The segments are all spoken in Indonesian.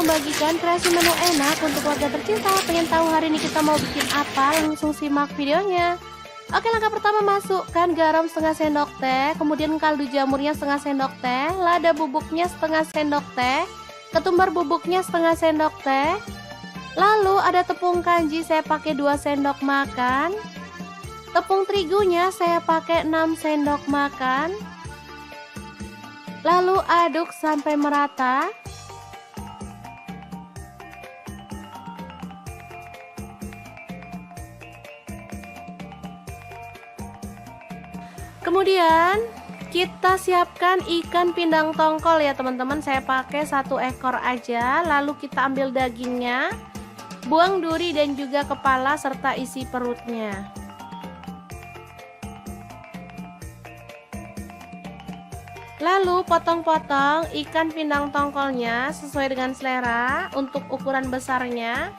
membagikan kreasi menu enak untuk keluarga tercinta. Pengen tahu hari ini kita mau bikin apa? Langsung simak videonya. Oke, langkah pertama masukkan garam setengah sendok teh, kemudian kaldu jamurnya setengah sendok teh, lada bubuknya setengah sendok teh, ketumbar bubuknya setengah sendok teh. Lalu ada tepung kanji saya pakai 2 sendok makan. Tepung terigunya saya pakai 6 sendok makan. Lalu aduk sampai merata. Kemudian kita siapkan ikan pindang tongkol ya teman-teman. Saya pakai 1 ekor aja. Lalu kita ambil dagingnya, buang duri dan juga kepala serta isi perutnya. Lalu potong-potong ikan pindang tongkolnya sesuai dengan selera untuk ukuran besarnya.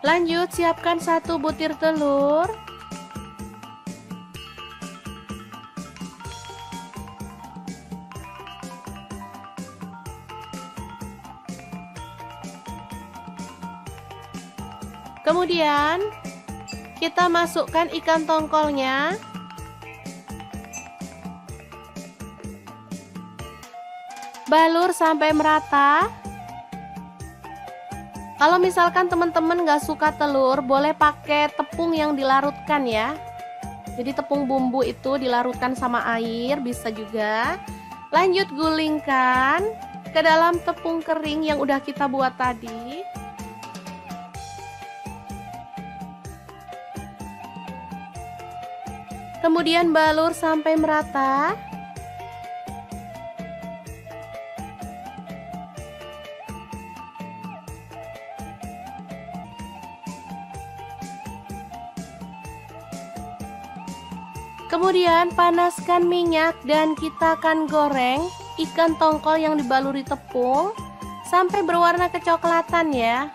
Lanjut siapkan 1 butir telur. Kemudian kita masukkan ikan tongkolnya. Balur sampai merata. Kalau misalkan teman-teman gak suka telur, boleh pakai tepung yang dilarutkan ya. Jadi tepung bumbu itu dilarutkan sama air, bisa juga. Lanjut gulingkan ke dalam tepung kering yang udah kita buat tadi. Kemudian balur sampai merata. Kemudian panaskan minyak dan kita akan goreng ikan tongkol yang dibaluri tepung sampai berwarna kecoklatan ya.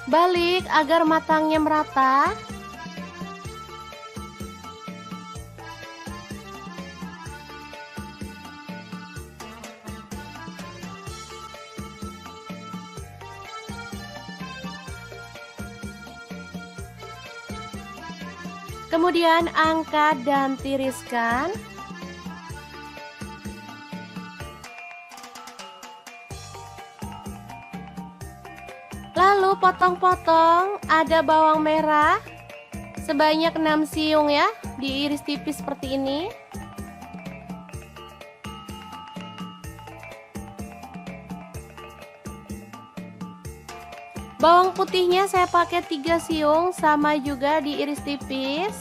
Balik agar matangnya merata. Kemudian angkat dan tiriskan. Lalu potong-potong, ada bawang merah sebanyak 6 siung ya, diiris tipis seperti ini. Bawang putihnya saya pakai 3 siung, sama juga diiris tipis.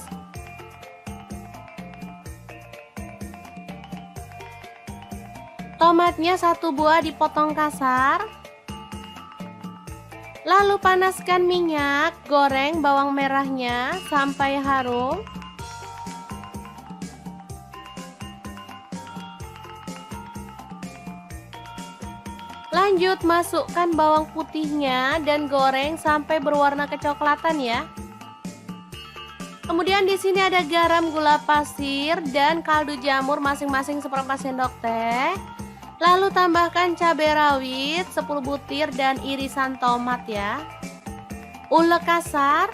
Tomatnya 1 buah dipotong kasar. Lalu panaskan minyak, goreng bawang merahnya sampai harum. Lanjut masukkan bawang putihnya dan goreng sampai berwarna kecoklatan ya. Kemudian di sini ada garam, gula pasir dan kaldu jamur masing-masing 1/4 sendok teh. Lalu tambahkan cabai rawit 10 butir dan irisan tomat ya. Ulek kasar.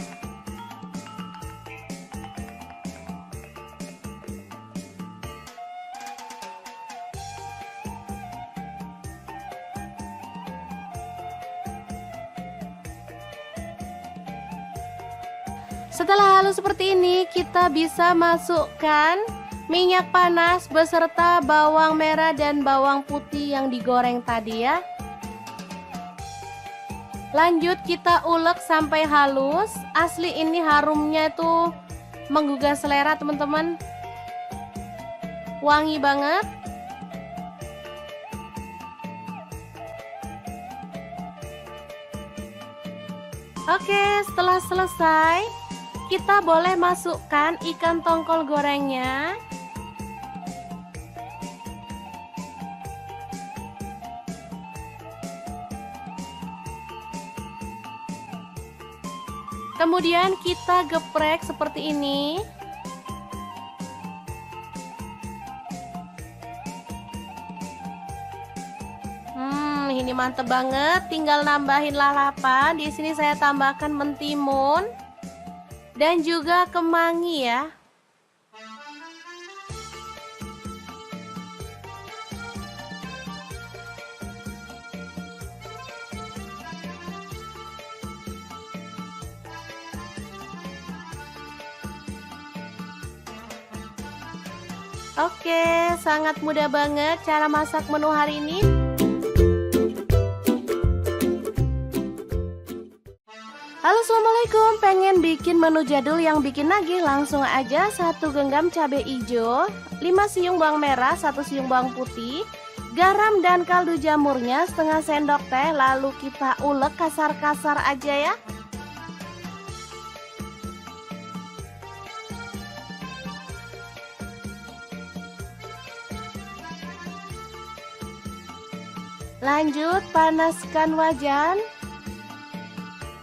Setelah halus seperti ini, kita bisa masukkan minyak panas beserta bawang merah dan bawang putih yang digoreng tadi ya. Lanjut kita ulek sampai halus. Asli ini harumnya itu menggugah selera teman-teman. Wangi banget. Oke, setelah selesai, kita boleh masukkan ikan tongkol gorengnya. Kemudian kita geprek seperti ini. Ini mantep banget. Tinggal nambahin lalapan. Di sini saya tambahkan mentimun dan juga kemangi ya. Oke, sangat mudah banget cara masak menu hari ini. Halo, assalamualaikum. Pengen bikin menu jadul yang bikin nagih? Langsung aja 1 genggam cabai hijau, 5 siung bawang merah, 1 siung bawang putih, garam dan kaldu jamurnya setengah sendok teh. Lalu kita ulek kasar-kasar aja ya. Lanjut panaskan wajan.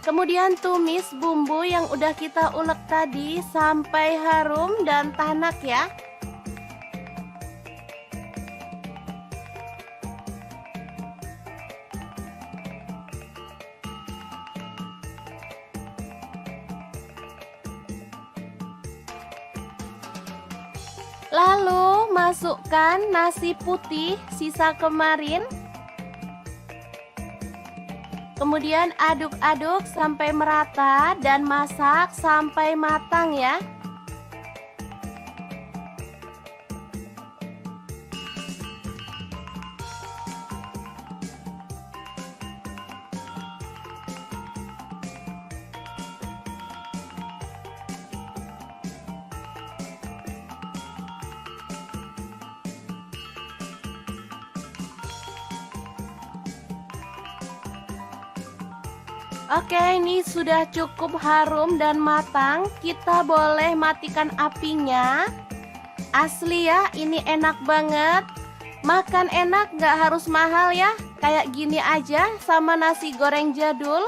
Kemudian tumis bumbu yang udah kita ulek tadi sampai harum dan tanak ya. Lalu masukkan nasi putih sisa kemarin. Kemudian aduk-aduk sampai merata dan masak sampai matang ya. Oke, ini sudah cukup harum dan matang. Kita boleh matikan apinya. Asli ya, ini enak banget. Makan enak, gak harus mahal ya. Kayak gini aja sama nasi goreng jadul.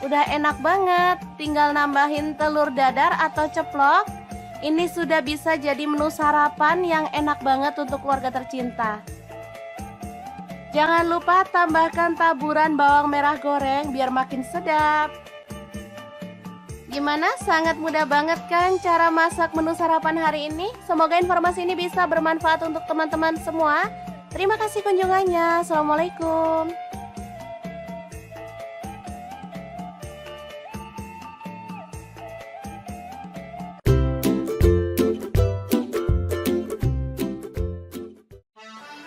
Udah enak banget. Tinggal nambahin telur dadar atau ceplok. Ini sudah bisa jadi menu sarapan yang enak banget untuk keluarga tercinta. Jangan lupa tambahkan taburan bawang merah goreng biar makin sedap. Gimana? Sangat mudah banget kan cara masak menu sarapan hari ini? Semoga informasi ini bisa bermanfaat untuk teman-teman semua. Terima kasih kunjungannya. Assalamualaikum.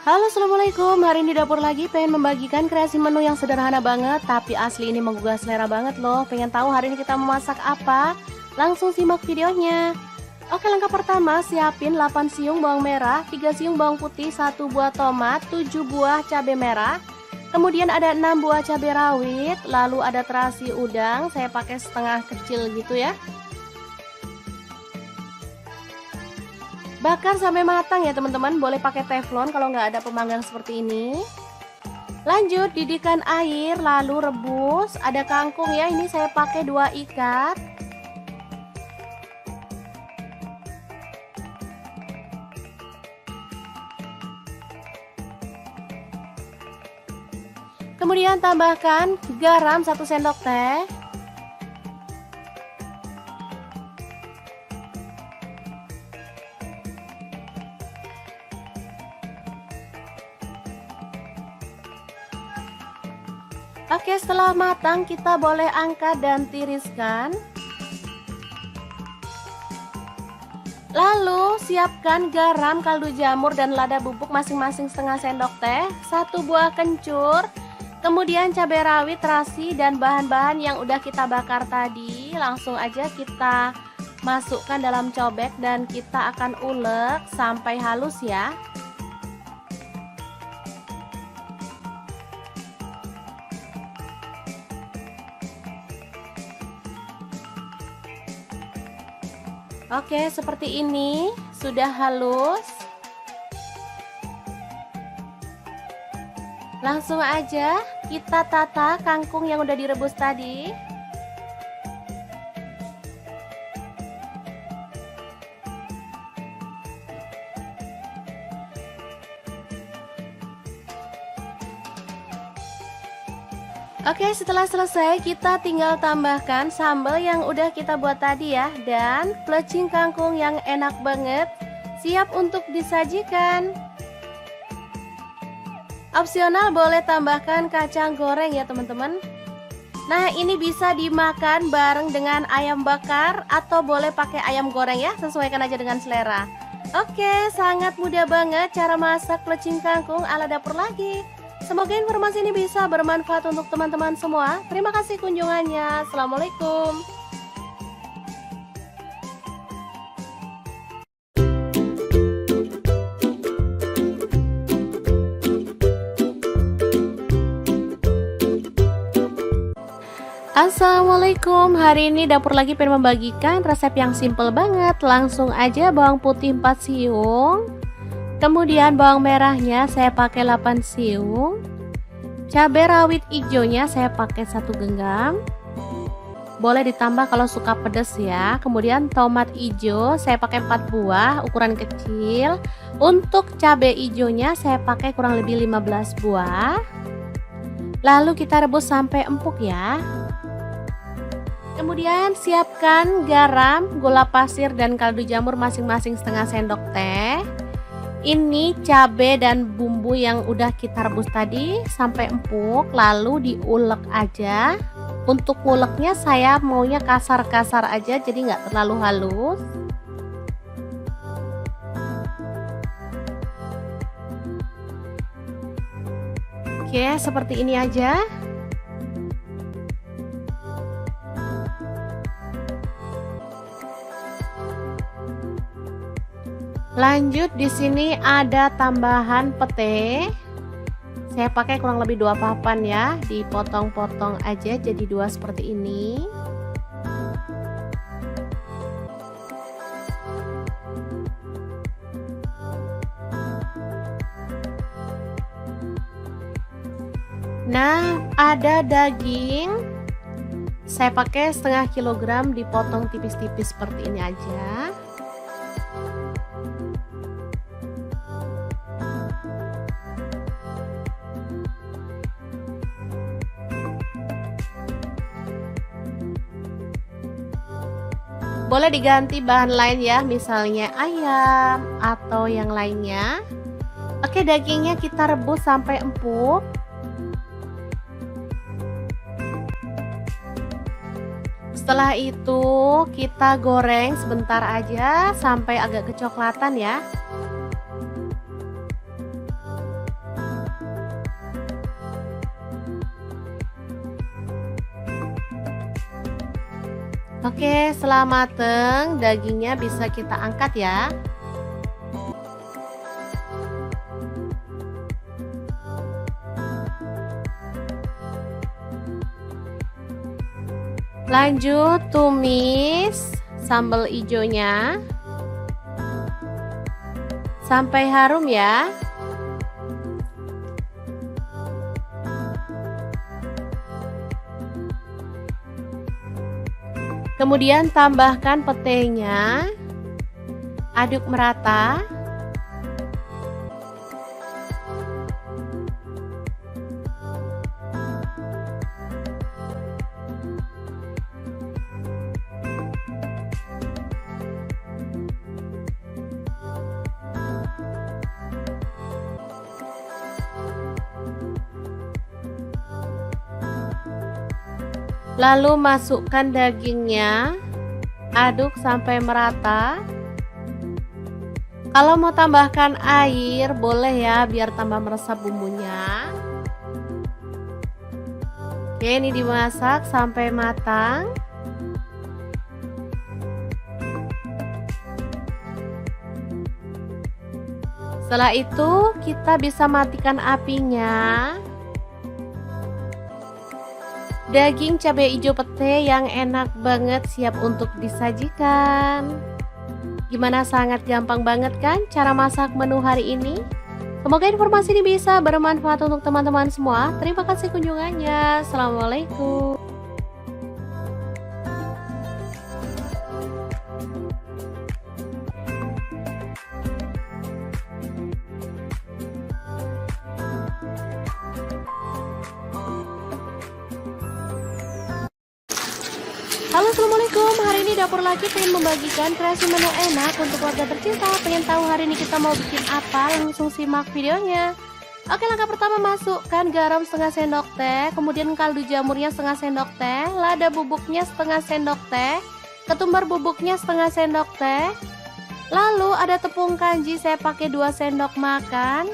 Halo, assalamualaikum. Hari ini di dapur lagi pengen membagikan kreasi menu yang sederhana banget, tapi asli ini menggugah selera banget loh. Pengen tahu hari ini kita memasak apa? Langsung simak videonya. Oke, langkah pertama siapin 8 siung bawang merah, 3 siung bawang putih, 1 buah tomat, 7 buah cabai merah. Kemudian ada 6 buah cabai rawit, lalu ada terasi udang, saya pakai setengah kecil gitu ya. Bakar sampai matang ya teman-teman, boleh pakai teflon kalau nggak ada pemanggang seperti ini. Lanjut didihkan air, lalu rebus. Ada kangkung ya, ini saya pakai 2 ikat. Kemudian tambahkan garam 1 sendok teh. Oke, setelah matang kita boleh angkat dan tiriskan. Lalu siapkan garam, kaldu jamur dan lada bubuk masing-masing setengah sendok teh, 1 buah kencur, kemudian cabai rawit, terasi dan bahan-bahan yang udah kita bakar tadi. Langsung aja kita masukkan dalam cobek dan kita akan ulek sampai halus ya. Oke, seperti ini. Sudah halus. Langsung aja kita tata kangkung yang udah direbus tadi. Oke, setelah selesai kita tinggal tambahkan sambal yang udah kita buat tadi ya. Dan plecing kangkung yang enak banget, siap untuk disajikan. Opsional boleh tambahkan kacang goreng ya teman-teman. Nah, ini bisa dimakan bareng dengan ayam bakar atau boleh pakai ayam goreng ya, sesuaikan aja dengan selera. Oke, sangat mudah banget cara masak plecing kangkung ala dapur lagi. Semoga informasi ini bisa bermanfaat untuk teman-teman semua. Terima kasih kunjungannya. Assalamualaikum. Assalamualaikum, hari ini dapur lagi pengen membagikan resep yang simple banget. Langsung aja bawang putih 4 siung. Kemudian bawang merahnya saya pakai 8 siung. Cabai rawit hijaunya saya pakai 1 genggam. Boleh ditambah kalau suka pedas ya. Kemudian tomat hijau saya pakai 4 buah ukuran kecil. Untuk cabai hijaunya saya pakai kurang lebih 15 buah. Lalu kita rebus sampai empuk ya. Kemudian siapkan garam, gula pasir dan kaldu jamur masing-masing setengah sendok teh. Ini cabai dan bumbu yang udah kita rebus tadi sampai empuk, lalu diulek aja. Untuk nguleknya saya maunya kasar-kasar aja, jadi nggak terlalu halus. Oke, seperti ini aja. Lanjut di sini ada tambahan pete. Saya pakai kurang lebih 2 papan ya, dipotong-potong aja jadi 2 seperti ini. Nah, ada daging. Saya pakai setengah kilogram dipotong tipis-tipis seperti ini aja. Boleh diganti bahan lain ya, misalnya ayam atau yang lainnya. Oke, dagingnya kita rebus sampai empuk. Setelah itu kita goreng sebentar aja sampai agak kecoklatan ya. Oke, setelah mateng, dagingnya bisa kita angkat ya. Lanjut tumis sambal hijaunya sampai harum ya. Kemudian tambahkan petenya, aduk merata. Lalu masukkan dagingnya, aduk sampai merata. Kalau mau tambahkan air boleh ya, biar tambah meresap bumbunya. Oke, ini dimasak sampai matang. Setelah itu kita bisa matikan apinya. Daging cabai hijau pete yang enak banget siap untuk disajikan. Gimana, sangat gampang banget kan cara masak menu hari ini? Semoga informasi ini bisa bermanfaat untuk teman-teman semua. Terima kasih kunjungannya. Assalamualaikum. Halo, assalamualaikum. Hari ini dapur lagi pengen membagikan kreasi menu enak untuk keluarga tercinta. Pengen tahu hari ini kita mau bikin apa? Langsung simak videonya. Oke, langkah pertama, masukkan garam setengah sendok teh, kemudian kaldu jamurnya setengah sendok teh, lada bubuknya setengah sendok teh, ketumbar bubuknya setengah sendok teh. Lalu ada tepung kanji, saya pakai 2 sendok makan.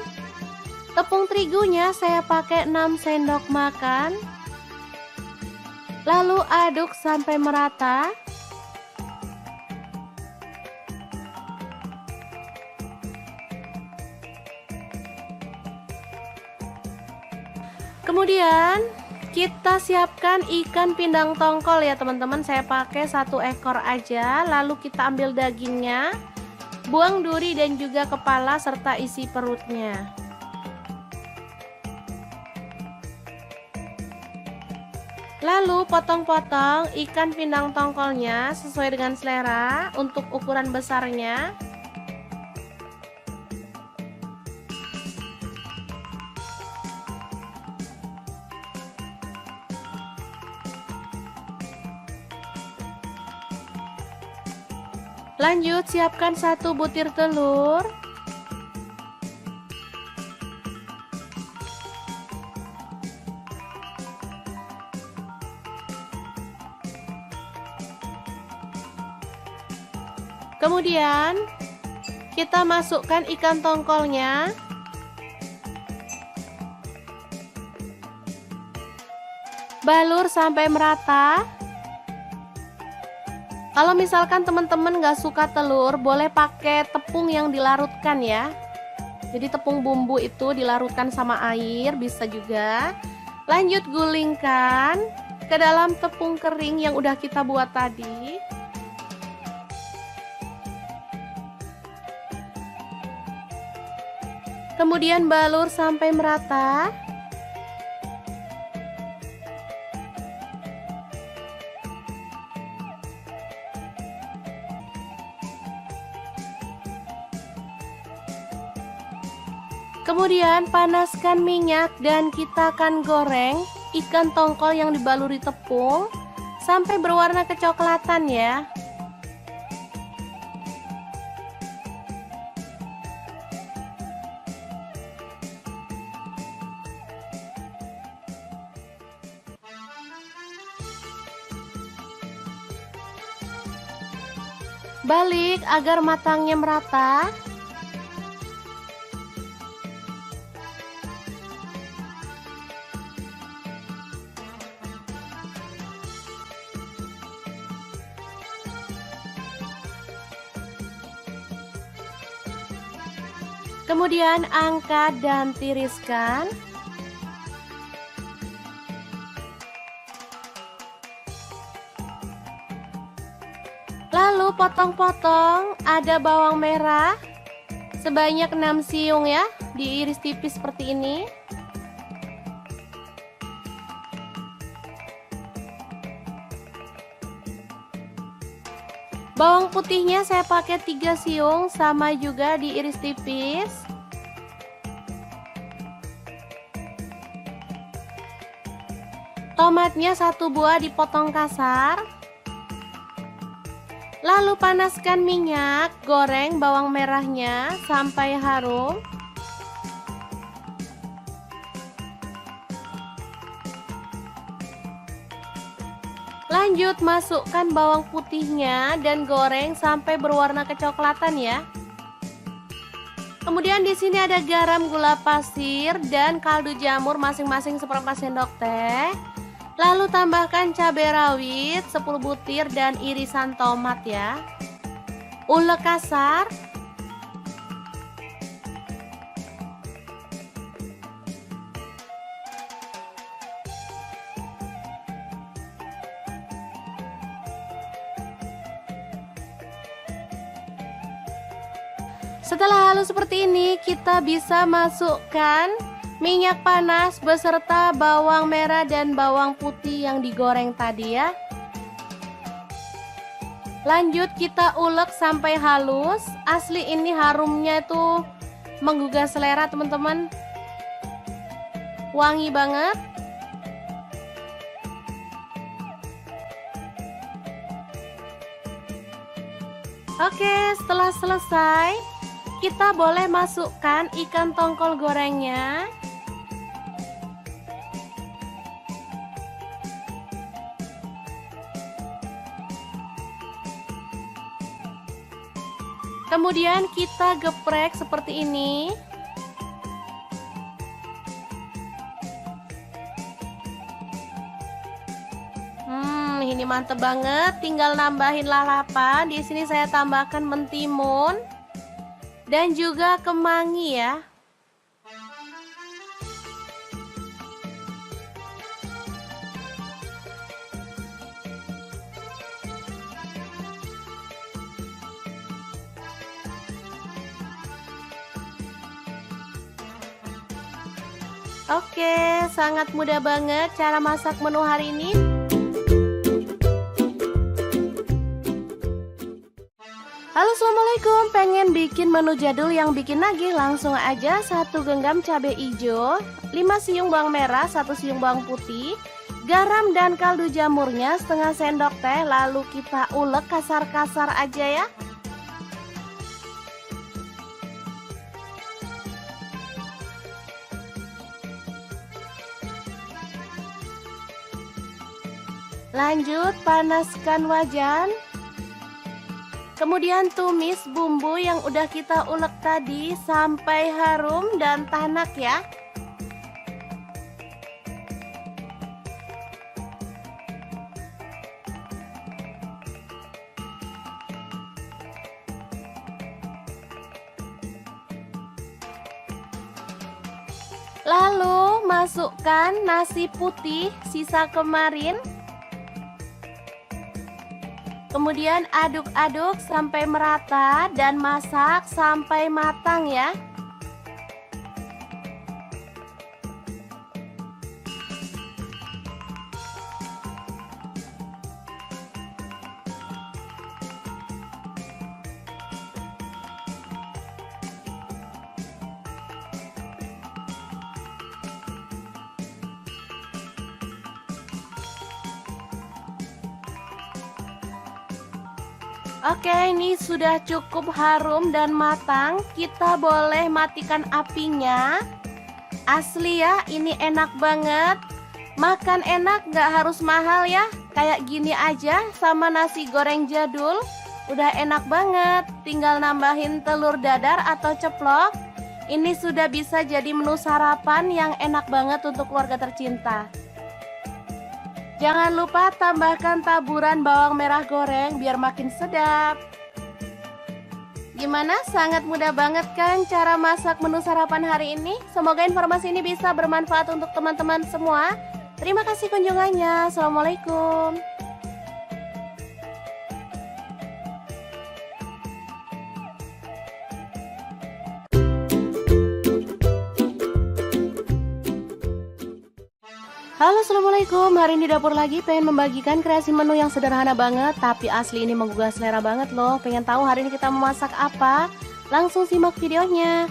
Tepung terigunya saya pakai 6 sendok makan. Lalu aduk sampai merata. Kemudian kita siapkan ikan pindang tongkol ya teman-teman. Saya pakai 1 ekor aja. Lalu kita ambil dagingnya, buang duri dan juga kepala serta isi perutnya. Lalu potong-potong ikan pindang tongkolnya sesuai dengan selera untuk ukuran besarnya. Lanjut siapkan 1 butir telur. Kemudian kita masukkan ikan tongkolnya. Balur sampai merata. Kalau misalkan teman-teman nggak suka telur, boleh pakai tepung yang dilarutkan ya. Jadi tepung bumbu itu dilarutkan sama air, bisa juga. Lanjut gulingkan ke dalam tepung kering yang udah kita buat tadi. Kemudian balur sampai merata. Kemudian panaskan minyak dan kita akan goreng ikan tongkol yang dibaluri tepung sampai berwarna kecoklatan ya. Balik agar matangnya merata. Kemudian angkat dan tiriskan. Lalu potong-potong, ada bawang merah sebanyak 6 siung ya, diiris tipis seperti ini. Bawang putihnya saya pakai 3 siung, sama juga diiris tipis. Tomatnya 1 buah dipotong kasar. Lalu panaskan minyak, goreng bawang merahnya sampai harum. Lanjut masukkan bawang putihnya dan goreng sampai berwarna kecoklatan ya. Kemudian di sini ada garam, gula pasir dan kaldu jamur masing-masing seperempat sendok teh. Lalu tambahkan cabai rawit 10 butir dan irisan tomat ya. Ulek kasar. Setelah halus seperti ini, kita bisa masukkan minyak panas beserta bawang merah dan bawang putih yang digoreng tadi ya. Lanjut kita ulek sampai halus. Asli ini harumnya itu menggugah selera teman-teman. Wangi banget. Oke, setelah selesai, kita boleh masukkan ikan tongkol gorengnya. Kemudian kita geprek seperti ini. Ini mantep banget. Tinggal nambahin lalapan. Di sini saya tambahkan mentimun dan juga kemangi ya. Oke, sangat mudah banget cara masak menu hari ini. Halo, assalamualaikum. Pengen bikin menu jadul yang bikin nagih? Langsung aja 1 genggam cabai hijau, 5 siung bawang merah, 1 siung bawang putih, garam dan kaldu jamurnya setengah sendok teh. Lalu kita ulek kasar-kasar aja ya. Lanjut panaskan wajan. Kemudian tumis bumbu yang udah kita ulek tadi sampai harum dan tanak ya. Lalu masukkan nasi putih sisa kemarin. Kemudian aduk-aduk sampai merata dan masak sampai matang ya. Oke, ini sudah cukup harum dan matang. Kita boleh matikan apinya. Asli ya, ini enak banget. Makan enak, gak harus mahal ya. Kayak gini aja sama nasi goreng jadul. Udah enak banget. Tinggal nambahin telur dadar atau ceplok. Ini sudah bisa jadi menu sarapan yang enak banget untuk keluarga tercinta. Jangan lupa tambahkan taburan bawang merah goreng biar makin sedap. Gimana? Sangat mudah banget kan cara masak menu sarapan hari ini? Semoga informasi ini bisa bermanfaat untuk teman-teman semua. Terima kasih kunjungannya. Assalamualaikum. Halo, assalamualaikum. Hari ini dapur lagi pengen membagikan kreasi menu yang sederhana banget, tapi asli ini menggugah selera banget loh. Pengen tahu hari ini kita memasak apa? Langsung simak videonya.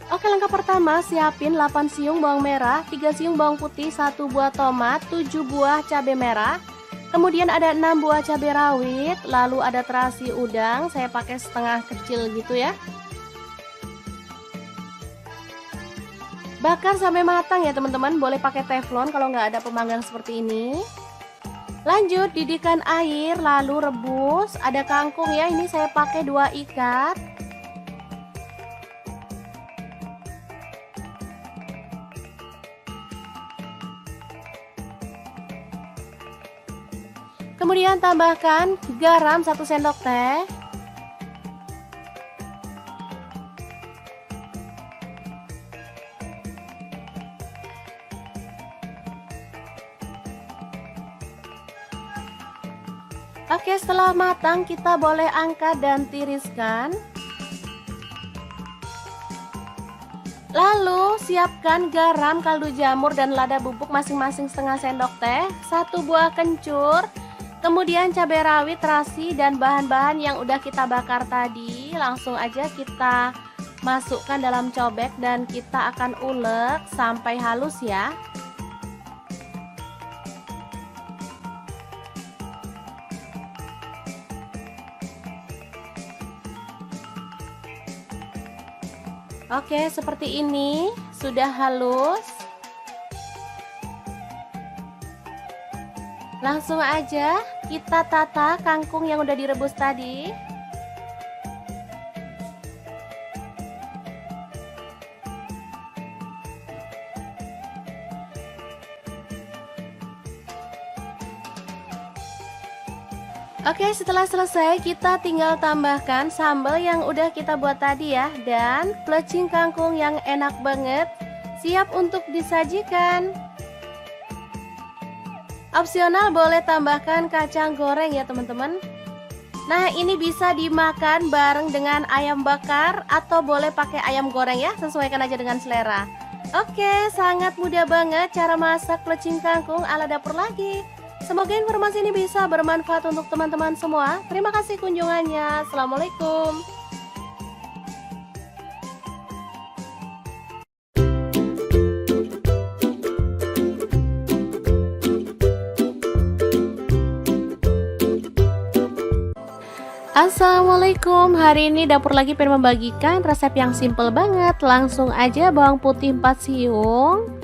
Oke, langkah pertama siapin 8 siung bawang merah, 3 siung bawang putih, 1 buah tomat, 7 buah cabai merah. Kemudian ada 6 buah cabai rawit, lalu ada terasi udang, saya pakai setengah kecil gitu ya. Bakar sampai matang ya teman-teman, boleh pakai teflon kalau nggak ada pemanggang seperti ini. Lanjut didihkan air, lalu rebus. Ada kangkung ya, ini saya pakai 2 ikat. Kemudian tambahkan garam 1 sendok teh. Oke, setelah matang kita boleh angkat dan tiriskan. Lalu siapkan garam, kaldu jamur, dan lada bubuk masing-masing setengah sendok teh, 1 buah kencur, kemudian cabai rawit, terasi, dan bahan-bahan yang udah kita bakar tadi. Langsung aja kita masukkan dalam cobek dan kita akan ulek sampai halus ya. Oke, seperti ini sudah halus. Langsung aja kita tata kangkung yang udah direbus tadi. Oke, setelah selesai kita tinggal tambahkan sambal yang udah kita buat tadi ya, dan plecing kangkung yang enak banget siap untuk disajikan. Opsional boleh tambahkan kacang goreng ya teman-teman. Nah, ini bisa dimakan bareng dengan ayam bakar atau boleh pakai ayam goreng ya, sesuaikan aja dengan selera. Oke, sangat mudah banget cara masak plecing kangkung ala dapur lagi. Semoga informasi ini bisa bermanfaat untuk teman-teman semua. Terima kasih kunjungannya. Assalamualaikum. Assalamualaikum. Hari ini dapur lagi pengen membagikan resep yang simple banget. Langsung aja bawang putih 4 siung.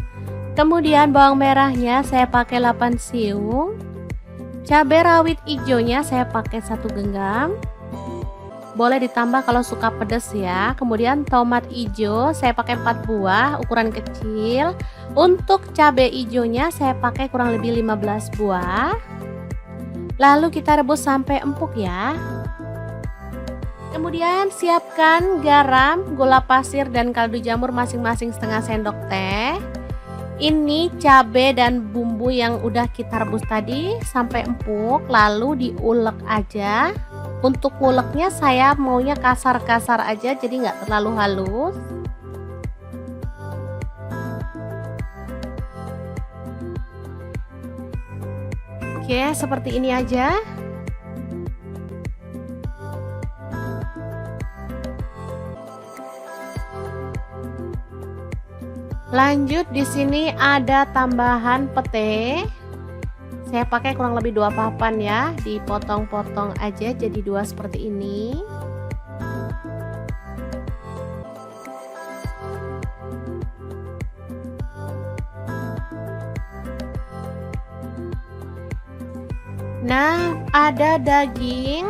Kemudian bawang merahnya saya pakai 8 siung. Cabai rawit hijaunya saya pakai 1 genggam. Boleh ditambah kalau suka pedas ya. Kemudian tomat hijau saya pakai 4 buah ukuran kecil. Untuk cabai hijaunya saya pakai kurang lebih 15 buah. Lalu kita rebus sampai empuk ya. Kemudian siapkan garam, gula pasir, dan kaldu jamur masing-masing setengah sendok teh. Ini cabai dan bumbu yang udah kita rebus tadi sampai empuk, lalu diulek aja. Untuk uleknya saya maunya kasar-kasar aja, jadi nggak terlalu halus. Oke, seperti ini aja. Lanjut di sini ada tambahan pete. Saya pakai kurang lebih 2 papan ya, dipotong-potong aja jadi 2 seperti ini. Nah, ada daging.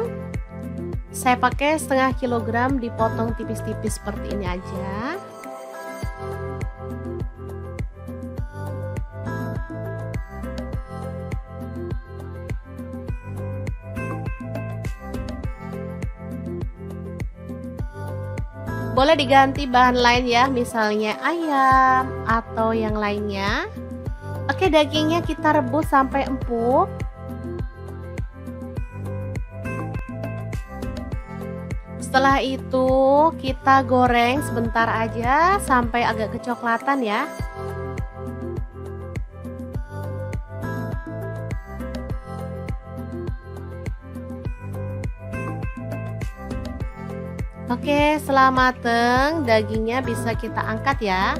Saya pakai setengah kilogram dipotong tipis-tipis seperti ini aja. Boleh diganti bahan lain ya, misalnya ayam atau yang lainnya. Oke, dagingnya kita rebus sampai empuk. Setelah itu kita goreng sebentar aja sampai agak kecoklatan ya. Oke, setelah mateng, dagingnya bisa kita angkat ya.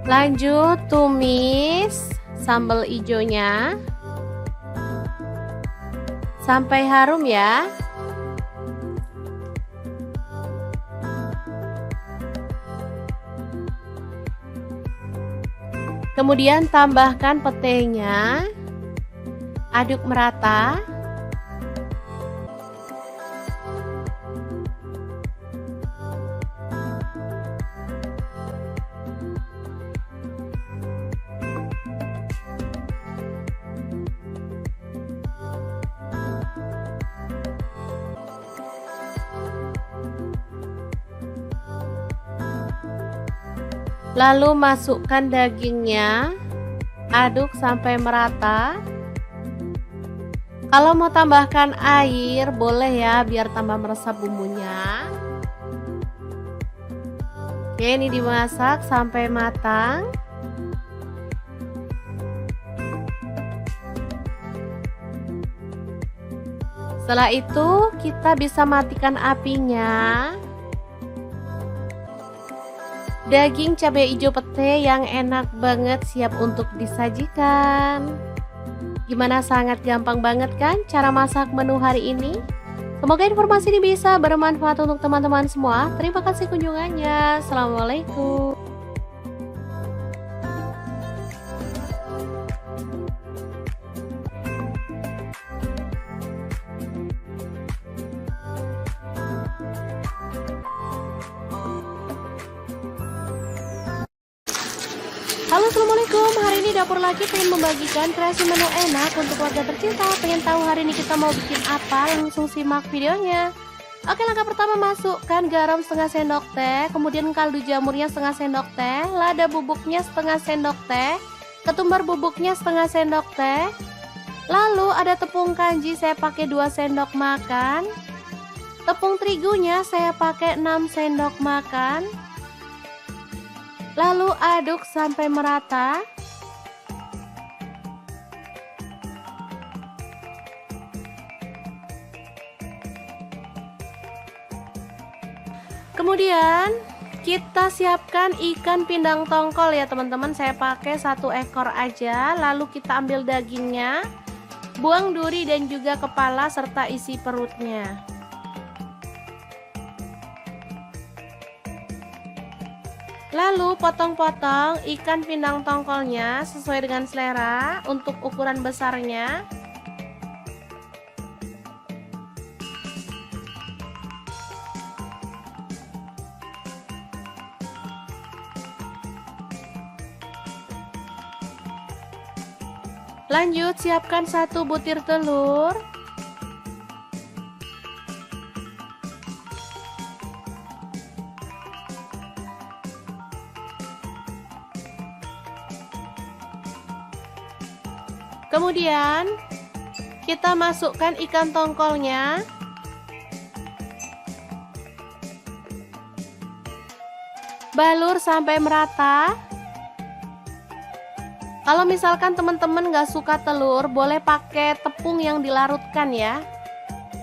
Lanjut tumis sambal hijaunya sampai harum ya. Kemudian tambahkan petenya, aduk merata. Lalu masukkan dagingnya, aduk sampai merata. Kalau mau tambahkan air, boleh ya biar tambah meresap bumbunya. Oke, ini dimasak sampai matang. Setelah itu, kita bisa matikan apinya. Daging cabai hijau pete yang enak banget siap untuk disajikan. Gimana, sangat gampang banget kan cara masak menu hari ini? Semoga informasi ini bisa bermanfaat untuk teman-teman semua. Terima kasih kunjungannya. Assalamualaikum. Halo, assalamualaikum. Hari ini dapur lagi pengen membagikan kreasi menu enak untuk keluarga tercinta. Pengen tahu hari ini kita mau bikin apa? Langsung simak videonya. Oke, langkah pertama, masukkan garam setengah sendok teh, kemudian kaldu jamurnya setengah sendok teh, lada bubuknya setengah sendok teh, ketumbar bubuknya setengah sendok teh. Lalu ada tepung kanji, saya pakai 2 sendok makan. Tepung terigunya saya pakai 6 sendok makan. Lalu aduk sampai merata. Kemudian kita siapkan ikan pindang tongkol ya teman-teman. Saya pakai 1 ekor aja. Lalu kita ambil dagingnya, buang duri dan juga kepala serta isi perutnya. Lalu potong-potong ikan pindang tongkolnya sesuai dengan selera untuk ukuran besarnya. Lanjut, siapkan 1 butir telur. Kemudian kita masukkan ikan tongkolnya. Balur sampai merata. Kalau misalkan teman-teman nggak suka telur, boleh pakai tepung yang dilarutkan ya.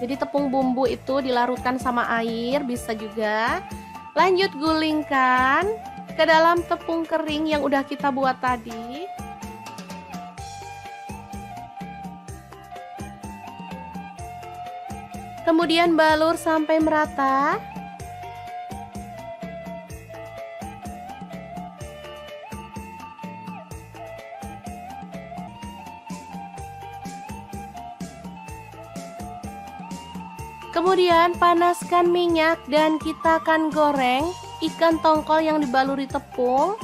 Jadi tepung bumbu itu dilarutkan sama air, bisa juga. Lanjut, gulingkan ke dalam tepung kering yang udah kita buat tadi. Kemudian balur sampai merata. Kemudian panaskan minyak dan kita akan goreng ikan tongkol yang dibaluri tepung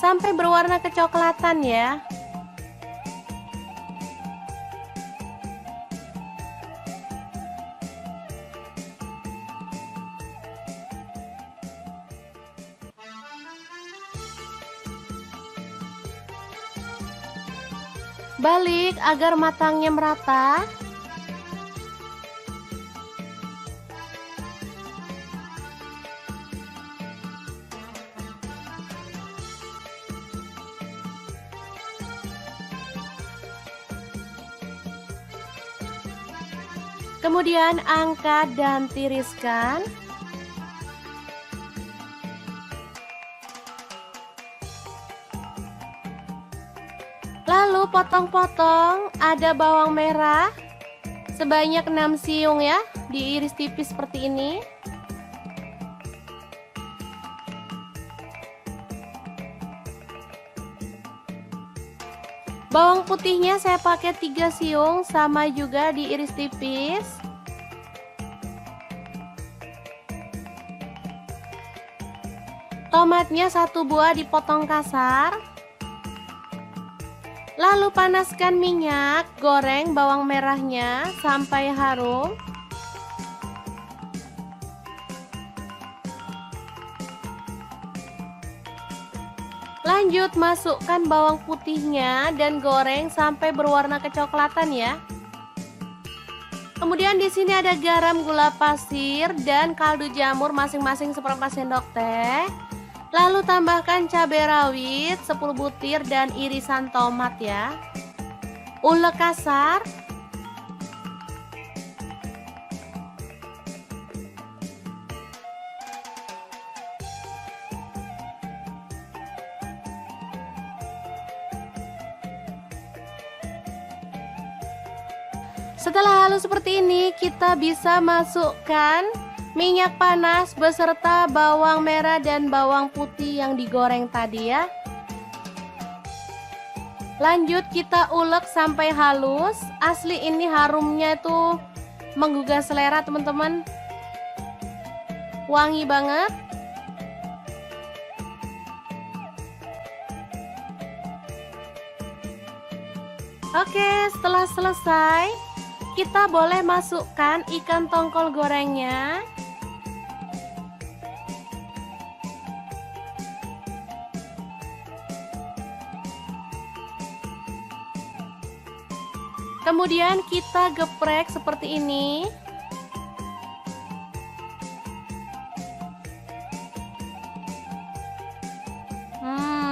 sampai berwarna kecoklatan ya. Balik agar matangnya merata. Kemudian angkat dan tiriskan. Lalu potong-potong, ada bawang merah sebanyak 6 siung ya, diiris tipis seperti ini. Bawang putihnya saya pakai 3 siung, sama juga diiris tipis. Tomatnya 1 buah dipotong kasar. Lalu panaskan minyak, goreng bawang merahnya sampai harum. Lanjut, masukkan bawang putihnya dan goreng sampai berwarna kecoklatan ya. Kemudian di sini ada garam, gula pasir, dan kaldu jamur masing-masing seperempat sendok teh. Lalu tambahkan cabai rawit 10 butir dan irisan tomat ya. Ulek kasar. Setelah halus seperti ini, kita bisa masukkan minyak panas beserta bawang merah dan bawang putih yang digoreng tadi ya. Lanjut kita ulek sampai halus. Asli ini harumnya itu menggugah selera teman-teman. Wangi banget. Oke, setelah selesai, kita boleh masukkan ikan tongkol gorengnya. Kemudian kita geprek seperti ini.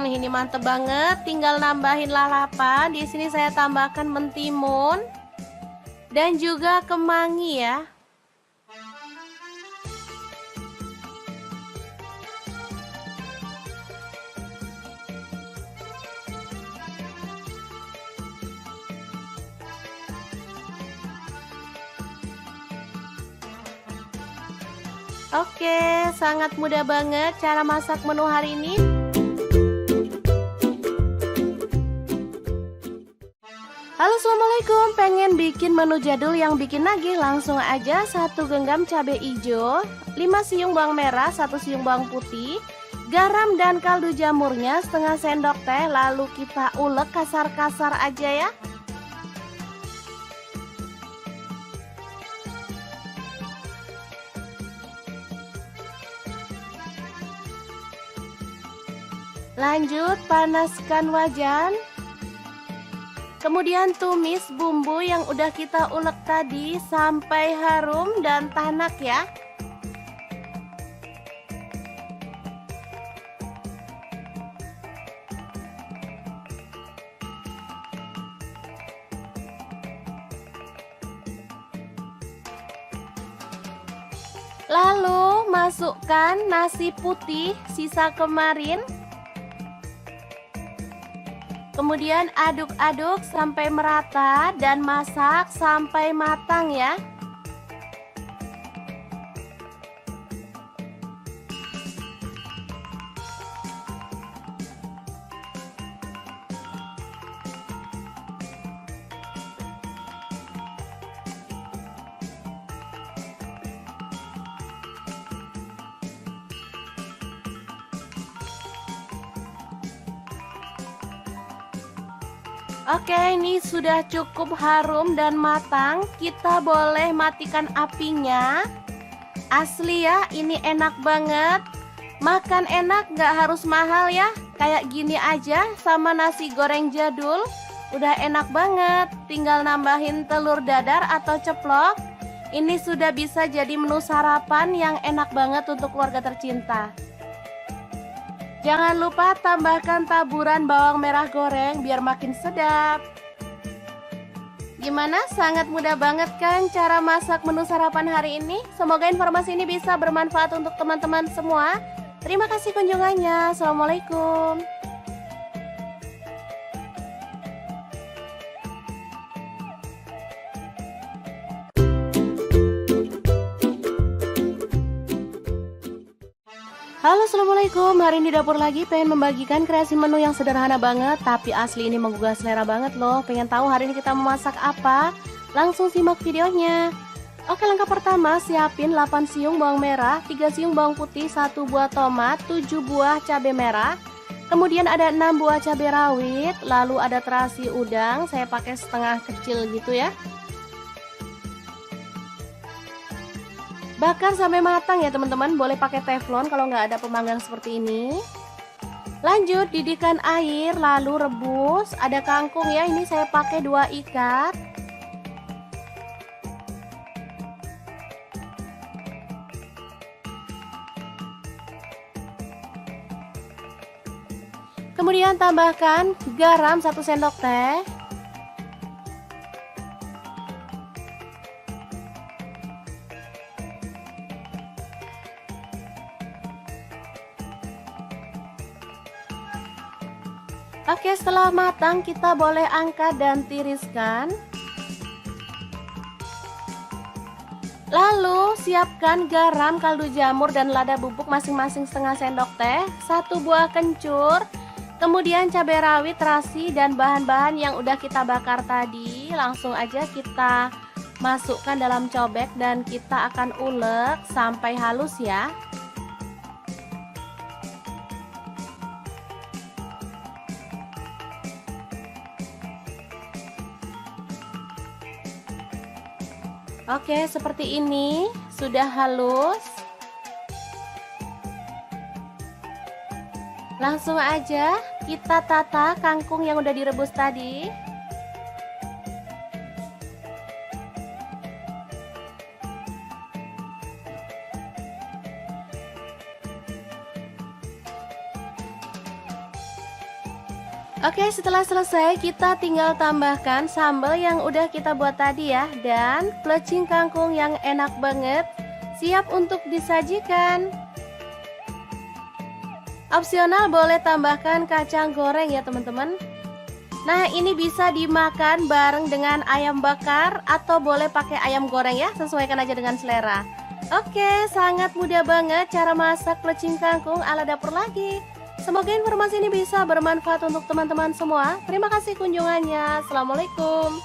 Ini mantep banget. Tinggal nambahin lalapan. Di sini saya tambahkan mentimun dan juga kemangi ya. Oke, sangat mudah banget cara masak menu hari ini. Halo, assalamualaikum. Pengen bikin menu jadul yang bikin nagih? Langsung aja 1 genggam cabai hijau, 5 siung bawang merah, 1 siung bawang putih, garam dan kaldu jamurnya setengah sendok teh. Lalu kita ulek kasar-kasar aja ya. Lanjut panaskan wajan. Kemudian tumis bumbu yang udah kita ulek tadi sampai harum dan tanak ya. Lalu masukkan nasi putih sisa kemarin. Kemudian aduk-aduk sampai merata dan masak sampai matang ya. Oke, ini sudah cukup harum dan matang. Kita boleh matikan apinya. Asli ya, ini enak banget. Makan enak, gak harus mahal ya. Kayak gini aja sama nasi goreng jadul. Udah enak banget. Tinggal nambahin telur dadar atau ceplok. Ini sudah bisa jadi menu sarapan yang enak banget untuk keluarga tercinta. Jangan lupa tambahkan taburan bawang merah goreng biar makin sedap. Gimana? Sangat mudah banget kan cara masak menu sarapan hari ini? Semoga informasi ini bisa bermanfaat untuk teman-teman semua. Terima kasih kunjungannya. Assalamualaikum. Halo, assalamualaikum. Hari ini dapur lagi pengen membagikan kreasi menu yang sederhana banget, tapi asli ini menggugah selera banget loh. Pengen tahu hari ini kita memasak apa? Langsung simak videonya. Oke, langkah pertama siapin 8 siung bawang merah, 3 siung bawang putih, 1 buah tomat, 7 buah cabai merah. Kemudian ada 6 buah cabai rawit, lalu ada terasi udang, saya pakai setengah kecil gitu ya. Bakar sampai matang ya teman-teman, boleh pakai teflon kalau nggak ada pemanggang seperti ini. Lanjut didihkan air, lalu rebus. Ada kangkung ya, ini saya pakai 2 ikat. Kemudian tambahkan garam 1 sendok teh. Oke, setelah matang kita boleh angkat dan tiriskan. Lalu siapkan garam, kaldu jamur, dan lada bubuk masing-masing setengah sendok teh, 1 buah kencur, kemudian cabai rawit, terasi, dan bahan-bahan yang udah kita bakar tadi. Langsung aja kita masukkan dalam cobek dan kita akan ulek sampai halus ya. Oke, seperti ini sudah halus. Langsung aja kita tata kangkung yang udah direbus tadi. Oke, setelah selesai kita tinggal tambahkan sambal yang udah kita buat tadi ya, dan plecing kangkung yang enak banget siap untuk disajikan. Opsional boleh tambahkan kacang goreng ya teman-teman. Nah, ini bisa dimakan bareng dengan ayam bakar atau boleh pakai ayam goreng ya, sesuaikan aja dengan selera. Oke, sangat mudah banget cara masak plecing kangkung ala dapur lagi. Semoga informasi ini bisa bermanfaat untuk teman-teman semua. Terima kasih kunjungannya. Assalamualaikum.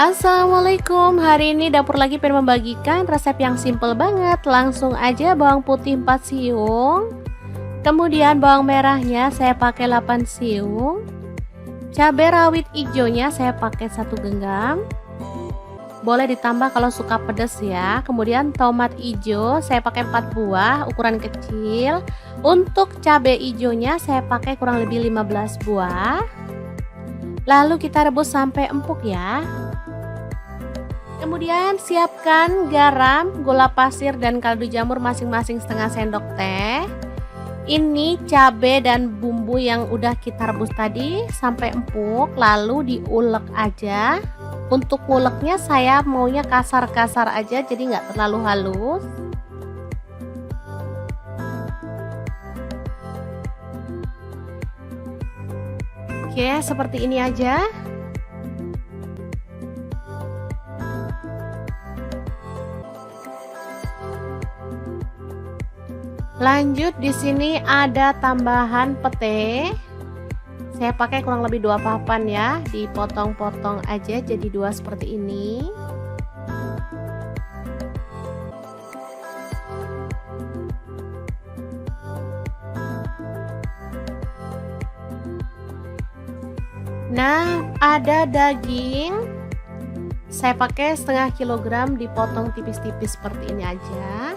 Assalamualaikum. Hari ini dapur lagi pengen membagikan resep yang simple banget. Langsung aja bawang putih 4 siung. Kemudian bawang merahnya saya pakai 8 siung. Cabai rawit hijaunya saya pakai 1 genggam. Boleh ditambah kalau suka pedas ya. Kemudian tomat hijau saya pakai 4 buah ukuran kecil. Untuk cabai hijaunya saya pakai kurang lebih 15 buah. Lalu kita rebus sampai empuk ya. Kemudian siapkan garam, gula pasir, dan kaldu jamur masing-masing setengah sendok teh. Ini cabai dan bumbu yang udah kita rebus tadi sampai empuk, lalu diulek aja. Untuk nguleknya saya maunya kasar-kasar aja, jadi nggak terlalu halus. Oke, seperti ini aja. Lanjut, di sini ada tambahan pete. Saya pakai kurang lebih 2 papan ya, dipotong-potong aja jadi 2 seperti ini. Nah, ada daging. Saya pakai setengah kilogram, dipotong tipis-tipis seperti ini aja.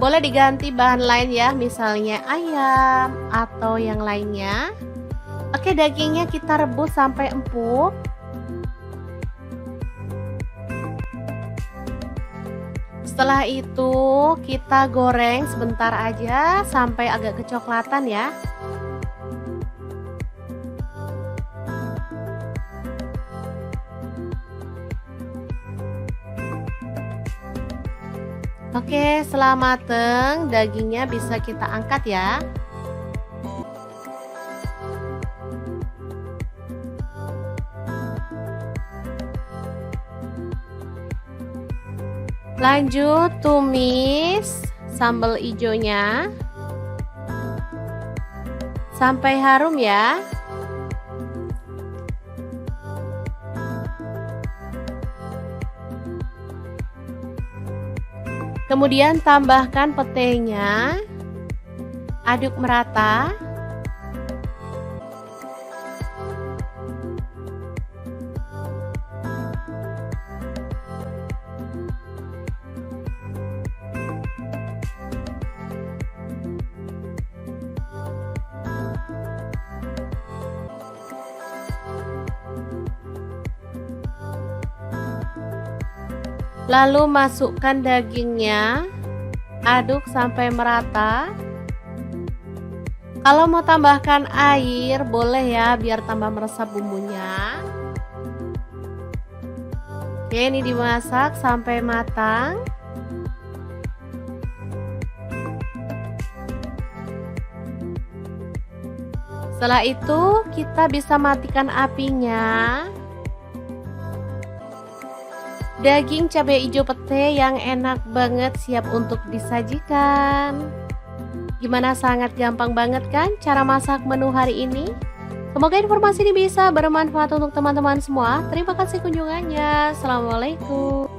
Boleh diganti bahan lain ya, misalnya ayam atau yang lainnya. Oke, dagingnya kita rebus sampai empuk. Setelah itu kita goreng sebentar aja sampai agak kecoklatan ya. Oke, setelah mateng, dagingnya bisa kita angkat ya. Lanjut tumis sambal hijaunya sampai harum ya. Kemudian tambahkan petenya, aduk merata. Lalu masukkan dagingnya, aduk sampai merata. Kalau mau tambahkan air boleh ya, biar tambah meresap bumbunya. Oke, ini dimasak sampai matang. Setelah itu kita bisa matikan apinya. Daging cabai hijau pete yang enak banget siap untuk disajikan. Gimana, sangat gampang banget kan cara masak menu hari ini? Semoga informasi ini bisa bermanfaat untuk teman-teman semua. Terima kasih kunjungannya. Assalamualaikum.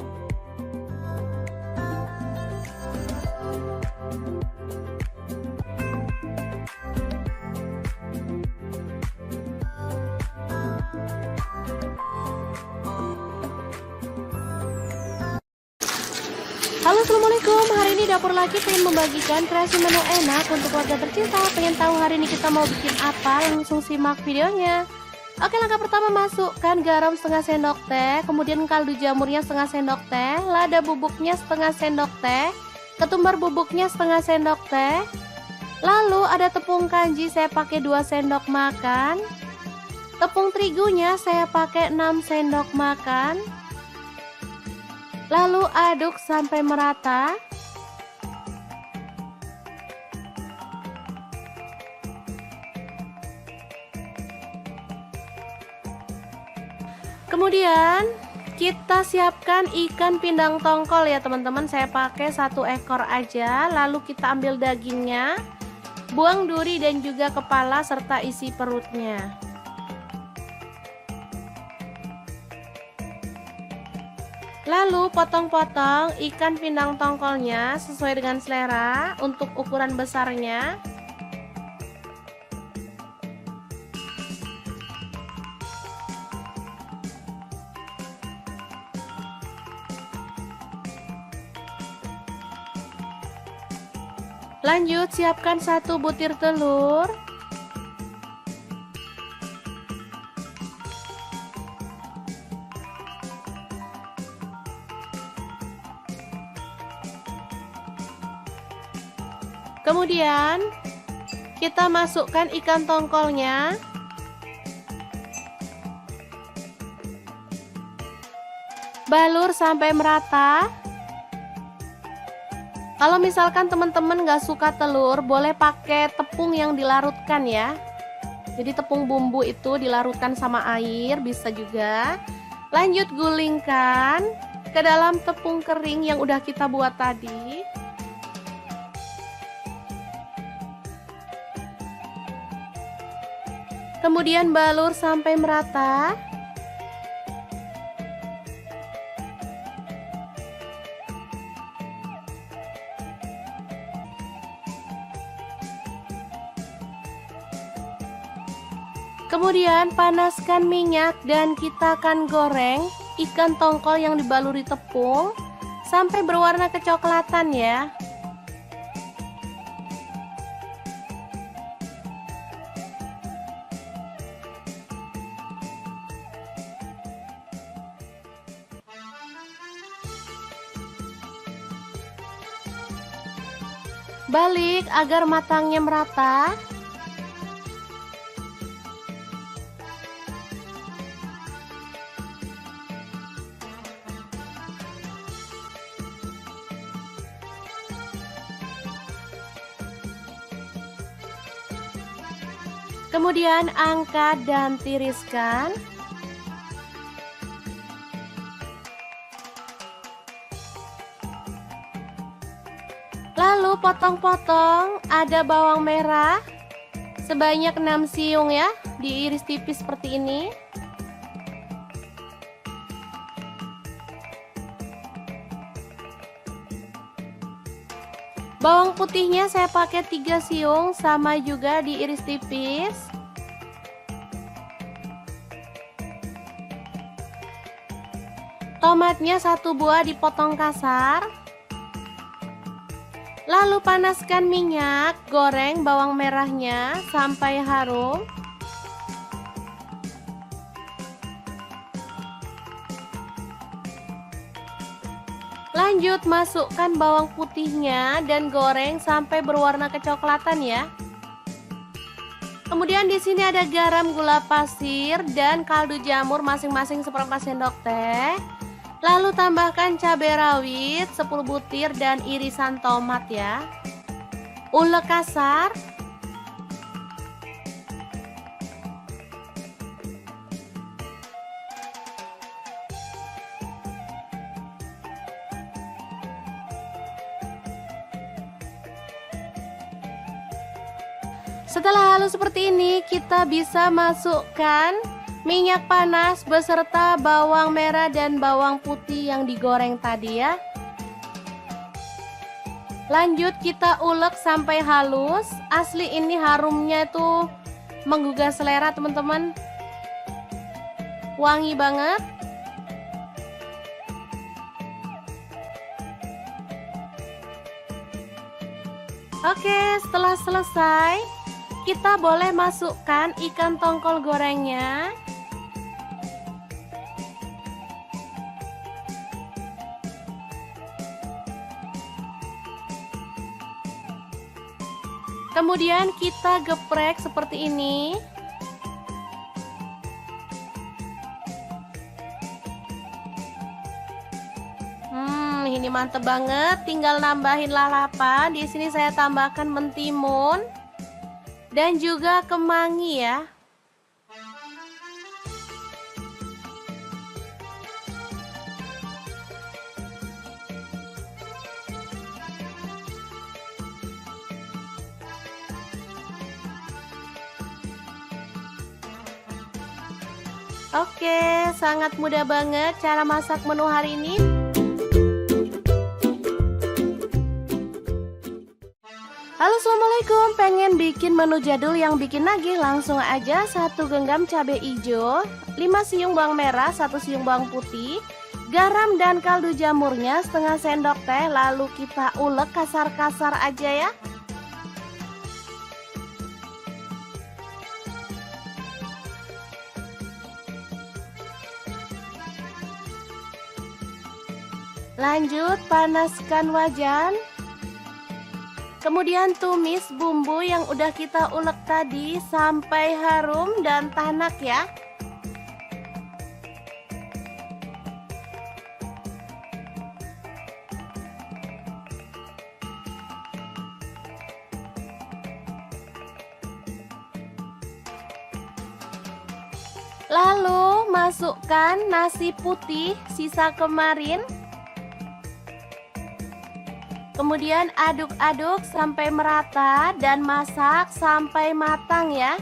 Halo, assalamualaikum. Hari ini Dapur Laki pengen membagikan kreasi menu enak untuk keluarga tercinta. Pengen tahu hari ini kita mau bikin apa? Langsung simak videonya. Oke, langkah pertama, masukkan garam setengah sendok teh, kemudian kaldu jamurnya setengah sendok teh, lada bubuknya setengah sendok teh, ketumbar bubuknya setengah sendok teh. Lalu ada tepung kanji, saya pakai 2 sendok makan. Tepung terigunya saya pakai 6 sendok makan. Lalu aduk sampai merata. Kemudian kita siapkan ikan pindang tongkol ya teman-teman. Saya pakai 1 ekor aja. Lalu kita ambil dagingnya, buang duri dan juga kepala serta isi perutnya. Lalu potong-potong ikan pindang tongkolnya sesuai dengan selera untuk ukuran besarnya. Lanjut siapkan 1 butir telur. Kemudian kita masukkan ikan tongkolnya. Balur sampai merata. Kalau misalkan teman-teman gak suka telur, boleh pakai tepung yang dilarutkan ya. Jadi tepung bumbu itu dilarutkan sama air, bisa juga. Lanjut gulingkan ke dalam tepung kering yang udah kita buat tadi. Kemudian balur sampai merata. Kemudian panaskan minyak dan kita akan goreng ikan tongkol yang dibaluri tepung sampai berwarna kecoklatan ya. Balik agar matangnya merata. Kemudian angkat dan tiriskan. Lalu potong-potong, ada bawang merah sebanyak 6 siung ya, diiris tipis seperti ini. Bawang putihnya saya pakai 3 siung, sama juga diiris tipis. Tomatnya 1 buah dipotong kasar. Lalu panaskan minyak, goreng bawang merahnya sampai harum. Lanjut masukkan bawang putihnya dan goreng sampai berwarna kecoklatan ya. Kemudian di sini ada garam, gula pasir, dan kaldu jamur masing-masing seperempat sendok teh. Lalu tambahkan cabai rawit 10 butir dan irisan tomat ya. Ulek kasar. Setelah halus seperti ini, kita bisa masukkan minyak panas beserta bawang merah dan bawang putih yang digoreng tadi ya. Lanjut kita ulek sampai halus. Asli ini harumnya itu menggugah selera teman-teman. Wangi banget. Oke, setelah selesai, kita boleh masukkan ikan tongkol gorengnya. Kemudian kita geprek seperti ini. Ini mantep banget. Tinggal nambahin lalapan. Di sini saya tambahkan mentimun dan juga kemangi ya. Oke, sangat mudah banget cara masak menu hari ini. Halo, assalamualaikum. Pengen bikin menu jadul yang bikin nagih? Langsung aja 1 genggam cabai hijau, 5 siung bawang merah, 1 siung bawang putih, garam dan kaldu jamurnya setengah sendok teh. Lalu kita ulek kasar-kasar aja ya. Lanjut panaskan wajan. Kemudian tumis bumbu yang udah kita ulek tadi sampai harum dan tanak ya. Lalu masukkan nasi putih sisa kemarin. Kemudian aduk-aduk sampai merata dan masak sampai matang ya.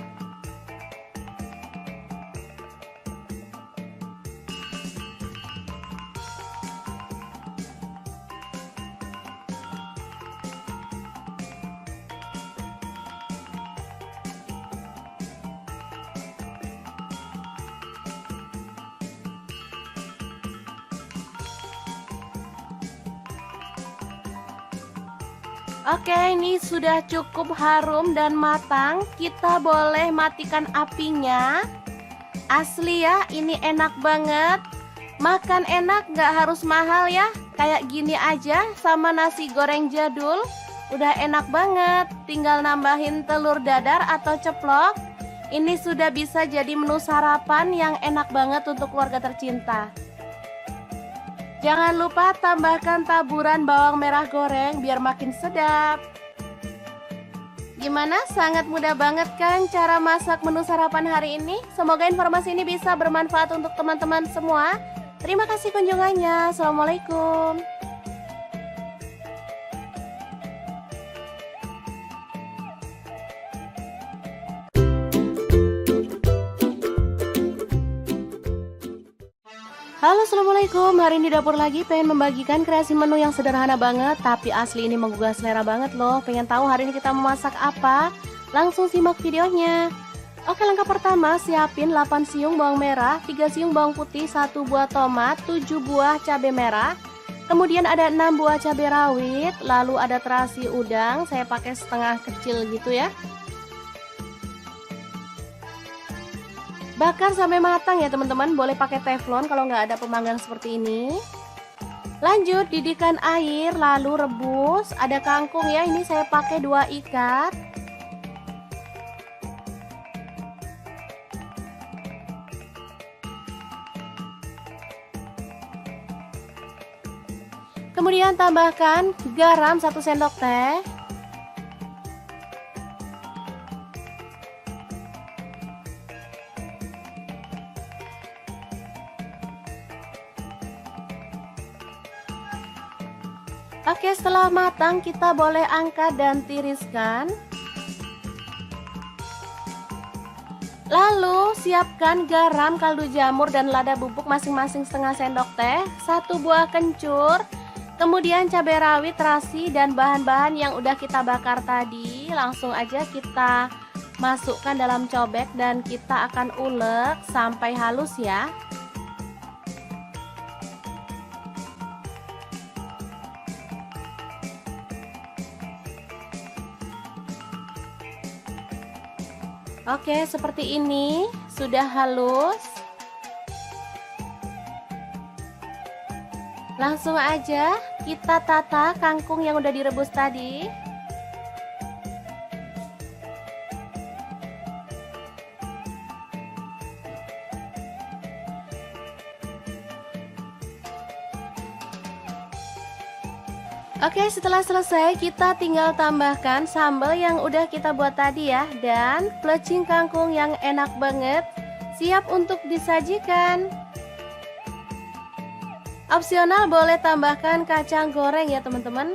Oke, ini sudah cukup harum dan matang. Kita boleh matikan apinya. Asli ya, ini enak banget. Makan enak, gak harus mahal ya. Kayak gini aja sama nasi goreng jadul. Udah enak banget. Tinggal nambahin telur dadar atau ceplok. Ini sudah bisa jadi menu sarapan yang enak banget untuk keluarga tercinta. Jangan lupa tambahkan taburan bawang merah goreng biar makin sedap. Gimana? Sangat mudah banget kan cara masak menu sarapan hari ini? Semoga informasi ini bisa bermanfaat untuk teman-teman semua. Terima kasih kunjungannya. Assalamualaikum. Halo, assalamualaikum. Hari ini di dapur lagi pengen membagikan kreasi menu yang sederhana banget, tapi asli ini menggugah selera banget loh. Pengen tahu hari ini kita memasak apa? Langsung simak videonya. Oke, langkah pertama siapin 8 siung bawang merah, 3 siung bawang putih, 1 buah tomat, 7 buah cabai merah. Kemudian ada 6 buah cabai rawit, lalu ada terasi udang, saya pakai setengah kecil gitu ya. Bakar sampai matang ya teman-teman, boleh pakai teflon kalau nggak ada pemanggang seperti ini. Lanjut didihkan air lalu rebus. Ada kangkung ya, ini saya pakai 2 ikat. Kemudian tambahkan garam 1 sendok teh. Oke, setelah matang kita boleh angkat dan tiriskan. Lalu siapkan garam, kaldu jamur, dan lada bubuk masing-masing setengah sendok teh, 1 buah kencur, kemudian cabai rawit, terasi, dan bahan-bahan yang udah kita bakar tadi. Langsung aja kita masukkan dalam cobek dan kita akan ulek sampai halus ya. Oke, seperti ini sudah halus. Langsung aja kita tata kangkung yang udah direbus tadi. Oke, setelah selesai kita tinggal tambahkan sambal yang udah kita buat tadi ya, dan plecing kangkung yang enak banget siap untuk disajikan. Opsional boleh tambahkan kacang goreng ya teman-teman.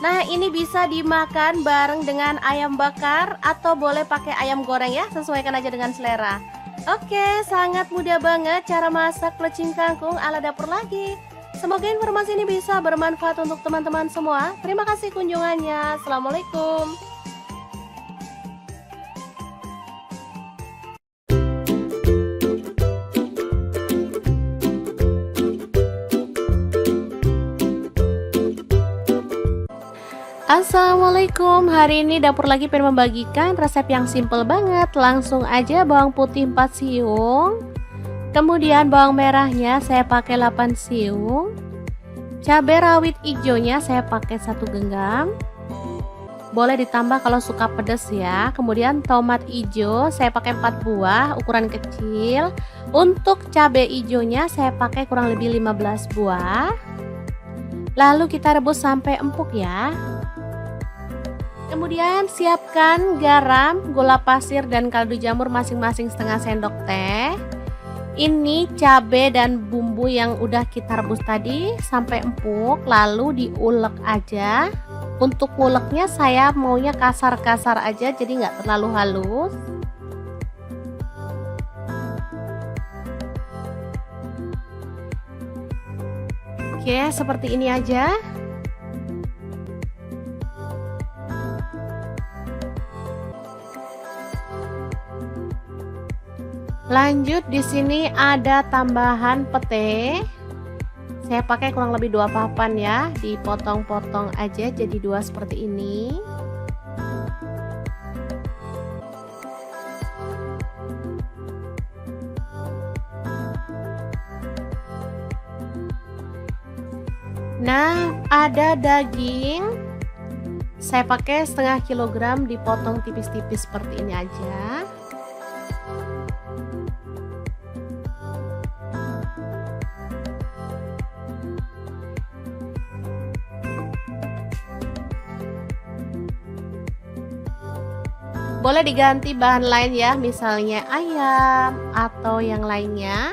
Nah, ini bisa dimakan bareng dengan ayam bakar atau boleh pakai ayam goreng ya, sesuaikan aja dengan selera. Oke, sangat mudah banget cara masak plecing kangkung ala dapur lagi. Semoga informasi ini bisa bermanfaat untuk teman-teman semua. Terima kasih kunjungannya. Assalamualaikum. Assalamualaikum. Hari ini dapur lagi pengen membagikan resep yang simple banget. Langsung aja bawang putih 4 siung. Kemudian bawang merahnya saya pakai 8 siung. Cabai rawit hijaunya saya pakai 1 genggam. Boleh ditambah kalau suka pedas ya. Kemudian tomat hijau saya pakai 4 buah ukuran kecil. Untuk cabai hijaunya saya pakai kurang lebih 15 buah. Lalu kita rebus sampai empuk ya. Kemudian siapkan garam, gula pasir, dan kaldu jamur masing-masing setengah sendok teh. Ini cabai dan bumbu yang udah kita rebus tadi sampai empuk, lalu diulek aja. Untuk uleknya saya maunya kasar-kasar aja, jadi nggak terlalu halus. Oke, seperti ini aja. Lanjut di sini ada tambahan pete. Saya pakai kurang lebih 2 papan ya, dipotong-potong aja jadi 2 seperti ini. Nah, ada daging. Saya pakai setengah kilogram dipotong tipis-tipis seperti ini aja. Boleh diganti bahan lain ya, misalnya ayam atau yang lainnya.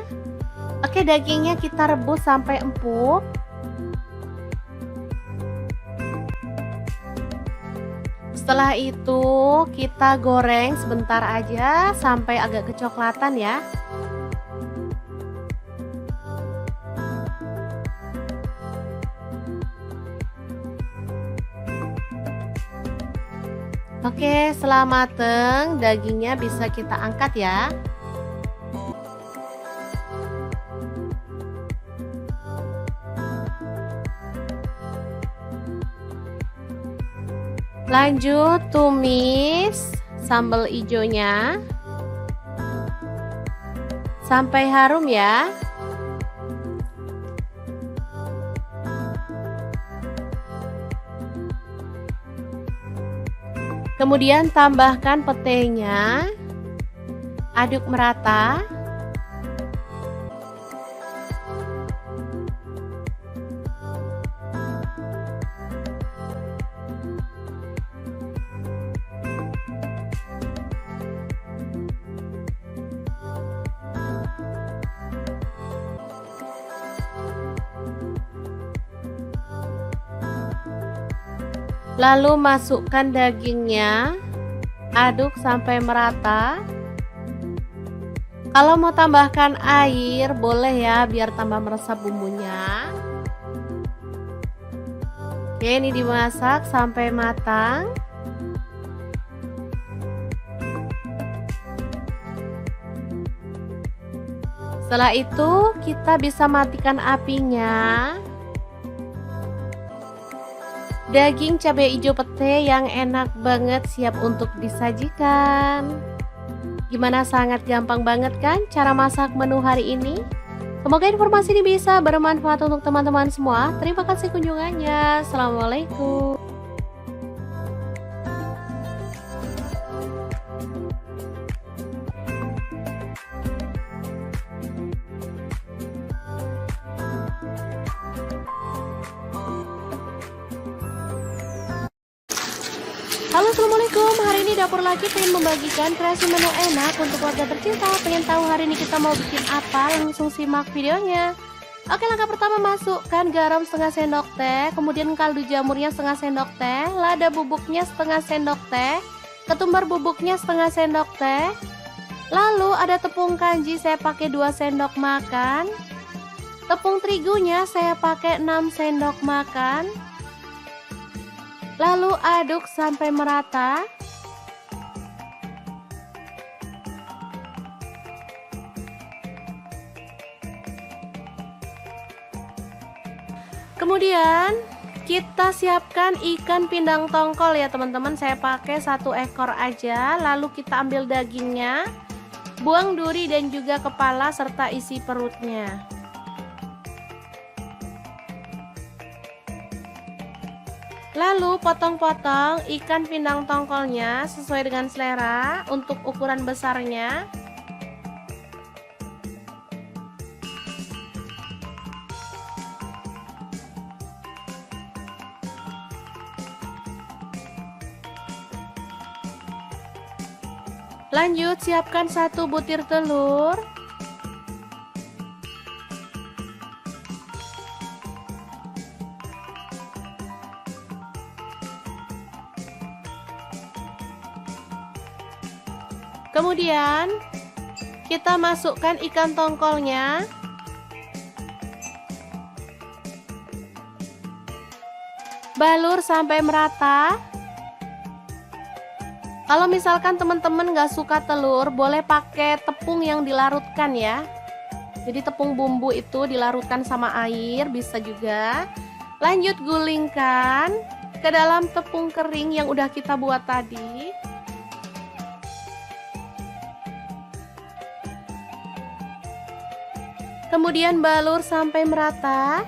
Oke, dagingnya kita rebus sampai empuk. Setelah itu kita goreng sebentar aja sampai agak kecoklatan ya. Oke, setelah mateng, dagingnya bisa kita angkat ya. Lanjut tumis sambal hijaunya sampai harum ya. Kemudian tambahkan petenya, aduk merata. Lalu masukkan dagingnya, aduk sampai merata. Kalau mau tambahkan air, boleh ya, biar tambah meresap bumbunya. Oke, ini dimasak sampai matang. Setelah itu, kita bisa matikan apinya. Daging cabai hijau pete yang enak banget siap untuk disajikan. Gimana, sangat gampang banget kan cara masak menu hari ini? Semoga informasi ini bisa bermanfaat untuk teman-teman semua. Terima kasih kunjungannya. Assalamualaikum. Halo, assalamualaikum. Hari ini dapur lagi pengen membagikan kreasi menu enak untuk keluarga tercinta. Pengen tahu hari ini kita mau bikin apa? Langsung simak videonya. Oke, langkah pertama, masukkan garam setengah sendok teh, kemudian kaldu jamurnya setengah sendok teh, lada bubuknya setengah sendok teh, ketumbar bubuknya setengah sendok teh. Lalu ada tepung kanji, saya pakai 2 sendok makan. Tepung terigunya saya pakai 6 sendok makan. Lalu aduk sampai merata. Kemudian kita siapkan ikan pindang tongkol ya teman-teman. Saya pakai 1 ekor aja. Lalu kita ambil dagingnya, buang duri dan juga kepala serta isi perutnya. Lalu potong-potong ikan pindang tongkolnya sesuai dengan selera untuk ukuran besarnya. Lanjut, siapkan 1 butir telur. Kemudian kita masukkan ikan tongkolnya. Balur sampai merata. Kalau misalkan teman-teman nggak suka telur, boleh pakai tepung yang dilarutkan ya. Jadi tepung bumbu itu dilarutkan sama air, bisa juga. Lanjut, gulingkan ke dalam tepung kering yang udah kita buat tadi. Kemudian balur sampai merata.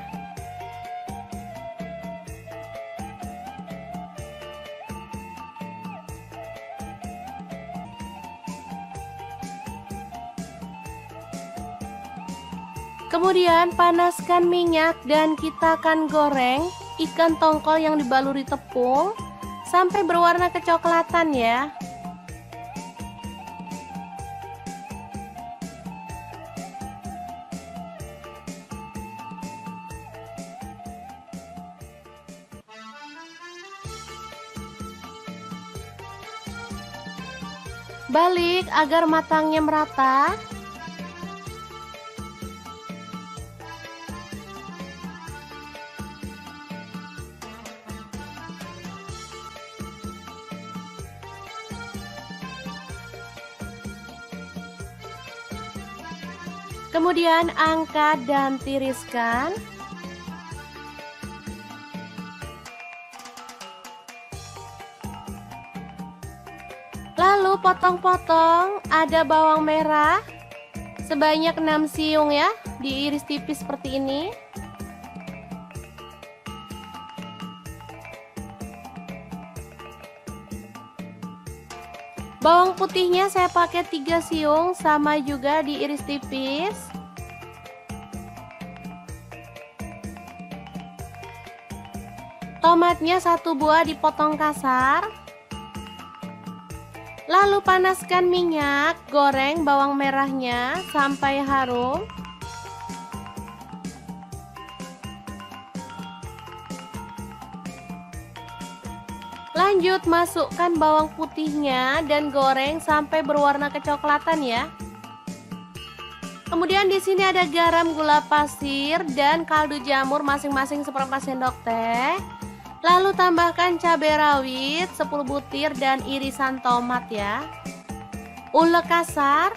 Kemudian panaskan minyak dan kita akan goreng ikan tongkol yang dibaluri tepung sampai berwarna kecoklatan ya. Balik agar matangnya merata. Kemudian angkat dan tiriskan. Lalu potong-potong, ada bawang merah sebanyak 6 siung ya, diiris tipis seperti ini. Bawang putihnya saya pakai 3 siung, sama juga diiris tipis. Tomatnya 1 buah dipotong kasar. Lalu panaskan minyak, goreng bawang merahnya sampai harum. Lanjut masukkan bawang putihnya dan goreng sampai berwarna kecoklatan ya. Kemudian di sini ada garam, gula pasir, dan kaldu jamur masing-masing seperempat sendok teh. Lalu tambahkan cabai rawit 10 butir dan irisan tomat ya. Ulek kasar.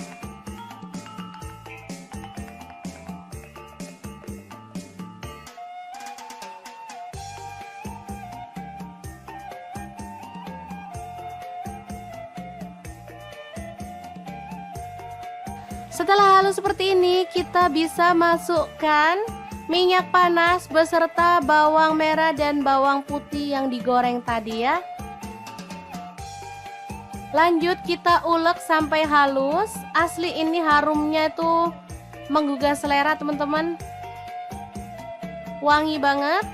Setelah halus seperti ini, kita bisa masukkan minyak panas beserta bawang merah dan bawang putih yang digoreng tadi ya. Lanjut kita ulek sampai halus. Asli ini harumnya itu menggugah selera teman-teman. Wangi banget.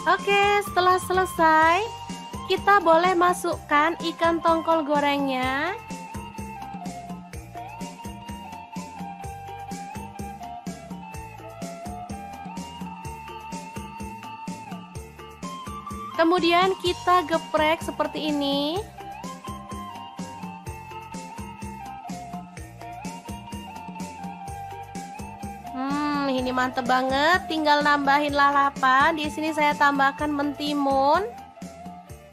Oke, setelah selesai, kita boleh masukkan ikan tongkol gorengnya. Kemudian kita geprek seperti ini. Ini mantep banget. Tinggal nambahin lalapan. Di sini saya tambahkan mentimun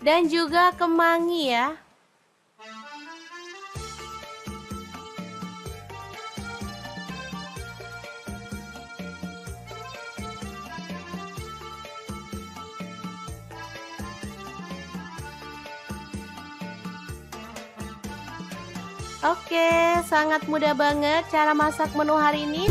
dan juga kemangi ya. Oke, sangat mudah banget cara masak menu hari ini.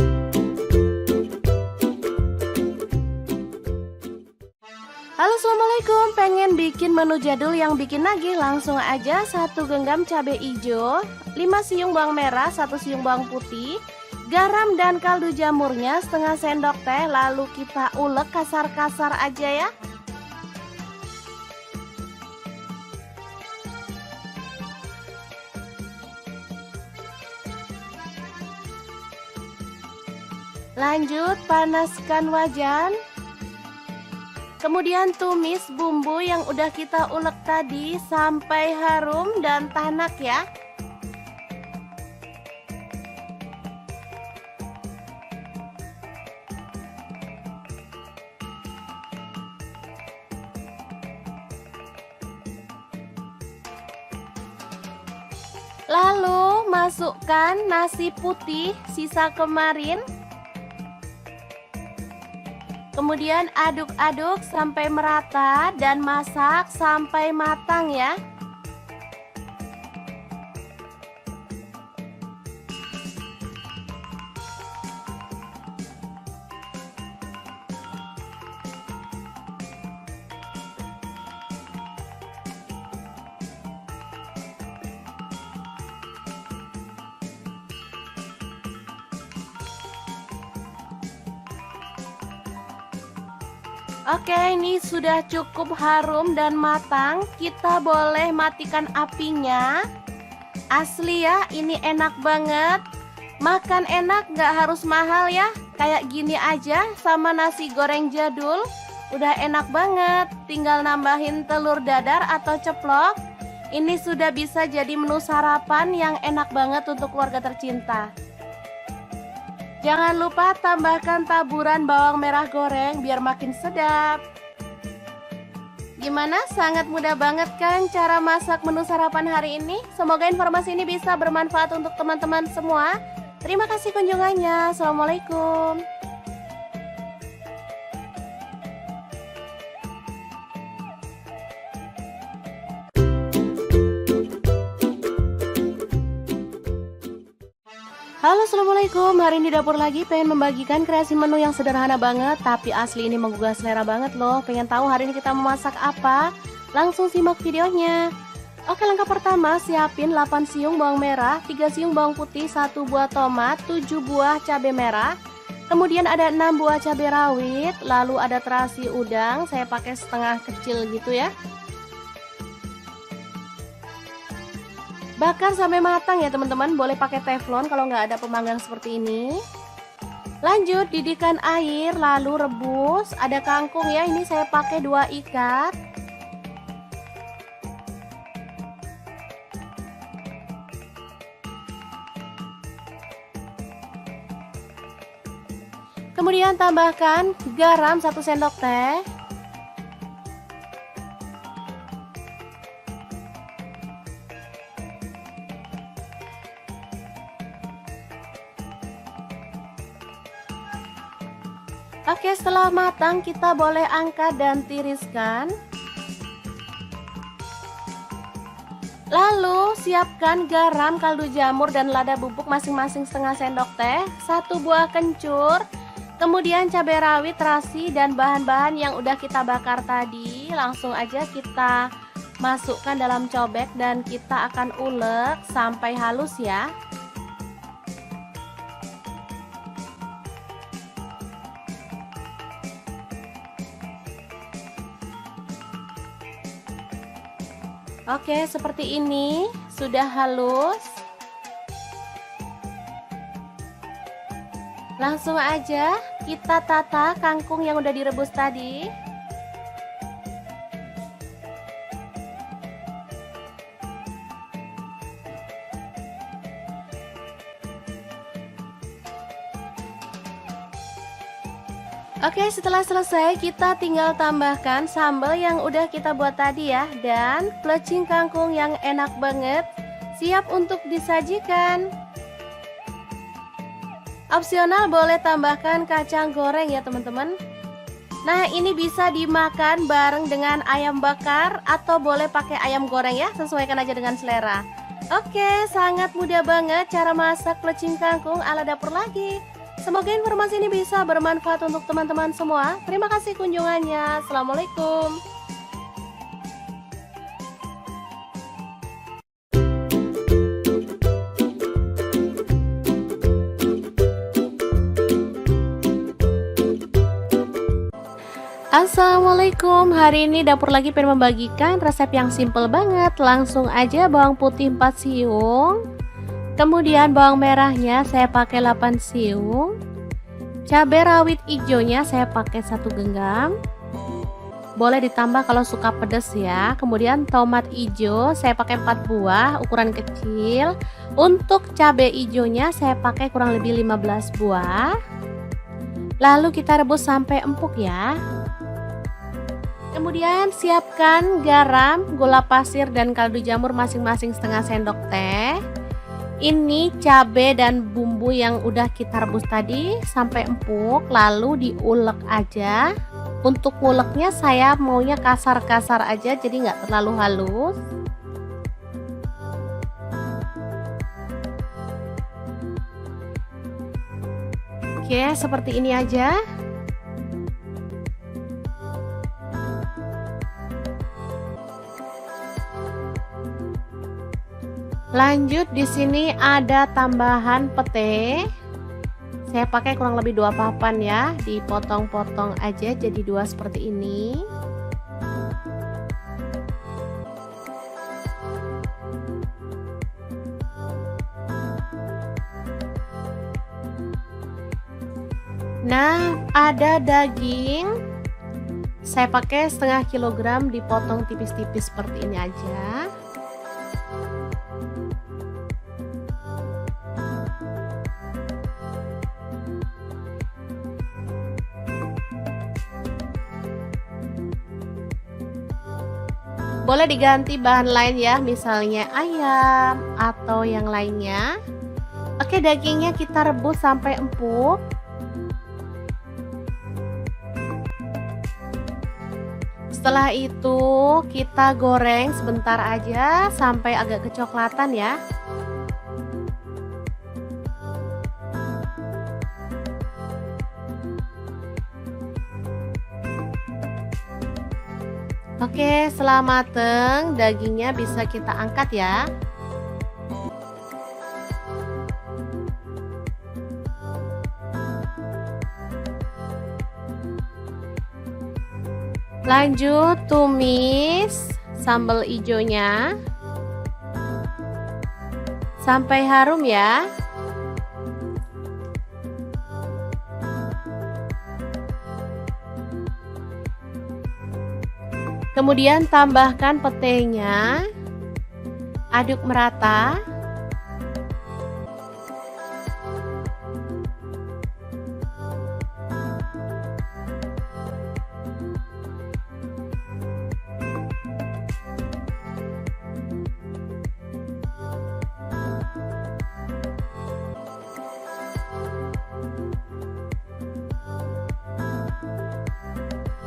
Halo, assalamualaikum. Pengen bikin menu jadul yang bikin nagih? Langsung aja 1 genggam cabai hijau, 5 siung bawang merah, 1 siung bawang putih, garam dan kaldu jamurnya setengah sendok teh. Lalu kita ulek kasar-kasar aja ya. Lanjut panaskan wajan. Kemudian tumis bumbu yang udah kita ulek tadi sampai harum dan tanak ya. Lalu masukkan nasi putih sisa kemarin. Kemudian aduk-aduk sampai merata dan masak sampai matang ya. Oke, ini sudah cukup harum dan matang. Kita boleh matikan apinya. Asli ya, ini enak banget. Makan enak, gak harus mahal ya. Kayak gini aja sama nasi goreng jadul. Udah enak banget. Tinggal nambahin telur dadar atau ceplok. Ini sudah bisa jadi menu sarapan yang enak banget untuk keluarga tercinta. Jangan lupa tambahkan taburan bawang merah goreng biar makin sedap. Gimana? Sangat mudah banget kan cara masak menu sarapan hari ini? Semoga informasi ini bisa bermanfaat untuk teman-teman semua. Terima kasih kunjungannya. Assalamualaikum. Halo, assalamualaikum. Hari ini di dapur lagi pengen membagikan kreasi menu yang sederhana banget, tapi asli ini menggugah selera banget loh. Pengen tahu hari ini kita memasak apa? Langsung simak videonya. Oke, langkah pertama siapin 8 siung bawang merah, 3 siung bawang putih, 1 buah tomat, 7 buah cabai merah. Kemudian ada 6 buah cabai rawit, lalu ada terasi udang, saya pakai setengah kecil gitu ya. Bakar sampai matang ya teman-teman, boleh pakai teflon kalau nggak ada pemanggang seperti ini. Lanjut didihkan air, lalu rebus. Ada kangkung ya, ini saya pakai 2 ikat. Kemudian tambahkan garam 1 sendok teh. Oke, setelah matang kita boleh angkat dan tiriskan. Lalu siapkan garam, kaldu jamur, dan lada bubuk masing-masing setengah sendok teh, 1 buah kencur, kemudian cabai rawit, terasi, dan bahan-bahan yang udah kita bakar tadi. Langsung aja kita masukkan dalam cobek dan kita akan ulek sampai halus ya. Oke, seperti ini sudah halus. Langsung aja kita tata kangkung yang udah direbus tadi. Oke, setelah selesai kita tinggal tambahkan sambal yang udah kita buat tadi ya, dan plecing kangkung yang enak banget siap untuk disajikan. Opsional boleh tambahkan kacang goreng ya teman-teman. Nah, ini bisa dimakan bareng dengan ayam bakar atau boleh pakai ayam goreng ya, sesuaikan aja dengan selera. Oke, sangat mudah banget cara masak plecing kangkung ala dapur lagi. Semoga informasi ini bisa bermanfaat untuk teman-teman semua. Terima kasih kunjungannya. Assalamualaikum. Assalamualaikum. Hari ini dapur lagi pengen membagikan resep yang simple banget. Langsung aja bawang putih 4 siung. Kemudian bawang merahnya saya pakai 8 siung. Cabai rawit hijaunya saya pakai 1 genggam. Boleh ditambah kalau suka pedas ya. Kemudian tomat hijau saya pakai 4 buah ukuran kecil. Untuk cabai hijaunya saya pakai kurang lebih 15 buah. Lalu kita rebus sampai empuk ya. Kemudian siapkan garam, gula pasir, dan kaldu jamur masing-masing setengah sendok teh. Ini cabai dan bumbu yang udah kita rebus tadi sampai empuk, lalu diulek aja. Untuk uleknya saya maunya kasar-kasar aja, jadi nggak terlalu halus. Oke, seperti ini aja. Lanjut di sini ada tambahan pete. Saya pakai kurang lebih 2 papan ya, dipotong-potong aja jadi 2 seperti ini. Nah, ada daging. Saya pakai setengah kilogram dipotong tipis-tipis seperti ini aja. Boleh diganti bahan lain ya, misalnya ayam atau yang lainnya. Oke, dagingnya kita rebus sampai empuk. Setelah itu kita goreng sebentar aja sampai agak kecoklatan ya. Oke, setelah mateng, dagingnya bisa kita angkat ya. Lanjut tumis sambal ijonya sampai harum ya. Kemudian tambahkan petenya, aduk merata.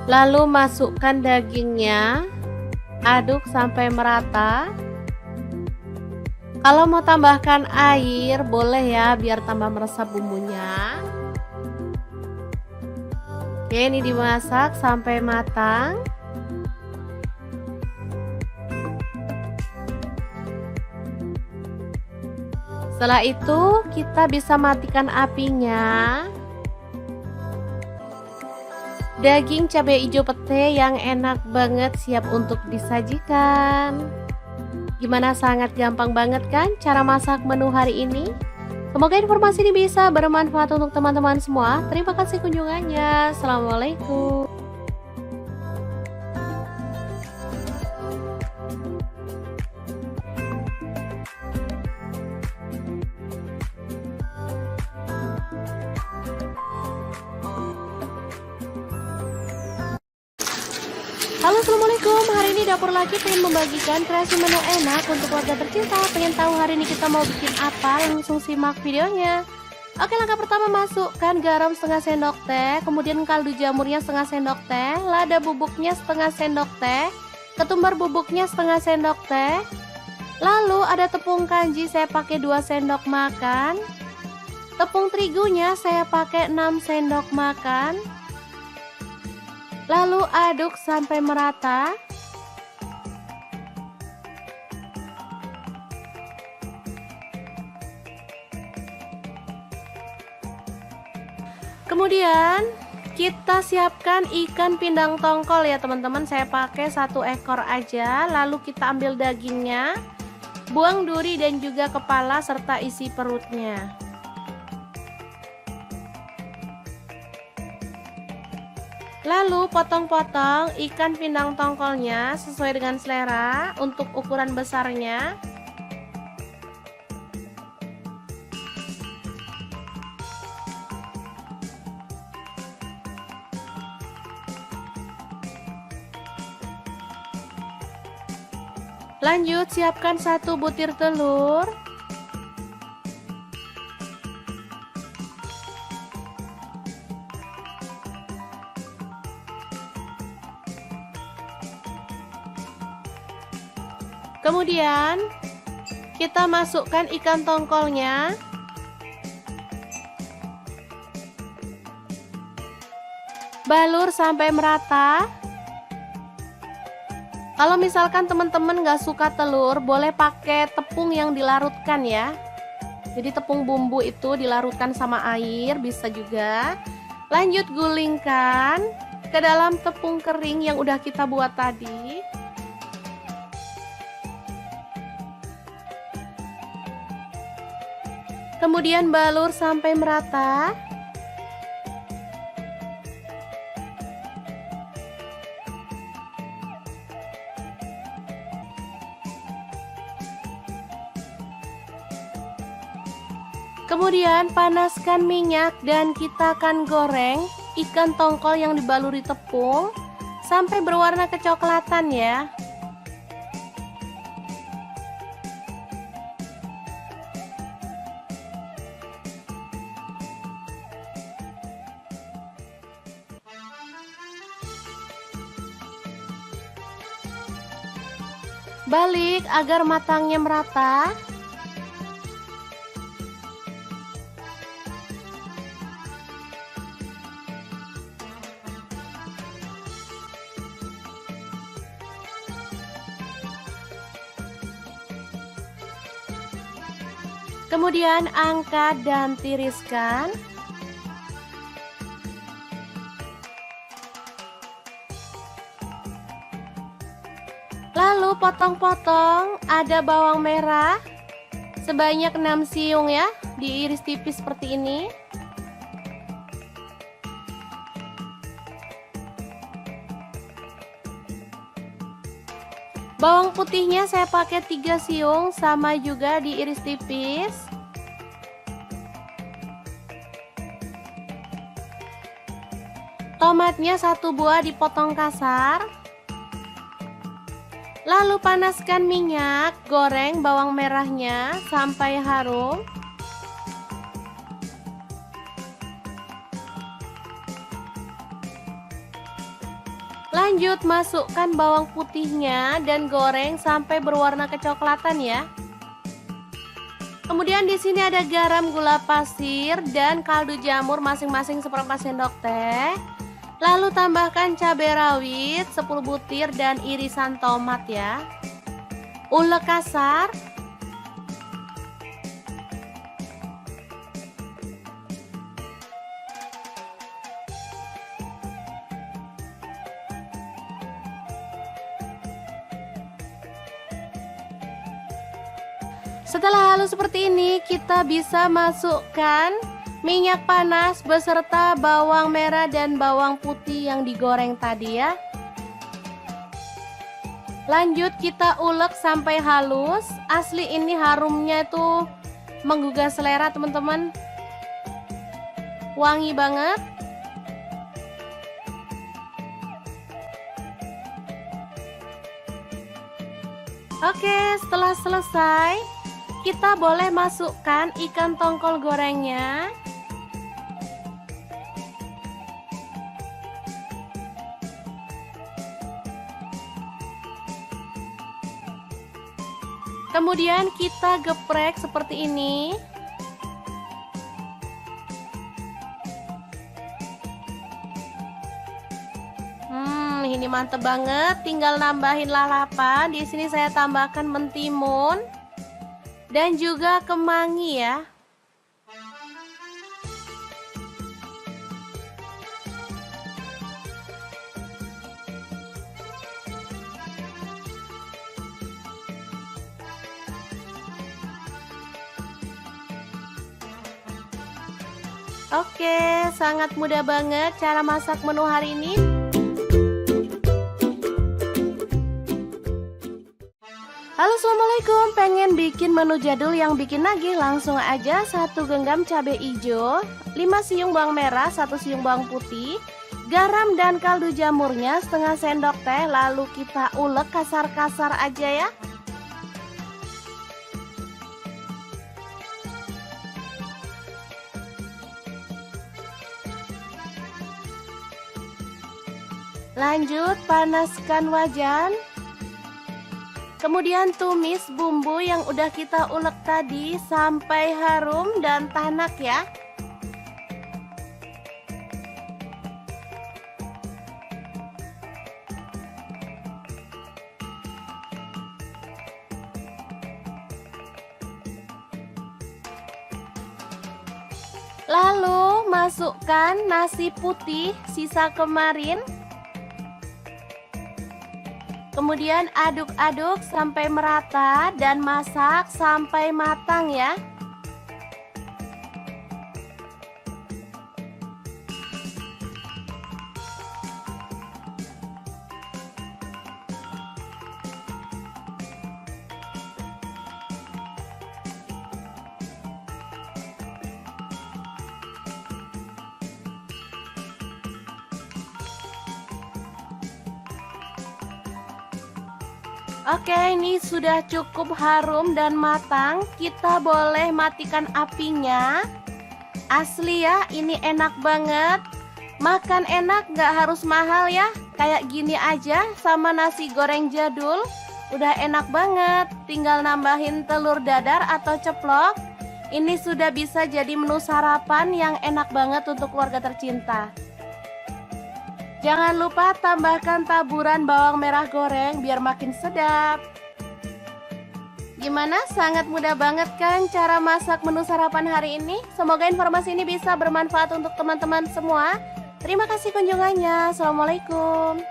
Lalu masukkan dagingnya, aduk sampai merata. Kalau mau tambahkan air, boleh ya, biar tambah meresap bumbunya. Oke, ini dimasak sampai matang. Setelah itu, kita bisa matikan apinya. Daging cabai hijau pete yang enak banget siap untuk disajikan. Gimana, sangat gampang banget kan cara masak menu hari ini? Semoga informasi ini bisa bermanfaat untuk teman-teman semua. Terima kasih kunjungannya. Assalamualaikum. Halo, assalamualaikum. Hari ini dapur lagi pengen membagikan kreasi menu enak untuk keluarga tercinta. Pengen tahu hari ini kita mau bikin apa? Langsung simak videonya. Oke, langkah pertama, masukkan garam setengah sendok teh, kemudian kaldu jamurnya setengah sendok teh, lada bubuknya setengah sendok teh, ketumbar bubuknya setengah sendok teh. Lalu ada tepung kanji, saya pakai 2 sendok makan. Tepung terigunya saya pakai 6 sendok makan. Lalu aduk sampai merata. Kemudian kita siapkan ikan pindang tongkol ya teman-teman. Saya pakai 1 ekor aja. Lalu kita ambil dagingnya, buang duri dan juga kepala serta isi perutnya. Lalu potong-potong ikan pindang tongkolnya sesuai dengan selera untuk ukuran besarnya. Lanjut, siapkan 1 butir telur. Kemudian kita masukkan ikan tongkolnya. Balur sampai merata. Kalau misalkan teman-teman gak suka telur, boleh pakai tepung yang dilarutkan ya. Jadi tepung bumbu itu dilarutkan sama air, bisa juga. Lanjut, gulingkan ke dalam tepung kering yang udah kita buat tadi. Kemudian balur sampai merata. Kemudian panaskan minyak dan kita akan goreng ikan tongkol yang dibaluri tepung sampai berwarna kecoklatan ya. Balik agar matangnya merata. Kemudian angkat dan tiriskan. Lalu potong-potong, ada bawang merah sebanyak 6 siung ya, diiris tipis seperti ini. Bawang putihnya saya pakai 3 siung, sama juga diiris tipis. Tomatnya 1 buah dipotong kasar. Lalu panaskan minyak, goreng bawang merahnya sampai harum. Lanjut masukkan bawang putihnya dan goreng sampai berwarna kecoklatan ya. Kemudian di sini ada garam, gula pasir, dan kaldu jamur masing-masing seperempat sendok teh. Lalu tambahkan cabai rawit 10 butir dan irisan tomat ya. Ulek kasar. Setelah halus seperti ini, kita bisa masukkan minyak panas beserta bawang merah dan bawang putih yang digoreng tadi ya. Lanjut kita ulek sampai halus. Asli ini harumnya itu menggugah selera teman-teman. Wangi banget. Oke, setelah selesai, kita boleh masukkan ikan tongkol gorengnya. Kemudian kita geprek seperti ini. Ini mantep banget. Tinggal nambahin lalapan. Di sini saya tambahkan mentimun dan juga kemangi ya. Oke, sangat mudah banget cara masak menu hari ini. Halo, assalamualaikum. Pengen bikin menu jadul yang bikin nagih? Langsung aja 1 genggam cabai hijau, 5 siung bawang merah, 1 siung bawang putih, garam dan kaldu jamurnya setengah sendok teh. Lalu kita ulek kasar-kasar aja ya. Lanjut panaskan wajan. Kemudian tumis bumbu yang udah kita ulek tadi sampai harum dan tanak ya. Lalu masukkan nasi putih sisa kemarin. Kemudian aduk-aduk sampai merata dan masak sampai matang ya. Oke, ini sudah cukup harum dan matang. Kita boleh matikan apinya. Asli ya, ini enak banget. Makan enak, gak harus mahal ya. Kayak gini aja sama nasi goreng jadul. Udah enak banget. Tinggal nambahin telur dadar atau ceplok. Ini sudah bisa jadi menu sarapan yang enak banget untuk keluarga tercinta. Jangan lupa tambahkan taburan bawang merah goreng biar makin sedap. Gimana? Sangat mudah banget kan cara masak menu sarapan hari ini? Semoga informasi ini bisa bermanfaat untuk teman-teman semua. Terima kasih kunjungannya. Assalamualaikum.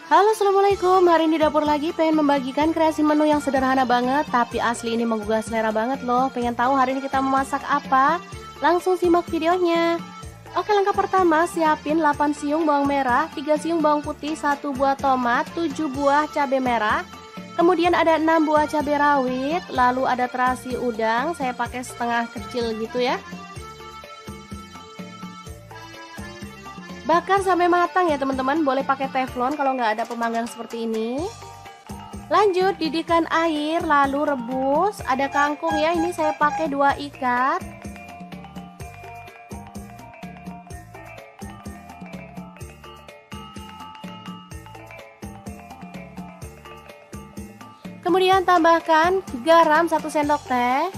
Halo, assalamualaikum. Hari ini dapur lagi pengen membagikan kreasi menu yang sederhana banget, tapi asli ini menggugah selera banget loh. Pengen tahu hari ini kita memasak apa? Langsung simak videonya. Oke, langkah pertama siapin 8 siung bawang merah, 3 siung bawang putih, 1 buah tomat, 7 buah cabai merah. Kemudian ada 6 buah cabai rawit, lalu ada terasi udang, saya pakai setengah kecil gitu ya. Bakar sampai matang ya teman-teman, boleh pakai teflon kalau nggak ada pemanggang seperti ini. Lanjut didihkan air, lalu rebus. Ada kangkung ya, ini saya pakai 2 ikat. Kemudian tambahkan garam 1 sendok teh.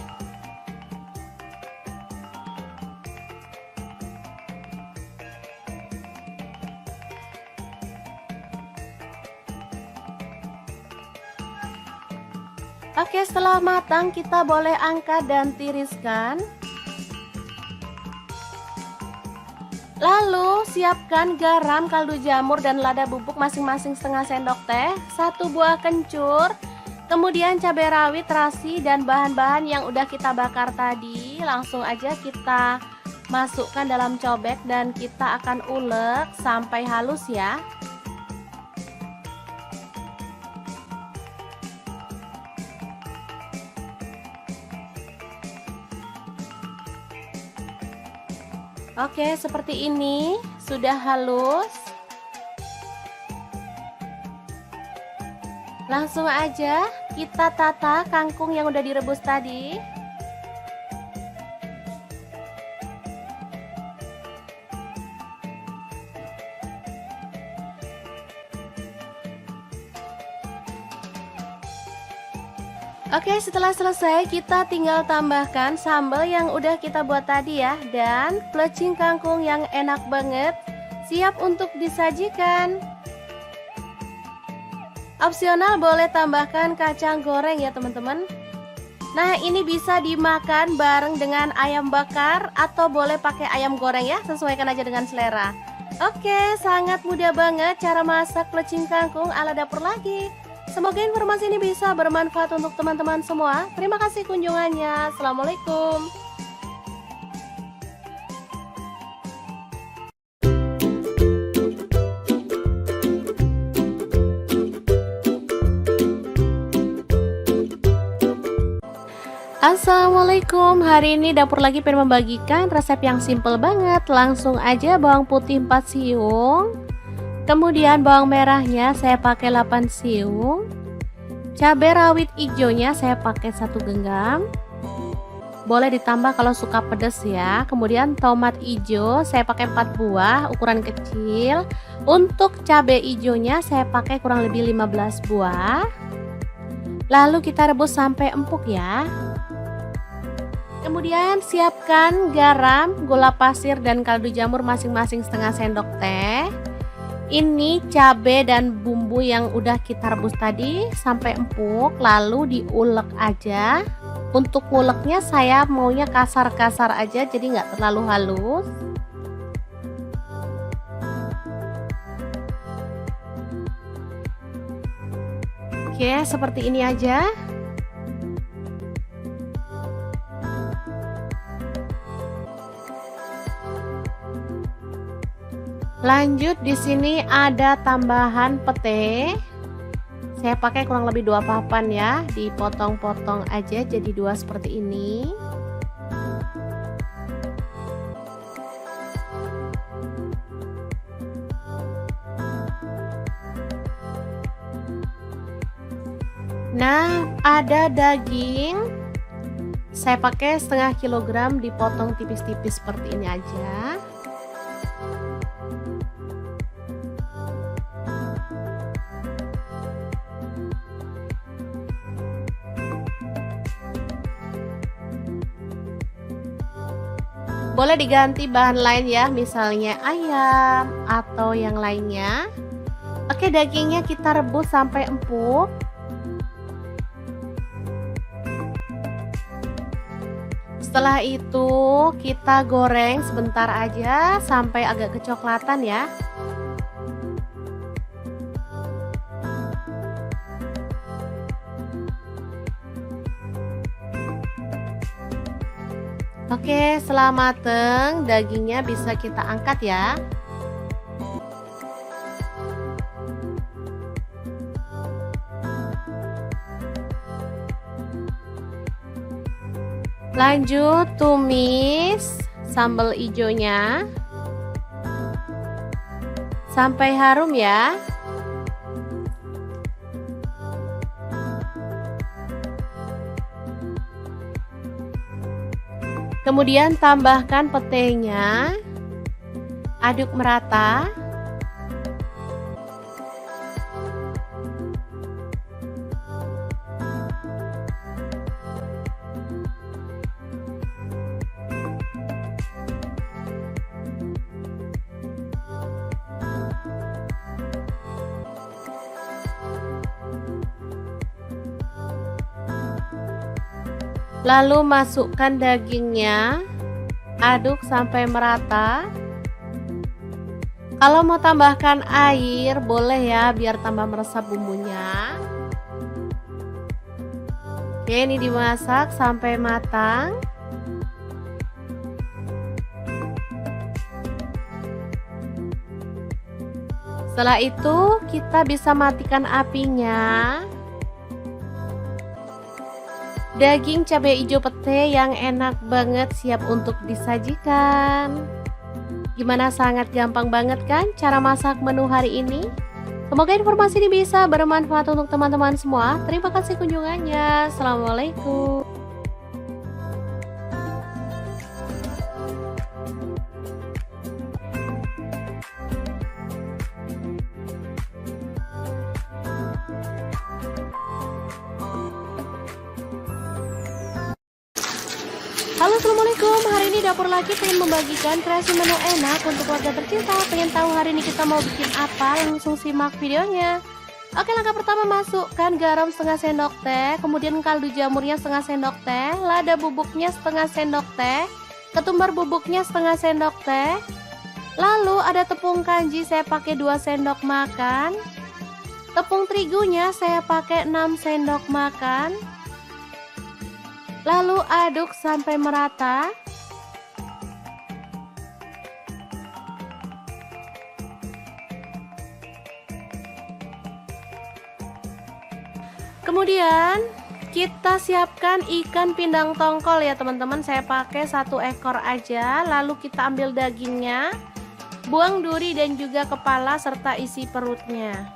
Oke, setelah matang kita boleh angkat dan tiriskan. Lalu siapkan garam, kaldu jamur, dan lada bubuk masing-masing setengah sendok teh, 1 buah kencur, kemudian cabai rawit, terasi, dan bahan-bahan yang udah kita bakar tadi. Langsung aja kita masukkan dalam cobek dan kita akan ulek sampai halus ya. Oke, seperti ini sudah halus. Langsung aja kita tata kangkung yang udah direbus tadi. Oke, setelah selesai kita tinggal tambahkan sambal yang udah kita buat tadi ya, dan plecing kangkung yang enak banget siap untuk disajikan. Opsional boleh tambahkan kacang goreng ya teman-teman. Nah, ini bisa dimakan bareng dengan ayam bakar atau boleh pakai ayam goreng ya, sesuaikan aja dengan selera. Oke, sangat mudah banget cara masak plecing kangkung ala dapur lagi. Semoga informasi ini bisa bermanfaat untuk teman-teman semua. Terima kasih kunjungannya. Assalamualaikum. Assalamualaikum. Hari ini dapur lagi pengen membagikan resep yang simple banget. Langsung aja bawang putih 4 siung. Kemudian bawang merahnya saya pakai 8 siung. Cabai rawit hijaunya saya pakai 1 genggam. Boleh ditambah kalau suka pedas ya. Kemudian tomat hijau saya pakai 4 buah ukuran kecil. Untuk cabai hijaunya saya pakai kurang lebih 15 buah. Lalu kita rebus sampai empuk ya. Kemudian siapkan garam, gula pasir, dan kaldu jamur masing-masing setengah sendok teh. Ini cabai dan bumbu yang udah kita rebus tadi sampai empuk, lalu diulek aja. Untuk nguleknya saya maunya kasar-kasar aja, jadi nggak terlalu halus. Oke, seperti ini aja. Lanjut di sini ada tambahan pete. Saya pakai kurang lebih 2 papan ya, dipotong-potong aja jadi 2 seperti ini. Nah, ada daging. Saya pakai setengah kilogram dipotong tipis-tipis seperti ini aja. Boleh diganti bahan lain ya, misalnya ayam atau yang lainnya. Oke, dagingnya kita rebus sampai empuk. Setelah itu kita goreng sebentar aja sampai agak kecoklatan ya. Oke, setelah mateng, dagingnya bisa kita angkat ya. Lanjut tumis sambal hijaunya sampai harum ya. Kemudian tambahkan petenya, aduk merata. Lalu masukkan dagingnya, aduk sampai merata. Kalau mau tambahkan air boleh ya, biar tambah meresap bumbunya. Oke, ini dimasak sampai matang. Setelah itu kita bisa matikan apinya. Daging cabai hijau pete yang enak banget siap untuk disajikan. Gimana, sangat gampang banget kan cara masak menu hari ini? Semoga informasi ini bisa bermanfaat untuk teman-teman semua. Terima kasih kunjungannya. Assalamualaikum. Halo, assalamualaikum. Hari ini Dapur Laki pengen membagikan kreasi menu enak untuk keluarga tercinta. Pengen tahu hari ini kita mau bikin apa? Langsung simak videonya. Oke, langkah pertama, masukkan garam setengah sendok teh, kemudian kaldu jamurnya setengah sendok teh, lada bubuknya setengah sendok teh, ketumbar bubuknya setengah sendok teh. Lalu ada tepung kanji, saya pakai 2 sendok makan. Tepung terigunya saya pakai 6 sendok makan. Lalu aduk sampai merata. Kemudian kita siapkan ikan pindang tongkol ya teman-teman. Saya pakai 1 ekor aja. Lalu kita ambil dagingnya, buang duri dan juga kepala serta isi perutnya.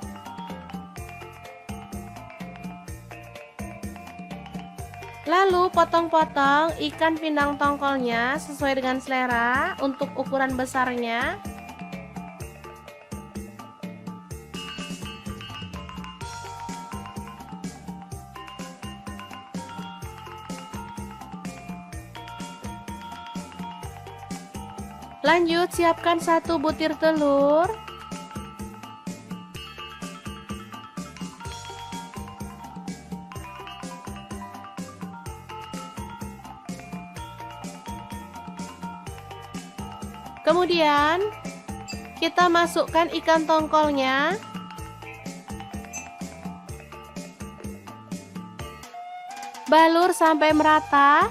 Lalu potong-potong ikan pindang tongkolnya sesuai dengan selera untuk ukuran besarnya. Lanjut siapkan 1 butir telur. Kemudian kita masukkan ikan tongkolnya. Balur sampai merata.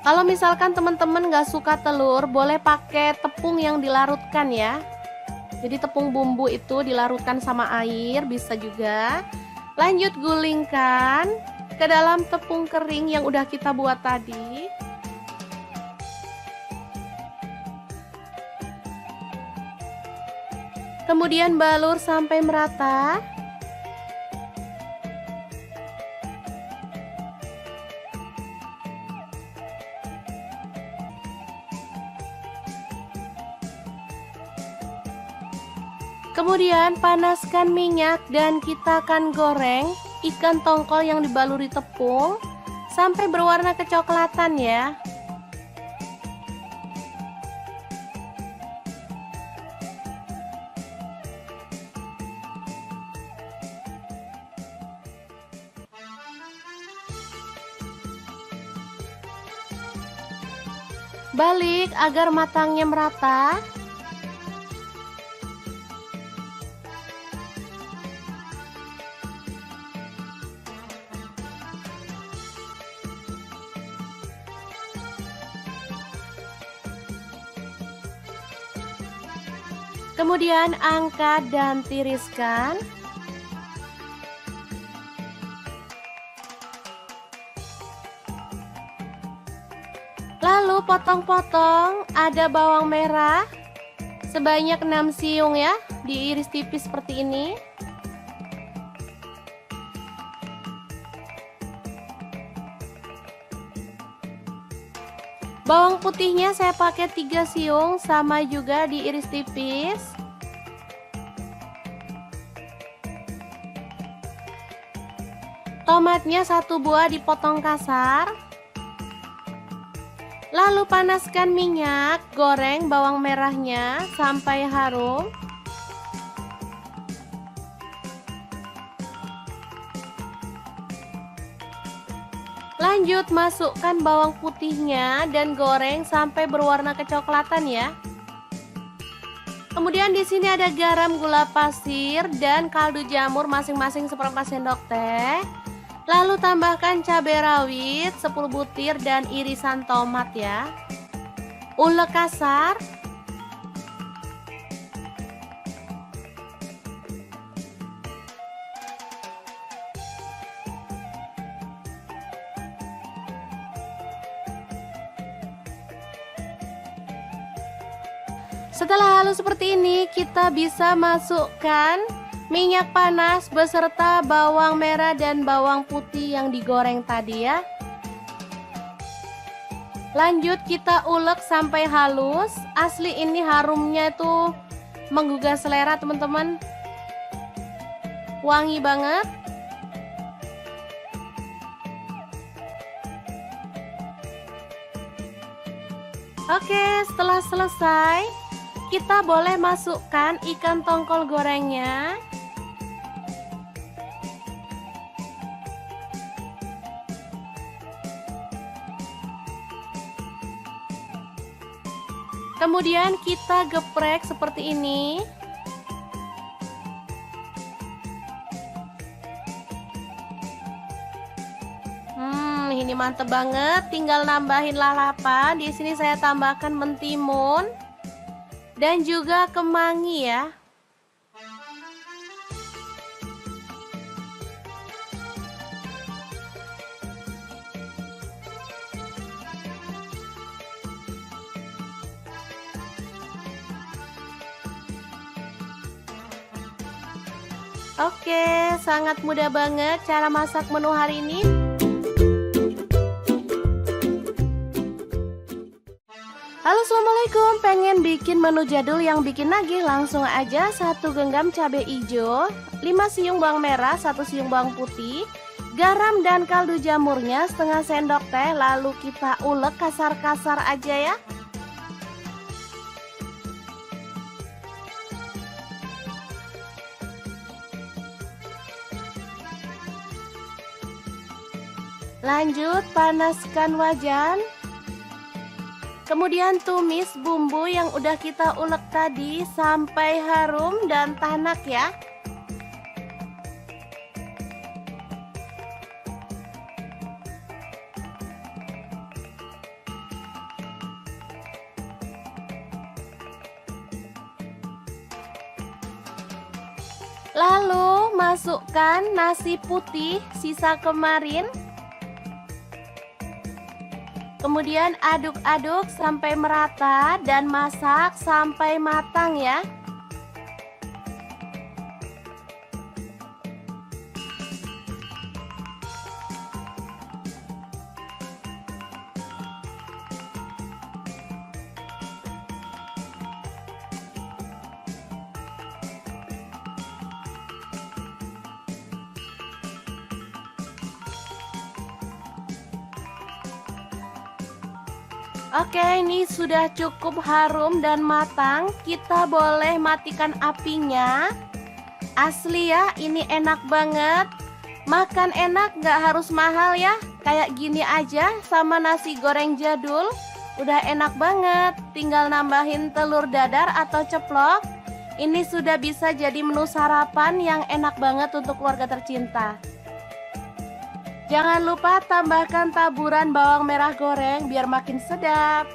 Kalau misalkan teman-teman gak suka telur, boleh pakai tepung yang dilarutkan ya. Jadi tepung bumbu itu dilarutkan sama air, bisa juga. Lanjut gulingkan ke dalam tepung kering yang udah kita buat tadi. Kemudian balur sampai merata. Kemudian panaskan minyak dan kita akan goreng ikan tongkol yang dibaluri tepung sampai berwarna kecoklatan ya. Balik agar matangnya merata. Kemudian angkat dan tiriskan. Lalu potong-potong, ada bawang merah sebanyak 6 siung ya, diiris tipis seperti ini. Bawang putihnya saya pakai 3 siung, sama juga diiris tipis. Tomatnya 1 buah dipotong kasar. Lalu panaskan minyak, goreng bawang merahnya sampai harum. Lanjut masukkan bawang putihnya dan goreng sampai berwarna kecoklatan ya. Kemudian di sini ada garam, gula pasir, dan kaldu jamur masing-masing seperempat sendok teh. Lalu tambahkan cabai rawit 10 butir dan irisan tomat ya. Ulek kasar. Setelah halus seperti ini, kita bisa masukkan minyak panas beserta bawang merah dan bawang putih yang digoreng tadi ya. Lanjut kita ulek sampai halus. Asli ini harumnya itu menggugah selera teman-teman. Wangi banget. Oke, setelah selesai, kita boleh masukkan ikan tongkol gorengnya. Kemudian kita geprek seperti ini. Ini mantep banget. Tinggal nambahin lalapan. Di sini saya tambahkan mentimun dan juga kemangi ya. Oke, sangat mudah banget cara masak menu hari ini. Halo, assalamualaikum. Pengen bikin menu jadul yang bikin nagih? Langsung aja 1 genggam cabai hijau, 5 siung bawang merah, 1 siung bawang putih, garam dan kaldu jamurnya setengah sendok teh. Lalu kita ulek kasar-kasar aja ya. Lanjut panaskan wajan. Kemudian tumis bumbu yang udah kita ulek tadi sampai harum dan tanak ya. Lalu masukkan nasi putih sisa kemarin. Kemudian aduk-aduk sampai merata dan masak sampai matang ya. Oke, ini sudah cukup harum dan matang. Kita boleh matikan apinya. Asli ya, ini enak banget. Makan enak, gak harus mahal ya. Kayak gini aja sama nasi goreng jadul. Udah enak banget, tinggal nambahin telur dadar atau ceplok. Ini sudah bisa jadi menu sarapan yang enak banget untuk keluarga tercinta. Jangan lupa tambahkan taburan bawang merah goreng biar makin sedap.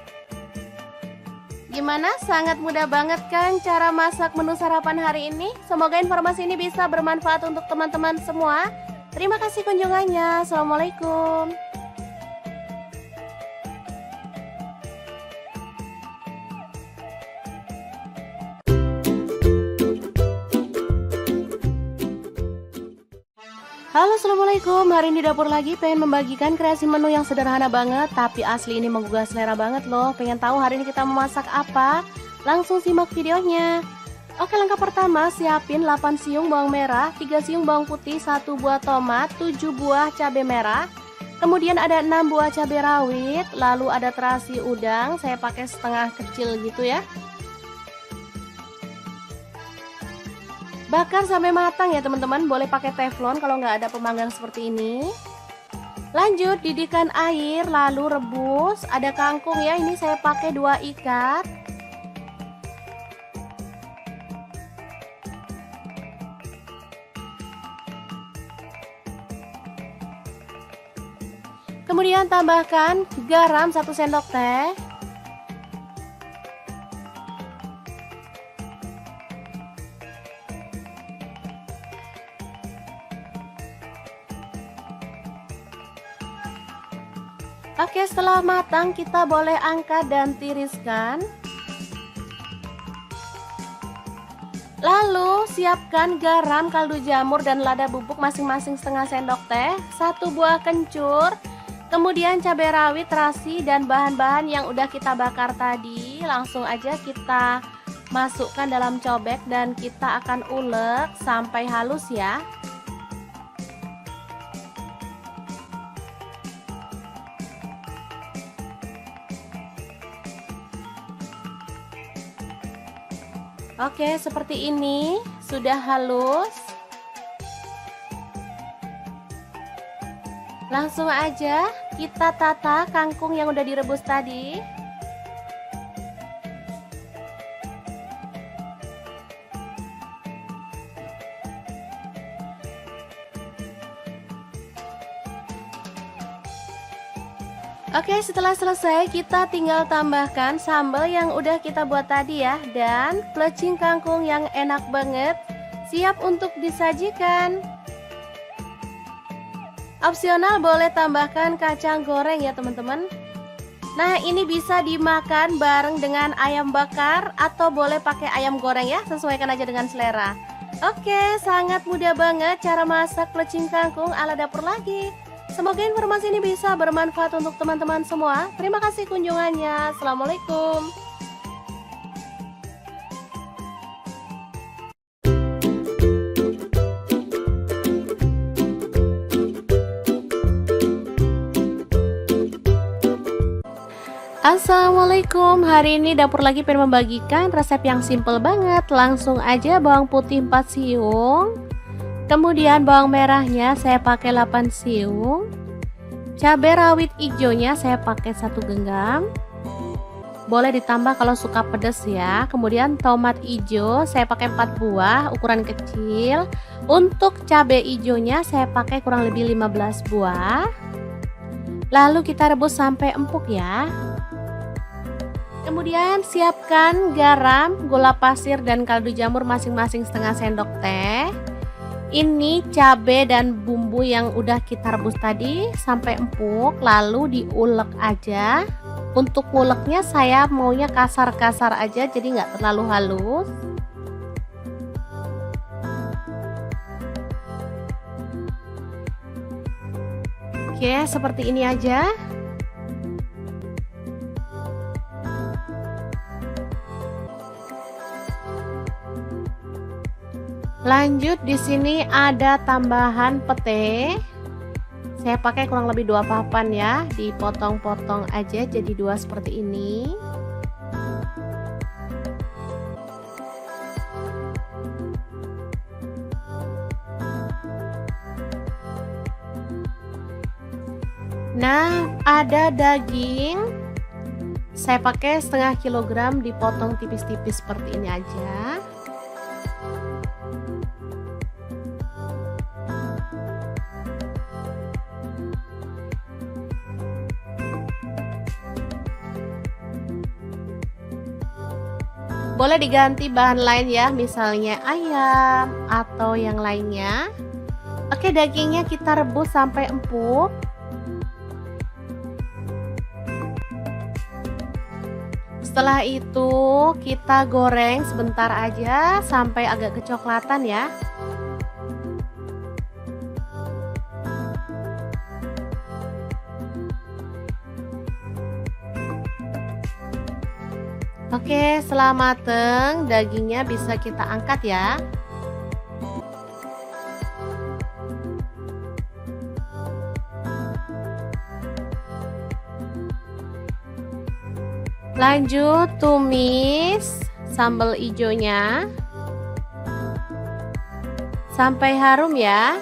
Gimana? Sangat mudah banget kan cara masak menu sarapan hari ini? Semoga informasi ini bisa bermanfaat untuk teman-teman semua. Terima kasih kunjungannya. Assalamualaikum. Halo, assalamualaikum. Hari ini dapur lagi pengen membagikan kreasi menu yang sederhana banget, tapi asli ini menggugah selera banget loh. Pengen tahu hari ini kita memasak apa? Langsung simak videonya. Oke, langkah pertama siapin 8 siung bawang merah, 3 siung bawang putih, 1 buah tomat, 7 buah cabai merah. Kemudian ada 6 buah cabai rawit, lalu ada terasi udang, saya pakai setengah kecil gitu ya. Bakar sampai matang ya teman-teman, boleh pakai teflon kalau nggak ada pemanggang seperti ini. Lanjut didihkan air, lalu rebus. Ada kangkung ya, ini saya pakai 2 ikat. Kemudian tambahkan garam 1 sendok teh. Oke, setelah matang kita boleh angkat dan tiriskan. Lalu siapkan garam, kaldu jamur, dan lada bubuk masing-masing setengah sendok teh, 1 buah kencur, kemudian cabai rawit, terasi, dan bahan-bahan yang udah kita bakar tadi. Langsung aja kita masukkan dalam cobek dan kita akan ulek sampai halus ya. Oke, seperti ini sudah halus. Langsung aja kita tata kangkung yang udah direbus tadi. Oke, setelah selesai kita tinggal tambahkan sambal yang udah kita buat tadi ya, dan plecing kangkung yang enak banget, siap untuk disajikan. Opsional boleh tambahkan kacang goreng ya teman-teman. Nah, ini bisa dimakan bareng dengan ayam bakar atau boleh pakai ayam goreng ya, sesuaikan aja dengan selera. Oke, sangat mudah banget cara masak plecing kangkung ala dapur lagi. Semoga informasi ini bisa bermanfaat untuk teman-teman semua. Terima kasih kunjungannya. Assalamualaikum. Assalamualaikum. Hari ini dapur lagi pengen membagikan resep yang simple banget. Langsung aja bawang putih 4 siung. Kemudian bawang merahnya saya pakai 8 siung. Cabai rawit hijaunya saya pakai 1 genggam. Boleh ditambah kalau suka pedas ya. Kemudian tomat hijau saya pakai 4 buah ukuran kecil. Untuk cabai hijaunya saya pakai kurang lebih 15 buah. Lalu kita rebus sampai empuk ya. Kemudian siapkan garam, gula pasir, dan kaldu jamur masing-masing setengah sendok teh. Ini cabai dan bumbu yang udah kita rebus tadi sampai empuk, lalu diulek aja. Untuk nguleknya saya maunya kasar-kasar aja, jadi nggak terlalu halus. Oke, seperti ini aja. Lanjut di sini ada tambahan pete. Saya pakai kurang lebih 2 papan ya, dipotong-potong aja jadi 2 seperti ini. Nah, ada daging Saya pakai setengah kilogram, dipotong tipis-tipis seperti ini aja. Boleh diganti bahan lain ya, misalnya ayam atau yang lainnya. Oke, dagingnya kita rebus sampai empuk. Setelah itu kita goreng sebentar aja sampai agak kecoklatan ya. Oke, setelah mateng, dagingnya bisa kita angkat ya. Lanjut tumis sambal hijaunya sampai harum ya.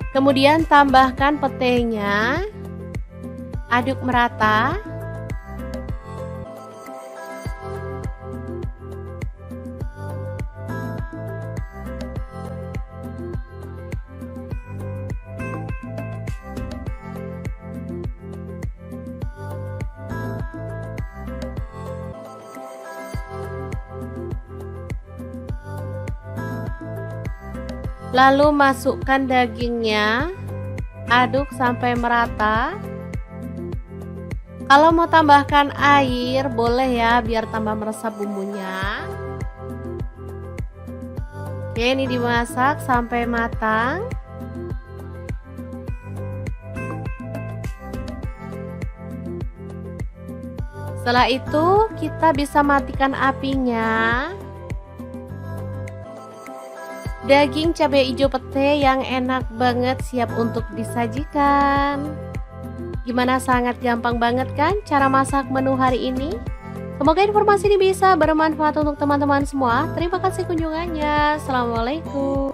Kemudian tambahkan petenya, aduk merata. Lalu masukkan dagingnya, aduk sampai merata. Kalau mau tambahkan air boleh ya, biar tambah meresap bumbunya. Oke, ini dimasak sampai matang. Setelah itu kita bisa matikan apinya. Daging cabai hijau pete yang enak banget siap untuk disajikan. Gimana, sangat gampang banget kan cara masak menu hari ini? Semoga informasi ini bisa bermanfaat untuk teman-teman semua. Terima kasih kunjungannya. Assalamualaikum.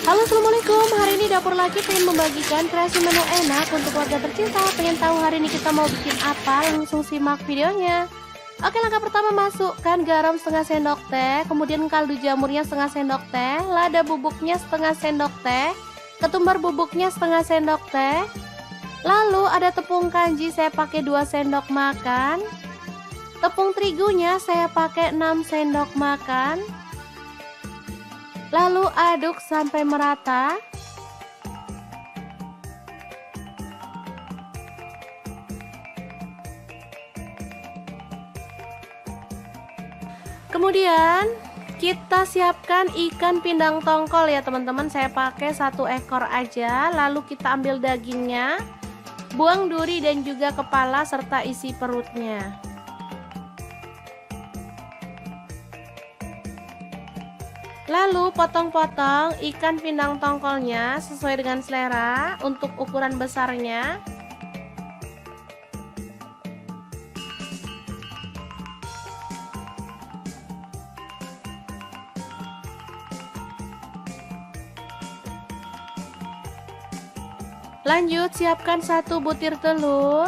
Halo, assalamualaikum. Hari ini Dapur Laki pengen membagikan kreasi menu enak untuk keluarga tercinta. Pengen tahu hari ini kita mau bikin apa? Langsung simak videonya. Oke, langkah pertama, masukkan garam setengah sendok teh, kemudian kaldu jamurnya setengah sendok teh, lada bubuknya setengah sendok teh, ketumbar bubuknya setengah sendok teh. Lalu ada tepung kanji, saya pakai 2 sendok makan. Tepung terigunya saya pakai 6 sendok makan. Lalu aduk sampai merata. Kemudian kita siapkan ikan pindang tongkol ya teman-teman. Saya pakai 1 ekor aja. Lalu kita ambil dagingnya, buang duri dan juga kepala serta isi perutnya. Lalu potong-potong ikan pindang tongkolnya sesuai dengan selera untuk ukuran besarnya. Lanjut siapkan 1 butir telur.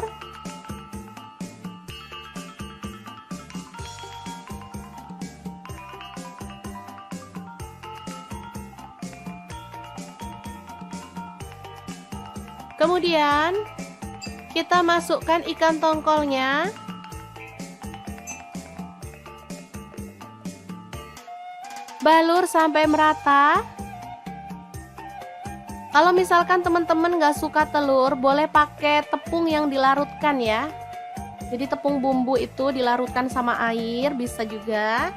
Kemudian kita masukkan ikan tongkolnya. Balur sampai merata. Kalau misalkan teman-teman nggak suka telur, boleh pakai tepung yang dilarutkan ya. Jadi tepung bumbu itu dilarutkan sama air, bisa juga.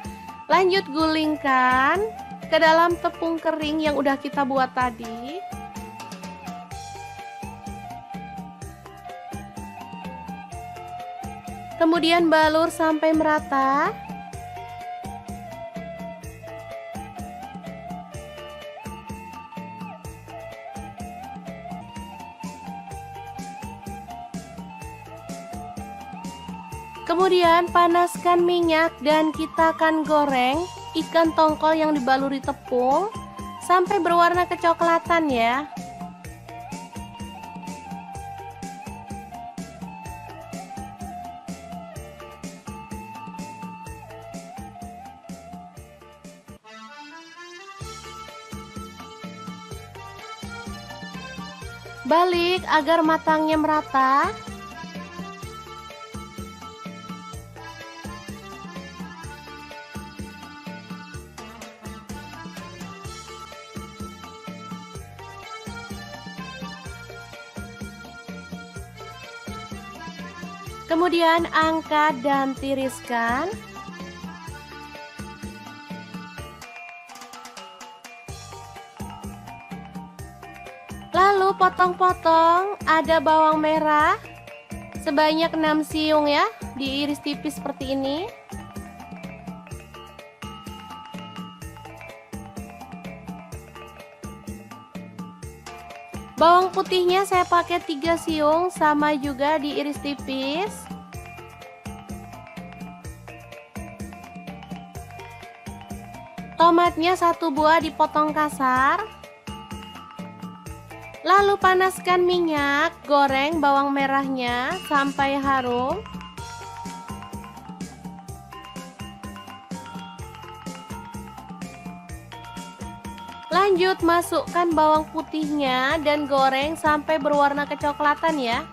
Lanjut gulingkan ke dalam tepung kering yang udah kita buat tadi. Kemudian balur sampai merata. Kemudian panaskan minyak dan kita akan goreng ikan tongkol yang dibaluri tepung sampai berwarna kecoklatan ya. Balik agar matangnya merata. Kemudian angkat dan tiriskan. Lalu potong-potong, ada bawang merah sebanyak 6 siung ya, diiris tipis seperti ini. Bawang putihnya saya pakai 3 siung, sama juga diiris tipis. Tomatnya 1 buah dipotong kasar. Lalu panaskan minyak, goreng bawang merahnya sampai harum. Lanjut masukkan bawang putihnya dan goreng sampai berwarna kecoklatan ya.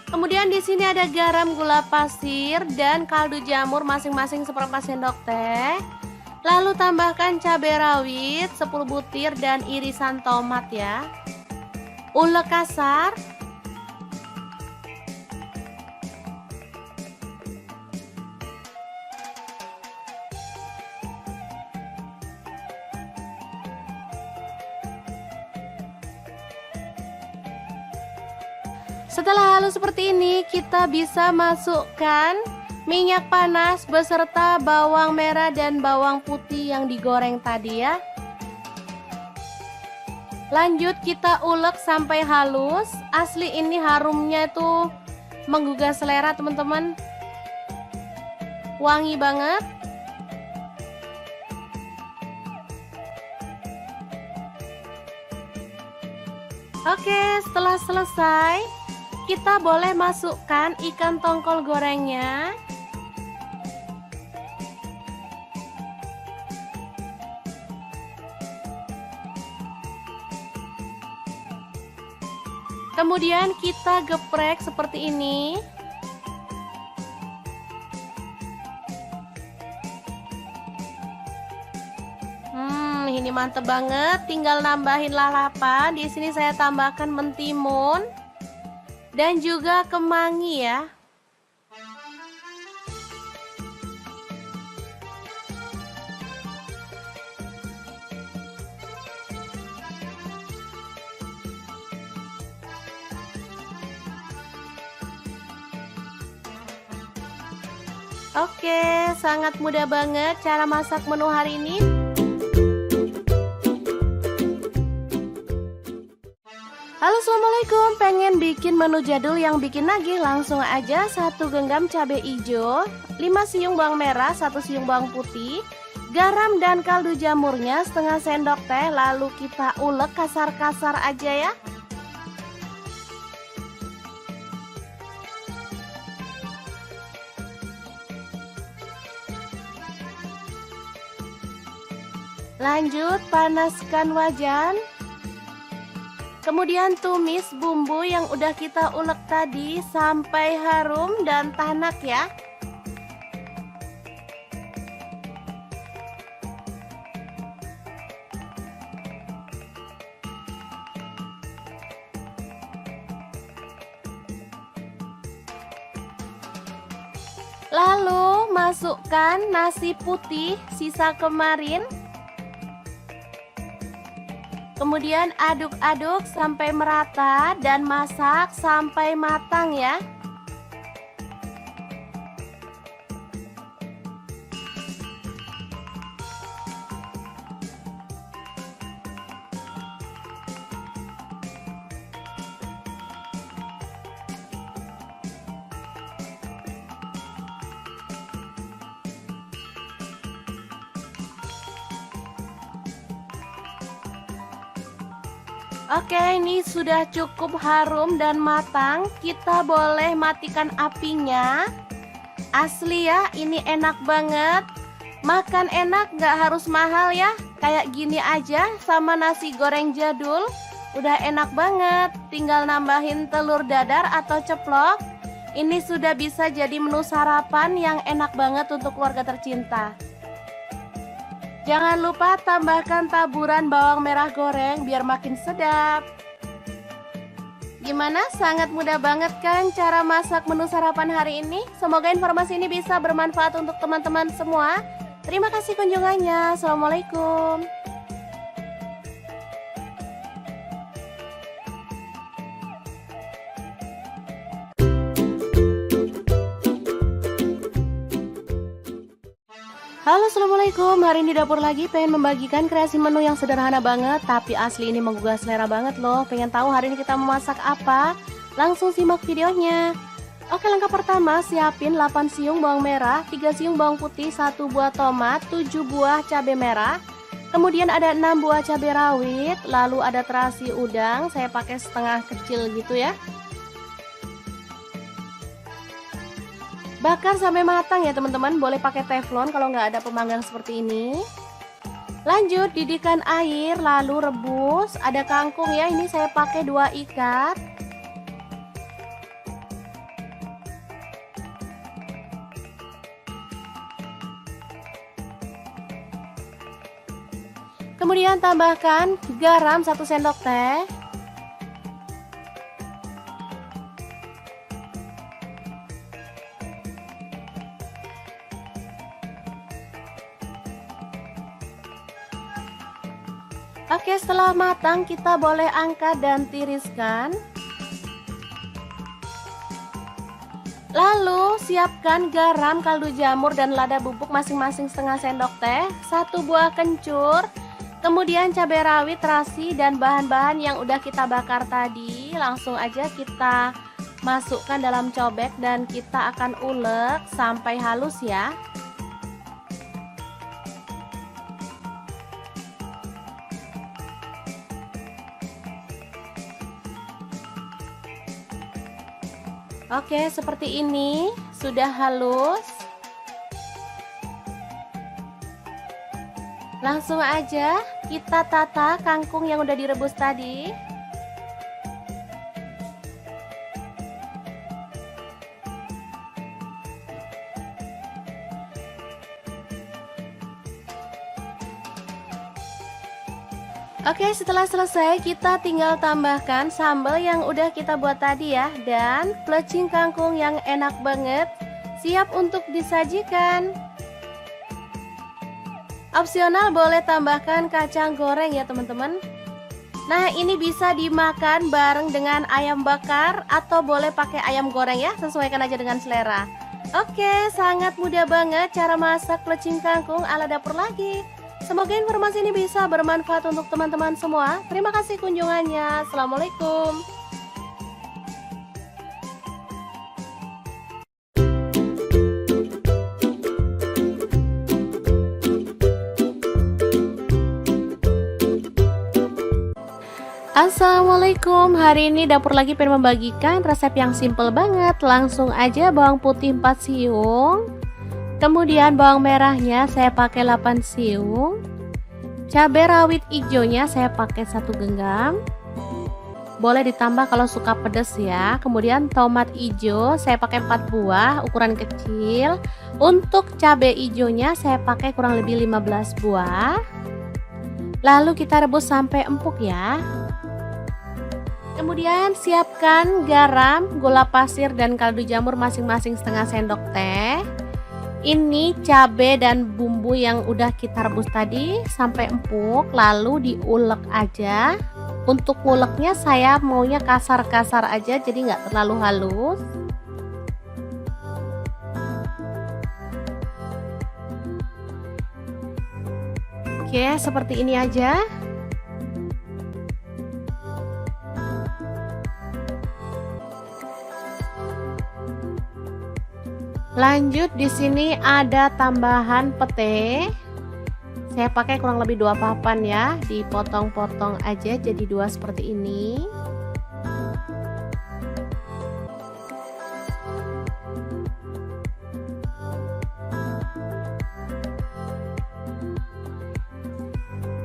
Kemudian di sini ada garam, gula pasir, dan kaldu jamur masing-masing seperempat sendok teh. Lalu tambahkan cabai rawit 10 butir dan irisan tomat ya. Ulek kasar. Setelah halus seperti ini, kita bisa masukkan minyak panas beserta bawang merah dan bawang putih yang digoreng tadi ya. Lanjut kita ulek sampai halus. Asli ini harumnya itu menggugah selera teman-teman. Wangi banget. Oke, setelah selesai, kita boleh masukkan ikan tongkol gorengnya. Kemudian kita geprek seperti ini. Ini mantep banget. Tinggal nambahin lalapan. Di sini saya tambahkan mentimun dan juga kemangi ya. Oke, sangat mudah banget cara masak menu hari ini. Halo, assalamualaikum. Pengen bikin menu jadul yang bikin nagih? Langsung aja 1 genggam cabai hijau, 5 siung bawang merah, 1 siung bawang putih, garam dan kaldu jamurnya setengah sendok teh. Lalu kita ulek kasar-kasar aja ya. Lanjut panaskan wajan. Kemudian tumis bumbu yang udah kita ulek tadi sampai harum dan tanak ya. Lalu masukkan nasi putih sisa kemarin. Kemudian aduk-aduk sampai merata dan masak sampai matang ya. Oke, ini sudah cukup harum dan matang. Kita boleh matikan apinya. Asli ya, ini enak banget. Makan enak, gak harus mahal ya. Kayak gini aja sama nasi goreng jadul. Udah enak banget. Tinggal nambahin telur dadar atau ceplok. Ini sudah bisa jadi menu sarapan yang enak banget untuk keluarga tercinta. Jangan lupa tambahkan taburan bawang merah goreng biar makin sedap. Gimana? Sangat mudah banget kan cara masak menu sarapan hari ini? Semoga informasi ini bisa bermanfaat untuk teman-teman semua. Terima kasih kunjungannya. Assalamualaikum. Halo, assalamualaikum. Hari ini dapur lagi pengen membagikan kreasi menu yang sederhana banget, tapi asli ini menggugah selera banget loh. Pengen tahu hari ini kita memasak apa? Langsung simak videonya. Oke, langkah pertama siapin 8 siung bawang merah, 3 siung bawang putih, 1 buah tomat, 7 buah cabai merah. Kemudian ada 6 buah cabai rawit, lalu ada terasi udang, saya pakai setengah kecil gitu ya. Bakar sampai matang ya teman-teman, boleh pakai teflon kalau nggak ada pemanggang seperti ini. Lanjut didihkan air, lalu rebus. Ada kangkung ya, ini saya pakai 2 ikat. Kemudian tambahkan garam 1 sendok teh. Oke, setelah matang kita boleh angkat dan tiriskan. Lalu siapkan garam, kaldu jamur, dan lada bubuk masing-masing setengah sendok teh, 1 buah kencur, kemudian cabai rawit, terasi, dan bahan-bahan yang udah kita bakar tadi. Langsung aja kita masukkan dalam cobek dan kita akan ulek sampai halus ya. Oke, seperti ini sudah halus. Langsung aja kita tata kangkung yang udah direbus tadi. Oke, setelah selesai kita tinggal tambahkan sambal yang udah kita buat tadi ya, dan plecing kangkung yang enak banget, siap untuk disajikan. Opsional boleh tambahkan kacang goreng ya teman-teman. Nah, ini bisa dimakan bareng dengan ayam bakar atau boleh pakai ayam goreng ya, sesuaikan aja dengan selera. Oke, sangat mudah banget cara masak plecing kangkung ala dapur lagi. Semoga informasi ini bisa bermanfaat untuk teman-teman semua. Terima kasih kunjungannya. Assalamualaikum. Assalamualaikum. Hari ini dapur lagi pengen membagikan resep yang simple banget. Langsung aja bawang putih 4 siung. Kemudian bawang merahnya saya pakai 8 siung. Cabai rawit hijaunya saya pakai 1 genggam. Boleh ditambah kalau suka pedas ya. Kemudian tomat hijau saya pakai 4 buah ukuran kecil. Untuk cabai hijaunya saya pakai kurang lebih 15 buah. Lalu kita rebus sampai empuk ya. Kemudian siapkan garam, gula pasir, dan kaldu jamur masing-masing setengah sendok teh. Ini cabai dan bumbu yang udah kita rebus tadi sampai empuk, lalu diulek aja. Untuk nguleknya saya maunya kasar-kasar aja, jadi nggak terlalu halus. Oke, seperti ini aja. Lanjut di sini ada tambahan pete. Saya pakai kurang lebih 2 papan ya, dipotong-potong aja jadi 2 seperti ini.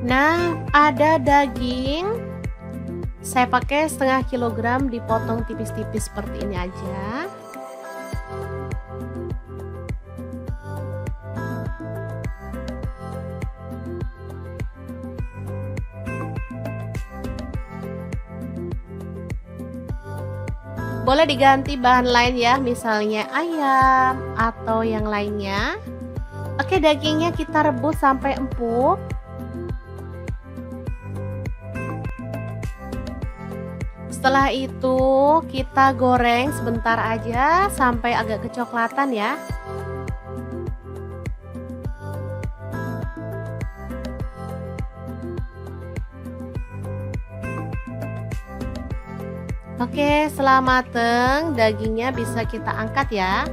Nah, ada daging. Saya pakai setengah kilogram dipotong tipis-tipis seperti ini aja. Boleh diganti bahan lain ya, misalnya ayam atau yang lainnya. Oke, dagingnya kita rebus sampai empuk. Setelah itu kita goreng sebentar aja sampai agak kecoklatan ya. Oke, setelah mateng, dagingnya bisa kita angkat ya.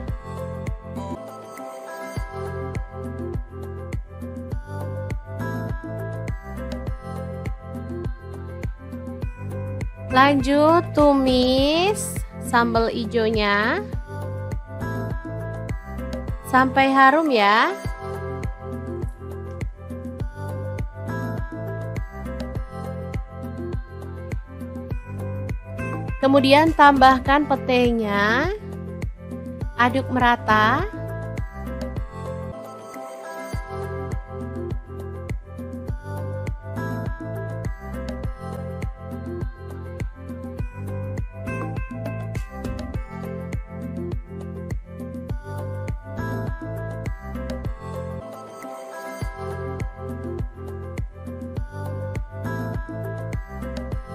Lanjut tumis sambal hijaunya sampai harum ya. Kemudian tambahkan petenya, aduk merata.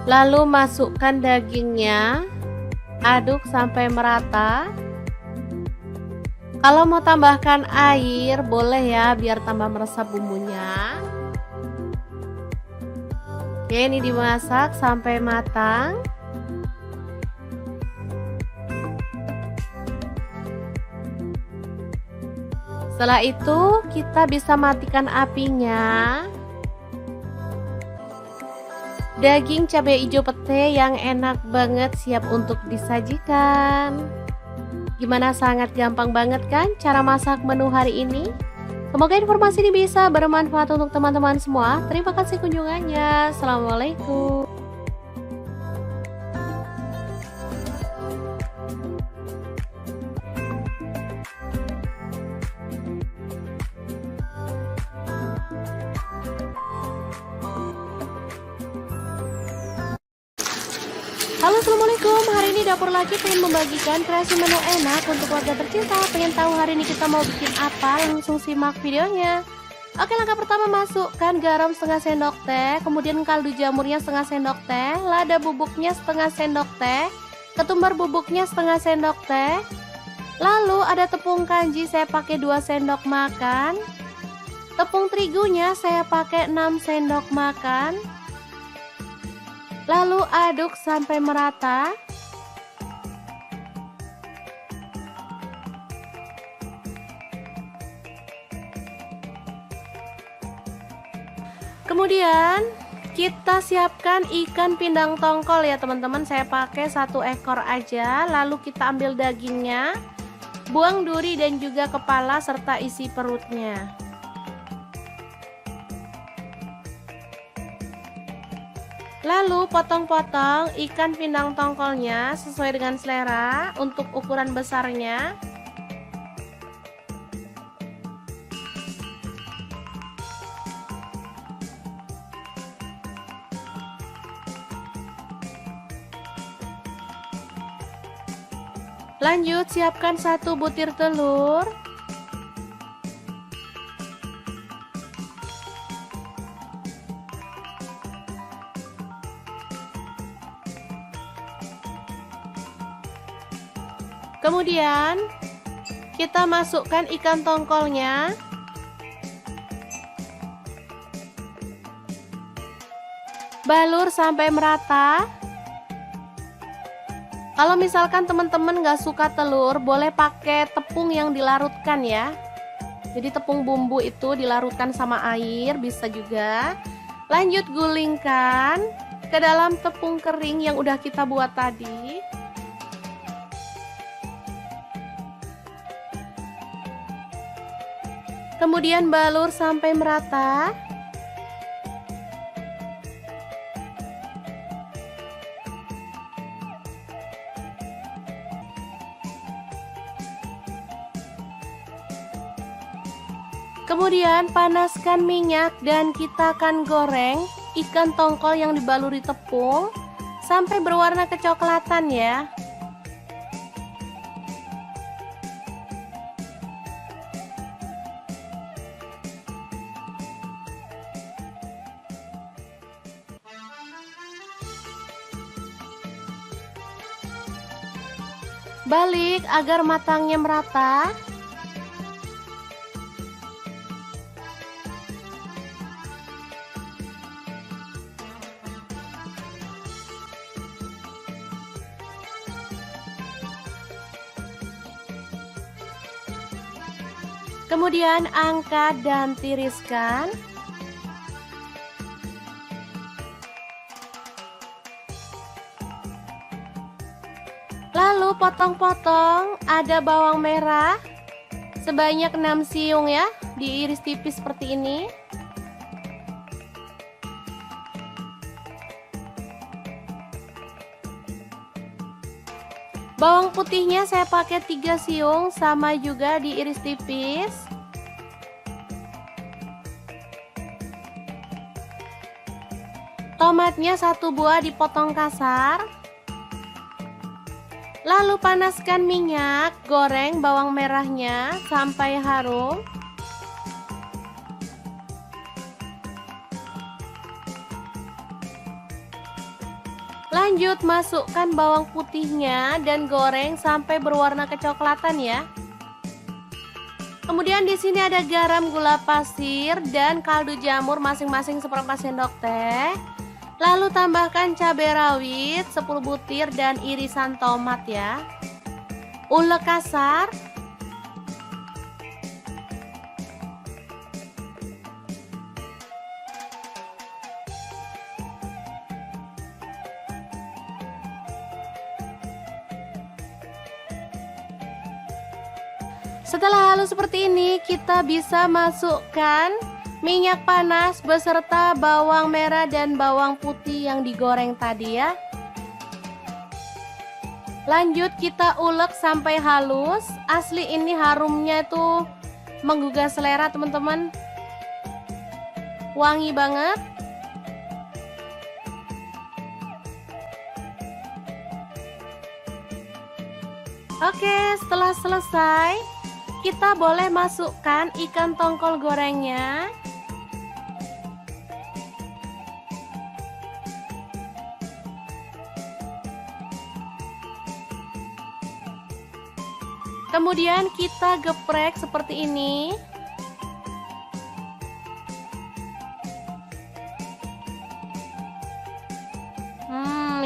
Lalu masukkan dagingnya, aduk sampai merata. Kalau mau tambahkan air boleh ya, biar tambah meresap bumbunya. Oke, ini dimasak sampai matang. Setelah itu kita bisa matikan apinya. Daging cabai hijau pete yang enak banget siap untuk disajikan. Gimana, sangat gampang banget kan cara masak menu hari ini? Semoga informasi ini bisa bermanfaat untuk teman-teman semua. Terima kasih kunjungannya. Assalamualaikum. Halo, assalamualaikum. Hari ini Dapur Lagi pengen membagikan kreasi menu enak untuk keluarga tercinta. Pengen tahu hari ini kita mau bikin apa? Langsung simak videonya. Oke, langkah pertama, masukkan garam setengah sendok teh, kemudian kaldu jamurnya setengah sendok teh, lada bubuknya setengah sendok teh, ketumbar bubuknya setengah sendok teh. Lalu ada tepung kanji, saya pakai 2 sendok makan. Tepung terigunya saya pakai 6 sendok makan. Lalu aduk sampai merata. Kemudian kita siapkan ikan pindang tongkol ya teman-teman. Saya pakai 1 ekor aja. Lalu kita ambil dagingnya, buang duri dan juga kepala serta isi perutnya. Lalu potong-potong ikan pindang tongkolnya sesuai dengan selera untuk ukuran besarnya. Lanjut siapkan 1 butir telur. Kemudian kita masukkan ikan tongkolnya. Balur sampai merata. Kalau misalkan teman-teman gak suka telur, boleh pakai tepung yang dilarutkan ya. Jadi tepung bumbu itu dilarutkan sama air, bisa juga. Lanjut gulingkan ke dalam tepung kering yang udah kita buat tadi. Kemudian balur sampai merata. Kemudian panaskan minyak dan kita akan goreng ikan tongkol yang dibaluri tepung sampai berwarna kecoklatan ya. Balik agar matangnya merata. Kemudian angkat dan tiriskan. Lalu potong-potong, ada bawang merah sebanyak 6 siung ya, diiris tipis seperti ini. Bawang putihnya saya pakai 3 siung, sama juga diiris tipis. Tomatnya 1 buah dipotong kasar. Lalu panaskan minyak, goreng bawang merahnya sampai harum. Lanjut masukkan bawang putihnya dan goreng sampai berwarna kecoklatan ya. Kemudian di sini ada garam, gula pasir, dan kaldu jamur masing-masing seperempat sendok teh. Lalu tambahkan cabai rawit 10 butir dan irisan tomat ya. Ulek kasar. Setelah halus seperti ini, kita bisa masukkan minyak panas beserta bawang merah dan bawang putih yang digoreng tadi ya. Lanjut kita ulek sampai halus. Asli ini harumnya itu menggugah selera teman-teman. Wangi banget. Oke, setelah selesai, kita boleh masukkan ikan tongkol gorengnya. Kemudian kita geprek seperti ini.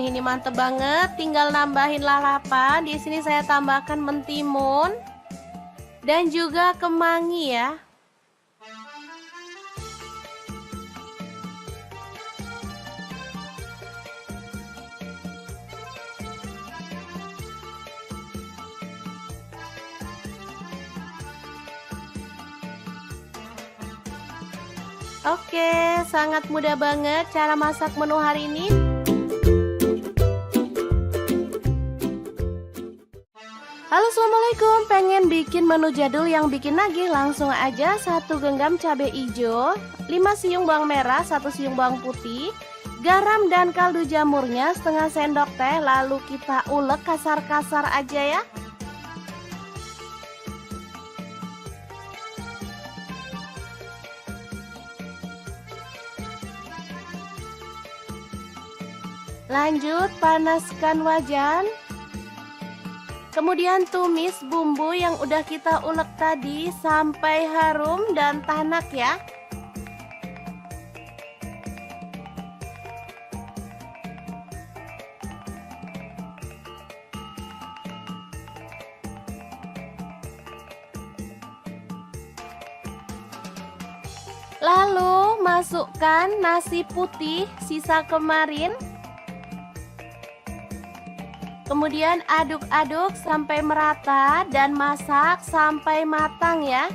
Ini mantep banget. Tinggal nambahin lalapan. Di sini saya tambahkan mentimun dan juga kemangi ya. Oke, sangat mudah banget cara masak menu hari ini. Halo, assalamualaikum. Pengen bikin menu jadul yang bikin nagih? Langsung aja 1 genggam cabai hijau, 5 siung bawang merah, 1 siung bawang putih, garam dan kaldu jamurnya setengah sendok teh. Lalu kita ulek kasar-kasar aja ya. Lanjut panaskan wajan. Kemudian tumis bumbu yang udah kita ulek tadi sampai harum dan tanak ya. Lalu masukkan nasi putih sisa kemarin. Kemudian aduk-aduk sampai merata dan masak sampai matang ya.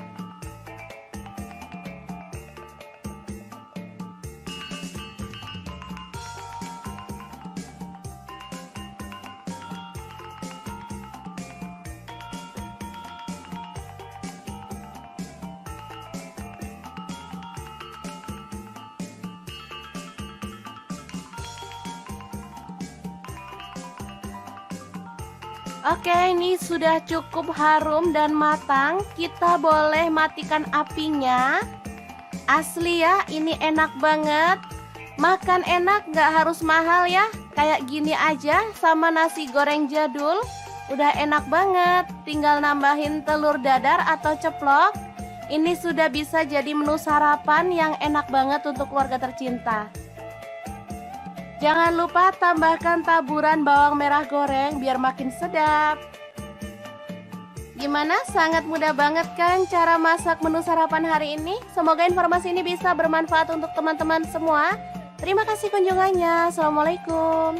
Oke, ini sudah cukup harum dan matang. Kita boleh matikan apinya. Asli ya, ini enak banget. Makan enak, gak harus mahal ya. Kayak gini aja sama nasi goreng jadul. Udah enak banget. Tinggal nambahin telur dadar atau ceplok. Ini sudah bisa jadi menu sarapan yang enak banget untuk keluarga tercinta. Jangan lupa tambahkan taburan bawang merah goreng biar makin sedap. Gimana? Sangat mudah banget kan cara masak menu sarapan hari ini? Semoga informasi ini bisa bermanfaat untuk teman-teman semua. Terima kasih kunjungannya. Assalamualaikum.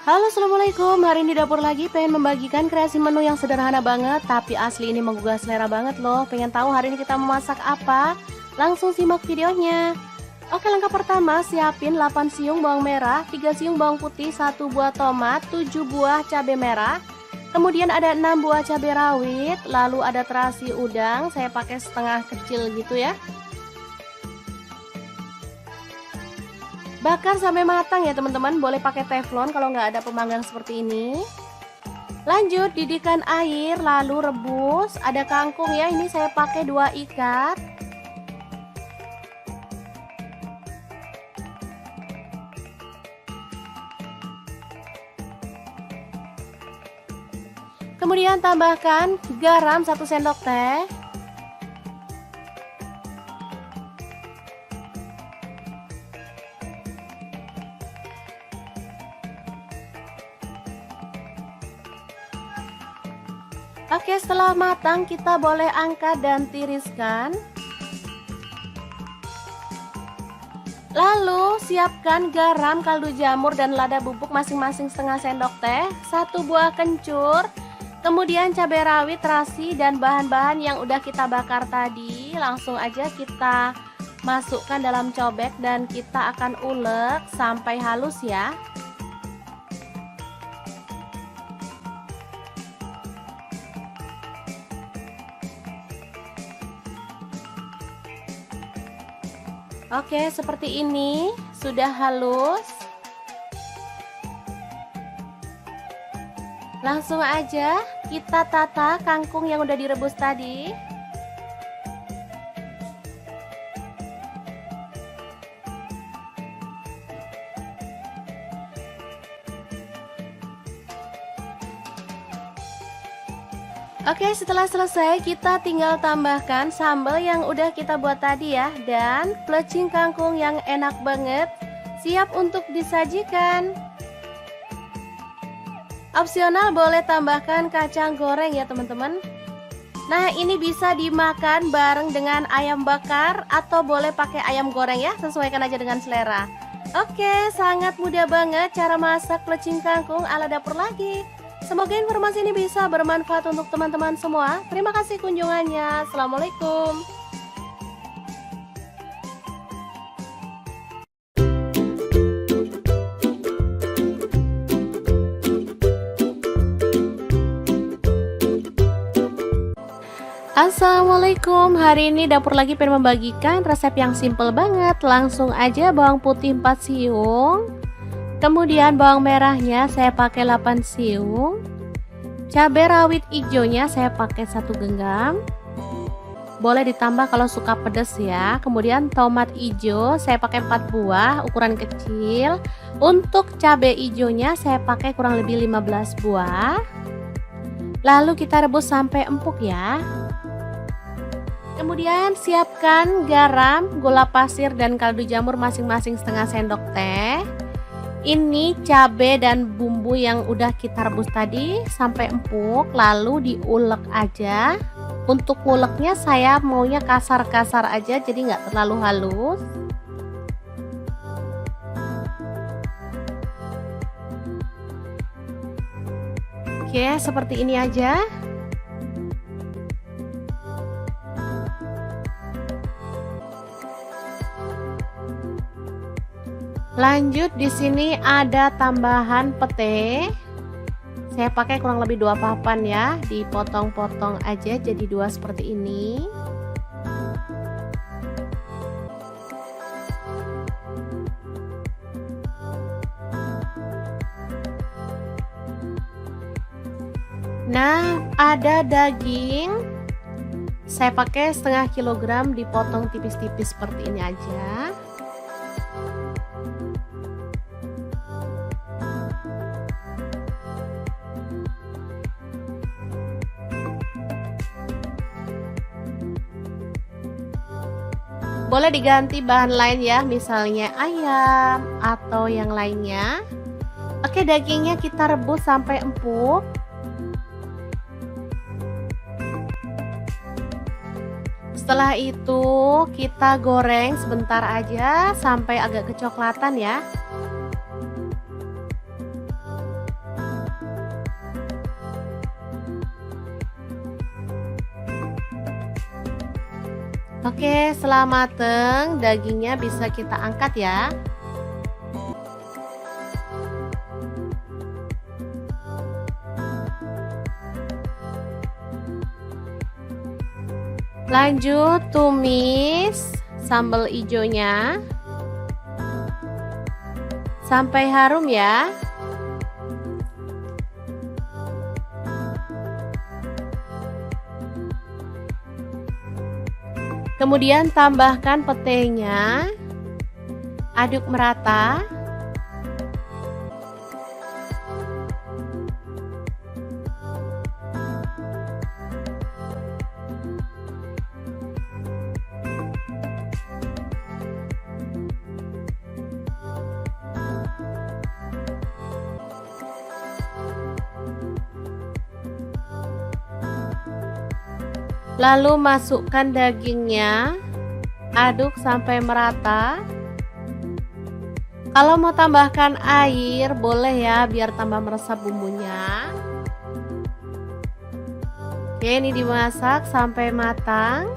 Halo, assalamualaikum. Hari ini dapur lagi pengen membagikan kreasi menu yang sederhana banget, tapi asli ini menggugah selera banget loh. Pengen tahu hari ini kita memasak apa? Langsung simak videonya. Oke, langkah pertama siapin 8 siung bawang merah, 3 siung bawang putih, 1 buah tomat, 7 buah cabai merah. Kemudian ada 6 buah cabai rawit, lalu ada terasi udang, saya pakai setengah kecil gitu ya. Bakar sampai matang ya teman-teman, boleh pakai teflon kalau nggak ada pemanggang seperti ini. Lanjut didihkan air, lalu rebus. Ada kangkung ya, ini saya pakai 2 ikat. Kemudian tambahkan garam 1 sendok teh. Oke, setelah matang kita boleh angkat dan tiriskan. Lalu siapkan garam, kaldu jamur, dan lada bubuk masing-masing setengah sendok teh, 1 buah kencur, kemudian cabai rawit, terasi, dan bahan-bahan yang udah kita bakar tadi. Langsung aja kita masukkan dalam cobek dan kita akan ulek sampai halus ya. Oke, seperti ini sudah halus. Langsung aja kita tata kangkung yang udah direbus tadi. Oke, setelah selesai kita tinggal tambahkan sambal yang udah kita buat tadi ya, dan plecing kangkung yang enak banget siap untuk disajikan. Opsional boleh tambahkan kacang goreng ya teman-teman. Nah, ini bisa dimakan bareng dengan ayam bakar atau boleh pakai ayam goreng ya, sesuaikan aja dengan selera. Oke, sangat mudah banget cara masak plecing kangkung ala dapur lagi. Semoga informasi ini bisa bermanfaat untuk teman-teman semua. Terima kasih kunjungannya. Assalamualaikum. Assalamualaikum. Hari ini dapur lagi pengen membagikan resep yang simple banget. Langsung aja bawang putih 4 siung. Kemudian bawang merahnya saya pakai 8 siung. Cabai rawit hijaunya saya pakai 1 genggam. Boleh ditambah kalau suka pedas ya. Kemudian tomat hijau saya pakai 4 buah ukuran kecil. Untuk cabai hijaunya saya pakai kurang lebih 15 buah. Lalu kita rebus sampai empuk ya. Kemudian siapkan garam, gula pasir, dan kaldu jamur masing-masing setengah sendok teh. Ini cabai dan bumbu yang udah kita rebus tadi sampai empuk, lalu diulek aja. Untuk nguleknya saya maunya kasar-kasar aja, jadi nggak terlalu halus. Oke, seperti ini aja. Lanjut di sini ada tambahan pete. Saya pakai kurang lebih 2 papan ya, dipotong-potong aja jadi 2 seperti ini. Nah, ada daging. Saya pakai setengah kilogram dipotong tipis-tipis seperti ini aja. Boleh diganti bahan lain ya, misalnya ayam atau yang lainnya. Oke, dagingnya kita rebus sampai empuk. Setelah itu kita goreng sebentar aja sampai agak kecoklatan ya. Oke, setelah mateng, dagingnya bisa kita angkat ya. Lanjut tumis sambal hijaunya sampai harum ya. Kemudian tambahkan petenya, aduk merata. Lalu masukkan dagingnya, aduk sampai merata. Kalau mau tambahkan air boleh ya, biar tambah meresap bumbunya. Oke, ini dimasak sampai matang.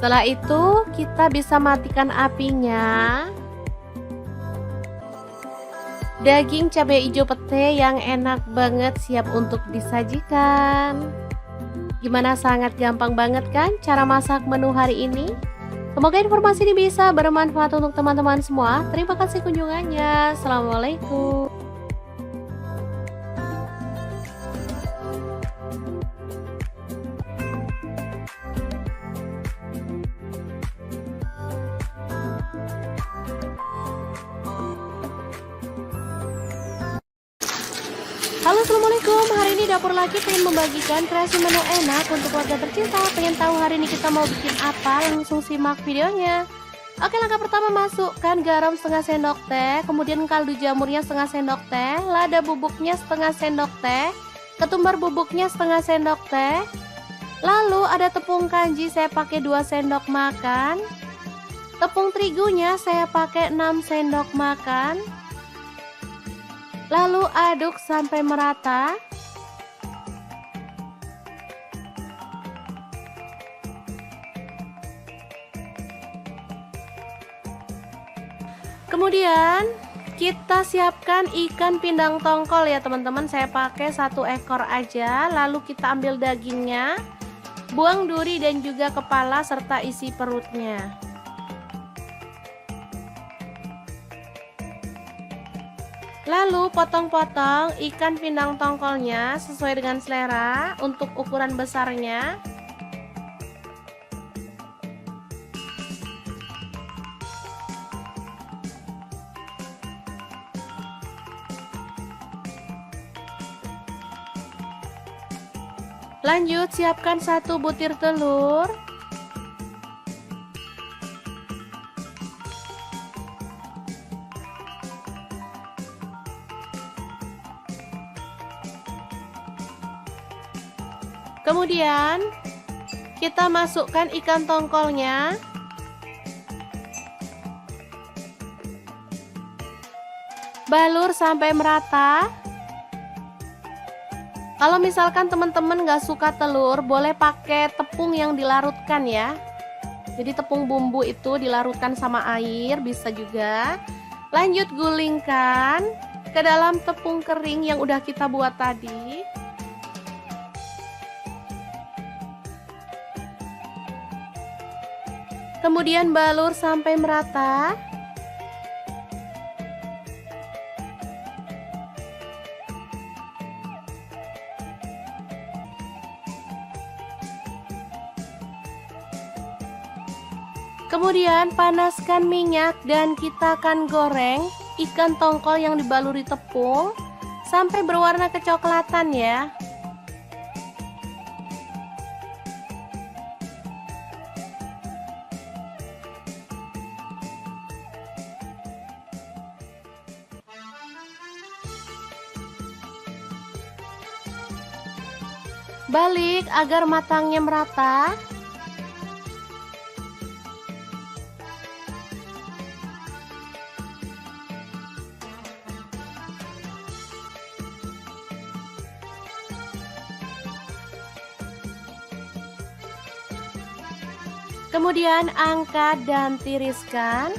Setelah itu kita bisa matikan apinya. Daging cabai hijau pete yang enak banget siap untuk disajikan. Gimana, sangat gampang banget kan cara masak menu hari ini? Semoga informasi ini bisa bermanfaat untuk teman-teman semua. Terima kasih kunjungannya. Assalamualaikum. Halo, assalamualaikum. Hari ini Dapur Laki pengen membagikan kreasi menu enak untuk keluarga tercinta. Pengen tahu hari ini kita mau bikin apa? Langsung simak videonya. Oke, langkah pertama, masukkan garam setengah sendok teh, kemudian kaldu jamurnya setengah sendok teh, lada bubuknya setengah sendok teh, ketumbar bubuknya setengah sendok teh. Lalu ada tepung kanji, saya pakai 2 sendok makan. Tepung terigunya saya pakai 6 sendok makan. Lalu aduk sampai merata. Kemudian kita siapkan ikan pindang tongkol ya teman-teman. Saya pakai 1 ekor aja. Lalu kita ambil dagingnya, buang duri dan juga kepala serta isi perutnya. Lalu potong-potong ikan pindang tongkolnya sesuai dengan selera untuk ukuran besarnya. Lanjut siapkan 1 butir telur. Kemudian kita masukkan ikan tongkolnya. Balur sampai merata. Kalau misalkan teman-teman nggak suka telur, boleh pakai tepung yang dilarutkan ya. Jadi tepung bumbu itu dilarutkan sama air, bisa juga. Lanjut gulingkan ke dalam tepung kering yang udah kita buat tadi. Kemudian balur sampai merata. Kemudian panaskan minyak dan kita akan goreng ikan tongkol yang dibaluri tepung sampai berwarna kecoklatan ya. Balik agar matangnya merata. Kemudian angkat dan tiriskan.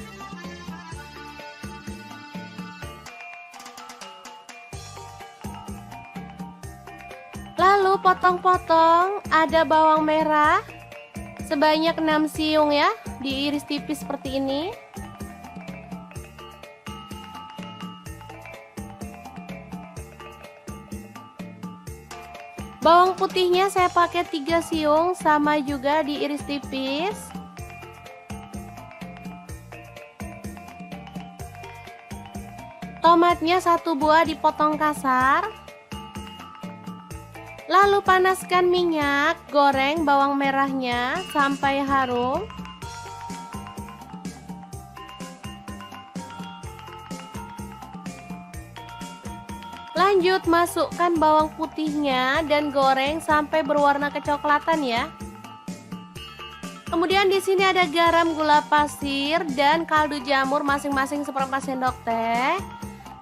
Lalu potong-potong, ada bawang merah sebanyak 6 siung ya, diiris tipis seperti ini. Bawang putihnya saya pakai 3 siung, sama juga diiris tipis. Tomatnya 1 buah dipotong kasar. Lalu panaskan minyak, goreng bawang merahnya sampai harum. Lanjut masukkan bawang putihnya dan goreng sampai berwarna kecoklatan ya. Kemudian di sini ada garam, gula pasir, dan kaldu jamur masing-masing seperempat sendok teh.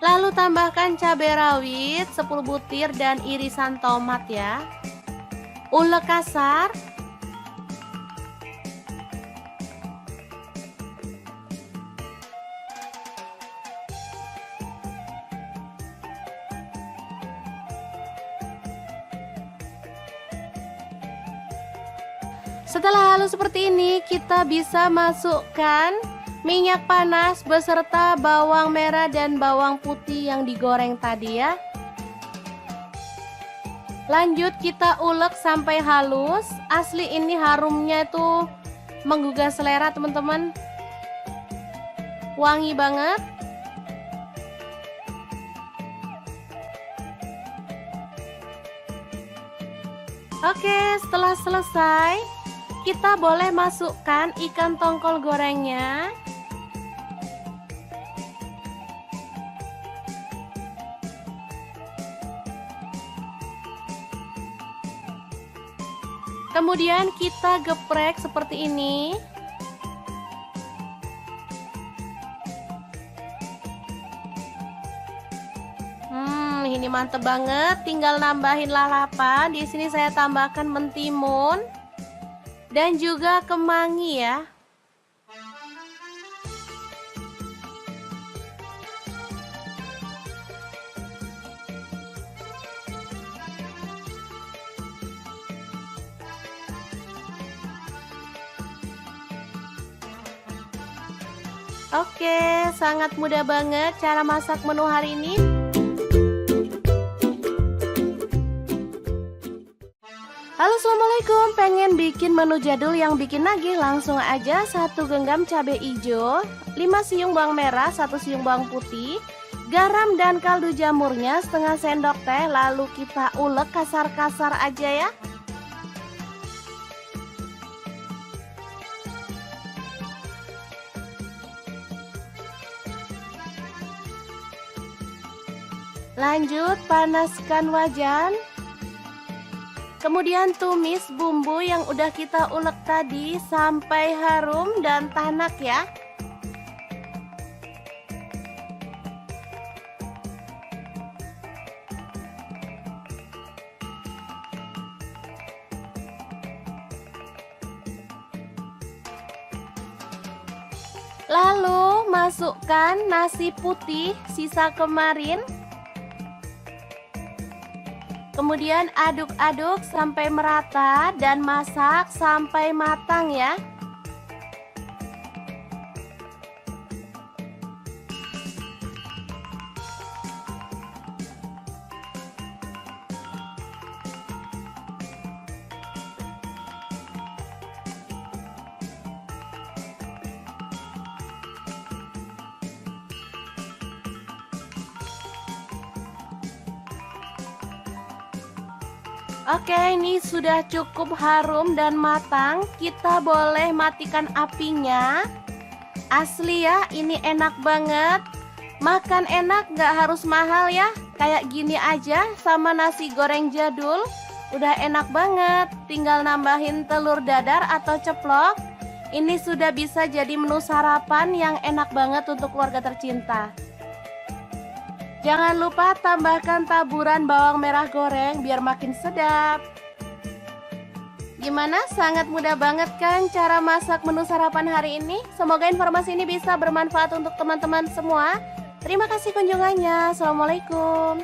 Lalu tambahkan cabai rawit 10 butir dan irisan tomat ya. Ulek kasar. Setelah halus seperti ini, kita bisa masukkan minyak panas beserta bawang merah dan bawang putih yang digoreng tadi ya. Lanjut kita ulek sampai halus. Asli ini harumnya itu menggugah selera teman-teman. Wangi banget. Oke, setelah selesai, kita boleh masukkan ikan tongkol gorengnya. Kemudian kita geprek seperti ini. Ini mantep banget. Tinggal nambahin lalapan. Di sini saya tambahkan mentimun dan juga kemangi ya. Oke, sangat mudah banget cara masak menu hari ini. Halo, assalamualaikum. Pengen bikin menu jadul yang bikin nagih? Langsung aja 1 genggam cabai hijau, 5 siung bawang merah, 1 siung bawang putih, garam dan kaldu jamurnya setengah sendok teh. Lalu kita ulek kasar-kasar aja ya. Lanjut panaskan wajan. Kemudian tumis bumbu yang udah kita ulek tadi sampai harum dan tanak ya. Lalu masukkan nasi putih sisa kemarin. Kemudian aduk-aduk sampai merata dan masak sampai matang ya. Oke, ini sudah cukup harum dan matang. Kita boleh matikan apinya. Asli ya, ini enak banget. Makan enak, gak harus mahal ya. Kayak gini aja sama nasi goreng jadul. Udah enak banget. Tinggal nambahin telur dadar atau ceplok. Ini sudah bisa jadi menu sarapan yang enak banget untuk keluarga tercinta. Jangan lupa tambahkan taburan bawang merah goreng biar makin sedap. Gimana? Sangat mudah banget kan cara masak menu sarapan hari ini? Semoga informasi ini bisa bermanfaat untuk teman-teman semua. Terima kasih kunjungannya. Assalamualaikum.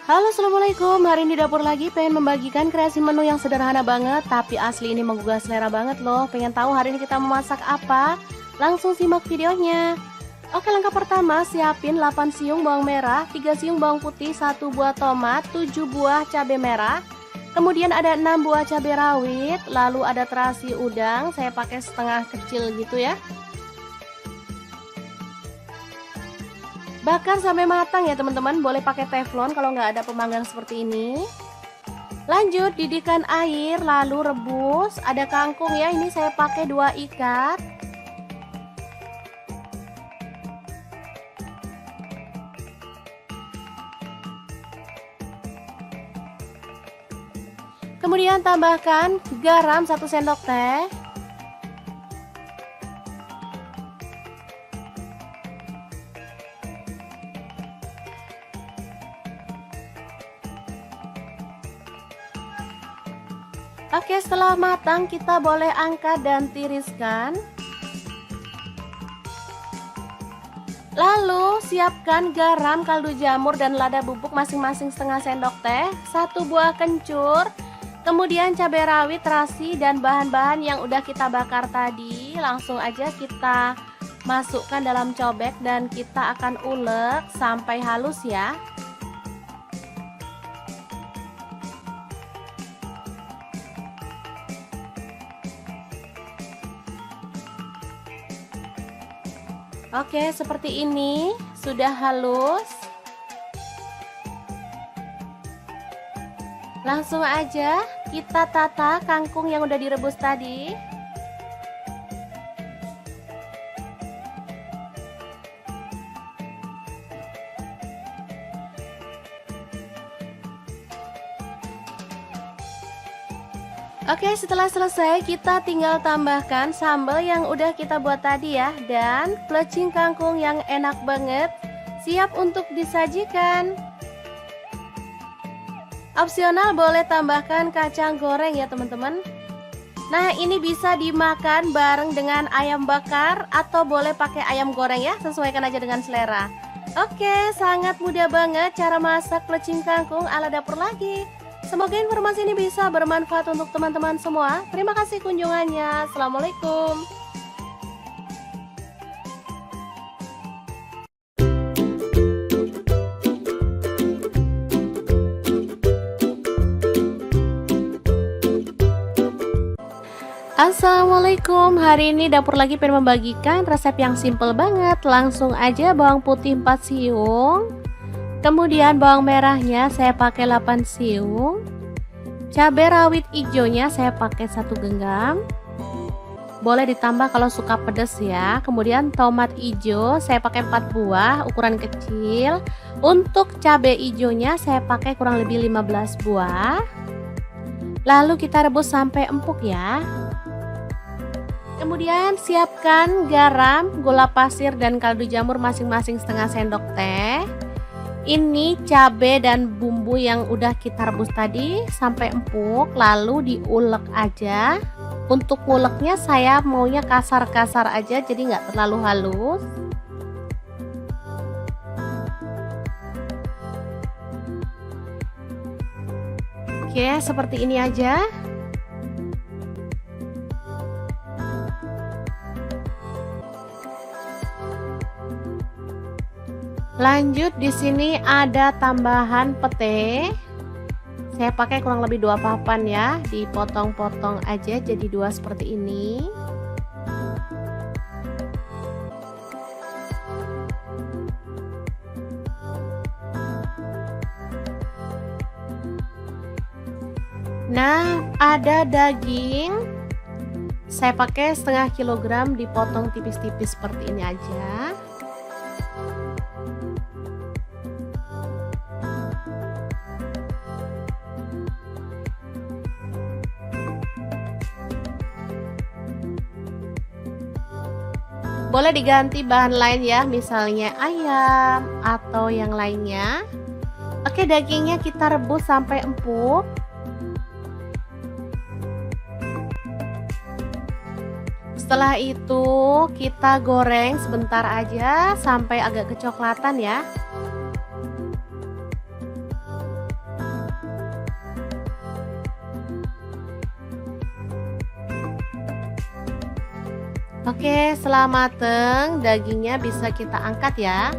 Halo, assalamualaikum. Hari ini dapur lagi pengen membagikan kreasi menu yang sederhana banget, tapi asli ini menggugah selera banget loh. Pengen tahu hari ini kita memasak apa? Langsung simak videonya. Oke, langkah pertama siapin 8 siung bawang merah, 3 siung bawang putih, 1 buah tomat, 7 buah cabai merah. Kemudian ada 6 buah cabai rawit, lalu ada terasi udang, saya pakai setengah kecil gitu ya. Bakar sampai matang ya teman-teman, boleh pakai teflon kalau nggak ada pemanggang seperti ini. Lanjut didihkan air, lalu rebus. Ada kangkung ya, ini saya pakai 2 ikat. Kemudian tambahkan garam 1 sendok teh. Oke, setelah matang kita boleh angkat dan tiriskan. Lalu siapkan garam, kaldu jamur, dan lada bubuk masing-masing setengah sendok teh, 1 buah kencur, kemudian cabai rawit, terasi, dan bahan-bahan yang udah kita bakar tadi. Langsung aja kita masukkan dalam cobek dan kita akan ulek sampai halus ya. Oke, seperti ini sudah halus. Langsung aja kita tata kangkung yang udah direbus tadi. Oke, setelah selesai kita tinggal tambahkan sambal yang udah kita buat tadi ya, dan plecing kangkung yang enak banget, siap untuk disajikan. Opsional boleh tambahkan kacang goreng ya teman-teman. Nah, ini bisa dimakan bareng dengan ayam bakar atau boleh pakai ayam goreng ya, sesuaikan aja dengan selera. Oke, sangat mudah banget cara masak plecing kangkung ala dapur lagi. Semoga informasi ini bisa bermanfaat untuk teman-teman semua. Terima kasih kunjungannya. Assalamualaikum. Assalamualaikum. Hari ini dapur lagi pengen membagikan resep yang simple banget. Langsung aja bawang putih 4 siung. Kemudian bawang merahnya saya pakai 8 siung. Cabai rawit hijaunya saya pakai 1 genggam. boleh ditambah kalau suka pedas ya. Kemudian tomat hijau saya pakai 4 buah ukuran kecil. Untuk cabai hijaunya saya pakai kurang lebih 15 buah. Lalu kita rebus sampai empuk ya. Kemudian siapkan garam, gula pasir dan kaldu jamur masing-masing setengah sendok teh. Ini cabai dan bumbu yang udah kita rebus tadi sampai empuk, lalu diulek aja. Untuk nguleknya saya maunya kasar-kasar aja, jadi nggak terlalu halus. Oke, seperti ini aja. Lanjut di sini ada tambahan pete. Saya pakai kurang lebih 2 papan ya, dipotong-potong aja jadi 2 seperti ini. Nah, ada daging. Saya pakai setengah kilogram dipotong tipis-tipis seperti ini aja. Boleh diganti bahan lain ya, misalnya ayam atau yang lainnya. Oke, dagingnya kita rebus sampai empuk. Setelah itu kita goreng sebentar aja sampai agak kecoklatan ya. Oke, setelah mateng, dagingnya bisa kita angkat ya.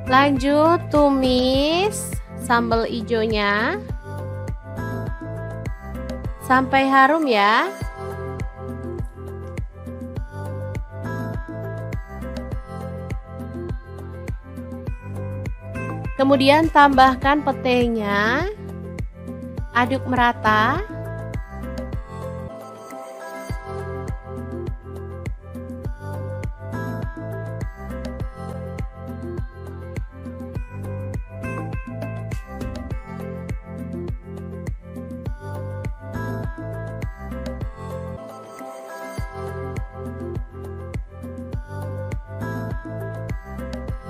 Lanjut tumis sambal hijaunya sampai harum ya. Kemudian tambahkan petenya, aduk merata.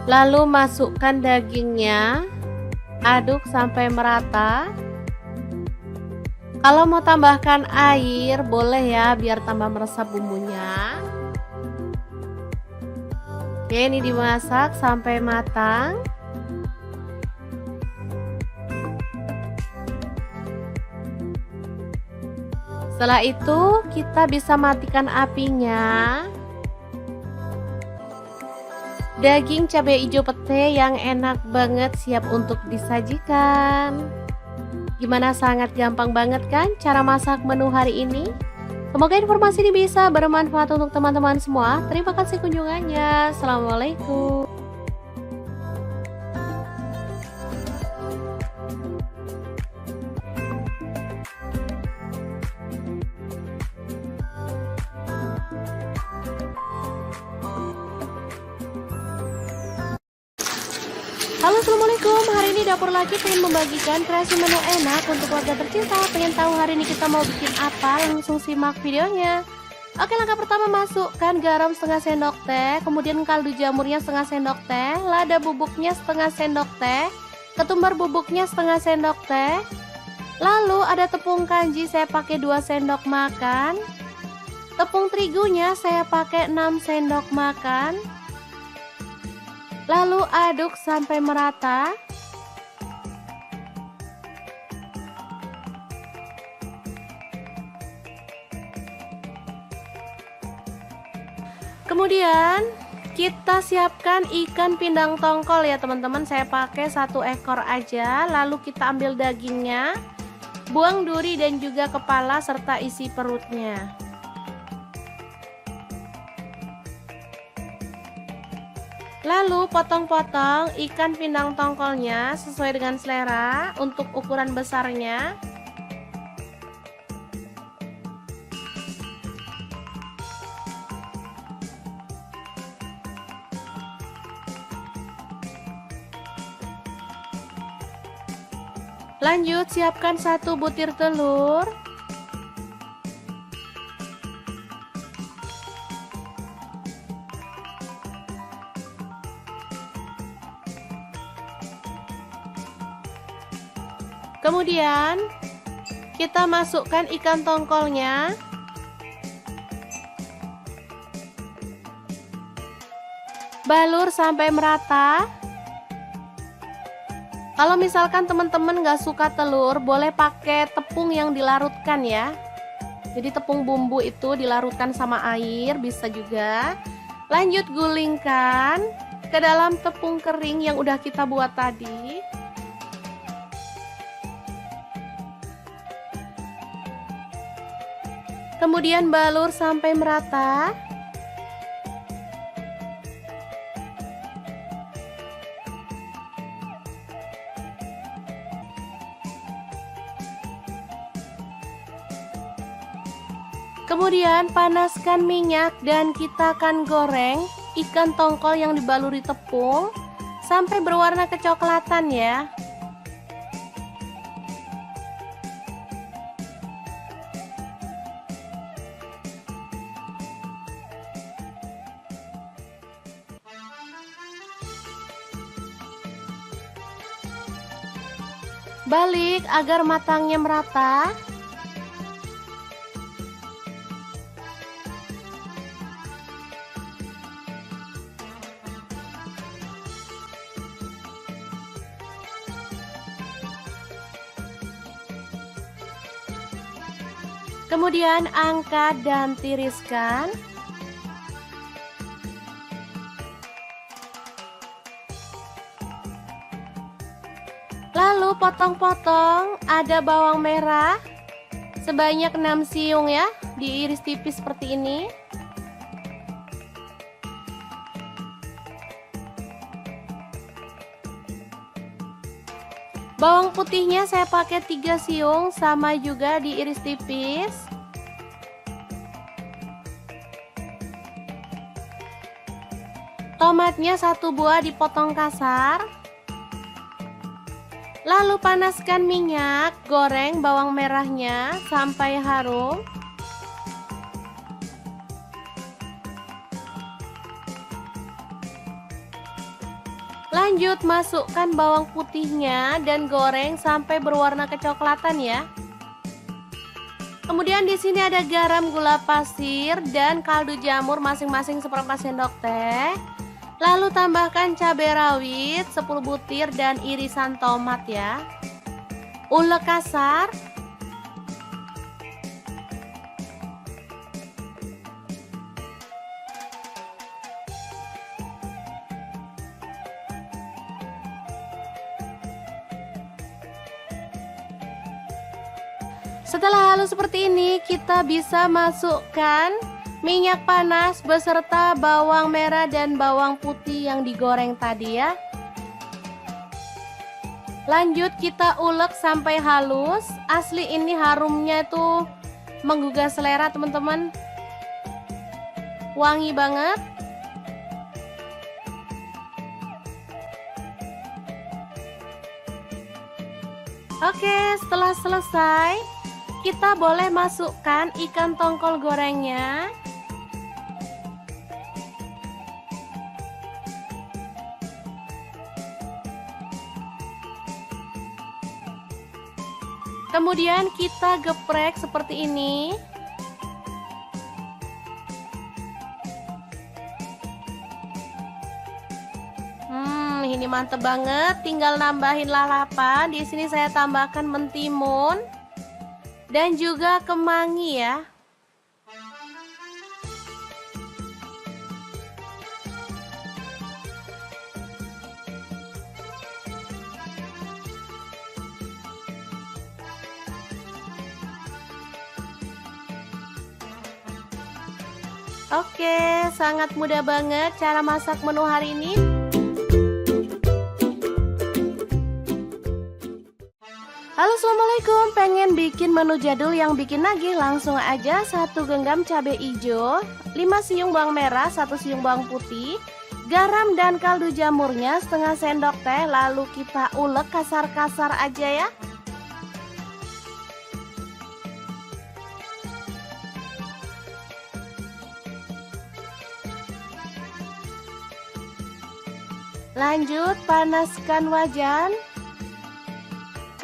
Lalu masukkan dagingnya, aduk sampai merata. Kalau mau tambahkan air boleh ya, biar tambah meresap bumbunya. Oke, ini dimasak sampai matang. Setelah itu kita bisa matikan apinya. Daging cabai hijau pete yang enak banget siap untuk disajikan. Gimana, sangat gampang banget kan cara masak menu hari ini? Semoga informasi ini bisa bermanfaat untuk teman-teman semua. Terima kasih kunjungannya. Assalamualaikum. Halo, assalamualaikum. Hari ini dapur lagi pengen membagikan kreasi menu enak untuk keluarga tercinta. Pengen tahu hari ini kita mau bikin apa? Langsung simak videonya. Oke, langkah pertama masukkan garam setengah sendok teh, kemudian kaldu jamurnya setengah sendok teh, lada bubuknya setengah sendok teh, ketumbar bubuknya setengah sendok teh. Lalu ada tepung kanji saya pakai 2 sendok makan. Tepung terigunya saya pakai 6 sendok makan. Lalu aduk sampai merata. Kemudian kita siapkan ikan pindang tongkol ya teman-teman. Saya pakai 1 ekor aja. Lalu kita ambil dagingnya, buang duri dan juga kepala serta isi perutnya. Lalu potong-potong ikan pindang tongkolnya sesuai dengan selera untuk ukuran besarnya. Lanjut siapkan 1 butir telur. Kemudian kita masukkan ikan tongkolnya. Balur sampai merata. Kalau misalkan teman-teman nggak suka telur, boleh pakai tepung yang dilarutkan ya. Jadi tepung bumbu itu dilarutkan sama air, bisa juga. Lanjut gulingkan ke dalam tepung kering yang udah kita buat tadi. Kemudian balur sampai merata. Kemudian panaskan minyak dan kita akan goreng ikan tongkol yang dibaluri tepung sampai berwarna kecoklatan ya. Balik agar matangnya merata. Kemudian angkat dan tiriskan. Lalu potong-potong, ada bawang merah sebanyak 6 siung ya, diiris tipis seperti ini. Bawang putihnya saya pakai 3 siung, sama juga diiris tipis. Tomatnya 1 buah dipotong kasar. Lalu panaskan minyak, goreng bawang merahnya sampai harum. Lanjut masukkan bawang putihnya dan goreng sampai berwarna kecoklatan ya. Kemudian di sini ada garam, gula pasir, dan kaldu jamur masing-masing seperempat sendok teh. Lalu tambahkan cabai rawit 10 butir dan irisan tomat ya. Ulek kasar. Setelah halus seperti ini, kita bisa masukkan minyak panas beserta bawang merah dan bawang putih yang digoreng tadi ya. Lanjut kita ulek sampai halus. Asli ini harumnya itu menggugah selera teman-teman. Wangi banget. Oke, setelah selesai, kita boleh masukkan ikan tongkol gorengnya. Kemudian kita geprek seperti ini. Ini mantep banget. Tinggal nambahin lalapan. Di sini saya tambahkan mentimun dan juga kemangi ya. Oke, sangat mudah banget cara masak menu hari ini. Halo, assalamualaikum. Pengen bikin menu jadul yang bikin nagih? Langsung aja 1 genggam cabai hijau, 5 siung bawang merah, 1 siung bawang putih, garam dan kaldu jamurnya setengah sendok teh. Lalu kita ulek kasar-kasar aja ya. Lanjut panaskan wajan.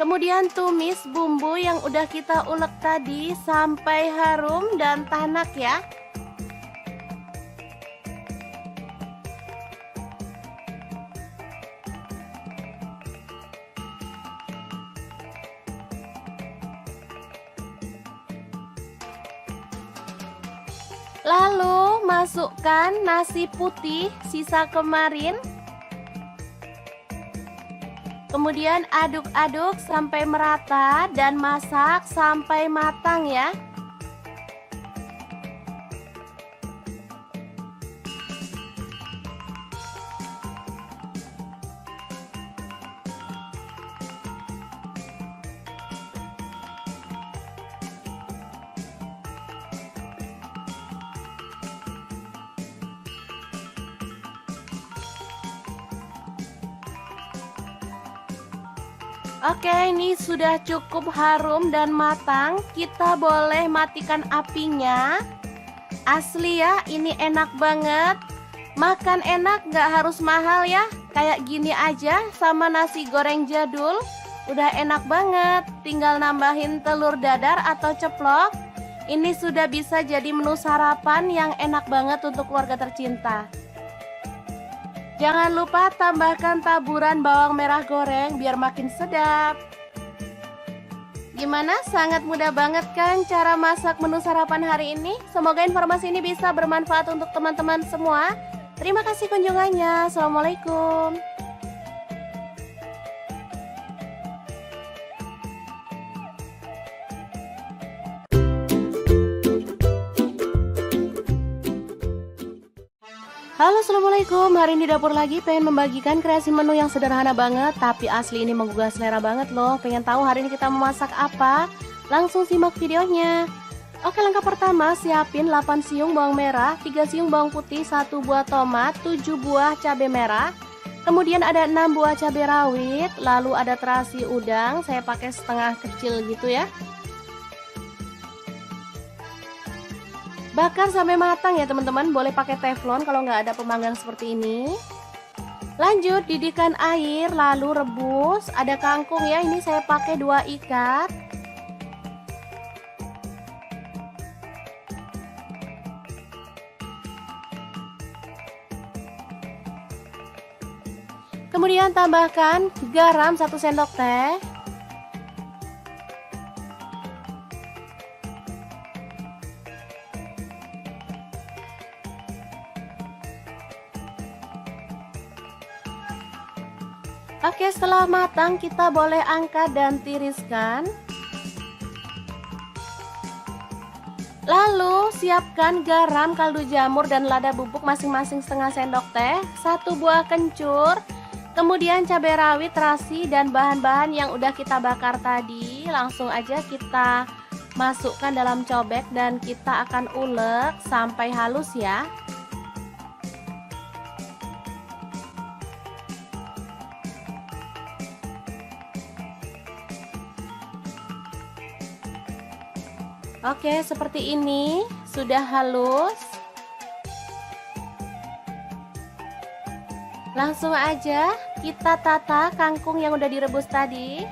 Kemudian tumis bumbu yang udah kita ulek tadi sampai harum dan tanak ya. Lalu masukkan nasi putih sisa kemarin. Kemudian aduk-aduk sampai merata dan masak sampai matang ya. Oke, ini sudah cukup harum dan matang. Kita boleh matikan apinya. Asli ya, ini enak banget. Makan enak, gak harus mahal ya. Kayak gini aja sama nasi goreng jadul. Udah enak banget. Tinggal nambahin telur dadar atau ceplok. Ini sudah bisa jadi menu sarapan yang enak banget untuk keluarga tercinta. Jangan lupa tambahkan taburan bawang merah goreng biar makin sedap. Gimana? Sangat mudah banget kan cara masak menu sarapan hari ini? Semoga informasi ini bisa bermanfaat untuk teman-teman semua. Terima kasih kunjungannya. Assalamualaikum. Halo, assalamualaikum. Hari ini di dapur lagi pengen membagikan kreasi menu yang sederhana banget, tapi asli ini menggugah selera banget loh. Pengen tahu hari ini kita memasak apa? Langsung simak videonya. Oke, langkah pertama siapin 8 siung bawang merah, 3 siung bawang putih, 1 buah tomat, 7 buah cabai merah. Kemudian ada 6 buah cabai rawit, lalu ada terasi udang, saya pakai setengah kecil gitu ya. Bakar sampai matang ya teman-teman, boleh pakai teflon kalau nggak ada pemanggang seperti ini. Lanjut didihkan air, lalu rebus. Ada kangkung ya, ini saya pakai 2 ikat. Kemudian tambahkan garam 1 sendok teh. Oke, setelah matang kita boleh angkat dan tiriskan. Lalu siapkan garam, kaldu jamur dan lada bubuk masing-masing setengah sendok teh, 1 buah kencur, kemudian cabai rawit, terasi dan bahan-bahan yang udah kita bakar tadi. Langsung aja kita masukkan dalam cobek dan kita akan ulek sampai halus ya. Oke, seperti ini sudah halus. Langsung aja kita tata kangkung yang udah direbus tadi.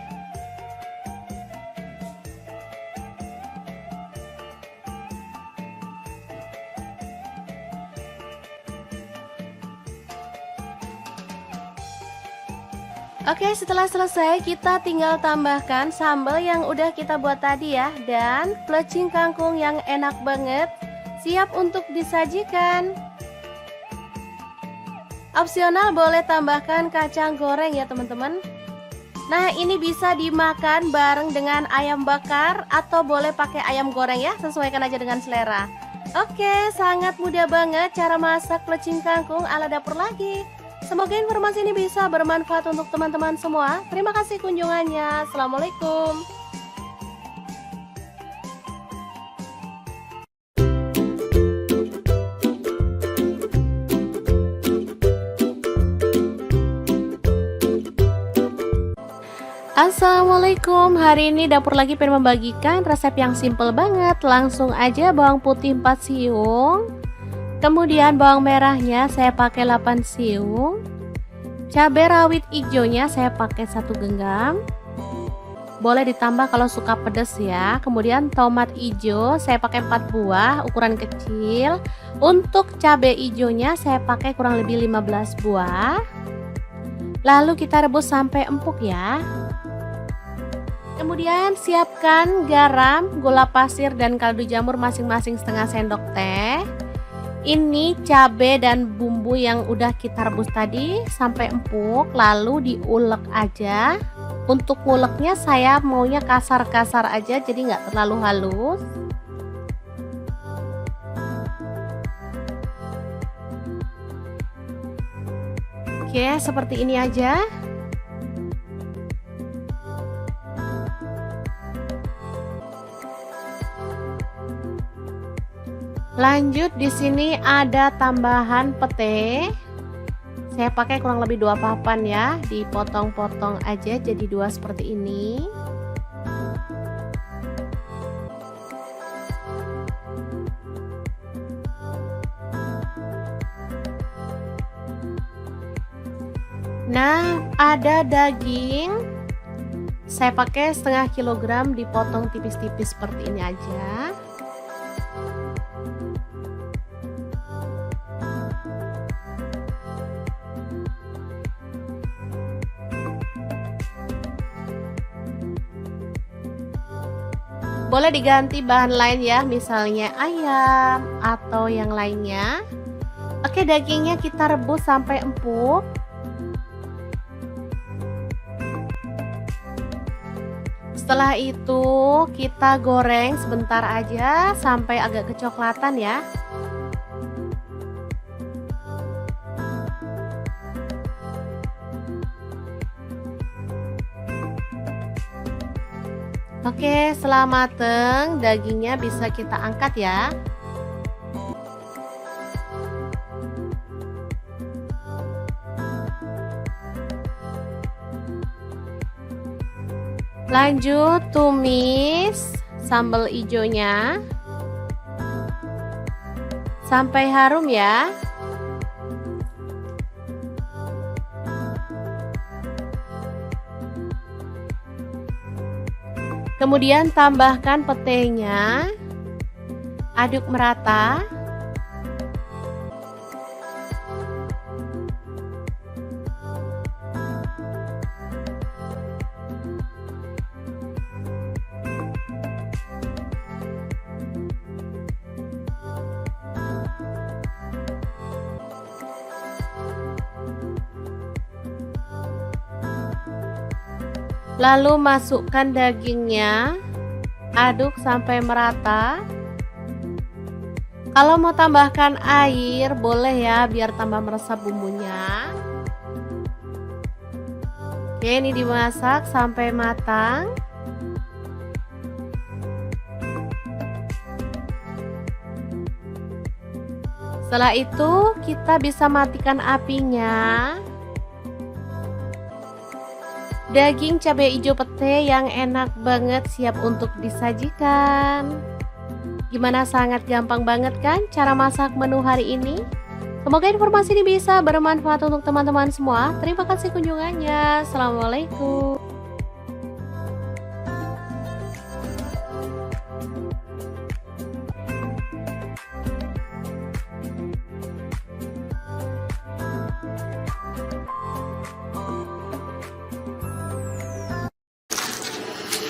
Oke, setelah selesai kita tinggal tambahkan sambal yang udah kita buat tadi ya, dan plecing kangkung yang enak banget, siap untuk disajikan. Opsional boleh tambahkan kacang goreng ya teman-teman. Nah, ini bisa dimakan bareng dengan ayam bakar atau boleh pakai ayam goreng ya, sesuaikan aja dengan selera. Oke, sangat mudah banget cara masak plecing kangkung ala dapur lagi. Semoga informasi ini bisa bermanfaat untuk teman-teman semua. Terima kasih kunjungannya. Assalamualaikum. Assalamualaikum, hari ini dapur lagi pengen membagikan resep yang simple banget. Langsung aja bawang putih 4 siung, kemudian bawang merahnya saya pakai 8 siung, cabai rawit hijaunya saya pakai 1 genggam, boleh ditambah kalau suka pedas ya. Kemudian tomat hijau saya pakai 4 buah ukuran kecil. Untuk cabai hijaunya saya pakai kurang lebih 15 buah. Lalu kita rebus sampai empuk ya. Kemudian siapkan garam, gula pasir, dan kaldu jamur masing-masing setengah sendok teh. Ini cabai dan bumbu yang udah kita rebus tadi sampai empuk, lalu diulek aja. Untuk nguleknya saya maunya kasar-kasar aja, jadi nggak terlalu halus. Oke, seperti ini aja. Lanjut di sini ada tambahan pete. Saya pakai kurang lebih 2 papan ya, dipotong-potong aja jadi 2 seperti ini. Nah, ada daging. Saya pakai setengah kilogram dipotong tipis-tipis seperti ini aja. Boleh diganti bahan lain ya, misalnya ayam atau yang lainnya. Oke, dagingnya kita rebus sampai empuk. Setelah itu kita goreng sebentar aja sampai agak kecoklatan ya. Oke, setelah mateng, dagingnya bisa kita angkat ya. Lanjut tumis sambal hijaunya sampai harum ya. Kemudian tambahkan petenya, aduk merata. Lalu masukkan dagingnya, aduk sampai merata. Kalau mau tambahkan air boleh ya, biar tambah meresap bumbunya. Oke, ini dimasak sampai matang. Setelah itu kita bisa matikan apinya. Daging cabai hijau pete yang enak banget siap untuk disajikan. Gimana, sangat gampang banget kan cara masak menu hari ini? Semoga informasi ini bisa bermanfaat untuk teman-teman semua. Terima kasih kunjungannya. Assalamualaikum.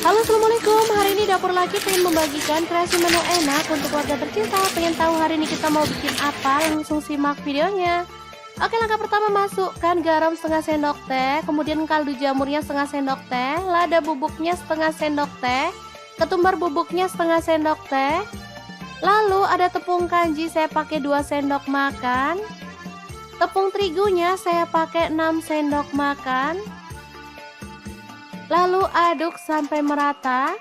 Halo, assalamualaikum. Hari ini dapur lagi pengen membagikan kreasi menu enak untuk keluarga tercinta. Pengen tahu hari ini kita mau bikin apa? Langsung simak videonya. Oke, langkah pertama, masukkan garam setengah sendok teh, kemudian kaldu jamurnya setengah sendok teh, lada bubuknya setengah sendok teh, ketumbar bubuknya setengah sendok teh. Lalu ada tepung kanji saya pakai 2 sendok makan. Tepung terigunya saya pakai 6 sendok makan. Lalu aduk sampai merata.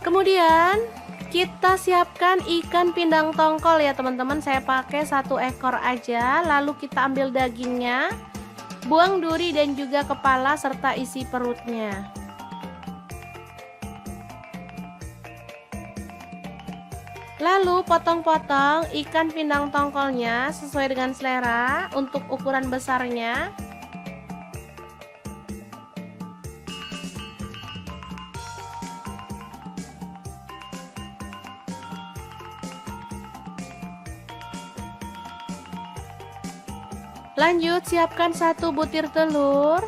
Kemudian kita siapkan ikan pindang tongkol ya teman-teman. Saya pakai 1 ekor aja. Lalu kita ambil dagingnya, buang duri dan juga kepala serta isi perutnya. Lalu potong-potong ikan pindang tongkolnya sesuai dengan selera untuk ukuran besarnya. Lanjut siapkan 1 butir telur.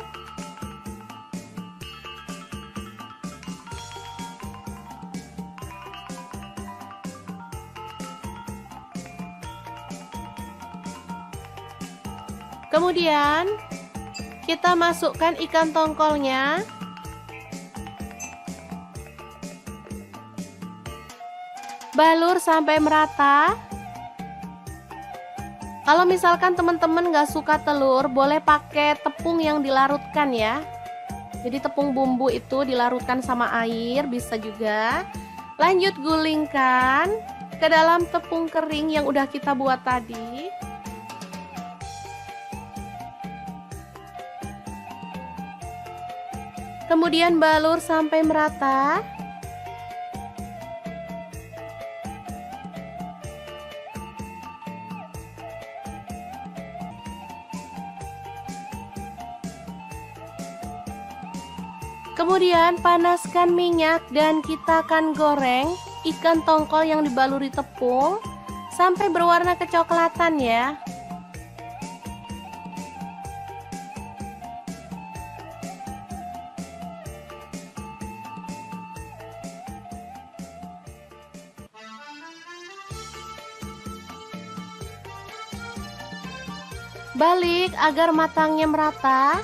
Kemudian kita masukkan ikan tongkolnya. Balur sampai merata. Kalau misalkan teman-teman nggak suka telur, boleh pakai tepung yang dilarutkan ya. Jadi tepung bumbu itu dilarutkan sama air, bisa juga. Lanjut gulingkan ke dalam tepung kering yang udah kita buat tadi. Kemudian balur sampai merata. Kemudian panaskan minyak dan kita akan goreng ikan tongkol yang dibaluri tepung sampai berwarna kecoklatan ya. Balik agar matangnya merata.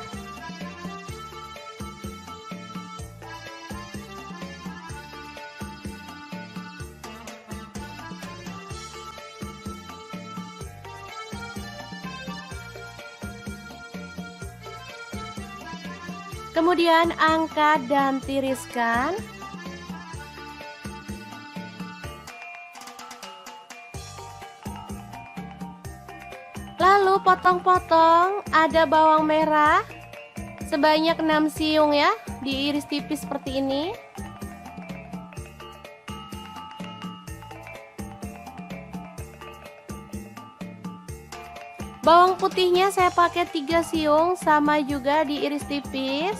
Kemudian angkat dan tiriskan. Lalu potong-potong, ada bawang merah sebanyak 6 siung ya, diiris tipis seperti ini. Bawang putihnya saya pakai 3 siung, sama juga diiris tipis.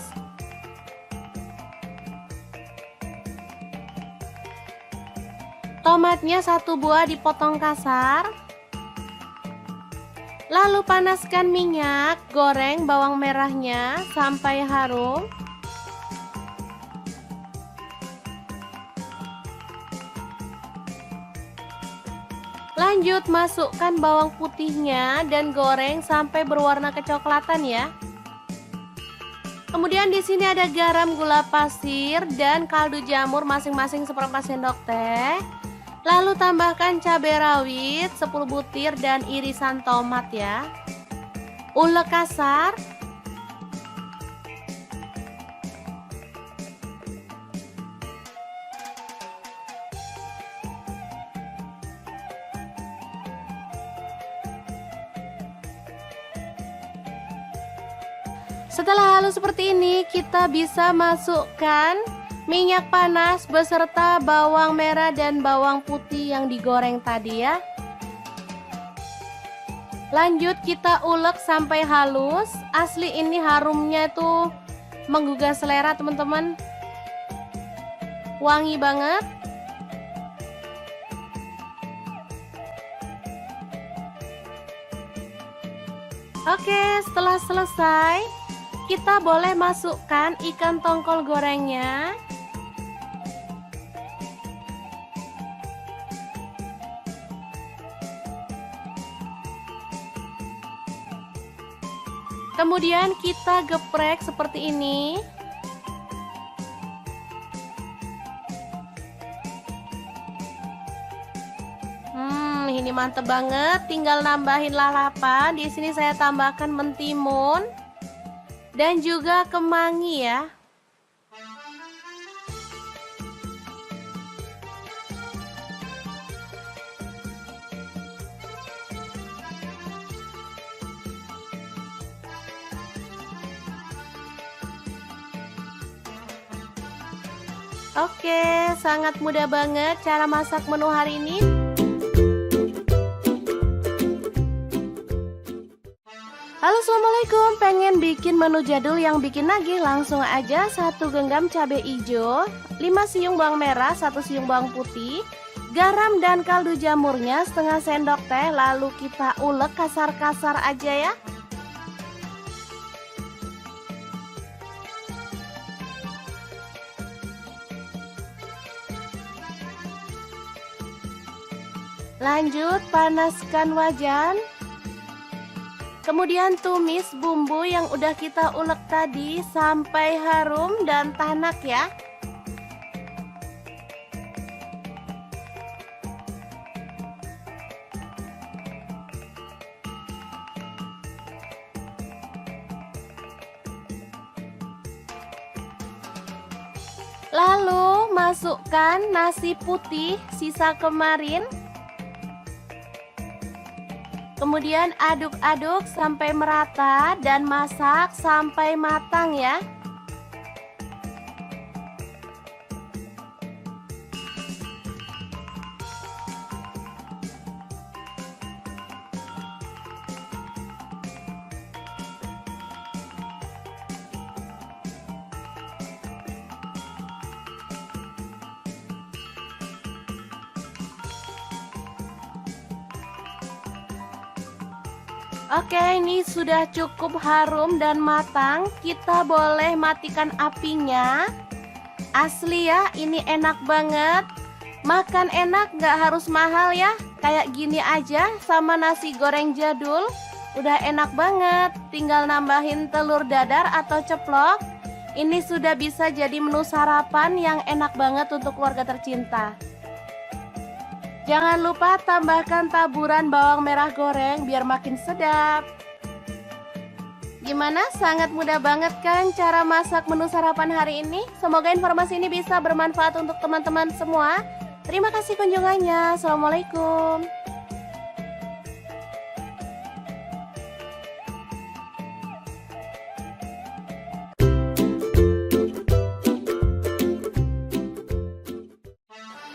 Tomatnya 1 buah dipotong kasar. Lalu panaskan minyak, goreng bawang merahnya sampai harum. Lanjut masukkan bawang putihnya dan goreng sampai berwarna kecoklatan ya. Kemudian di sini ada garam, gula pasir, dan kaldu jamur masing-masing seperempat sendok teh. Lalu tambahkan cabai rawit 10 butir dan irisan tomat ya. Ulek kasar. Setelah halus seperti ini, kita bisa masukkan minyak panas beserta bawang merah dan bawang putih yang digoreng tadi ya. Lanjut kita ulek sampai halus. Asli ini harumnya itu menggugah selera teman-teman. Wangi banget. Oke, setelah selesai, kita boleh masukkan ikan tongkol gorengnya. Kemudian kita geprek seperti ini. ini mantep banget. Tinggal nambahin lalapan. Di sini saya tambahkan mentimun dan juga kemangi ya. Oke, sangat mudah banget cara masak menu hari ini. Halo, assalamualaikum. Pengen bikin menu jadul yang bikin nagih? Langsung aja 1 genggam cabai hijau, 5 siung bawang merah, 1 siung bawang putih, garam dan kaldu jamurnya setengah sendok teh. Lalu kita ulek kasar-kasar aja ya. Lanjut panaskan wajan. Kemudian tumis bumbu yang udah kita ulek tadi sampai harum dan tanak ya. Lalu masukkan nasi putih sisa kemarin. Kemudian aduk-aduk sampai merata dan masak sampai matang ya. Oke, ini sudah cukup harum dan matang. Kita boleh matikan apinya. Asli ya, ini enak banget. Makan enak gak harus mahal ya. Kayak gini aja sama nasi goreng jadul. Udah enak banget. Tinggal nambahin telur dadar atau ceplok. Ini sudah bisa jadi menu sarapan yang enak banget untuk keluarga tercinta. Jangan lupa tambahkan taburan bawang merah goreng biar makin sedap. Gimana? Sangat mudah banget kan cara masak menu sarapan hari ini? Semoga informasi ini bisa bermanfaat untuk teman-teman semua. Terima kasih kunjungannya. Assalamualaikum.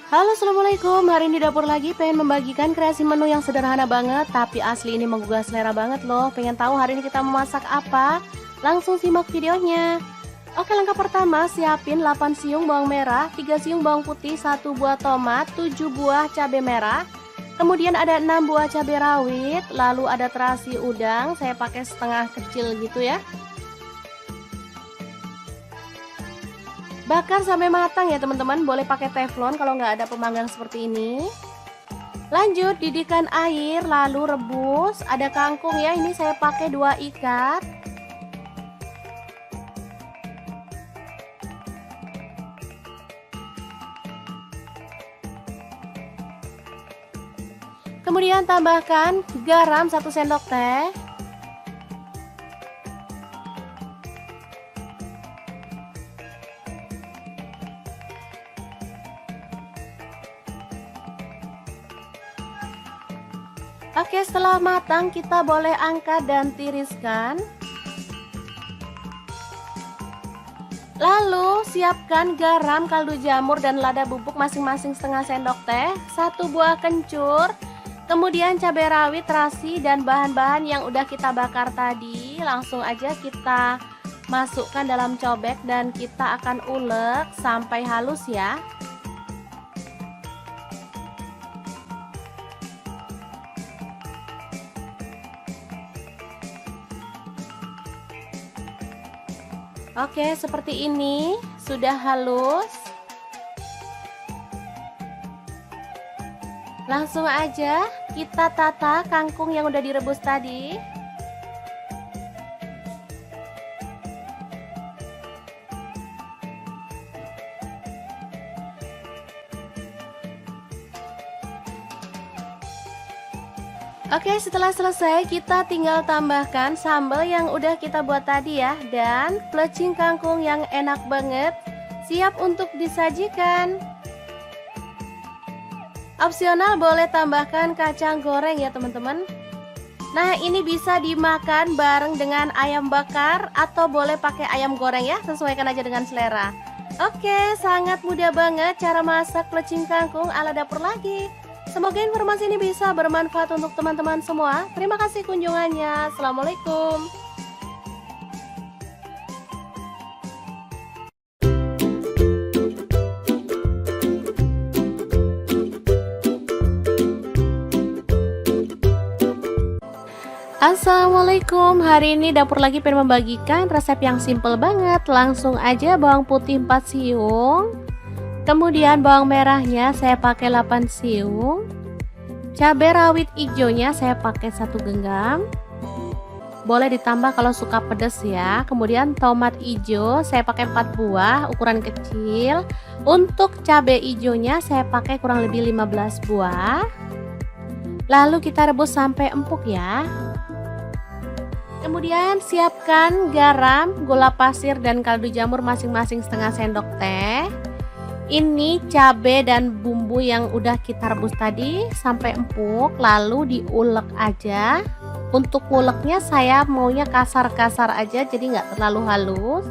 Halo, assalamualaikum. Hari ini dapur lagi pengen membagikan kreasi menu yang sederhana banget, tapi asli ini menggugah selera banget loh. Pengen tahu hari ini kita memasak apa? Langsung simak videonya. Oke, langkah pertama siapin 8 siung bawang merah, 3 siung bawang putih, 1 buah tomat, 7 buah cabai merah. Kemudian ada 6 buah cabai rawit, lalu ada terasi udang, saya pakai setengah kecil gitu ya. Bakar sampai matang ya teman-teman, boleh pakai teflon kalau nggak ada pemanggang seperti ini. Lanjut didihkan air, lalu rebus. Ada kangkung ya, ini saya pakai 2 ikat. Kemudian tambahkan garam 1 sendok teh. Oke, setelah matang kita boleh angkat dan tiriskan. Lalu siapkan garam, kaldu jamur dan lada bubuk masing-masing setengah sendok teh, 1 buah kencur, kemudian cabai rawit, terasi dan bahan-bahan yang udah kita bakar tadi. Langsung aja kita masukkan dalam cobek dan kita akan ulek sampai halus ya. Oke, seperti ini sudah halus. Langsung aja kita tata kangkung yang udah direbus tadi. Oke, setelah selesai kita tinggal tambahkan sambal yang udah kita buat tadi ya, dan plecing kangkung yang enak banget, siap untuk disajikan. Opsional boleh tambahkan kacang goreng ya teman-teman. Nah, ini bisa dimakan bareng dengan ayam bakar atau boleh pakai ayam goreng ya, sesuaikan aja dengan selera. Oke, sangat mudah banget cara masak plecing kangkung ala dapur lagi. Semoga informasi ini bisa bermanfaat untuk teman-teman semua. Terima kasih kunjungannya. Assalamualaikum. Assalamualaikum. Hari ini dapur lagi pengen membagikan resep yang simple banget. Langsung aja bawang putih 4 siung. Kemudian bawang merahnya saya pakai 8 siung. Cabai rawit hijaunya saya pakai 1 genggam. Boleh ditambah kalau suka pedas ya. Kemudian tomat hijau saya pakai 4 buah ukuran kecil. Untuk cabai hijaunya saya pakai kurang lebih 15 buah. Lalu kita rebus sampai empuk ya. Kemudian siapkan garam, gula pasir dan kaldu jamur masing-masing setengah sendok teh. Ini cabai dan bumbu yang udah kita rebus tadi sampai empuk, lalu diulek aja. Untuk nguleknya saya maunya kasar-kasar aja, jadi nggak terlalu halus.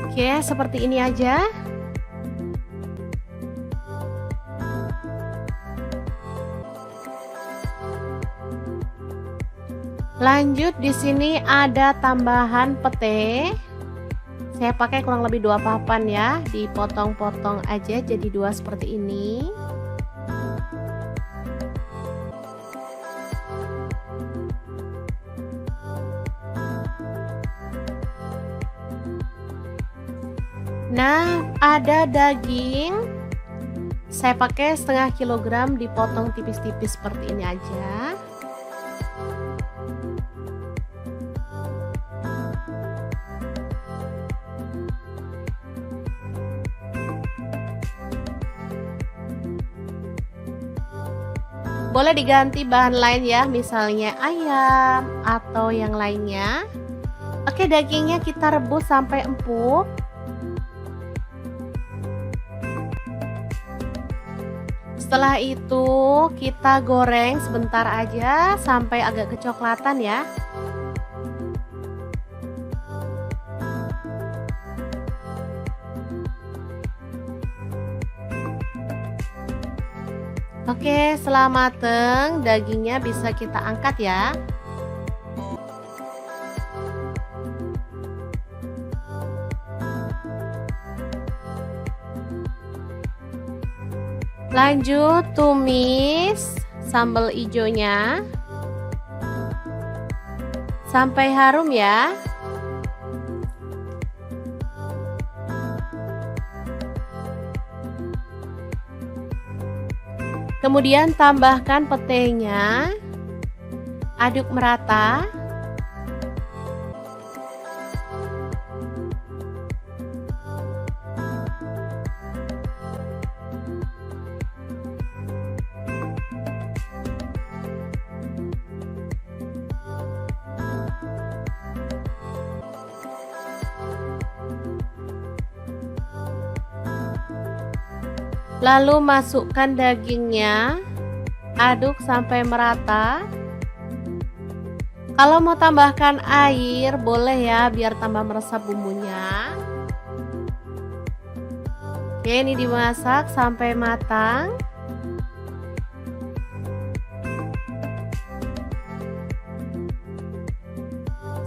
Oke, seperti ini aja. Lanjut di sini ada tambahan pete. Saya pakai kurang lebih 2 papan ya, dipotong-potong aja jadi 2 seperti ini. Nah, ada daging. Saya pakai setengah kilogram dipotong tipis-tipis seperti ini aja. Boleh diganti bahan lain ya, misalnya ayam atau yang lainnya. Oke, dagingnya kita rebus sampai empuk. Setelah itu kita goreng sebentar aja sampai agak kecoklatan ya. Oke, setelah mateng, dagingnya bisa kita angkat ya. Lanjut tumis sambal hijaunya sampai harum ya. Kemudian tambahkan petenya, aduk merata. Lalu masukkan dagingnya, aduk sampai merata. Kalau mau tambahkan air boleh ya, biar tambah meresap bumbunya. Oke, ini dimasak sampai matang.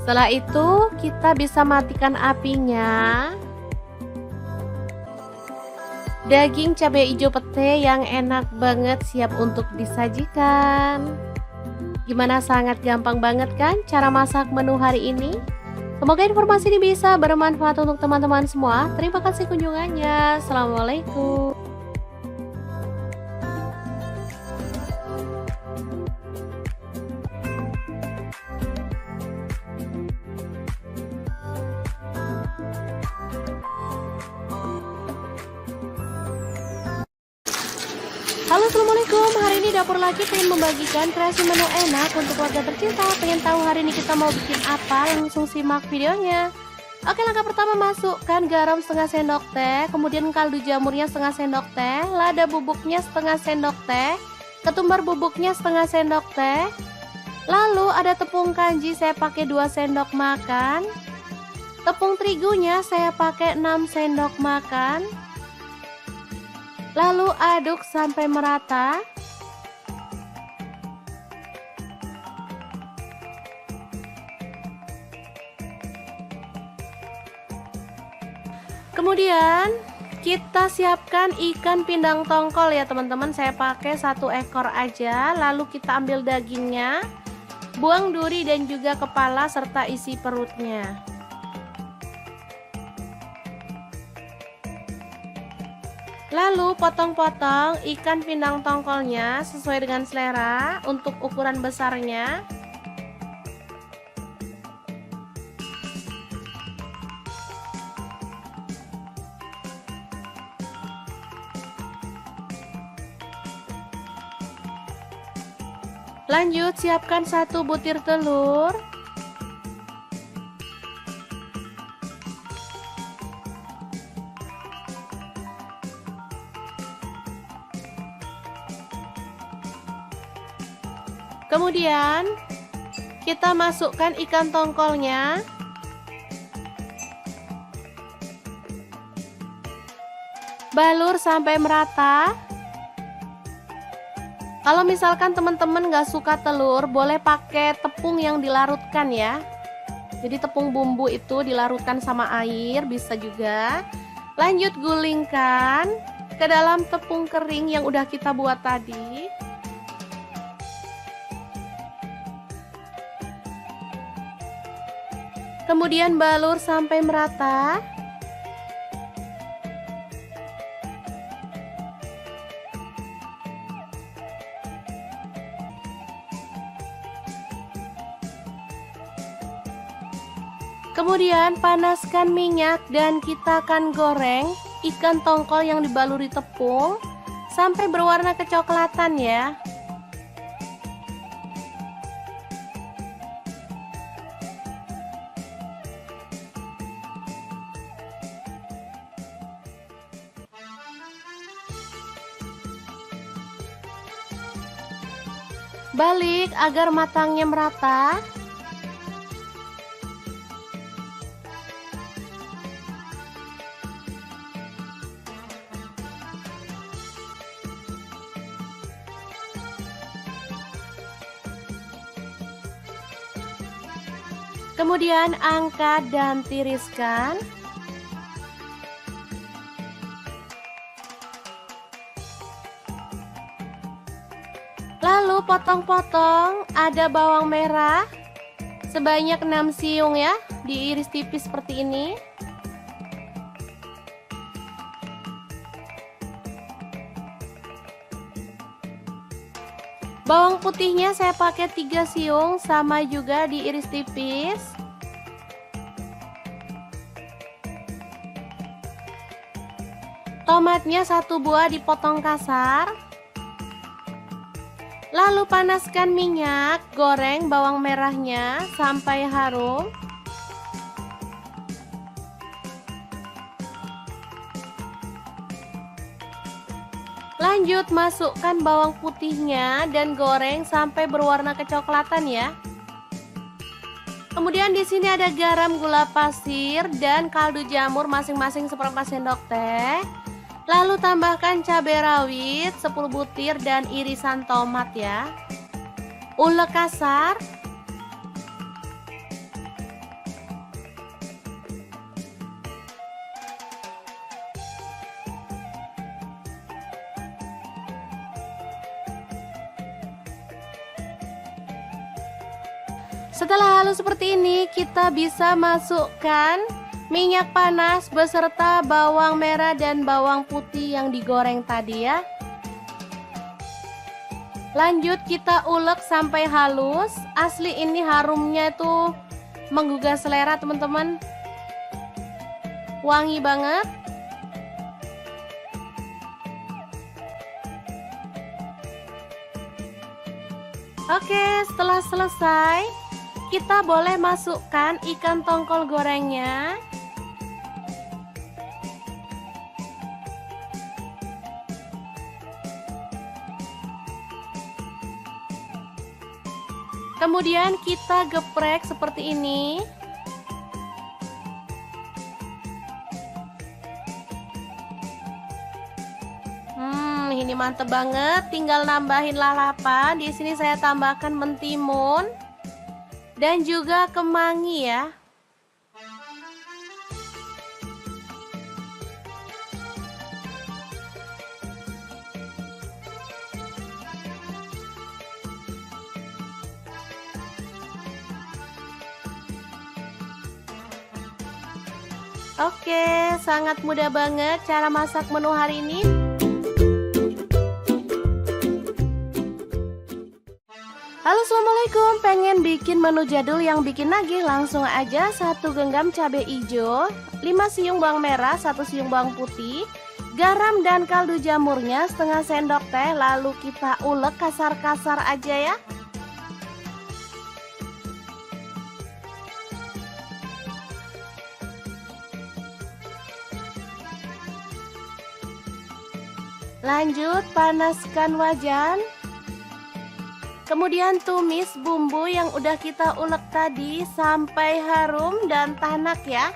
Setelah itu kita bisa matikan apinya. Daging cabai hijau pete yang enak banget siap untuk disajikan. Gimana, sangat gampang banget kan cara masak menu hari ini? Semoga informasi ini bisa bermanfaat untuk teman-teman semua. Terima kasih kunjungannya. Assalamualaikum. Halo, assalamualaikum. Hari ini dapur lagi pengen membagikan kreasi menu enak untuk keluarga tercinta. Pengen tahu hari ini kita mau bikin apa? Langsung simak videonya. Oke, langkah pertama masukkan garam setengah sendok teh, kemudian kaldu jamurnya setengah sendok teh, lada bubuknya setengah sendok teh, ketumbar bubuknya setengah sendok teh. Lalu ada tepung kanji saya pakai 2 sendok makan. Tepung terigunya saya pakai 6 sendok makan. Lalu aduk sampai merata. Kemudian kita siapkan ikan pindang tongkol ya teman-teman. Saya pakai 1 ekor aja. Lalu kita ambil dagingnya, buang duri dan juga kepala serta isi perutnya. Lalu potong-potong ikan pindang tongkolnya sesuai dengan selera untuk ukuran besarnya. Lanjut siapkan 1 butir telur. Kemudian kita masukkan ikan tongkolnya. Balur sampai merata. Kalau misalkan teman-teman gak suka telur, boleh pakai tepung yang dilarutkan ya. Jadi tepung bumbu itu dilarutkan sama air, bisa juga. Lanjut gulingkan ke dalam tepung kering yang udah kita buat tadi. Kemudian balur sampai merata. Kemudian panaskan minyak dan kita akan goreng ikan tongkol yang dibaluri tepung sampai berwarna kecoklatan ya. Balik agar matangnya merata. Kemudian angkat dan tiriskan. Lalu potong-potong, ada bawang merah sebanyak 6 siung ya, diiris tipis seperti ini. Bawang putihnya saya pakai 3 siung, sama juga diiris tipis. Tomatnya 1 buah dipotong kasar. Lalu panaskan minyak, goreng bawang merahnya sampai harum. Lanjut masukkan bawang putihnya dan goreng sampai berwarna kecoklatan ya. Kemudian di sini ada garam, gula pasir dan kaldu jamur masing-masing seperempat sendok teh. Lalu tambahkan cabai rawit 10 butir dan irisan tomat ya. Ulek kasar. Setelah halus seperti ini, kita bisa masukkan minyak panas beserta bawang merah dan bawang putih yang digoreng tadi ya. Lanjut kita ulek sampai halus. Asli ini harumnya itu menggugah selera teman-teman. Wangi banget. Oke, setelah selesai, kita boleh masukkan ikan tongkol gorengnya. Kemudian kita geprek seperti ini. Ini mantep banget. Tinggal nambahin lalapan. Di sini saya tambahkan mentimun dan juga kemangi ya. Oke, sangat mudah banget cara masak menu hari ini. Halo, assalamualaikum. Pengen bikin menu jadul yang bikin nagih? Langsung aja 1 genggam cabai hijau, 5 siung bawang merah, 1 siung bawang putih, garam dan kaldu jamurnya setengah sendok teh. Lalu kita ulek kasar-kasar aja ya. Lanjut panaskan wajan. Kemudian tumis bumbu yang udah kita ulek tadi sampai harum dan tanak ya.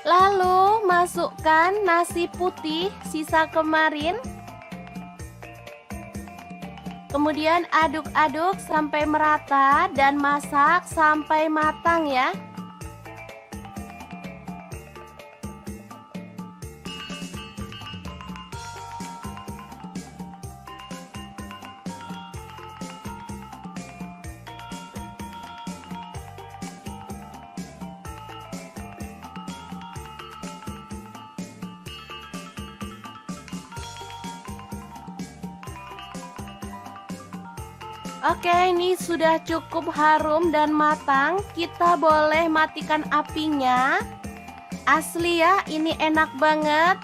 Lalu masukkan nasi putih sisa kemarin. Kemudian aduk-aduk sampai merata dan masak sampai matang ya. Oke, ini sudah cukup harum dan matang. Kita boleh matikan apinya. Asli ya, ini enak banget.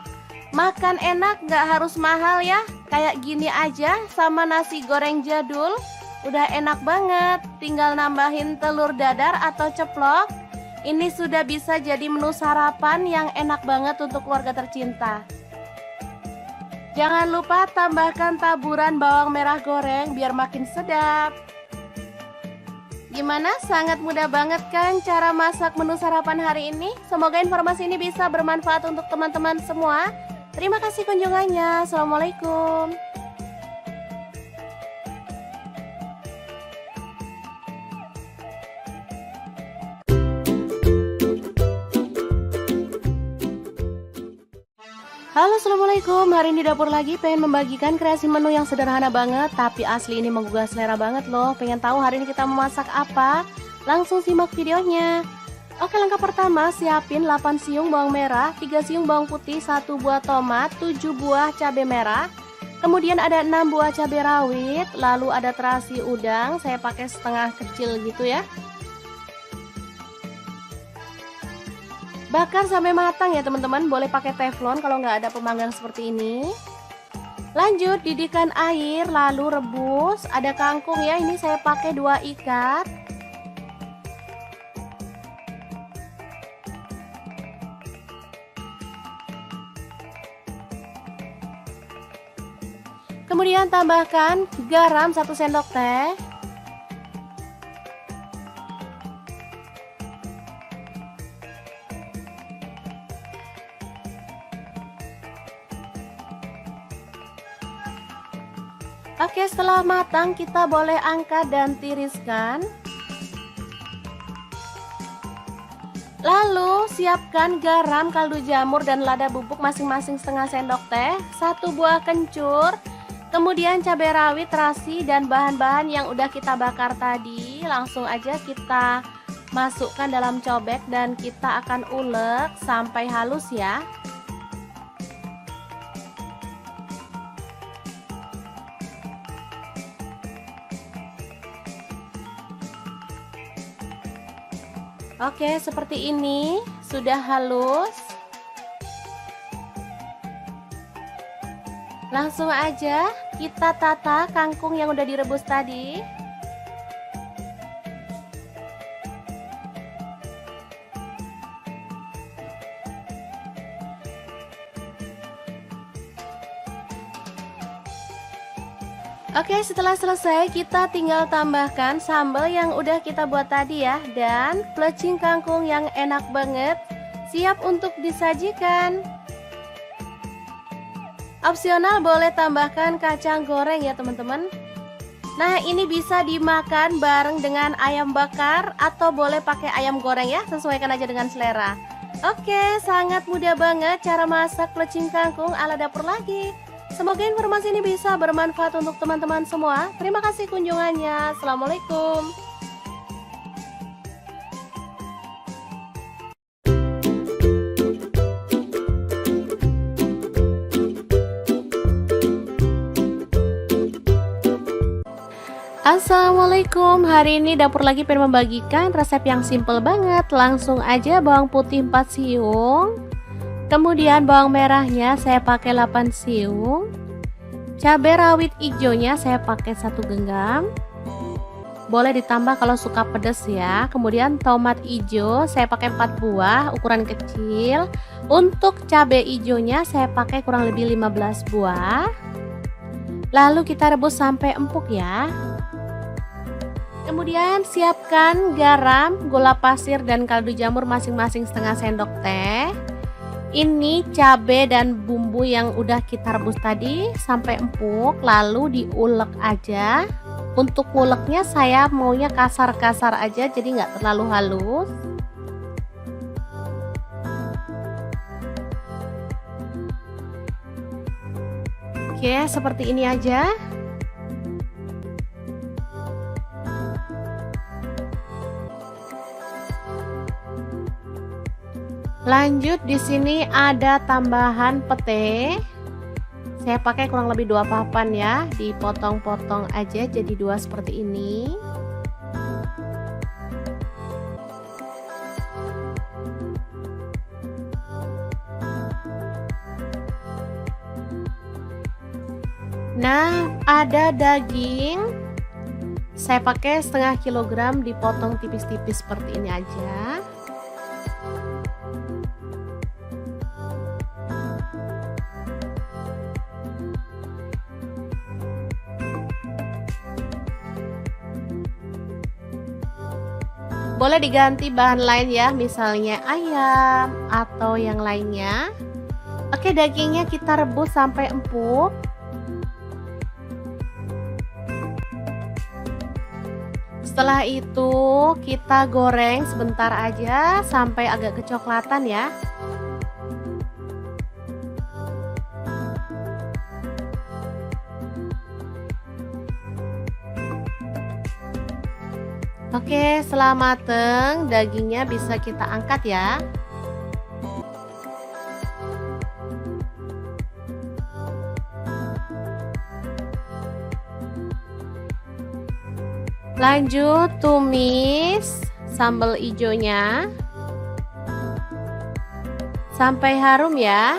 Makan enak, gak harus mahal ya. Kayak gini aja sama nasi goreng jadul. Udah enak banget. Tinggal nambahin telur dadar atau ceplok. Ini sudah bisa jadi menu sarapan yang enak banget untuk keluarga tercinta. Jangan lupa tambahkan taburan bawang merah goreng biar makin sedap. Gimana? Sangat mudah banget kan cara masak menu sarapan hari ini? Semoga informasi ini bisa bermanfaat untuk teman-teman semua. Terima kasih kunjungannya. Assalamualaikum. Halo, assalamualaikum. Hari ini di dapur lagi pengen membagikan kreasi menu yang sederhana banget, tapi asli ini menggugah selera banget loh. Pengen tahu hari ini kita memasak apa? Langsung simak videonya. Oke, langkah pertama siapin 8 siung bawang merah, 3 siung bawang putih, 1 buah tomat, 7 buah cabai merah. Kemudian ada 6 buah cabai rawit, lalu ada terasi udang, saya pakai setengah kecil gitu ya. Bakar sampai matang ya teman-teman, boleh pakai teflon kalau nggak ada pemanggang seperti ini. Lanjut didihkan air, lalu rebus. Ada kangkung ya, ini saya pakai 2 ikat. Kemudian tambahkan garam 1 sendok teh. Oke, setelah matang kita boleh angkat dan tiriskan. Lalu siapkan garam, kaldu jamur dan lada bubuk masing-masing setengah sendok teh, 1 buah kencur, kemudian cabai rawit, terasi dan bahan-bahan yang udah kita bakar tadi. Langsung aja kita masukkan dalam cobek dan kita akan ulek sampai halus ya. Oke, seperti ini sudah halus. Langsung aja kita tata kangkung yang udah direbus tadi. Oke, setelah selesai kita tinggal tambahkan sambal yang udah kita buat tadi ya, dan plecing kangkung yang enak banget siap untuk disajikan. Opsional boleh tambahkan kacang goreng ya teman-teman. Nah, ini bisa dimakan bareng dengan ayam bakar atau boleh pakai ayam goreng ya, sesuaikan aja dengan selera. Oke, sangat mudah banget cara masak plecing kangkung ala dapur lagi. Semoga informasi ini bisa bermanfaat untuk teman-teman semua. Terima kasih kunjungannya. Assalamualaikum. Assalamualaikum. Hari ini dapur lagi pengen membagikan resep yang simple banget. Langsung aja bawang putih 4 siung. Kemudian bawang merahnya saya pakai 8 siung. Cabai rawit hijaunya saya pakai 1 genggam. Boleh ditambah kalau suka pedas ya. Kemudian tomat hijau saya pakai 4 buah ukuran kecil. Untuk cabai hijaunya saya pakai kurang lebih 15 buah. Lalu kita rebus sampai empuk ya. Kemudian siapkan garam, gula pasir dan kaldu jamur masing-masing setengah sendok teh. Ini cabai dan bumbu yang udah kita rebus tadi sampai empuk, lalu diulek aja. Untuk nguleknya saya maunya kasar-kasar aja, jadi nggak terlalu halus. Oke, seperti ini aja. Lanjut di sini ada tambahan pete. Saya pakai kurang lebih 2 papan ya, dipotong-potong aja jadi 2 seperti ini. Nah, ada daging. Saya pakai setengah kilogram dipotong tipis-tipis seperti ini aja. Boleh diganti bahan lain ya, misalnya ayam atau yang lainnya. Oke, dagingnya kita rebus sampai empuk. Setelah itu kita goreng sebentar aja sampai agak kecoklatan ya. Oke, setelah mateng, dagingnya bisa kita angkat ya. Lanjut tumis sambal hijaunya sampai harum ya.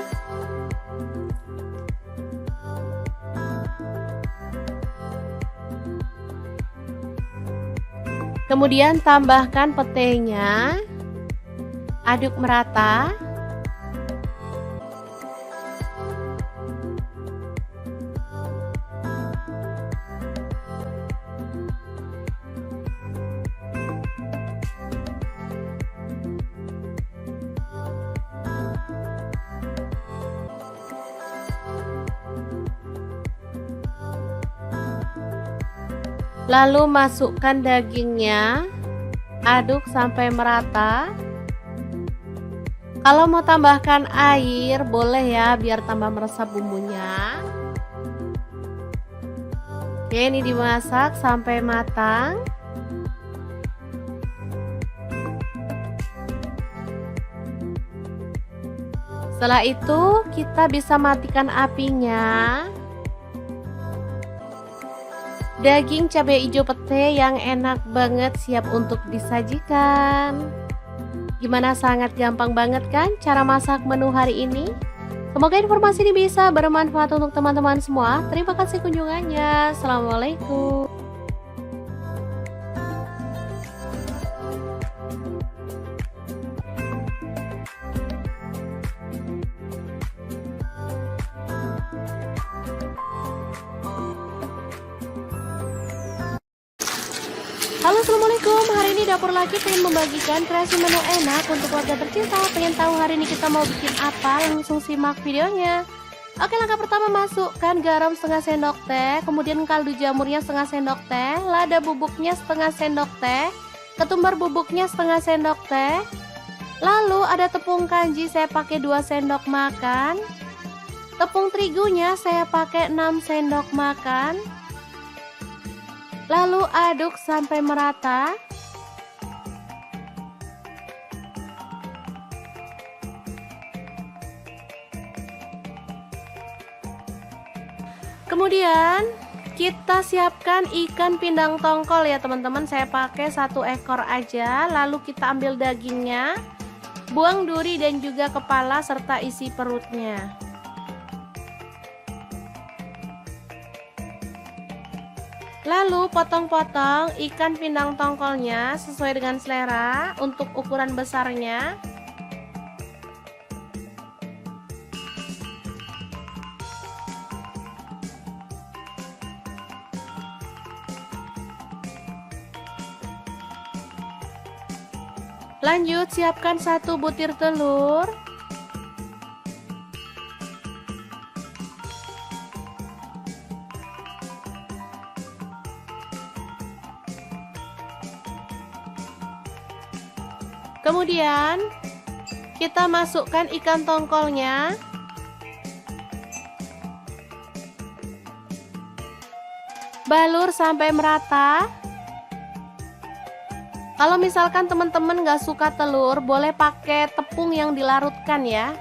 Kemudian tambahkan petenya, aduk merata. Lalu masukkan dagingnya, aduk sampai merata. Kalau mau tambahkan air boleh ya, biar tambah meresap bumbunya. Oke, ini dimasak sampai matang. Setelah itu kita bisa matikan apinya. Daging cabai hijau pete yang enak banget siap untuk disajikan. Gimana, sangat gampang banget kan cara masak menu hari ini? Semoga informasi ini bisa bermanfaat untuk teman-teman semua. Terima kasih kunjungannya. Assalamualaikum. Halo, assalamualaikum. Hari ini Dapur Laki pengen membagikan kreasi menu enak untuk keluarga tercinta. Pengen tahu hari ini kita mau bikin apa? Langsung simak videonya. Oke, langkah pertama, masukkan garam setengah sendok teh, kemudian kaldu jamurnya setengah sendok teh, lada bubuknya setengah sendok teh, ketumbar bubuknya setengah sendok teh. Lalu ada tepung kanji, saya pakai 2 sendok makan. Tepung terigunya saya pakai 6 sendok makan. Lalu aduk sampai merata. Kemudian kita siapkan ikan pindang tongkol ya teman-teman. Saya pakai 1 ekor aja. Lalu kita ambil dagingnya, buang duri dan juga kepala serta isi perutnya. Lalu potong-potong ikan pindang tongkolnya sesuai dengan selera untuk ukuran besarnya. Lanjut siapkan 1 butir telur. Kemudian kita masukkan ikan tongkolnya. Balur sampai merata. Kalau misalkan teman-teman nggak suka telur, boleh pakai tepung yang dilarutkan ya.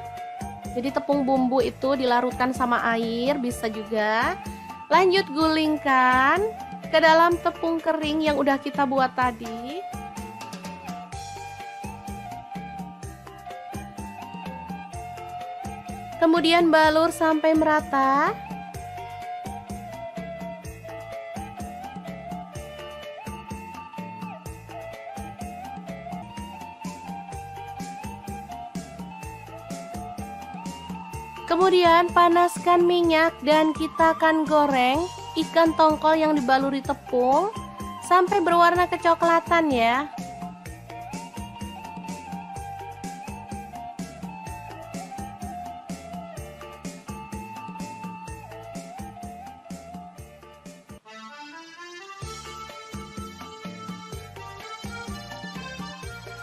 Jadi tepung bumbu itu dilarutkan sama air, bisa juga. Lanjut gulingkan ke dalam tepung kering yang udah kita buat tadi. Kemudian balur sampai merata. Kemudian panaskan minyak dan kita akan goreng ikan tongkol yang dibaluri tepung sampai berwarna kecoklatan ya.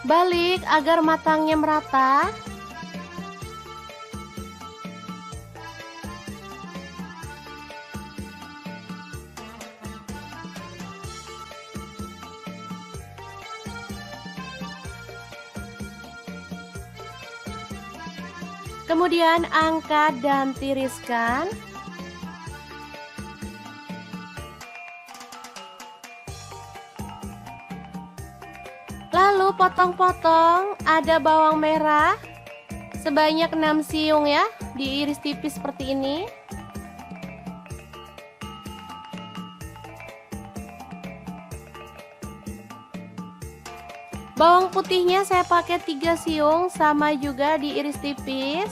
Balik agar matangnya merata. Kemudian angkat dan tiriskan. Lalu potong-potong, ada bawang merah sebanyak 6 siung ya, diiris tipis seperti ini. Bawang putihnya saya pakai 3 siung, sama juga diiris tipis.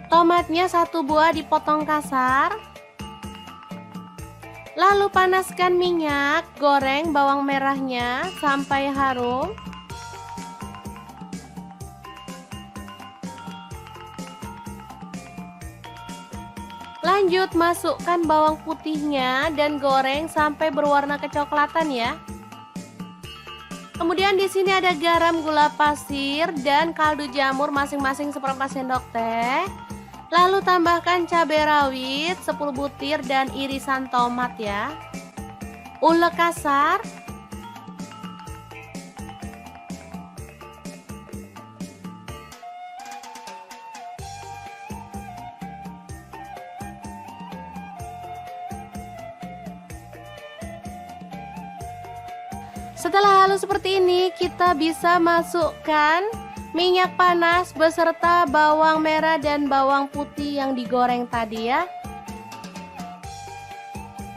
Tomatnya 1 buah dipotong kasar. Lalu panaskan minyak, goreng bawang merahnya sampai harum. Lanjut masukkan bawang putihnya dan goreng sampai berwarna kecoklatan ya. Kemudian di sini ada garam, gula pasir dan kaldu jamur masing-masing seperempat sendok teh. Lalu tambahkan cabai rawit 10 butir dan irisan tomat ya. Ulek kasar. Setelah halus seperti ini, kita bisa masukkan minyak panas beserta bawang merah dan bawang putih yang digoreng tadi ya.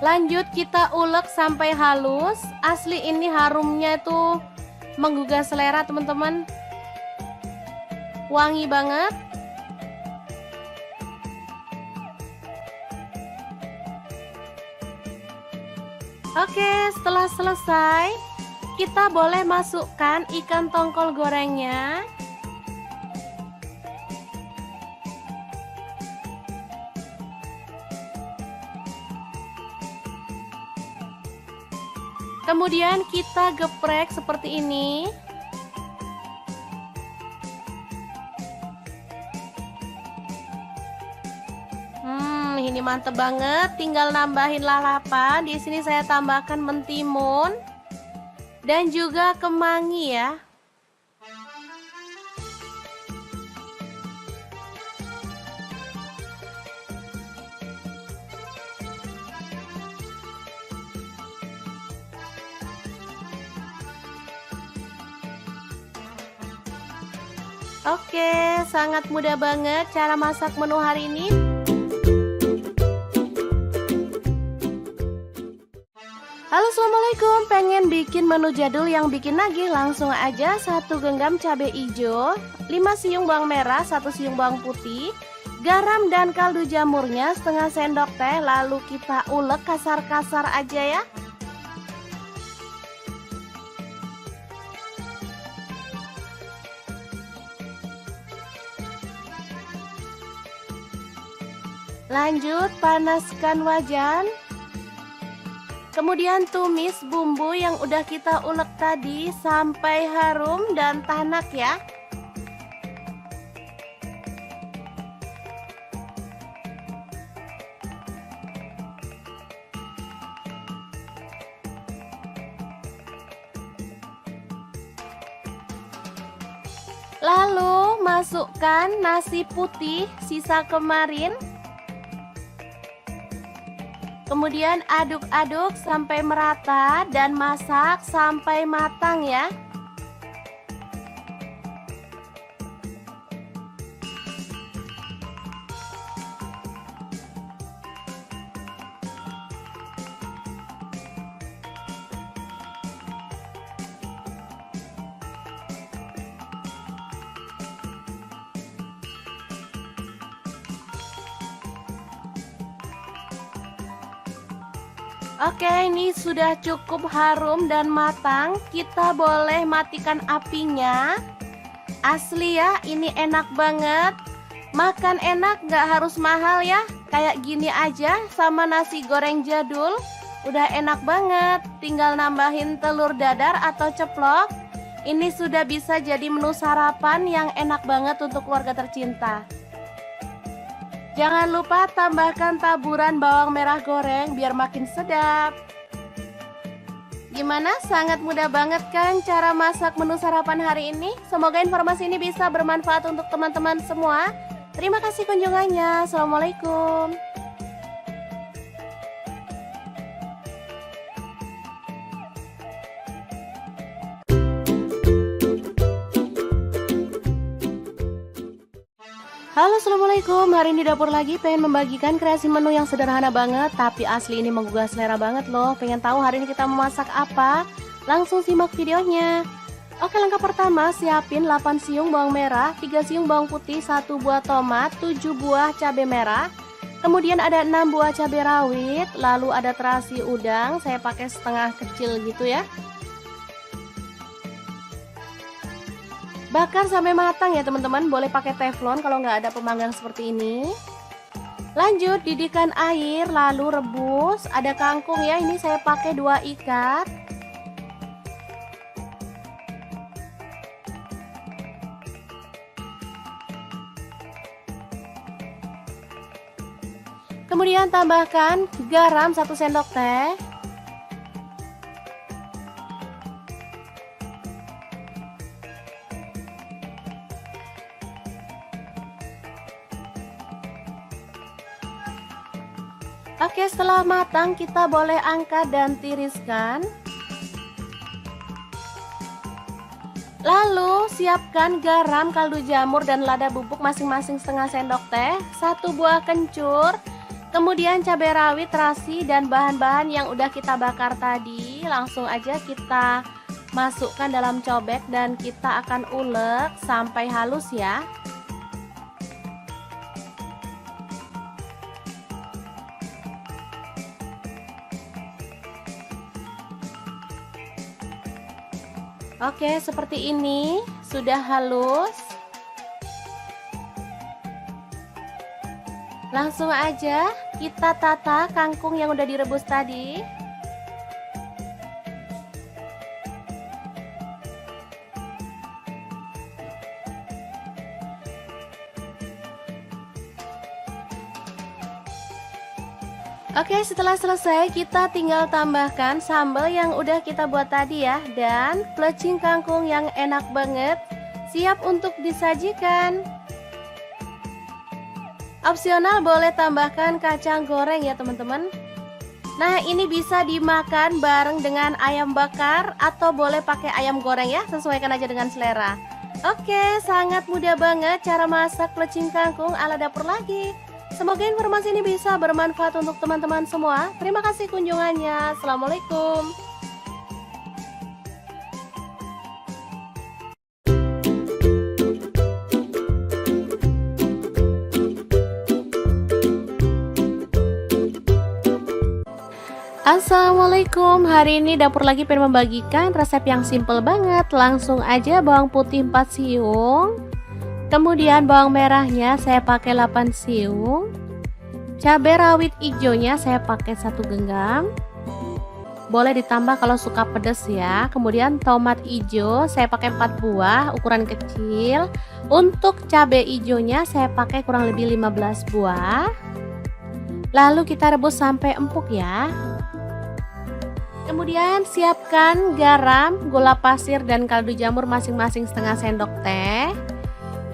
Lanjut kita ulek sampai halus. Asli ini harumnya itu menggugah selera teman-teman. Wangi banget. Oke, setelah selesai, kita boleh masukkan ikan tongkol gorengnya. Kemudian kita geprek seperti ini. Ini mantep banget. Tinggal nambahin lalapan. Di sini saya tambahkan mentimun dan juga kemangi ya. Oke, sangat mudah banget cara masak menu hari ini. Halo, assalamualaikum. Pengen bikin menu jadul yang bikin nagih? Langsung aja 1 genggam cabai hijau, 5 siung bawang merah, 1 siung bawang putih, garam dan kaldu jamurnya setengah sendok teh. Lalu kita ulek kasar-kasar aja ya. Lanjut panaskan wajan. Kemudian tumis bumbu yang udah kita ulek tadi sampai harum dan tanak ya. Lalu masukkan nasi putih sisa kemarin. Kemudian aduk-aduk sampai merata dan masak sampai matang ya. Oke, ini sudah cukup harum dan matang. Kita boleh matikan apinya. Asli ya, ini enak banget. Makan enak, gak harus mahal ya. Kayak gini aja sama nasi goreng jadul. Udah enak banget. Tinggal nambahin telur dadar atau ceplok. Ini sudah bisa jadi menu sarapan yang enak banget untuk keluarga tercinta. Jangan lupa tambahkan taburan bawang merah goreng biar makin sedap. Gimana? Sangat mudah banget kan cara masak menu sarapan hari ini? Semoga informasi ini bisa bermanfaat untuk teman-teman semua. Terima kasih kunjungannya. Assalamualaikum. Halo, assalamualaikum. Hari ini dapur lagi pengen membagikan kreasi menu yang sederhana banget, tapi asli ini menggugah selera banget loh. Pengen tahu hari ini kita memasak apa? Langsung simak videonya. Oke, langkah pertama siapin 8 siung bawang merah, 3 siung bawang putih, 1 buah tomat, 7 buah cabai merah. Kemudian ada 6 buah cabai rawit, lalu ada terasi udang, saya pakai setengah kecil gitu ya. Bakar sampai matang ya teman-teman, boleh pakai teflon kalau nggak ada pemanggang seperti ini. Lanjut didihkan air, lalu rebus. Ada kangkung ya, ini saya pakai 2 ikat. Kemudian tambahkan garam 1 sendok teh. Oke, setelah matang kita boleh angkat dan tiriskan. Lalu siapkan garam, kaldu jamur, dan lada bubuk masing-masing setengah sendok teh, 1 buah kencur, kemudian cabai rawit, terasi, dan bahan-bahan yang udah kita bakar tadi. Langsung aja kita masukkan dalam cobek dan kita akan ulek sampai halus ya. Oke, seperti ini sudah halus. Langsung aja kita tata kangkung yang udah direbus tadi. Oke, setelah selesai kita tinggal tambahkan sambal yang udah kita buat tadi ya, dan plecing kangkung yang enak banget siap untuk disajikan. Opsional boleh tambahkan kacang goreng ya teman-teman. Nah, ini bisa dimakan bareng dengan ayam bakar atau boleh pakai ayam goreng ya, sesuaikan aja dengan selera. Oke, sangat mudah banget cara masak plecing kangkung ala dapur lagi. Semoga informasi ini bisa bermanfaat untuk teman-teman semua. Terima kasih kunjungannya. Assalamualaikum. Assalamualaikum. Hari ini dapur lagi pengen membagikan resep yang simple banget. Langsung aja bawang putih 4 siung. Kemudian bawang merahnya saya pakai 8 siung. Cabai rawit hijaunya saya pakai 1 genggam. Boleh ditambah kalau suka pedas ya. Kemudian tomat hijau saya pakai 4 buah ukuran kecil. Untuk cabai hijaunya saya pakai kurang lebih 15 buah. Lalu kita rebus sampai empuk ya. Kemudian siapkan garam, gula pasir, dan kaldu jamur masing-masing setengah sendok teh.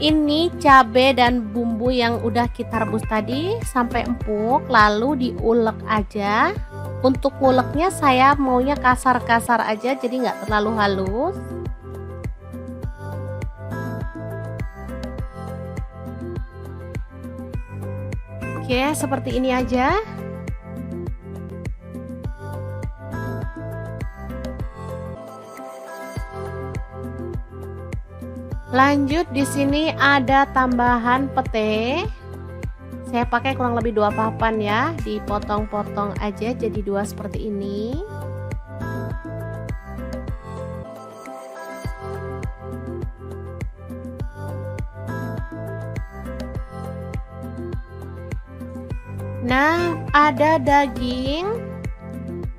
Ini cabai dan bumbu yang udah kita rebus tadi sampai empuk, lalu diulek aja. Untuk nguleknya saya maunya kasar-kasar aja, jadi nggak terlalu halus. Oke, seperti ini aja. Lanjut di sini ada tambahan pete. Saya pakai kurang lebih 2 papan ya, dipotong-potong aja jadi 2 seperti ini. Nah, ada daging.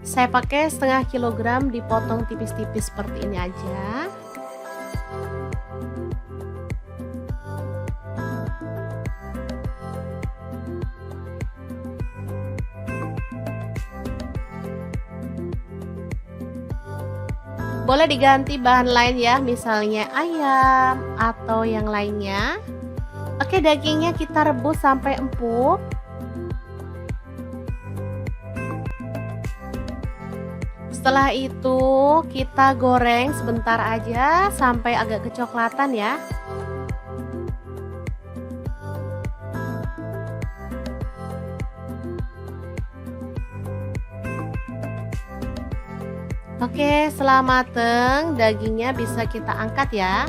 Saya pakai setengah kilogram dipotong tipis-tipis seperti ini aja. Boleh diganti bahan lain ya, misalnya ayam atau yang lainnya. Oke, dagingnya kita rebus sampai empuk. Setelah itu kita goreng sebentar aja sampai agak kecoklatan ya. Oke, setelah mateng, dagingnya bisa kita angkat ya.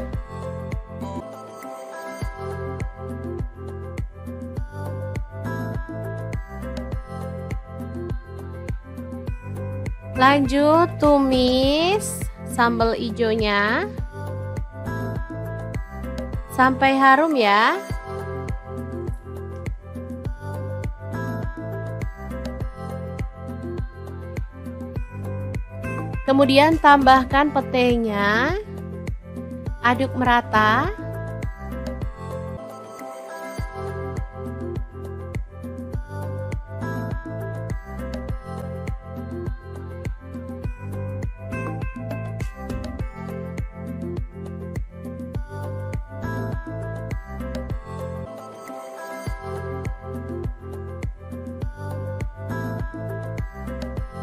Lanjut tumis sambal hijaunya sampai harum ya. Kemudian tambahkan petenya, aduk merata.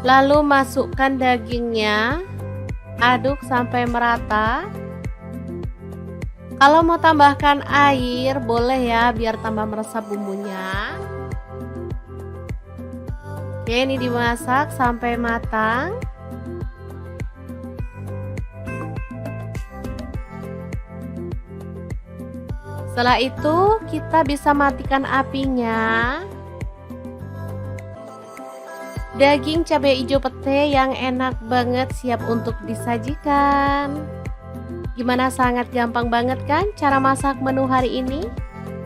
Lalu masukkan dagingnya, aduk sampai merata. Kalau mau tambahkan air, boleh ya biar tambah meresap bumbunya. Oke, ini dimasak sampai matang. Setelah itu, kita bisa matikan apinya. Daging cabai hijau pete yang enak banget siap untuk disajikan. Gimana, sangat gampang banget kan cara masak menu hari ini?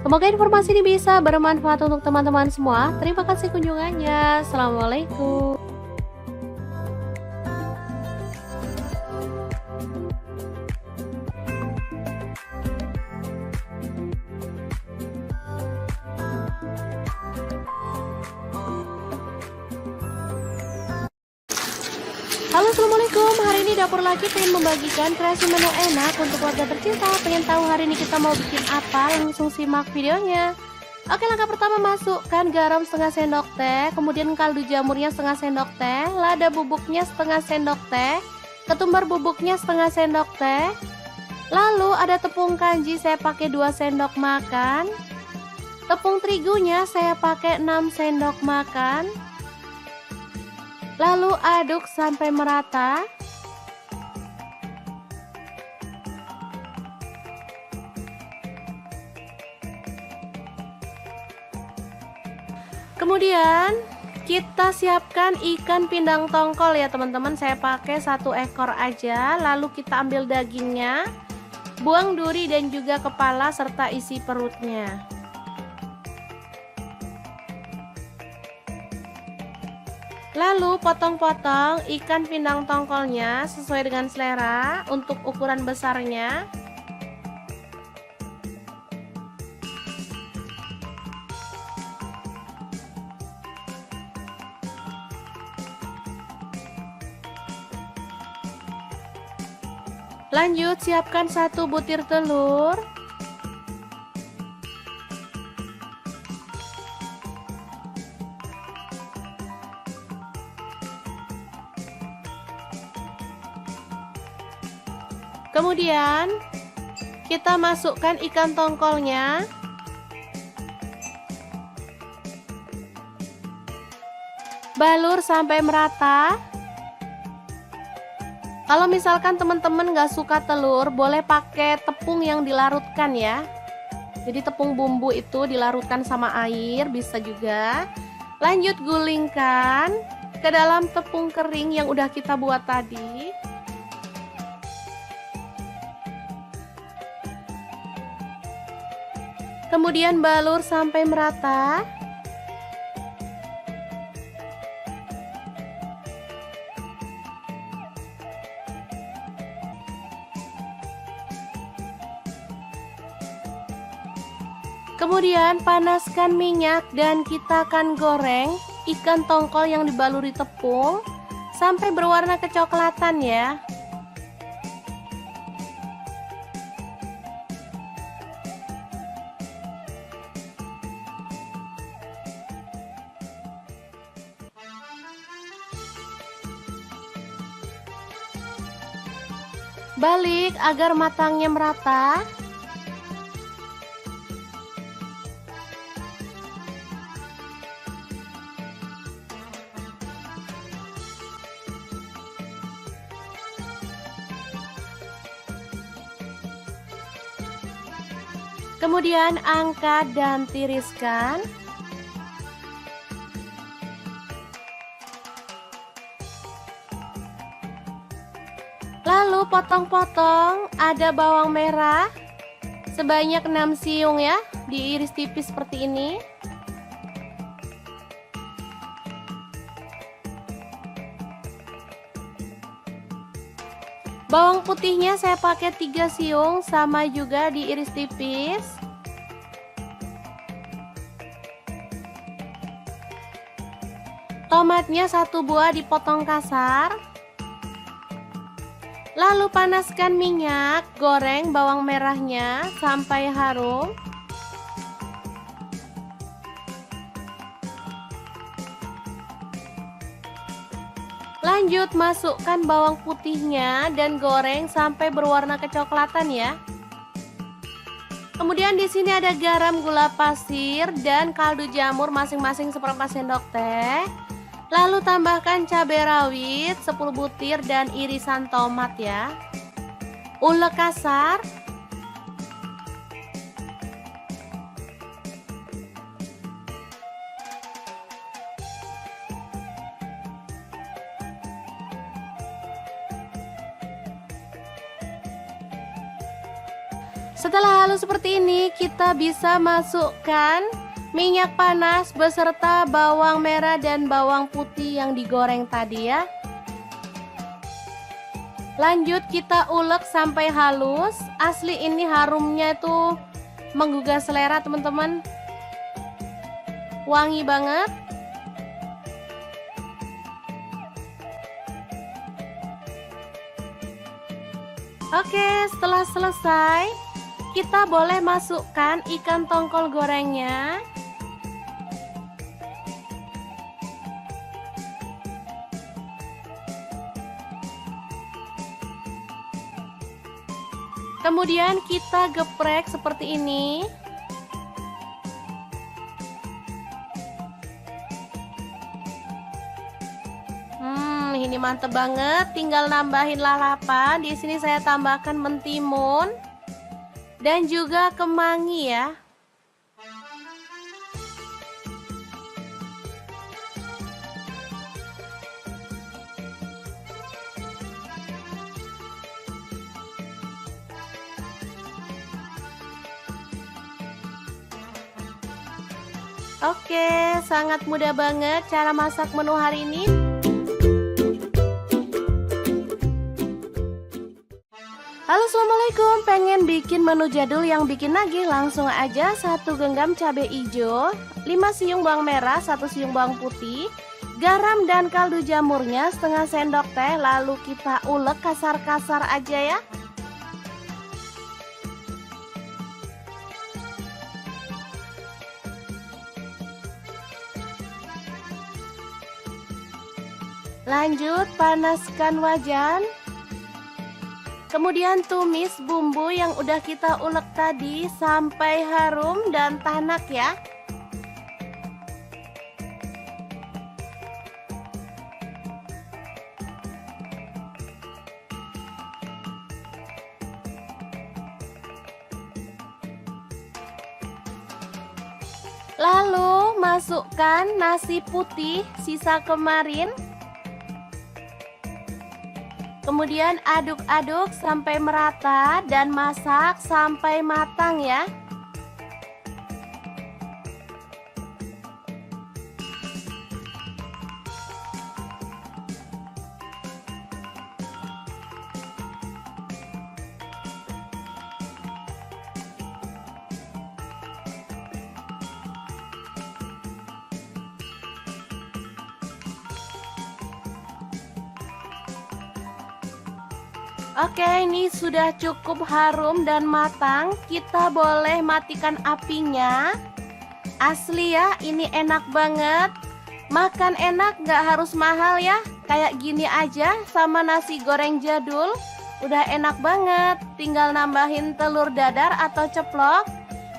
Semoga informasi ini bisa bermanfaat untuk teman-teman semua. Terima kasih kunjungannya. Assalamualaikum. Halo, assalamualaikum. Hari ini dapur lagi pengen membagikan kreasi menu enak untuk keluarga tercinta. Pengen tahu hari ini kita mau bikin apa? Langsung simak videonya. Oke, langkah pertama, masukkan garam setengah sendok teh, kemudian kaldu jamurnya setengah sendok teh, lada bubuknya setengah sendok teh, ketumbar bubuknya setengah sendok teh. Lalu ada tepung kanji, saya pakai 2 sendok makan. Tepung terigunya saya pakai 6 sendok makan. Lalu aduk sampai merata. Kemudian kita siapkan ikan pindang tongkol ya teman-teman. Saya pakai 1 ekor aja. Lalu kita ambil dagingnya, buang duri dan juga kepala serta isi perutnya. Lalu potong-potong ikan pindang tongkolnya sesuai dengan selera untuk ukuran besarnya. Lanjut, siapkan 1 butir telur. Kemudian kita masukkan ikan tongkolnya. Balur sampai merata. Kalau misalkan teman-teman nggak suka telur, boleh pakai tepung yang dilarutkan ya. Jadi tepung bumbu itu dilarutkan sama air, bisa juga. Lanjut, gulingkan ke dalam tepung kering yang udah kita buat tadi. Kemudian balur sampai merata. Kemudian panaskan minyak dan kita akan goreng ikan tongkol yang dibaluri tepung sampai berwarna kecoklatan ya. Balik agar matangnya merata. Kemudian angkat dan tiriskan. Lalu potong-potong, ada bawang merah sebanyak 6 siung ya, diiris tipis seperti ini. Bawang putihnya saya pakai 3 siung, sama juga diiris tipis. Tomatnya 1 buah dipotong kasar. Lalu panaskan minyak, goreng bawang merahnya sampai harum. Lanjut, masukkan bawang putihnya dan goreng sampai berwarna kecoklatan ya. Kemudian di sini ada garam, gula pasir, dan kaldu jamur masing-masing seperempat sendok teh. Lalu tambahkan cabai rawit 10 butir dan irisan tomat ya. Ulek kasar. Setelah halus seperti ini, kita bisa masukkan minyak panas beserta bawang merah dan bawang putih yang digoreng tadi ya. Lanjut kita ulek sampai halus. Asli ini harumnya itu menggugah selera teman-teman. Wangi banget. Oke, setelah selesai, kita boleh masukkan ikan tongkol gorengnya. Kemudian kita geprek seperti ini. Ini mantep banget. Tinggal nambahin lalapan. Di sini saya tambahkan mentimun dan juga kemangi ya. Oke, sangat mudah banget cara masak menu hari ini. Halo, assalamualaikum. Pengen bikin menu jadul yang bikin nagih? Langsung aja 1 genggam cabai hijau, 5 siung bawang merah, 1 siung bawang putih, garam dan kaldu jamurnya setengah sendok teh. Lalu kita ulek kasar-kasar aja ya. Lanjut panaskan wajan. Kemudian tumis bumbu yang udah kita ulek tadi sampai harum dan tanak ya. Lalu masukkan nasi putih sisa kemarin. Kemudian aduk-aduk sampai merata dan masak sampai matang ya. Oke, ini sudah cukup harum dan matang. Kita boleh matikan apinya. Asli ya, ini enak banget. Makan enak, gak harus mahal ya. Kayak gini aja sama nasi goreng jadul. Udah enak banget. Tinggal nambahin telur dadar atau ceplok.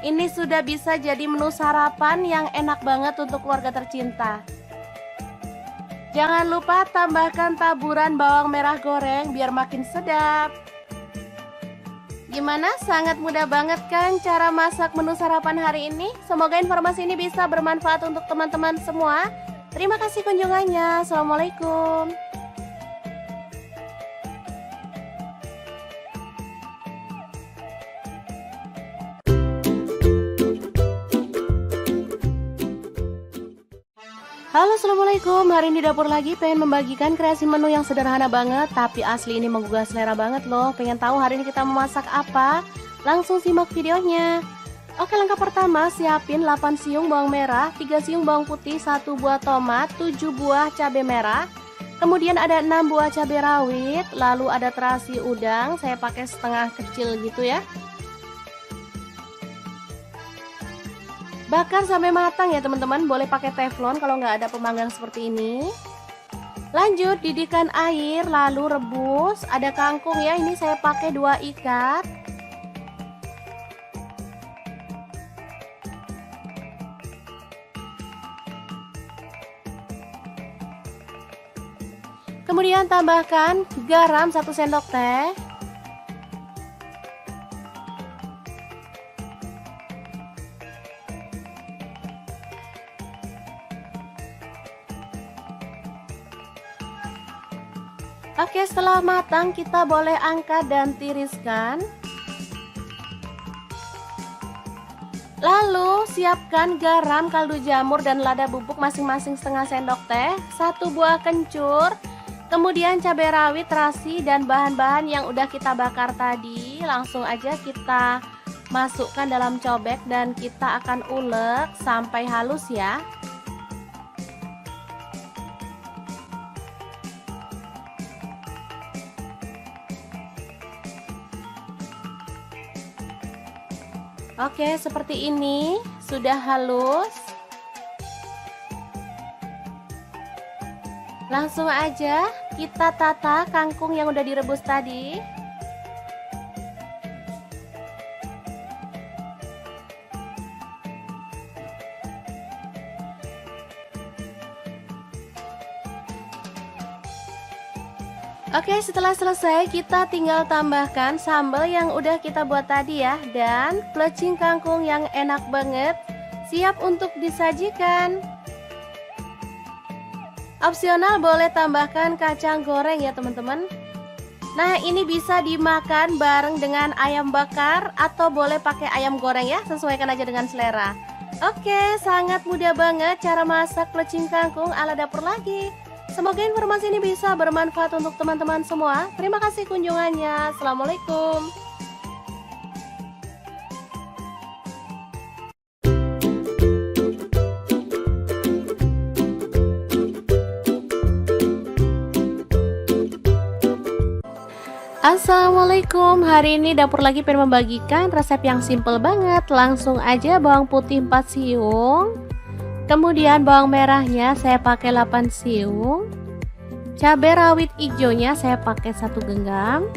Ini sudah bisa jadi menu sarapan yang enak banget untuk keluarga tercinta. Jangan lupa tambahkan taburan bawang merah goreng biar makin sedap. Gimana? Sangat mudah banget kan cara masak menu sarapan hari ini? Semoga informasi ini bisa bermanfaat untuk teman-teman semua. Terima kasih kunjungannya. Assalamualaikum. Halo, assalamualaikum. Hari ini dapur lagi pengen membagikan kreasi menu yang sederhana banget, tapi asli ini menggugah selera banget loh. Pengen tahu hari ini kita memasak apa? Langsung simak videonya. Oke, langkah pertama siapin 8 siung bawang merah, 3 siung bawang putih, 1 buah tomat, 7 buah cabai merah. Kemudian ada 6 buah cabai rawit, lalu ada terasi udang, saya pakai setengah kecil gitu ya. Bakar sampai matang ya teman-teman, boleh pakai teflon kalau nggak ada pemanggang seperti ini. Lanjut didihkan air, lalu rebus. Ada kangkung ya, ini saya pakai 2 ikat. Kemudian tambahkan garam 1 sendok teh. Oke, setelah matang kita boleh angkat dan tiriskan. Lalu siapkan garam, kaldu jamur, dan lada bubuk masing-masing setengah sendok teh, 1 buah kencur, kemudian cabai rawit, terasi, dan bahan-bahan yang udah kita bakar tadi. Langsung aja kita masukkan dalam cobek dan kita akan ulek sampai halus ya. Oke, seperti ini sudah halus. Langsung aja kita tata kangkung yang udah direbus tadi. Oke, setelah selesai kita tinggal tambahkan sambal yang udah kita buat tadi ya, dan plecing kangkung yang enak banget siap untuk disajikan. Opsional boleh tambahkan kacang goreng ya teman-teman. Nah, ini bisa dimakan bareng dengan ayam bakar atau boleh pakai ayam goreng ya, sesuaikan aja dengan selera. Oke, sangat mudah banget cara masak plecing kangkung ala Dapur Lagi. Semoga informasi ini bisa bermanfaat untuk teman-teman semua. Terima kasih kunjungannya. Assalamualaikum. Assalamualaikum. Hari ini Dapur Lagi pengen membagikan resep yang simple banget. Langsung aja bawang putih 4 siung. Kemudian bawang merahnya saya pakai 8 siung. Cabai rawit hijaunya saya pakai 1 genggam.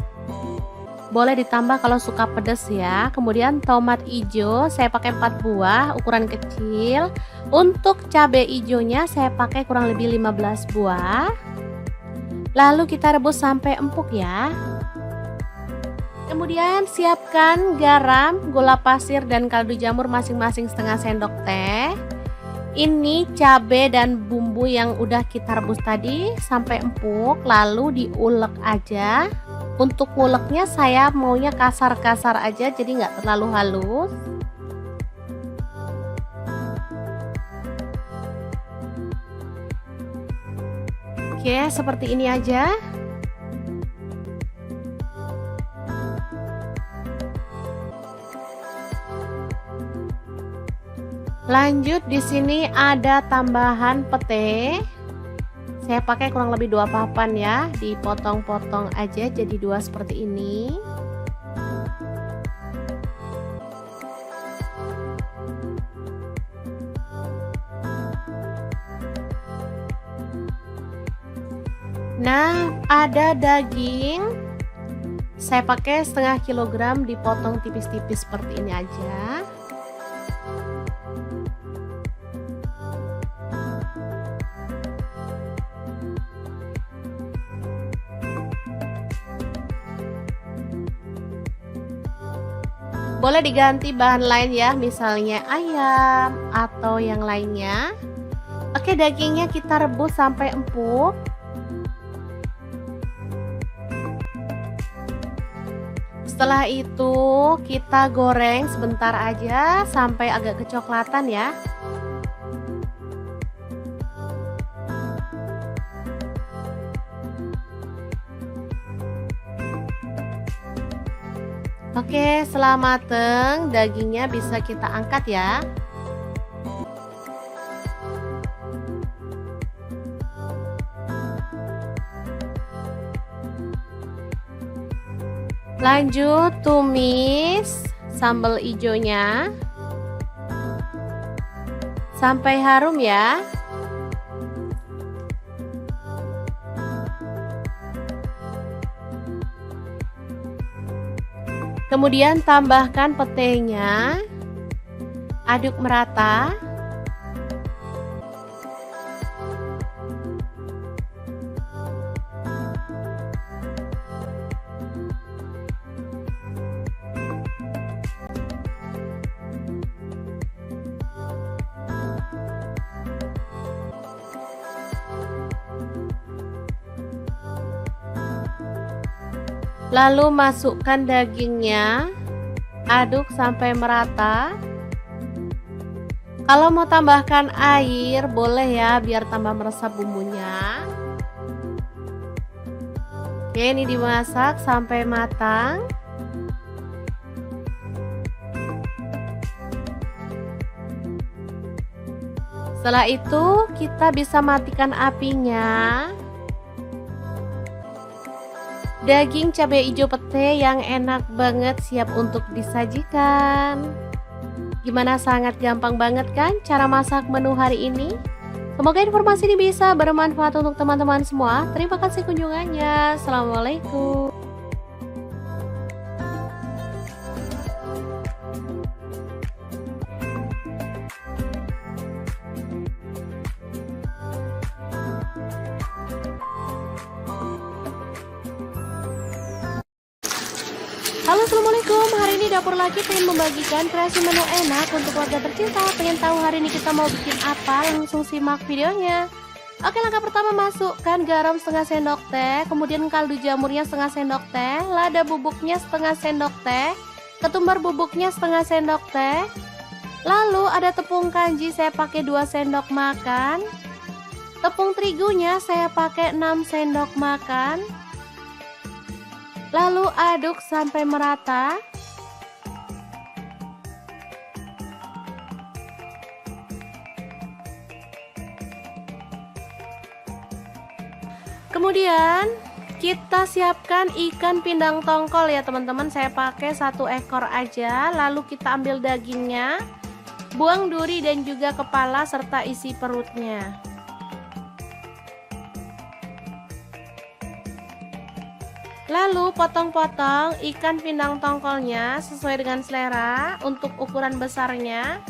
Boleh ditambah kalau suka pedas ya. Kemudian tomat hijau saya pakai 4 buah ukuran kecil. Untuk cabai hijaunya saya pakai kurang lebih 15 buah. Lalu kita rebus sampai empuk ya. Kemudian siapkan garam, gula pasir, dan kaldu jamur masing-masing setengah sendok teh. Ini cabai dan bumbu yang udah kita rebus tadi sampai empuk, lalu diulek aja. Untuk nguleknya saya maunya kasar-kasar aja, jadi nggak terlalu halus. Oke, seperti ini aja. Lanjut, di sini ada tambahan pete. Saya pakai kurang lebih 2 papan ya, dipotong-potong aja jadi 2 seperti ini. Nah, ada daging. Saya pakai setengah kilogram dipotong tipis-tipis seperti ini aja. Boleh diganti bahan lain ya, misalnya ayam atau yang lainnya. Oke, dagingnya kita rebus sampai empuk. Setelah itu kita goreng sebentar aja sampai agak kecoklatan ya. Oke, setelah mateng, dagingnya bisa kita angkat ya. Lanjut tumis sambal hijaunya sampai harum ya. Kemudian tambahkan petenya, aduk merata. Lalu masukkan dagingnya, aduk sampai merata. Kalau mau tambahkan air boleh ya, biar tambah meresap bumbunya. Oke, ini dimasak sampai matang. Setelah itu kita bisa matikan apinya. Daging cabai hijau pete yang enak banget siap untuk disajikan. Gimana, sangat gampang banget kan cara masak menu hari ini? Semoga informasi ini bisa bermanfaat untuk teman-teman semua. Terima kasih kunjungannya. Assalamualaikum. Halo, assalamualaikum. Hari ini dapur lagi pengen membagikan kreasi menu enak untuk keluarga tercinta. Pengen tahu hari ini kita mau bikin apa? Langsung simak videonya. Oke, langkah pertama, masukkan garam setengah sendok teh, kemudian kaldu jamurnya setengah sendok teh, lada bubuknya setengah sendok teh, ketumbar bubuknya setengah sendok teh. Lalu ada tepung kanji, saya pakai 2 sendok makan. Tepung terigunya saya pakai 6 sendok makan. Lalu aduk sampai merata. Kemudian kita siapkan ikan pindang tongkol ya teman-teman. Saya pakai 1 ekor aja. Lalu kita ambil dagingnya, buang duri dan juga kepala serta isi perutnya. Lalu potong-potong ikan pindang tongkolnya sesuai dengan selera untuk ukuran besarnya.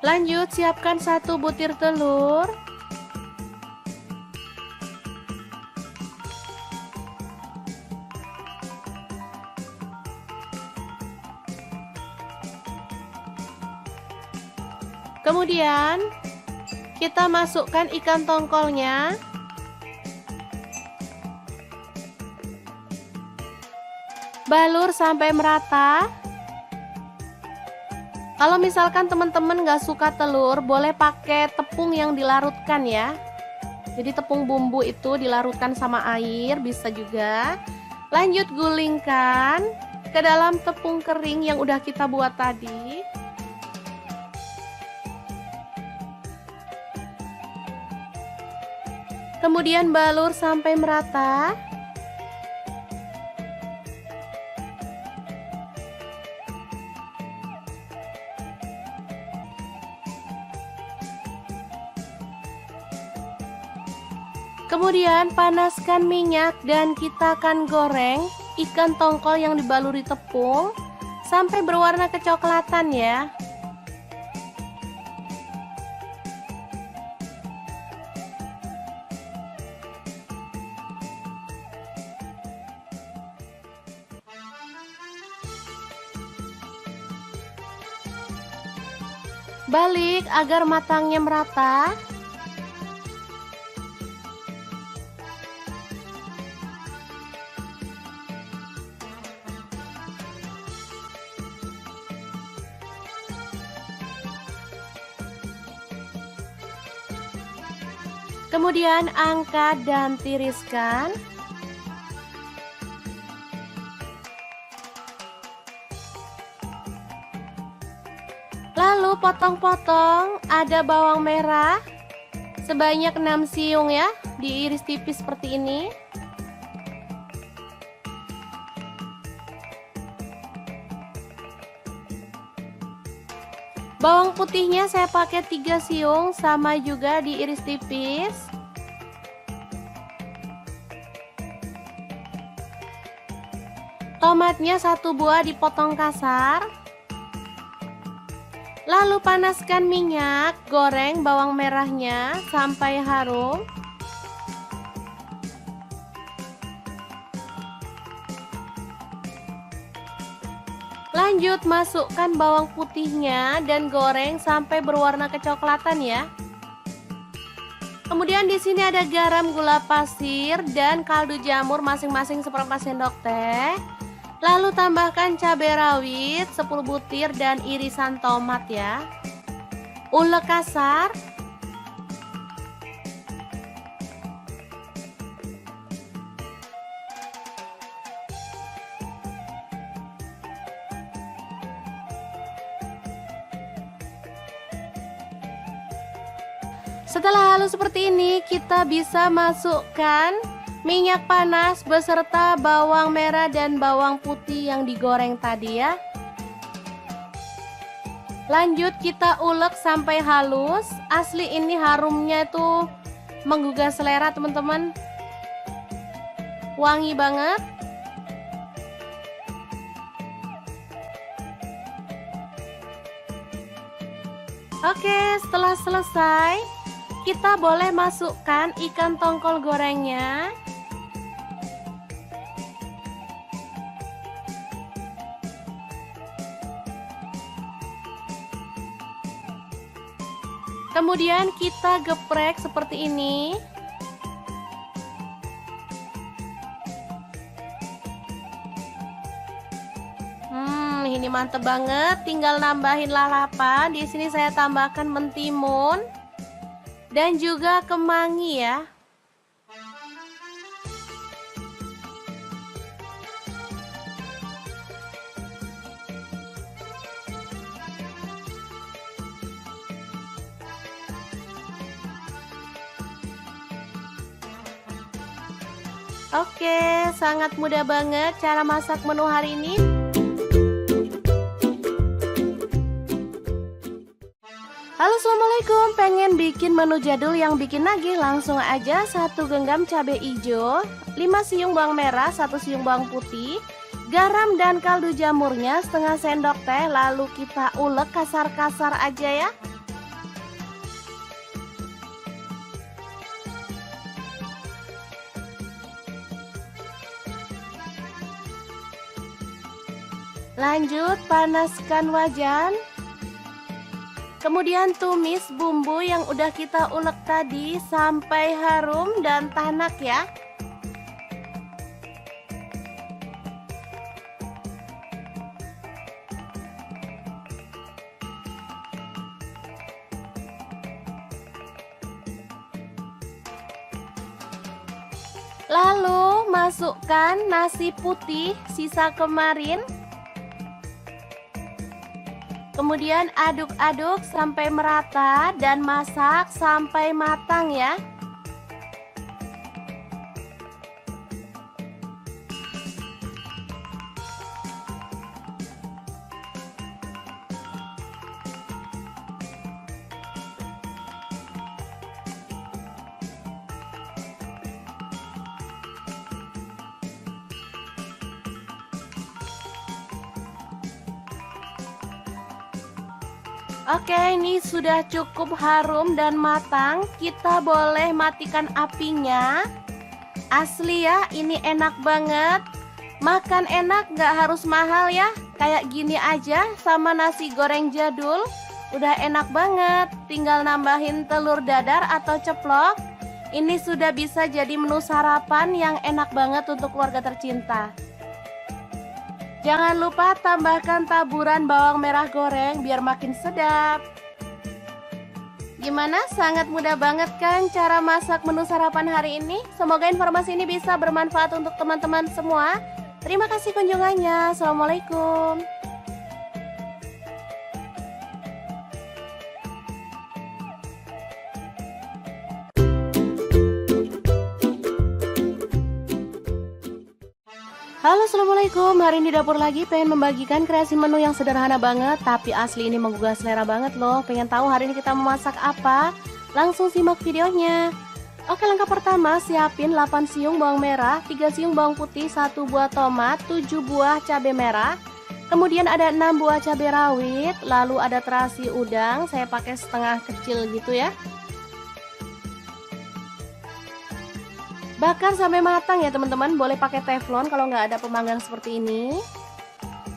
Lanjut siapkan 1 butir telur. Kemudian kita masukkan ikan tongkolnya. Balur sampai merata. Kalau misalkan teman-teman nggak suka telur, boleh pakai tepung yang dilarutkan ya. Jadi tepung bumbu itu dilarutkan sama air, bisa juga. Lanjut gulingkan ke dalam tepung kering yang udah kita buat tadi. Kemudian balur sampai merata. Kemudian panaskan minyak dan kita akan goreng ikan tongkol yang dibaluri tepung sampai berwarna kecoklatan ya. Balik agar matangnya merata. Kemudian angkat dan tiriskan. Lalu potong-potong, ada bawang merah sebanyak 6 siung ya, diiris tipis seperti ini. Bawang putihnya saya pakai 3 siung, sama juga diiris tipis. Tomatnya 1 buah dipotong kasar. Lalu panaskan minyak, goreng bawang merahnya sampai harum. Lanjut masukkan bawang putihnya dan goreng sampai berwarna kecoklatan ya. Kemudian di sini ada garam, gula pasir, dan kaldu jamur masing-masing seperempat sendok teh. Lalu tambahkan cabai rawit 10 butir dan irisan tomat ya. Ulek kasar. Setelah halus seperti ini, kita bisa masukkan minyak panas beserta bawang merah dan bawang putih yang digoreng tadi ya. Lanjut kita ulek sampai halus. Asli ini harumnya itu menggugah selera teman-teman. Wangi banget. Oke, setelah selesai, kita boleh masukkan ikan tongkol gorengnya. Kemudian kita geprek seperti ini. Ini mantep banget. Tinggal nambahin lalapan. Di sini saya tambahkan mentimun dan juga kemangi ya. Oke, sangat mudah banget cara masak menu hari ini. Halo, assalamualaikum. Pengen bikin menu jadul yang bikin nagih? Langsung aja 1 genggam cabai hijau, 5 siung bawang merah, 1 siung bawang putih, garam dan kaldu jamurnya setengah sendok teh. Lalu kita ulek kasar-kasar aja ya. Lanjut panaskan wajan. Kemudian tumis bumbu yang udah kita ulek tadi sampai harum dan tanak ya. Lalu masukkan nasi putih sisa kemarin. Kemudian aduk-aduk sampai merata dan masak sampai matang ya. Oke, ini sudah cukup harum dan matang. Kita boleh matikan apinya. Asli ya, ini enak banget. Makan enak, gak harus mahal ya. Kayak gini aja sama nasi goreng jadul. Udah enak banget. Tinggal nambahin telur dadar atau ceplok. Ini sudah bisa jadi menu sarapan yang enak banget untuk keluarga tercinta. Jangan lupa tambahkan taburan bawang merah goreng biar makin sedap. Gimana? Sangat mudah banget kan cara masak menu sarapan hari ini? Semoga informasi ini bisa bermanfaat untuk teman-teman semua. Terima kasih kunjungannya. Assalamualaikum. Halo, assalamualaikum. Hari ini dapur lagi pengen membagikan kreasi menu yang sederhana banget, tapi asli ini menggugah selera banget loh. Pengen tahu hari ini kita memasak apa? Langsung simak videonya. Oke, langkah pertama siapin 8 siung bawang merah, 3 siung bawang putih, 1 buah tomat, 7 buah cabai merah. Kemudian ada 6 buah cabai rawit, lalu ada terasi udang, saya pakai setengah kecil gitu ya. Bakar sampai matang ya teman-teman, boleh pakai teflon kalau nggak ada pemanggang seperti ini.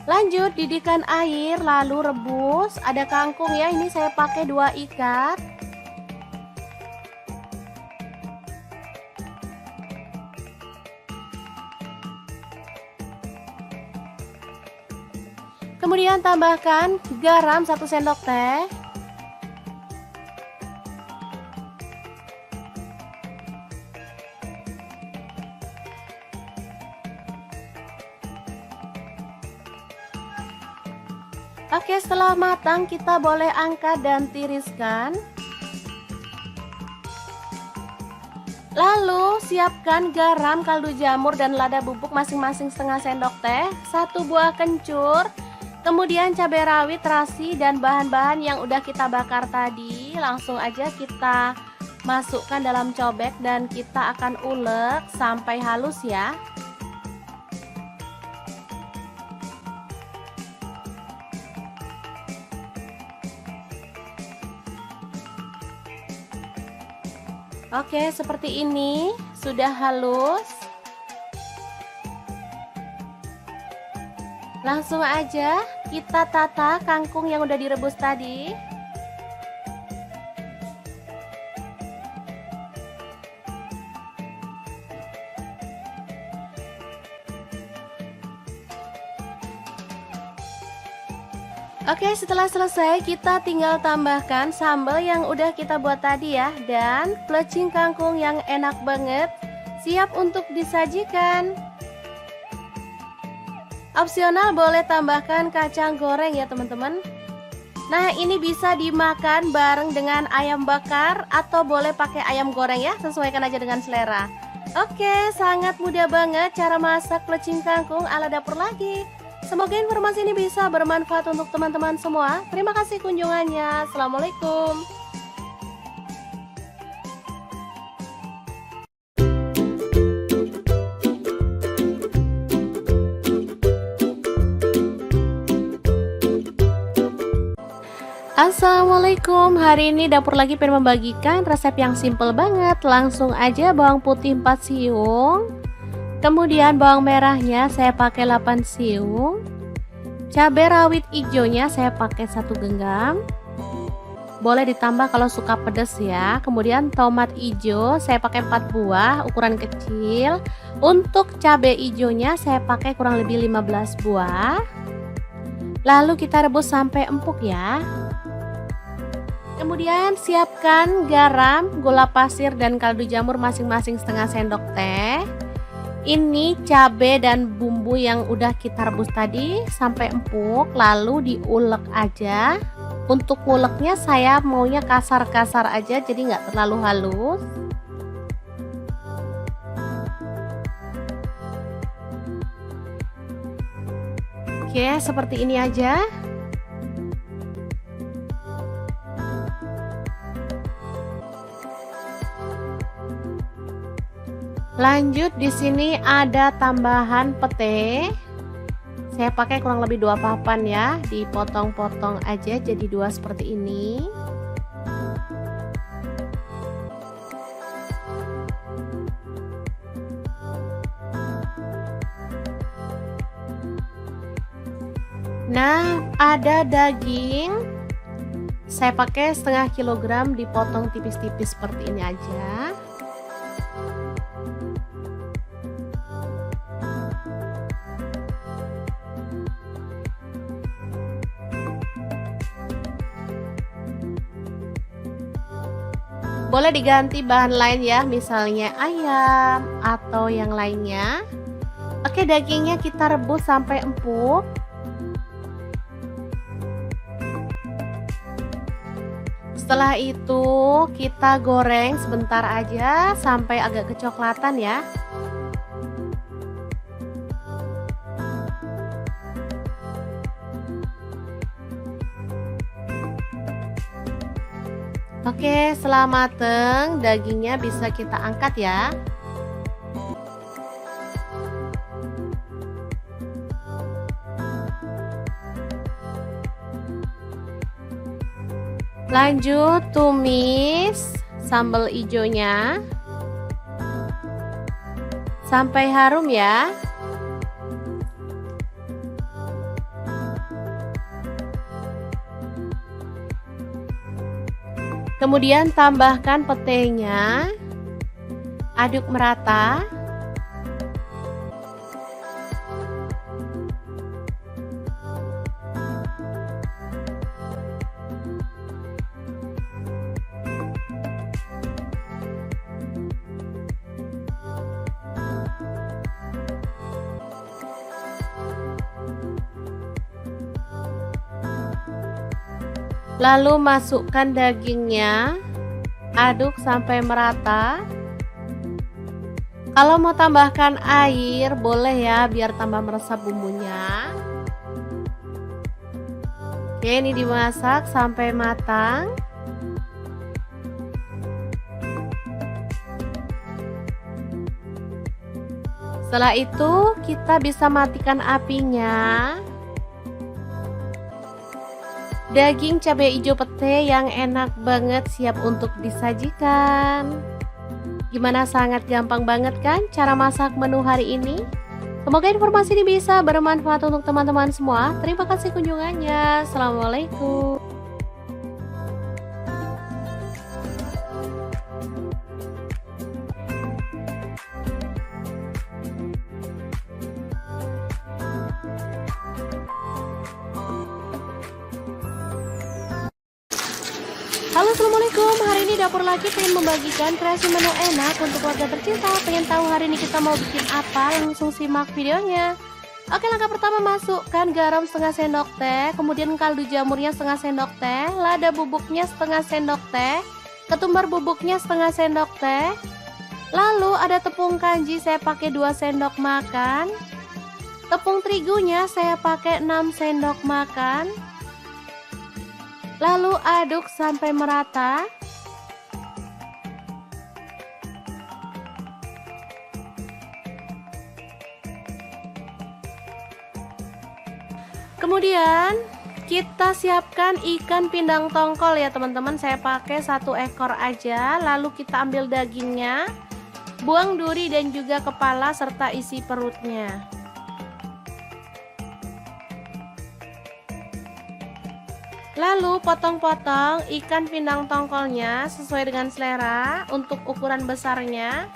Lanjut didihkan air lalu rebus. Ada kangkung ya, ini saya pakai 2 ikat. Kemudian tambahkan garam 1 sendok teh. Oke, setelah matang kita boleh angkat dan tiriskan. Lalu siapkan garam, kaldu jamur, dan lada bubuk masing-masing setengah sendok teh, 1 buah kencur, kemudian cabai rawit, terasi, dan bahan-bahan yang udah kita bakar tadi. Langsung aja kita masukkan dalam cobek dan kita akan ulek sampai halus ya. Oke, seperti ini sudah halus. Langsung aja kita tata kangkung yang udah direbus tadi. Oke, setelah selesai kita tinggal tambahkan sambal yang udah kita buat tadi ya, dan plecing kangkung yang enak banget siap untuk disajikan. Opsional boleh tambahkan kacang goreng ya teman-teman. Nah, ini bisa dimakan bareng dengan ayam bakar atau boleh pakai ayam goreng ya, sesuaikan aja dengan selera. Oke, sangat mudah banget cara masak plecing kangkung ala dapur lagi. Semoga informasi ini bisa bermanfaat untuk teman-teman semua. Terima kasih kunjungannya. Assalamualaikum. Assalamualaikum. Hari ini dapur lagi pengen membagikan resep yang simple banget. Langsung aja bawang putih 4 siung. Kemudian bawang merahnya saya pakai 8 siung. Cabai rawit hijaunya saya pakai 1 genggam. Boleh ditambah kalau suka pedas ya. Kemudian tomat hijau saya pakai 4 buah ukuran kecil. Untuk cabai hijaunya saya pakai kurang lebih 15 buah. Lalu kita rebus sampai empuk ya. Kemudian siapkan garam, gula pasir, dan kaldu jamur masing-masing setengah sendok teh. Ini cabai dan bumbu yang udah kita rebus tadi sampai empuk, lalu diulek aja. Untuk nguleknya saya maunya kasar-kasar aja, jadi nggak terlalu halus. Oke, seperti ini aja. Lanjut di sini ada tambahan pete. Saya pakai kurang lebih 2 papan ya, dipotong-potong aja jadi 2 seperti ini. Nah, ada daging. Saya pakai setengah kilogram dipotong tipis-tipis seperti ini aja. Boleh diganti bahan lain ya, misalnya ayam atau yang lainnya. Oke, dagingnya kita rebus sampai empuk. Setelah itu kita goreng sebentar aja sampai agak kecoklatan ya. Oke, setelah mateng, dagingnya bisa kita angkat ya. Lanjut tumis sambal hijaunya sampai harum ya. Kemudian tambahkan petenya, aduk merata. Lalu masukkan dagingnya, aduk sampai merata. Kalau mau tambahkan air, boleh ya, biar tambah meresap bumbunya. Oke, ini dimasak sampai matang. Setelah itu, kita bisa matikan apinya. Daging cabai hijau pete yang enak banget siap untuk disajikan. Gimana, sangat gampang banget kan cara masak menu hari ini? Semoga informasi ini bisa bermanfaat untuk teman-teman semua. Terima kasih kunjungannya. Assalamualaikum. Halo, assalamualaikum. Hari ini Dapur Laki pengen membagikan kreasi menu enak untuk keluarga tercinta. Pengen tahu hari ini kita mau bikin apa? Langsung simak videonya. Oke, langkah pertama, masukkan garam setengah sendok teh, kemudian kaldu jamurnya setengah sendok teh, lada bubuknya setengah sendok teh, ketumbar bubuknya setengah sendok teh. Lalu ada tepung kanji, saya pakai 2 sendok makan. Tepung terigunya saya pakai 6 sendok makan. Lalu aduk sampai merata. Kemudian kita siapkan ikan pindang tongkol ya teman-teman. Saya pakai 1 ekor aja. Lalu kita ambil dagingnya, buang duri dan juga kepala serta isi perutnya. Lalu potong-potong ikan pindang tongkolnya sesuai dengan selera untuk ukuran besarnya.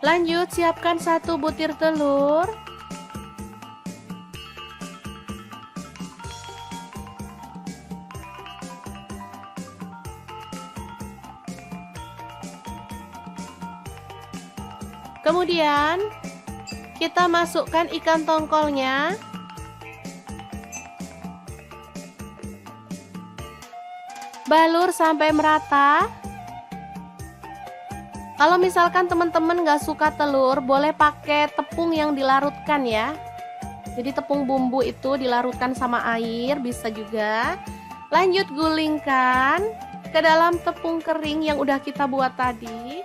Lanjut, siapkan 1 butir telur. Kemudian kita masukkan ikan tongkolnya. Balur sampai merata. Kalau misalkan teman-teman gak suka telur, boleh pakai tepung yang dilarutkan ya. Jadi tepung bumbu itu dilarutkan sama air, bisa juga. Lanjut, gulingkan ke dalam tepung kering yang udah kita buat tadi.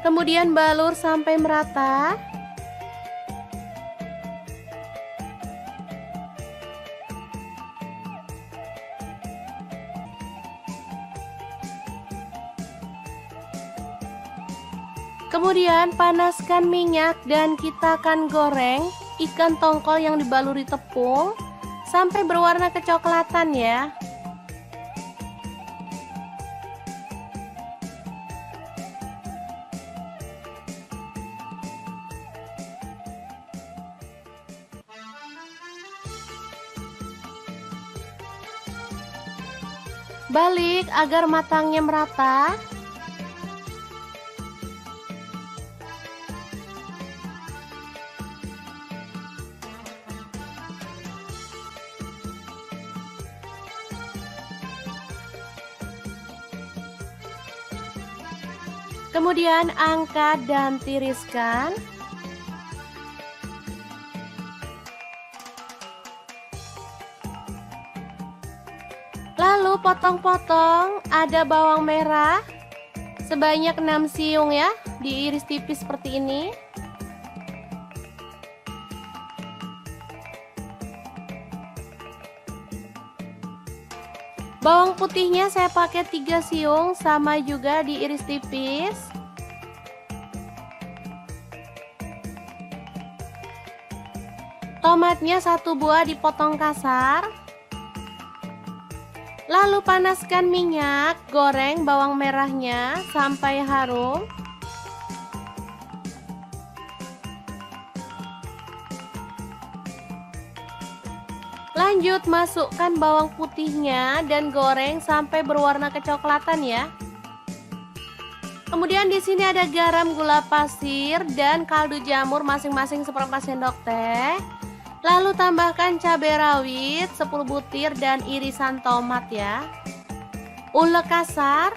Kemudian balur sampai merata. Kemudian panaskan minyak dan kita akan goreng ikan tongkol yang dibaluri tepung sampai berwarna kecoklatan ya. Balik agar matangnya merata. Kemudian angkat dan tiriskan. Lalu potong-potong, ada bawang merah sebanyak 6 siung ya, diiris tipis seperti ini. Bawang putihnya saya pakai 3 siung, sama juga diiris tipis. Tomatnya 1 buah dipotong kasar. Lalu panaskan minyak, goreng bawang merahnya sampai harum. Lanjut masukkan bawang putihnya dan goreng sampai berwarna kecoklatan ya. Kemudian di sini ada garam, gula pasir, dan kaldu jamur masing-masing seperempat sendok teh. Lalu tambahkan cabai rawit 10 butir dan irisan tomat ya. Ulek kasar.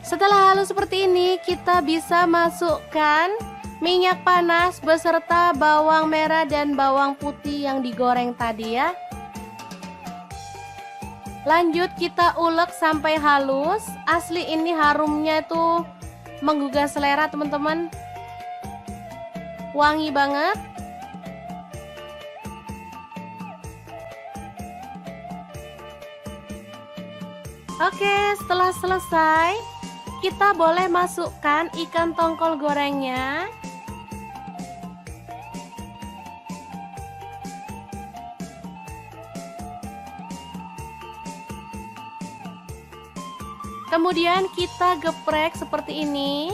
Setelah halus seperti ini, kita bisa masukkan minyak panas beserta bawang merah dan bawang putih yang digoreng tadi ya. Lanjut kita ulek sampai halus. Asli ini harumnya itu menggugah selera teman-teman. Wangi banget. Oke, setelah selesai, kita boleh masukkan ikan tongkol gorengnya. Kemudian kita geprek seperti ini.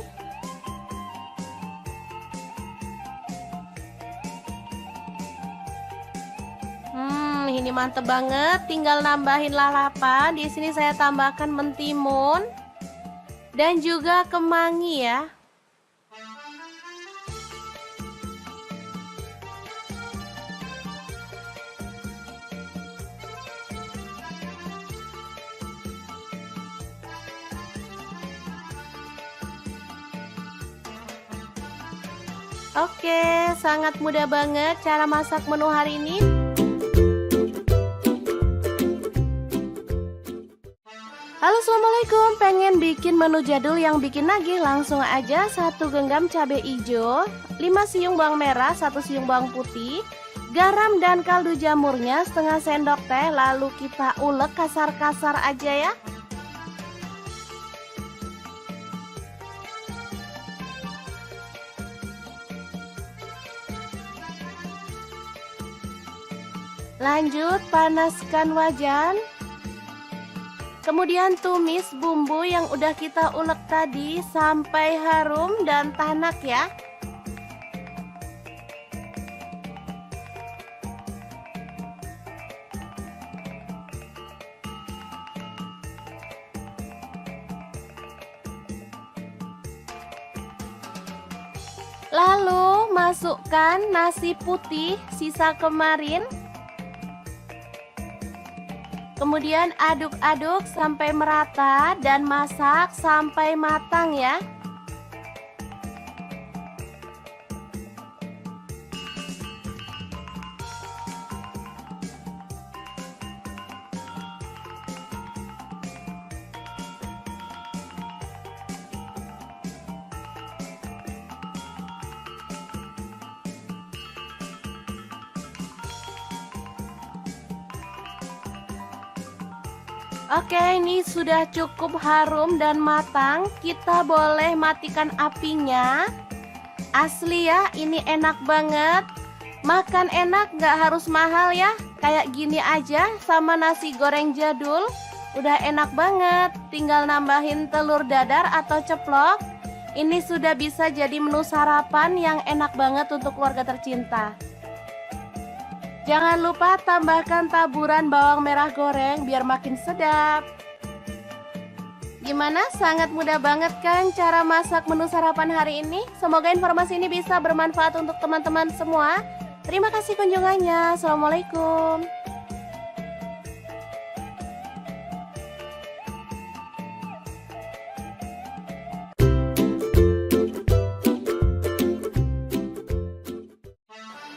Ini mantep banget. Tinggal nambahin lalapan. Di sini saya tambahkan mentimun dan juga kemangi ya. Oke, sangat mudah banget cara masak menu hari ini. Halo, assalamualaikum. Pengen bikin menu jadul yang bikin nagih? Langsung aja 1 genggam cabai hijau, 5 siung bawang merah, 1 siung bawang putih, garam dan kaldu jamurnya setengah sendok teh. Lalu kita ulek kasar-kasar aja ya. Lanjut panaskan wajan. Kemudian tumis bumbu yang udah kita ulek tadi sampai harum dan tanak ya. Lalu masukkan nasi putih sisa kemarin. Kemudian aduk-aduk sampai merata dan masak sampai matang ya. Oke, ini sudah cukup harum dan matang. Kita boleh matikan apinya. Asli ya, ini enak banget. Makan enak, gak harus mahal ya. Kayak gini aja sama nasi goreng jadul. Udah enak banget. Tinggal nambahin telur dadar atau ceplok. Ini sudah bisa jadi menu sarapan yang enak banget untuk keluarga tercinta. Jangan lupa tambahkan taburan bawang merah goreng biar makin sedap. Gimana? Sangat mudah banget kan cara masak menu sarapan hari ini? Semoga informasi ini bisa bermanfaat untuk teman-teman semua. Terima kasih kunjungannya. Assalamualaikum.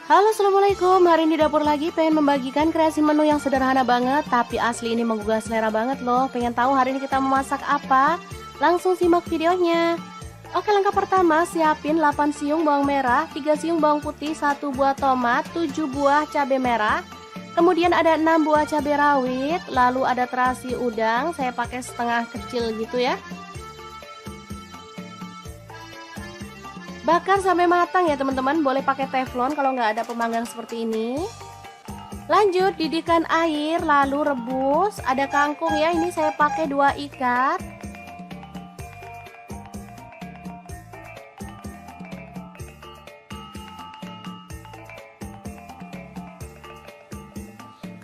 Halo, assalamualaikum. Hari ini dapur lagi pengen membagikan kreasi menu yang sederhana banget, tapi asli ini menggugah selera banget loh. Pengen tahu hari ini kita memasak apa? Langsung simak videonya. Oke, langkah pertama siapin 8 siung bawang merah, 3 siung bawang putih, 1 buah tomat, 7 buah cabai merah. Kemudian ada 6 buah cabai rawit, lalu ada terasi udang, saya pakai setengah kecil gitu ya. Bakar sampai matang ya teman-teman, boleh pakai teflon kalau nggak ada pemanggang seperti ini. Lanjut didihkan air, lalu rebus. Ada kangkung ya, ini saya pakai 2 ikat.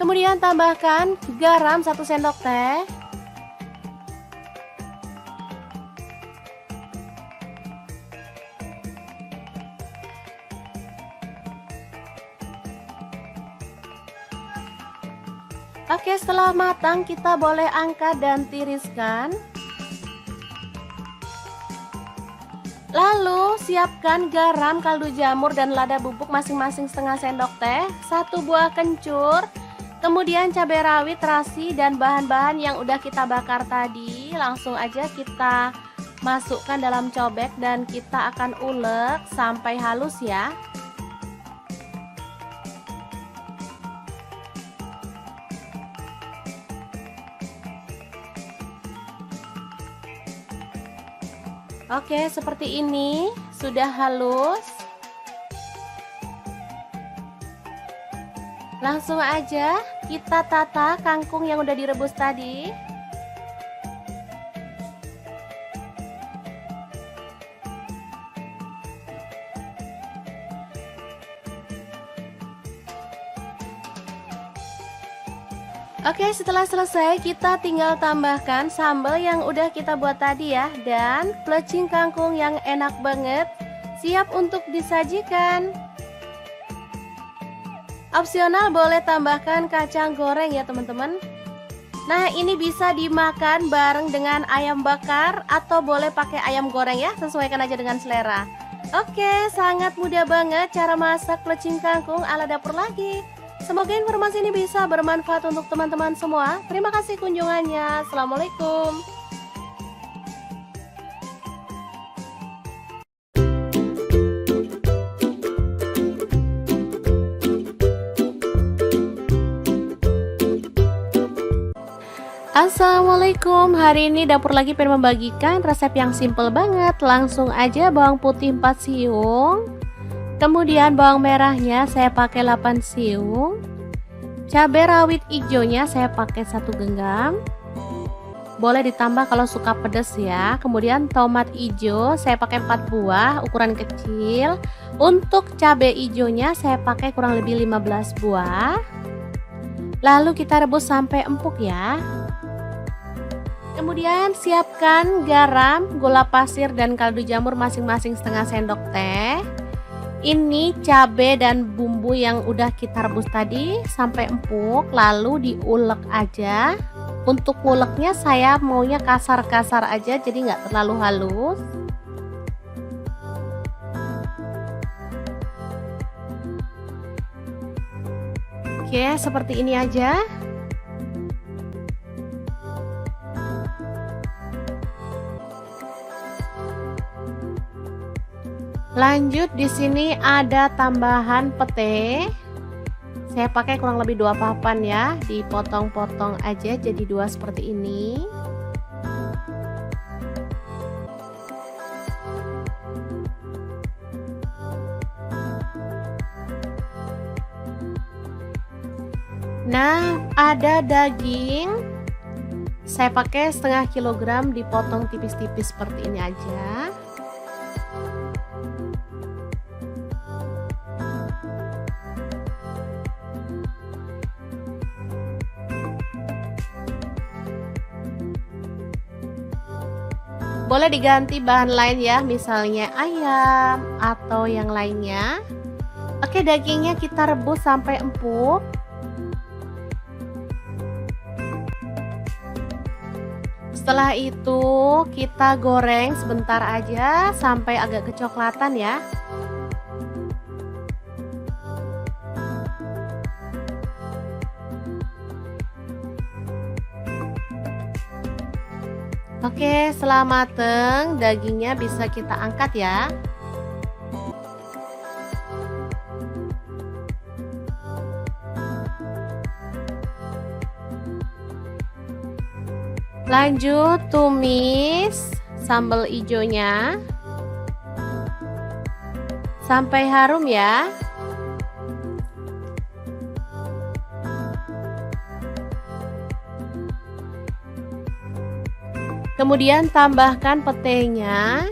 Kemudian tambahkan garam 1 sendok teh. Oke, setelah matang kita boleh angkat dan tiriskan. Lalu siapkan garam, kaldu jamur, dan lada bubuk masing-masing setengah sendok teh, 1 buah kencur, kemudian cabai rawit, terasi, dan bahan-bahan yang udah kita bakar tadi. Langsung aja kita masukkan dalam cobek dan kita akan ulek sampai halus ya. Oke, seperti ini sudah halus. Langsung aja kita tata kangkung yang udah direbus tadi. Oke, setelah selesai kita tinggal tambahkan sambal yang udah kita buat tadi ya, dan plecing kangkung yang enak banget, siap untuk disajikan. Opsional boleh tambahkan kacang goreng ya teman-teman. Nah, ini bisa dimakan bareng dengan ayam bakar atau boleh pakai ayam goreng ya, sesuaikan aja dengan selera. Oke, sangat mudah banget cara masak plecing kangkung ala dapur lagi. Semoga informasi ini bisa bermanfaat untuk teman-teman semua. Terima kasih kunjungannya. Assalamualaikum. Assalamualaikum. Hari ini dapur lagi pengen membagikan resep yang simple banget. Langsung aja bawang putih 4 siung. Kemudian bawang merahnya saya pakai 8 siung. Cabai rawit hijaunya saya pakai 1 genggam. Boleh ditambah kalau suka pedas ya. Kemudian tomat hijau saya pakai 4 buah ukuran kecil. Untuk cabai hijaunya saya pakai kurang lebih 15 buah. Lalu kita rebus sampai empuk ya. Kemudian siapkan garam, gula pasir, dan kaldu jamur masing-masing setengah sendok teh. Ini cabai dan bumbu yang udah kita rebus tadi sampai empuk, lalu diulek aja. Untuk uleknya saya maunya kasar-kasar aja, jadi nggak terlalu halus. Oke, seperti ini aja. Lanjut di sini ada tambahan pete. Saya pakai kurang lebih 2 papan ya, dipotong-potong aja jadi 2 seperti ini. Nah, ada daging. Saya pakai setengah kilogram dipotong tipis-tipis seperti ini aja. Boleh diganti bahan lain ya, misalnya ayam atau yang lainnya. Oke, dagingnya kita rebus sampai empuk. Setelah itu kita goreng sebentar aja sampai agak kecoklatan ya. Oke, setelah mateng, dagingnya bisa kita angkat ya. Lanjut tumis sambal ijonya sampai harum ya. Kemudian tambahkan petenya,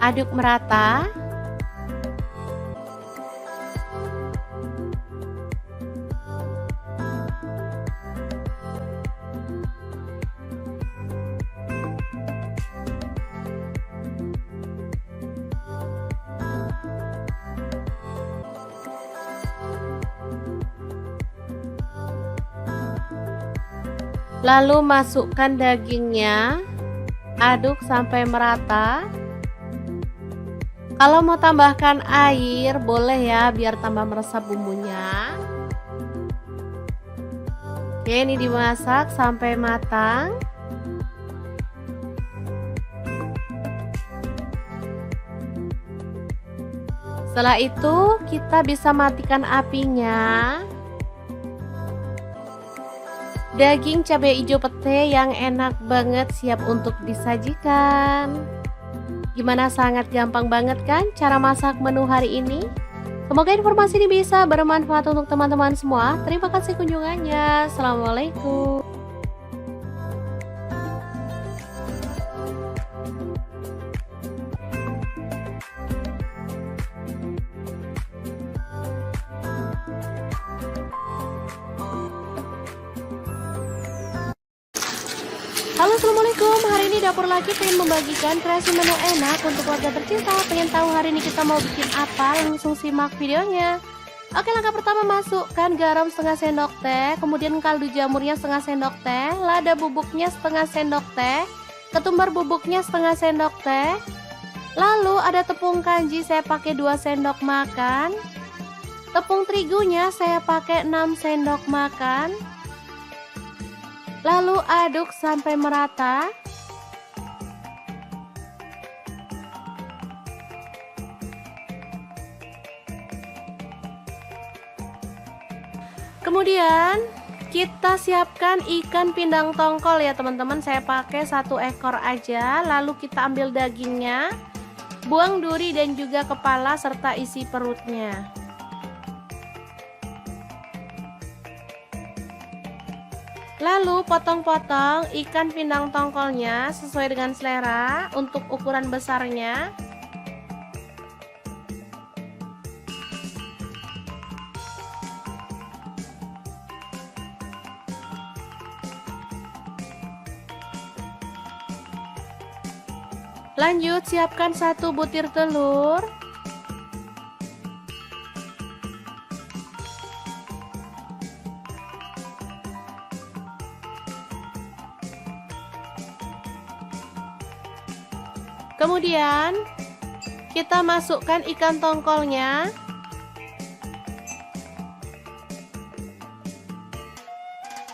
aduk merata. Lalu masukkan dagingnya, aduk sampai merata. Kalau mau tambahkan air, boleh ya, biar tambah meresap bumbunya. Oke, ini dimasak sampai matang. Setelah itu, kita bisa matikan apinya. Daging cabai hijau pete yang enak banget siap untuk disajikan. Gimana, sangat gampang banget kan cara masak menu hari ini? Semoga informasi ini bisa bermanfaat untuk teman-teman semua. Terima kasih kunjungannya. Assalamualaikum. Halo, assalamualaikum. Hari ini dapur lagi pengen membagikan kreasi menu enak untuk keluarga tercinta. Pengen tahu hari ini kita mau bikin apa? Langsung simak videonya. Oke, langkah pertama, masukkan garam setengah sendok teh, kemudian kaldu jamurnya setengah sendok teh, lada bubuknya setengah sendok teh, ketumbar bubuknya setengah sendok teh. Lalu ada tepung kanji, saya pakai 2 sendok makan. Tepung terigunya saya pakai 6 sendok makan. Lalu aduk sampai merata. Kemudian kita siapkan ikan pindang tongkol ya teman-teman. Saya pakai 1 ekor aja. Lalu kita ambil dagingnya, buang duri dan juga kepala serta isi perutnya. Lalu potong-potong ikan pindang tongkolnya sesuai dengan selera untuk ukuran besarnya. Lanjut siapkan 1 butir telur. Kemudian kita masukkan ikan tongkolnya.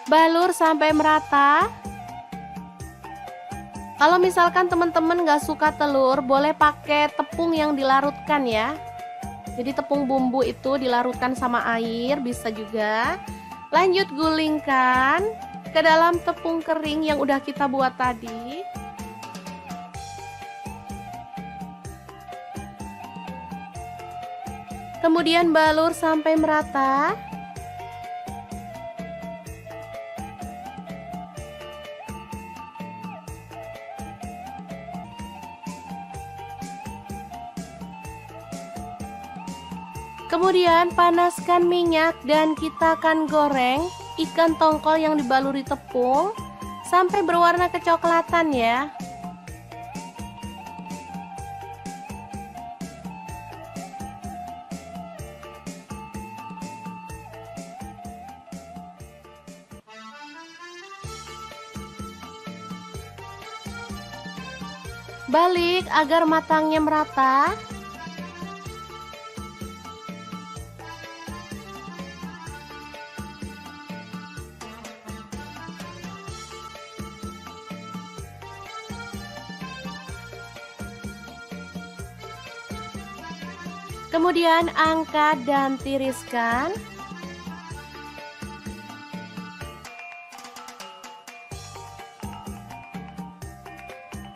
Balur sampai merata. Kalau misalkan teman-teman gak suka telur, boleh pakai tepung yang dilarutkan ya. Jadi tepung bumbu itu dilarutkan sama air, bisa juga. Lanjut gulingkan ke dalam tepung kering yang udah kita buat tadi. Kemudian balur sampai merata. Kemudian panaskan minyak dan kita akan goreng ikan tongkol yang dibaluri tepung sampai berwarna kecoklatan ya. Balik agar matangnya merata. Kemudian angkat dan tiriskan.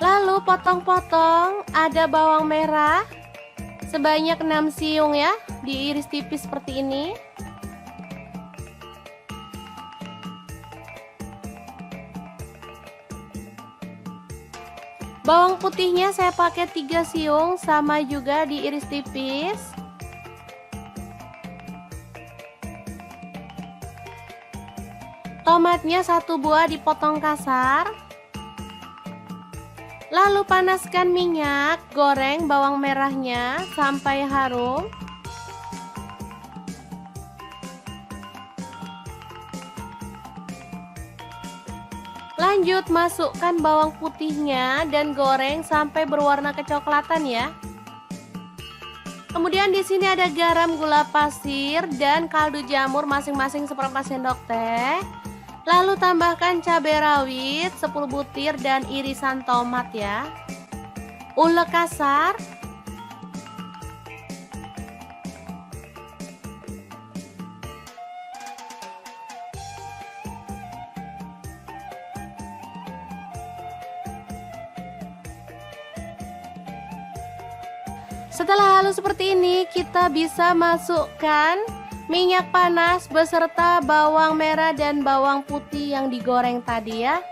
Lalu potong-potong, ada bawang merah sebanyak 6 siung ya, diiris tipis seperti ini. Bawang putihnya saya pakai 3 siung, sama juga diiris tipis. Tomatnya 1 buah dipotong kasar. Lalu panaskan minyak, goreng bawang merahnya sampai harum. Lanjut masukkan bawang putihnya dan goreng sampai berwarna kecoklatan ya. Kemudian di sini ada garam, gula pasir, dan kaldu jamur masing-masing seperempat sendok teh. Lalu tambahkan cabai rawit 10 butir dan irisan tomat ya. Ulek kasar. Setelah halus seperti ini, kita bisa masukkan minyak panas beserta bawang merah dan bawang putih yang digoreng tadi ya.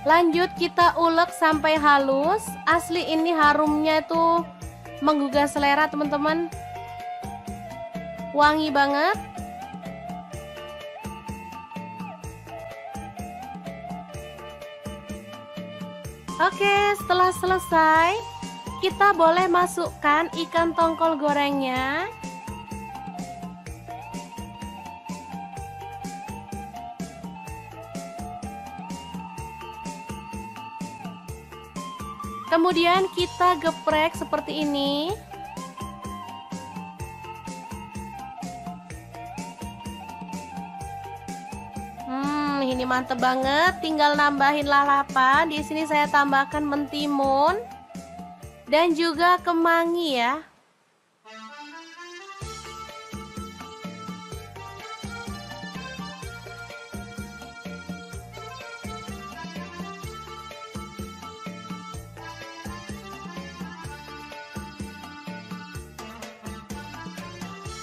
Lanjut kita ulek sampai halus. Asli ini harumnya itu menggugah selera teman-teman. Wangi banget. Oke, setelah selesai, kita boleh masukkan ikan tongkol gorengnya. Kemudian kita geprek seperti ini. Ini mantep banget. Tinggal nambahin lalapan. Di sini saya tambahkan mentimun dan juga kemangi ya.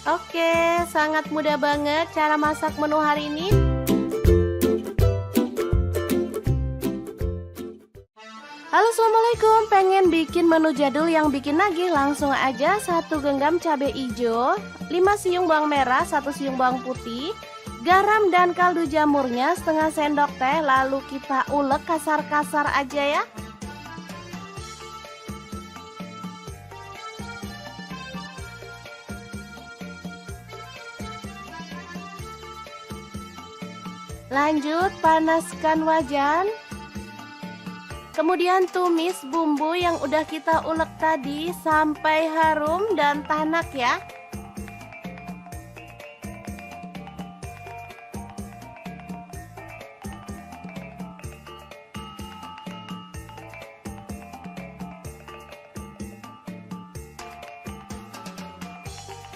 Oke, sangat mudah banget cara masak menu hari ini. Halo, assalamualaikum. Pengen bikin menu jadul yang bikin nagih? Langsung aja 1 genggam cabai hijau, 5 siung bawang merah, 1 siung bawang putih, garam dan kaldu jamurnya setengah sendok teh. Lalu kita ulek kasar-kasar aja ya. Lanjut panaskan wajan. Kemudian tumis bumbu yang udah kita ulek tadi sampai harum dan tanak ya.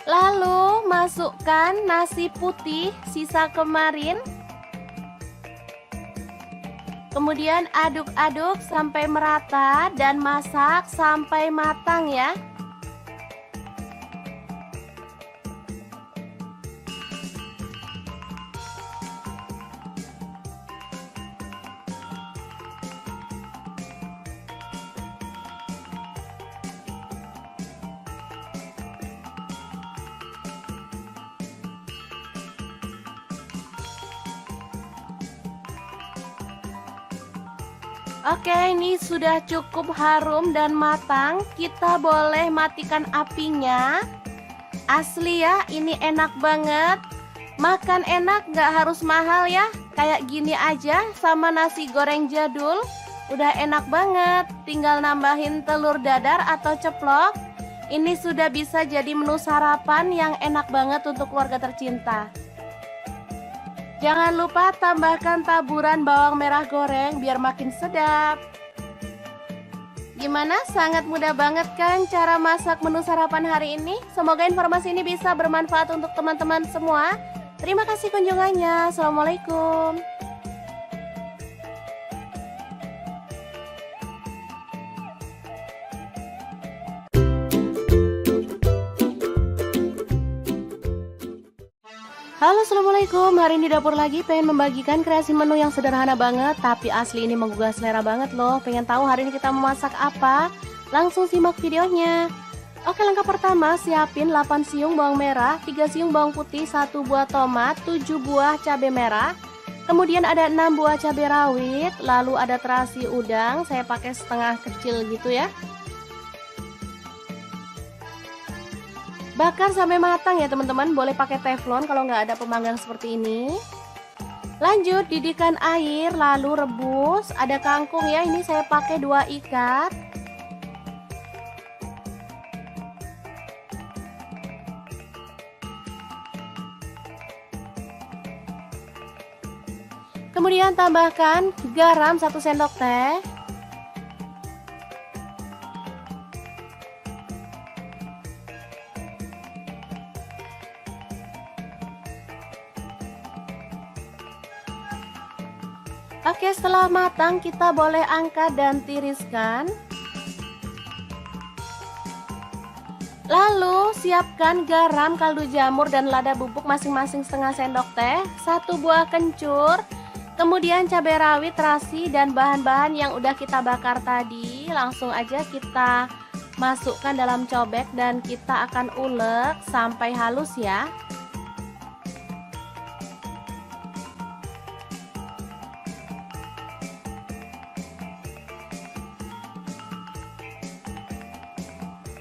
Lalu masukkan nasi putih sisa kemarin. Kemudian aduk-aduk sampai merata dan masak sampai matang ya. Oke, ini sudah cukup harum dan matang. Kita boleh matikan apinya. Asli ya, ini enak banget. Makan enak, gak harus mahal ya. Kayak gini aja sama nasi goreng jadul. Udah enak banget. Tinggal nambahin telur dadar atau ceplok. Ini sudah bisa jadi menu sarapan yang enak banget untuk keluarga tercinta. Jangan lupa tambahkan taburan bawang merah goreng biar makin sedap. Gimana? Sangat mudah banget kan cara masak menu sarapan hari ini? Semoga informasi ini bisa bermanfaat untuk teman-teman semua. Terima kasih kunjungannya. Assalamualaikum. Halo, assalamualaikum. Hari ini dapur lagi pengen membagikan kreasi menu yang sederhana banget, tapi asli ini menggugah selera banget loh. Pengen tahu hari ini kita memasak apa? Langsung simak videonya. Oke, langkah pertama siapin 8 siung bawang merah, 3 siung bawang putih, 1 buah tomat, 7 buah cabai merah. Kemudian ada 6 buah cabai rawit, lalu ada terasi udang, saya pakai setengah kecil gitu ya. Bakar sampai matang ya teman-teman, boleh pakai teflon kalau nggak ada pemanggang seperti ini. Lanjut didihkan air, lalu rebus. Ada kangkung ya, ini saya pakai 2 ikat. Kemudian tambahkan garam 1 sendok teh. Oke, setelah matang kita boleh angkat dan tiriskan. Lalu siapkan garam, kaldu jamur, dan lada bubuk masing-masing setengah sendok teh, 1 buah kencur, kemudian cabai rawit, terasi, dan bahan-bahan yang udah kita bakar tadi. Langsung aja kita masukkan dalam cobek dan kita akan ulek sampai halus ya.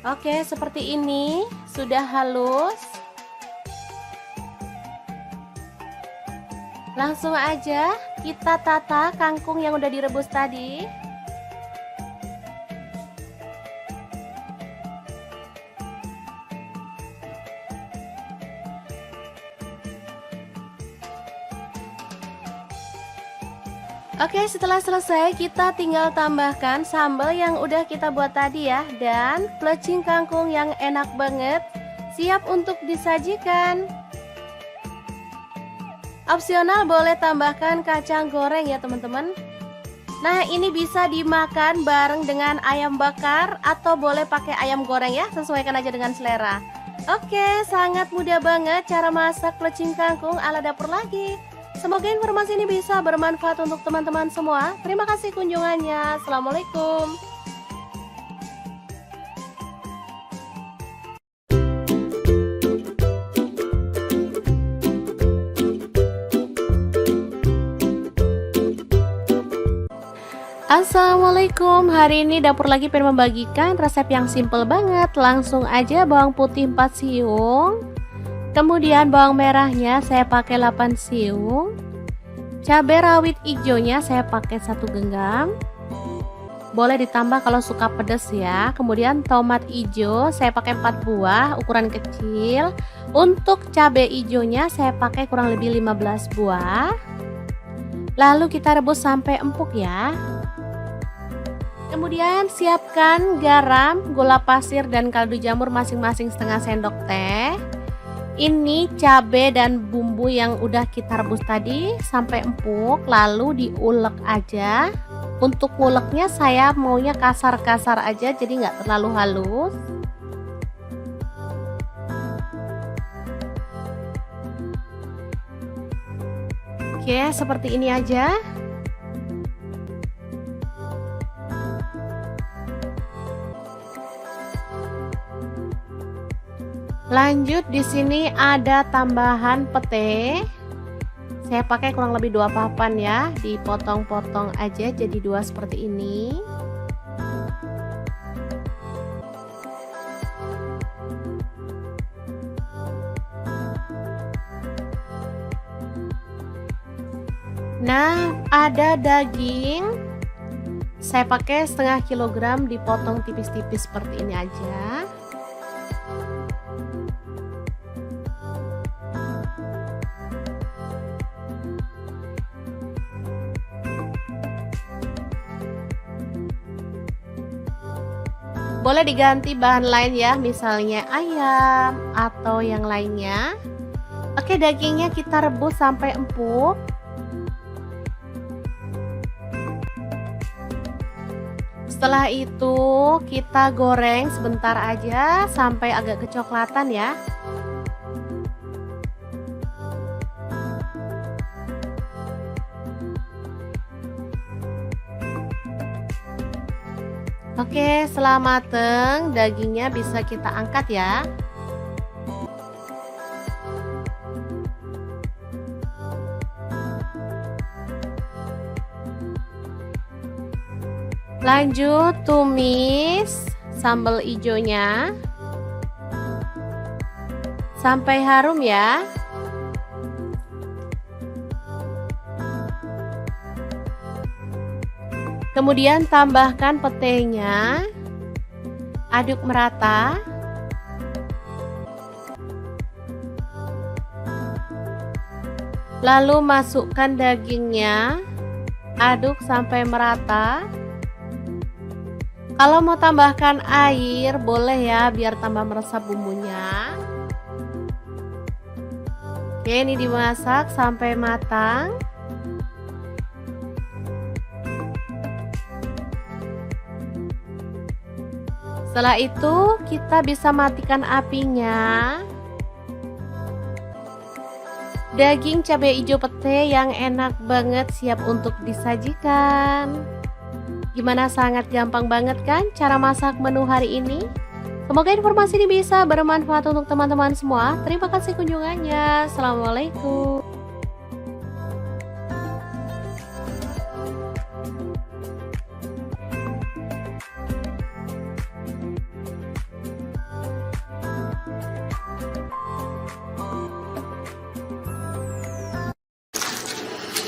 Oke, seperti ini sudah halus. Langsung aja kita tata kangkung yang udah direbus tadi. Oke, setelah selesai kita tinggal tambahkan sambal yang udah kita buat tadi ya, dan plecing kangkung yang enak banget, siap untuk disajikan. Opsional boleh tambahkan kacang goreng ya teman-teman. Nah, ini bisa dimakan bareng dengan ayam bakar atau boleh pakai ayam goreng ya, sesuaikan aja dengan selera. Oke, sangat mudah banget cara masak plecing kangkung ala dapur lagi. Semoga informasi ini bisa bermanfaat untuk teman-teman semua. Terima kasih kunjungannya. Assalamualaikum. Assalamualaikum. Hari ini dapur lagi pengen membagikan resep yang simple banget. Langsung aja bawang putih 4 siung. Kemudian bawang merahnya saya pakai 8 siung. Cabai rawit hijaunya saya pakai 1 genggam. Boleh ditambah kalau suka pedas ya. Kemudian tomat hijau saya pakai 4 buah ukuran kecil. Untuk cabai hijaunya saya pakai kurang lebih 15 buah. Lalu kita rebus sampai empuk ya. Kemudian siapkan garam, gula pasir, dan kaldu jamur masing-masing setengah sendok teh. Ini cabai dan bumbu yang udah kita rebus tadi sampai empuk, lalu diulek aja. Untuk nguleknya saya maunya kasar-kasar aja, jadi nggak terlalu halus. Oke, seperti ini aja. Lanjut di sini ada tambahan pete. Saya pakai kurang lebih 2 papan ya, dipotong-potong aja jadi 2 seperti ini. Nah, ada daging. Saya pakai setengah kilogram dipotong tipis-tipis seperti ini aja. Boleh diganti bahan lain ya, misalnya ayam atau yang lainnya. Oke, dagingnya kita rebus sampai empuk. Setelah itu kita goreng sebentar aja sampai agak kecoklatan ya. Oke, setelah mateng, dagingnya bisa kita angkat ya. Lanjut tumis sambal hijaunya sampai harum ya. Kemudian tambahkan petenya, aduk merata. Lalu masukkan dagingnya, aduk sampai merata. Kalau mau tambahkan air boleh ya, biar tambah meresap bumbunya. Oke, ini dimasak sampai matang. Setelah itu kita bisa matikan apinya. Daging cabai hijau pete yang enak banget siap untuk disajikan. Gimana, sangat gampang banget kan cara masak menu hari ini? Semoga informasi ini bisa bermanfaat untuk teman-teman semua. Terima kasih kunjungannya. Assalamualaikum.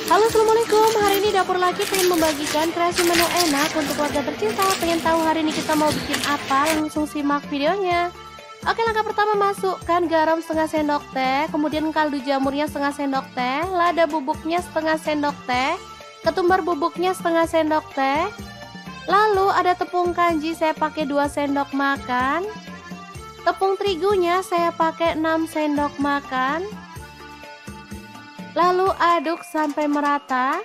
Halo, assalamualaikum. Hari ini dapur lagi pengen membagikan kreasi menu enak untuk keluarga tercinta. Pengen tahu hari ini kita mau bikin apa? Langsung simak videonya. Oke, langkah pertama, masukkan garam setengah sendok teh, kemudian kaldu jamurnya setengah sendok teh, lada bubuknya setengah sendok teh, ketumbar bubuknya setengah sendok teh. Lalu ada tepung kanji, saya pakai 2 sendok makan. Tepung terigunya saya pakai 6 sendok makan. Lalu aduk sampai merata.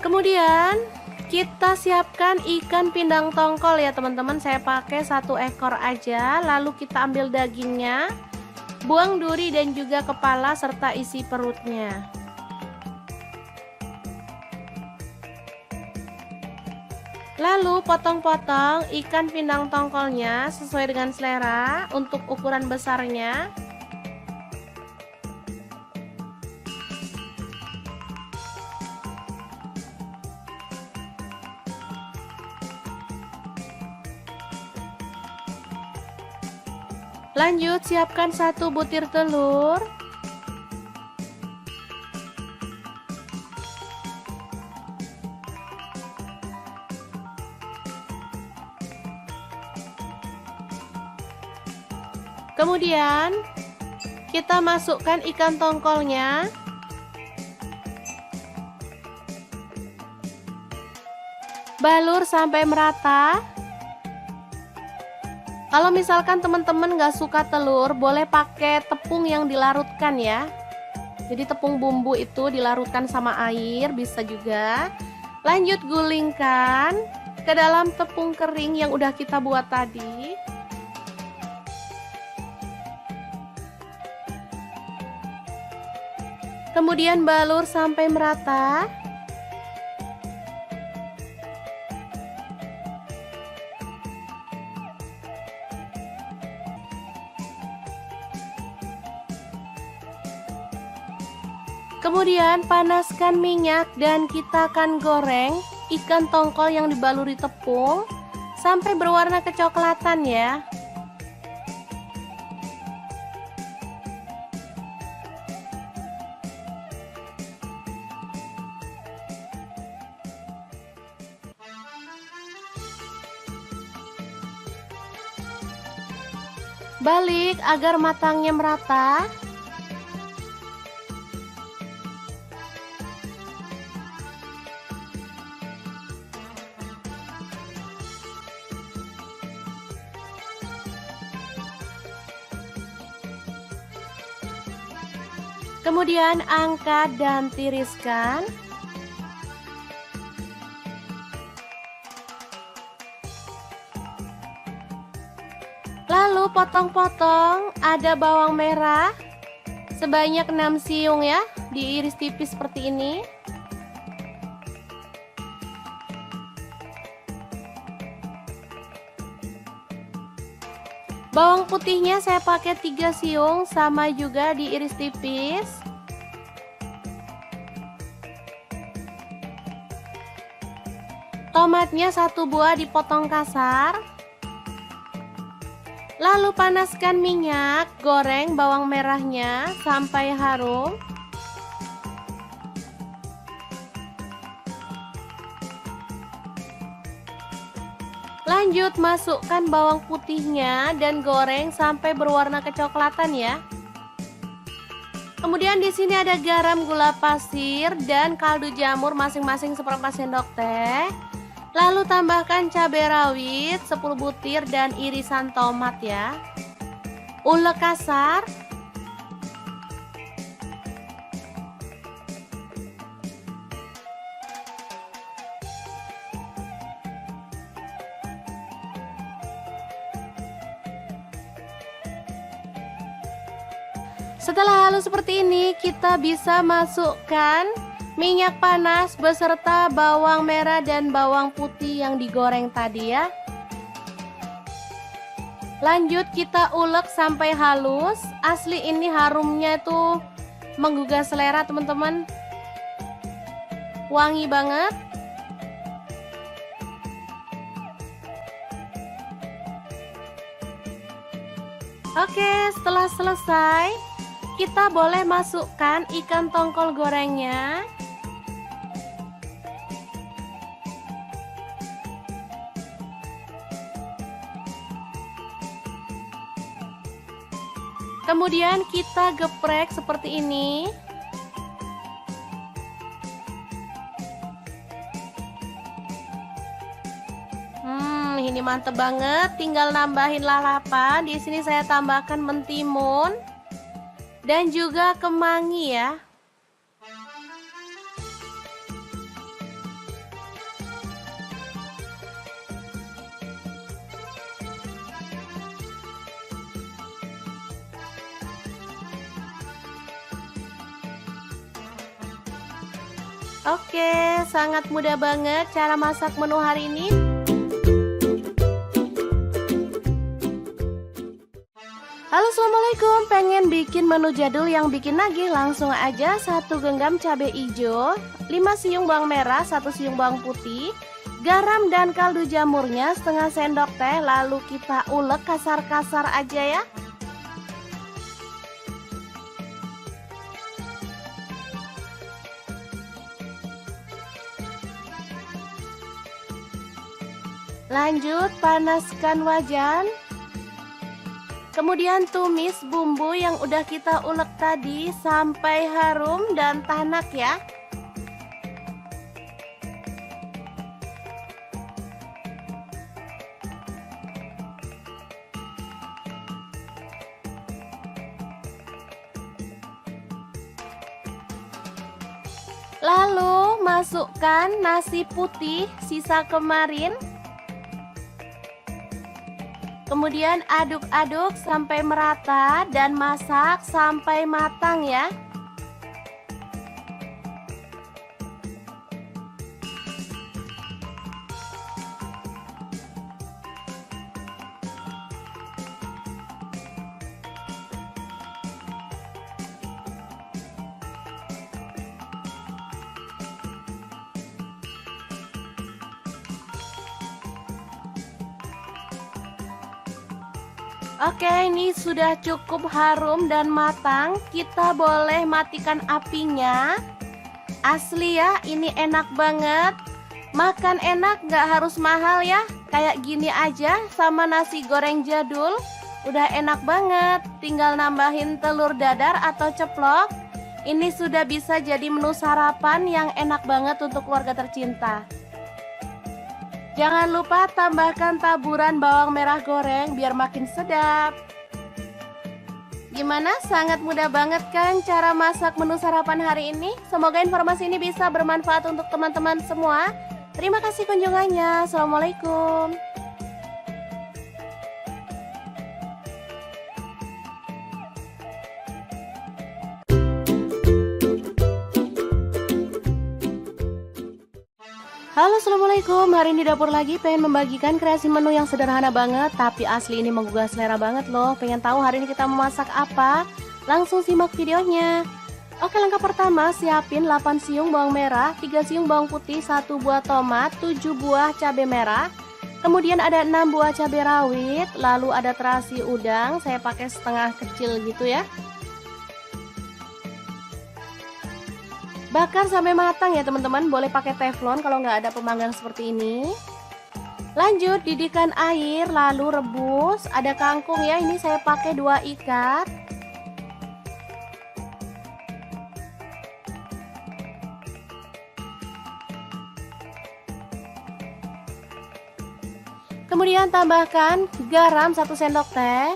Kemudian kita siapkan ikan pindang tongkol ya teman-teman. Saya pakai 1 ekor aja. Lalu kita ambil dagingnya, buang duri dan juga kepala serta isi perutnya. Lalu potong-potong ikan pindang tongkolnya sesuai dengan selera untuk ukuran besarnya. Lanjut siapkan 1 butir telur. Kemudian kita masukkan ikan tongkolnya. Balur sampai merata. Kalau misalkan teman-teman gak suka telur, boleh pakai tepung yang dilarutkan ya. Jadi tepung bumbu itu dilarutkan sama air, bisa juga. Lanjut gulingkan ke dalam tepung kering yang udah kita buat tadi. Kemudian balur sampai merata. Kemudian panaskan minyak dan kita akan goreng ikan tongkol yang dibaluri tepung sampai berwarna kecoklatan ya. Balik agar matangnya merata. Kemudian angkat dan tiriskan. Lalu potong-potong, ada bawang merah sebanyak 6 siung ya, diiris tipis seperti ini. Bawang putihnya saya pakai 3 siung, sama juga diiris tipis. Tomatnya 1 buah dipotong kasar. Lalu panaskan minyak, goreng bawang merahnya sampai harum. Lanjut masukkan bawang putihnya dan goreng sampai berwarna kecoklatan ya. Kemudian di sini ada garam, gula pasir, dan kaldu jamur masing-masing seperempat sendok teh. Lalu tambahkan cabai rawit 10 butir dan irisan tomat ya. Ulek kasar. Setelah halus seperti ini, kita bisa masukkan minyak panas beserta bawang merah dan bawang putih yang digoreng tadi ya. Lanjut kita ulek sampai halus. Asli ini harumnya itu menggugah selera teman-teman. Wangi banget. Oke, setelah selesai, kita boleh masukkan ikan tongkol gorengnya. Kemudian kita geprek seperti ini. Ini mantep banget. Tinggal nambahin lalapan. Di sini saya tambahkan mentimun dan juga kemangi ya. Oke, sangat mudah banget cara masak menu hari ini. Halo, assalamualaikum. Pengen bikin menu jadul yang bikin nagih? Langsung aja 1 genggam cabai hijau, 5 siung bawang merah, 1 siung bawang putih, garam dan kaldu jamurnya setengah sendok teh. Lalu kita ulek kasar-kasar aja ya. Lanjut panaskan wajan. Kemudian tumis bumbu yang udah kita ulek tadi sampai harum dan tanak ya. Lalu masukkan nasi putih sisa kemarin. Kemudian aduk-aduk sampai merata dan masak sampai matang ya. Oke, ini sudah cukup harum dan matang. Kita boleh matikan apinya. Asli ya, ini enak banget. Makan enak, gak harus mahal ya. Kayak gini aja sama nasi goreng jadul. Udah enak banget. Tinggal nambahin telur dadar atau ceplok. Ini sudah bisa jadi menu sarapan yang enak banget untuk keluarga tercinta. Jangan lupa tambahkan taburan bawang merah goreng biar makin sedap. Gimana? Sangat mudah banget kan cara masak menu sarapan hari ini? Semoga informasi ini bisa bermanfaat untuk teman-teman semua. Terima kasih kunjungannya. Assalamualaikum. Halo, assalamualaikum. Hari ini dapur lagi pengen membagikan kreasi menu yang sederhana banget, tapi asli ini menggugah selera banget loh. Pengen tahu hari ini kita memasak apa? Langsung simak videonya. Oke, langkah pertama siapin 8 siung bawang merah, 3 siung bawang putih, 1 buah tomat, 7 buah cabai merah. Kemudian ada 6 buah cabai rawit, lalu ada terasi udang, saya pakai setengah kecil gitu ya. Bakar sampai matang ya teman-teman, boleh pakai teflon kalau nggak ada pemanggang seperti ini. Lanjut didihkan air, lalu rebus. Ada kangkung ya, ini saya pakai 2 ikat. Kemudian tambahkan garam 1 sendok teh.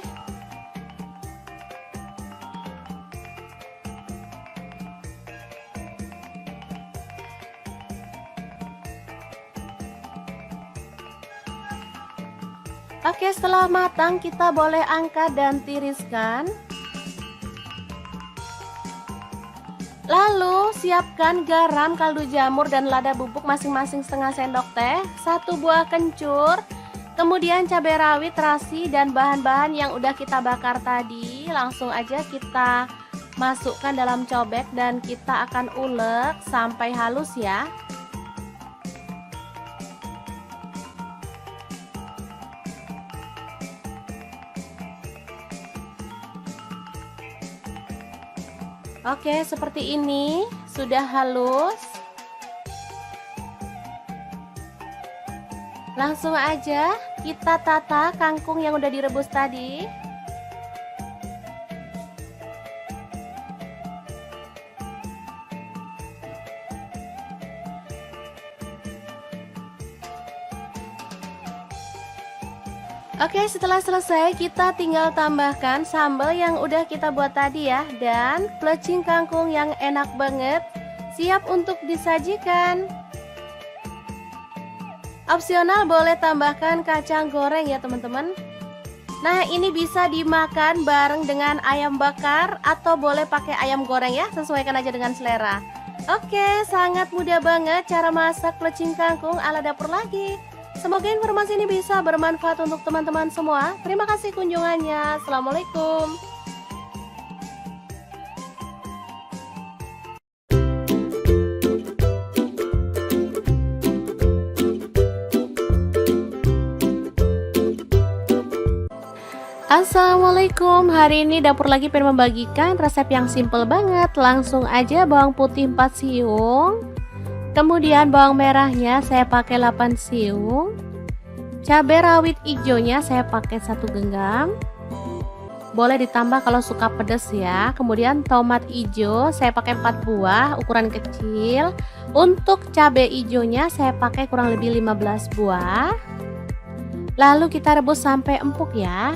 Oke, setelah matang kita boleh angkat dan tiriskan. Lalu siapkan garam, kaldu jamur, dan lada bubuk masing-masing setengah sendok teh, 1 buah kencur, kemudian cabai rawit, terasi, dan bahan-bahan yang udah kita bakar tadi. Langsung aja kita masukkan dalam cobek dan kita akan ulek sampai halus ya. Oke, seperti ini sudah halus. Langsung aja kita tata kangkung yang udah direbus tadi. Oke, setelah selesai kita tinggal tambahkan sambal yang udah kita buat tadi ya, dan plecing kangkung yang enak banget, siap untuk disajikan. Opsional boleh tambahkan kacang goreng ya teman-teman. Nah, ini bisa dimakan bareng dengan ayam bakar atau boleh pakai ayam goreng ya, sesuaikan aja dengan selera. Oke, sangat mudah banget cara masak plecing kangkung ala dapur lagi. Semoga informasi ini bisa bermanfaat untuk teman-teman semua. Terima kasih kunjungannya. Assalamualaikum. Assalamualaikum. Hari ini dapur lagi pengen membagikan resep yang simple banget. Langsung aja bawang putih 4 siung. Kemudian bawang merahnya saya pakai 8 siung. Cabai rawit hijaunya saya pakai 1 genggam. Boleh ditambah kalau suka pedas ya. Kemudian tomat hijau saya pakai 4 buah ukuran kecil. Untuk cabai hijaunya saya pakai kurang lebih 15 buah. Lalu kita rebus sampai empuk ya.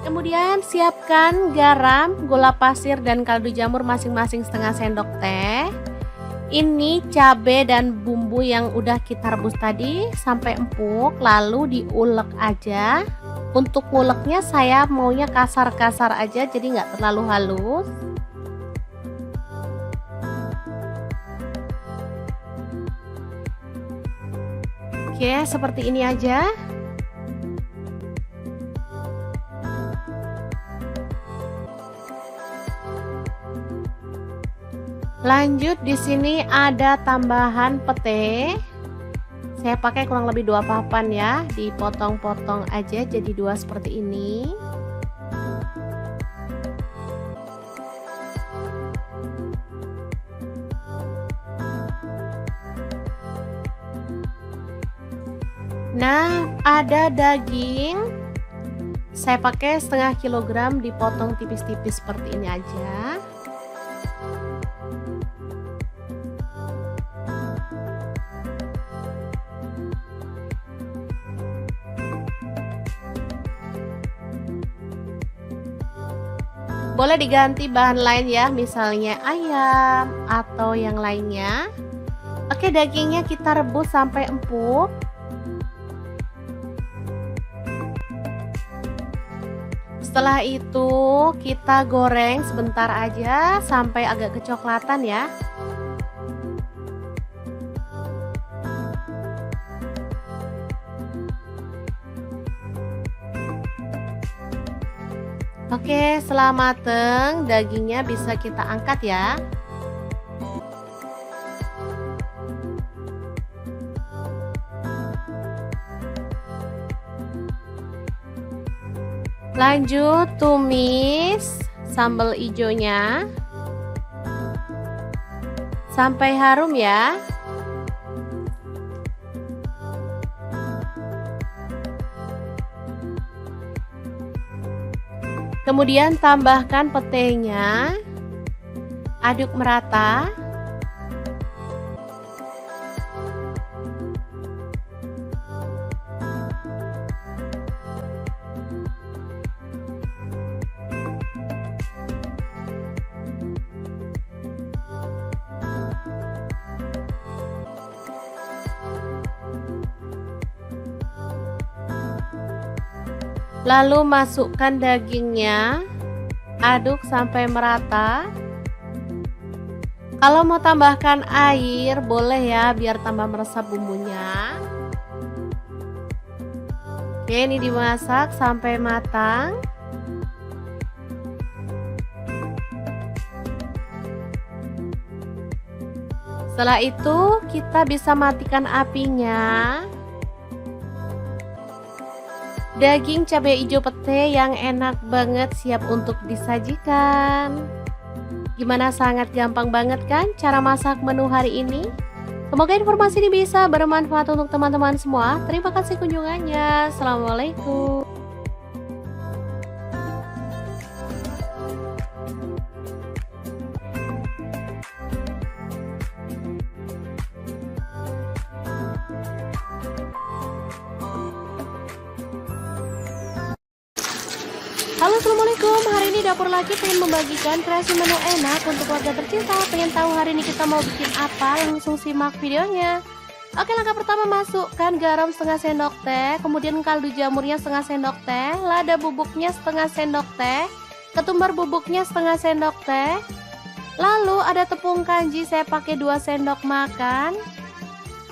Kemudian siapkan garam, gula pasir, dan kaldu jamur masing-masing setengah sendok teh. Ini cabai dan bumbu yang udah kita rebus tadi sampai empuk, lalu diulek aja. Untuk nguleknya saya maunya kasar-kasar aja, jadi nggak terlalu halus. Oke, seperti ini aja. Lanjut di sini ada tambahan pete. Saya pakai kurang lebih 2 papan ya, dipotong-potong aja jadi 2 seperti ini. Nah, ada daging. Saya pakai setengah kilogram dipotong tipis-tipis seperti ini aja. Boleh diganti bahan lain ya, misalnya ayam atau yang lainnya. Oke, dagingnya kita rebus sampai empuk. Setelah itu kita goreng sebentar aja sampai agak kecoklatan ya. Oke, setelah mateng, dagingnya bisa kita angkat ya. Lanjut tumis sambal hijaunya sampai harum ya. Kemudian tambahkan petenya, aduk merata. Lalu masukkan dagingnya, aduk sampai merata. Kalau mau tambahkan air boleh ya, biar tambah meresap bumbunya. Oke, ini dimasak sampai matang. Setelah itu kita bisa matikan apinya. Daging cabai hijau pete yang enak banget siap untuk disajikan. Gimana, sangat gampang banget kan cara masak menu hari ini? Semoga informasi ini bisa bermanfaat untuk teman-teman semua. Terima kasih kunjungannya. Assalamualaikum. Halo, assalamualaikum. Hari ini dapur lagi pengen membagikan kreasi menu enak untuk keluarga tercinta. Pengen tahu hari ini kita mau bikin apa? Langsung simak videonya. Oke, langkah pertama, masukkan garam setengah sendok teh, kemudian kaldu jamurnya setengah sendok teh, lada bubuknya setengah sendok teh, ketumbar bubuknya setengah sendok teh. Lalu ada tepung kanji, saya pakai 2 sendok makan.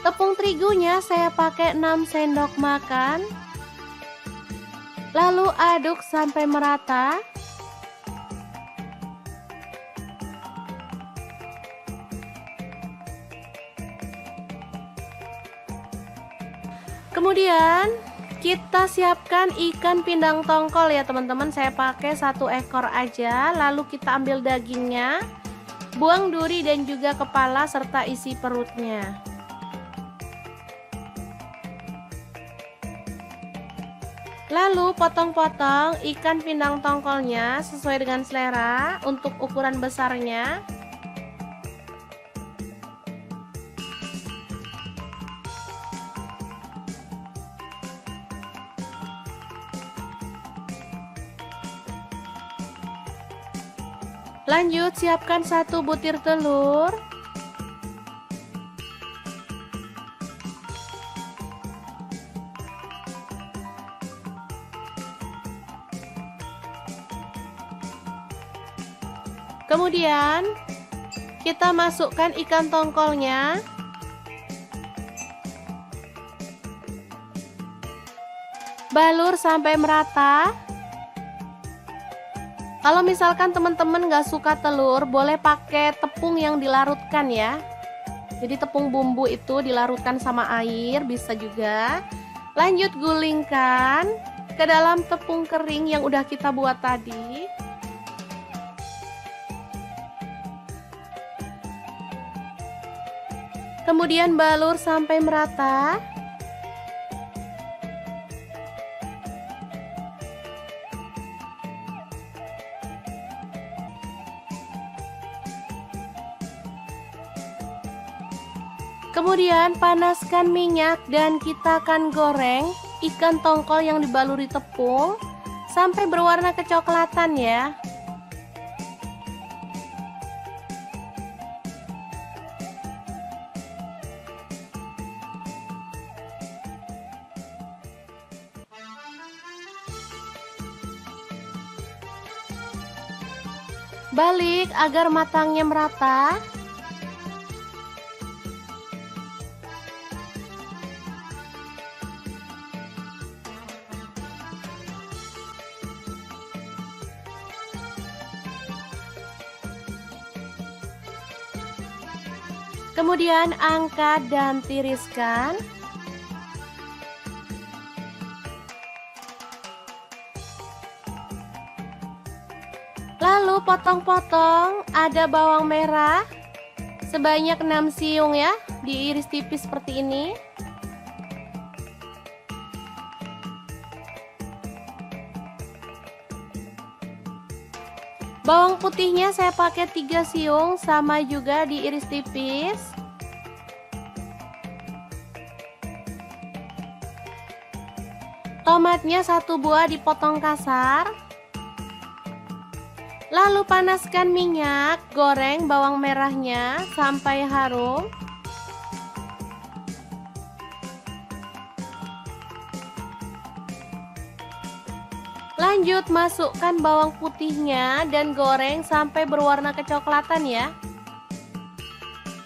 Tepung terigunya saya pakai 6 sendok makan. Lalu aduk sampai merata. Kemudian kita siapkan ikan pindang tongkol ya teman-teman. Saya pakai 1 ekor aja. Lalu kita ambil dagingnya, buang duri dan juga kepala serta isi perutnya. Lalu potong-potong ikan pindang tongkolnya sesuai dengan selera untuk ukuran besarnya. Lanjut siapkan 1 butir telur. Kemudian kita masukkan ikan tongkolnya. Balur sampai merata. Kalau misalkan teman-teman gak suka telur, boleh pakai tepung yang dilarutkan ya. Jadi tepung bumbu itu dilarutkan sama air, bisa juga. Lanjut gulingkan ke dalam tepung kering yang udah kita buat tadi. Kemudian balur sampai merata. Kemudian panaskan minyak dan kita akan goreng ikan tongkol yang dibaluri tepung sampai berwarna kecoklatan ya. Balik agar matangnya merata. Kemudian angkat dan tiriskan. Lalu potong-potong, ada bawang merah sebanyak 6 siung ya, diiris tipis seperti ini. Bawang putihnya saya pakai 3 siung, sama juga diiris tipis. Tomatnya 1 buah dipotong kasar. Lalu panaskan minyak, goreng bawang merahnya sampai harum. Lanjut masukkan bawang putihnya dan goreng sampai berwarna kecoklatan ya.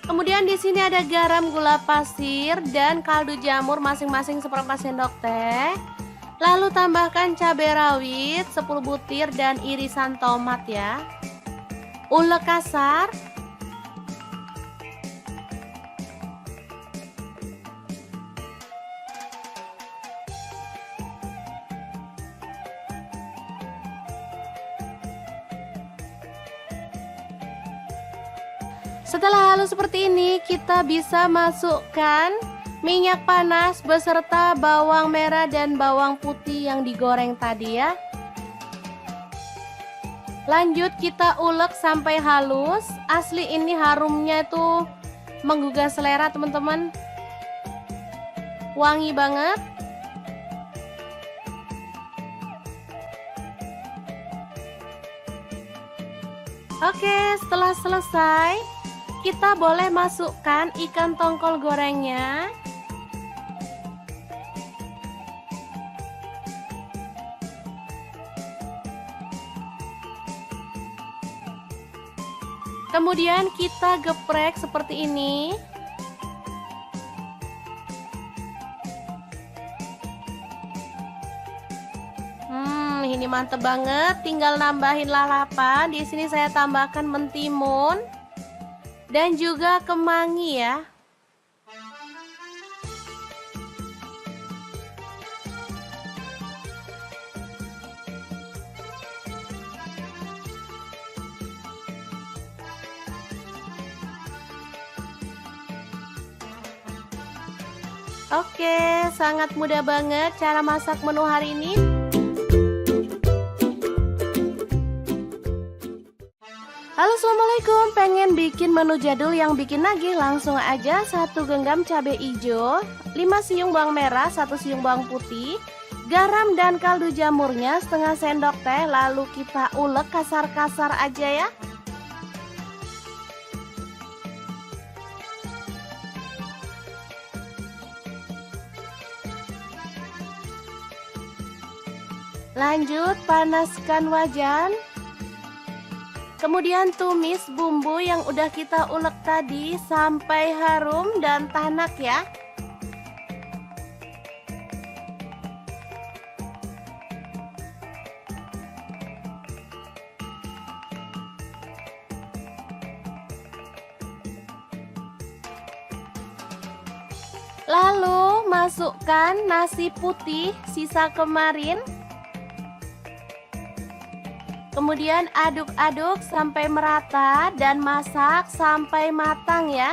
Kemudian di sini ada garam, gula pasir, dan kaldu jamur masing-masing seperempat sendok teh. Lalu tambahkan cabai rawit 10 butir dan irisan tomat ya. Ulek kasar. Setelah halus seperti ini, kita bisa masukkan minyak panas beserta bawang merah dan bawang putih yang digoreng tadi ya. Lanjut kita ulek sampai halus. Asli ini harumnya itu menggugah selera teman-teman. Wangi banget. Oke, setelah selesai, kita boleh masukkan ikan tongkol gorengnya. Kemudian kita geprek seperti ini. Ini mantep banget. Tinggal nambahin lalapan. Di sini saya tambahkan mentimun dan juga kemangi ya. Oke, sangat mudah banget cara masak menu hari ini. Halo, assalamualaikum. Pengen bikin menu jadul yang bikin nagih? Langsung aja 1 genggam cabai hijau, 5 siung bawang merah, 1 siung bawang putih, garam dan kaldu jamurnya setengah sendok teh. Lalu kita ulek kasar-kasar aja ya. Lanjut panaskan wajan. Kemudian tumis bumbu yang udah kita ulek tadi sampai harum dan tanak ya. Lalu masukkan nasi putih sisa kemarin. Kemudian aduk-aduk sampai merata dan masak sampai matang ya.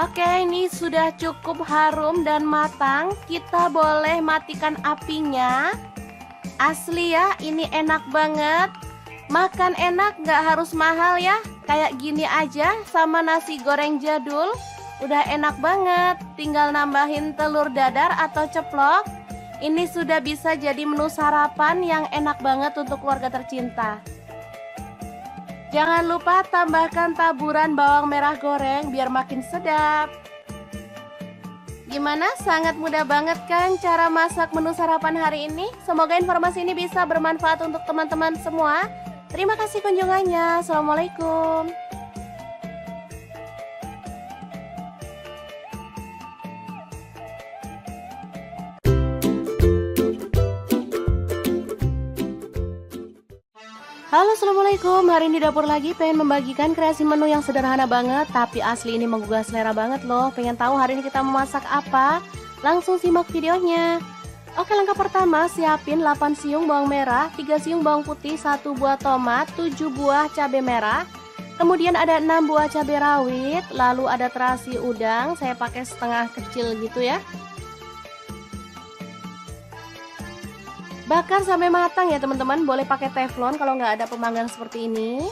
Oke, ini sudah cukup harum dan matang. Kita boleh matikan apinya. Asli ya, ini enak banget. Makan enak, gak harus mahal ya. Kayak gini aja sama nasi goreng jadul. Udah enak banget, tinggal nambahin telur dadar atau ceplok. Ini sudah bisa jadi menu sarapan yang enak banget untuk keluarga tercinta. Jangan lupa tambahkan taburan bawang merah goreng biar makin sedap. Gimana? Sangat mudah banget kan cara masak menu sarapan hari ini? Semoga informasi ini bisa bermanfaat untuk teman-teman semua. Terima kasih kunjungannya. Assalamualaikum. Halo, assalamualaikum. Hari ini dapur lagi pengen membagikan kreasi menu yang sederhana banget, tapi asli ini menggugah selera banget loh. Pengen tahu hari ini kita memasak apa? Langsung simak videonya. Oke, langkah pertama siapin 8 siung bawang merah, 3 siung bawang putih, 1 buah tomat, 7 buah cabai merah. Kemudian ada 6 buah cabai rawit, lalu ada terasi udang, saya pakai setengah kecil gitu ya. Bakar sampai matang ya teman-teman, boleh pakai teflon kalau nggak ada pemanggang seperti ini.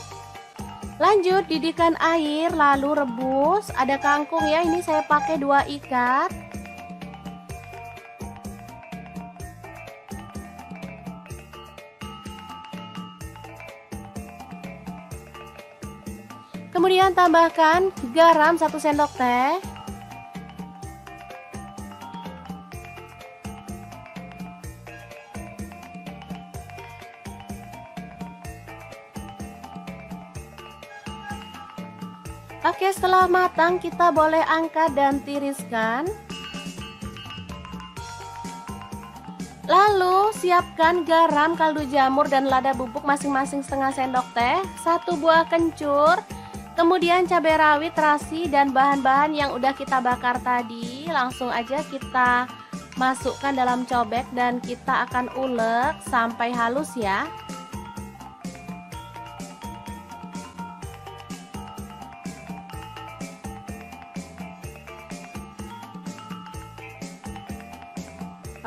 Lanjut didihkan air, lalu rebus. Ada kangkung ya, ini saya pakai 2 ikat. Kemudian tambahkan garam 1 sendok teh. Oke, setelah matang kita boleh angkat dan tiriskan. Lalu siapkan garam, kaldu jamur, dan lada bubuk masing-masing setengah sendok teh, 1 buah kencur, kemudian cabai rawit, terasi, dan bahan-bahan yang udah kita bakar tadi. Langsung aja kita masukkan dalam cobek dan kita akan ulek sampai halus ya.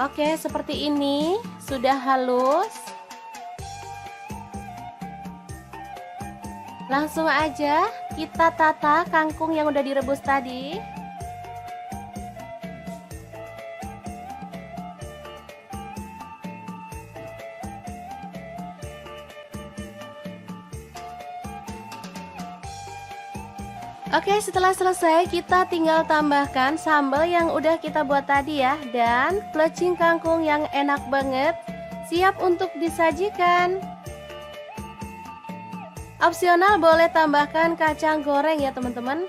Oke, seperti ini sudah halus. Langsung aja kita tata kangkung yang udah direbus tadi. Oke, setelah selesai kita tinggal tambahkan sambal yang udah kita buat tadi ya, dan plecing kangkung yang enak banget, siap untuk disajikan. Opsional boleh tambahkan kacang goreng ya teman-teman.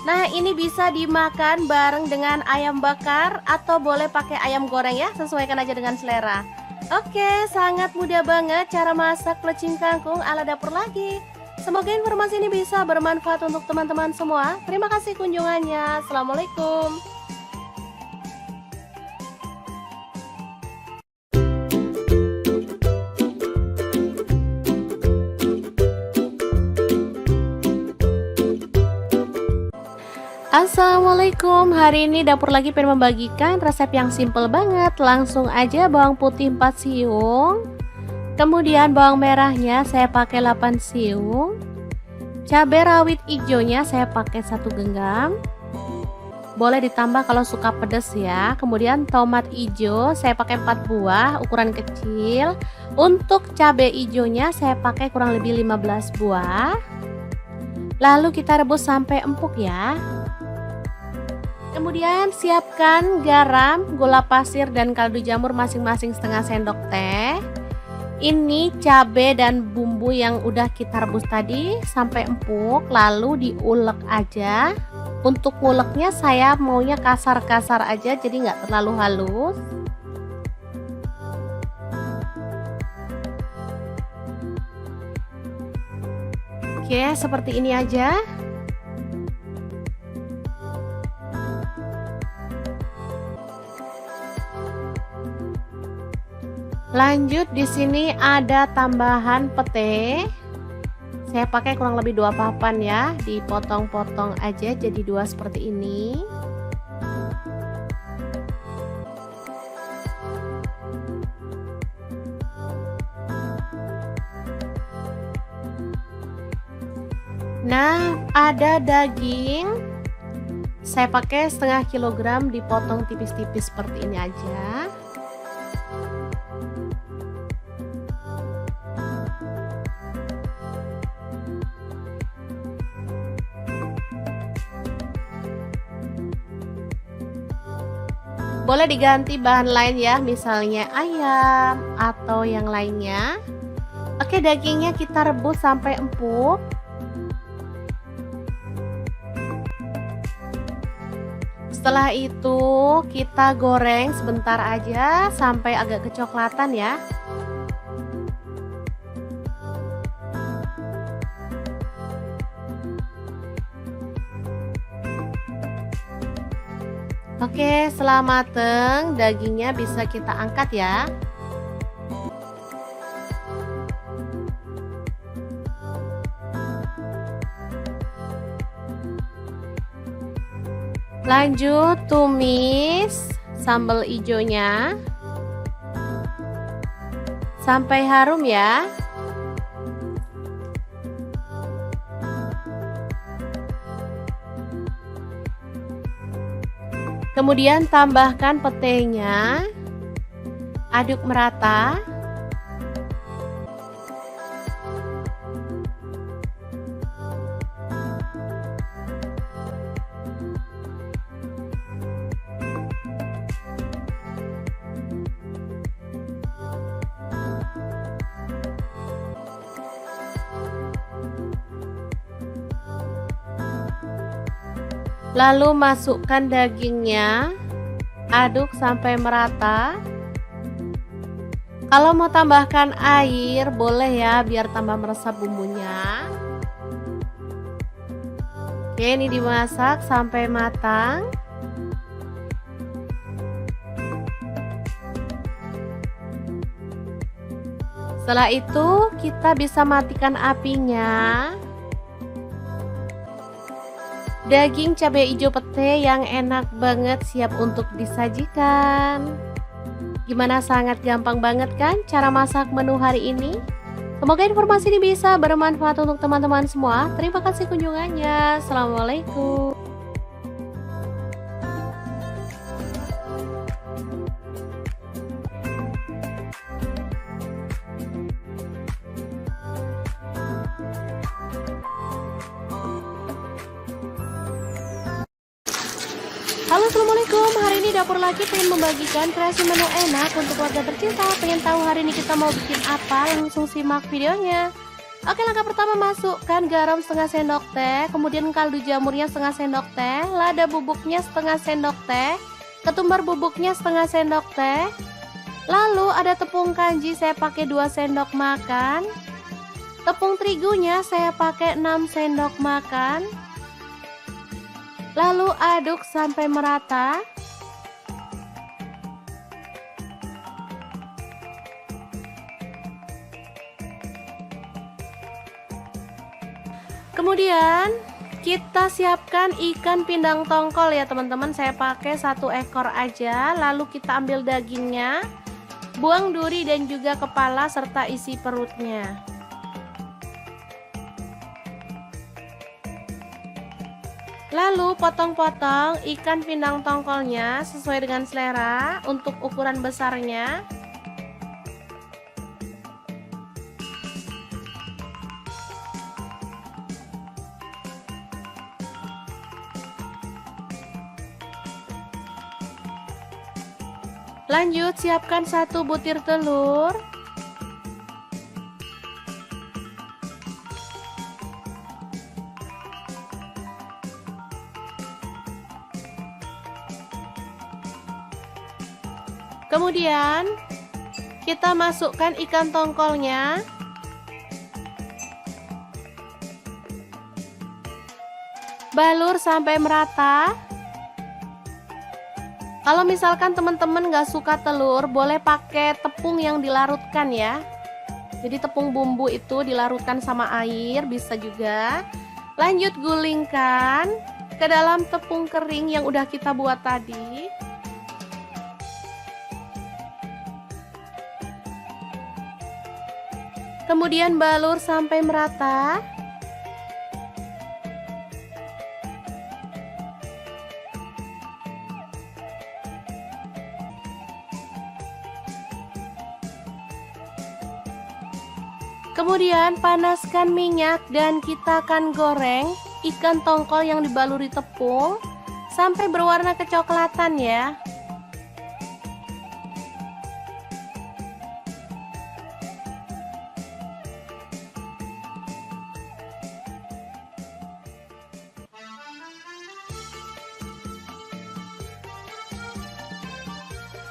Nah, ini bisa dimakan bareng dengan ayam bakar atau boleh pakai ayam goreng ya, sesuaikan aja dengan selera. Oke, sangat mudah banget cara masak plecing kangkung ala dapur lagi. Semoga informasi ini bisa bermanfaat untuk teman-teman semua. Terima kasih kunjungannya. Assalamualaikum. Assalamualaikum. Hari ini dapur lagi pengen membagikan resep yang simple banget. Langsung aja bawang putih 4 siung. Kemudian bawang merahnya saya pakai 8 siung. Cabai rawit hijaunya saya pakai 1 genggam. Boleh ditambah kalau suka pedas ya. Kemudian tomat hijau saya pakai 4 buah ukuran kecil. Untuk cabai hijaunya saya pakai kurang lebih 15 buah. Lalu kita rebus sampai empuk ya. Kemudian siapkan garam, gula pasir, dan kaldu jamur masing-masing setengah sendok teh. Ini cabai dan bumbu yang udah kita rebus tadi sampai empuk, lalu diulek aja. Untuk uleknya saya maunya kasar-kasar aja, jadi nggak terlalu halus. Oke, seperti ini aja. Lanjut di sini ada tambahan pete. Saya pakai kurang lebih 2 papan ya, dipotong-potong aja jadi 2 seperti ini. Nah, ada daging Saya pakai setengah kilogram, dipotong tipis-tipis seperti ini aja. Boleh diganti bahan lain ya, misalnya ayam atau yang lainnya. Oke, dagingnya kita rebus sampai empuk. Setelah itu kita goreng sebentar aja sampai agak kecoklatan ya. Oke, setelah mateng, dagingnya bisa kita angkat ya. Lanjut tumis sambal hijaunya sampai harum ya. Kemudian tambahkan petenya, aduk merata. Lalu masukkan dagingnya, aduk sampai merata. Kalau mau tambahkan air boleh ya, biar tambah meresap bumbunya. Oke, ini dimasak sampai matang. Setelah itu kita bisa matikan apinya. Daging cabai hijau pete yang enak banget siap untuk disajikan. Gimana, sangat gampang banget kan cara masak menu hari ini? Semoga informasi ini bisa bermanfaat untuk teman-teman semua. Terima kasih kunjungannya. Assalamualaikum. Halo, assalamualaikum. Hari ini dapur lagi pengen membagikan kreasi menu enak untuk keluarga tercinta. Pengen tahu hari ini kita mau bikin apa? Langsung simak videonya. Oke, langkah pertama, masukkan garam setengah sendok teh, kemudian kaldu jamurnya setengah sendok teh, lada bubuknya setengah sendok teh, ketumbar bubuknya setengah sendok teh. Lalu ada tepung kanji, saya pakai 2 sendok makan. Tepung terigunya saya pakai 6 sendok makan. Lalu aduk sampai merata. Kemudian kita siapkan ikan pindang tongkol ya teman-teman. Saya pakai 1 ekor aja. Lalu kita ambil dagingnya, buang duri dan juga kepala serta isi perutnya. Lalu potong-potong ikan pindang tongkolnya sesuai dengan selera untuk ukuran besarnya. Lanjut siapkan 1 butir telur. Kemudian kita masukkan ikan tongkolnya. Balur sampai merata. Kalau misalkan teman-teman nggak suka telur, boleh pakai tepung yang dilarutkan ya. Jadi tepung bumbu itu dilarutkan sama air, bisa juga. Lanjut gulingkan ke dalam tepung kering yang udah kita buat tadi. Kemudian balur sampai merata. Kemudian panaskan minyak dan kita akan goreng ikan tongkol yang dibaluri tepung sampai berwarna kecoklatan ya.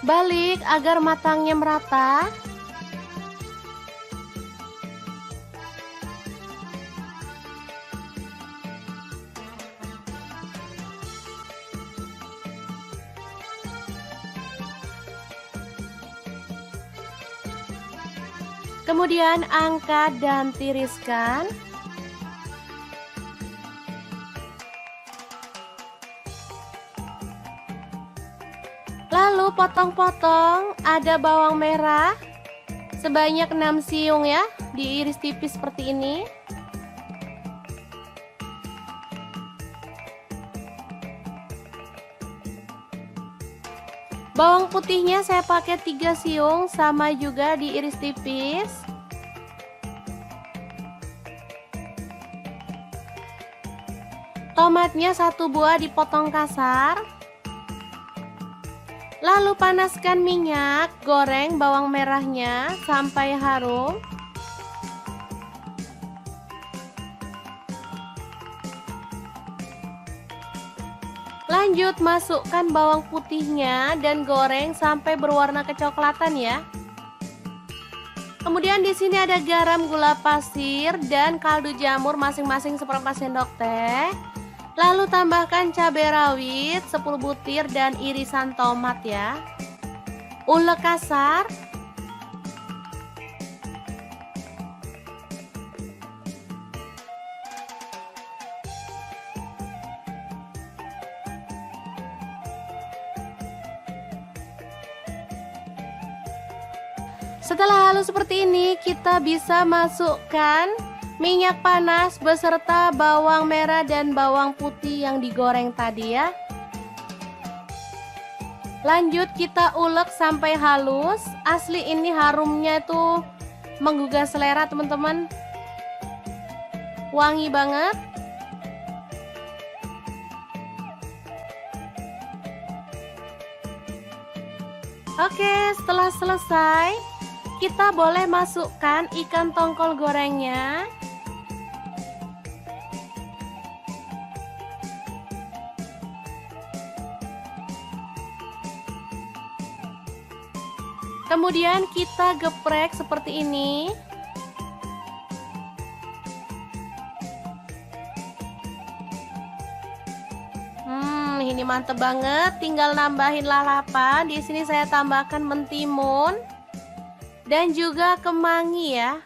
Balik agar matangnya merata. Kemudian angkat dan tiriskan. Lalu potong-potong, ada bawang merah sebanyak 6 siung ya, diiris tipis seperti ini. Bawang putihnya saya pakai 3 siung, sama juga diiris tipis. Tomatnya 1 buah dipotong kasar. Lalu panaskan minyak, goreng bawang merahnya sampai harum. Lanjut masukkan bawang putihnya dan goreng sampai berwarna kecoklatan ya. Kemudian di sini ada garam, gula pasir, dan kaldu jamur masing-masing seperempat sendok teh. Lalu tambahkan cabai rawit 10 butir dan irisan tomat ya. Ulek kasar. Setelah halus seperti ini, kita bisa masukkan minyak panas beserta bawang merah dan bawang putih yang digoreng tadi ya. Lanjut kita ulek sampai halus. Asli ini harumnya itu menggugah selera teman-teman. Wangi banget. Oke, setelah selesai, kita boleh masukkan ikan tongkol gorengnya. Kemudian kita geprek seperti ini. Ini mantep banget. Tinggal nambahin lalapan. Di sini saya tambahkan mentimun dan juga kemangi ya.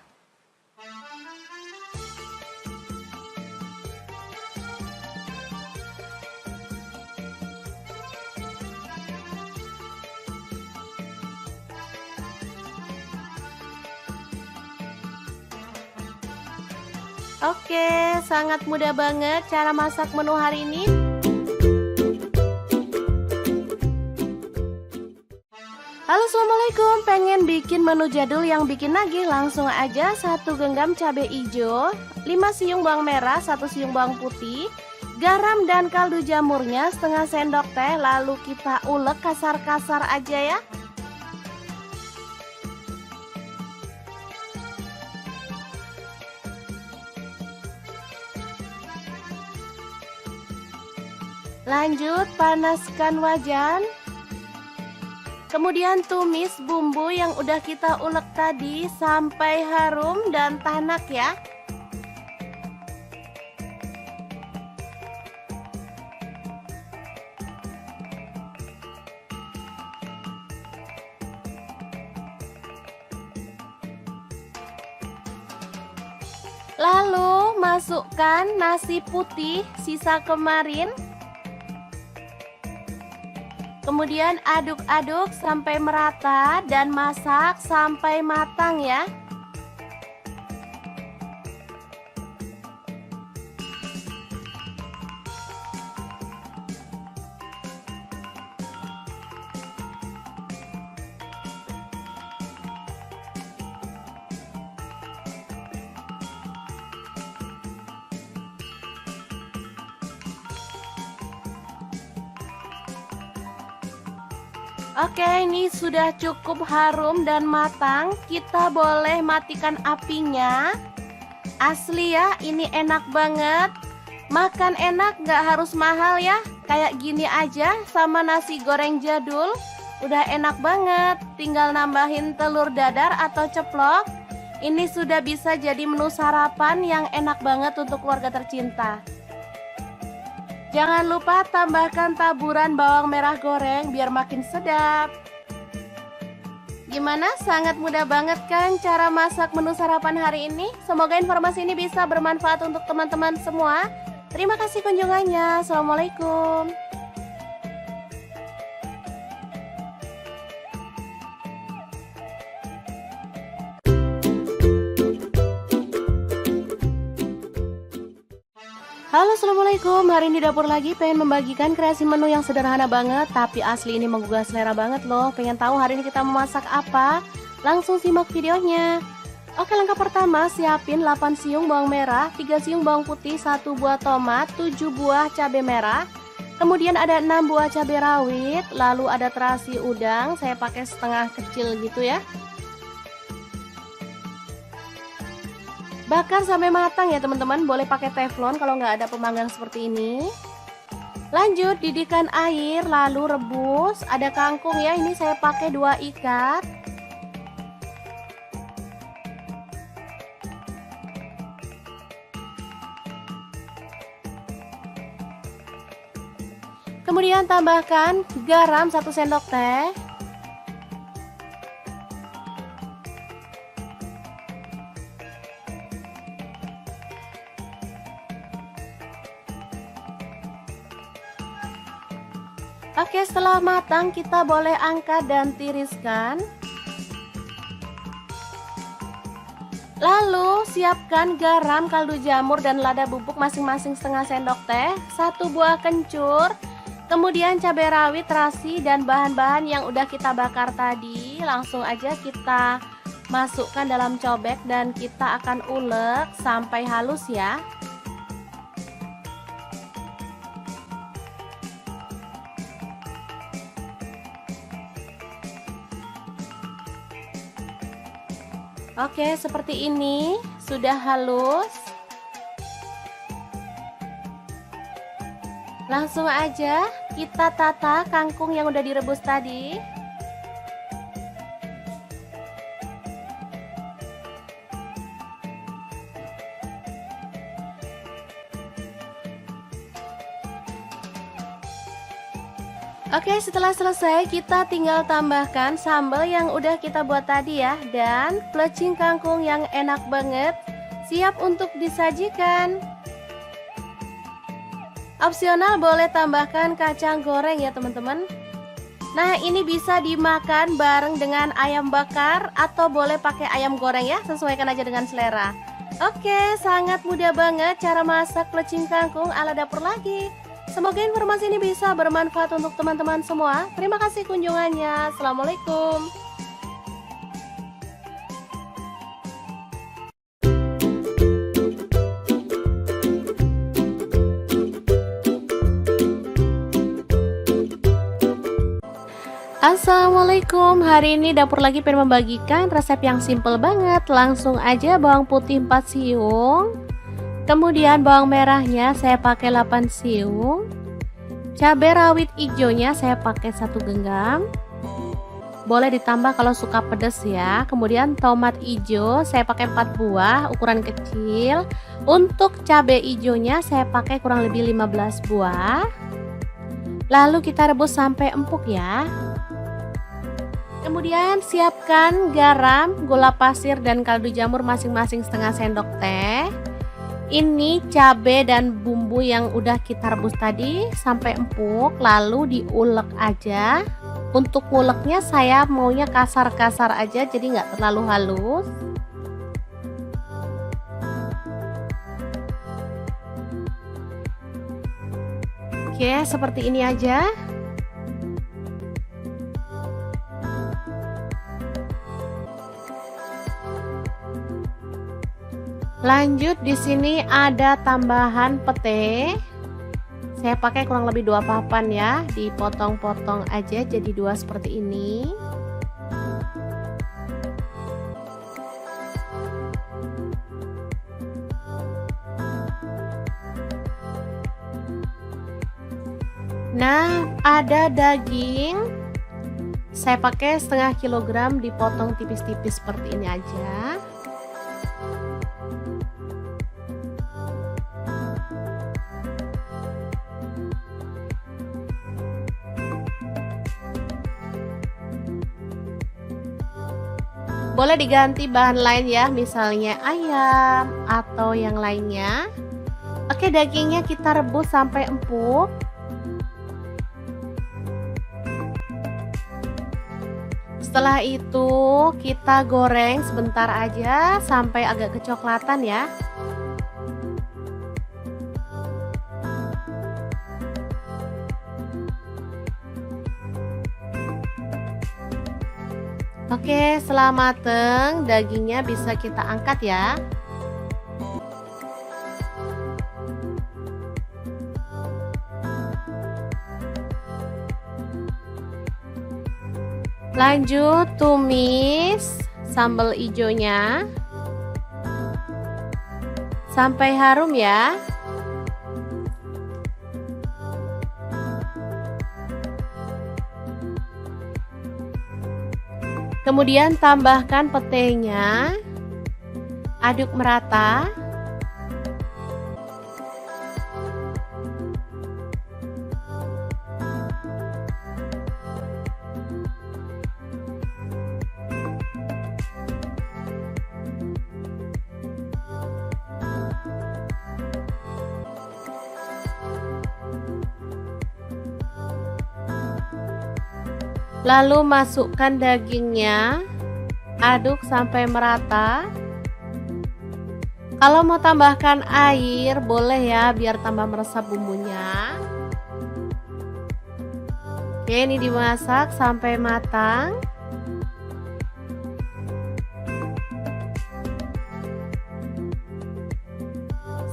Oke, sangat mudah banget cara masak menu hari ini. Halo, assalamualaikum. Pengen bikin menu jadul yang bikin nagih? Langsung aja 1 genggam cabai hijau, 5 siung bawang merah, 1 siung bawang putih, garam dan kaldu jamurnya setengah sendok teh. Lalu kita ulek kasar-kasar aja ya. Lanjut panaskan wajan. Kemudian tumis bumbu yang udah kita ulek tadi sampai harum dan tanak ya. Lalu masukkan nasi putih sisa kemarin. Kemudian aduk-aduk sampai merata dan masak sampai matang ya. Oke, ini sudah cukup harum dan matang. Kita boleh matikan apinya. Asli ya, ini enak banget. Makan enak, gak harus mahal ya. Kayak gini aja sama nasi goreng jadul. Udah enak banget. Tinggal nambahin telur dadar atau ceplok. Ini sudah bisa jadi menu sarapan yang enak banget untuk keluarga tercinta. Jangan lupa tambahkan taburan bawang merah goreng biar makin sedap. Gimana? Sangat mudah banget kan cara masak menu sarapan hari ini? Semoga informasi ini bisa bermanfaat untuk teman-teman semua. Terima kasih kunjungannya. Assalamualaikum. Halo, assalamualaikum. Hari ini dapur lagi pengen membagikan kreasi menu yang sederhana banget, tapi asli ini menggugah selera banget loh. Pengen tahu hari ini kita memasak apa? Langsung simak videonya. Oke, langkah pertama siapin 8 siung bawang merah, 3 siung bawang putih, 1 buah tomat, 7 buah cabai merah. Kemudian ada 6 buah cabai rawit, lalu ada terasi udang, saya pakai setengah kecil gitu ya. Bakar sampai matang ya teman-teman, boleh pakai teflon kalau nggak ada pemanggang seperti ini. Lanjut didihkan air, lalu rebus. Ada kangkung ya, ini saya pakai 2 ikat. Kemudian tambahkan garam 1 sendok teh. Oke, setelah matang kita boleh angkat dan tiriskan. Lalu siapkan garam, kaldu jamur, dan lada bubuk masing-masing setengah sendok teh, 1 buah kencur, kemudian cabai rawit, terasi, dan bahan-bahan yang udah kita bakar tadi. Langsung aja kita masukkan dalam cobek dan kita akan ulek sampai halus ya. Oke, seperti ini sudah halus. Langsung aja kita tata kangkung yang udah direbus tadi. Oke, setelah selesai kita tinggal tambahkan sambal yang udah kita buat tadi ya, dan plecing kangkung yang enak banget siap untuk disajikan. Opsional boleh tambahkan kacang goreng ya teman-teman. Nah, ini bisa dimakan bareng dengan ayam bakar atau boleh pakai ayam goreng ya, sesuaikan aja dengan selera. Oke, sangat mudah banget cara masak plecing kangkung ala dapur lagi. Semoga informasi ini bisa bermanfaat untuk teman-teman semua. Terima kasih kunjungannya. Assalamualaikum. Assalamualaikum. Hari ini dapur lagi pengen membagikan resep yang simple banget. Langsung aja bawang putih 4 siung. Kemudian bawang merahnya saya pakai 8 siung. Cabai rawit hijaunya saya pakai 1 genggam. Boleh ditambah kalau suka pedas ya. Kemudian tomat hijau saya pakai 4 buah ukuran kecil. Untuk cabai hijaunya saya pakai kurang lebih 15 buah. Lalu kita rebus sampai empuk ya. Kemudian siapkan garam, gula pasir, dan kaldu jamur masing-masing setengah sendok teh. Ini cabai dan bumbu yang udah kita rebus tadi sampai empuk, lalu diulek aja. Untuk uleknya saya maunya kasar-kasar aja, jadi nggak terlalu halus. Oke, seperti ini aja. Lanjut di sini ada tambahan pete. Saya pakai kurang lebih 2 papan ya, dipotong-potong aja jadi 2 seperti ini. Nah, ada daging. Saya pakai setengah kilogram dipotong tipis-tipis seperti ini aja. Boleh diganti bahan lain ya, misalnya ayam atau yang lainnya. Oke, dagingnya kita rebus sampai empuk. Setelah itu kita goreng sebentar aja sampai agak kecoklatan ya. Oke, setelah mateng, dagingnya bisa kita angkat ya. Lanjut tumis sambal hijaunya sampai harum ya. Kemudian tambahkan petenya, aduk merata. Lalu masukkan dagingnya, aduk sampai merata. Kalau mau tambahkan air boleh ya, biar tambah meresap bumbunya. Oke, ini dimasak sampai matang.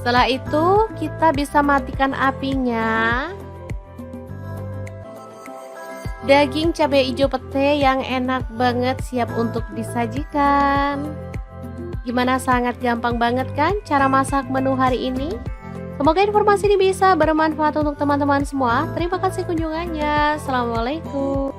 Setelah itu kita bisa matikan apinya. Daging cabai hijau pete yang enak banget siap untuk disajikan. Gimana, sangat gampang banget kan cara masak menu hari ini? Semoga informasi ini bisa bermanfaat untuk teman-teman semua. Terima kasih kunjungannya. Assalamualaikum.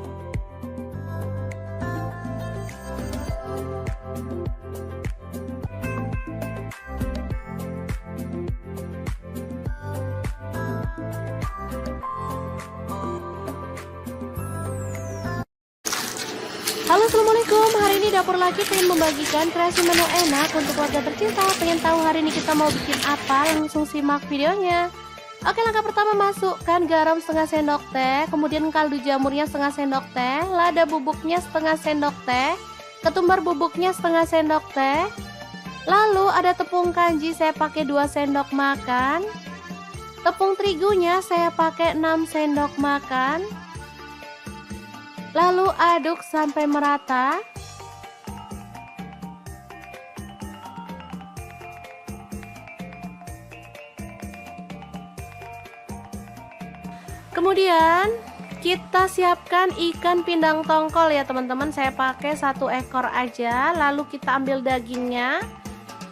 Halo, assalamualaikum. Hari ini Dapur Lagi pengen membagikan kreasi menu enak untuk keluarga tercinta. Pengen tahu hari ini kita mau bikin apa? Langsung simak videonya. Oke, langkah pertama, masukkan garam setengah sendok teh, kemudian kaldu jamurnya setengah sendok teh, lada bubuknya setengah sendok teh, ketumbar bubuknya setengah sendok teh. Lalu ada tepung kanji, saya pakai 2 sendok makan. Tepung terigunya saya pakai 6 sendok makan. Lalu aduk sampai merata. Kemudian kita siapkan ikan pindang tongkol ya teman-teman. Saya pakai 1 ekor aja. Lalu kita ambil dagingnya,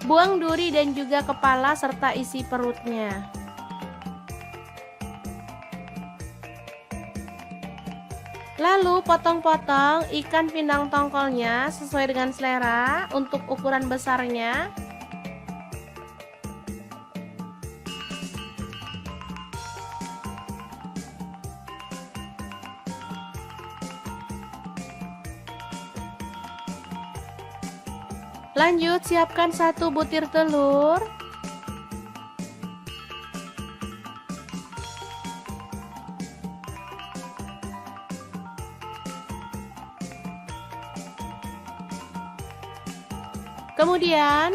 buang duri dan juga kepala serta isi perutnya. Lalu potong-potong ikan pindang tongkolnya sesuai dengan selera untuk ukuran besarnya. Lanjut siapkan 1 butir telur. Kemudian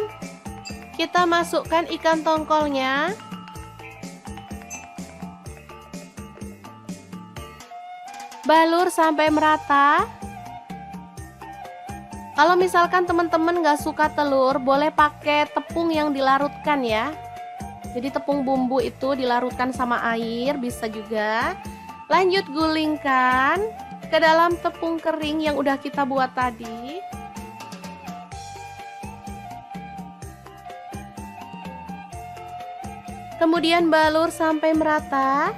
kita masukkan ikan tongkolnya. Balur sampai merata. Kalau misalkan teman-teman gak suka telur, boleh pakai tepung yang dilarutkan ya. Jadi tepung bumbu itu dilarutkan sama air, bisa juga. Lanjut gulingkan ke dalam tepung kering yang udah kita buat tadi. Kemudian balur sampai merata.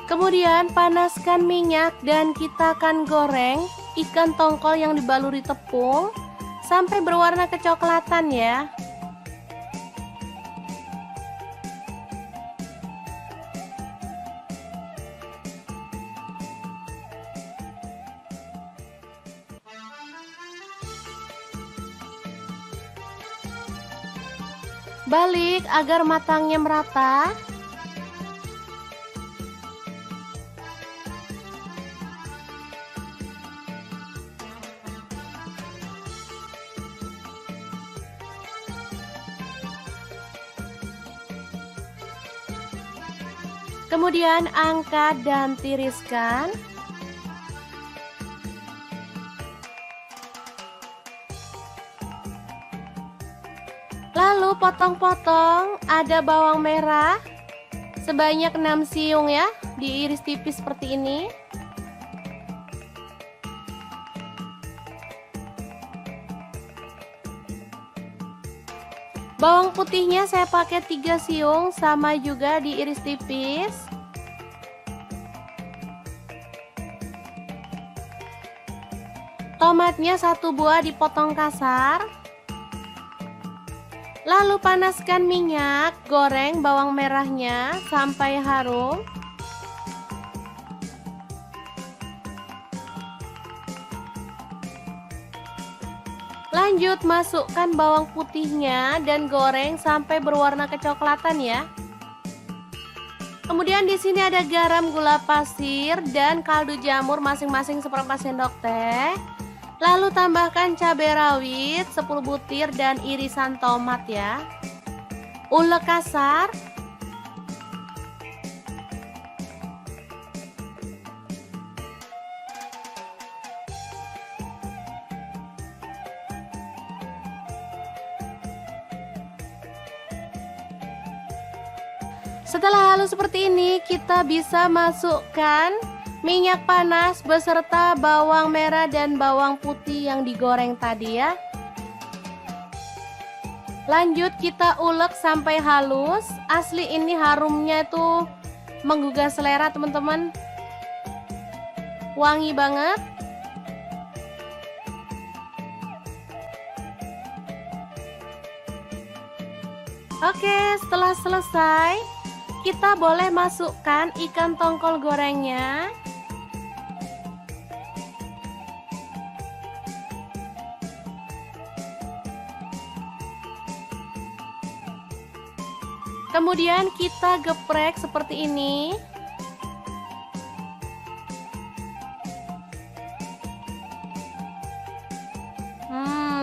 Kemudian panaskan minyak dan kita akan goreng ikan tongkol yang dibaluri tepung sampai berwarna kecoklatan ya. Balik agar matangnya merata. Kemudian angkat dan tiriskan. Lalu potong-potong, ada bawang merah sebanyak 6 siung ya, diiris tipis seperti ini. Bawang putihnya saya pakai 3 siung, sama juga diiris tipis. Tomatnya 1 buah dipotong kasar. Lalu panaskan minyak, goreng bawang merahnya sampai harum. Lanjut masukkan bawang putihnya dan goreng sampai berwarna kecoklatan ya. Kemudian di sini ada garam, gula pasir, dan kaldu jamur masing-masing seperempat sendok teh. Lalu tambahkan cabai rawit 10 butir dan irisan tomat ya. Ulek kasar. Setelah halus seperti ini, kita bisa masukkan minyak panas beserta bawang merah dan bawang putih yang digoreng tadi ya. Lanjut kita ulek sampai halus. Asli ini harumnya itu menggugah selera teman-teman. Wangi banget. Oke, setelah selesai, kita boleh masukkan ikan tongkol gorengnya. Kemudian kita geprek seperti ini.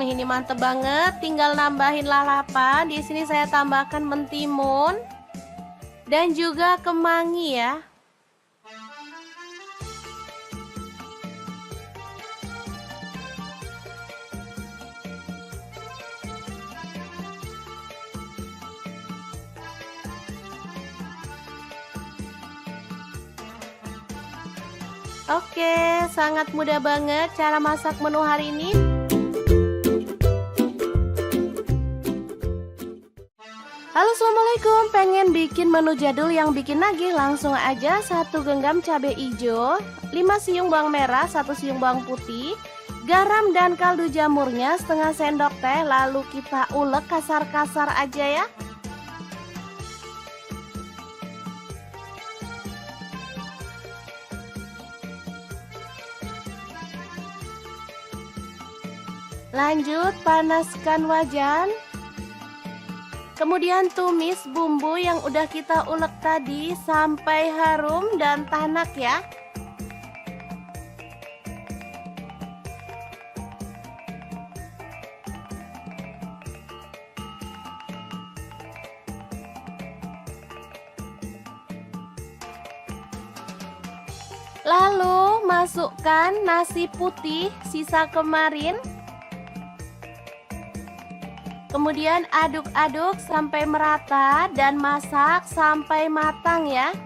Ini mantep banget. Tinggal nambahin lalapan. Di sini saya tambahkan mentimun dan juga kemangi ya. Oke, sangat mudah banget cara masak menu hari ini. Halo, assalamualaikum. Pengen bikin menu jadul yang bikin nagih? Langsung aja 1 genggam cabai hijau, 5 siung bawang merah, 1 siung bawang putih, garam dan kaldu jamurnya setengah sendok teh. Lalu kita ulek kasar-kasar aja ya. Lanjut panaskan wajan. Kemudian tumis bumbu yang udah kita ulek tadi sampai harum dan tanak ya. Lalu masukkan nasi putih sisa kemarin. Kemudian aduk-aduk sampai merata dan masak sampai matang ya.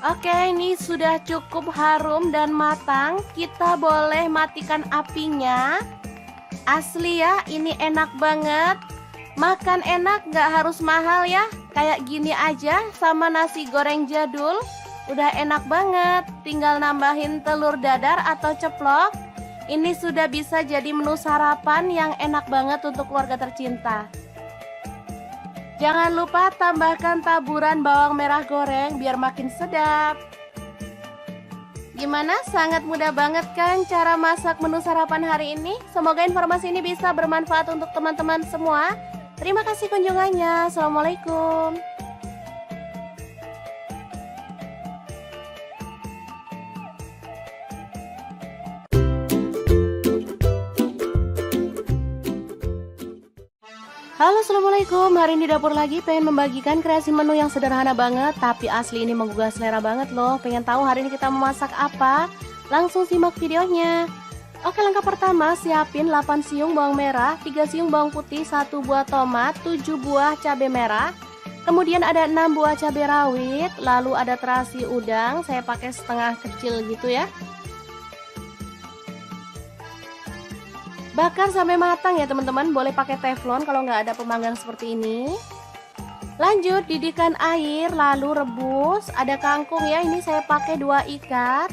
Oke, ini sudah cukup harum dan matang. Kita boleh matikan apinya. Asli ya, ini enak banget. Makan enak gak harus mahal ya. Kayak gini aja sama nasi goreng jadul. Udah enak banget. Tinggal nambahin telur dadar atau ceplok. Ini sudah bisa jadi menu sarapan yang enak banget untuk keluarga tercinta. Jangan lupa tambahkan taburan bawang merah goreng biar makin sedap. Gimana? Sangat mudah banget kan cara masak menu sarapan hari ini? Semoga informasi ini bisa bermanfaat untuk teman-teman semua. Terima kasih kunjungannya. Assalamualaikum. Halo, assalamualaikum. Hari ini dapur lagi pengen membagikan kreasi menu yang sederhana banget, tapi asli ini menggugah selera banget loh. Pengen tahu hari ini kita memasak apa? Langsung simak videonya. Oke, langkah pertama siapin 8 siung bawang merah, 3 siung bawang putih, 1 buah tomat, 7 buah cabai merah. Kemudian ada 6 buah cabai rawit, lalu ada terasi udang, saya pakai setengah kecil gitu ya. Bakar sampai matang ya teman-teman, boleh pakai teflon kalau nggak ada pemanggang seperti ini. Lanjut didihkan air, lalu rebus. Ada kangkung ya, ini saya pakai 2 ikat.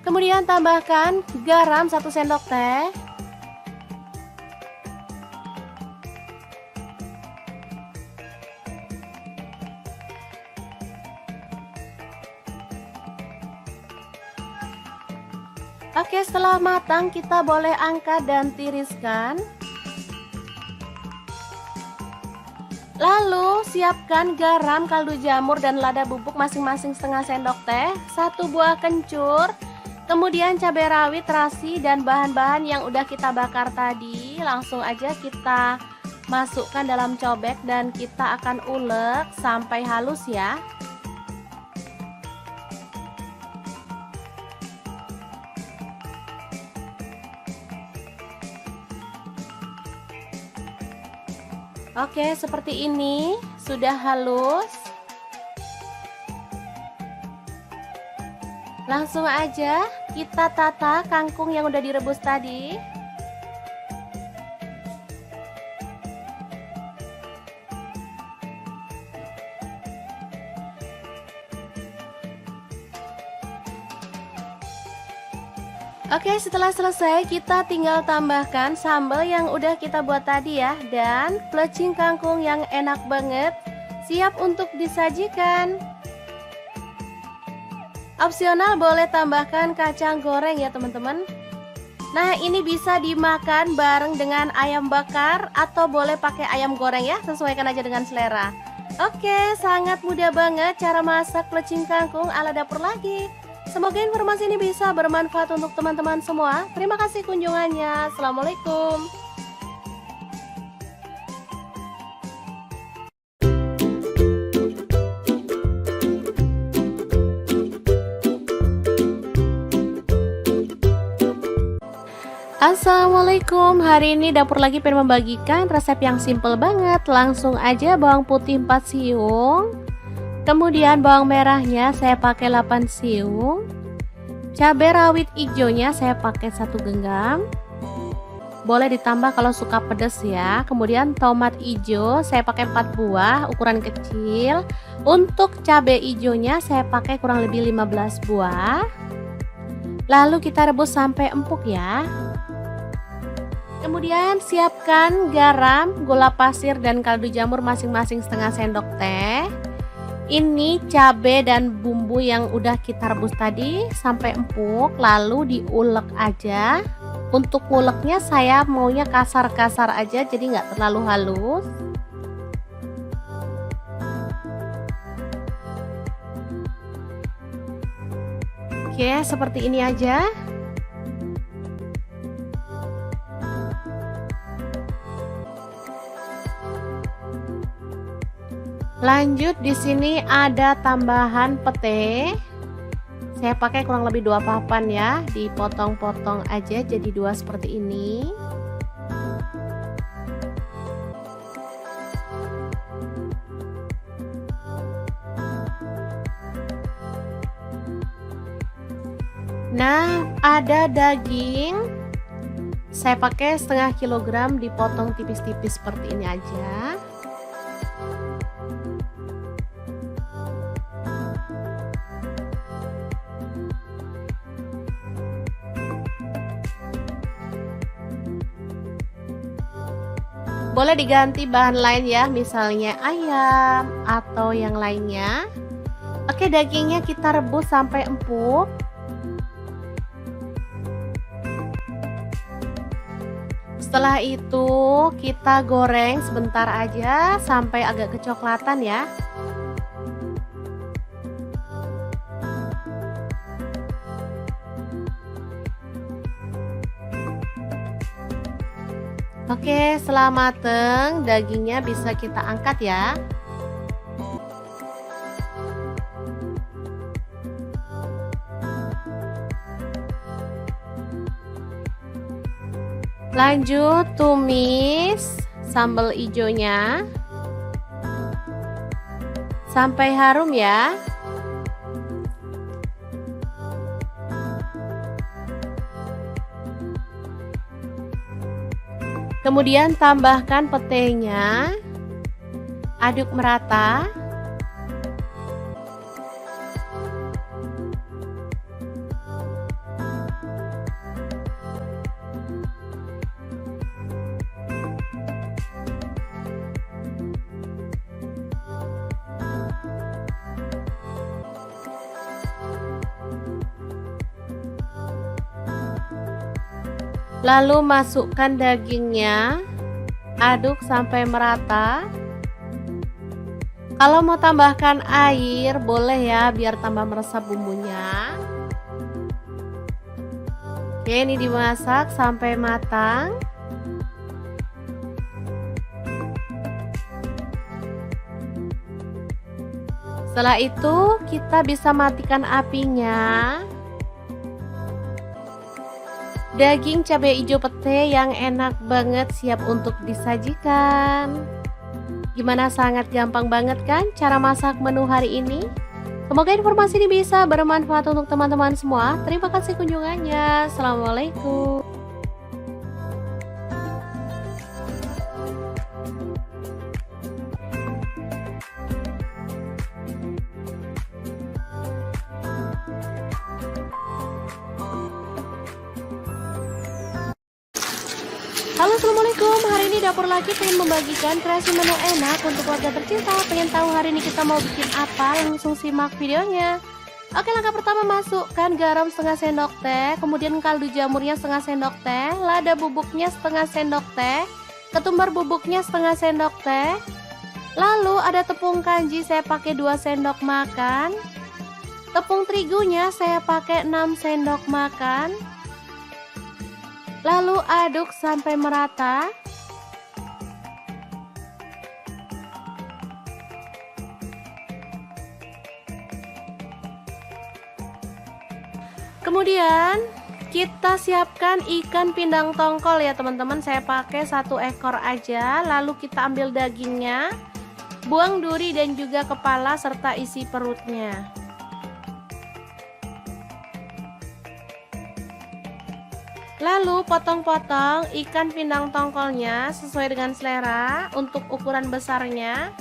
Kemudian tambahkan garam 1 sendok teh. Oke, setelah matang kita boleh angkat dan tiriskan. Lalu siapkan garam, kaldu jamur, dan lada bubuk masing-masing setengah sendok teh, 1 buah kencur, kemudian cabai rawit, terasi, dan bahan-bahan yang udah kita bakar tadi. Langsung aja kita masukkan dalam cobek dan kita akan ulek sampai halus ya. Oke, seperti ini sudah halus. Langsung aja kita tata kangkung yang udah direbus tadi. Oke, setelah selesai kita tinggal tambahkan sambal yang udah kita buat tadi ya, dan plecing kangkung yang enak banget siap untuk disajikan. Opsional boleh tambahkan kacang goreng ya teman-teman. Nah, ini bisa dimakan bareng dengan ayam bakar atau boleh pakai ayam goreng ya, sesuaikan aja dengan selera. Oke, sangat mudah banget cara masak plecing kangkung ala dapur lagi. Semoga informasi ini bisa bermanfaat untuk teman-teman semua. Terima kasih kunjungannya. Assalamualaikum. Assalamualaikum. Hari ini dapur lagi pengen membagikan resep yang simple banget. Langsung aja bawang putih 4 siung. Kemudian bawang merahnya saya pakai 8 siung. Cabai rawit hijaunya saya pakai 1 genggam. Boleh ditambah kalau suka pedas ya. Kemudian tomat hijau saya pakai 4 buah ukuran kecil. Untuk cabai hijaunya saya pakai kurang lebih 15 buah. Lalu kita rebus sampai empuk ya. Kemudian siapkan garam, gula pasir, dan kaldu jamur masing-masing setengah sendok teh. Ini cabai dan bumbu yang udah kita rebus tadi sampai empuk, lalu diulek aja. Untuk nguleknya saya maunya kasar-kasar aja, jadi nggak terlalu halus. Oke, seperti ini aja. Lanjut di sini ada tambahan pete. Saya pakai kurang lebih 2 papan ya, dipotong-potong aja jadi 2 seperti ini. Nah, ada daging. Saya pakai setengah kilogram dipotong tipis-tipis seperti ini aja. Boleh diganti bahan lain ya, misalnya ayam atau yang lainnya. Oke, dagingnya kita rebus sampai empuk. Setelah itu kita goreng sebentar aja sampai agak kecoklatan ya. Oke, setelah mateng, dagingnya bisa kita angkat ya. Lanjut tumis sambal hijaunya sampai harum ya. Kemudian tambahkan petenya, aduk merata. Lalu masukkan dagingnya, aduk sampai merata. Kalau mau tambahkan air boleh ya, biar tambah meresap bumbunya. Oke, ini dimasak sampai matang. Setelah itu kita bisa matikan apinya. Daging cabai hijau pete yang enak banget siap untuk disajikan. Gimana, sangat gampang banget kan cara masak menu hari ini? Semoga informasi ini bisa bermanfaat untuk teman-teman semua. Terima kasih kunjungannya. Assalamualaikum. Halo, assalamualaikum. Hari ini dapur lagi pengen membagikan kreasi menu enak untuk keluarga tercinta. Pengen tahu hari ini kita mau bikin apa? Langsung simak videonya. Oke, langkah pertama masukkan garam setengah sendok teh, kemudian kaldu jamurnya setengah sendok teh, lada bubuknya setengah sendok teh, ketumbar bubuknya setengah sendok teh. Lalu ada tepung kanji saya pakai 2 sendok makan. Tepung terigunya saya pakai 6 sendok makan. Lalu aduk sampai merata. Kemudian kita siapkan ikan pindang tongkol ya teman-teman. Saya pakai 1 ekor aja. Lalu kita ambil dagingnya, buang duri dan juga kepala serta isi perutnya. Lalu potong-potong ikan pindang tongkolnya sesuai dengan selera untuk ukuran besarnya.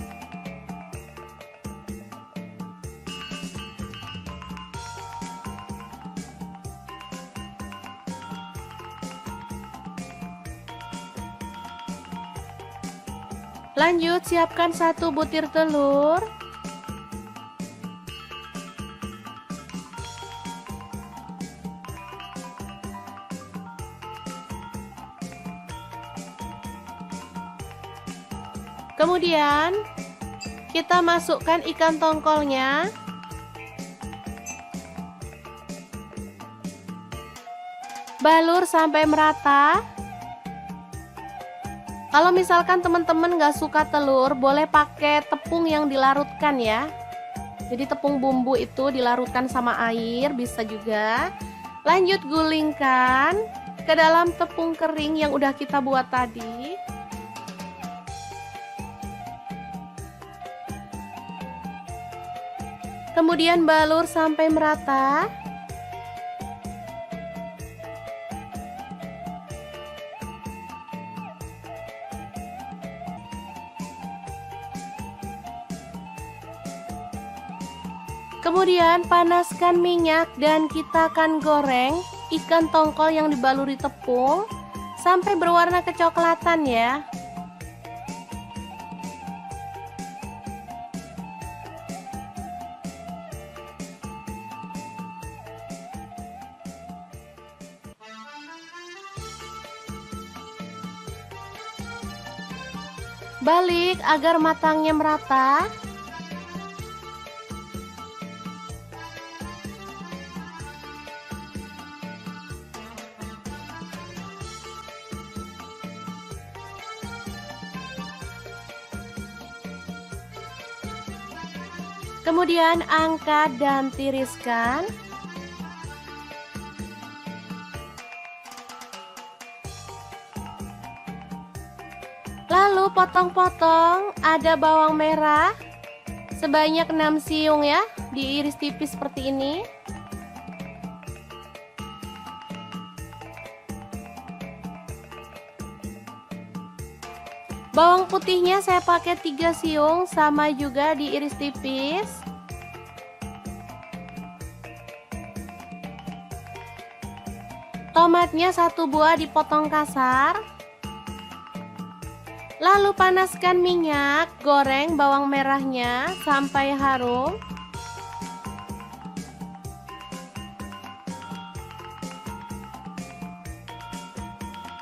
Lanjut siapkan 1 butir telur. Kemudian kita masukkan ikan tongkolnya. Balur sampai merata. Kalau misalkan teman-teman gak suka telur, boleh pakai tepung yang dilarutkan ya. Jadi tepung bumbu itu dilarutkan sama air, bisa juga. Lanjut gulingkan ke dalam tepung kering yang udah kita buat tadi. Kemudian balur sampai merata. Kemudian panaskan minyak dan kita akan goreng ikan tongkol yang dibaluri tepung sampai berwarna kecoklatan ya. Balik agar matangnya merata. Kemudian angkat dan tiriskan. Lalu potong-potong, ada bawang merah sebanyak 6 siung ya, diiris tipis seperti ini. Bawang putihnya saya pakai 3 siung, sama juga diiris tipis. Tomatnya 1 buah dipotong kasar. Lalu panaskan minyak, goreng bawang merahnya sampai harum.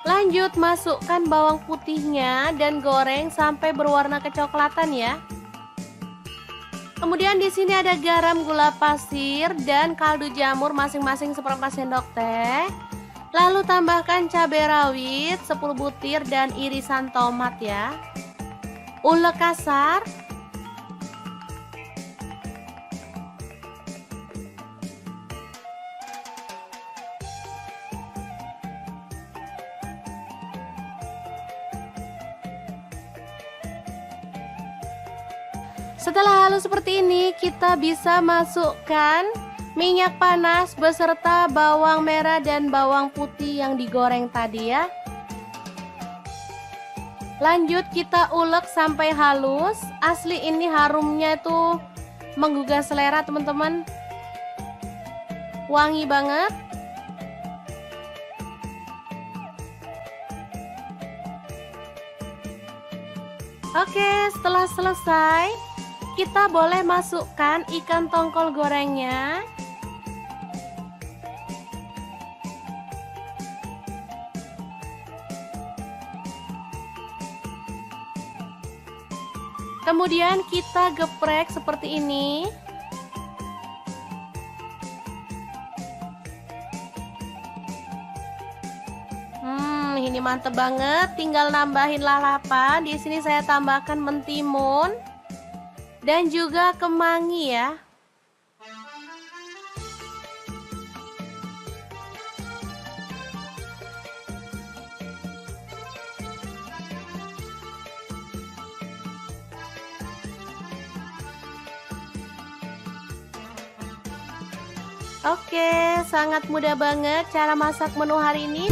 Lanjut masukkan bawang putihnya dan goreng sampai berwarna kecoklatan ya. Kemudian di sini ada garam, gula pasir, dan kaldu jamur masing-masing seperempat sendok teh. Lalu tambahkan cabai rawit 10 butir dan irisan tomat ya. Ulek kasar. Setelah halus seperti ini, kita bisa masukkan minyak panas beserta bawang merah dan bawang putih yang digoreng tadi ya. Lanjut kita ulek sampai halus. Asli ini harumnya itu menggugah selera teman-teman. Wangi banget. Oke, setelah selesai, kita boleh masukkan ikan tongkol gorengnya. Kemudian kita geprek seperti ini. Ini mantep banget. Tinggal nambahin lalapan. Di sini saya tambahkan mentimun dan juga kemangi ya. Oke, sangat mudah banget cara masak menu hari ini.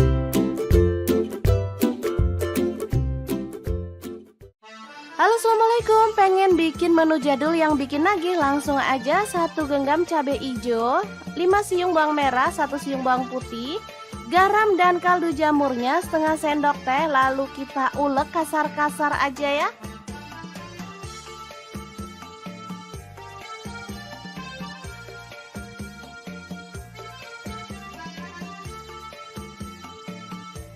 Halo, assalamualaikum. Pengen bikin menu jadul yang bikin nagih? Langsung aja 1 genggam cabai hijau, 5 siung bawang merah, 1 siung bawang putih, garam dan kaldu jamurnya setengah sendok teh. Lalu kita ulek kasar-kasar aja ya.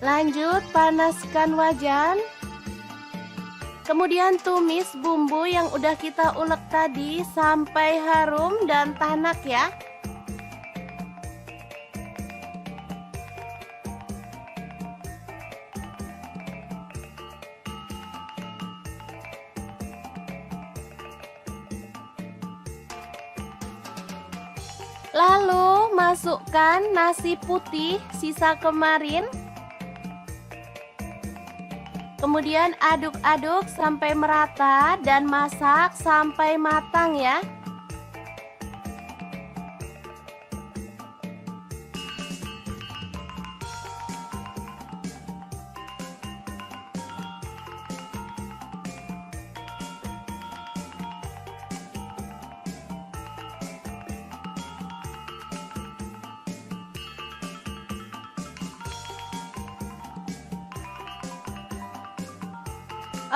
Lanjut panaskan wajan. Kemudian tumis bumbu yang udah kita ulek tadi sampai harum dan tanak ya. Lalu masukkan nasi putih sisa kemarin. Kemudian aduk-aduk sampai merata dan masak sampai matang ya.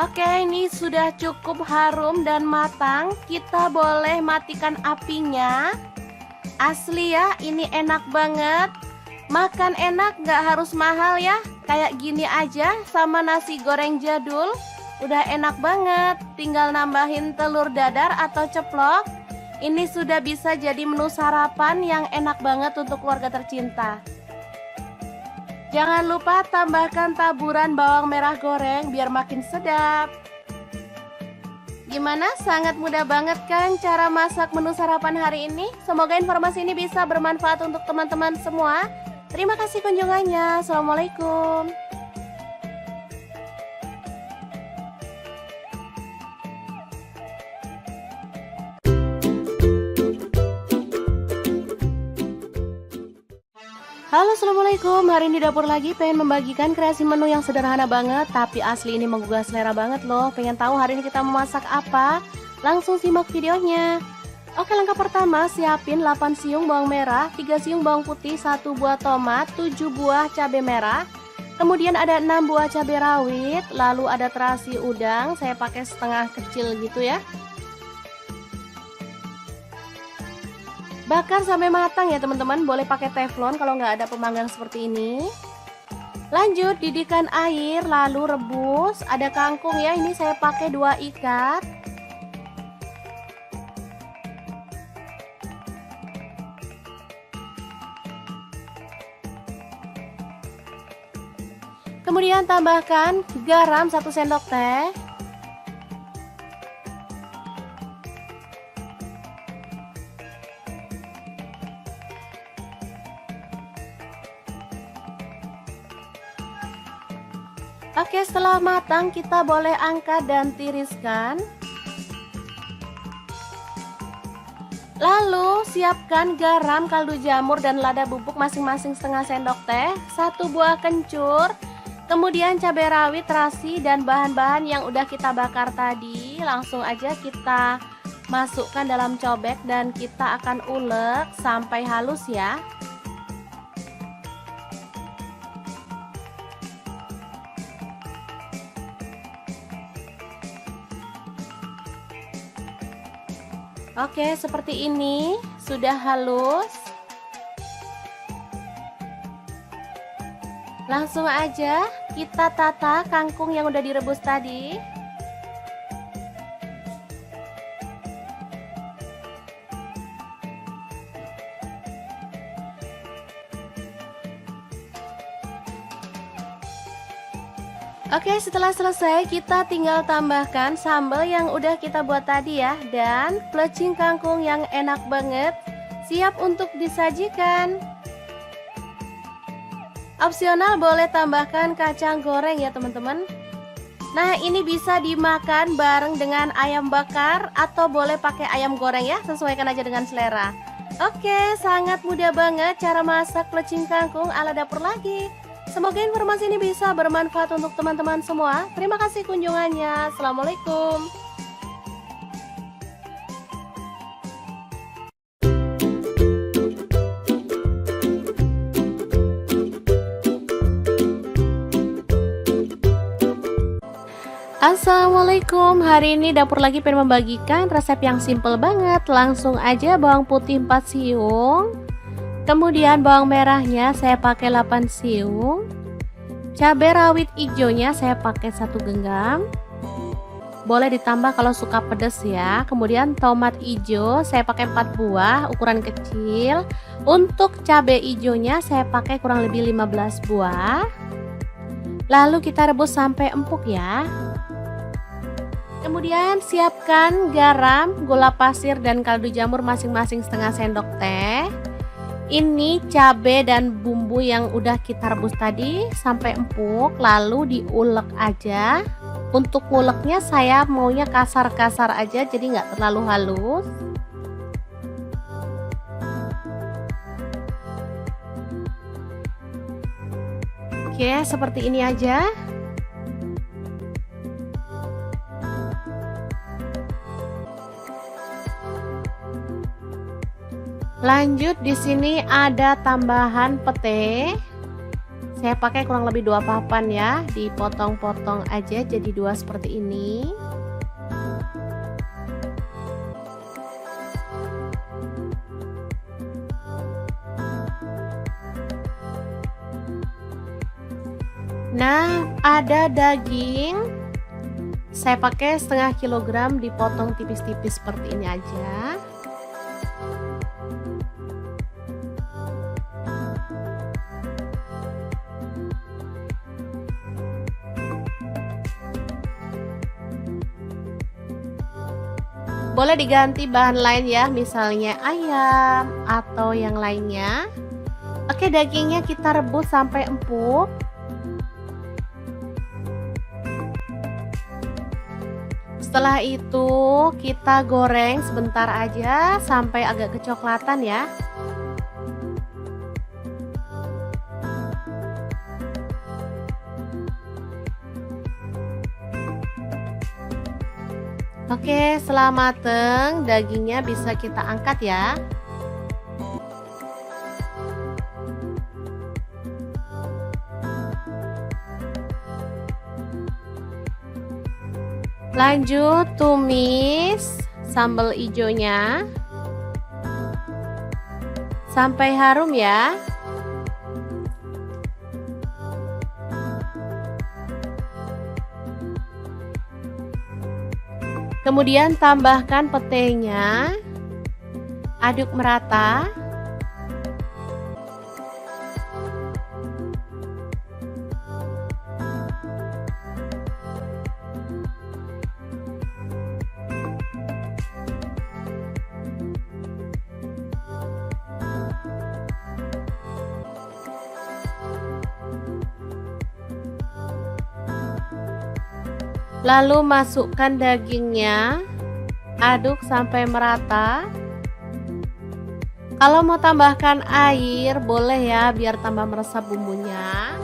Oke, ini sudah cukup harum dan matang. Kita boleh matikan apinya. Asli ya, ini enak banget. Makan enak gak harus mahal ya. Kayak gini aja sama nasi goreng jadul. Udah enak banget. Tinggal nambahin telur dadar atau ceplok. Ini sudah bisa jadi menu sarapan yang enak banget untuk keluarga tercinta. Jangan lupa tambahkan taburan bawang merah goreng biar makin sedap. Gimana? Sangat mudah banget kan cara masak menu sarapan hari ini? Semoga informasi ini bisa bermanfaat untuk teman-teman semua. Terima kasih kunjungannya. Assalamualaikum. Halo, assalamualaikum. Hari ini dapur lagi pengen membagikan kreasi menu yang sederhana banget, tapi asli ini menggugah selera banget loh. Pengen tahu hari ini kita memasak apa? Langsung simak videonya. Oke, langkah pertama siapin 8 siung bawang merah, 3 siung bawang putih, 1 buah tomat, 7 buah cabai merah. Kemudian ada 6 buah cabai rawit, lalu ada terasi udang, saya pakai setengah kecil gitu ya. Bakar sampai matang ya teman-teman, boleh pakai teflon kalau nggak ada pemanggang seperti ini. Lanjut didihkan air, lalu rebus. Ada kangkung ya, ini saya pakai 2 ikat. Kemudian tambahkan garam 1 sendok teh. Oke, setelah matang kita boleh angkat dan tiriskan. Lalu siapkan garam, kaldu jamur, dan lada bubuk masing-masing setengah sendok teh, 1 buah kencur, kemudian cabai rawit, terasi, dan bahan-bahan yang udah kita bakar tadi. Langsung aja kita masukkan dalam cobek dan kita akan ulek sampai halus ya. Oke, seperti ini sudah halus. Langsung aja kita tata kangkung yang udah direbus tadi. Oke, setelah selesai kita tinggal tambahkan sambal yang udah kita buat tadi ya, dan plecing kangkung yang enak banget siap untuk disajikan. Opsional boleh tambahkan kacang goreng ya teman-teman. Nah, ini bisa dimakan bareng dengan ayam bakar atau boleh pakai ayam goreng ya, sesuaikan aja dengan selera. Oke, sangat mudah banget cara masak plecing kangkung ala dapur lagi. Semoga informasi ini bisa bermanfaat untuk teman-teman semua. Terima kasih kunjungannya. Assalamualaikum. Assalamualaikum. Hari ini dapur lagi pengen membagikan resep yang simple banget. Langsung aja bawang putih 4 siung. Kemudian bawang merahnya saya pakai 8 siung. Cabai rawit hijaunya saya pakai 1 genggam. boleh ditambah kalau suka pedas ya. Kemudian tomat hijau saya pakai 4 buah ukuran kecil. Untuk cabai hijaunya saya pakai kurang lebih 15 buah. Lalu kita rebus sampai empuk ya. Kemudian siapkan garam, gula pasir dan kaldu jamur masing-masing setengah sendok teh. Ini cabai dan bumbu yang udah kita rebus tadi sampai empuk, lalu diulek aja. Untuk nguleknya saya maunya kasar-kasar aja, jadi nggak terlalu halus. Oke, seperti ini aja. Lanjut di sini ada tambahan pete. Saya pakai kurang lebih 2 papan ya, dipotong-potong aja jadi 2 seperti ini. Nah, ada daging. Saya pakai setengah kilogram dipotong tipis-tipis seperti ini aja. Boleh diganti bahan lain ya, misalnya ayam atau yang lainnya. Oke, dagingnya kita rebus sampai empuk. Setelah itu kita goreng sebentar aja sampai agak kecoklatan ya. Oke, setelah mateng, dagingnya bisa kita angkat ya. Lanjut tumis sambal hijaunya sampai harum ya. Kemudian tambahkan petenya, aduk merata. Lalu masukkan dagingnya, aduk sampai merata. Kalau mau tambahkan air boleh ya, biar tambah meresap bumbunya.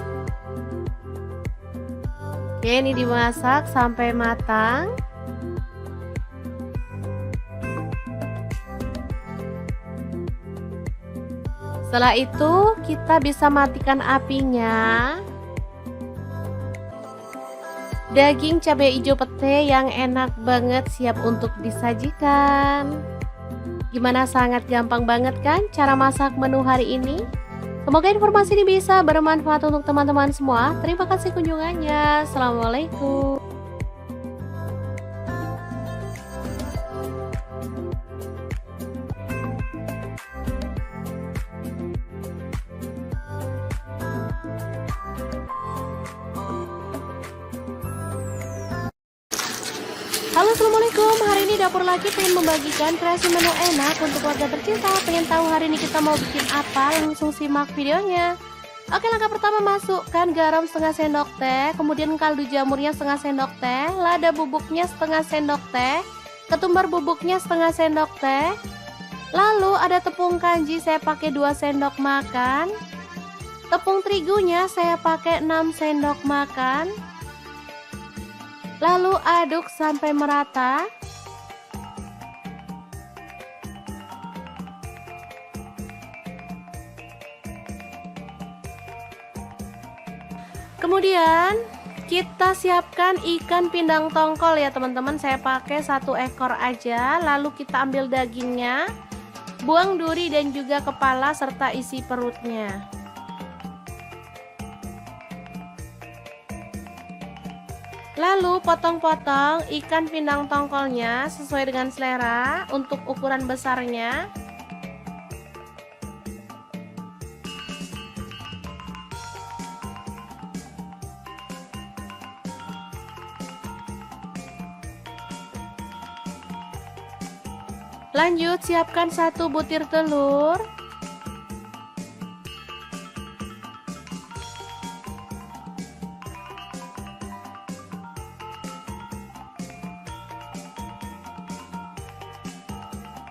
Oke, ini dimasak sampai matang. Setelah itu kita bisa matikan apinya. Daging cabai hijau pete yang enak banget siap untuk disajikan. Gimana, sangat gampang banget kan cara masak menu hari ini? Semoga informasi ini bisa bermanfaat untuk teman-teman semua. Terima kasih kunjungannya. Assalamualaikum. Halo, assalamualaikum. Hari ini dapur lagi pengen membagikan kreasi menu enak untuk keluarga tercinta. Pengen tahu hari ini kita mau bikin apa? Langsung simak videonya. Oke, langkah pertama masukkan garam setengah sendok teh, kemudian kaldu jamurnya setengah sendok teh, lada bubuknya setengah sendok teh, ketumbar bubuknya setengah sendok teh. Lalu ada tepung kanji saya pakai 2 sendok makan. Tepung terigunya saya pakai 6 sendok makan. Lalu aduk sampai merata. Kemudian kita siapkan ikan pindang tongkol ya teman-teman. Saya pakai 1 ekor aja. Lalu kita ambil dagingnya, buang duri dan juga kepala serta isi perutnya. Lalu potong-potong ikan pindang tongkolnya sesuai dengan selera untuk ukuran besarnya. Lanjut siapkan 1 butir telur.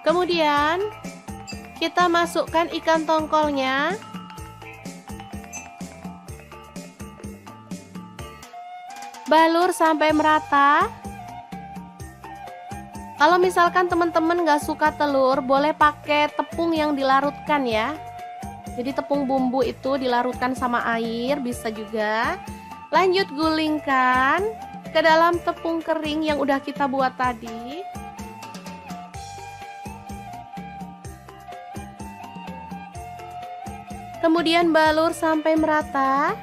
Kemudian kita masukkan ikan tongkolnya. Balur sampai merata. Kalau misalkan teman-teman nggak suka telur, boleh pakai tepung yang dilarutkan ya. Jadi tepung bumbu itu dilarutkan sama air, bisa juga. Lanjut gulingkan ke dalam tepung kering yang udah kita buat tadi. Kemudian balur sampai merata.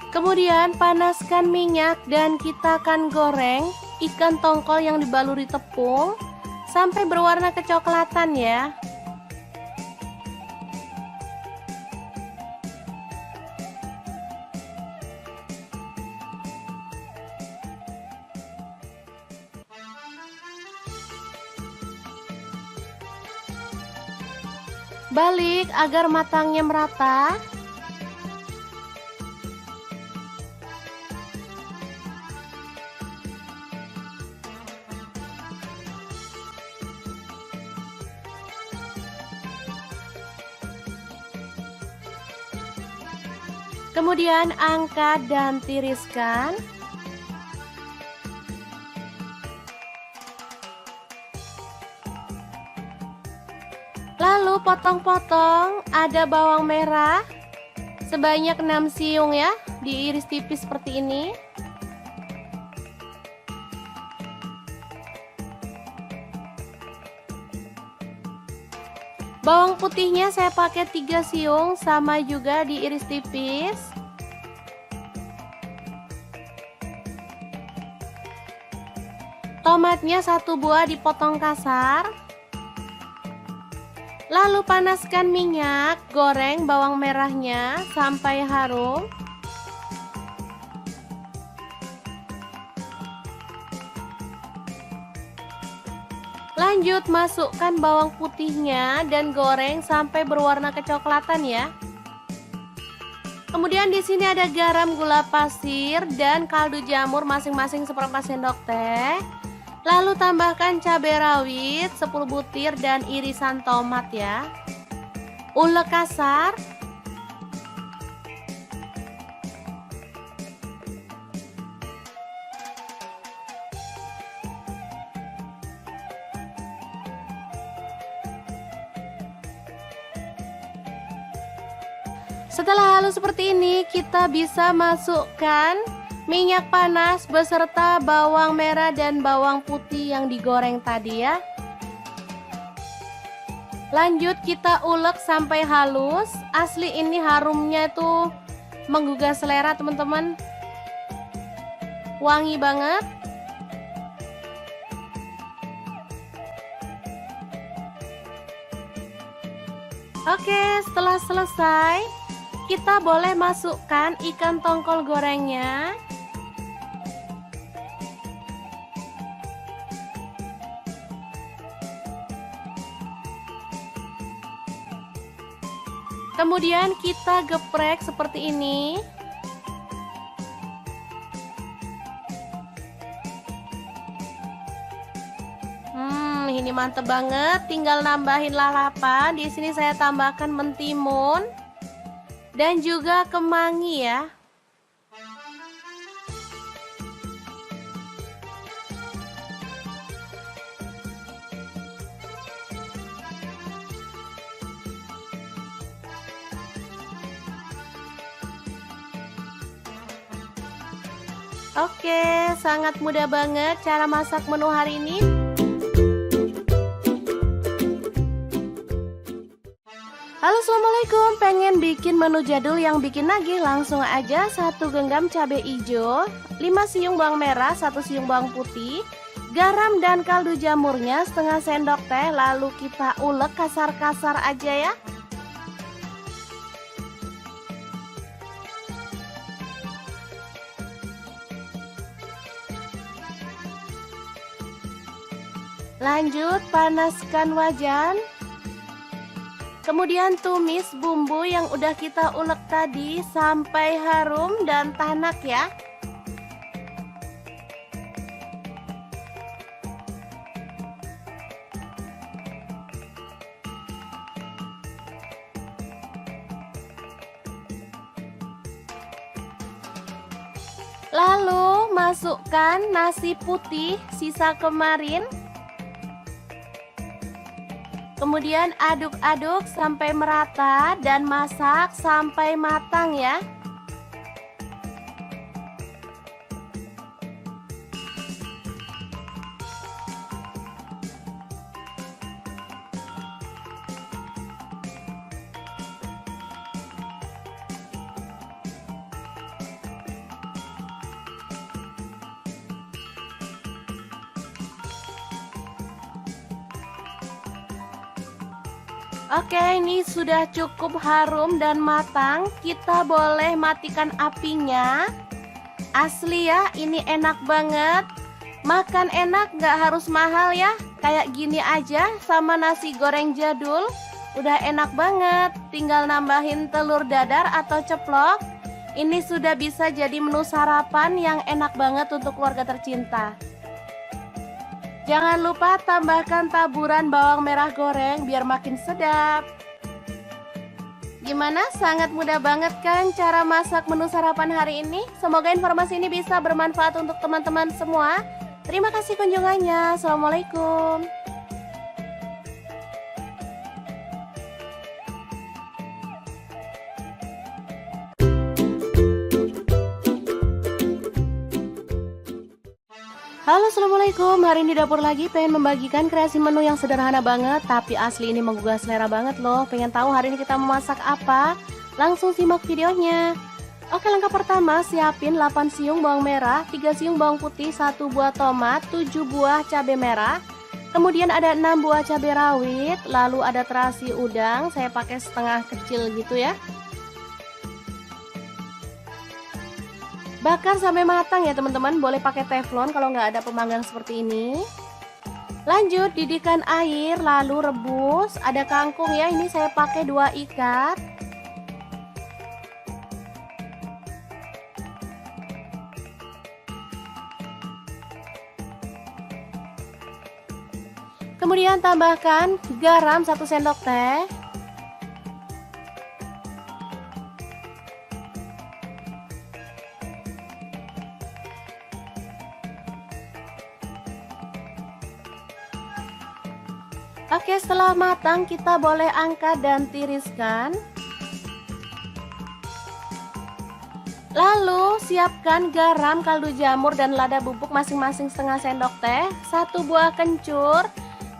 Kemudian panaskan minyak dan kita akan goreng ikan tongkol yang dibaluri tepung sampai berwarna kecoklatan ya. Balik agar matangnya merata. Kemudian angkat dan tiriskan. Lalu potong-potong, ada bawang merah sebanyak 6 siung ya, diiris tipis seperti ini. Bawang putihnya saya pakai 3 siung, sama juga diiris tipis. Tomatnya 1 buah dipotong kasar. Lalu panaskan minyak, goreng bawang merahnya sampai harum. Lanjut masukkan bawang putihnya dan goreng sampai berwarna kecoklatan ya. Kemudian di sini ada garam, gula pasir, dan kaldu jamur masing-masing seperempat sendok teh. Lalu tambahkan cabai rawit 10 butir dan irisan tomat ya. Ulek kasar. Setelah halus seperti ini, kita bisa masukkan minyak panas beserta bawang merah dan bawang putih yang digoreng tadi ya. Lanjut kita ulek sampai halus. Asli ini harumnya itu menggugah selera teman-teman. Wangi banget. Oke, setelah selesai, kita boleh masukkan ikan tongkol gorengnya. Kemudian kita geprek seperti ini. Ini mantep banget. Tinggal nambahin lalapan. Di sini saya tambahkan mentimun dan juga kemangi ya. Oke, sangat mudah banget cara masak menu hari ini. Halo, assalamualaikum. Pengen bikin menu jadul yang bikin nagih? Langsung aja 1 genggam cabai hijau, 5 siung bawang merah, 1 siung bawang putih, garam dan kaldu jamurnya setengah sendok teh. Lalu kita ulek kasar-kasar aja ya. Lanjut panaskan wajan. Kemudian tumis bumbu yang udah kita ulek tadi sampai harum dan tanak ya. Lalu masukkan nasi putih sisa kemarin. Kemudian aduk-aduk sampai merata dan masak sampai matang ya. Oke, ini sudah cukup harum dan matang. Kita boleh matikan apinya. Asli ya, ini enak banget. Makan enak, gak harus mahal ya. Kayak gini aja sama nasi goreng jadul. Udah enak banget. Tinggal nambahin telur dadar atau ceplok. Ini sudah bisa jadi menu sarapan yang enak banget untuk keluarga tercinta. Jangan lupa tambahkan taburan bawang merah goreng biar makin sedap. Gimana? Sangat mudah banget kan cara masak menu sarapan hari ini? Semoga informasi ini bisa bermanfaat untuk teman-teman semua. Terima kasih kunjungannya. Assalamualaikum. Halo, assalamualaikum. Hari ini dapur lagi pengen membagikan kreasi menu yang sederhana banget, tapi asli ini menggugah selera banget loh. Pengen tahu hari ini kita memasak apa? Langsung simak videonya. Oke, langkah pertama siapin 8 siung bawang merah, 3 siung bawang putih, 1 buah tomat, 7 buah cabai merah. Kemudian ada 6 buah cabai rawit, lalu ada terasi udang, saya pakai setengah kecil gitu ya. Bakar sampai matang ya teman-teman, boleh pakai teflon kalau nggak ada pemanggang seperti ini. Lanjut didihkan air, lalu rebus. Ada kangkung ya, ini saya pakai 2 ikat. Kemudian tambahkan garam 1 sendok teh. Oke, setelah matang kita boleh angkat dan tiriskan. Lalu siapkan garam, kaldu jamur dan lada bubuk masing-masing setengah sendok teh, 1 buah kencur,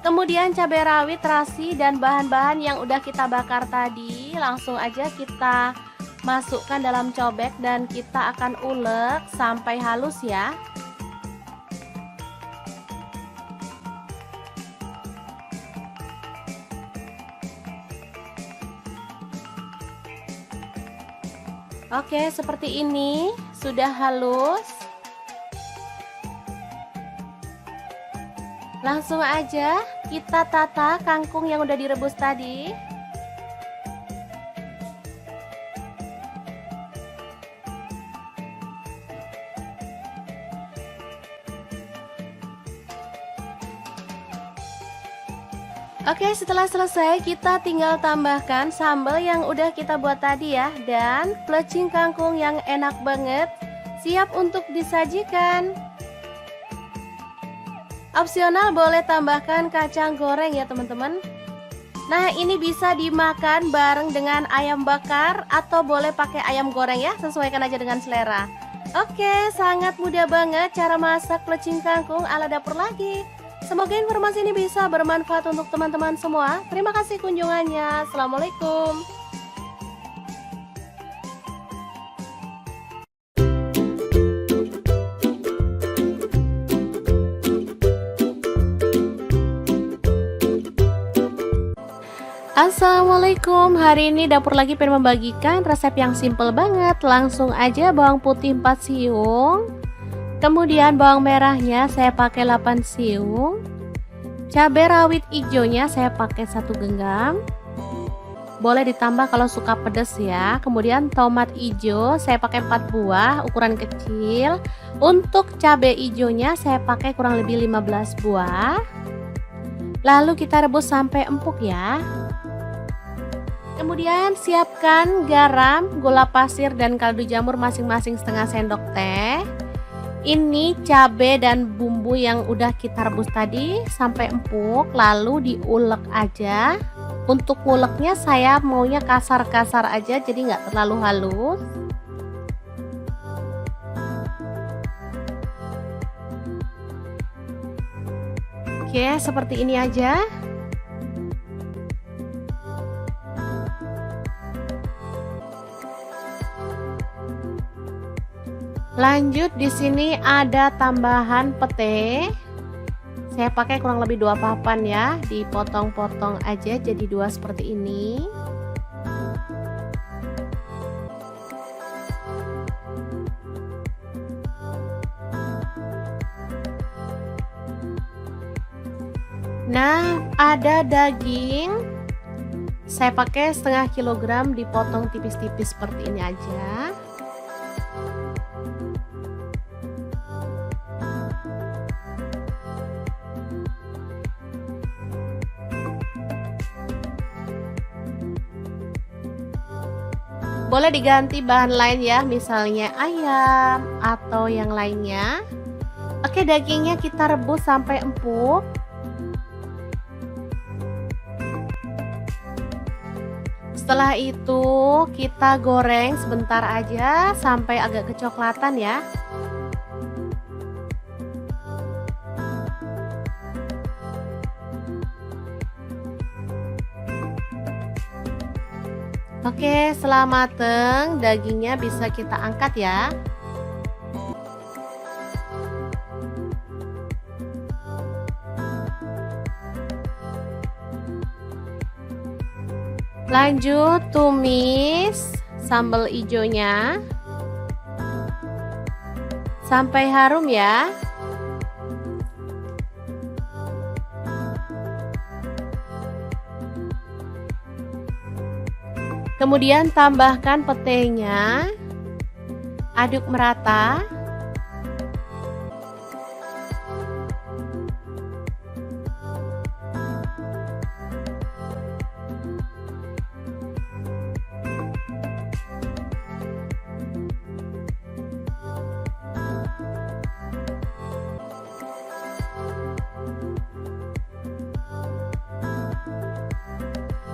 kemudian cabai rawit, terasi dan bahan-bahan yang udah kita bakar tadi. Langsung aja kita masukkan dalam cobek dan kita akan ulek sampai halus ya. Oke, seperti ini sudah halus. Langsung aja kita tata kangkung yang udah direbus tadi. Oke, setelah selesai kita tinggal tambahkan sambal yang udah kita buat tadi ya, dan plecing kangkung yang enak banget siap untuk disajikan. Opsional boleh tambahkan kacang goreng ya teman-teman. Nah, ini bisa dimakan bareng dengan ayam bakar atau boleh pakai ayam goreng ya, sesuaikan aja dengan selera. Oke, sangat mudah banget cara masak plecing kangkung ala dapur lagi. Semoga informasi ini bisa bermanfaat untuk teman-teman semua. Terima kasih kunjungannya. Assalamualaikum. Assalamualaikum, hari ini dapur lagi pengen membagikan resep yang simple banget. Langsung aja bawang putih 4 siung. Kemudian bawang merahnya saya pakai 8 siung. Cabai rawit hijaunya saya pakai 1 genggam. Boleh ditambah kalau suka pedas ya. Kemudian tomat hijau saya pakai 4 buah ukuran kecil. Untuk cabai hijaunya saya pakai kurang lebih 15 buah. Lalu kita rebus sampai empuk ya. Kemudian siapkan garam, gula pasir, dan kaldu jamur masing-masing setengah sendok teh. Ini cabai dan bumbu yang udah kita rebus tadi sampai empuk, lalu diulek aja. Untuk nguleknya saya maunya kasar-kasar aja, jadi nggak terlalu halus. Oke, seperti ini aja. Lanjut di sini ada tambahan pete. Saya pakai kurang lebih 2 papan ya, dipotong-potong aja jadi 2 seperti ini. Nah, ada daging. Saya pakai setengah kilogram dipotong tipis-tipis seperti ini aja. Boleh diganti bahan lain ya, misalnya ayam atau yang lainnya. Oke, dagingnya kita rebus sampai empuk. Setelah itu kita goreng sebentar aja sampai agak kecoklatan ya. Oke, setelah mateng, dagingnya bisa kita angkat ya. Lanjut tumis sambal hijaunya sampai harum ya. Kemudian tambahkan petenya, aduk merata.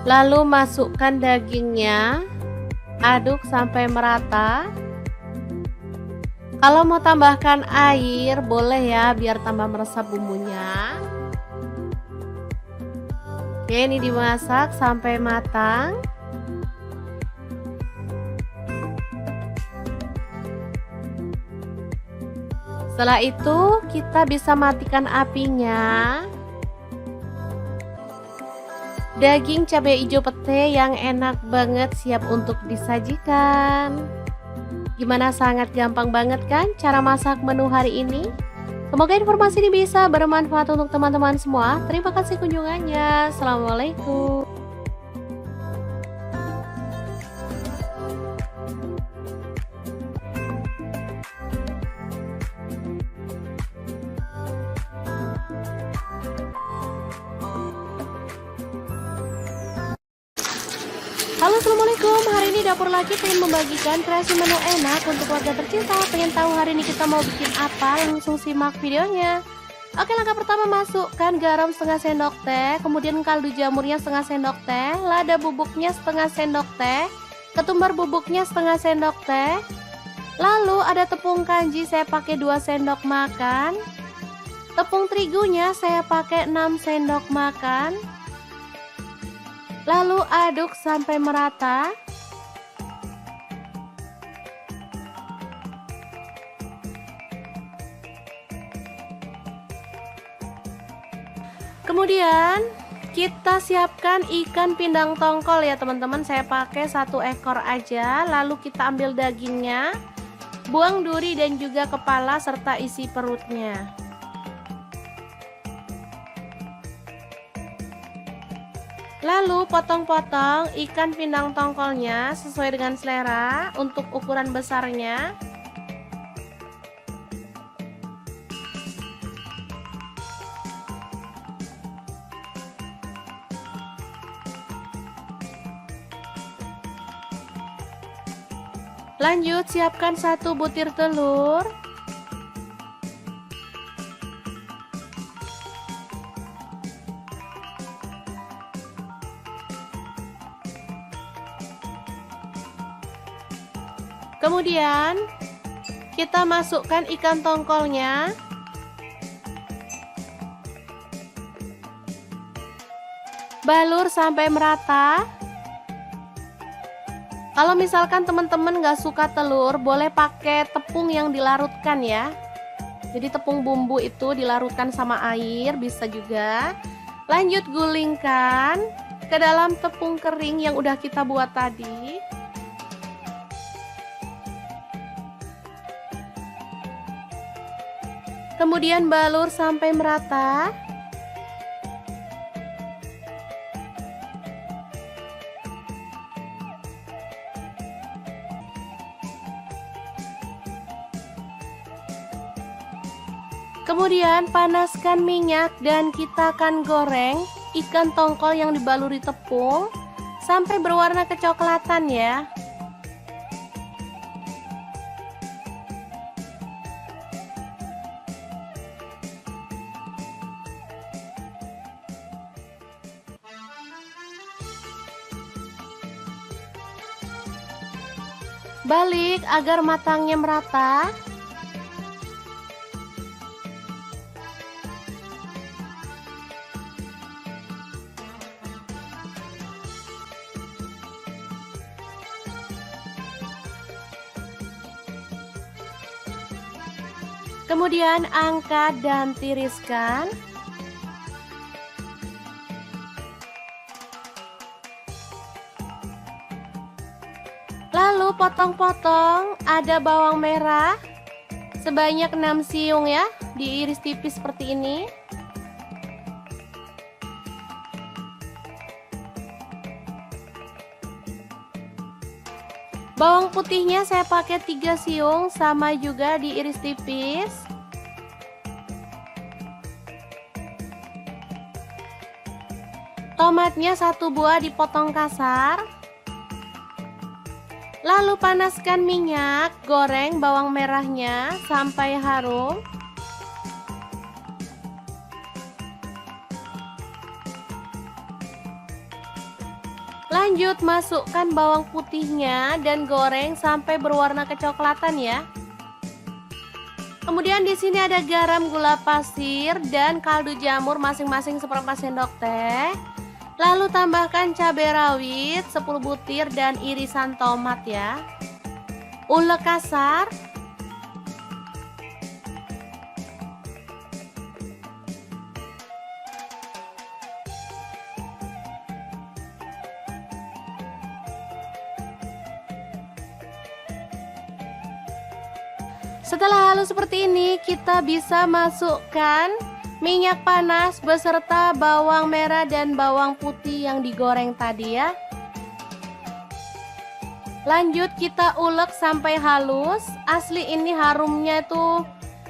Lalu masukkan dagingnya, aduk sampai merata. Kalau mau tambahkan air boleh ya, biar tambah meresap bumbunya. Oke, ini dimasak sampai matang. Setelah itu kita bisa matikan apinya. Daging cabai hijau pete yang enak banget siap untuk disajikan. Gimana, sangat gampang banget kan cara masak menu hari ini? Semoga informasi ini bisa bermanfaat untuk teman-teman semua. Terima kasih kunjungannya. Assalamualaikum. Halo, assalamualaikum. Hari ini dapur lagi pengen membagikan kreasi menu enak untuk keluarga tercinta. Pengen tahu hari ini kita mau bikin apa? Langsung simak videonya. Oke, langkah pertama, masukkan garam setengah sendok teh, kemudian kaldu jamurnya setengah sendok teh, lada bubuknya setengah sendok teh, ketumbar bubuknya setengah sendok teh, Lalu ada tepung kanji saya pakai 2 sendok makan. Tepung terigunya saya pakai 6 sendok makan. Lalu aduk sampai merata. Kemudian kita siapkan ikan pindang tongkol ya teman-teman. Saya pakai 1 ekor aja. Lalu kita ambil dagingnya, buang duri dan juga kepala serta isi perutnya. Lalu potong-potong ikan pindang tongkolnya sesuai dengan selera untuk ukuran besarnya. Lanjut siapkan 1 butir telur. Kemudian kita masukkan ikan tongkolnya. Balur sampai merata. Kalau misalkan teman-teman nggak suka telur, boleh pakai tepung yang dilarutkan ya. Jadi tepung bumbu itu dilarutkan sama air, bisa juga. Lanjut gulingkan ke dalam tepung kering yang udah kita buat tadi. Kemudian balur sampai merata. Kemudian panaskan minyak dan kita akan goreng ikan tongkol yang dibaluri tepung sampai berwarna kecoklatan ya. Balik agar matangnya merata. Kemudian angkat dan tiriskan. Lalu potong-potong, ada bawang merah sebanyak 6 siung ya, diiris tipis seperti ini. Bawang putihnya saya pakai 3 siung, sama juga diiris tipis. Tomatnya 1 buah dipotong kasar. Lalu panaskan minyak, goreng bawang merahnya sampai harum. Lanjut masukkan bawang putihnya dan goreng sampai berwarna kecoklatan ya. Kemudian di sini ada garam, gula pasir, dan kaldu jamur masing-masing seperempat sendok teh. Lalu tambahkan cabai rawit 10 butir dan irisan tomat ya. Ulek kasar. Setelah halus seperti ini, kita bisa masukkan minyak panas beserta bawang merah dan bawang putih yang digoreng tadi ya. Lanjut kita ulek sampai halus. Asli ini harumnya itu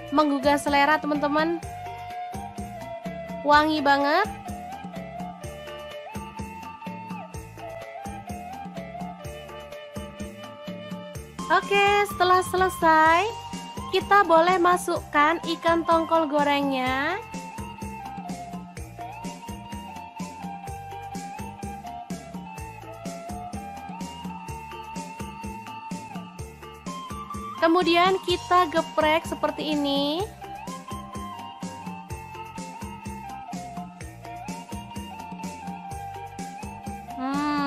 menggugah selera teman-teman. Wangi banget. Oke, setelah selesai, kita boleh masukkan ikan tongkol gorengnya. Kemudian kita geprek seperti ini.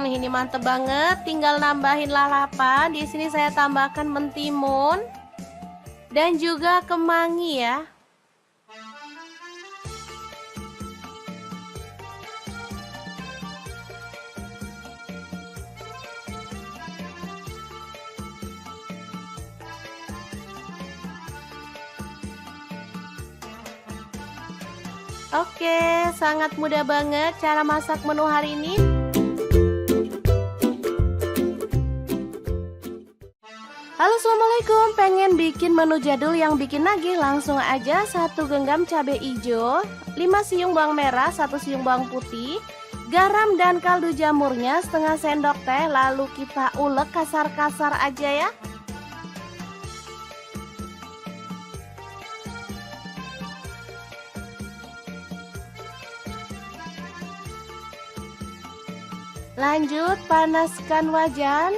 Ini mantep banget. Tinggal nambahin lalapan. Di sini saya tambahkan mentimun dan juga kemangi ya. Oke, sangat mudah banget cara masak menu hari ini. Halo, assalamualaikum. Pengen bikin menu jadul yang bikin nagih? Langsung aja 1 genggam cabai hijau, 5 siung bawang merah, 1 siung bawang putih, garam dan kaldu jamurnya setengah sendok teh. Lalu kita ulek kasar-kasar aja ya. Lanjut panaskan wajan.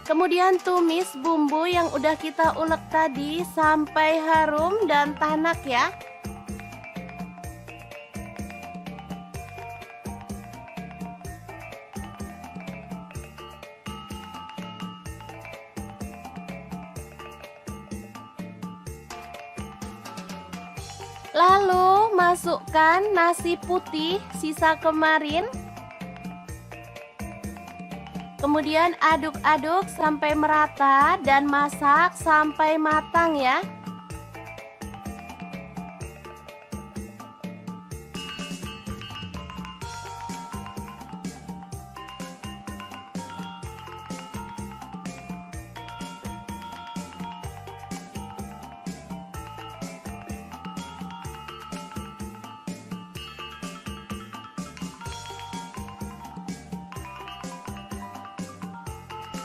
Kemudian tumis bumbu yang udah kita ulek tadi sampai harum dan tanak ya. Lalu masukkan nasi putih sisa kemarin. Kemudian aduk-aduk sampai merata dan masak sampai matang ya.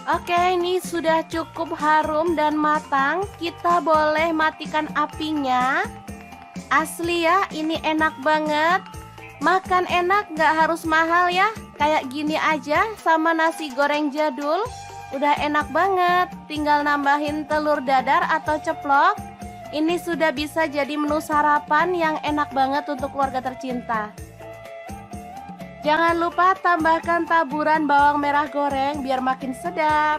Oke, ini sudah cukup harum dan matang. Kita boleh matikan apinya. Asli ya, ini enak banget. Makan enak, gak harus mahal ya. Kayak gini aja sama nasi goreng jadul. Udah enak banget. Tinggal nambahin telur dadar atau ceplok. Ini sudah bisa jadi menu sarapan yang enak banget untuk keluarga tercinta. Jangan lupa tambahkan taburan bawang merah goreng biar makin sedap.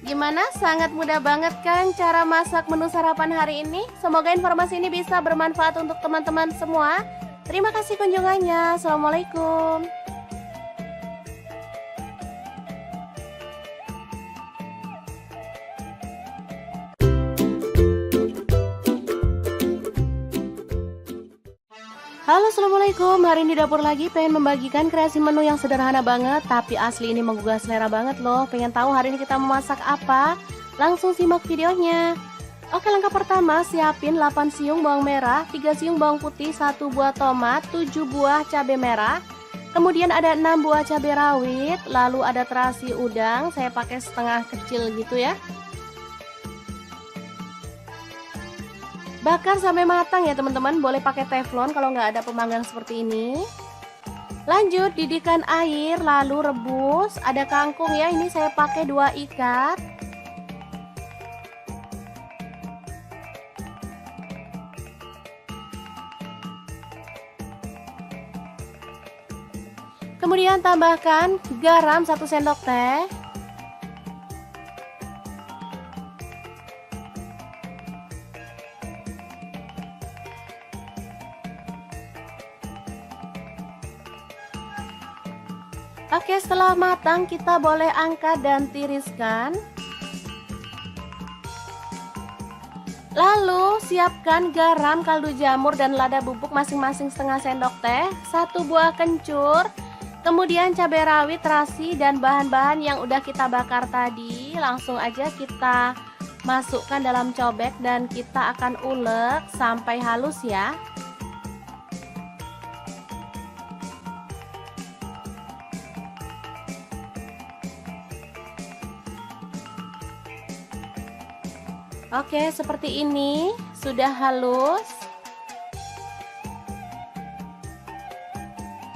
Gimana? Sangat mudah banget kan cara masak menu sarapan hari ini? Semoga informasi ini bisa bermanfaat untuk teman-teman semua. Terima kasih kunjungannya. Assalamualaikum. Halo, assalamualaikum. Hari ini dapur lagi pengen membagikan kreasi menu yang sederhana banget, tapi asli ini menggugah selera banget loh. Pengen tahu hari ini kita memasak apa? Langsung simak videonya. Oke, langkah pertama siapin 8 siung bawang merah, 3 siung bawang putih, 1 buah tomat, 7 buah cabai merah. Kemudian ada 6 buah cabai rawit, lalu ada terasi udang, saya pakai setengah kecil gitu ya. Bakar sampai matang ya teman-teman, boleh pakai teflon kalau nggak ada pemanggang seperti ini. Lanjut didihkan air, lalu rebus. Ada kangkung ya, ini saya pakai 2 ikat. Kemudian tambahkan garam 1 sendok teh. Oke, setelah matang kita boleh angkat dan tiriskan. Lalu siapkan garam, kaldu jamur, dan lada bubuk masing-masing setengah sendok teh, 1 buah kencur, kemudian cabai rawit, terasi, dan bahan-bahan yang udah kita bakar tadi. Langsung aja kita masukkan dalam cobek dan kita akan ulek sampai halus ya. Oke, seperti ini sudah halus.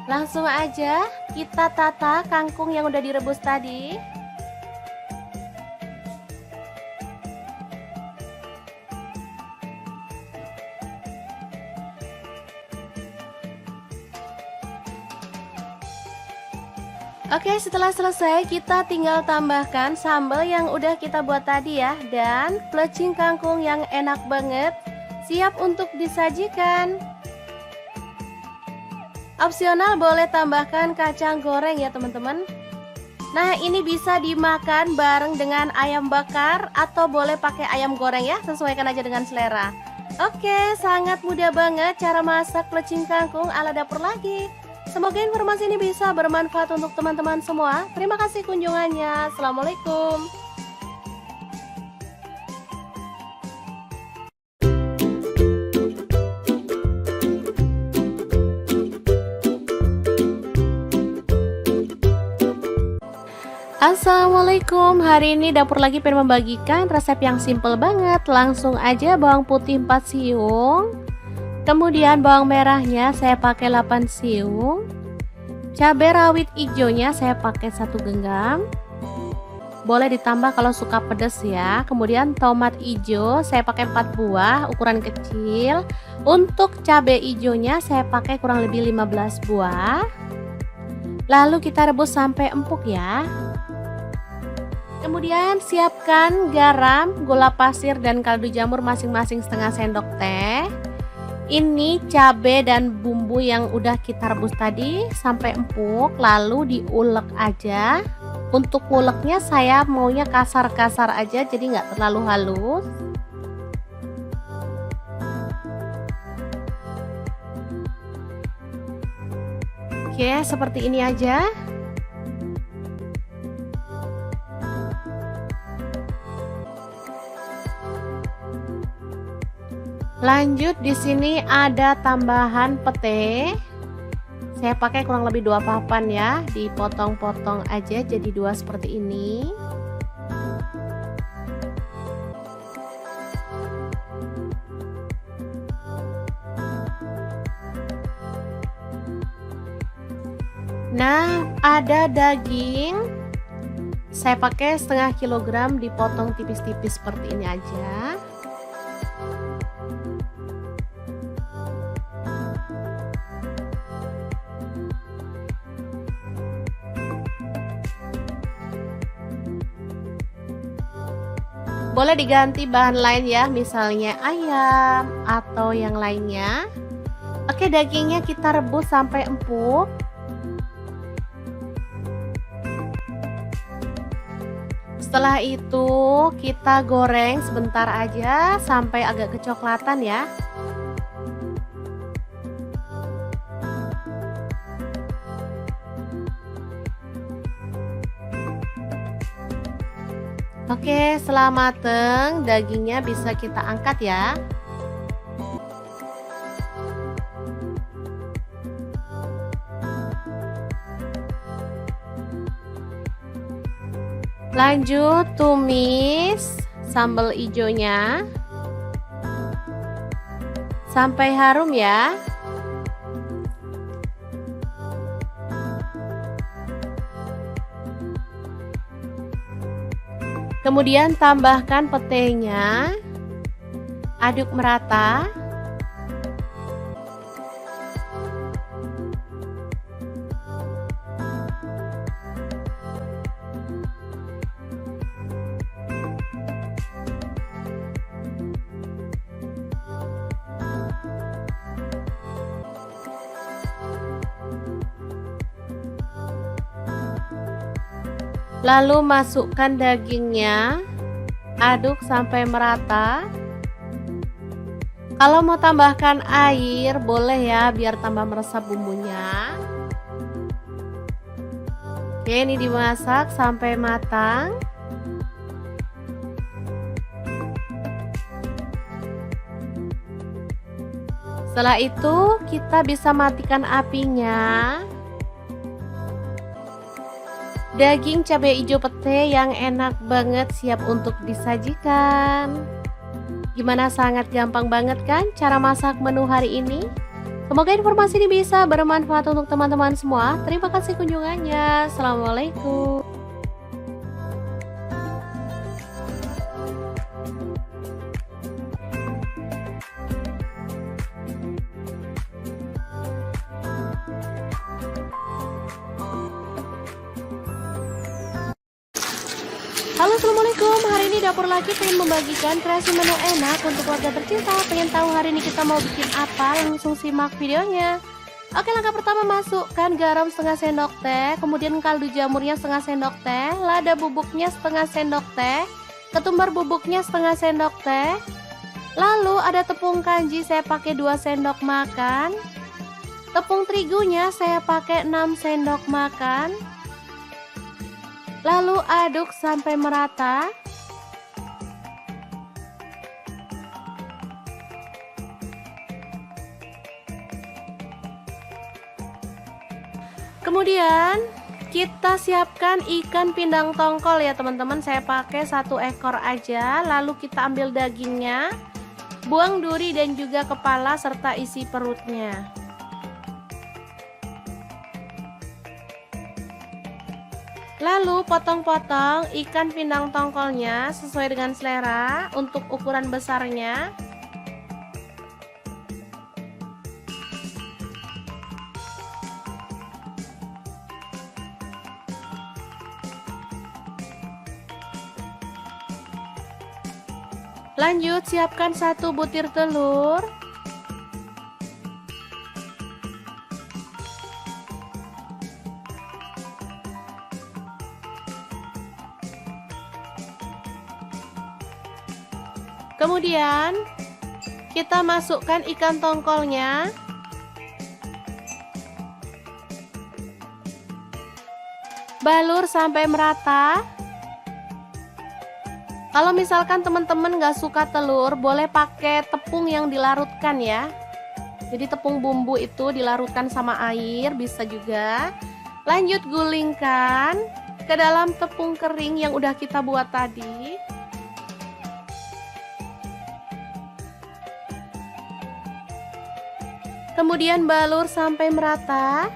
Langsung aja kita tata kangkung yang udah direbus tadi. Oke, setelah selesai kita tinggal tambahkan sambal yang udah kita buat tadi ya, dan plecing kangkung yang enak banget, siap untuk disajikan. Opsional boleh tambahkan kacang goreng ya teman-teman. Nah, ini bisa dimakan bareng dengan ayam bakar atau boleh pakai ayam goreng ya, sesuaikan aja dengan selera. Oke, sangat mudah banget cara masak plecing kangkung ala dapur lagi. Semoga informasi ini bisa bermanfaat untuk teman-teman semua. Terima kasih kunjungannya. Assalamualaikum. Assalamualaikum. Hari ini dapur lagi pengen membagikan resep yang simple banget. Langsung aja bawang putih 4 siung. Kemudian bawang merahnya saya pakai 8 siung. Cabai rawit hijaunya saya pakai 1 genggam. Boleh ditambah kalau suka pedas ya. Kemudian tomat hijau saya pakai 4 buah ukuran kecil. Untuk cabai hijaunya saya pakai kurang lebih 15 buah. Lalu kita rebus sampai empuk ya. Kemudian siapkan garam, gula pasir dan kaldu jamur masing-masing setengah sendok teh. Ini cabai dan bumbu yang udah kita rebus tadi sampai empuk, lalu diulek aja. Untuk nguleknya saya maunya kasar-kasar aja, jadi nggak terlalu halus. Oke, seperti ini aja. Lanjut di sini ada tambahan pete. Saya pakai kurang lebih 2 papan ya, dipotong-potong aja jadi 2 seperti ini. Nah, ada daging. Saya pakai setengah kilogram dipotong tipis-tipis seperti ini aja. Boleh diganti bahan lain ya, misalnya ayam atau yang lainnya. Oke, dagingnya kita rebus sampai empuk. Setelah itu kita goreng sebentar aja sampai agak kecoklatan ya. Oke, setelah mateng, dagingnya bisa kita angkat ya. Lanjut tumis sambal hijaunya sampai harum ya. Kemudian tambahkan petenya, aduk merata. Lalu masukkan dagingnya, aduk sampai merata. Kalau mau tambahkan air boleh ya, biar tambah meresap bumbunya. Oke, ini dimasak sampai matang. Setelah itu kita bisa matikan apinya. Daging cabai hijau pete yang enak banget siap untuk disajikan. Gimana, sangat gampang banget kan cara masak menu hari ini? Semoga informasi ini bisa bermanfaat untuk teman-teman semua. Terima kasih kunjungannya. Assalamualaikum. Halo, assalamualaikum. Hari ini dapur lagi pengen membagikan kreasi menu enak untuk keluarga tercinta. Pengen tahu hari ini kita mau bikin apa? Langsung simak videonya. Oke, langkah pertama masukkan garam setengah sendok teh, kemudian kaldu jamurnya setengah sendok teh, lada bubuknya setengah sendok teh, ketumbar bubuknya setengah sendok teh. Lalu ada tepung kanji saya pakai 2 sendok makan. Tepung terigunya saya pakai 6 sendok makan. Lalu aduk sampai merata. Kemudian kita siapkan ikan pindang tongkol ya teman-teman. Saya pakai 1 ekor aja. Lalu kita ambil dagingnya, buang duri dan juga kepala serta isi perutnya. Lalu potong-potong ikan pindang tongkolnya sesuai dengan selera untuk ukuran besarnya. Lanjut siapkan 1 butir telur. Kemudian kita masukkan ikan tongkolnya. Balur sampai merata. Kalau misalkan teman-teman gak suka telur, boleh pakai tepung yang dilarutkan ya. Jadi tepung bumbu itu dilarutkan sama air, bisa juga. Lanjut gulingkan ke dalam tepung kering yang udah kita buat tadi. Kemudian balur sampai merata.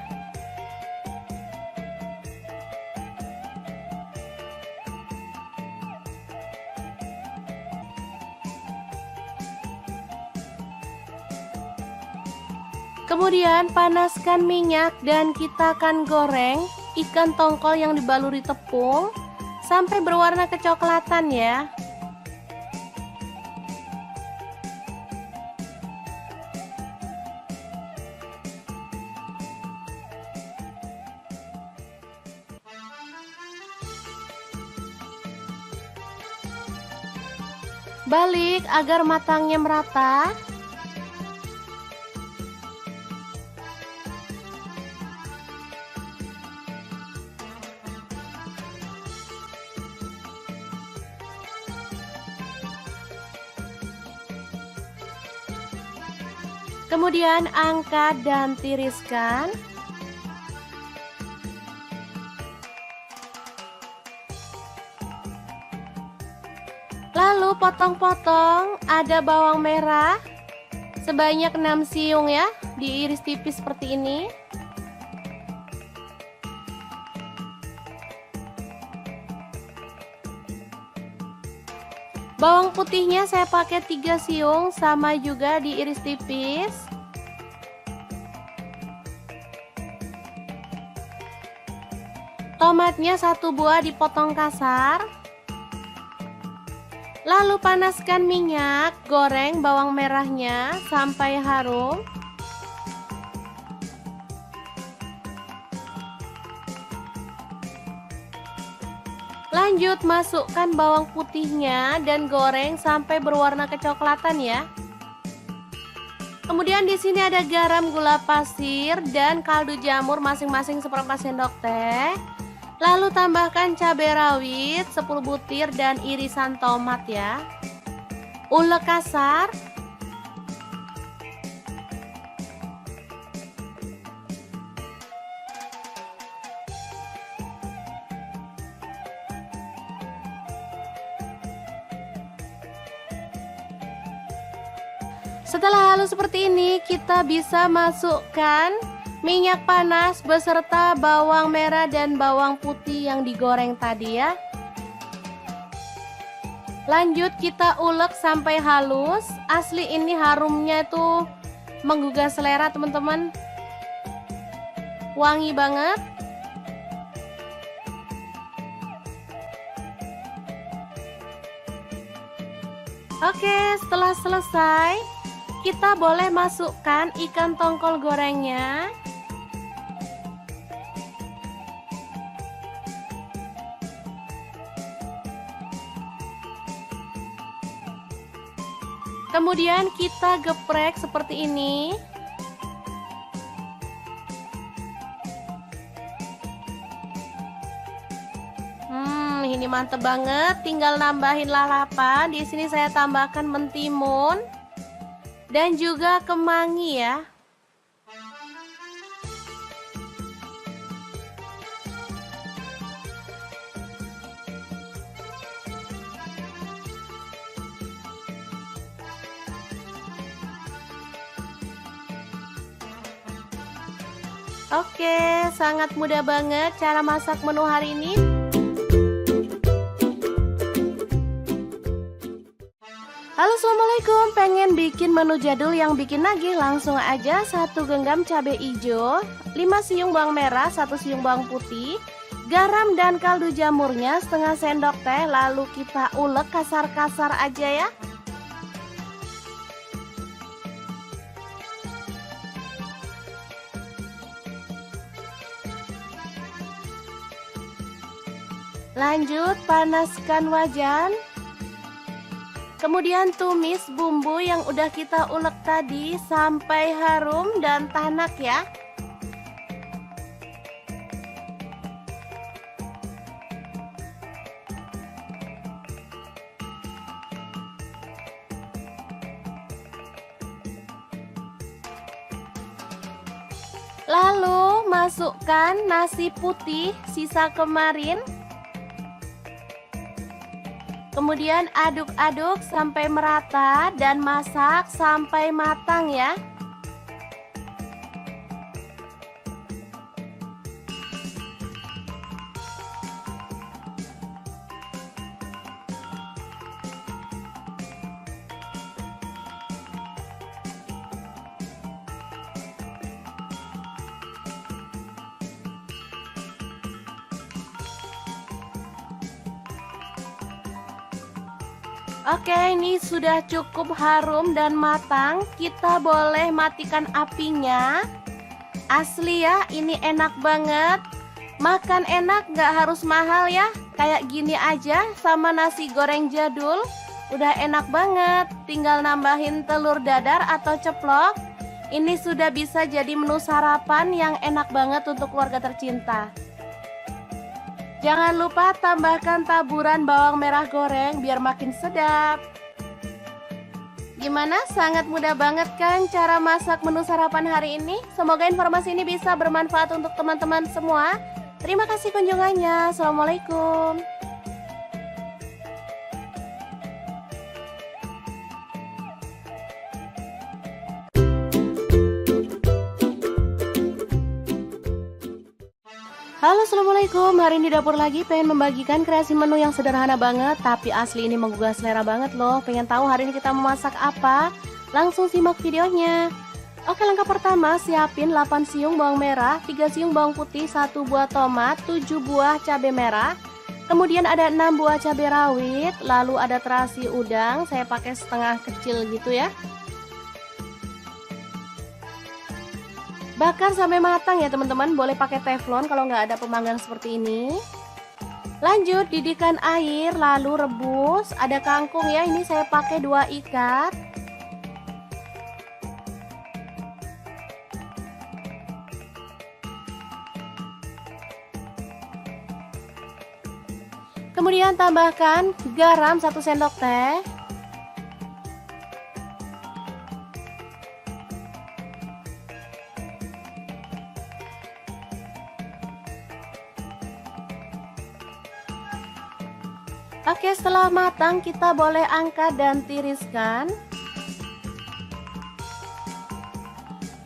Kemudian panaskan minyak dan kita akan goreng ikan tongkol yang dibaluri tepung sampai berwarna kecoklatan ya. Balik agar matangnya merata. Kemudian angkat dan tiriskan. Lalu potong-potong, ada bawang merah sebanyak 6 siung ya, diiris tipis seperti ini. Bawang putihnya saya pakai 3 siung, sama juga diiris tipis. Tomatnya 1 buah dipotong kasar. Lalu panaskan minyak, goreng bawang merahnya sampai harum. Lanjut masukkan bawang putihnya dan goreng sampai berwarna kecoklatan ya. Kemudian di sini ada garam, gula pasir dan kaldu jamur masing-masing seperempat sendok teh. Lalu tambahkan cabai rawit 10 butir dan irisan tomat ya. Ulek kasar. Setelah halus seperti ini, kita bisa masukkan minyak panas beserta bawang merah dan bawang putih yang digoreng tadi ya. Lanjut kita ulek sampai halus. Asli ini harumnya itu menggugah selera teman-teman. Wangi banget. Oke, setelah selesai, kita boleh masukkan ikan tongkol gorengnya. Kemudian kita geprek seperti ini. Ini mantep banget. Tinggal nambahin lalapan. Di sini saya tambahkan mentimun dan juga kemangi ya. Oke, sangat mudah banget cara masak menu hari ini. Halo, assalamualaikum. Pengen bikin menu jadul yang bikin nagih? Langsung aja 1 genggam cabai hijau, 5 siung bawang merah, 1 siung bawang putih, garam dan kaldu jamurnya setengah sendok teh. Lalu kita ulek kasar-kasar aja ya. Lanjut panaskan wajan. Kemudian tumis bumbu yang udah kita ulek tadi sampai harum dan tanak ya. Lalu masukkan nasi putih sisa kemarin. Kemudian aduk-aduk sampai merata dan masak sampai matang ya. Oke, ini sudah cukup harum dan matang. Kita boleh matikan apinya. Asli ya, ini enak banget. Makan enak, gak harus mahal ya. Kayak gini aja sama nasi goreng jadul. Udah enak banget. Tinggal nambahin telur dadar atau ceplok. Ini sudah bisa jadi menu sarapan yang enak banget untuk keluarga tercinta. Jangan lupa tambahkan taburan bawang merah goreng biar makin sedap. Gimana? Sangat mudah banget kan cara masak menu sarapan hari ini? Semoga informasi ini bisa bermanfaat untuk teman-teman semua. Terima kasih kunjungannya. Assalamualaikum. Halo, assalamualaikum. Hari ini di dapur lagi pengen membagikan kreasi menu yang sederhana banget, tapi asli ini menggugah selera banget loh. Pengen tahu hari ini kita memasak apa? Langsung simak videonya. Oke, langkah pertama siapin 8 siung bawang merah, 3 siung bawang putih, 1 buah tomat, 7 buah cabai merah. Kemudian ada 6 buah cabai rawit, lalu ada terasi udang, saya pakai setengah kecil gitu ya. Bakar sampai matang ya teman-teman, boleh pakai teflon kalau nggak ada pemanggang seperti ini. Lanjut didihkan air, lalu rebus. Ada kangkung ya, ini saya pakai 2 ikat. Kemudian tambahkan garam 1 sendok teh. Oke, setelah matang kita boleh angkat dan tiriskan.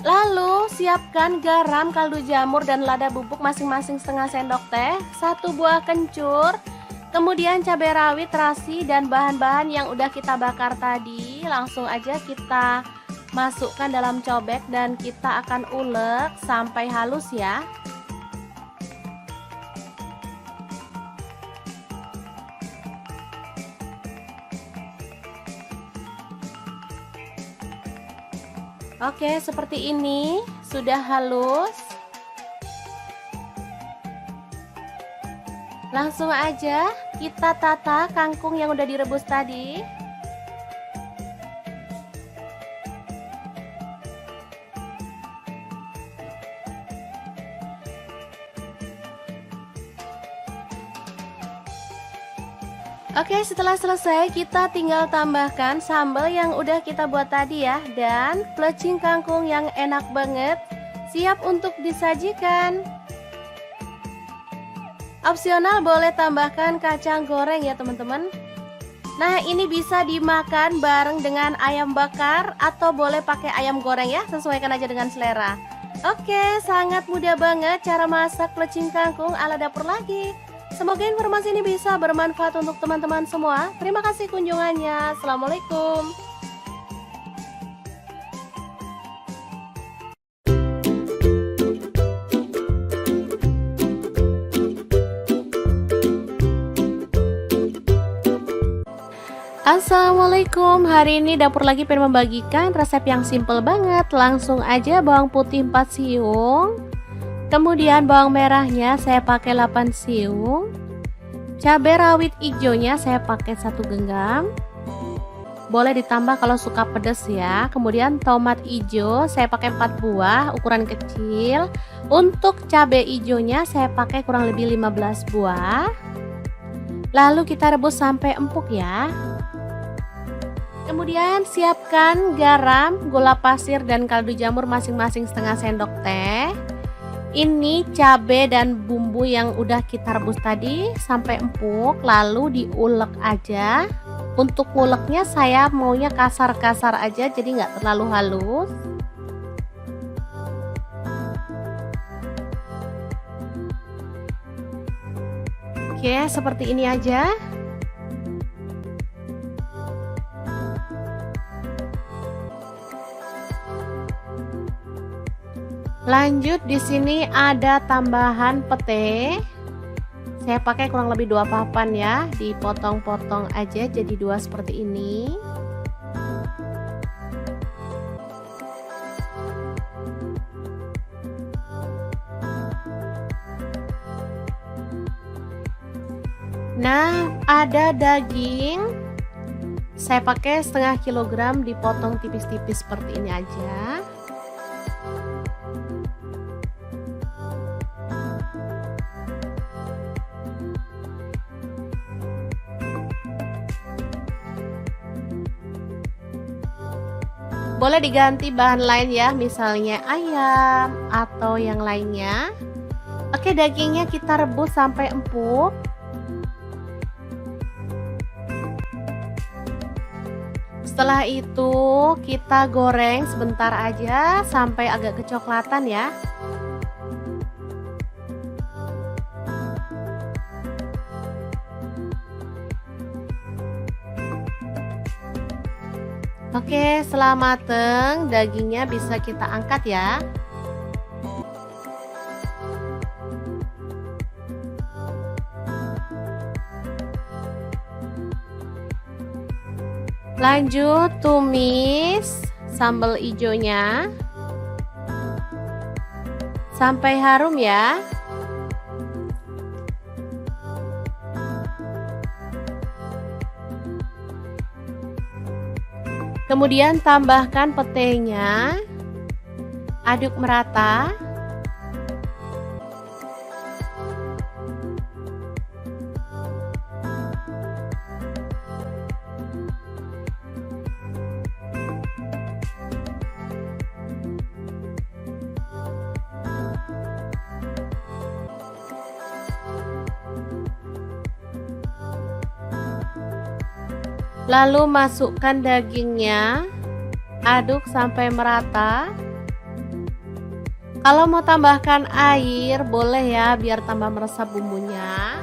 Lalu siapkan garam, kaldu jamur dan lada bubuk masing-masing setengah sendok teh, 1 buah kencur, kemudian cabai rawit, terasi dan bahan-bahan yang udah kita bakar tadi. Langsung aja kita masukkan dalam cobek dan kita akan ulek sampai halus ya. Oke, seperti ini sudah halus. Langsung aja kita tata kangkung yang udah direbus tadi. Oke, setelah selesai kita tinggal tambahkan sambal yang udah kita buat tadi ya, dan plecing kangkung yang enak banget siap untuk disajikan. Opsional boleh tambahkan kacang goreng ya teman-teman. Nah, ini bisa dimakan bareng dengan ayam bakar atau boleh pakai ayam goreng ya, sesuaikan aja dengan selera. Oke, sangat mudah banget cara masak plecing kangkung ala dapur lagi. Semoga informasi ini bisa bermanfaat untuk teman-teman semua. Terima kasih kunjungannya. Assalamualaikum. Assalamualaikum. Hari ini dapur lagi pengen membagikan resep yang simple banget. Langsung aja bawang putih 4 siung. Kemudian bawang merahnya saya pakai 8 siung. Cabai rawit hijaunya saya pakai 1 genggam. Boleh ditambah kalau suka pedas ya. Kemudian tomat hijau saya pakai 4 buah ukuran kecil. Untuk cabai hijaunya saya pakai kurang lebih 15 buah. Lalu kita rebus sampai empuk ya. Kemudian siapkan garam, gula pasir dan kaldu jamur masing-masing setengah sendok teh. Ini cabai dan bumbu yang udah kita rebus tadi sampai empuk, lalu diulek aja. Untuk nguleknya saya maunya kasar-kasar aja, jadi nggak terlalu halus. Oke, seperti ini aja. Lanjut di sini ada tambahan pete. Saya pakai kurang lebih 2 papan ya, dipotong-potong aja jadi 2 seperti ini. Nah, ada daging. Saya pakai setengah kilogram dipotong tipis-tipis seperti ini aja. Boleh diganti bahan lain ya, misalnya ayam atau yang lainnya. Oke, dagingnya kita rebus sampai empuk. Setelah itu kita goreng sebentar aja sampai agak kecoklatan ya. Oke, setelah mateng, dagingnya bisa kita angkat ya. Lanjut tumis sambal hijaunya sampai harum ya. Kemudian tambahkan petenya, aduk merata. Lalu masukkan dagingnya, aduk sampai merata. Kalau mau tambahkan air boleh ya, biar tambah meresap bumbunya.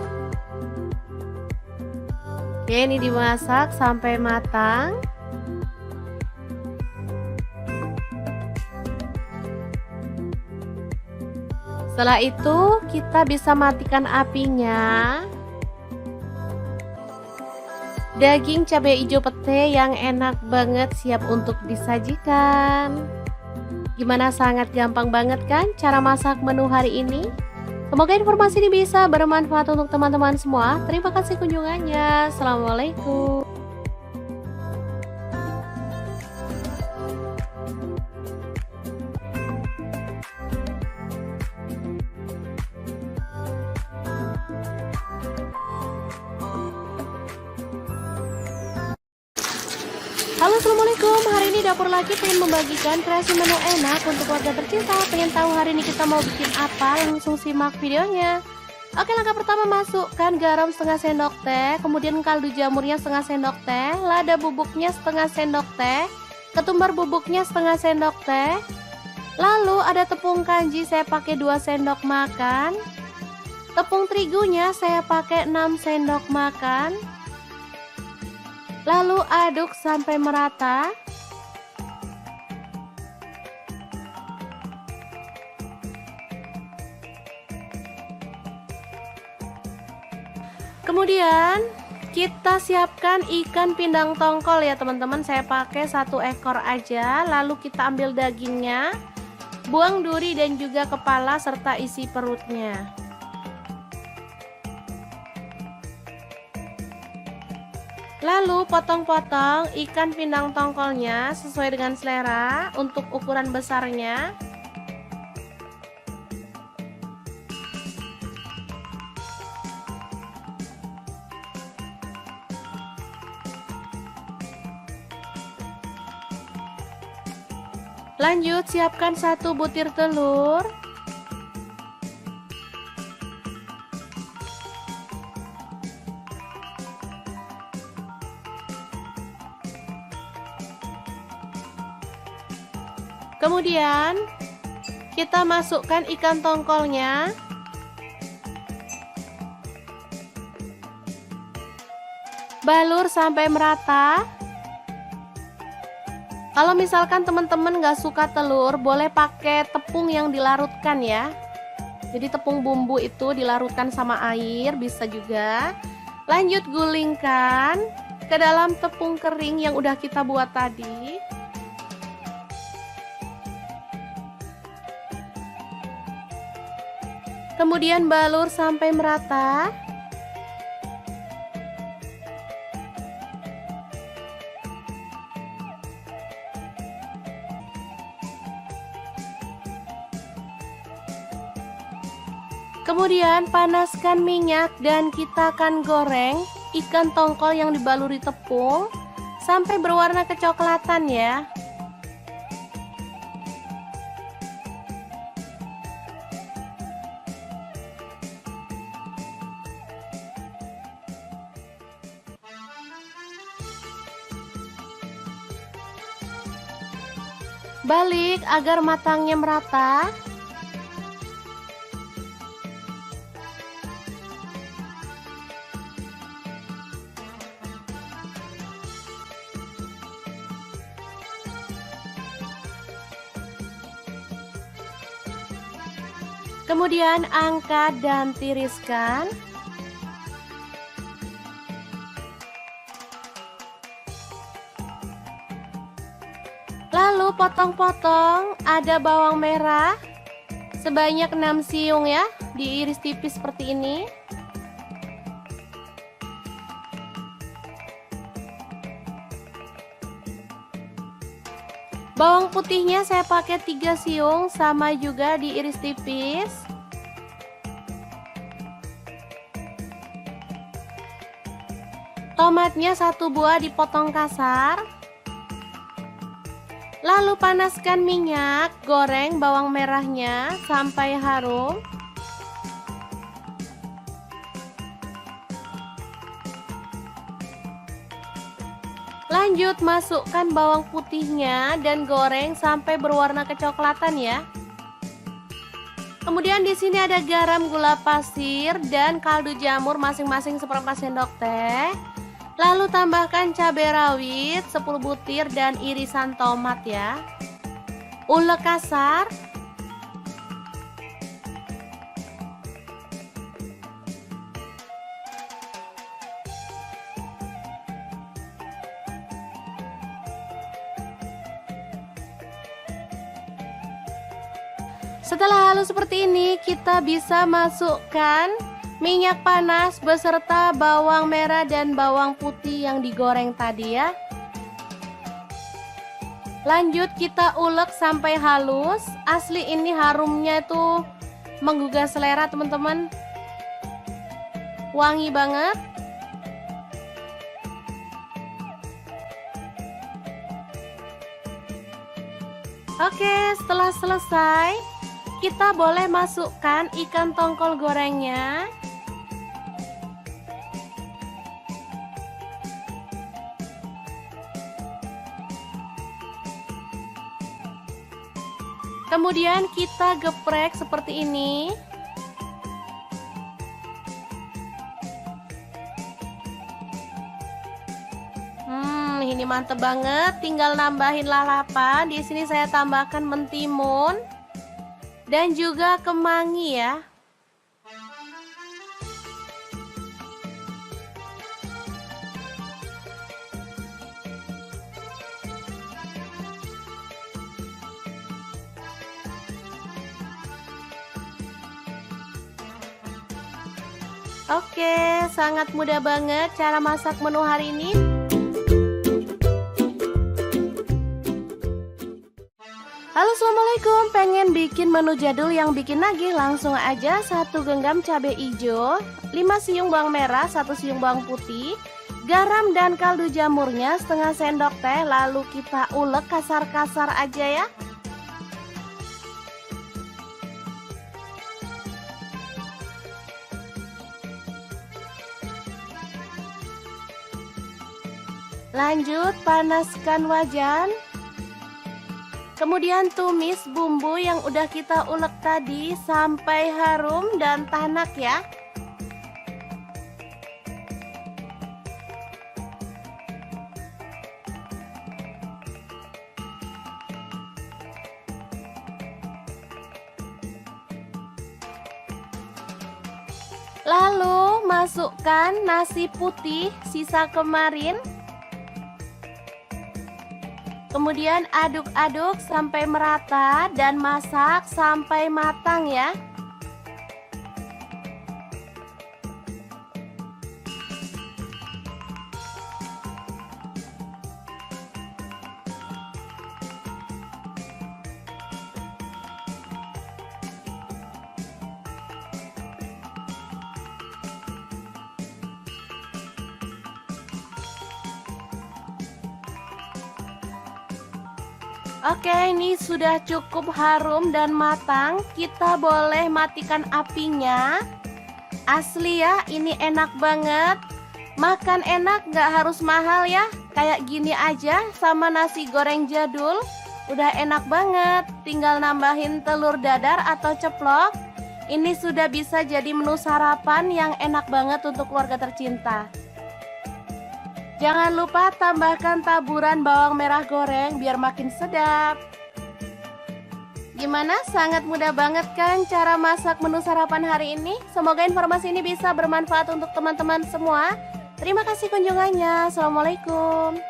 Oke, ini dimasak sampai matang. Setelah itu kita bisa matikan apinya. Daging cabai hijau pete yang enak banget siap untuk disajikan. Gimana, sangat gampang banget kan cara masak menu hari ini? Semoga informasi ini bisa bermanfaat untuk teman-teman semua. Terima kasih kunjungannya. Assalamualaikum. Halo, assalamualaikum. Hari ini dapur lagi pengen membagikan kreasi menu enak untuk keluarga tercinta. Pengen tahu hari ini kita mau bikin apa? Langsung simak videonya. Oke, langkah pertama, masukkan garam setengah sendok teh, kemudian kaldu jamurnya setengah sendok teh, lada bubuknya setengah sendok teh, ketumbar bubuknya setengah sendok teh. Lalu ada tepung kanji, saya pakai 2 sendok makan. Tepung terigunya saya pakai 6 sendok makan. Lalu aduk sampai merata. Kemudian kita siapkan ikan pindang tongkol ya teman-teman. Saya pakai 1 ekor aja. Lalu kita ambil dagingnya, buang duri dan juga kepala serta isi perutnya. Lalu potong-potong ikan pindang tongkolnya sesuai dengan selera untuk ukuran besarnya. Lanjut siapkan 1 butir telur. Kemudian kita masukkan ikan tongkolnya. Balur sampai merata. Kalau misalkan teman-teman nggak suka telur, boleh pakai tepung yang dilarutkan ya. Jadi tepung bumbu itu dilarutkan sama air, bisa juga. Lanjut gulingkan ke dalam tepung kering yang udah kita buat tadi. Kemudian balur sampai merata. Kemudian panaskan minyak dan kita akan goreng ikan tongkol yang dibaluri tepung sampai berwarna kecoklatan ya. Balik agar matangnya merata. Kemudian angkat dan tiriskan. Lalu potong-potong, ada bawang merah sebanyak 6 siung ya, diiris tipis seperti ini. Bawang putihnya saya pakai 3 siung, sama juga diiris tipis. Tomatnya 1 buah dipotong kasar. Lalu panaskan minyak, goreng bawang merahnya sampai harum. Lanjut masukkan bawang putihnya dan goreng sampai berwarna kecoklatan ya. Kemudian di sini ada garam, gula pasir dan kaldu jamur masing-masing seperempat sendok teh. Lalu tambahkan cabai rawit 10 butir dan irisan tomat ya. Ulek kasar. Setelah halus seperti ini, kita bisa masukkan minyak panas beserta bawang merah dan bawang putih yang digoreng tadi ya. Lanjut kita ulek sampai halus. Asli ini harumnya itu menggugah selera teman-teman. Wangi banget. Oke, setelah selesai, kita boleh masukkan ikan tongkol gorengnya. Kemudian kita geprek seperti ini. Ini mantep banget. Tinggal nambahin lalapan. Di sini saya tambahkan mentimun dan juga kemangi ya. Oke, sangat mudah banget cara masak menu hari ini. Halo, assalamualaikum. Pengen bikin menu jadul yang bikin nagih? Langsung aja 1 genggam cabai hijau, 5 siung bawang merah, 1 siung bawang putih, garam dan kaldu jamurnya setengah sendok teh. Lalu kita ulek kasar-kasar aja ya. Lanjut panaskan wajan. Kemudian tumis bumbu yang udah kita ulek tadi sampai harum dan tanak ya. Lalu masukkan nasi putih sisa kemarin. Kemudian aduk-aduk sampai merata dan masak sampai matang ya. Oke, ini sudah cukup harum dan matang. Kita boleh matikan apinya. Asli ya, ini enak banget. Makan enak, gak harus mahal ya. Kayak gini aja sama nasi goreng jadul. Udah enak banget. Tinggal nambahin telur dadar atau ceplok. Ini sudah bisa jadi menu sarapan yang enak banget untuk keluarga tercinta. Jangan lupa tambahkan taburan bawang merah goreng biar makin sedap. Gimana? Sangat mudah banget kan cara masak menu sarapan hari ini? Semoga informasi ini bisa bermanfaat untuk teman-teman semua. Terima kasih kunjungannya. Assalamualaikum.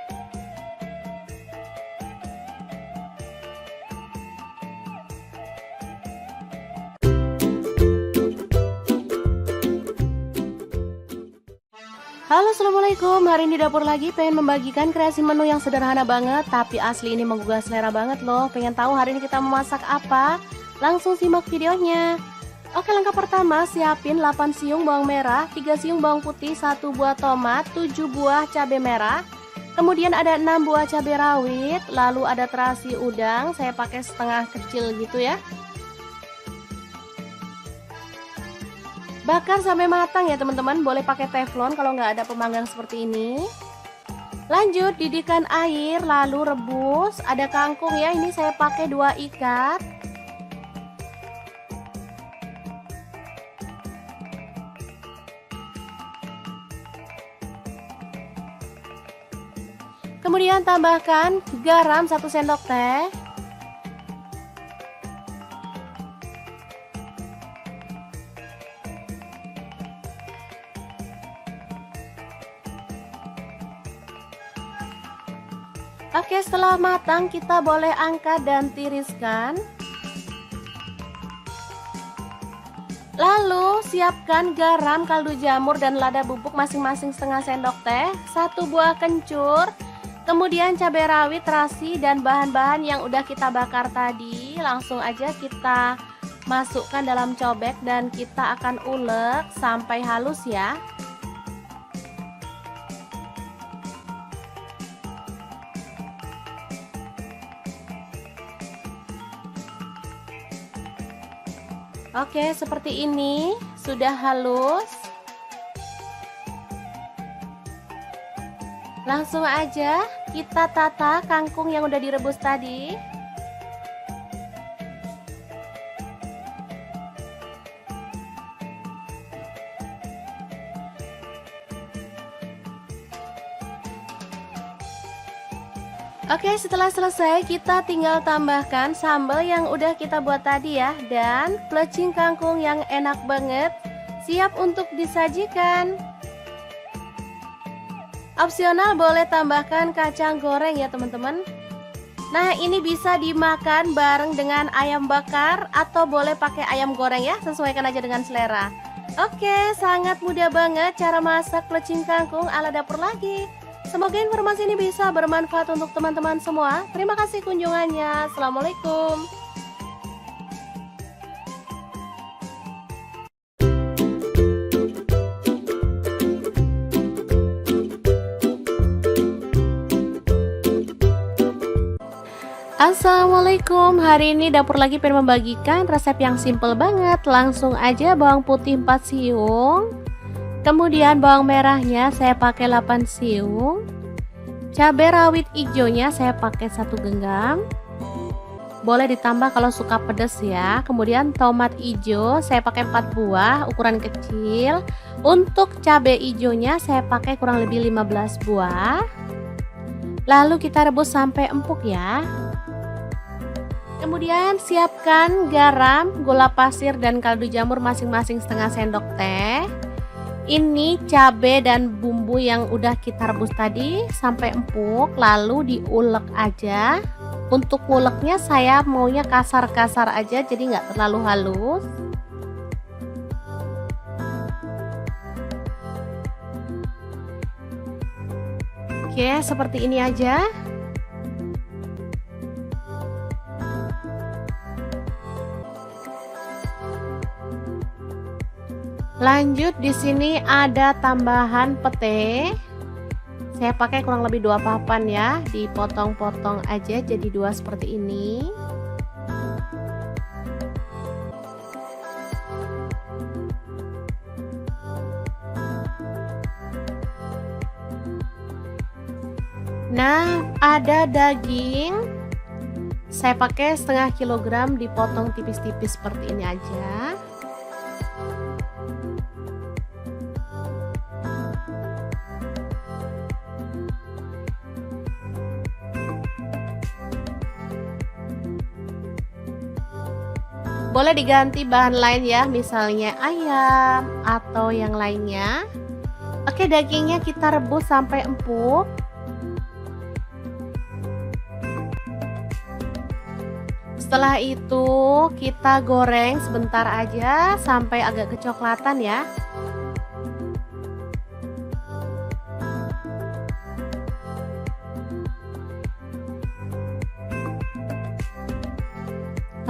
Halo, assalamualaikum. Hari ini dapur lagi pengen membagikan kreasi menu yang sederhana banget, tapi asli ini menggugah selera banget loh. Pengen tahu hari ini kita memasak apa? Langsung simak videonya. Oke, langkah pertama siapin 8 siung bawang merah, 3 siung bawang putih, 1 buah tomat, 7 buah cabai merah. Kemudian ada 6 buah cabai rawit, lalu ada terasi udang, saya pakai setengah kecil gitu ya. Bakar sampai matang ya teman-teman, boleh pakai teflon kalau nggak ada pemanggang seperti ini. Lanjut didihkan air, lalu rebus. Ada kangkung ya, ini saya pakai 2 ikat. Kemudian tambahkan garam 1 sendok teh. Oke, setelah matang kita boleh angkat dan tiriskan. Lalu siapkan garam, kaldu jamur, dan lada bubuk masing-masing setengah sendok teh, 1 buah kencur, kemudian cabai rawit, terasi, dan bahan-bahan yang udah kita bakar tadi. Langsung aja kita masukkan dalam cobek dan kita akan ulek sampai halus ya. Oke, seperti ini sudah halus. Langsung aja kita tata kangkung yang udah direbus tadi. Oke, setelah selesai kita tinggal tambahkan sambal yang udah kita buat tadi ya, dan plecing kangkung yang enak banget siap untuk disajikan. Opsional boleh tambahkan kacang goreng ya teman-teman. Nah, ini bisa dimakan bareng dengan ayam bakar atau boleh pakai ayam goreng ya, sesuaikan aja dengan selera. Oke, sangat mudah banget cara masak plecing kangkung ala dapur lagi. Semoga informasi ini bisa bermanfaat untuk teman-teman semua. Terima kasih kunjungannya. Assalamualaikum. Assalamualaikum. Hari ini dapur lagi pengen membagikan resep yang simple banget. Langsung aja bawang putih 4 siung. Kemudian bawang merahnya saya pakai 8 siung. Cabai rawit hijaunya saya pakai 1 genggam. Boleh ditambah kalau suka pedas ya. Kemudian tomat hijau saya pakai 4 buah ukuran kecil. Untuk cabai hijaunya saya pakai kurang lebih 15 buah. Lalu kita rebus sampai empuk ya. Kemudian siapkan garam, gula pasir, dan kaldu jamur masing-masing setengah sendok teh. Ini cabai dan bumbu yang udah kita rebus tadi sampai empuk, lalu diulek aja. Untuk nguleknya saya maunya kasar-kasar aja, jadi nggak terlalu halus. Oke, seperti ini aja. Lanjut di sini ada tambahan pete. Saya pakai kurang lebih 2 papan ya, dipotong-potong aja jadi 2 seperti ini. Nah, ada daging. Saya pakai setengah kilogram dipotong tipis-tipis seperti ini aja. Boleh diganti bahan lain ya, misalnya ayam atau yang lainnya. Oke, dagingnya kita rebus sampai empuk. Setelah itu kita goreng sebentar aja sampai agak kecoklatan ya.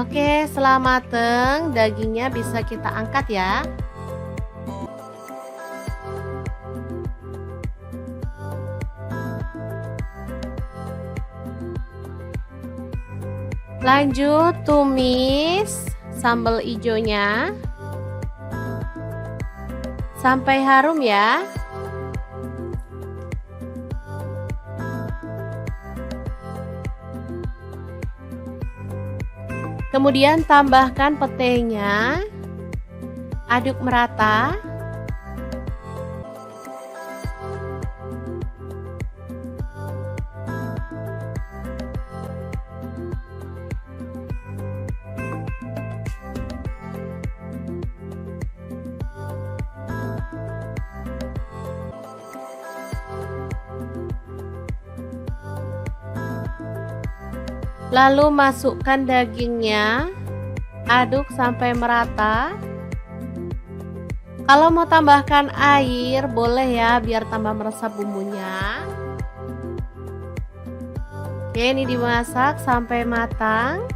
Oke, setelah mateng, dagingnya bisa kita angkat ya. Lanjut tumis sambal hijaunya sampai harum ya. Kemudian tambahkan petenya, aduk merata. Lalu masukkan dagingnya, aduk sampai merata. Kalau mau tambahkan air, boleh ya biar tambah meresap bumbunya. Oke, ini dimasak sampai matang.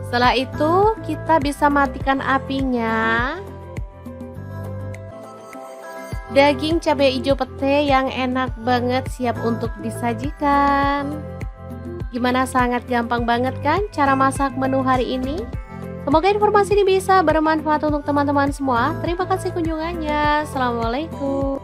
Setelah itu, kita bisa matikan apinya. Daging cabai hijau pete yang enak banget siap untuk disajikan. Gimana, sangat gampang banget kan cara masak menu hari ini? Semoga informasi ini bisa bermanfaat untuk teman-teman semua. Terima kasih kunjungannya. Assalamualaikum.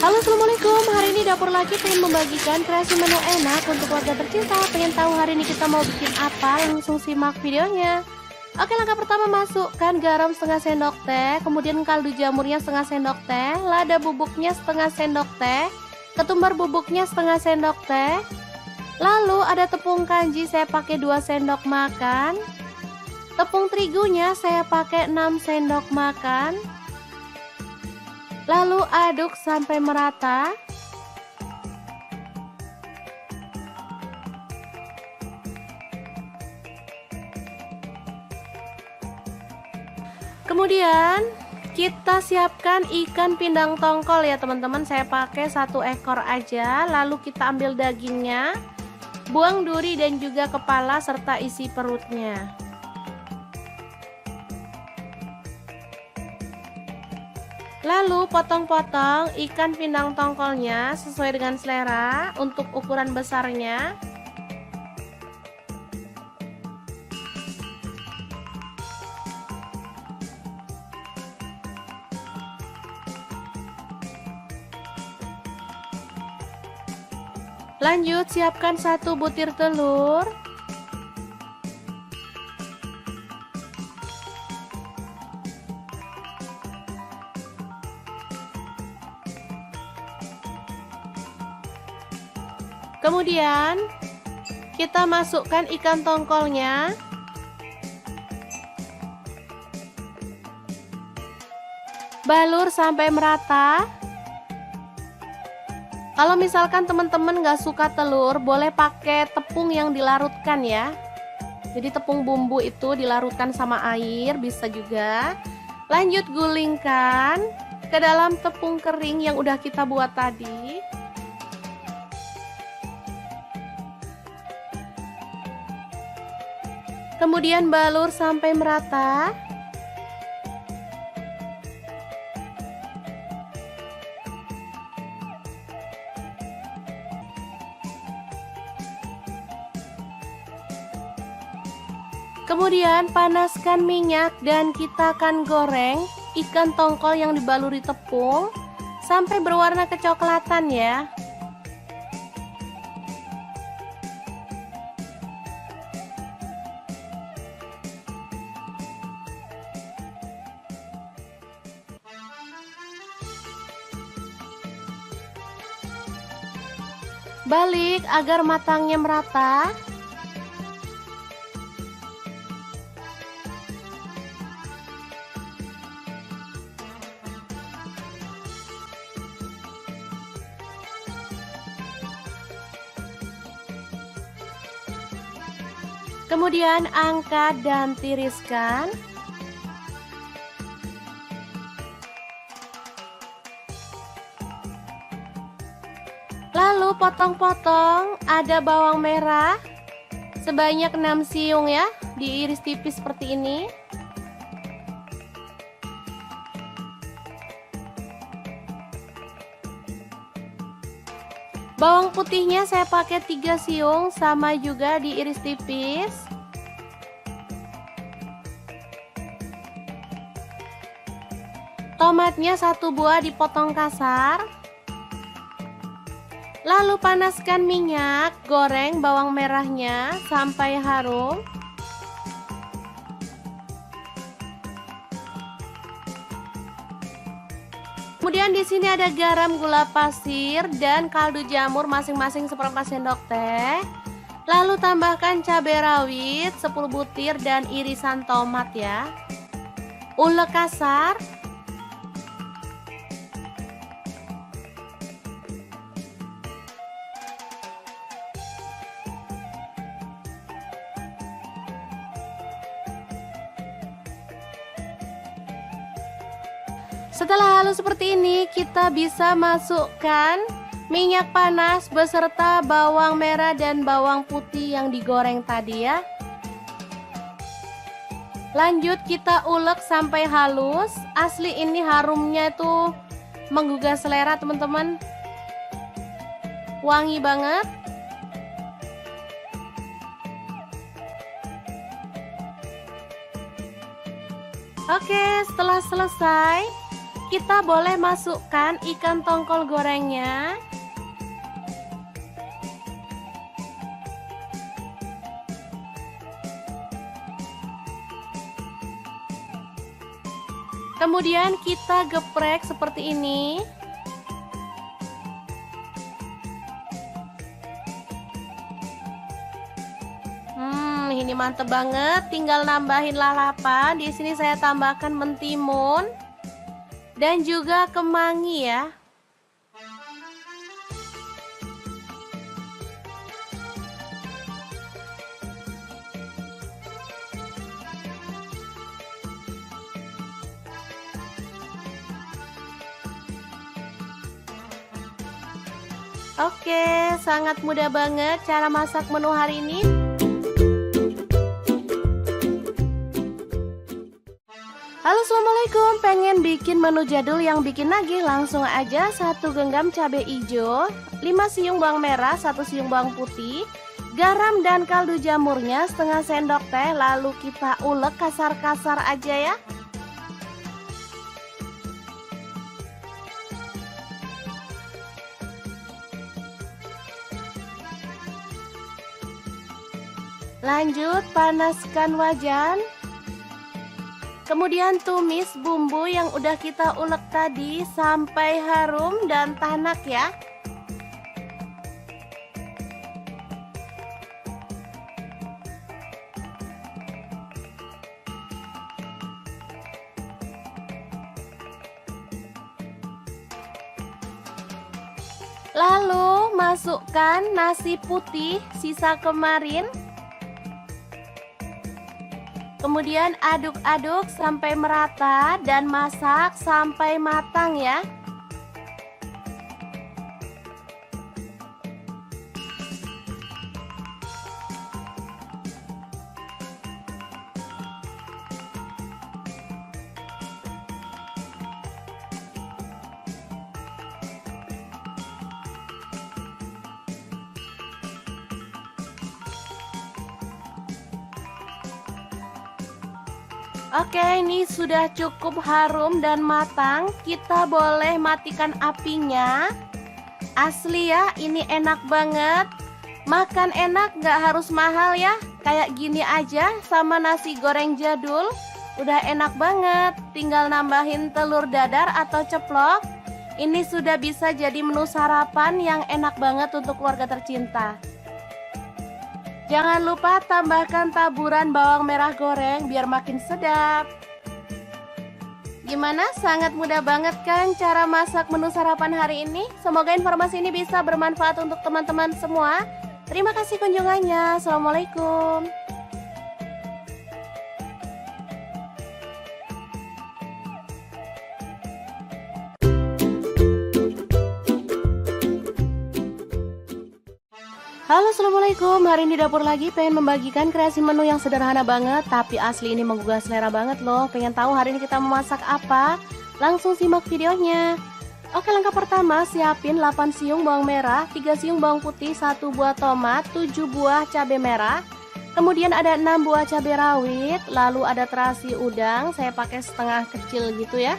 Halo, assalamualaikum. Hari ini dapur lagi pengen membagikan kreasi menu enak untuk keluarga tercinta. Pengen tahu hari ini kita mau bikin apa? Langsung simak videonya. Oke, langkah pertama, masukkan garam setengah sendok teh, kemudian kaldu jamurnya setengah sendok teh, lada bubuknya setengah sendok teh, ketumbar bubuknya setengah sendok teh. Lalu ada tepung kanji, saya pakai 2 sendok makan. Tepung terigunya saya pakai 6 sendok makan. Lalu aduk sampai merata. Kemudian kita siapkan ikan pindang tongkol ya teman-teman. Saya pakai 1 ekor aja. Lalu kita ambil dagingnya, buang duri dan juga kepala serta isi perutnya. Lalu potong-potong ikan pindang tongkolnya sesuai dengan selera untuk ukuran besarnya. Lanjut, siapkan 1 butir telur. Kemudian kita masukkan ikan tongkolnya. Balur sampai merata. Kalau misalkan teman-teman nggak suka telur, boleh pakai tepung yang dilarutkan ya. Jadi tepung bumbu itu dilarutkan sama air, bisa juga. Lanjut, gulingkan ke dalam tepung kering yang udah kita buat tadi. Kemudian balur sampai merata. Kemudian panaskan minyak dan kita akan goreng ikan tongkol yang dibaluri tepung sampai berwarna kecoklatan ya. Balik agar matangnya merata. Kemudian angkat dan tiriskan. Lalu potong-potong, ada bawang merah sebanyak 6 siung ya, diiris tipis seperti ini. Bawang putihnya saya pakai 3 siung, sama juga diiris tipis. Tomatnya 1 buah dipotong kasar. Lalu panaskan minyak, goreng bawang merahnya sampai harum. Kemudian di sini ada garam, gula pasir, dan kaldu jamur masing-masing seperempat sendok teh. Lalu tambahkan cabai rawit 10 butir dan irisan tomat ya. Ulek kasar. Setelah halus seperti ini, kita bisa masukkan minyak panas beserta bawang merah dan bawang putih yang digoreng tadi ya. Lanjut kita ulek sampai halus. Asli ini harumnya itu menggugah selera teman-teman. Wangi banget. Oke, setelah selesai, kita boleh masukkan ikan tongkol gorengnya. Kemudian kita geprek seperti ini. Ini mantep banget. Tinggal nambahin lalapan. Di sini saya tambahkan mentimun dan juga kemangi ya. Oke, sangat mudah banget cara masak menu hari ini. Halo, assalamualaikum. Pengen bikin menu jadul yang bikin nagih? Langsung aja 1 genggam cabai hijau, 5 siung bawang merah, 1 siung bawang putih, garam dan kaldu jamurnya setengah sendok teh. Lalu kita ulek kasar-kasar aja ya. Lanjut panaskan wajan. Kemudian tumis bumbu yang udah kita ulek tadi sampai harum dan tanak ya. Lalu masukkan nasi putih sisa kemarin. Kemudian aduk-aduk sampai merata dan masak sampai matang ya. Oke, ini sudah cukup harum dan matang. Kita boleh matikan apinya. Asli ya, ini enak banget. Makan enak, gak harus mahal ya. Kayak gini aja sama nasi goreng jadul. Udah enak banget. Tinggal nambahin telur dadar atau ceplok. Ini sudah bisa jadi menu sarapan yang enak banget untuk keluarga tercinta. Jangan lupa tambahkan taburan bawang merah goreng biar makin sedap. Gimana? Sangat mudah banget kan cara masak menu sarapan hari ini? Semoga informasi ini bisa bermanfaat untuk teman-teman semua. Terima kasih kunjungannya. Assalamualaikum. Halo, assalamualaikum. Hari ini dapur lagi pengen membagikan kreasi menu yang sederhana banget, tapi asli ini menggugah selera banget loh. Pengen tahu hari ini kita memasak apa? Langsung simak videonya. Oke, langkah pertama siapin 8 siung bawang merah, 3 siung bawang putih, 1 buah tomat, 7 buah cabai merah. Kemudian ada 6 buah cabai rawit, lalu ada terasi udang, saya pakai setengah kecil gitu ya.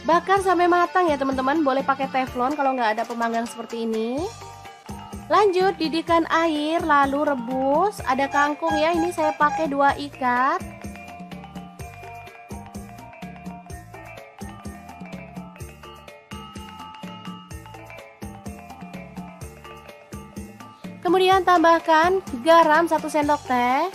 Bakar sampai matang ya teman-teman, boleh pakai teflon kalau nggak ada pemanggang seperti ini. Lanjut didihkan air, lalu rebus. Ada kangkung ya, ini saya pakai 2 ikat. Kemudian tambahkan garam 1 sendok teh.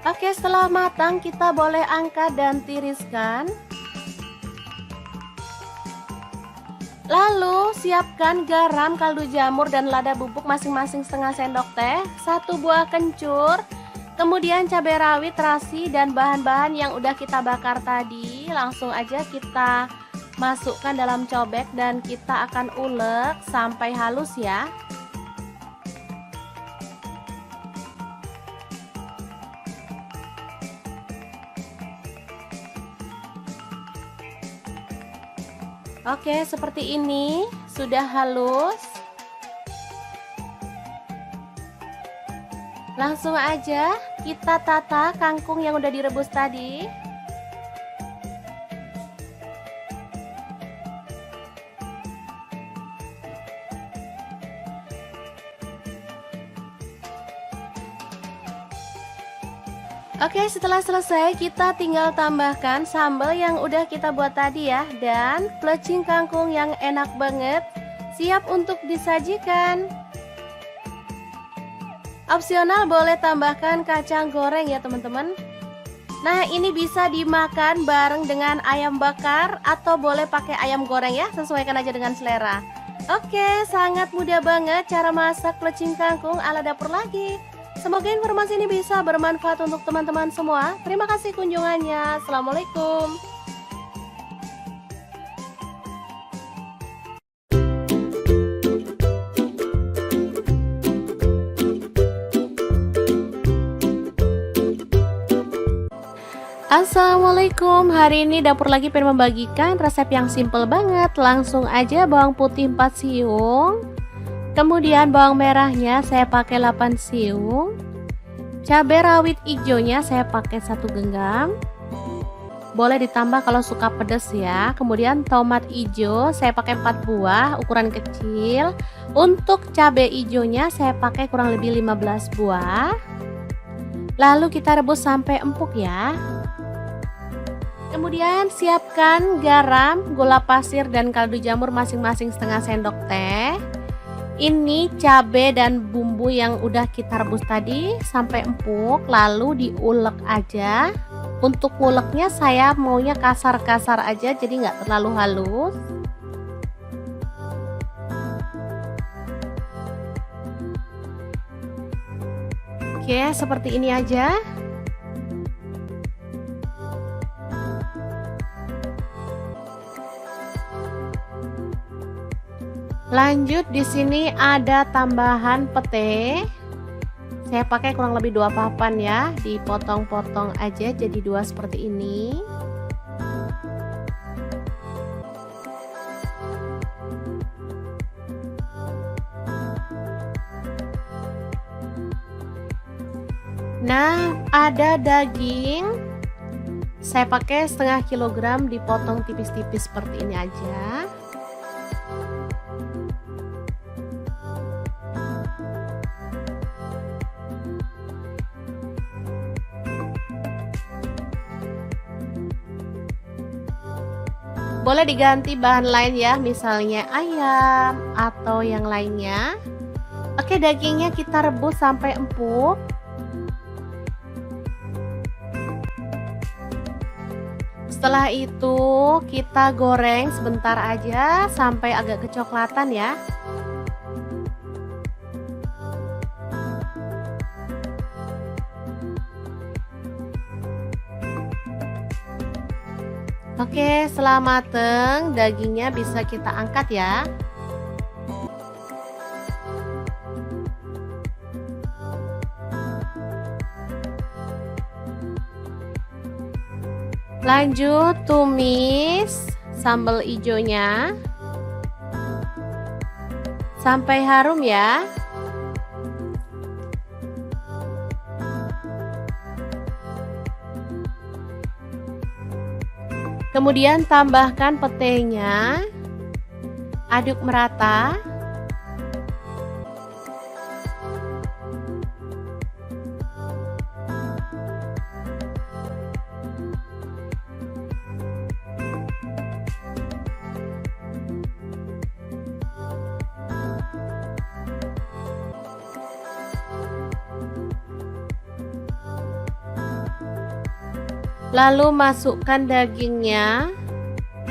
Oke, setelah matang kita boleh angkat dan tiriskan. Lalu siapkan garam, kaldu jamur, dan lada bubuk masing-masing setengah sendok teh, 1 buah kencur, kemudian cabai rawit, terasi, dan bahan-bahan yang udah kita bakar tadi. Langsung aja kita masukkan dalam cobek dan kita akan ulek sampai halus ya. Oke, seperti ini sudah halus. Langsung aja kita tata kangkung yang udah direbus tadi. Oke, setelah selesai kita tinggal tambahkan sambal yang udah kita buat tadi ya, dan plecing kangkung yang enak banget siap untuk disajikan. Opsional boleh tambahkan kacang goreng ya teman-teman. Nah, ini bisa dimakan bareng dengan ayam bakar atau boleh pakai ayam goreng ya, sesuaikan aja dengan selera. Oke, sangat mudah banget cara masak plecing kangkung ala dapur lagi. Semoga informasi ini bisa bermanfaat untuk teman-teman semua. Terima kasih kunjungannya. Assalamualaikum. Assalamualaikum. Hari ini dapur lagi pengen membagikan resep yang simple banget. Langsung aja bawang putih 4 siung. Kemudian bawang merahnya saya pakai 8 siung. Cabai rawit hijaunya saya pakai 1 genggam. Boleh ditambah kalau suka pedas ya. Kemudian tomat hijau saya pakai 4 buah ukuran kecil. Untuk cabai hijaunya saya pakai kurang lebih 15 buah. Lalu kita rebus sampai empuk ya. Kemudian siapkan garam, gula pasir, dan kaldu jamur masing-masing setengah sendok teh. Ini cabai dan bumbu yang udah kita rebus tadi sampai empuk, lalu diulek aja. Untuk nguleknya saya maunya kasar-kasar aja, jadi nggak terlalu halus. Oke, seperti ini aja. Lanjut, di sini ada tambahan pete. Saya pakai kurang lebih 2 papan ya, dipotong-potong aja jadi 2 seperti ini. Nah, ada daging. Saya pakai setengah kilogram, dipotong tipis-tipis seperti ini aja. Boleh diganti bahan lain ya, misalnya ayam atau yang lainnya. Oke, dagingnya kita rebus sampai empuk. Setelah itu kita goreng sebentar aja sampai agak kecoklatan ya. Oke, setelah mateng, dagingnya bisa kita angkat ya. Lanjut tumis sambal hijaunya sampai harum ya. Kemudian tambahkan petenya, aduk merata. Lalu masukkan dagingnya,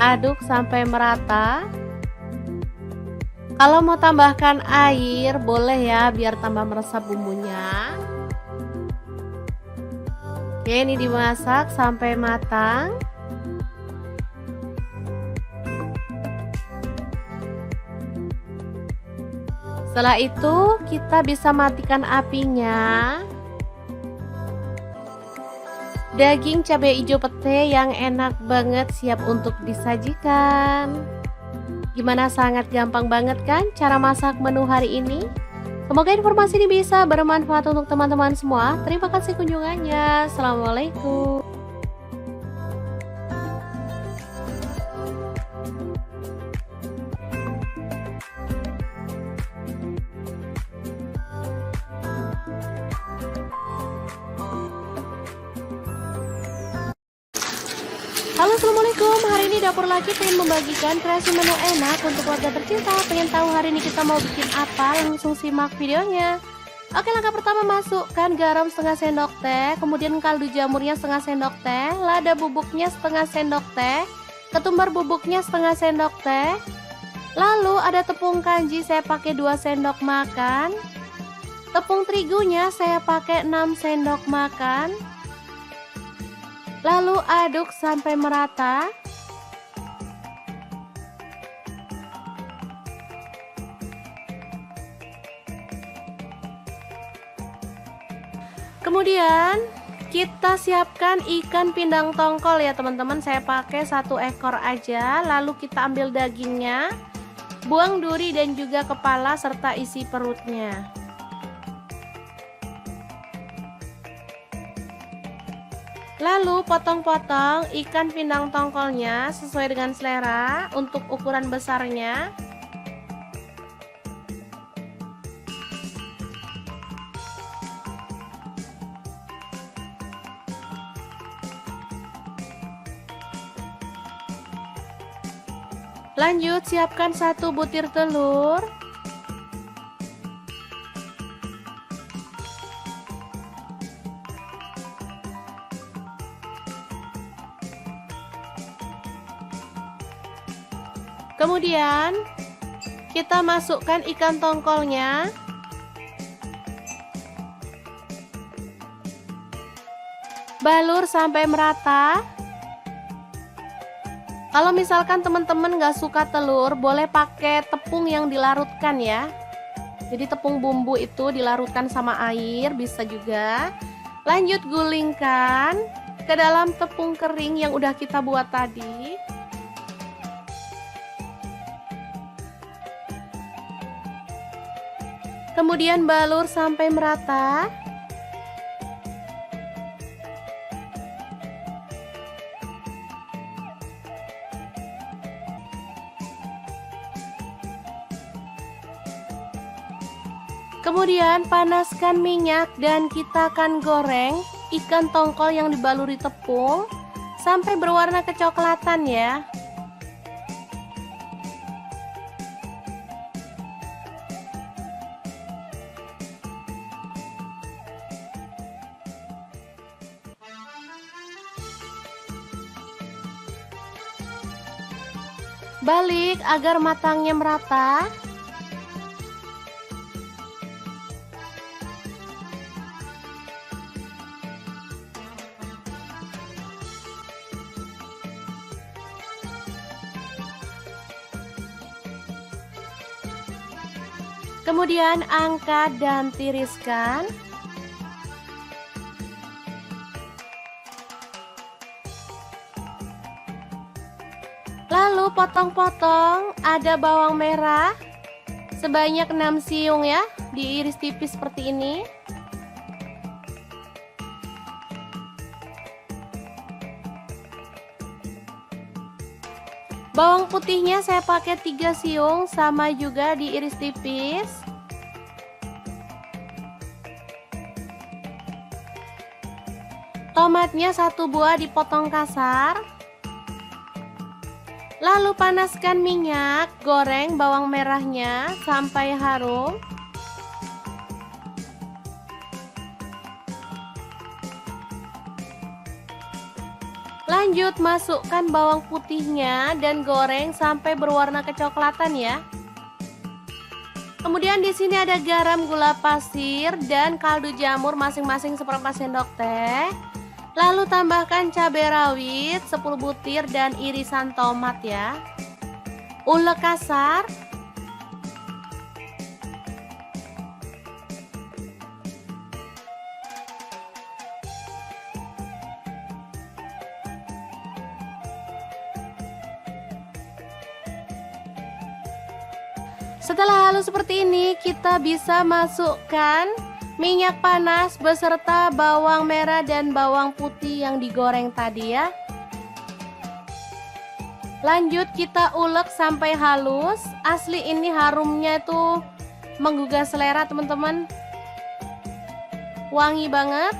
aduk sampai merata. Kalau mau tambahkan air, boleh ya, biar tambah meresap bumbunya. Oke, ini dimasak sampai matang. Setelah itu, kita bisa matikan apinya. Daging cabai hijau pete yang enak banget siap untuk disajikan. Gimana, sangat gampang banget kan cara masak menu hari ini? Semoga informasi ini bisa bermanfaat untuk teman-teman semua. Terima kasih kunjungannya. Assalamualaikum. Halo, assalamualaikum. Hari ini Dapur Laki pengen membagikan kreasi menu enak untuk keluarga tercinta. Pengen tahu hari ini kita mau bikin apa? Langsung simak videonya. Oke, langkah pertama, masukkan garam setengah sendok teh, kemudian kaldu jamurnya setengah sendok teh, lada bubuknya setengah sendok teh, ketumbar bubuknya setengah sendok teh. Lalu ada tepung kanji, saya pakai 2 sendok makan. Tepung terigunya saya pakai 6 sendok makan. Lalu aduk sampai merata. Kemudian kita siapkan ikan pindang tongkol ya teman-teman. Saya pakai 1 ekor aja. Lalu kita ambil dagingnya, buang duri dan juga kepala serta isi perutnya. Lalu potong-potong ikan pindang tongkolnya sesuai dengan selera untuk ukuran besarnya. Lanjut, siapkan 1 butir telur. Kemudian kita masukkan ikan tongkolnya. Balur sampai merata. Kalau misalkan teman-teman gak suka telur, boleh pakai tepung yang dilarutkan ya. Jadi tepung bumbu itu dilarutkan sama air, bisa juga. Lanjut, gulingkan ke dalam tepung kering yang udah kita buat tadi. Kemudian balur sampai merata. Kemudian panaskan minyak dan kita akan goreng ikan tongkol yang dibaluri tepung sampai berwarna kecoklatan ya. Balik agar matangnya merata. Kemudian angkat dan tiriskan. Lalu potong-potong, ada bawang merah sebanyak 6 siung ya, diiris tipis seperti ini. Bawang putihnya saya pakai 3 siung, sama juga diiris tipis. Tomatnya 1 buah dipotong kasar. Lalu panaskan minyak, goreng bawang merahnya sampai harum. Lanjut masukkan bawang putihnya dan goreng sampai berwarna kecoklatan ya. Kemudian di sini ada garam, gula pasir, dan kaldu jamur masing-masing seperempat sendok teh. Lalu tambahkan cabai rawit 10 butir dan irisan tomat ya. Ulek kasar. Setelah halus seperti ini, kita bisa masukkan minyak panas beserta bawang merah dan bawang putih yang digoreng tadi ya. Lanjut kita ulek sampai halus. Asli ini harumnya itu menggugah selera teman-teman. Wangi banget.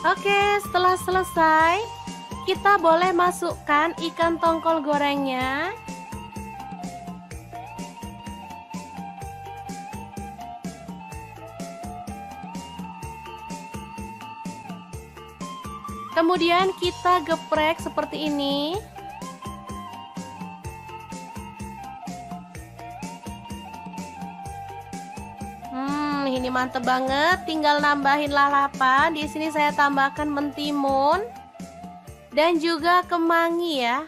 Oke, setelah selesai, kita boleh masukkan ikan tongkol gorengnya. Kemudian kita geprek seperti ini. Ini mantep banget. Tinggal nambahin lalapan. Di sini saya tambahkan mentimun dan juga kemangi ya.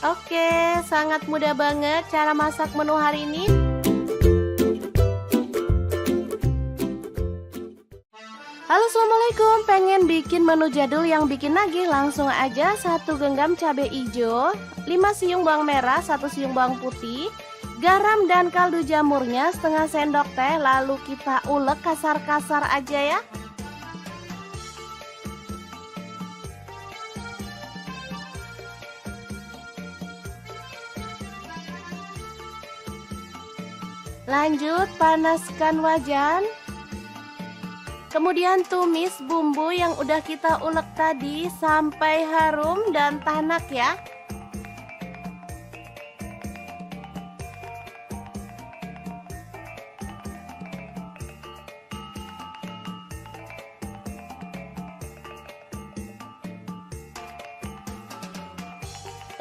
Oke, sangat mudah banget cara masak menu hari ini. Halo, assalamualaikum. Pengen bikin menu jadul yang bikin nagih? Langsung aja 1 genggam cabai hijau, 5 siung bawang merah, 1 siung bawang putih, garam dan kaldu jamurnya setengah sendok teh. Lalu kita ulek kasar-kasar aja ya. Lanjut panaskan wajan. Kemudian tumis bumbu yang udah kita ulek tadi sampai harum dan tanak ya.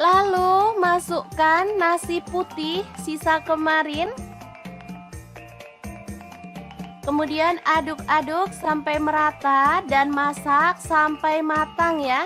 Lalu masukkan nasi putih sisa kemarin. Kemudian aduk-aduk sampai merata dan masak sampai matang ya.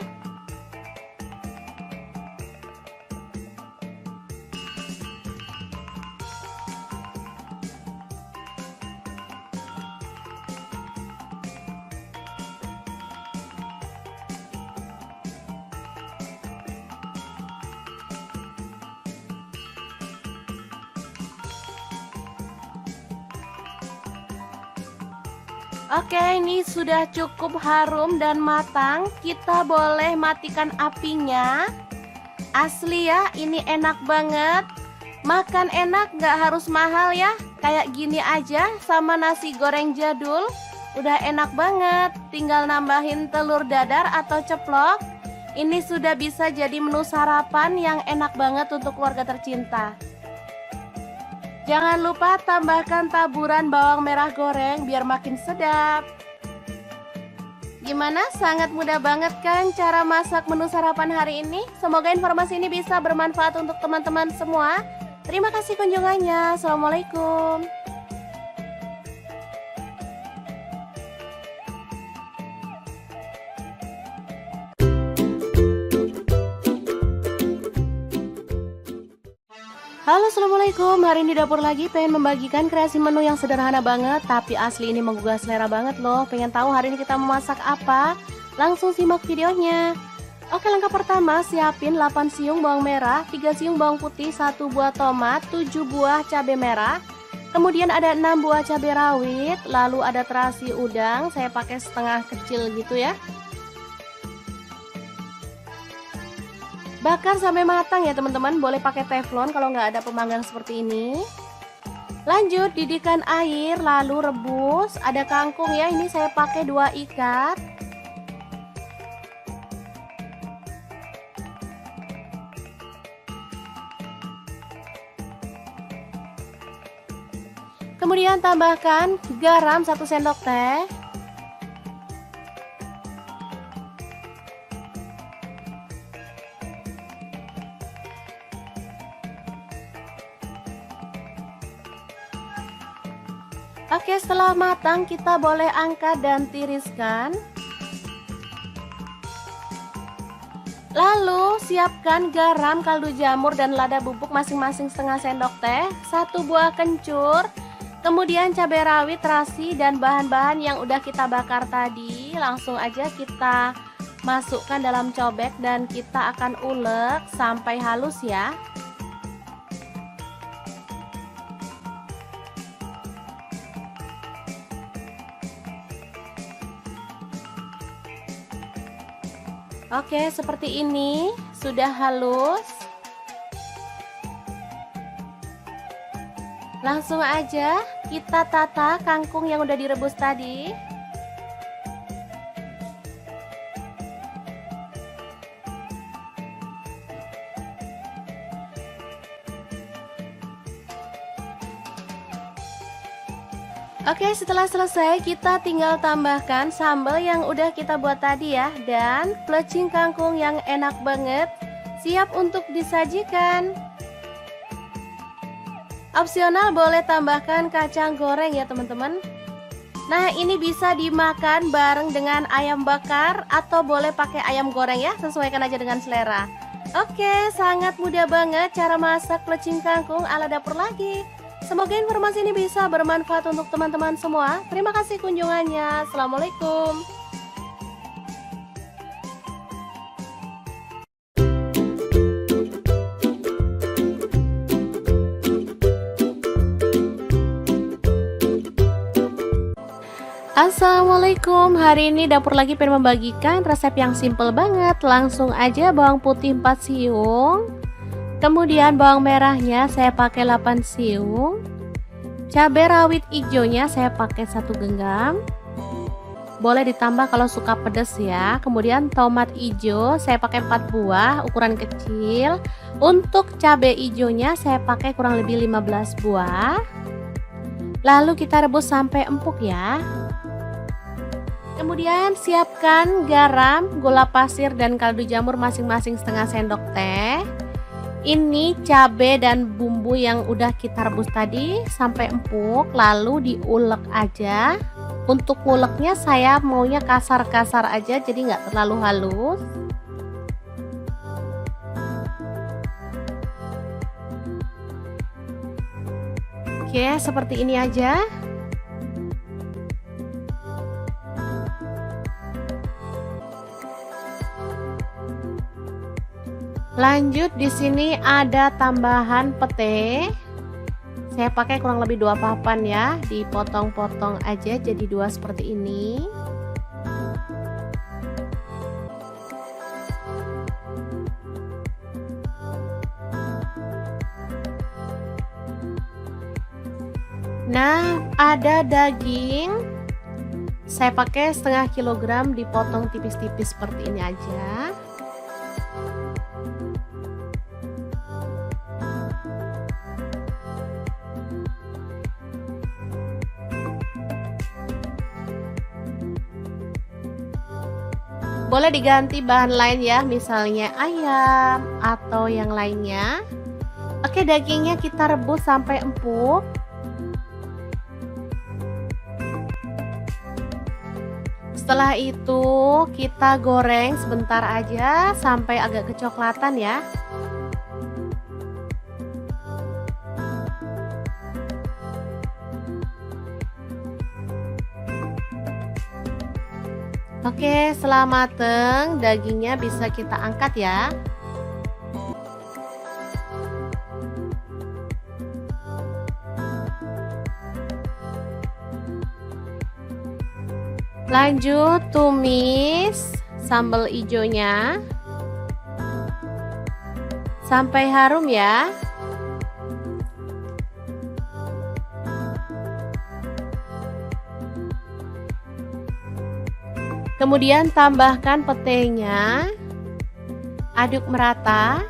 Oke, ini sudah cukup harum dan matang. Kita boleh matikan apinya. Asli ya, ini enak banget. Makan enak, gak harus mahal ya. Kayak gini aja sama nasi goreng jadul. Udah enak banget. Tinggal nambahin telur dadar atau ceplok. Ini sudah bisa jadi menu sarapan yang enak banget untuk keluarga tercinta. Jangan lupa tambahkan taburan bawang merah goreng biar makin sedap. Gimana? Sangat mudah banget kan cara masak menu sarapan hari ini? Semoga informasi ini bisa bermanfaat untuk teman-teman semua. Terima kasih kunjungannya. Assalamualaikum. Halo, assalamualaikum. Hari ini di dapur lagi pengen membagikan kreasi menu yang sederhana banget, tapi asli ini menggugah selera banget loh. Pengen tahu hari ini kita memasak apa? Langsung simak videonya. Oke, langkah pertama siapin 8 siung bawang merah, 3 siung bawang putih, 1 buah tomat, 7 buah cabai merah. Kemudian ada 6 buah cabai rawit, lalu ada terasi udang, saya pakai setengah kecil gitu ya. Bakar sampai matang ya teman-teman, boleh pakai teflon kalau nggak ada pemanggang seperti ini. Lanjut didihkan air lalu rebus. Ada kangkung ya, ini saya pakai 2 ikat. Kemudian tambahkan garam 1 sendok teh. Oke, setelah matang kita boleh angkat dan tiriskan. Lalu siapkan garam, kaldu jamur, dan lada bubuk masing-masing setengah sendok teh, 1 buah kencur, kemudian cabai rawit, terasi, dan bahan-bahan yang udah kita bakar tadi. Langsung aja kita masukkan dalam cobek dan kita akan ulek sampai halus ya. Oke, seperti ini sudah halus. Langsung aja kita tata kangkung yang udah direbus tadi. Oke, setelah selesai kita tinggal tambahkan sambal yang udah kita buat tadi ya, dan plecing kangkung yang enak banget siap untuk disajikan. Opsional boleh tambahkan kacang goreng ya teman-teman. Nah, ini bisa dimakan bareng dengan ayam bakar atau boleh pakai ayam goreng ya, sesuaikan aja dengan selera. Oke, sangat mudah banget cara masak plecing kangkung ala dapur lagi. Semoga informasi ini bisa bermanfaat untuk teman-teman semua. Terima kasih kunjungannya. Assalamualaikum. Assalamualaikum. Hari ini dapur lagi pengen membagikan resep yang simple banget. Langsung aja bawang putih 4 siung. Kemudian bawang merahnya saya pakai 8 siung. Cabai rawit hijaunya saya pakai 1 genggam. Boleh ditambah kalau suka pedas ya. Kemudian tomat hijau saya pakai 4 buah ukuran kecil. Untuk cabai hijaunya saya pakai kurang lebih 15 buah. Lalu kita rebus sampai empuk ya. Kemudian siapkan garam, gula pasir, dan kaldu jamur masing-masing setengah sendok teh. Ini cabai dan bumbu yang udah kita rebus tadi sampai empuk, lalu diulek aja. Untuk uleknya saya maunya kasar-kasar aja, jadi nggak terlalu halus. Oke, seperti ini aja. Lanjut di sini ada tambahan pete. Saya pakai kurang lebih 2 papan ya, dipotong-potong aja jadi 2 seperti ini. Nah, ada daging. Saya pakai setengah kilogram dipotong tipis-tipis seperti ini aja. Boleh diganti bahan lain ya, misalnya ayam atau yang lainnya. Oke, dagingnya kita rebus sampai empuk. Setelah itu kita goreng sebentar aja sampai agak kecoklatan ya. Oke, setelah mateng, dagingnya bisa kita angkat ya. Lanjut tumis sambal hijaunya sampai harum ya. Kemudian tambahkan petenya, aduk merata.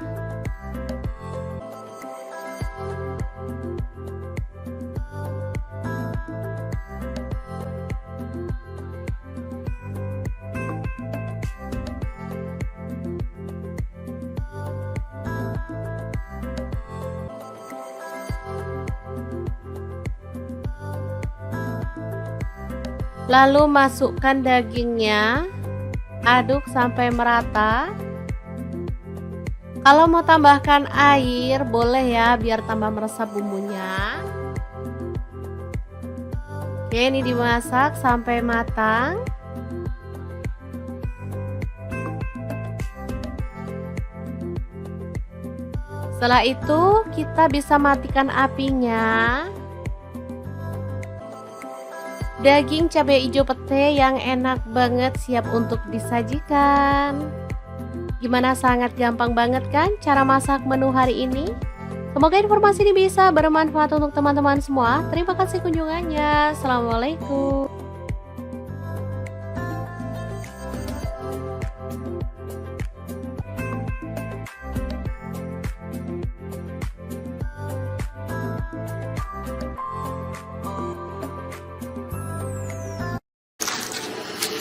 Lalu masukkan dagingnya, aduk sampai merata. Kalau mau tambahkan air, boleh ya, biar tambah meresap bumbunya. Oke, ini dimasak sampai matang. Setelah itu, kita bisa matikan apinya. Daging cabai hijau pete yang enak banget siap untuk disajikan. Gimana, sangat gampang banget kan cara masak menu hari ini? Semoga informasi ini bisa bermanfaat untuk teman-teman semua. Terima kasih kunjungannya. Assalamualaikum.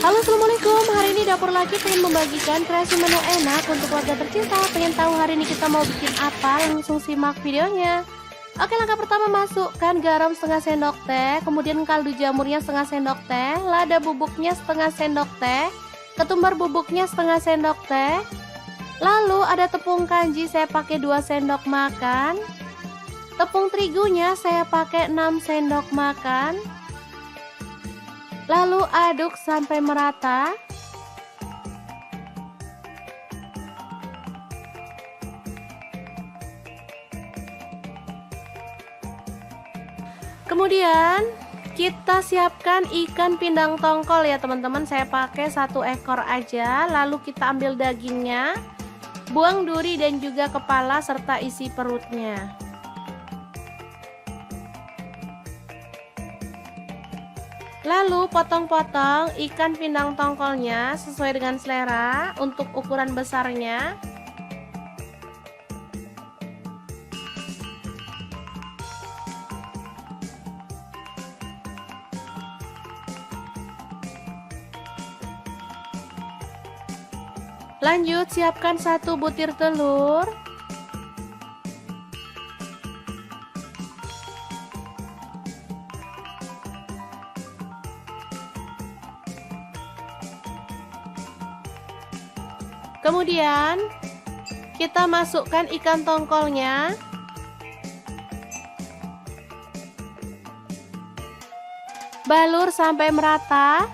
Halo, assalamualaikum. Hari ini Dapur Laki pengen membagikan kreasi menu enak untuk keluarga tercinta. Pengen tahu hari ini kita mau bikin apa? Langsung simak videonya. Oke, langkah pertama, masukkan garam setengah sendok teh, kemudian kaldu jamurnya setengah sendok teh, lada bubuknya setengah sendok teh, ketumbar bubuknya setengah sendok teh. Lalu ada tepung kanji, saya pakai 2 sendok makan. Tepung terigunya saya pakai 6 sendok makan. Lalu aduk sampai merata. Kemudian kita siapkan ikan pindang tongkol ya teman-teman. Saya pakai 1 ekor aja. Lalu kita ambil dagingnya, buang duri dan juga kepala serta isi perutnya. Lalu potong-potong ikan pindang tongkolnya sesuai dengan selera untuk ukuran besarnya. Lanjut, siapkan 1 butir telur. Kemudian kita masukkan ikan tongkolnya. Balur sampai merata.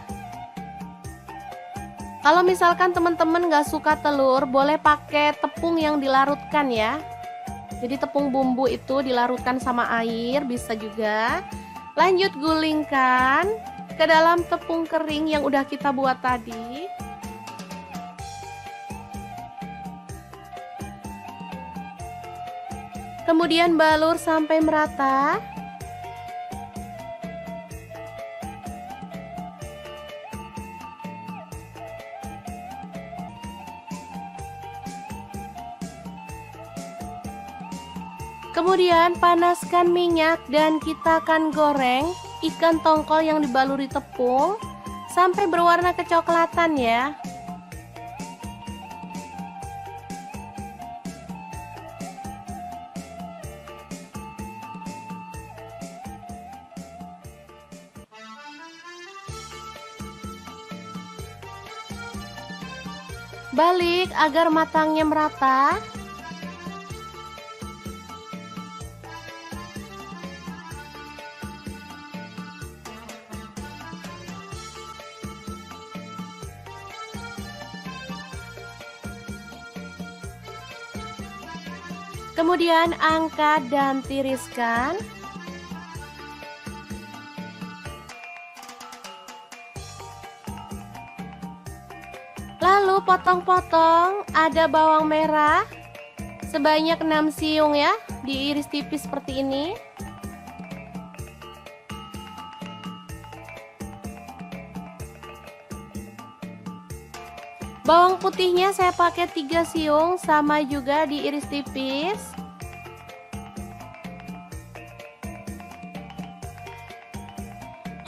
Kalau misalkan teman-teman gak suka telur, boleh pakai tepung yang dilarutkan ya. Jadi tepung bumbu itu dilarutkan sama air, bisa juga. Lanjut, gulingkan ke dalam tepung kering yang udah kita buat tadi. Kemudian balur sampai merata. Kemudian panaskan minyak dan kita akan goreng ikan tongkol yang dibaluri tepung sampai berwarna kecoklatan ya. Balik agar matangnya merata. Kemudian angkat dan tiriskan. Lalu potong-potong, ada bawang merah sebanyak 6 siung ya, diiris tipis seperti ini. Bawang putihnya saya pakai 3 siung, sama juga diiris tipis.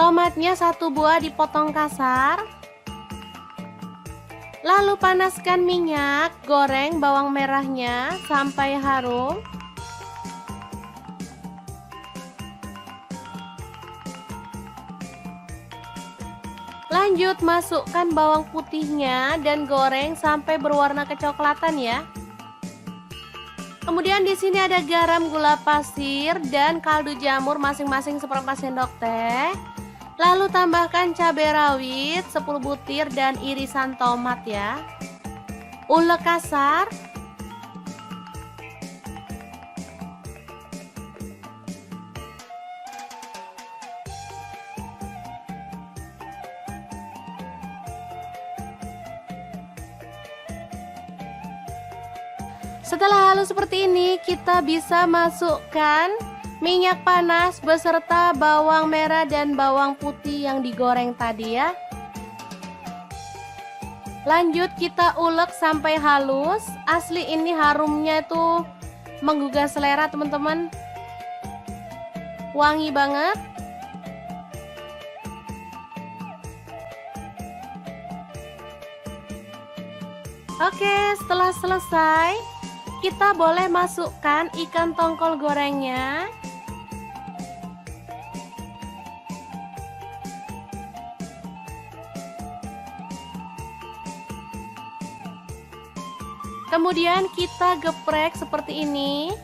Tomatnya 1 buah dipotong kasar. Lalu panaskan minyak, goreng bawang merahnya sampai harum. Lanjut masukkan bawang putihnya dan goreng sampai berwarna kecoklatan ya. Kemudian di sini ada garam, gula pasir, dan kaldu jamur masing-masing seperempat sendok teh. Lalu tambahkan cabai rawit 10 butir dan irisan tomat ya. Ulek kasar. Setelah halus seperti ini, kita bisa masukkan minyak panas beserta bawang merah dan bawang putih yang digoreng tadi ya. Lanjut kita ulek sampai halus. Asli ini harumnya itu menggugah selera teman-teman. Wangi banget. Oke, setelah selesai, kita boleh masukkan ikan tongkol gorengnya. Kemudian kita geprek seperti ini.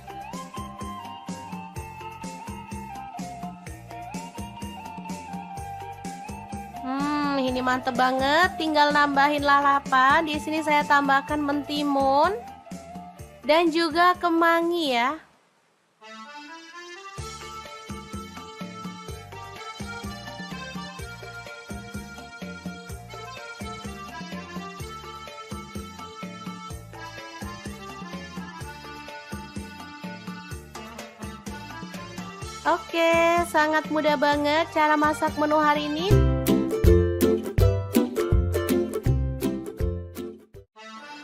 Ini mantep banget. Tinggal nambahin lalapan. Di sini saya tambahkan mentimun dan juga kemangi ya. Oke, sangat mudah banget cara masak menu hari ini.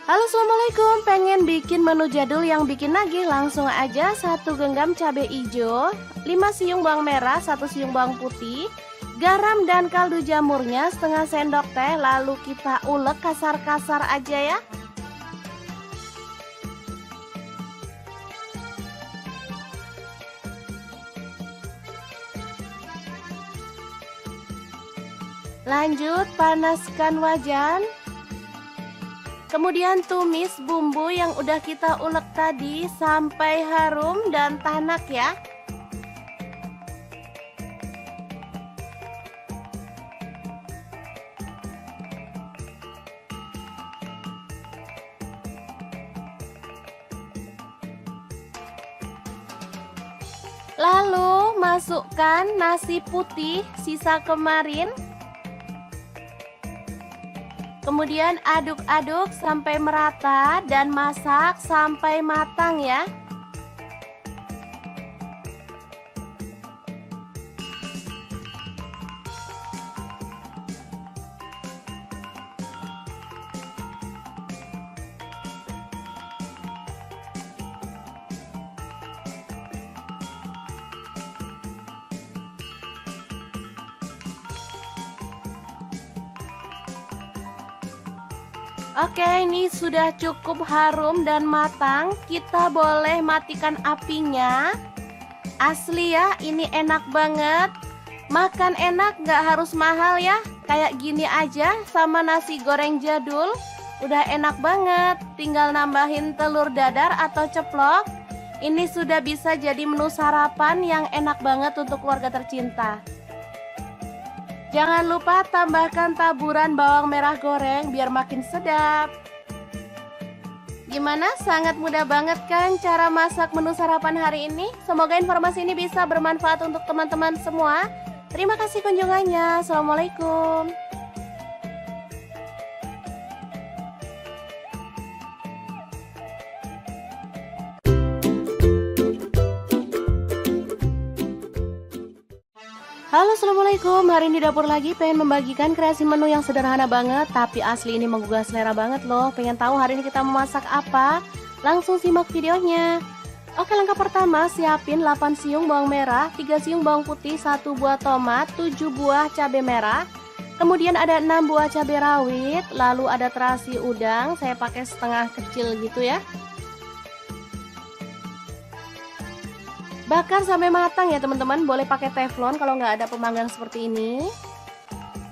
Halo, assalamualaikum. Pengen bikin menu jadul yang bikin nagih? Langsung aja 1 genggam cabai hijau, 5 siung bawang merah, 1 siung bawang putih, garam dan kaldu jamurnya setengah sendok teh. Lalu kita ulek kasar-kasar aja ya. Lanjut panaskan wajan. Kemudian tumis bumbu yang udah kita ulek tadi sampai harum dan tanak ya. Lalu masukkan nasi putih sisa kemarin. Kemudian aduk-aduk sampai merata dan masak sampai matang ya. Oke, ini sudah cukup harum dan matang. Kita boleh matikan apinya. Asli ya, ini enak banget. Makan enak, gak harus mahal ya. Kayak gini aja sama nasi goreng jadul. Udah enak banget. Tinggal nambahin telur dadar atau ceplok. Ini sudah bisa jadi menu sarapan yang enak banget untuk keluarga tercinta. Jangan lupa tambahkan taburan bawang merah goreng biar makin sedap. Gimana? Sangat mudah banget kan cara masak menu sarapan hari ini? Semoga informasi ini bisa bermanfaat untuk teman-teman semua. Terima kasih kunjungannya. Assalamualaikum. Halo, assalamualaikum. Hari ini dapur lagi pengen membagikan kreasi menu yang sederhana banget, tapi asli ini menggugah selera banget loh. Pengen tahu hari ini kita memasak apa? Langsung simak videonya. Oke, langkah pertama, siapin 8 siung bawang merah, 3 siung bawang putih, 1 buah tomat, 7 buah cabai merah. Kemudian ada 6 buah cabai rawit, lalu ada terasi udang, saya pakai setengah kecil gitu ya. Bakar sampai matang ya teman-teman, boleh pakai teflon kalau nggak ada pemanggang seperti ini.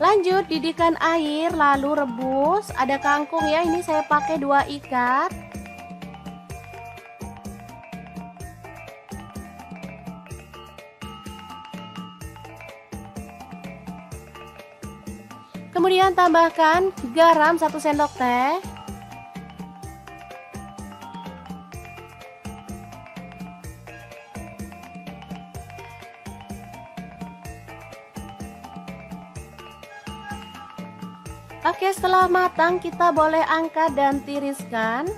Lanjut didihkan air, lalu rebus. Ada kangkung ya, ini saya pakai 2 ikat. Kemudian tambahkan garam 1 sendok teh. Oke, setelah matang kita boleh angkat dan tiriskan.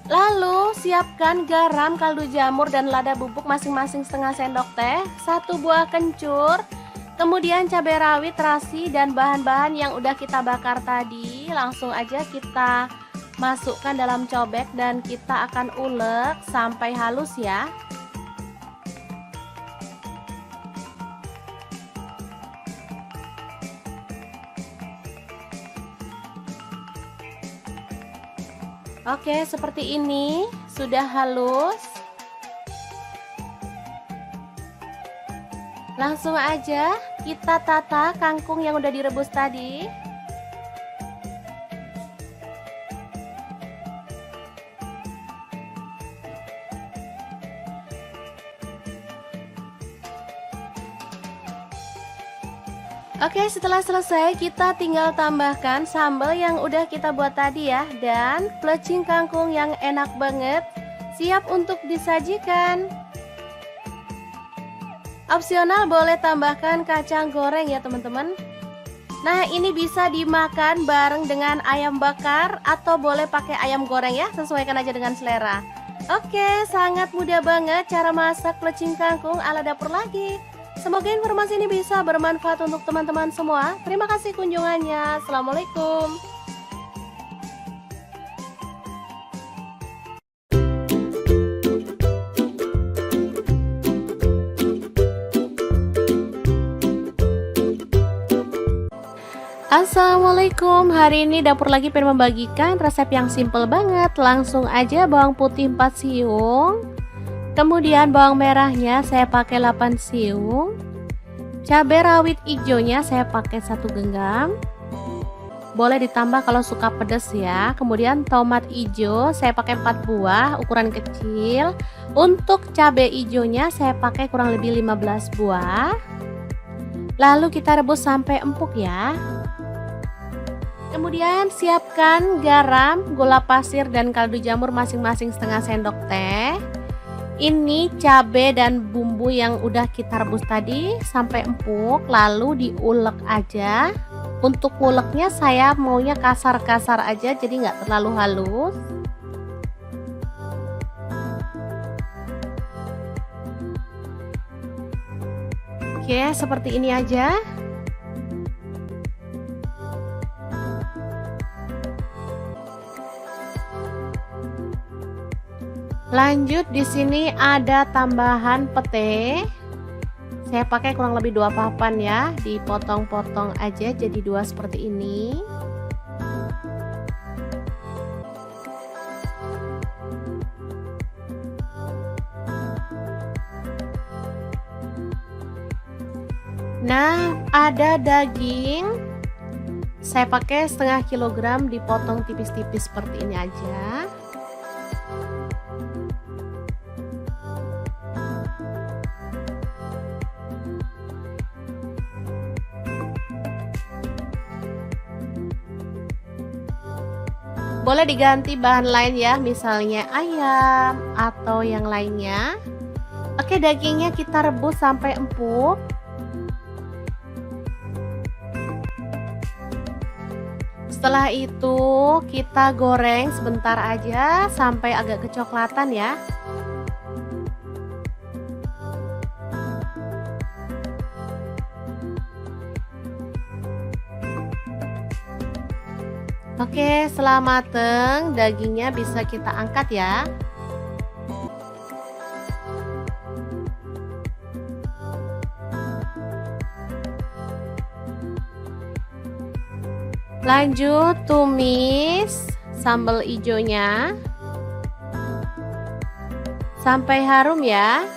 Lalu siapkan garam, kaldu jamur, dan lada bubuk masing-masing setengah sendok teh, 1 buah kencur, kemudian cabai rawit, terasi, dan bahan-bahan yang udah kita bakar tadi. Langsung aja kita masukkan dalam cobek dan kita akan ulek sampai halus ya. Oke, seperti ini sudah halus. Langsung aja kita tata kangkung yang udah direbus tadi. Oke, setelah selesai kita tinggal tambahkan sambal yang udah kita buat tadi ya, dan plecing kangkung yang enak banget siap untuk disajikan. Opsional boleh tambahkan kacang goreng ya teman-teman. Nah, ini bisa dimakan bareng dengan ayam bakar atau boleh pakai ayam goreng ya, sesuaikan aja dengan selera. Oke, sangat mudah banget cara masak plecing kangkung ala dapur lagi. Semoga informasi ini bisa bermanfaat untuk teman-teman semua. Terima kasih kunjungannya. Assalamualaikum. Assalamualaikum. Hari ini dapur lagi pengen membagikan resep yang simple banget. Langsung aja bawang putih 4 siung. Kemudian bawang merahnya saya pakai 8 siung. Cabai rawit hijaunya saya pakai 1 genggam. Boleh ditambah kalau suka pedas ya. Kemudian tomat hijau saya pakai 4 buah ukuran kecil. Untuk cabai hijaunya saya pakai kurang lebih 15 buah. Lalu kita rebus sampai empuk ya. Kemudian siapkan garam, gula pasir, dan kaldu jamur masing-masing setengah sendok teh. Ini cabai dan bumbu yang udah kita rebus tadi sampai empuk, lalu diulek aja. Untuk nguleknya saya maunya kasar-kasar aja, jadi nggak terlalu halus. Oke, seperti ini aja. Lanjut di sini ada tambahan pete. Saya pakai kurang lebih 2 papan ya, dipotong-potong aja jadi 2 seperti ini. Nah, ada daging. Saya pakai setengah kilogram dipotong tipis-tipis seperti ini aja. Boleh diganti bahan lain ya, misalnya ayam atau yang lainnya. Oke, dagingnya kita rebus sampai empuk. Setelah itu kita goreng sebentar aja sampai agak kecoklatan ya. Oke, setelah mateng, dagingnya bisa kita angkat ya. Lanjut tumis sambal ijonya sampai harum ya.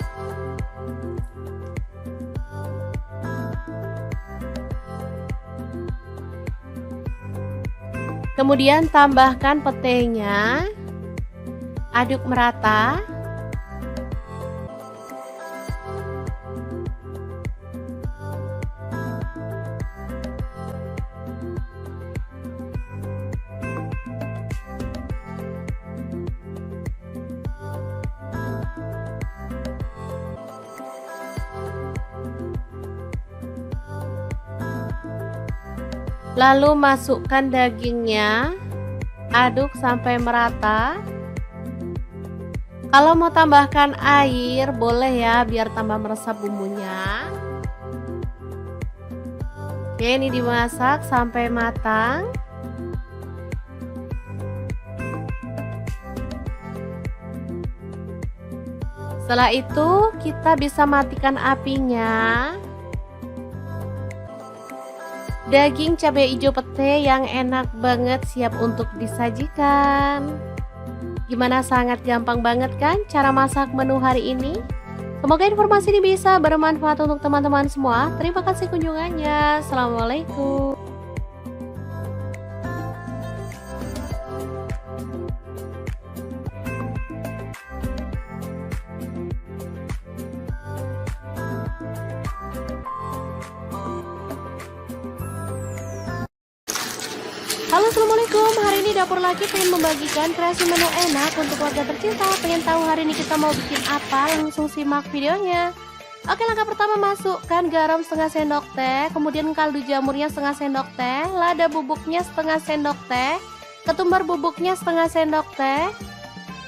Kemudian tambahkan petenya, aduk merata. Lalu masukkan dagingnya, aduk sampai merata. Kalau mau tambahkan air, boleh ya, biar tambah meresap bumbunya. Oke, ini dimasak sampai matang. Setelah itu, kita bisa matikan apinya. Daging cabai hijau pete yang enak banget siap untuk disajikan. Gimana, sangat gampang banget kan cara masak menu hari ini? Semoga informasi ini bisa bermanfaat untuk teman-teman semua. Terima kasih kunjungannya. Assalamualaikum. Halo, assalamualaikum. Hari ini Dapur Laki pengen membagikan kreasi menu enak untuk keluarga tercinta. Pengen tahu hari ini kita mau bikin apa? Langsung simak videonya. Oke, langkah pertama, masukkan garam setengah sendok teh, kemudian kaldu jamurnya setengah sendok teh, lada bubuknya setengah sendok teh, ketumbar bubuknya setengah sendok teh.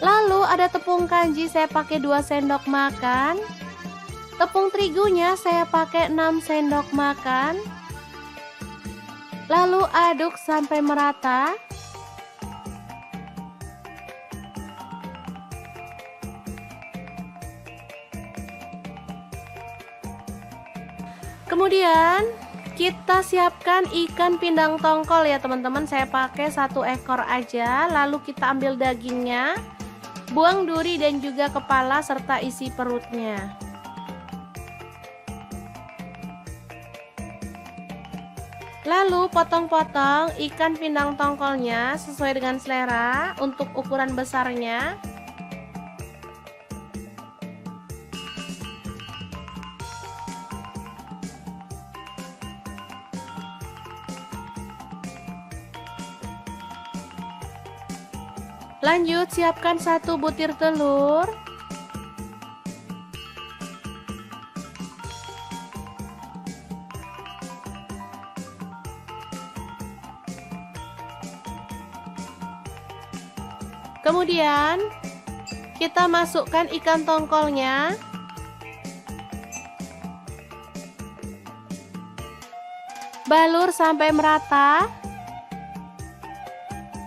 Lalu ada tepung kanji, saya pakai 2 sendok makan. Tepung terigunya saya pakai 6 sendok makan. Lalu aduk sampai merata. Kemudian kita siapkan ikan pindang tongkol ya teman-teman. Saya pakai 1 ekor aja. Lalu kita ambil dagingnya, buang duri dan juga kepala serta isi perutnya. Lalu potong-potong ikan pindang tongkolnya sesuai dengan selera untuk ukuran besarnya. Lanjut, siapkan 1 butir telur. Kemudian kita masukkan ikan tongkolnya. Balur sampai merata.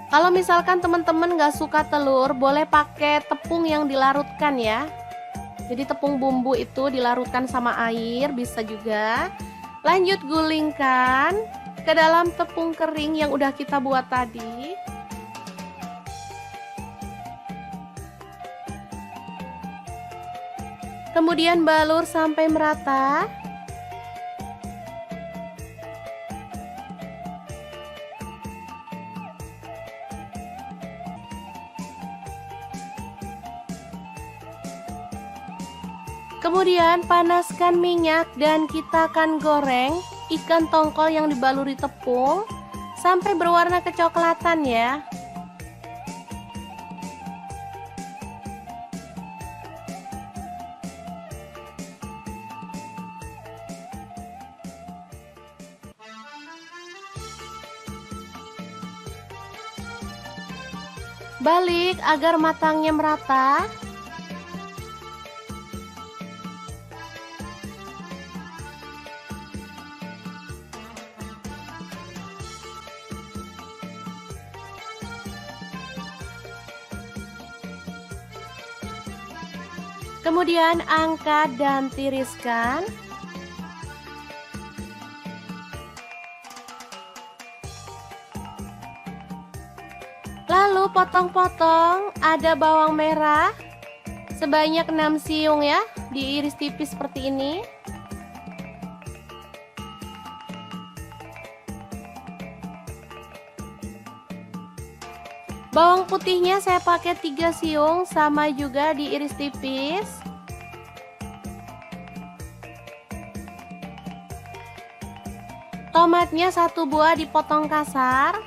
Kalau misalkan teman-teman gak suka telur, boleh pakai tepung yang dilarutkan ya. Jadi tepung bumbu itu dilarutkan sama air, bisa juga. Lanjut, gulingkan ke dalam tepung kering yang udah kita buat tadi. Kemudian balur sampai merata. Kemudian panaskan minyak dan kita akan goreng ikan tongkol yang dibaluri tepung sampai berwarna kecoklatan ya. Balik agar matangnya merata. Kemudian angkat dan tiriskan. Lalu potong-potong, ada bawang merah sebanyak 6 siung ya, diiris tipis seperti ini. Bawang putihnya saya pakai 3 siung, sama juga diiris tipis. Tomatnya 1 buah dipotong kasar.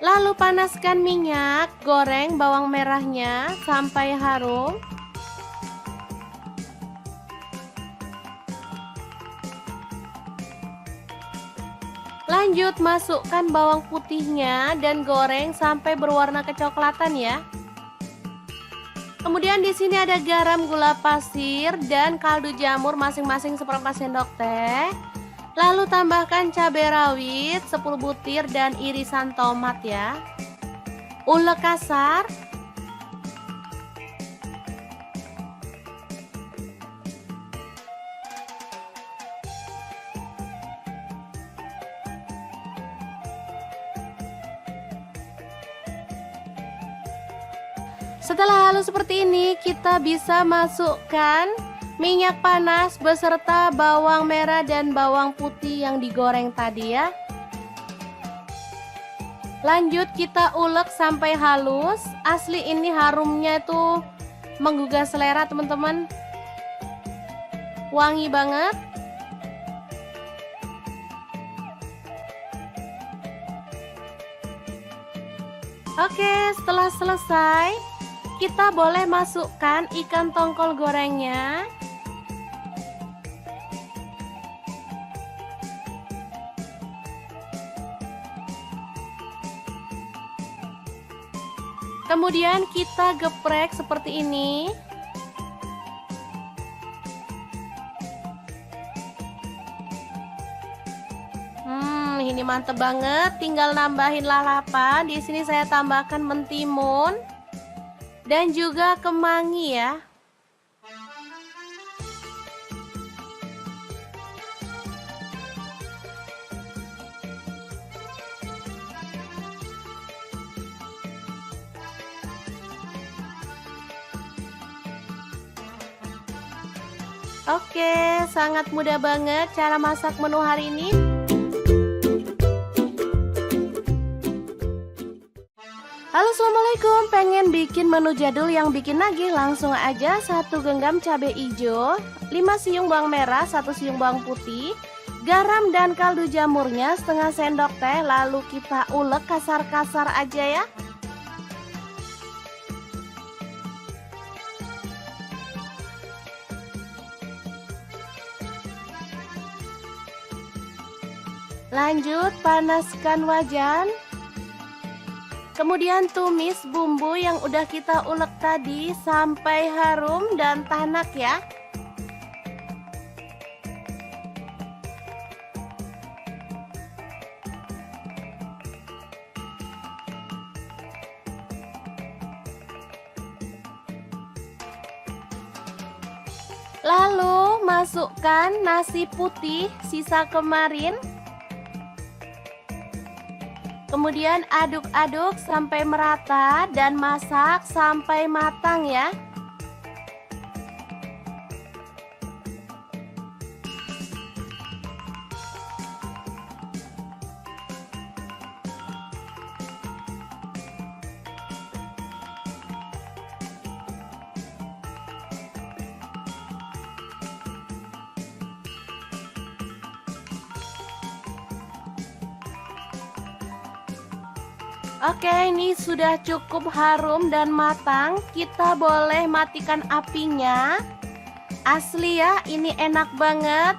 Lalu panaskan minyak, goreng bawang merahnya sampai harum. Lanjut masukkan bawang putihnya dan goreng sampai berwarna kecoklatan ya. Kemudian di sini ada garam, gula pasir, dan kaldu jamur masing-masing seperempat sendok teh. Lalu tambahkan cabai rawit 10 butir dan irisan tomat ya. Ulek kasar. Setelah halus seperti ini, kita bisa masukkan minyak panas beserta bawang merah dan bawang putih yang digoreng tadi ya. Lanjut kita ulek sampai halus. Asli ini harumnya itu menggugah selera teman-teman. Wangi banget. Oke, setelah selesai, kita boleh masukkan ikan tongkol gorengnya. Kemudian kita geprek seperti ini. Ini mantep banget. Tinggal nambahin lalapan. Di sini saya tambahkan mentimun dan juga kemangi ya. Oke, sangat mudah banget cara masak menu hari ini. Halo, assalamualaikum. Pengen bikin menu jadul yang bikin nagih? Langsung aja 1 genggam cabai hijau, 5 siung bawang merah, 1 siung bawang putih, garam dan kaldu jamurnya setengah sendok teh. Lalu kita ulek kasar-kasar aja ya. Lanjut panaskan wajan. Kemudian tumis bumbu yang udah kita ulek tadi sampai harum dan tanak ya. Lalu masukkan nasi putih sisa kemarin. Kemudian aduk-aduk sampai merata dan masak sampai matang ya. Oke, ini sudah cukup harum dan matang. Kita boleh matikan apinya. Asli ya, ini enak banget.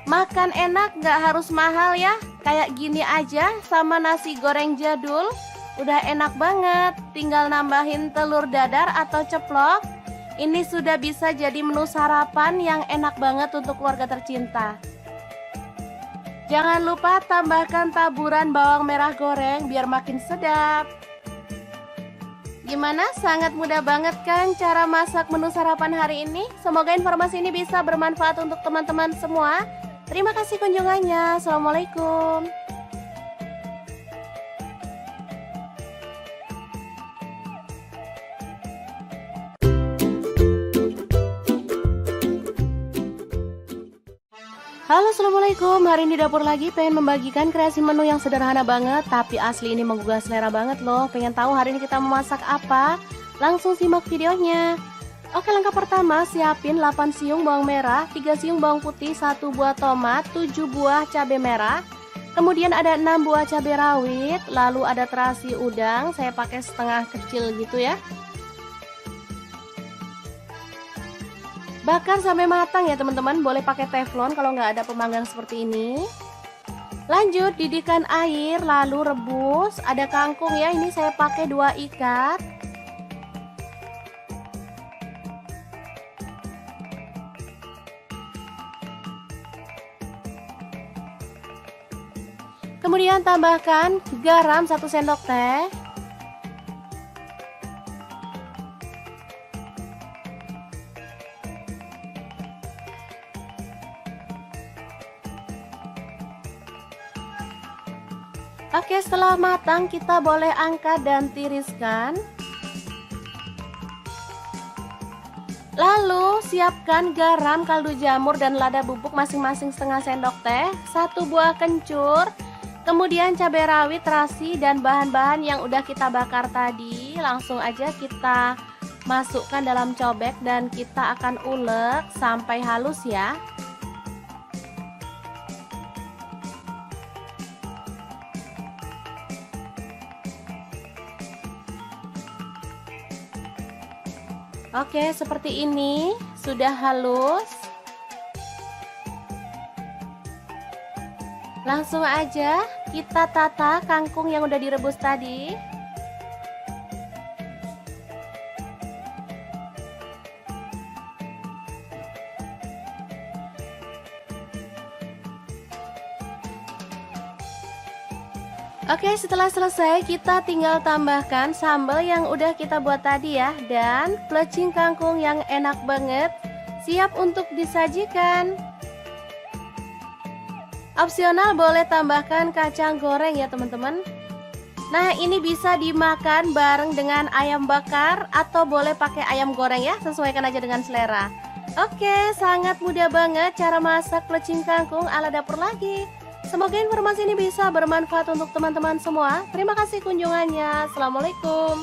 Makan enak, gak harus mahal ya. Kayak gini aja sama nasi goreng jadul. Udah enak banget. Tinggal nambahin telur dadar atau ceplok. Ini sudah bisa jadi menu sarapan yang enak banget untuk keluarga tercinta. Jangan lupa tambahkan taburan bawang merah goreng biar makin sedap. Gimana? Sangat mudah banget kan cara masak menu sarapan hari ini? Semoga informasi ini bisa bermanfaat untuk teman-teman semua. Terima kasih kunjungannya. Assalamualaikum. Halo, assalamualaikum. Hari ini dapur lagi pengen membagikan kreasi menu yang sederhana banget, tapi asli ini menggugah selera banget loh. Pengen tahu hari ini kita memasak apa? Langsung simak videonya. Oke, langkah pertama siapin 8 siung bawang merah, 3 siung bawang putih, 1 buah tomat, 7 buah cabai merah. Kemudian ada 6 buah cabai rawit, lalu ada terasi udang, saya pakai setengah kecil gitu ya. Bakar sampai matang ya teman-teman, boleh pakai teflon kalau nggak ada pemanggang seperti ini. Lanjut didihkan air, lalu rebus. Ada kangkung ya, ini saya pakai 2 ikat. Kemudian tambahkan garam 1 sendok teh. Oke, setelah matang kita boleh angkat dan tiriskan. Lalu siapkan garam, kaldu jamur, dan lada bubuk masing-masing setengah sendok teh, 1 buah kencur, kemudian cabai rawit, terasi, dan bahan-bahan yang udah kita bakar tadi. Langsung aja kita masukkan dalam cobek dan kita akan ulek sampai halus ya. Oke, seperti ini sudah halus. Langsung aja kita tata kangkung yang udah direbus tadi. Oke, setelah selesai kita tinggal tambahkan sambal yang udah kita buat tadi ya, dan plecing kangkung yang enak banget, siap untuk disajikan. Opsional boleh tambahkan kacang goreng ya teman-teman. Nah, ini bisa dimakan bareng dengan ayam bakar atau boleh pakai ayam goreng ya, sesuaikan aja dengan selera. Oke, sangat mudah banget cara masak plecing kangkung ala dapur lagi. Semoga informasi ini bisa bermanfaat untuk teman-teman semua. Terima kasih kunjungannya. Assalamualaikum.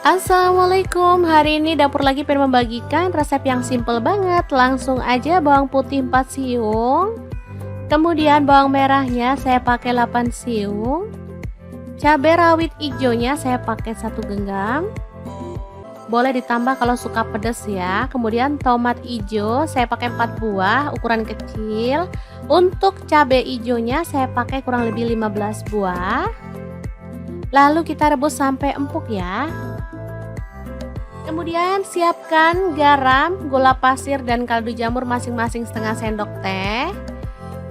Assalamualaikum. Hari ini dapur lagi pengen membagikan resep yang simple banget. Langsung aja bawang putih 4 siung. Kemudian bawang merahnya saya pakai 8 siung. Cabai rawit hijaunya saya pakai 1 genggam. Boleh ditambah kalau suka pedas ya. Kemudian tomat hijau saya pakai 4 buah ukuran kecil. Untuk cabai hijaunya saya pakai kurang lebih 15 buah. Lalu kita rebus sampai empuk ya. Kemudian siapkan garam, gula pasir, dan kaldu jamur masing-masing setengah sendok teh.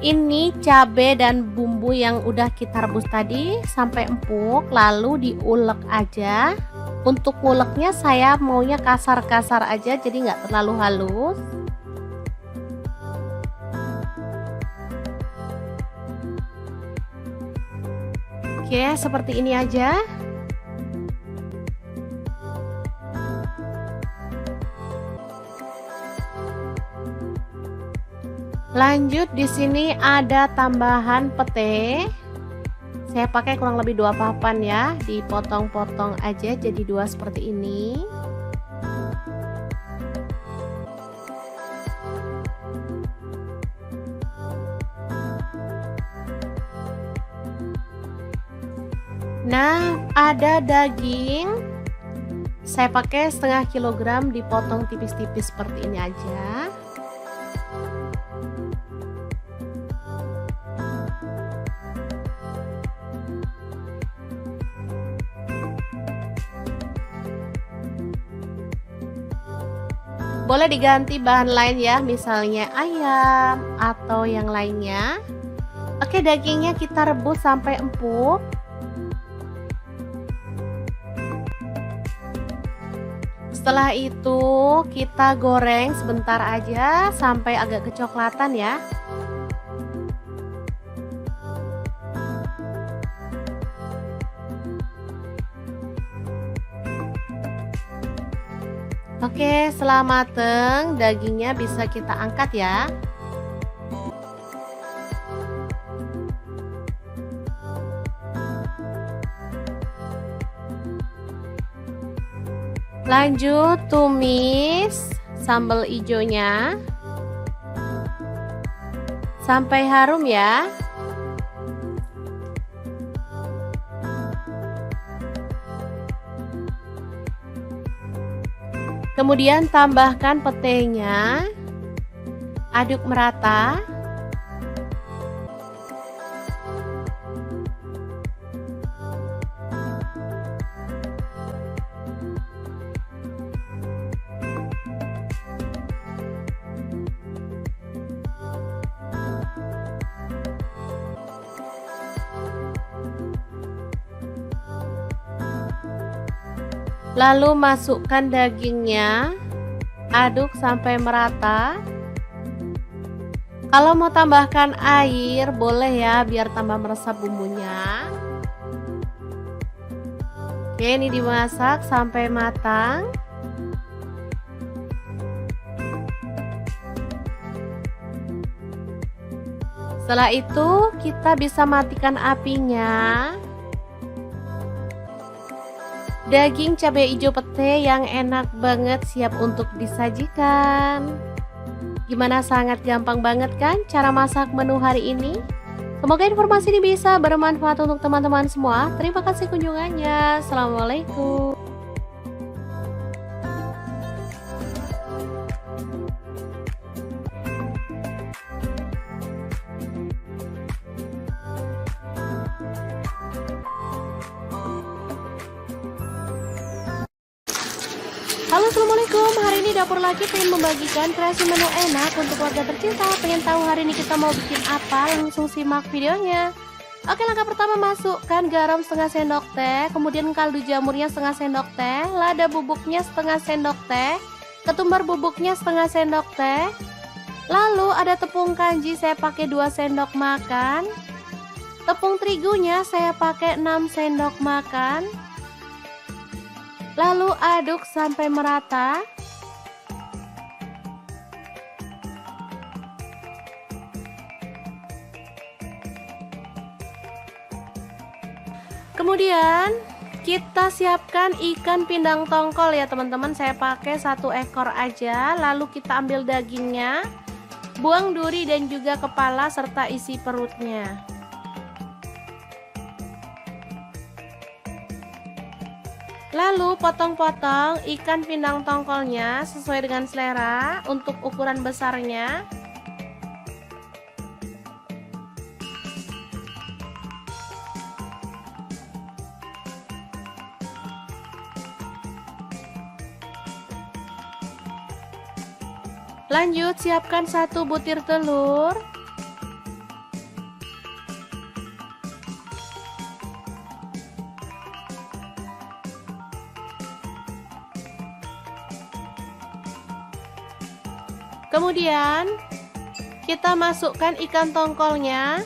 Ini cabai dan bumbu yang udah kita rebus tadi sampai empuk, lalu diulek aja. Untuk nguleknya saya maunya kasar-kasar aja, jadi nggak terlalu halus. Oke, seperti ini aja. Lanjut di sini ada tambahan pete. Saya pakai kurang lebih 2 papan ya, dipotong-potong aja jadi 2 seperti ini. Nah, ada daging. Saya pakai setengah kilogram dipotong tipis-tipis seperti ini aja. Boleh diganti bahan lain ya, misalnya ayam atau yang lainnya. Oke, dagingnya kita rebus sampai empuk. Setelah itu kita goreng sebentar aja sampai agak kecoklatan ya. Oke, setelah mateng, dagingnya bisa kita angkat ya. Lanjut tumis sambal hijaunya sampai harum ya. Kemudian tambahkan petenya, aduk merata. Lalu masukkan dagingnya, aduk sampai merata. Kalau mau tambahkan air boleh ya, biar tambah meresap bumbunya. Oke, ini dimasak sampai matang. Setelah itu kita bisa matikan apinya. Daging cabai hijau pete yang enak banget siap untuk disajikan. Gimana, sangat gampang banget kan cara masak menu hari ini? Semoga informasi ini bisa bermanfaat untuk teman-teman semua. Terima kasih kunjungannya. Assalamualaikum. Halo, assalamualaikum. Hari ini Dapur Laki pengen membagikan kreasi menu enak untuk keluarga tercinta. Pengen tahu hari ini kita mau bikin apa? Langsung simak videonya. Oke, langkah pertama, masukkan garam setengah sendok teh, kemudian kaldu jamurnya setengah sendok teh, lada bubuknya setengah sendok teh, ketumbar bubuknya setengah sendok teh. Lalu ada tepung kanji, saya pakai 2 sendok makan. Tepung terigunya saya pakai 6 sendok makan. Lalu aduk sampai merata. Kemudian kita siapkan ikan pindang tongkol ya teman-teman. Saya pakai 1 ekor aja. Lalu kita ambil dagingnya, buang duri dan juga kepala serta isi perutnya. Lalu potong-potong ikan pindang tongkolnya sesuai dengan selera untuk ukuran besarnya. Lanjut siapkan 1 butir telur. Kemudian kita masukkan ikan tongkolnya.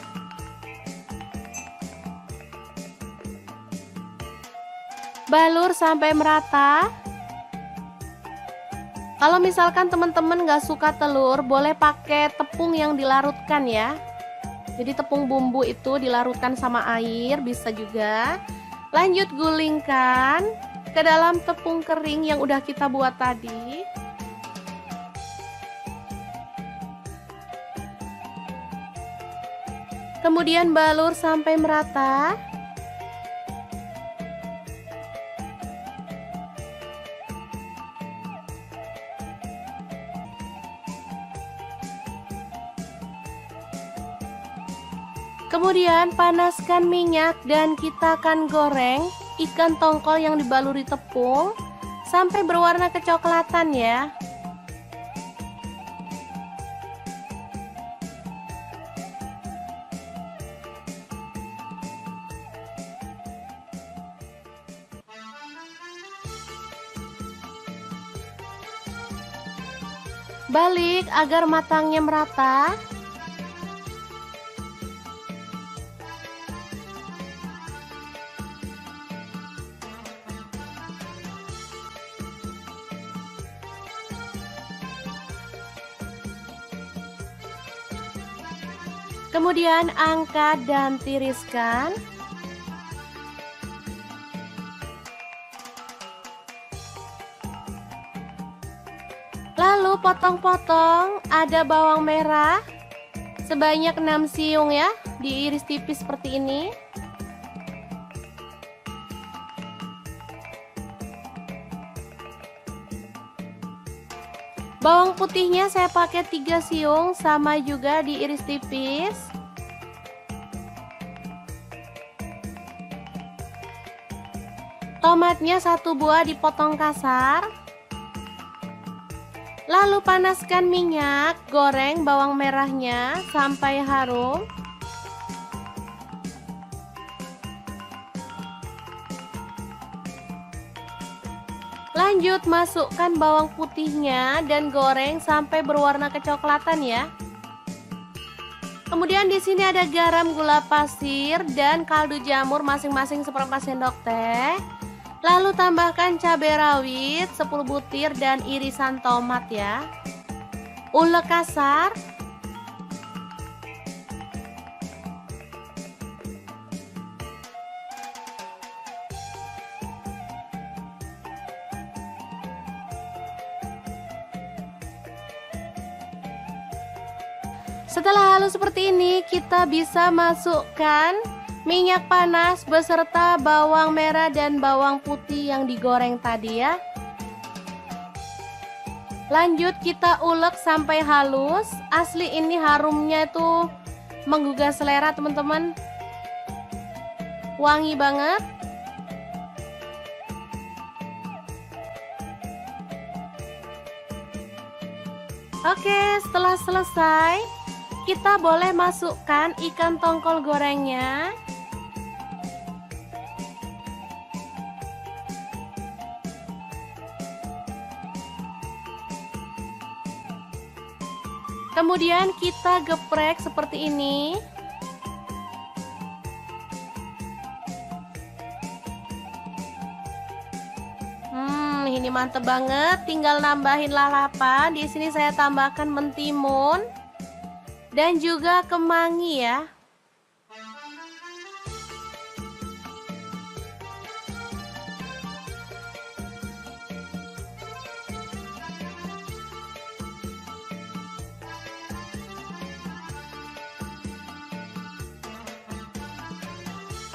Balur sampai merata. Kalau misalkan teman-teman nggak suka telur, boleh pakai tepung yang dilarutkan ya. Jadi tepung bumbu itu dilarutkan sama air, bisa juga. Lanjut gulingkan ke dalam tepung kering yang udah kita buat tadi. Kemudian balur sampai merata. Kemudian panaskan minyak dan kita akan goreng ikan tongkol yang dibaluri tepung sampai berwarna kecoklatan ya. Balik agar matangnya merata. Kemudian angkat dan tiriskan. Lalu potong-potong, ada bawang merah sebanyak 6 siung ya, diiris tipis seperti ini. Bawang putihnya saya pakai 3 siung, sama juga diiris tipis. Tomatnya 1 buah dipotong kasar. Lalu panaskan minyak, goreng bawang merahnya sampai harum. Lanjut masukkan bawang putihnya dan goreng sampai berwarna kecoklatan ya. Kemudian di sini ada garam, gula pasir, dan kaldu jamur masing-masing seperempat sendok teh. Lalu tambahkan cabai rawit 10 butir dan irisan tomat ya. Ulek kasar. Setelah halus seperti ini, kita bisa masukkan minyak panas beserta bawang merah dan bawang putih yang digoreng tadi ya. Lanjut kita ulek sampai halus. Asli ini harumnya itu menggugah selera teman-teman. Wangi banget. Oke, setelah selesai, kita boleh masukkan ikan tongkol gorengnya. Kemudian kita geprek seperti ini. Ini mantep banget. Tinggal nambahin lalapan. Di sini saya tambahkan mentimun dan juga kemangi ya.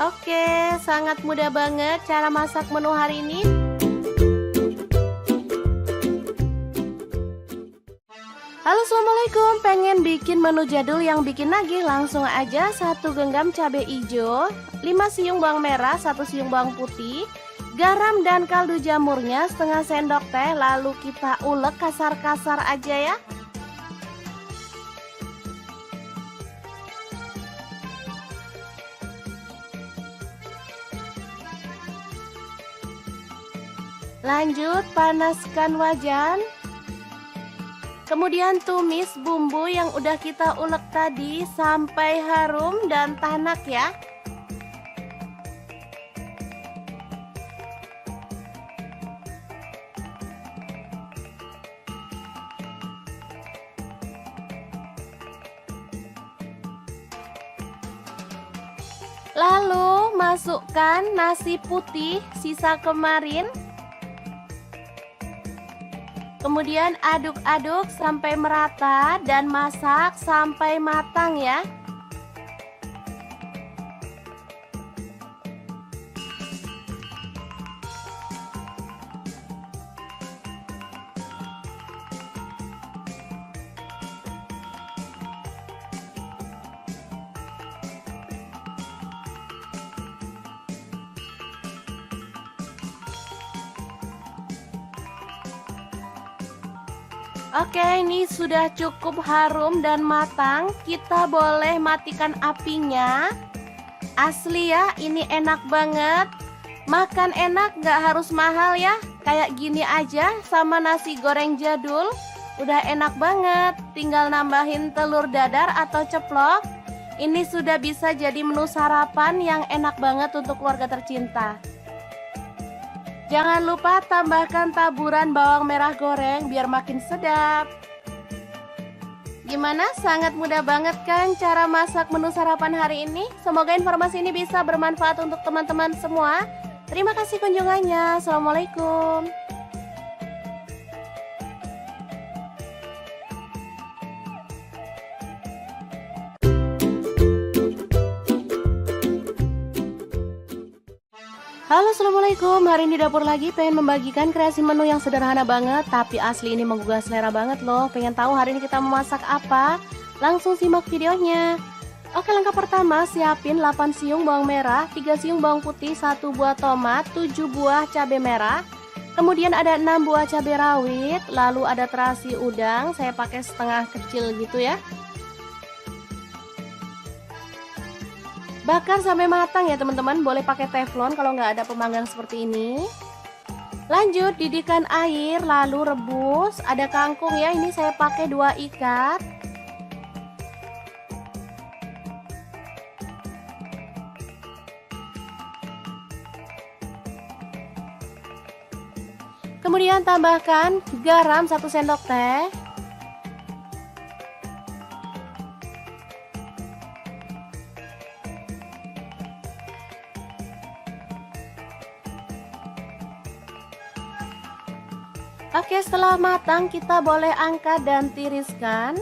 Oke, sangat mudah banget cara masak menu hari ini. Halo, assalamualaikum. Pengen bikin menu jadul yang bikin nagih? Langsung aja 1 genggam cabai hijau, 5 siung bawang merah, 1 siung bawang putih, garam dan kaldu jamurnya setengah sendok teh. Lalu kita ulek kasar-kasar aja ya. Lanjut panaskan wajan. Kemudian tumis bumbu yang udah kita ulek tadi sampai harum dan tanak ya. Lalu masukkan nasi putih sisa kemarin. Kemudian aduk-aduk sampai merata dan masak sampai matang ya. Oke, ini sudah cukup harum dan matang. Kita boleh matikan apinya. Asli ya, ini enak banget. Makan enak, gak harus mahal ya. Kayak gini aja sama nasi goreng jadul Udah enak banget, tinggal nambahin telur dadar atau ceplok. Ini sudah bisa jadi menu sarapan yang enak banget untuk keluarga tercinta. Jangan lupa tambahkan taburan bawang merah goreng biar makin sedap. Gimana? Sangat mudah banget kan cara masak menu sarapan hari ini? Semoga informasi ini bisa bermanfaat untuk teman-teman semua. Terima kasih kunjungannya. Assalamualaikum. Halo, assalamualaikum. Hari ini dapur lagi pengen membagikan kreasi menu yang sederhana banget, tapi asli ini menggugah selera banget loh. Pengen tahu hari ini kita memasak apa? Langsung simak videonya. Oke, langkah pertama siapin 8 siung bawang merah, 3 siung bawang putih, 1 buah tomat, 7 buah cabai merah. Kemudian ada 6 buah cabai rawit, lalu ada terasi udang, saya pakai setengah kecil gitu ya. Bakar sampai matang ya teman-teman, boleh pakai teflon kalau nggak ada pemanggang seperti ini. Lanjut didihkan air, lalu rebus. Ada kangkung ya, ini saya pakai 2 ikat. Kemudian tambahkan garam 1 sendok teh. Oke, setelah matang kita boleh angkat dan tiriskan.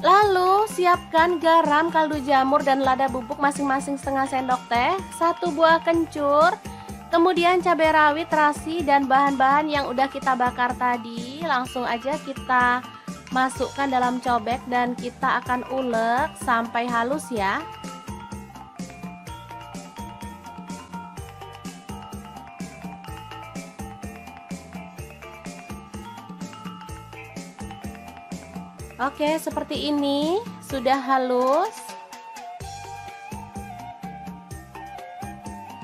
Lalu siapkan garam, kaldu jamur, dan lada bubuk masing-masing setengah sendok teh, 1 buah kencur, kemudian cabai rawit, terasi, dan bahan-bahan yang udah kita bakar tadi. Langsung aja kita masukkan dalam cobek dan kita akan ulek sampai halus ya. Oke, seperti ini sudah halus.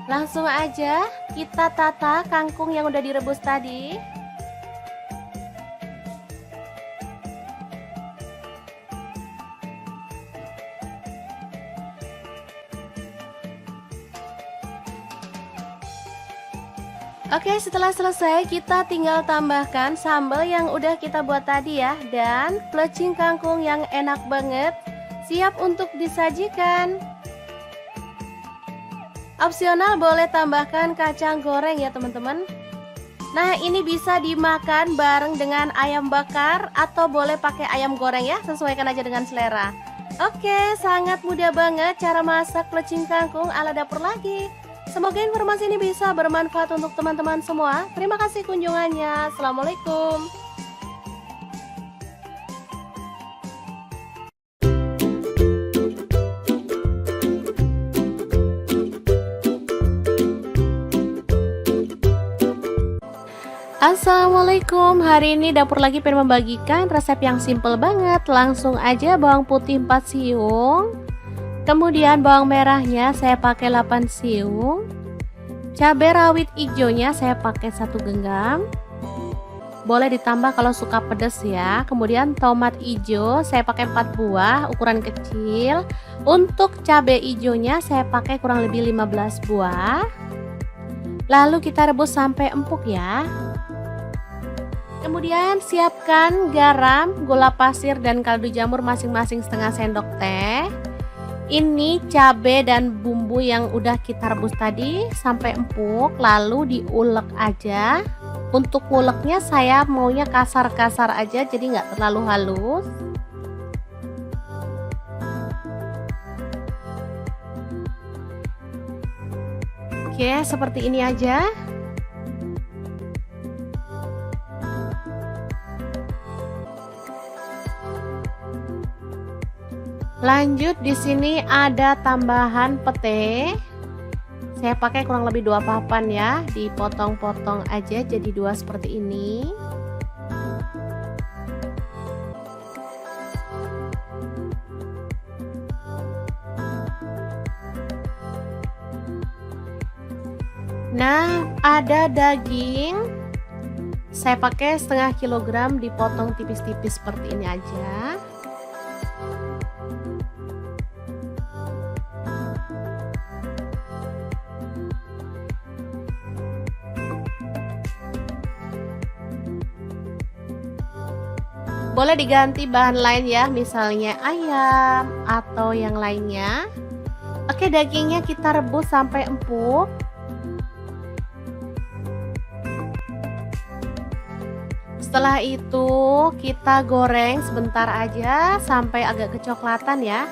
Langsung aja kita tata kangkung yang udah direbus tadi. Oke, setelah selesai kita tinggal tambahkan sambal yang udah kita buat tadi ya, dan plecing kangkung yang enak banget, siap untuk disajikan. Opsional boleh tambahkan kacang goreng ya teman-teman. Nah, ini bisa dimakan bareng dengan ayam bakar atau boleh pakai ayam goreng ya, sesuaikan aja dengan selera. Oke, sangat mudah banget cara masak plecing kangkung ala dapur lagi. Semoga informasi ini bisa bermanfaat untuk teman-teman semua. Terima kasih kunjungannya. Assalamualaikum. Assalamualaikum. Hari ini dapur lagi pengen membagikan resep yang simple banget. Langsung aja bawang putih 4 siung. Kemudian bawang merahnya saya pakai 8 siung. Cabai rawit hijaunya saya pakai 1 genggam. Boleh ditambah kalau suka pedas ya. Kemudian tomat hijau saya pakai 4 buah ukuran kecil. Untuk cabai hijaunya saya pakai kurang lebih 15 buah. Lalu kita rebus sampai empuk ya. Kemudian siapkan garam, gula pasir, dan kaldu jamur masing-masing setengah sendok teh. Ini cabai dan bumbu yang udah kita rebus tadi sampai empuk, lalu diulek aja. Untuk uleknya saya maunya kasar-kasar aja, jadi nggak terlalu halus. Oke, seperti ini aja. Lanjut di sini ada tambahan pete. Saya pakai kurang lebih 2 papan ya, dipotong-potong aja jadi 2 seperti ini. Nah, ada daging. Saya pakai setengah kilogram dipotong tipis-tipis seperti ini aja. Boleh diganti bahan lain ya, misalnya ayam atau yang lainnya. Oke, dagingnya kita rebus sampai empuk. Setelah itu kita goreng sebentar aja sampai agak kecoklatan ya.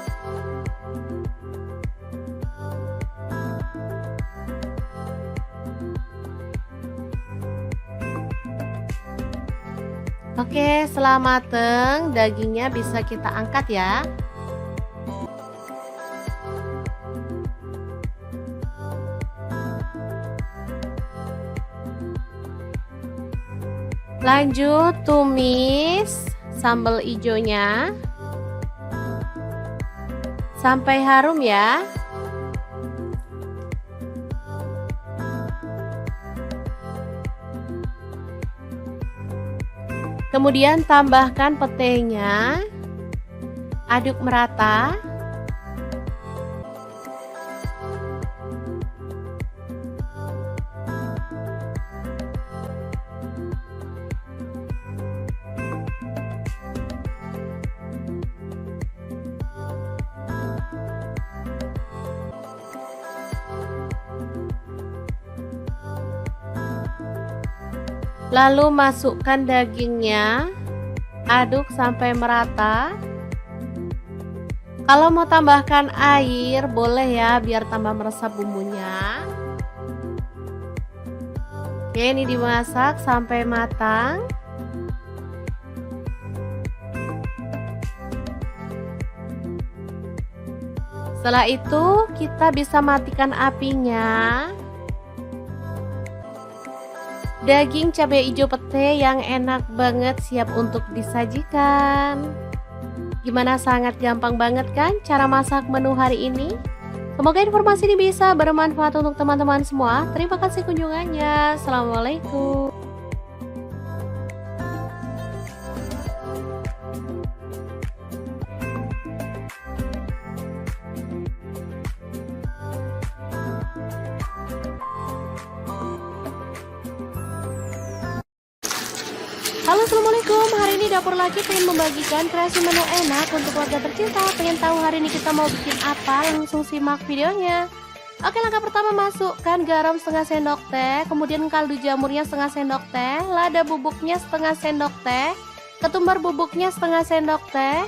Oke, setelah mateng, dagingnya bisa kita angkat ya. Lanjut tumis sambal hijaunya sampai harum ya. Kemudian tambahkan petenya, aduk merata. Lalu masukkan dagingnya, aduk sampai merata. Kalau mau tambahkan air boleh ya, biar tambah meresap bumbunya. Oke, ini dimasak sampai matang. Setelah itu kita bisa matikan apinya. Daging cabai hijau pete yang enak banget siap untuk disajikan. Gimana, sangat gampang banget kan cara masak menu hari ini? Semoga informasi ini bisa bermanfaat untuk teman-teman semua. Terima kasih kunjungannya. Assalamualaikum. Halo, assalamualaikum. Hari ini Dapur Laki pengen membagikan kreasi menu enak untuk keluarga tercinta. Pengen tahu hari ini kita mau bikin apa? Langsung simak videonya. Oke, langkah pertama, masukkan garam setengah sendok teh, kemudian kaldu jamurnya setengah sendok teh, lada bubuknya setengah sendok teh, ketumbar bubuknya setengah sendok teh.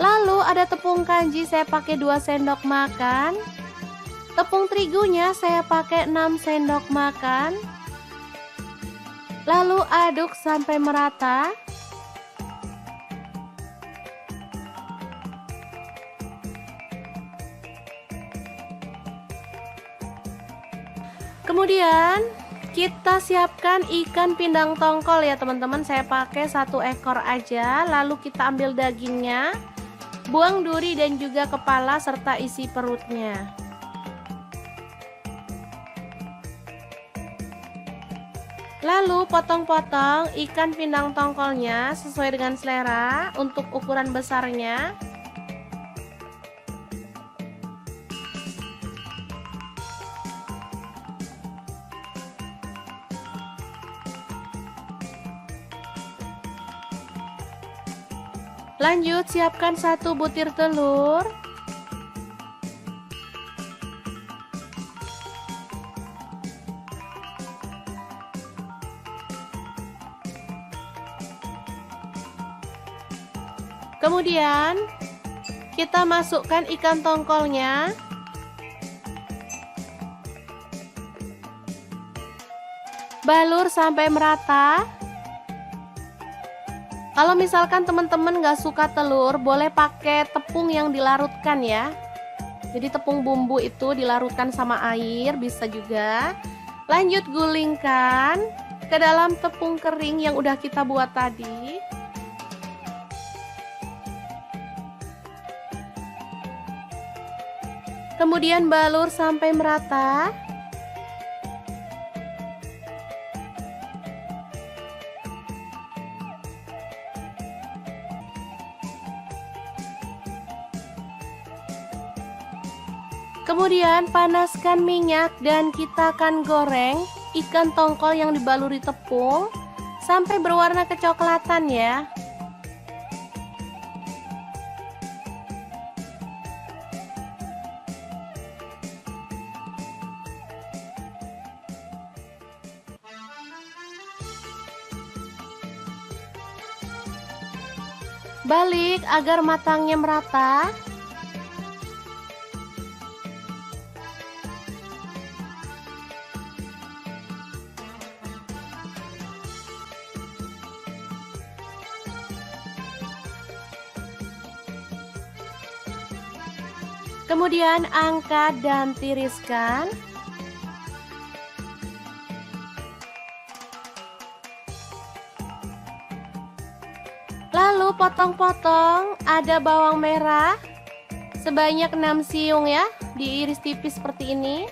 Lalu ada tepung kanji, saya pakai 2 sendok makan. Tepung terigunya saya pakai 6 sendok makan. Lalu aduk sampai merata. Kemudian kita siapkan ikan pindang tongkol ya teman-teman. Saya pakai 1 ekor aja. Lalu kita ambil dagingnya, buang duri dan juga kepala serta isi perutnya. Lalu potong-potong ikan pindang tongkolnya sesuai dengan selera untuk ukuran besarnya. Lanjut siapkan 1 butir telur. Kemudian kita masukkan ikan tongkolnya. Balur sampai merata. Kalau misalkan teman-teman gak suka telur, boleh pakai tepung yang dilarutkan ya. Jadi tepung bumbu itu dilarutkan sama air, bisa juga. Lanjut gulingkan ke dalam tepung kering yang udah kita buat tadi. Kemudian balur sampai merata. Kemudian panaskan minyak dan kita akan goreng ikan tongkol yang dibaluri tepung sampai berwarna kecoklatan ya. Balik agar matangnya merata. Kemudian angkat dan tiriskan. Lalu potong-potong, ada bawang merah sebanyak 6 siung ya, diiris tipis seperti ini.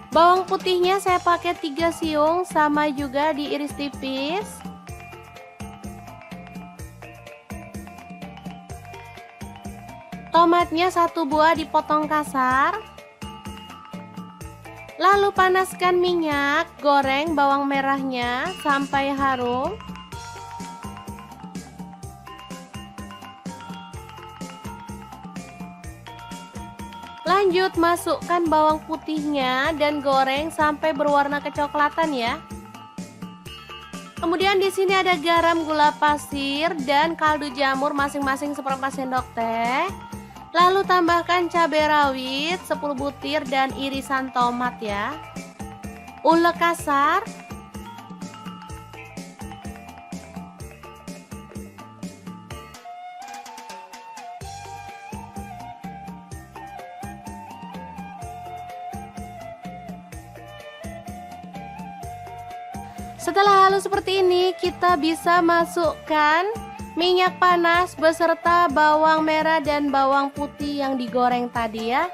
Bawang putihnya saya pakai 3 siung, sama juga diiris tipis. Tomatnya 1 buah dipotong kasar. Lalu panaskan minyak, goreng bawang merahnya sampai harum. Lanjut masukkan bawang putihnya dan goreng sampai berwarna kecoklatan ya. Kemudian di sini ada garam, gula pasir, dan kaldu jamur masing-masing seperempat sendok teh. Lalu tambahkan cabai rawit 10 butir dan irisan tomat ya. Ulek kasar. Setelah halus seperti ini, kita bisa masukkan minyak panas beserta bawang merah dan bawang putih yang digoreng tadi ya.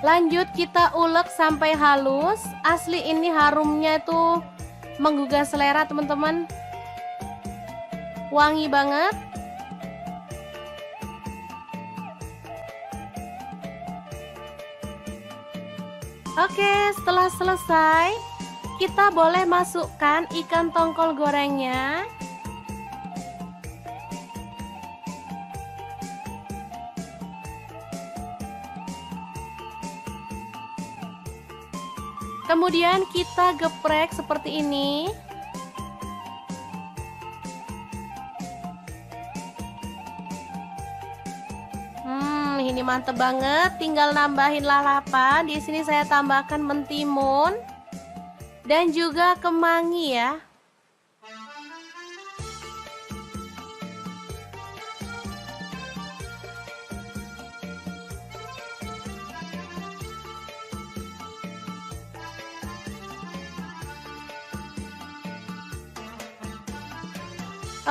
Lanjut kita ulek sampai halus. Asli ini harumnya itu menggugah selera teman-teman. Wangi banget. Oke, setelah selesai, kita boleh masukkan ikan tongkol gorengnya. Kemudian kita geprek seperti ini. Ini mantep banget. Tinggal nambahin lalapan. Di sini saya tambahkan mentimun dan juga kemangi ya.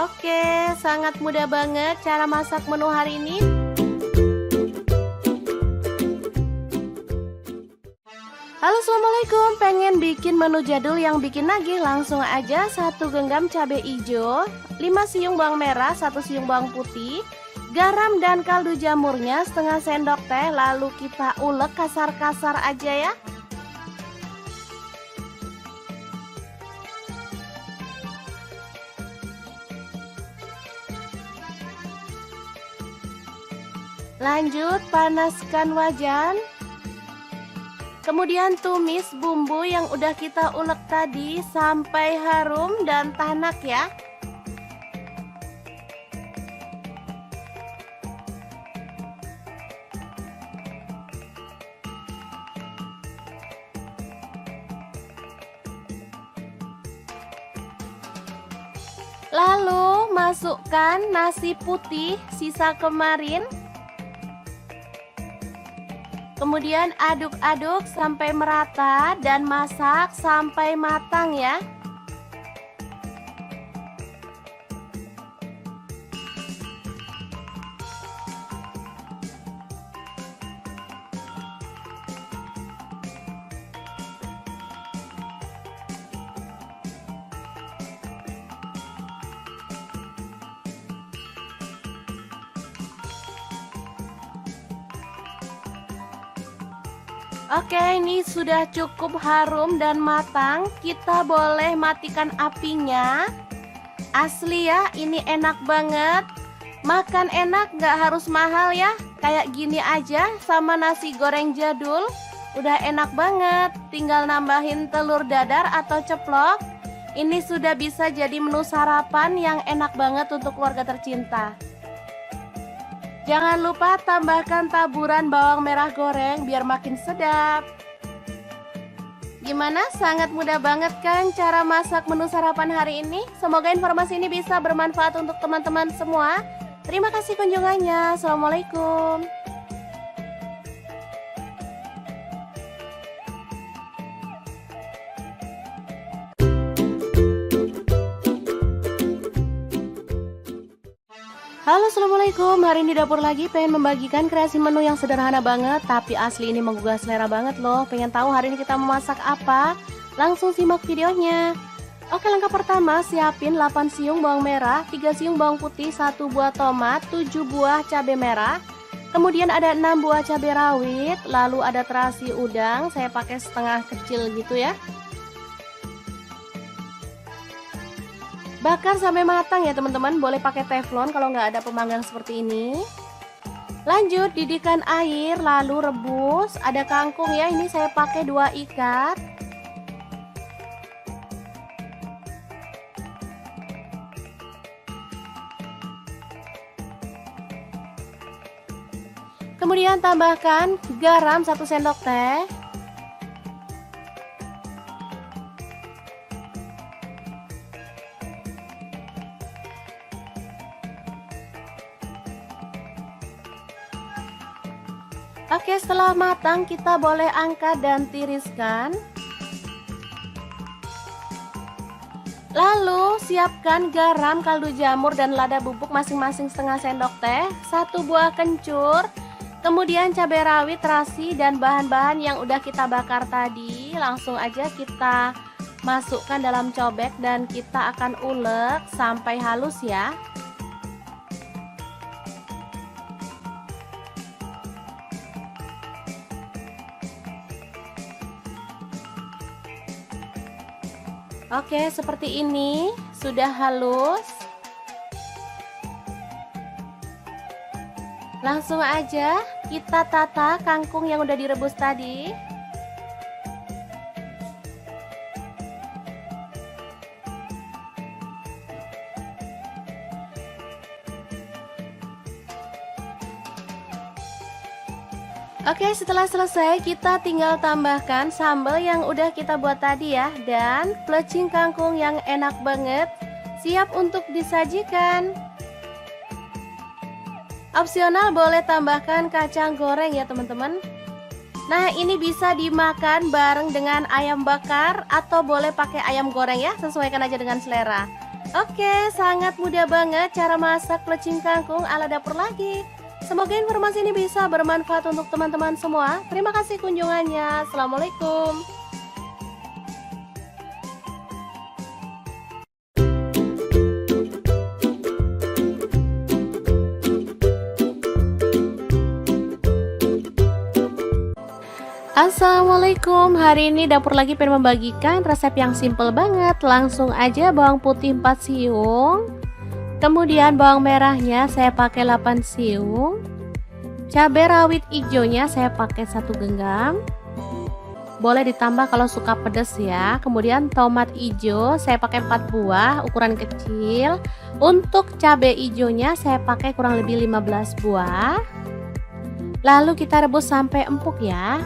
Oke, sangat mudah banget cara masak menu hari ini. Halo, assalamualaikum. Pengen bikin menu jadul yang bikin nagih? Langsung aja 1 genggam cabai hijau, 5 siung bawang merah, 1 siung bawang putih, garam dan kaldu jamurnya setengah sendok teh. Lalu kita ulek kasar-kasar aja ya. Lanjut panaskan wajan. Kemudian tumis bumbu yang udah kita ulek tadi sampai harum dan tanak ya. Lalu masukkan nasi putih sisa kemarin. Kemudian aduk-aduk sampai merata dan masak sampai matang ya. Oke, ini sudah cukup harum dan matang. Kita boleh matikan apinya. Asli ya, ini enak banget. Makan enak, nggak harus mahal ya. Kayak gini aja sama nasi goreng jadul. Udah enak banget. Tinggal nambahin telur dadar atau ceplok. Ini sudah bisa jadi menu sarapan yang enak banget untuk keluarga tercinta. Jangan lupa tambahkan taburan bawang merah goreng biar makin sedap. Gimana? Sangat mudah banget kan cara masak menu sarapan hari ini? Semoga informasi ini bisa bermanfaat untuk teman-teman semua. Terima kasih kunjungannya. Assalamualaikum. Halo, assalamualaikum. Hari ini dapur lagi pengen membagikan kreasi menu yang sederhana banget, tapi asli ini menggugah selera banget loh. Pengen tahu hari ini kita memasak apa? Langsung simak videonya. Oke, langkah pertama siapin 8 siung bawang merah, 3 siung bawang putih, 1 buah tomat, 7 buah cabai merah. Kemudian ada 6 buah cabai rawit, lalu ada terasi udang, saya pakai setengah kecil gitu ya. Bakar sampai matang ya teman-teman, boleh pakai teflon kalau nggak ada pemanggang seperti ini. Lanjut didihkan air, lalu rebus. Ada kangkung ya, ini saya pakai 2 ikat. Kemudian tambahkan garam 1 sendok teh. Oke, setelah matang kita boleh angkat dan tiriskan. Lalu siapkan garam, kaldu jamur, dan lada bubuk masing-masing setengah sendok teh, 1 buah kencur, kemudian cabai rawit, terasi, dan bahan-bahan yang udah kita bakar tadi. Langsung aja kita masukkan dalam cobek dan kita akan ulek sampai halus ya. Oke, seperti ini sudah halus. Langsung aja kita tata kangkung yang udah direbus tadi. Oke, setelah selesai kita tinggal tambahkan sambal yang udah kita buat tadi ya, dan plecing kangkung yang enak banget siap untuk disajikan. Opsional boleh tambahkan kacang goreng ya teman-teman. Nah, ini bisa dimakan bareng dengan ayam bakar atau boleh pakai ayam goreng ya, sesuaikan aja dengan selera. Oke, sangat mudah banget cara masak plecing kangkung ala dapur lagi. Semoga informasi ini bisa bermanfaat untuk teman-teman semua. Terima kasih kunjungannya. Assalamualaikum. Assalamualaikum. Hari ini dapur lagi pengen membagikan resep yang simple banget. Langsung aja bawang putih 4 siung. Kemudian bawang merahnya saya pakai 8 siung. Cabai rawit hijaunya saya pakai 1 genggam. Boleh ditambah kalau suka pedas ya. Kemudian tomat hijau saya pakai 4 buah ukuran kecil. Untuk cabai hijaunya saya pakai kurang lebih 15 buah. Lalu kita rebus sampai empuk ya.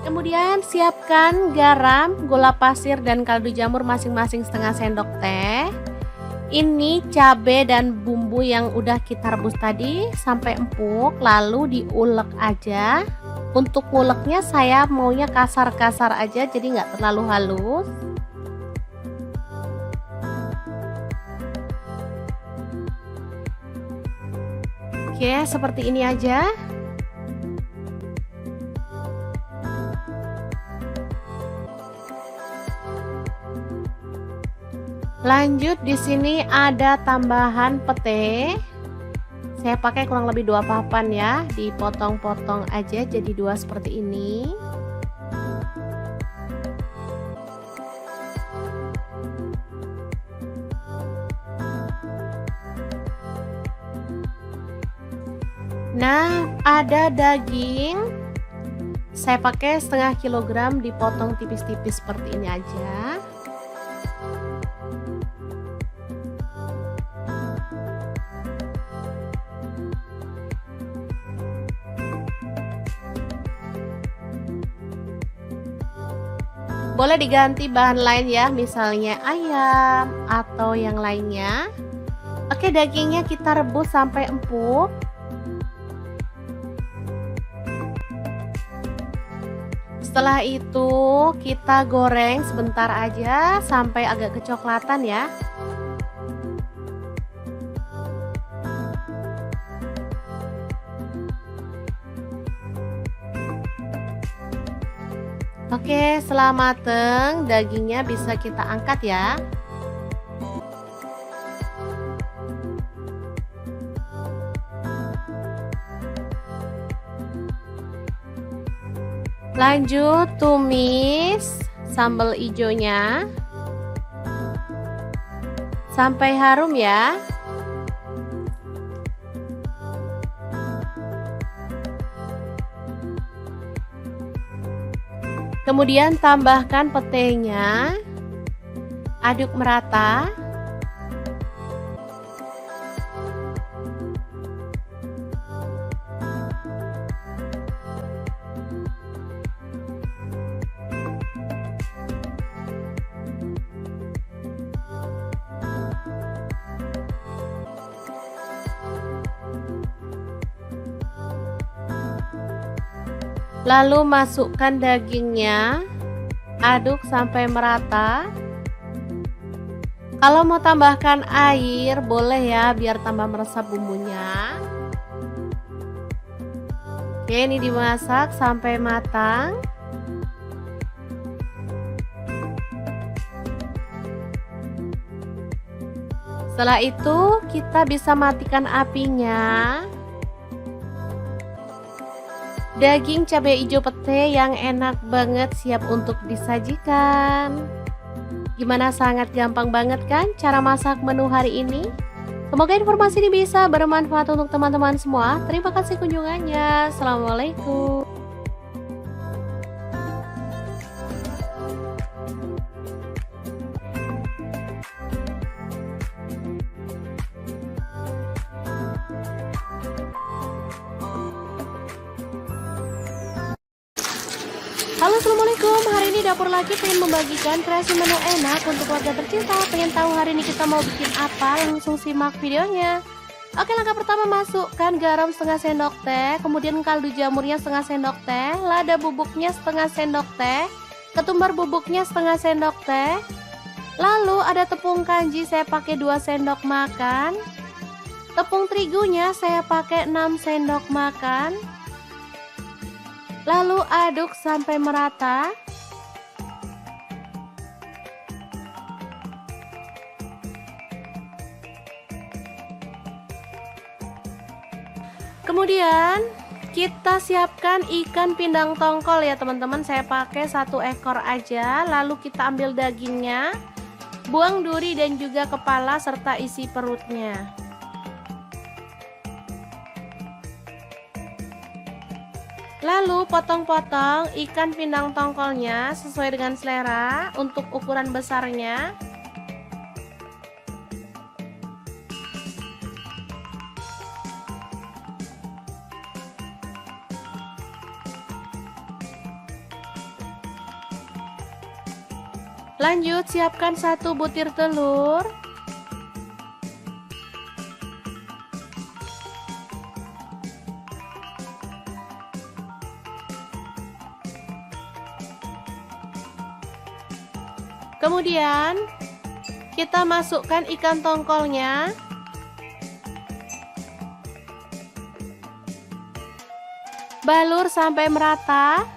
Kemudian siapkan garam, gula pasir, dan kaldu jamur masing-masing setengah sendok teh. Ini cabai dan bumbu yang udah kita rebus tadi sampai empuk, lalu diulek aja. Untuk nguleknya saya maunya kasar-kasar aja, jadi nggak terlalu halus. Oke, seperti ini aja. Lanjut di sini ada tambahan pete. Saya pakai kurang lebih 2 papan ya, dipotong-potong aja jadi 2 seperti ini. Nah, ada daging. Saya pakai setengah kilogram dipotong tipis-tipis seperti ini aja. Boleh diganti bahan lain ya, misalnya ayam atau yang lainnya. Oke, dagingnya kita rebus sampai empuk. Setelah itu kita goreng sebentar aja sampai agak kecoklatan ya. Oke, setelah mateng, dagingnya bisa kita angkat ya. Lanjut tumis sambal hijaunya sampai harum ya. Kemudian tambahkan petenya, aduk merata. Lalu masukkan dagingnya, aduk sampai merata. Kalau mau tambahkan air boleh ya, biar tambah meresap bumbunya. Oke, ini dimasak sampai matang. Setelah itu kita bisa matikan apinya. Daging cabai hijau pete yang enak banget siap untuk disajikan. Gimana, sangat gampang banget kan cara masak menu hari ini? Semoga informasi ini bisa bermanfaat untuk teman-teman semua. Terima kasih kunjungannya. Assalamualaikum. Halo, assalamualaikum. Hari ini Dapur Laki pengen membagikan kreasi menu enak untuk keluarga tercinta. Pengen tahu hari ini kita mau bikin apa? Langsung simak videonya. Oke, langkah pertama, masukkan garam setengah sendok teh, kemudian kaldu jamurnya setengah sendok teh, lada bubuknya setengah sendok teh, ketumbar bubuknya setengah sendok teh. Lalu ada tepung kanji, saya pakai 2 sendok makan. Tepung terigunya saya pakai 6 sendok makan. Lalu aduk sampai merata. Kemudian kita siapkan ikan pindang tongkol ya teman-teman. Saya pakai 1 ekor aja. Lalu kita ambil dagingnya, buang duri dan juga kepala serta isi perutnya. Lalu potong-potong ikan pindang tongkolnya sesuai dengan selera untuk ukuran besarnya. Lanjut siapkan 1 butir telur. Kemudian kita masukkan ikan tongkolnya. Balur sampai merata.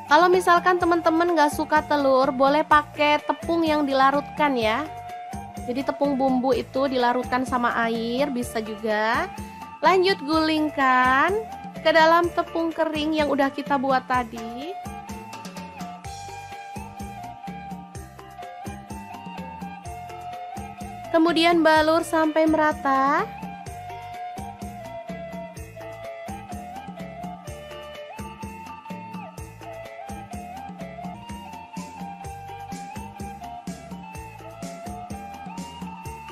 Kalau misalkan teman-teman nggak suka telur, boleh pakai tepung yang dilarutkan ya. Jadi tepung bumbu itu dilarutkan sama air, bisa juga. Lanjut gulingkan ke dalam tepung kering yang udah kita buat tadi. Kemudian balur sampai merata.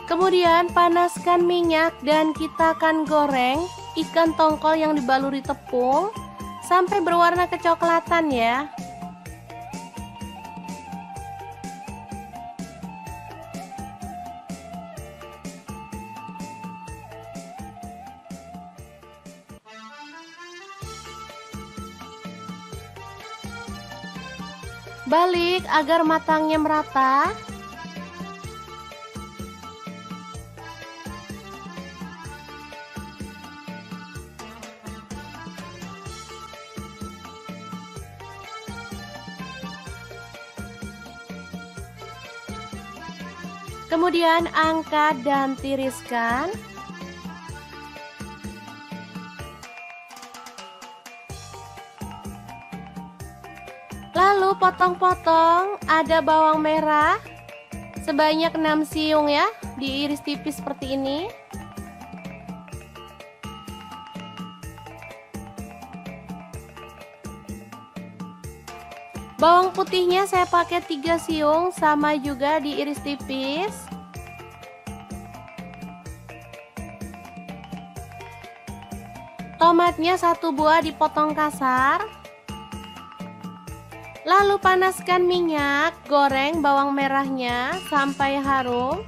Kemudian panaskan minyak dan kita akan goreng ikan tongkol yang dibaluri tepung sampai berwarna kecoklatan ya. Balik agar matangnya merata. Kemudian angkat dan tiriskan. Lalu potong-potong, ada bawang merah sebanyak 6 siung ya, diiris tipis seperti ini. Bawang putihnya saya pakai 3 siung, sama juga diiris tipis. Tomatnya 1 buah dipotong kasar. Lalu panaskan minyak, goreng bawang merahnya sampai harum.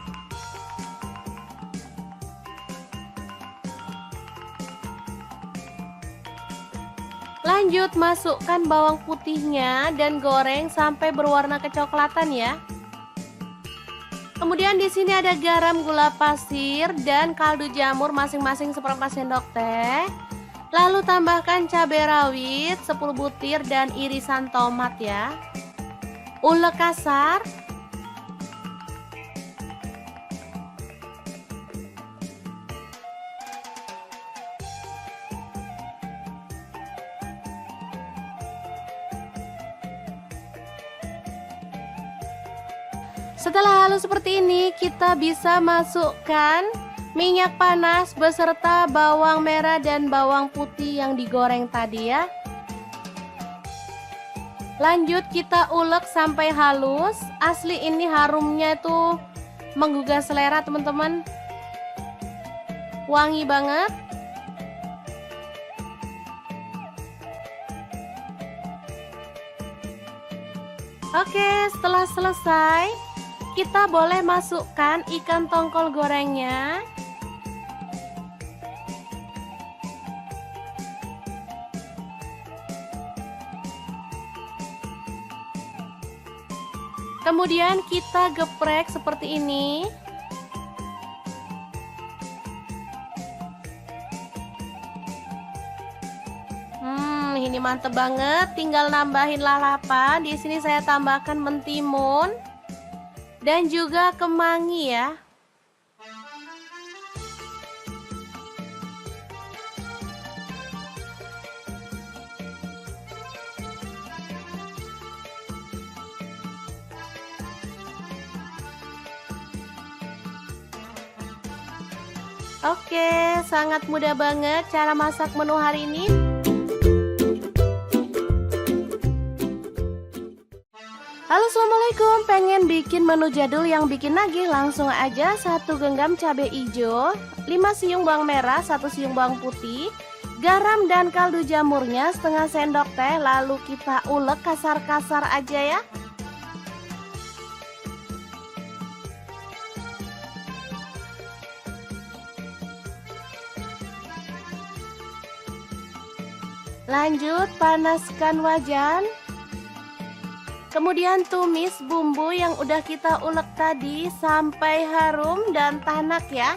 Lanjut masukkan bawang putihnya dan goreng sampai berwarna kecoklatan ya. Kemudian di sini ada garam, gula pasir, dan kaldu jamur masing-masing seperempat sendok teh. Lalu tambahkan cabai rawit 10 butir dan irisan tomat ya. Ulek kasar. Setelah halus seperti ini, kita bisa masukkan minyak panas beserta bawang merah dan bawang putih yang digoreng tadi ya. Lanjut kita ulek sampai halus. Asli ini harumnya itu menggugah selera teman-teman. Wangi banget. Oke, setelah selesai, kita boleh masukkan ikan tongkol gorengnya. Kemudian kita geprek seperti ini. Ini mantep banget. Tinggal nambahin lalapan. Di sini saya tambahkan mentimun dan juga kemangi ya. Oke, sangat mudah banget cara masak menu hari ini. Halo, assalamualaikum. Pengen bikin menu jadul yang bikin nagih? Langsung aja 1 genggam cabai hijau, 5 siung bawang merah, 1 siung bawang putih, garam dan kaldu jamurnya setengah sendok teh. Lalu kita ulek kasar-kasar aja ya. Lanjut panaskan wajan. Kemudian tumis bumbu yang udah kita ulek tadi sampai harum dan tanak ya.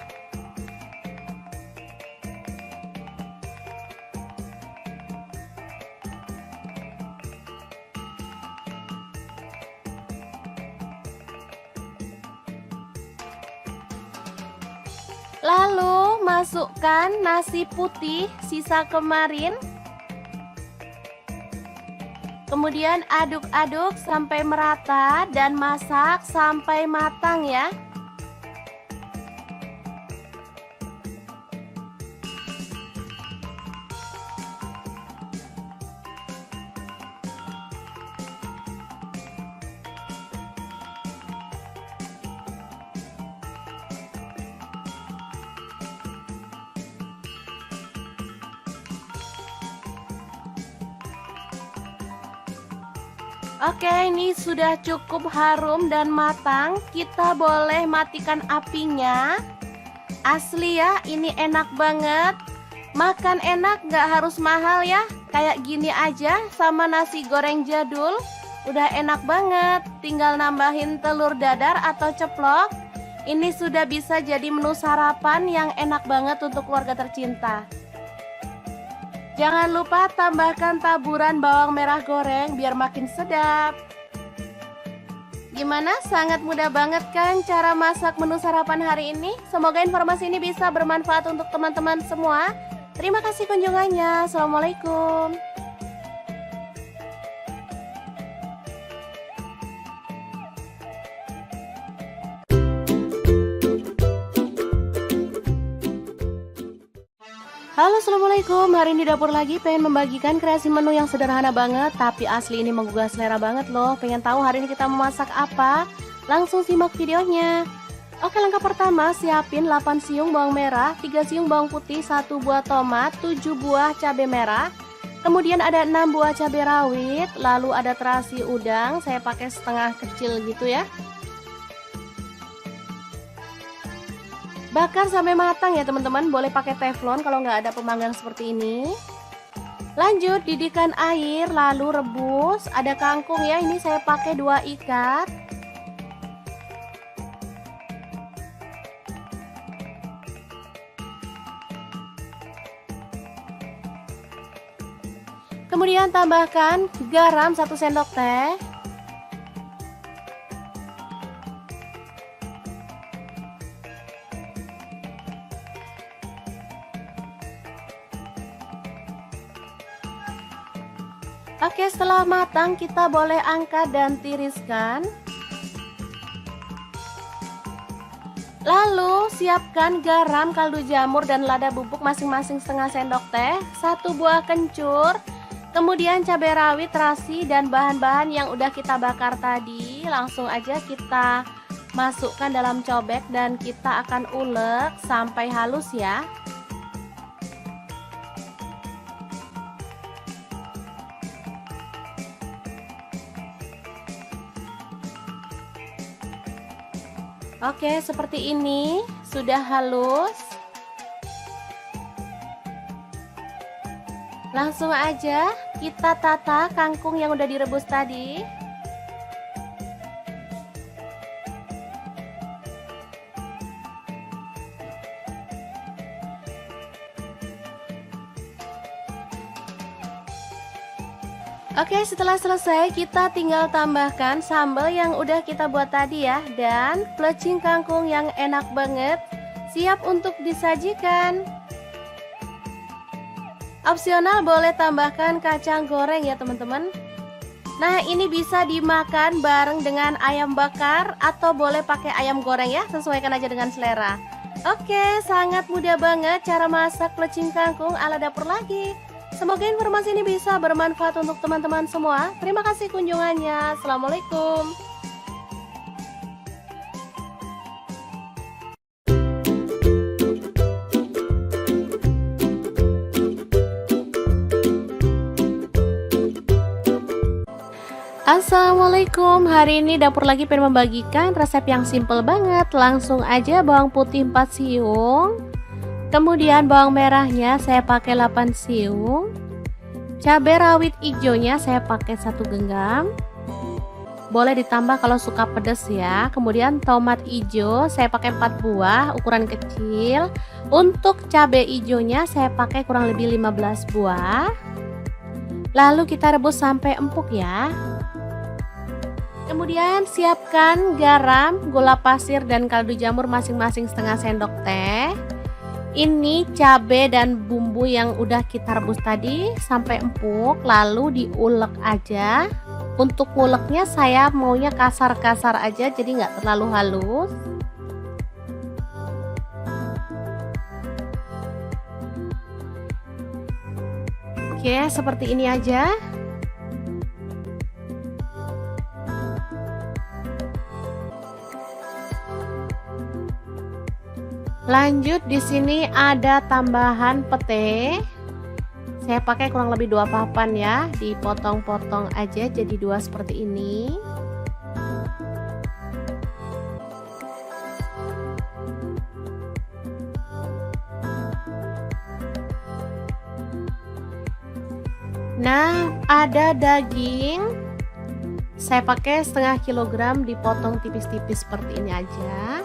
Lalu masukkan nasi putih sisa kemarin. Kemudian aduk-aduk sampai merata dan masak sampai matang ya. Oke, ini sudah cukup harum dan matang. Kita boleh matikan apinya. Asli ya, ini enak banget. Makan enak, gak harus mahal ya. Kayak gini aja sama nasi goreng jadul. Udah enak banget. Tinggal nambahin telur dadar atau ceplok. Ini sudah bisa jadi menu sarapan yang enak banget untuk keluarga tercinta. Jangan lupa tambahkan taburan bawang merah goreng biar makin sedap. Gimana? Sangat mudah banget kan cara masak menu sarapan hari ini? Semoga informasi ini bisa bermanfaat untuk teman-teman semua. Terima kasih kunjungannya. Assalamualaikum. Halo, assalamualaikum. Hari ini dapur lagi pengen membagikan kreasi menu yang sederhana banget, tapi asli ini menggugah selera banget loh. Pengen tahu hari ini kita memasak apa? Langsung simak videonya. Oke, langkah pertama siapin 8 siung bawang merah, 3 siung bawang putih, 1 buah tomat, 7 buah cabai merah. Kemudian ada 6 buah cabai rawit, lalu ada terasi udang, saya pakai setengah kecil gitu ya. Bakar sampai matang ya teman-teman, boleh pakai teflon kalau nggak ada pemanggang seperti ini. Lanjut didihkan air, lalu rebus. Ada kangkung ya, ini saya pakai 2 ikat. Kemudian tambahkan garam 1 sendok teh. Oke, setelah matang kita boleh angkat dan tiriskan. Lalu siapkan garam, kaldu jamur, dan lada bubuk masing-masing setengah sendok teh, 1 buah kencur, kemudian cabai rawit, terasi, dan bahan-bahan yang udah kita bakar tadi. Langsung aja kita masukkan dalam cobek dan kita akan ulek sampai halus ya. Oke, seperti ini sudah halus. Langsung aja kita tata kangkung yang udah direbus tadi. Oke, setelah selesai kita tinggal tambahkan sambal yang udah kita buat tadi ya, dan plecing kangkung yang enak banget siap untuk disajikan. Opsional boleh tambahkan kacang goreng ya teman-teman. Nah, ini bisa dimakan bareng dengan ayam bakar atau boleh pakai ayam goreng ya, sesuaikan aja dengan selera. Oke, sangat mudah banget cara masak plecing kangkung ala dapur lagi. Semoga informasi ini bisa bermanfaat untuk teman-teman semua. Terima kasih kunjungannya. Assalamualaikum. Assalamualaikum. Hari ini dapur lagi pengen membagikan resep yang simple banget. Langsung aja bawang putih 4 siung. Kemudian bawang merahnya saya pakai 8 siung. Cabai rawit hijaunya saya pakai 1 genggam. Boleh ditambah kalau suka pedas ya. Kemudian tomat hijau saya pakai 4 buah ukuran kecil. Untuk cabai hijaunya saya pakai kurang lebih 15 buah. Lalu kita rebus sampai empuk ya. Kemudian siapkan garam, gula pasir, dan kaldu jamur masing-masing setengah sendok teh. Ini cabai dan bumbu yang udah kita rebus tadi sampai empuk, lalu diulek aja. Untuk nguleknya saya maunya kasar-kasar aja, jadi nggak terlalu halus. Oke, seperti ini aja. Lanjut, di sini ada tambahan pete. Saya pakai kurang lebih 2 papan ya, dipotong-potong aja jadi 2 seperti ini. Nah, ada daging. Saya pakai setengah kilogram, dipotong tipis-tipis seperti ini aja.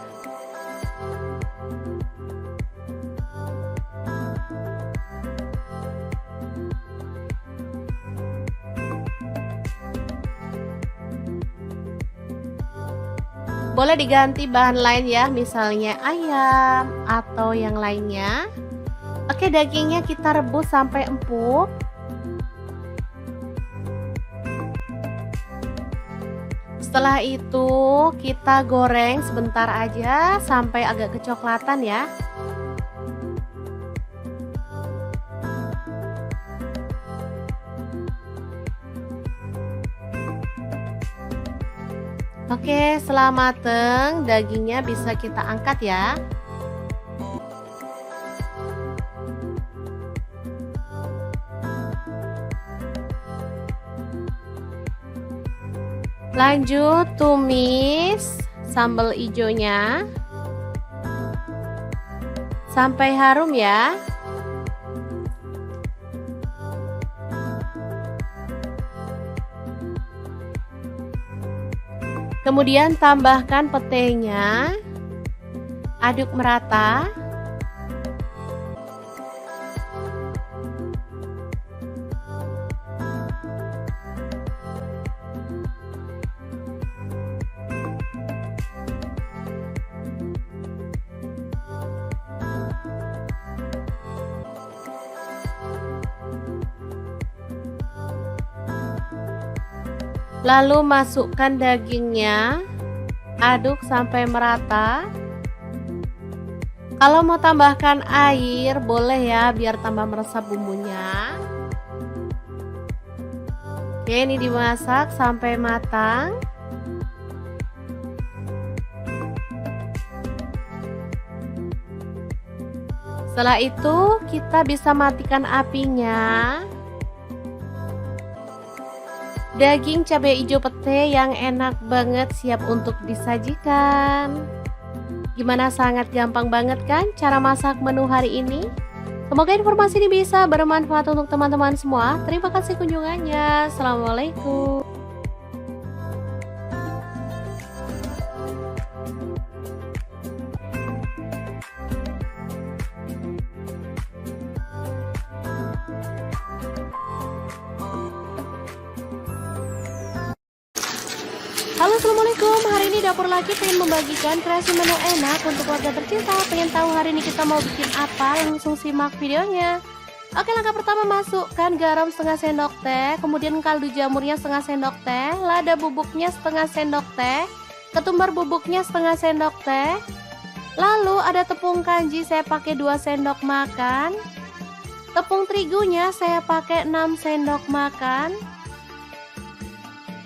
Boleh diganti bahan lain ya, misalnya ayam atau yang lainnya. Oke, dagingnya kita rebus sampai empuk. Setelah itu kita goreng sebentar aja sampai agak kecoklatan ya. Oke, setelah mateng, dagingnya bisa kita angkat ya. Lanjut tumis sambal hijaunya sampai harum ya. Kemudian tambahkan petenya, aduk merata. Lalu masukkan dagingnya, aduk sampai merata. Kalau mau tambahkan air boleh ya, biar tambah meresap bumbunya. Oke, ini dimasak sampai matang. Setelah itu kita bisa matikan apinya. Daging cabai hijau pete yang enak banget siap untuk disajikan. Gimana, sangat gampang banget kan cara masak menu hari ini? Semoga informasi ini bisa bermanfaat untuk teman-teman semua. Terima kasih kunjungannya. Assalamualaikum. Halo, assalamualaikum. Hari ini Dapur Laki pengen membagikan kreasi menu enak untuk keluarga tercinta. Pengen tahu hari ini kita mau bikin apa? Langsung simak videonya. Oke, langkah pertama, masukkan garam setengah sendok teh, kemudian kaldu jamurnya setengah sendok teh, lada bubuknya setengah sendok teh, ketumbar bubuknya setengah sendok teh. Lalu ada tepung kanji, saya pakai 2 sendok makan. Tepung terigunya saya pakai 6 sendok makan.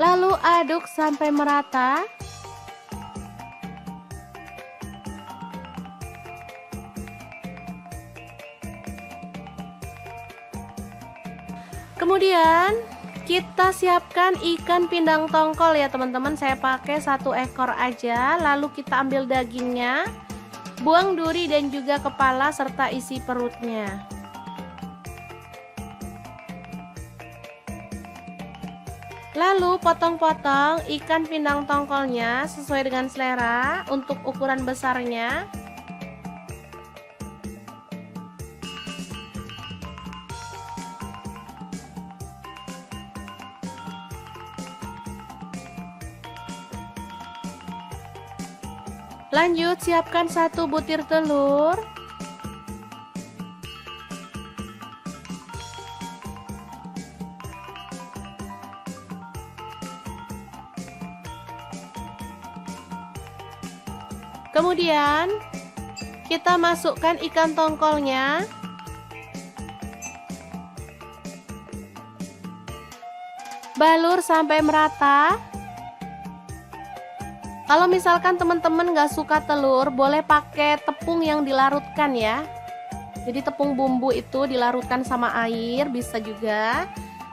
Lalu aduk sampai merata. Kemudian kita siapkan ikan pindang tongkol ya teman-teman. Saya pakai 1 ekor aja. Lalu kita ambil dagingnya, buang duri dan juga kepala serta isi perutnya. Lalu potong-potong ikan pindang tongkolnya sesuai dengan selera untuk ukuran besarnya. Lanjut, siapkan 1 butir telur. Kemudian kita masukkan ikan tongkolnya. Balur sampai merata. Kalau misalkan teman-teman nggak suka telur, boleh pakai tepung yang dilarutkan ya. Jadi tepung bumbu itu dilarutkan sama air, bisa juga.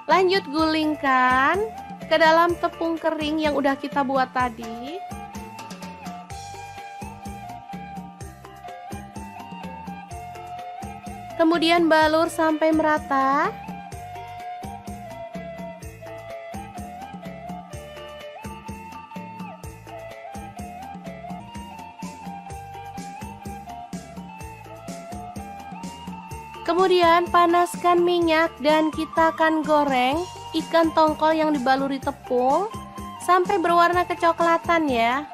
Lanjut gulingkan ke dalam tepung kering yang udah kita buat tadi. Kemudian balur sampai merata. Kemudian panaskan minyak dan kita akan goreng ikan tongkol yang dibaluri tepung sampai berwarna kecoklatan ya.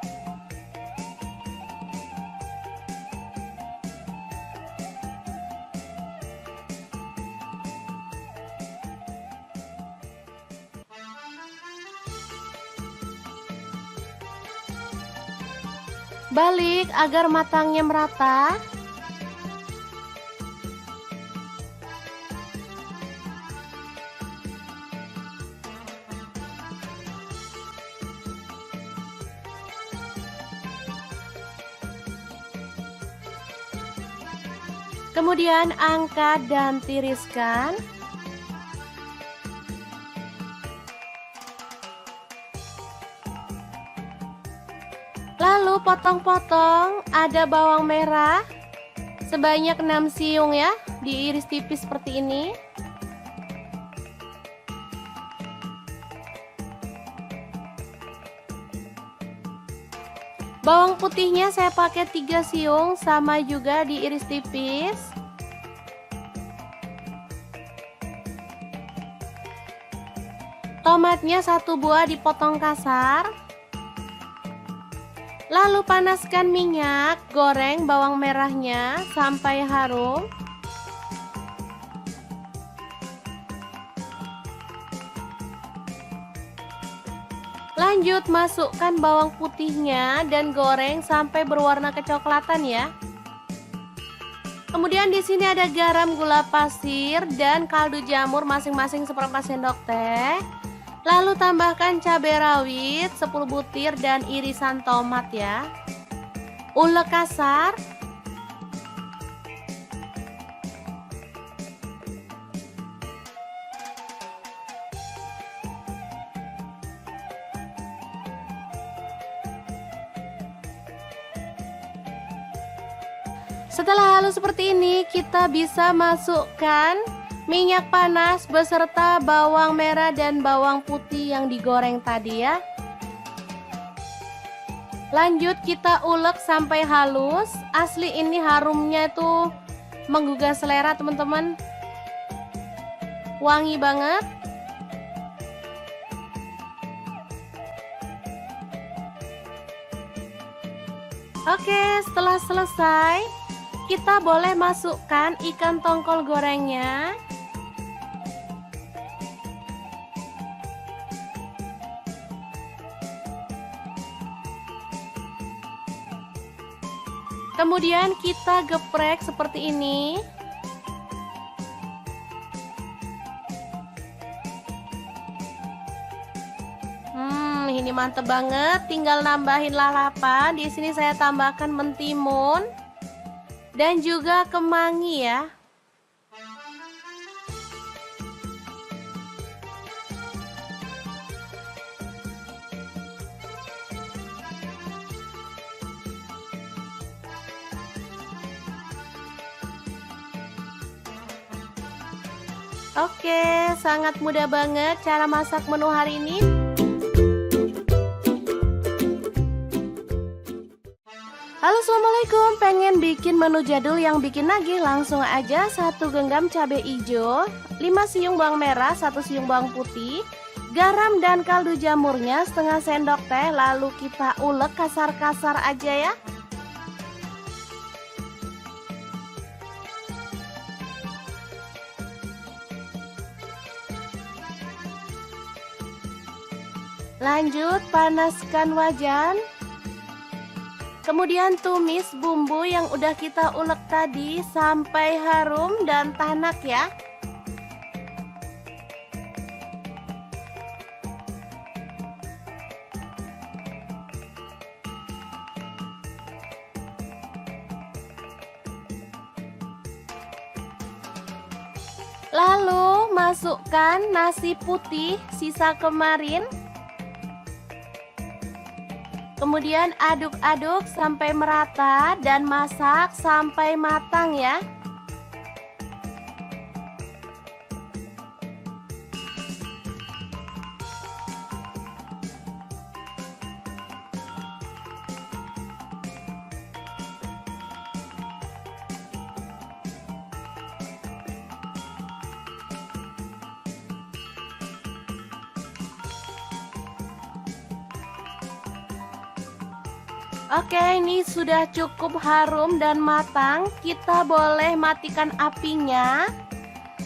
Balik agar matangnya merata. Kemudian angkat dan tiriskan. Lalu potong-potong, ada bawang merah sebanyak 6 siung ya, diiris tipis seperti ini. Bawang putihnya saya pakai 3 siung, sama juga diiris tipis. Tomatnya 1 buah dipotong kasar. Lalu panaskan minyak, goreng bawang merahnya sampai harum. Lanjut masukkan bawang putihnya dan goreng sampai berwarna kecoklatan ya. Kemudian di sini ada garam, gula pasir, dan kaldu jamur masing-masing seperempat sendok teh. Lalu tambahkan cabai rawit 10 butir dan irisan tomat ya. Ulek kasar. Setelah halus seperti ini, kita bisa masukkan minyak panas beserta bawang merah dan bawang putih yang digoreng tadi ya. Lanjut kita ulek sampai halus. Asli ini harumnya itu menggugah selera teman-teman. Wangi banget. Oke, setelah selesai, kita boleh masukkan ikan tongkol gorengnya. Kemudian kita geprek seperti ini. Ini mantep banget. Tinggal nambahin lalapan. Di sini saya tambahkan mentimun dan juga kemangi ya. Oke, sangat mudah banget cara masak menu hari ini. Halo, assalamualaikum. Pengen bikin menu jadul yang bikin nagih? Langsung aja 1 genggam cabai hijau, 5 siung bawang merah, 1 siung bawang putih, garam dan kaldu jamurnya setengah sendok teh. Lalu kita ulek kasar-kasar aja ya. Lanjut panaskan wajan. Kemudian tumis bumbu yang udah kita ulek tadi sampai harum dan tanak ya. Lalu masukkan nasi putih sisa kemarin. Kemudian aduk-aduk sampai merata dan masak sampai matang ya. Oke, ini sudah cukup harum dan matang. Kita boleh matikan apinya.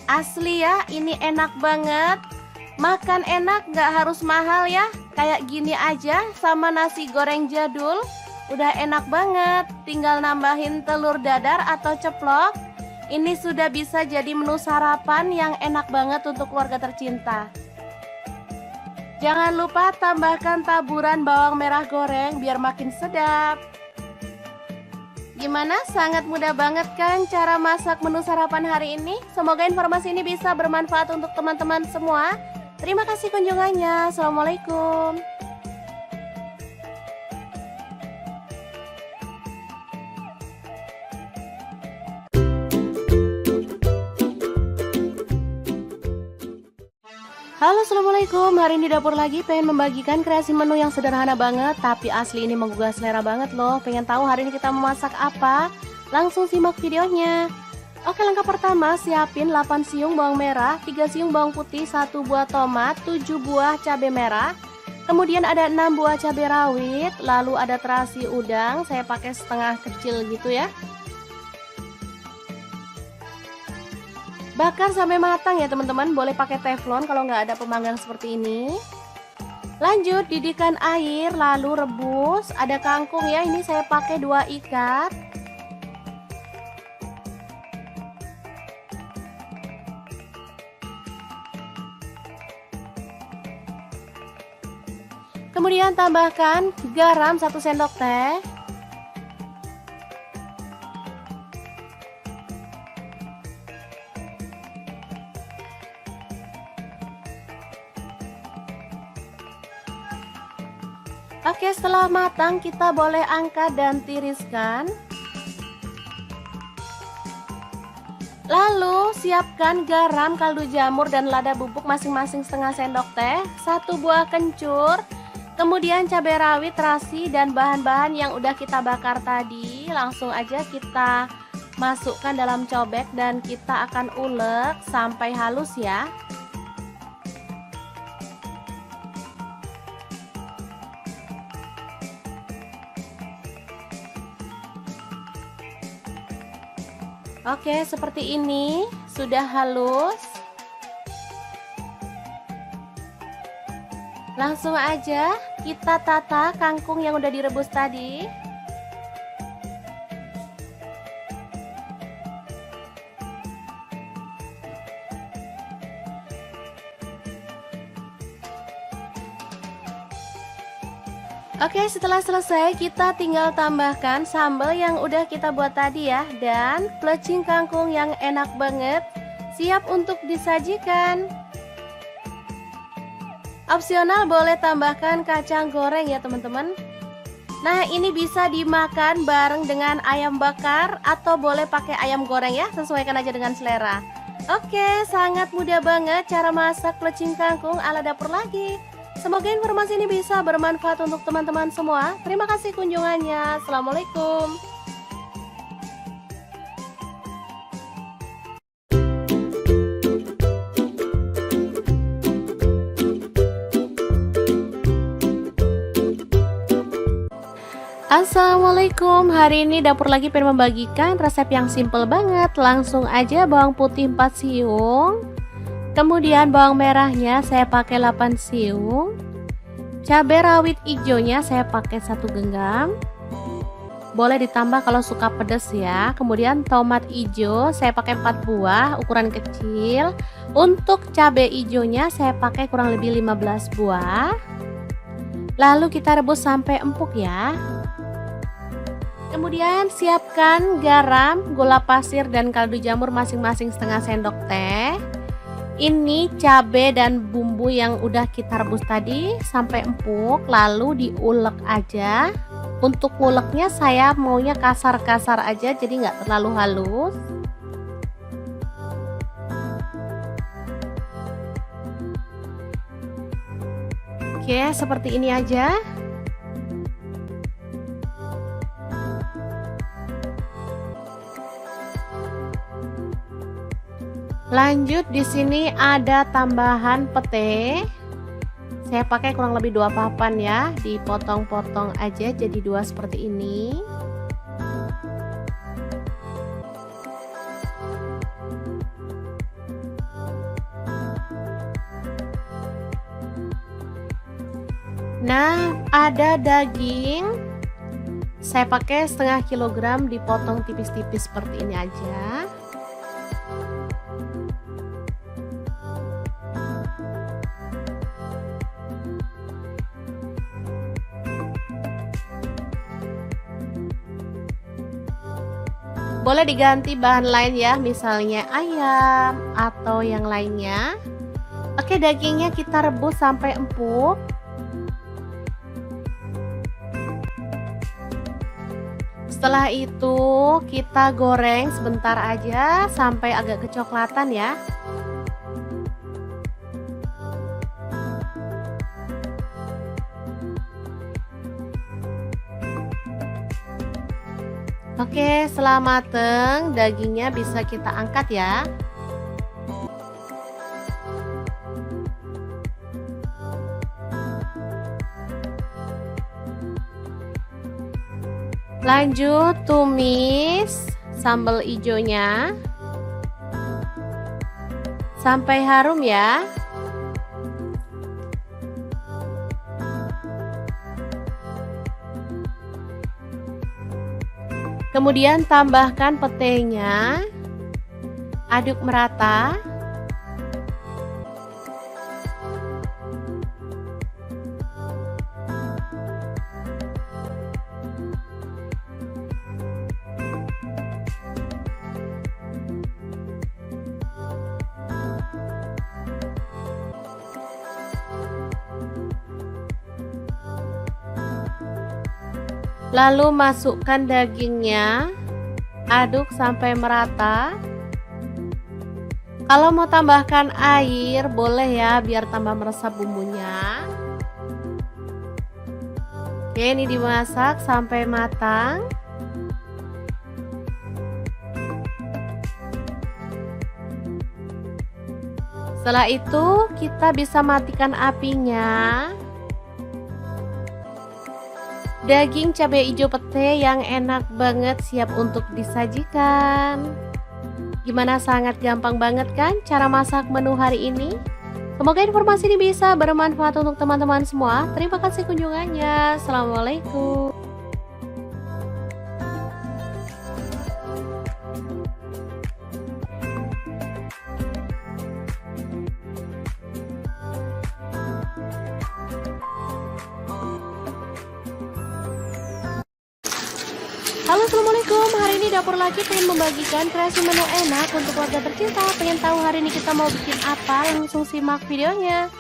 Asli ya, ini enak banget. Makan enak, gak harus mahal ya. Kayak gini aja sama nasi goreng jadul. Udah enak banget. Tinggal nambahin telur dadar atau ceplok. Ini sudah bisa jadi menu sarapan yang enak banget untuk keluarga tercinta. Jangan lupa tambahkan taburan bawang merah goreng biar makin sedap. Gimana? Sangat mudah banget kan cara masak menu sarapan hari ini? Semoga informasi ini bisa bermanfaat untuk teman-teman semua. Terima kasih kunjungannya. Assalamualaikum. Halo, assalamualaikum. Hari ini dapur lagi pengen membagikan kreasi menu yang sederhana banget, tapi asli ini menggugah selera banget loh. Pengen tahu hari ini kita memasak apa? Langsung simak videonya. Oke, langkah pertama siapin 8 siung bawang merah, 3 siung bawang putih, 1 buah tomat, 7 buah cabai merah. Kemudian ada 6 buah cabai rawit, lalu ada terasi udang, saya pakai setengah kecil gitu ya. Bakar sampai matang ya teman-teman, boleh pakai teflon kalau nggak ada pemanggang seperti ini. Lanjut didihkan air, lalu rebus. Ada kangkung ya, ini saya pakai 2 ikat. Kemudian tambahkan garam 1 sendok teh. Oke, setelah matang kita boleh angkat dan tiriskan. Lalu siapkan garam, kaldu jamur, dan lada bubuk masing-masing setengah sendok teh, 1 buah kencur, kemudian cabai rawit, terasi, dan bahan-bahan yang udah kita bakar tadi. Langsung aja kita masukkan dalam cobek dan kita akan ulek sampai halus ya. Oke, seperti ini sudah halus. Langsung aja kita tata kangkung yang udah direbus tadi. Oke, setelah selesai kita tinggal tambahkan sambal yang udah kita buat tadi ya, dan plecing kangkung yang enak banget, siap untuk disajikan. Opsional boleh tambahkan kacang goreng ya teman-teman. Nah, ini bisa dimakan bareng dengan ayam bakar atau boleh pakai ayam goreng ya, sesuaikan aja dengan selera. Oke, sangat mudah banget cara masak plecing kangkung ala dapur lagi. Semoga informasi ini bisa bermanfaat untuk teman-teman semua. Terima kasih kunjungannya. Assalamualaikum. Assalamualaikum. Hari ini dapur lagi pengen membagikan resep yang simple banget. Langsung aja bawang putih 4 siung. Kemudian bawang merahnya saya pakai 8 siung. Cabai rawit hijaunya saya pakai 1 genggam. Boleh ditambah kalau suka pedas ya. Kemudian tomat hijau saya pakai 4 buah ukuran kecil. Untuk cabai hijaunya saya pakai kurang lebih 15 buah. Lalu kita rebus sampai empuk ya. Kemudian siapkan garam, gula pasir dan kaldu jamur masing-masing setengah sendok teh. Ini cabai dan bumbu yang udah kita rebus tadi sampai empuk, lalu diulek aja. Untuk nguleknya saya maunya kasar-kasar aja, jadi nggak terlalu halus. Oke, seperti ini aja. Lanjut di sini ada tambahan pete. Saya pakai kurang lebih 2 papan ya, dipotong-potong aja jadi 2 seperti ini. Nah, ada daging. Saya pakai setengah kilogram dipotong tipis-tipis seperti ini aja. Boleh diganti bahan lain ya, misalnya ayam atau yang lainnya. Oke, dagingnya kita rebus sampai empuk. Setelah itu kita goreng sebentar aja sampai agak kecoklatan ya. Oke, setelah mateng, dagingnya bisa kita angkat ya. Lanjut tumis sambal hijaunya sampai harum ya. Kemudian tambahkan petenya, aduk merata. Lalu masukkan dagingnya, aduk sampai merata. Kalau mau tambahkan air boleh ya, biar tambah meresap bumbunya. Oke, ini dimasak sampai matang. Setelah itu kita bisa matikan apinya. Daging cabai hijau pete yang enak banget siap untuk disajikan. Gimana, sangat gampang banget kan cara masak menu hari ini? Semoga informasi ini bisa bermanfaat untuk teman-teman semua. Terima kasih kunjungannya. Assalamualaikum. Halo, assalamualaikum. Hari ini Dapur Laki pengen membagikan kreasi menu enak untuk keluarga tercinta. Pengen tahu hari ini kita mau bikin apa? Langsung simak videonya.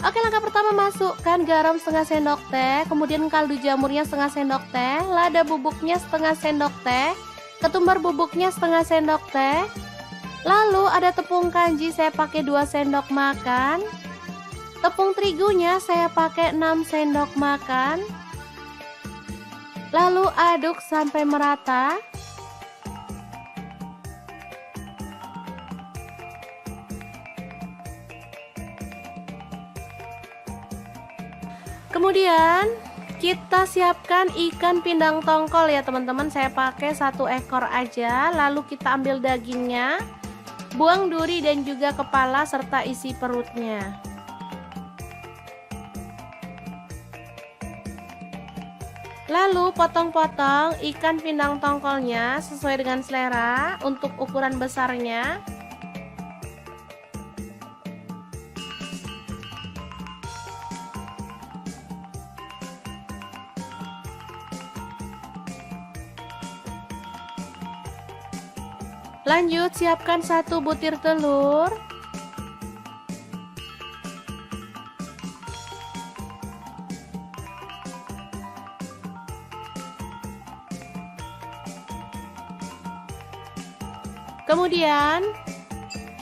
Oke, langkah pertama, masukkan garam setengah sendok teh, kemudian kaldu jamurnya setengah sendok teh, lada bubuknya setengah sendok teh, ketumbar bubuknya setengah sendok teh. Lalu ada tepung kanji saya pakai 2 sendok makan. Tepung terigunya saya pakai 6 sendok makan. Lalu aduk sampai merata. Kemudian kita siapkan ikan pindang tongkol ya teman-teman. Saya pakai 1 ekor aja. Lalu kita ambil dagingnya, buang duri dan juga kepala serta isi perutnya. Lalu potong-potong ikan pindang tongkolnya sesuai dengan selera untuk ukuran besarnya. Lanjut, siapkan 1 butir telur. Kemudian,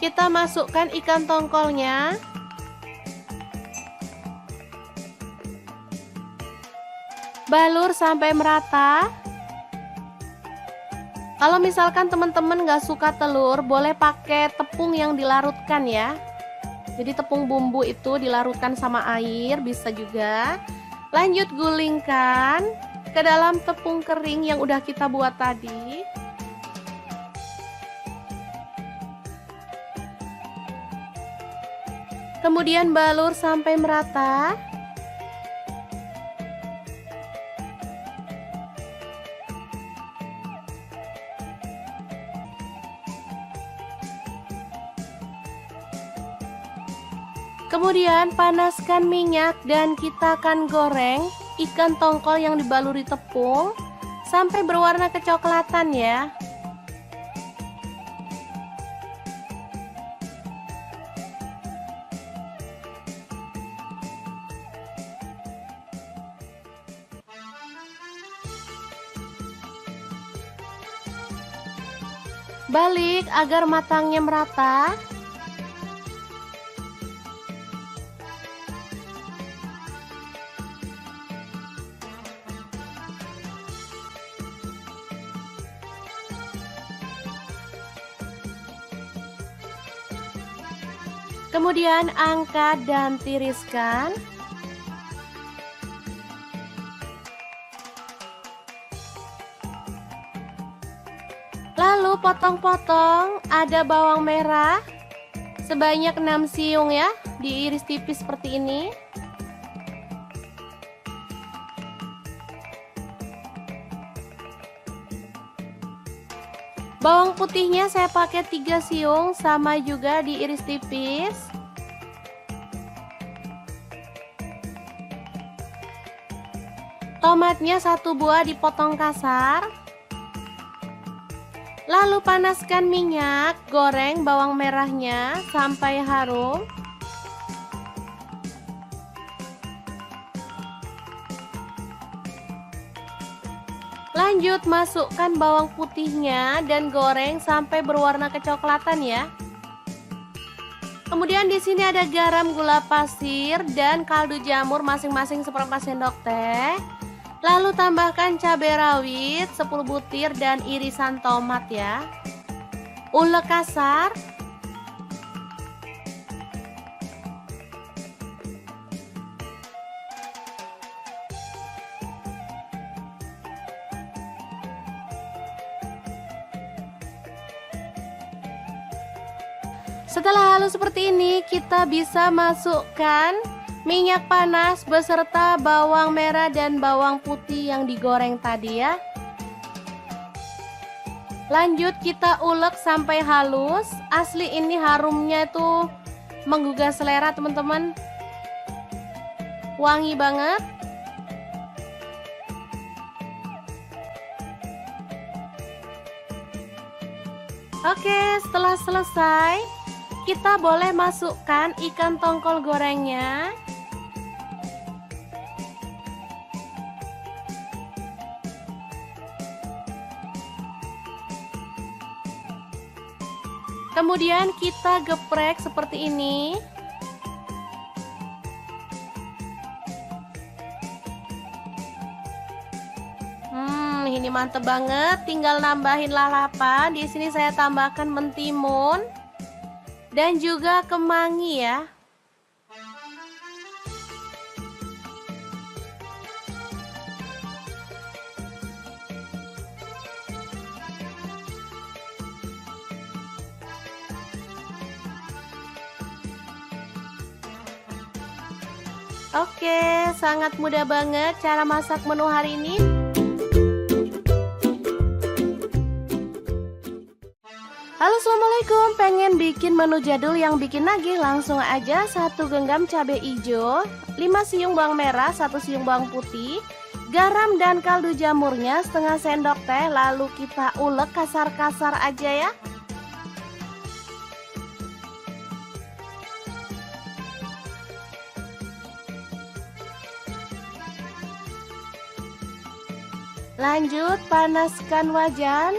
kita masukkan ikan tongkolnya. Balur sampai merata. Kalau misalkan teman-teman nggak suka telur, boleh pakai tepung yang dilarutkan ya. Jadi tepung bumbu itu dilarutkan sama air, bisa juga. Lanjut gulingkan ke dalam tepung kering yang udah kita buat tadi. Kemudian balur sampai merata. Kemudian panaskan minyak dan kita akan goreng ikan tongkol yang dibaluri tepung sampai berwarna kecoklatan ya. Balik agar matangnya merata. Kemudian angkat dan tiriskan. Lalu potong-potong, ada bawang merah sebanyak 6 siung ya, diiris tipis seperti ini. Bawang putihnya saya pakai 3 siung, sama juga diiris tipis. Tomatnya 1 buah dipotong kasar. Lalu panaskan minyak, goreng bawang merahnya sampai harum. Lanjut masukkan bawang putihnya dan goreng sampai berwarna kecoklatan ya. Kemudian di sini ada garam, gula pasir, dan kaldu jamur masing-masing seperempat sendok teh. Lalu tambahkan cabai rawit 10 butir dan irisan tomat ya. Ulek kasar. Setelah halus seperti ini, kita bisa masukkan minyak panas beserta bawang merah dan bawang putih yang digoreng tadi ya. Lanjut kita ulek sampai halus. Asli ini harumnya itu menggugah selera teman-teman. Wangi banget. Oke, setelah selesai, kita boleh masukkan ikan tongkol gorengnya. Kemudian kita geprek seperti ini. Ini mantep banget. Tinggal nambahin lalapan. Di sini saya tambahkan mentimun dan juga kemangi ya. Oke, sangat mudah banget cara masak menu hari ini. Halo, assalamualaikum. Pengen bikin menu jadul yang bikin nagih? Langsung aja 1 genggam cabai hijau, 5 siung bawang merah, 1 siung bawang putih, garam dan kaldu jamurnya setengah sendok teh. Lalu kita ulek kasar-kasar aja ya. Lanjut panaskan wajan.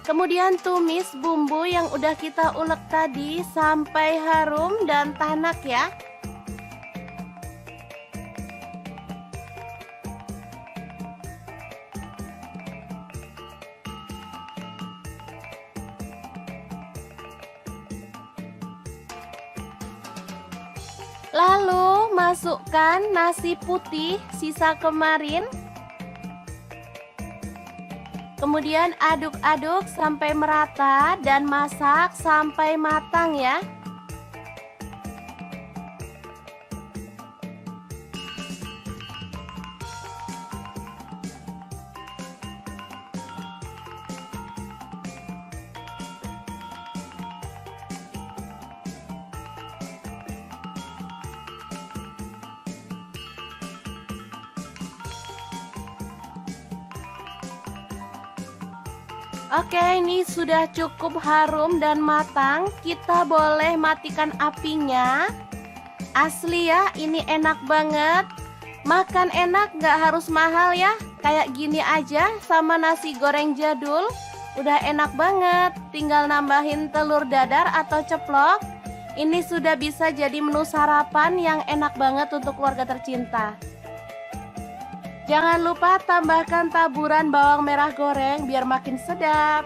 Kemudian tumis bumbu yang udah kita ulek tadi sampai harum dan tanak ya. Lalu masukkan nasi putih sisa kemarin. Kemudian aduk-aduk sampai merata dan masak sampai matang ya. Oke, ini sudah cukup harum dan matang. Kita boleh matikan apinya. Asli ya, ini enak banget. Makan enak, gak harus mahal ya. Kayak gini aja sama nasi goreng jadul. Udah enak banget. Tinggal nambahin telur dadar atau ceplok. Ini sudah bisa jadi menu sarapan yang enak banget untuk keluarga tercinta. Jangan lupa tambahkan taburan bawang merah goreng biar makin sedap.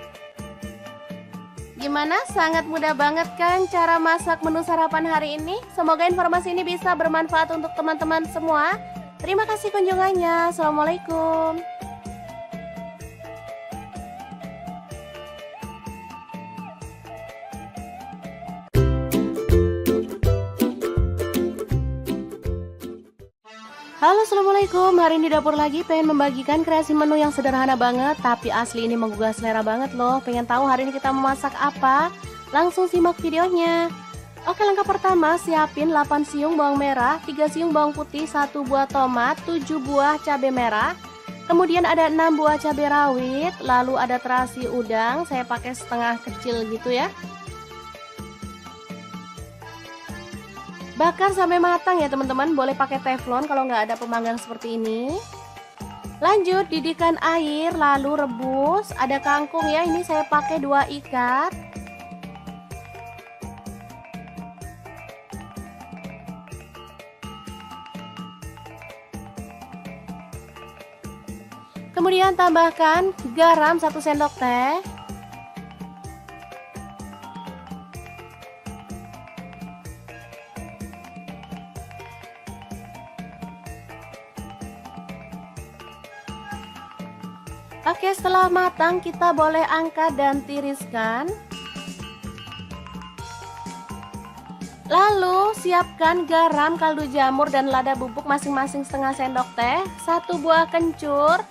Gimana? Sangat mudah banget kan cara masak menu sarapan hari ini? Semoga informasi ini bisa bermanfaat untuk teman-teman semua. Terima kasih kunjungannya. Assalamualaikum. Halo, assalamualaikum. Hari ini dapur lagi pengen membagikan kreasi menu yang sederhana banget, tapi asli ini menggugah selera banget loh. Pengen tahu hari ini kita memasak apa? Langsung simak videonya. Oke, langkah pertama siapin 8 siung bawang merah, 3 siung bawang putih, 1 buah tomat, 7 buah cabai merah. Kemudian ada 6 buah cabai rawit, lalu ada terasi udang, saya pakai setengah kecil gitu ya. Bakar sampai matang ya teman-teman, boleh pakai teflon kalau nggak ada pemanggang seperti ini. Lanjut didihkan air, lalu rebus. Ada kangkung ya, ini saya pakai 2 ikat. Kemudian tambahkan garam 1 sendok teh. Oke, setelah matang kita boleh angkat dan tiriskan. Lalu siapkan garam, kaldu jamur dan lada bubuk masing-masing setengah sendok teh, 1 buah kencur,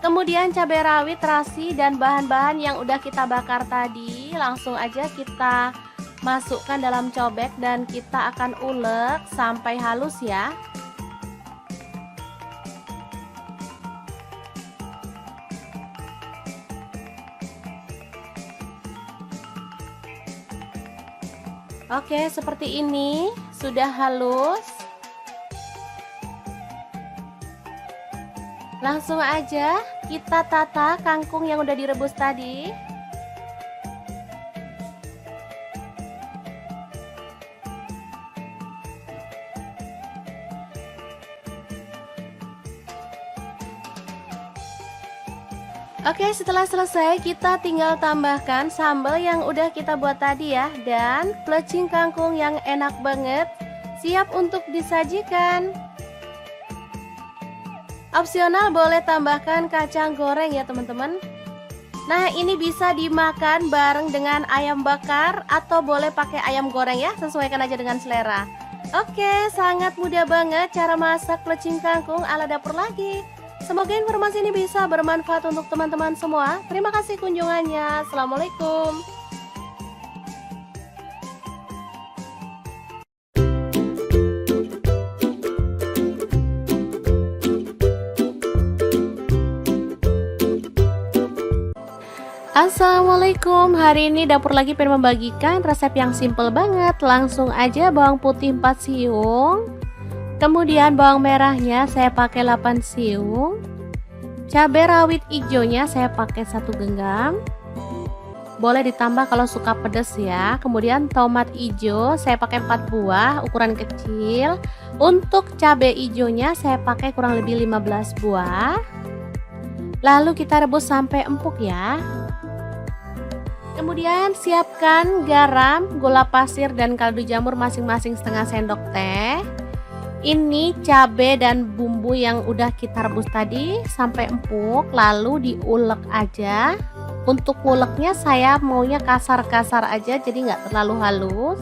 kemudian cabai rawit, terasi dan bahan-bahan yang udah kita bakar tadi. Langsung aja kita masukkan dalam cobek dan kita akan ulek sampai halus ya. Oke, seperti ini sudah halus. Langsung aja kita tata kangkung yang udah direbus tadi. Oke, setelah selesai kita tinggal tambahkan sambal yang udah kita buat tadi ya, dan plecing kangkung yang enak banget siap untuk disajikan. Opsional boleh tambahkan kacang goreng ya teman-teman. Nah, ini bisa dimakan bareng dengan ayam bakar atau boleh pakai ayam goreng ya, sesuaikan aja dengan selera. Oke, sangat mudah banget cara masak plecing kangkung ala dapur lagi. Semoga informasi ini bisa bermanfaat untuk teman-teman semua. Terima kasih kunjungannya. Assalamualaikum. Assalamualaikum, hari ini dapur lagi pengen membagikan resep yang simple banget. Langsung aja bawang putih 4 siung, kemudian bawang merahnya saya pakai 8 siung, cabai rawit hijaunya saya pakai 1 genggam, boleh ditambah kalau suka pedas ya. Kemudian tomat hijau saya pakai 4 buah ukuran kecil. Untuk cabai hijaunya saya pakai kurang lebih 15 buah. Lalu kita rebus sampai empuk ya. Kemudian siapkan garam, gula pasir, dan kaldu jamur masing-masing setengah sendok teh. Ini cabai dan bumbu yang udah kita rebus tadi sampai empuk, lalu diulek aja. Untuk nguleknya saya maunya kasar-kasar aja, jadi nggak terlalu halus.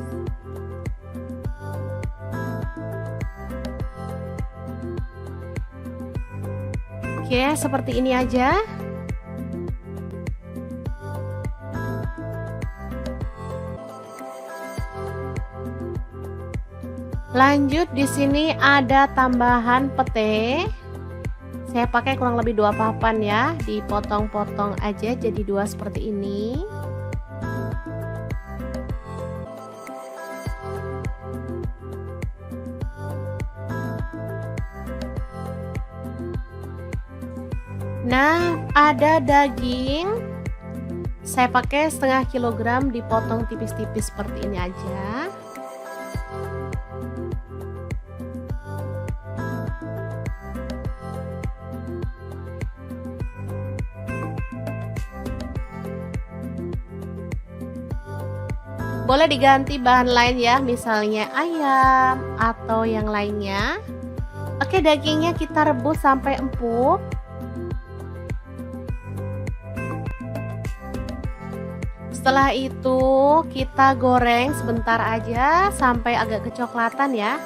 Oke, seperti ini aja. Lanjut di sini ada tambahan pete. Saya pakai kurang lebih 2 papan ya, dipotong-potong aja jadi 2 seperti ini. Nah, ada daging. Saya pakai setengah kilogram dipotong tipis-tipis seperti ini aja. Boleh diganti bahan lain ya, misalnya ayam atau yang lainnya. Oke, dagingnya kita rebus sampai empuk. Setelah itu kita goreng sebentar aja sampai agak kecoklatan ya.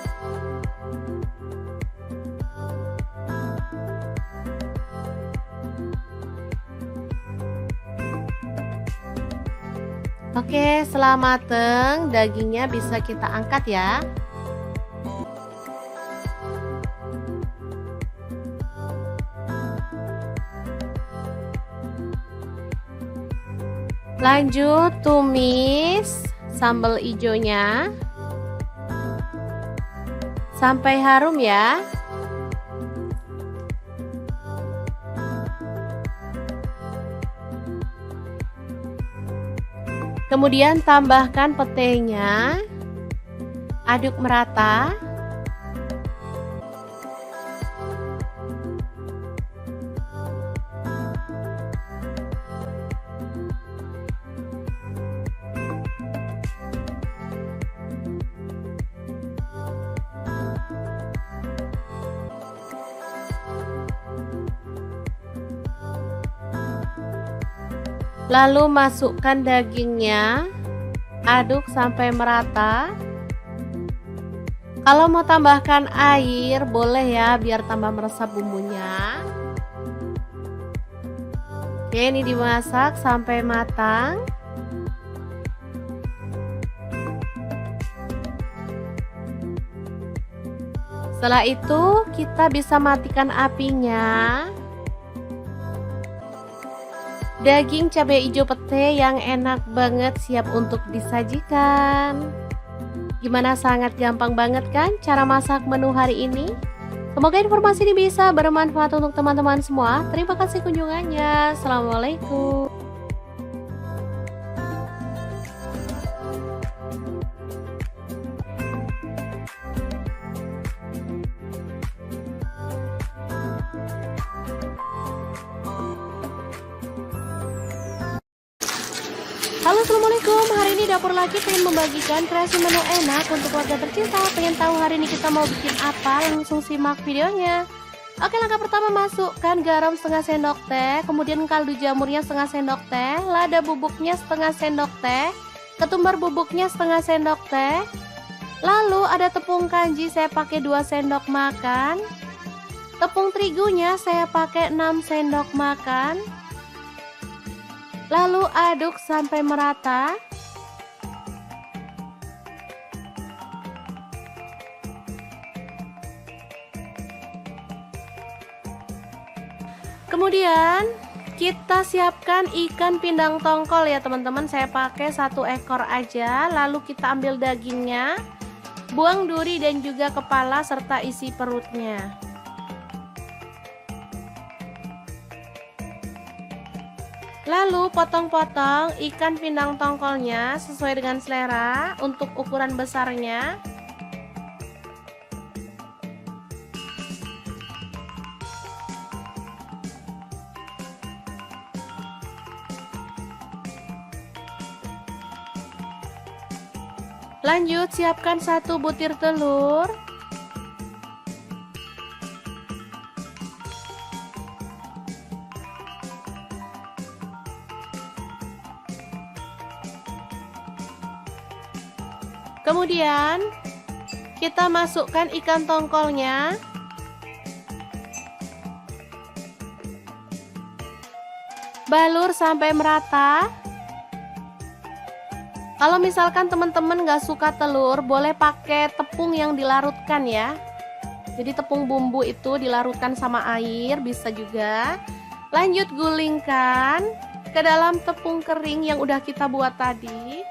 Oke, setelah mateng, dagingnya bisa kita angkat ya. Lanjut tumis sambal hijaunya sampai harum ya. Kemudian tambahkan petenya, aduk merata. Lalu masukkan dagingnya, aduk sampai merata. Kalau mau tambahkan air boleh ya, biar tambah meresap bumbunya. Oke, ini dimasak sampai matang. Setelah itu kita bisa matikan apinya. Daging cabai hijau pete yang enak banget siap untuk disajikan. Gimana, sangat gampang banget kan cara masak menu hari ini? Semoga informasi ini bisa bermanfaat untuk teman-teman semua. Terima kasih kunjungannya. Assalamualaikum. Halo, assalamualaikum. Hari ini dapur lagi pengen membagikan kreasi menu enak untuk keluarga tercinta. Pengen tahu hari ini kita mau bikin apa? Langsung simak videonya. Oke, langkah pertama masukkan garam setengah sendok teh, kemudian kaldu jamurnya setengah sendok teh, lada bubuknya setengah sendok teh, ketumbar bubuknya setengah sendok teh. Lalu ada tepung kanji saya pakai 2 sendok makan. Tepung terigunya saya pakai 6 sendok makan. Lalu aduk sampai merata. Kemudian kita siapkan ikan pindang tongkol ya teman-teman. Saya pakai 1 ekor aja. Lalu kita ambil dagingnya, buang duri dan juga kepala serta isi perutnya. Lalu potong-potong ikan pindang tongkolnya sesuai dengan selera untuk ukuran besarnya. Lanjut siapkan 1 butir telur. Kemudian kita masukkan ikan tongkolnya. Balur sampai merata. Kalau misalkan teman-teman nggak suka telur, boleh pakai tepung yang dilarutkan ya. Jadi tepung bumbu itu dilarutkan sama air, bisa juga. Lanjut gulingkan ke dalam tepung kering yang udah kita buat tadi.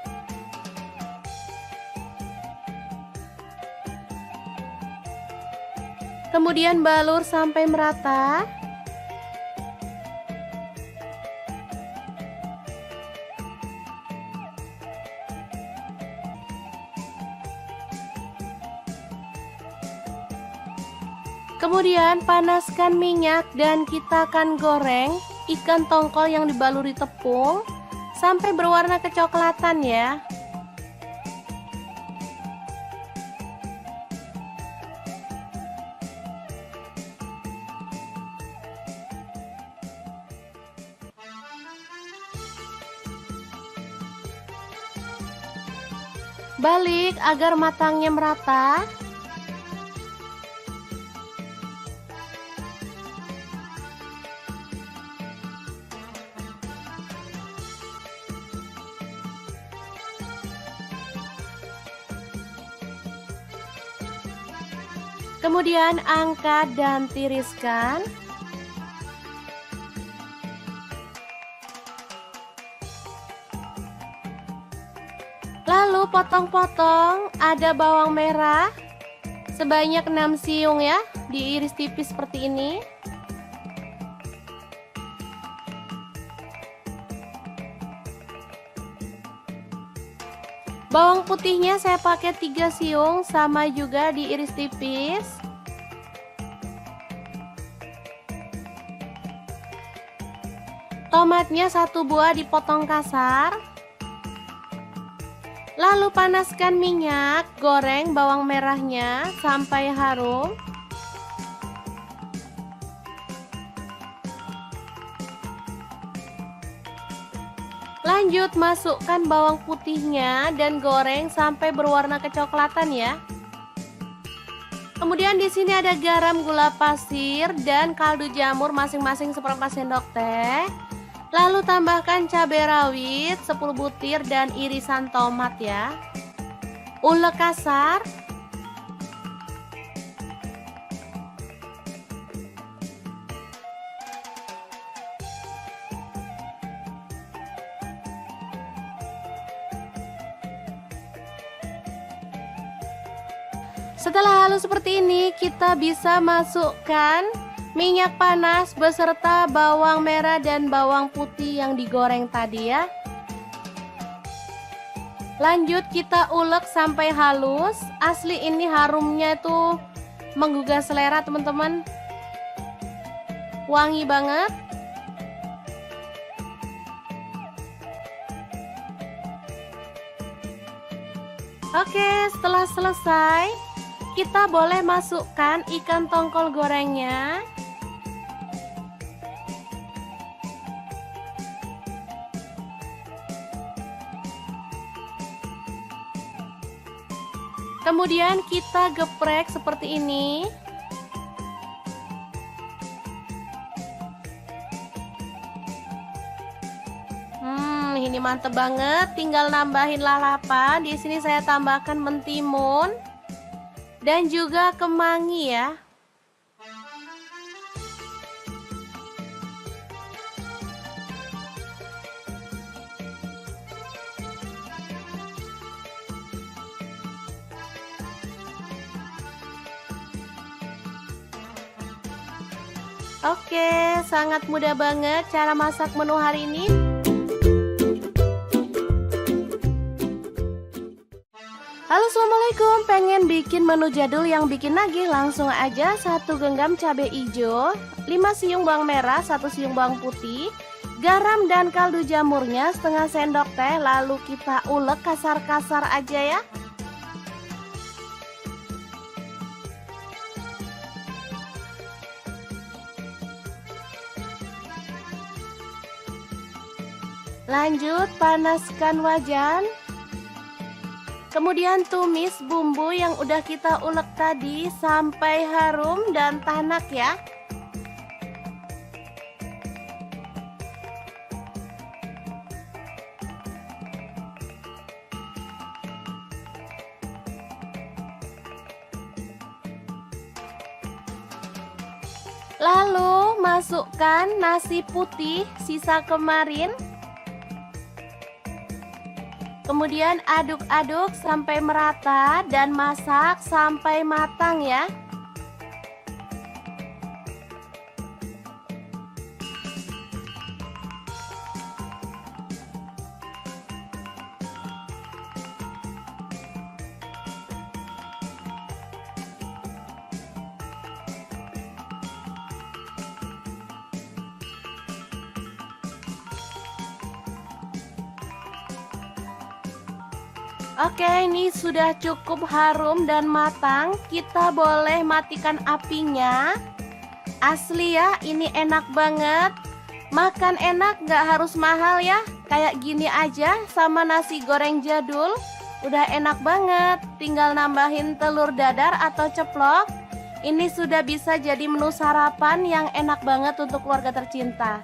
Kemudian balur sampai merata. Kemudian panaskan minyak dan kita akan goreng ikan tongkol yang dibaluri tepung sampai berwarna kecoklatan ya. Balik agar matangnya merata. Kemudian angkat dan tiriskan. Lalu potong-potong, ada bawang merah sebanyak 6 siung ya, diiris tipis seperti ini. Bawang putihnya saya pakai 3 siung, sama juga diiris tipis. Tomatnya 1 buah dipotong kasar. Lalu panaskan minyak, goreng bawang merahnya sampai harum. Lanjut masukkan bawang putihnya dan goreng sampai berwarna kecoklatan ya. Kemudian di sini ada garam, gula pasir dan kaldu jamur masing-masing seperempat sendok teh. Lalu tambahkan cabai rawit 10 butir dan irisan tomat ya. Ulek kasar. Setelah halus seperti ini, kita bisa masukkan minyak panas beserta bawang merah dan bawang putih yang digoreng tadi ya. Lanjut kita ulek sampai halus. Asli ini harumnya itu menggugah selera teman-teman. Wangi banget. Oke, setelah selesai, kita boleh masukkan ikan tongkol gorengnya. Kemudian kita geprek seperti ini. mantep banget. Tinggal nambahin lalapan. Di sini saya tambahkan mentimun dan juga kemangi ya. Oke, sangat mudah banget cara masak menu hari ini. Halo, assalamualaikum. Pengen bikin menu jadul yang bikin nagih? Langsung aja 1 genggam cabai hijau, 5 siung bawang merah, 1 siung bawang putih, garam dan kaldu jamurnya setengah sendok teh. Lalu kita ulek kasar-kasar aja ya. Lanjut panaskan wajan. Kemudian tumis bumbu yang udah kita ulek tadi sampai harum dan tanak ya. Lalu masukkan nasi putih sisa kemarin. Kemudian aduk-aduk sampai merata dan masak sampai matang ya. Oke, ini sudah cukup harum dan matang. Kita boleh matikan apinya. Asli ya, ini enak banget. Makan enak, gak harus mahal ya. Kayak gini aja sama nasi goreng jadul. Udah enak banget. Tinggal nambahin telur dadar atau ceplok. Ini sudah bisa jadi menu sarapan yang enak banget untuk keluarga tercinta.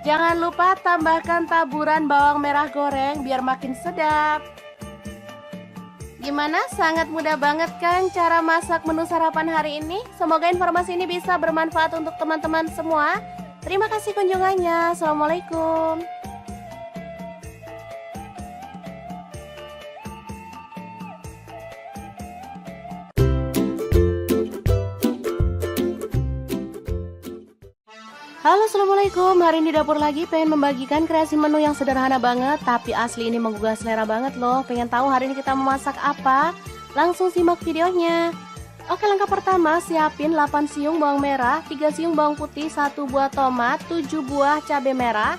Jangan lupa tambahkan taburan bawang merah goreng biar makin sedap. Gimana? Sangat mudah banget kan cara masak menu sarapan hari ini? Semoga informasi ini bisa bermanfaat untuk teman-teman semua. Terima kasih kunjungannya. Assalamualaikum. Halo, assalamualaikum. Hari ini dapur lagi pengen membagikan kreasi menu yang sederhana banget, tapi asli ini menggugah selera banget loh. Pengen tahu hari ini kita memasak apa? Langsung simak videonya. Oke, langkah pertama siapin 8 siung bawang merah, 3 siung bawang putih, 1 buah tomat, 7 buah cabai merah.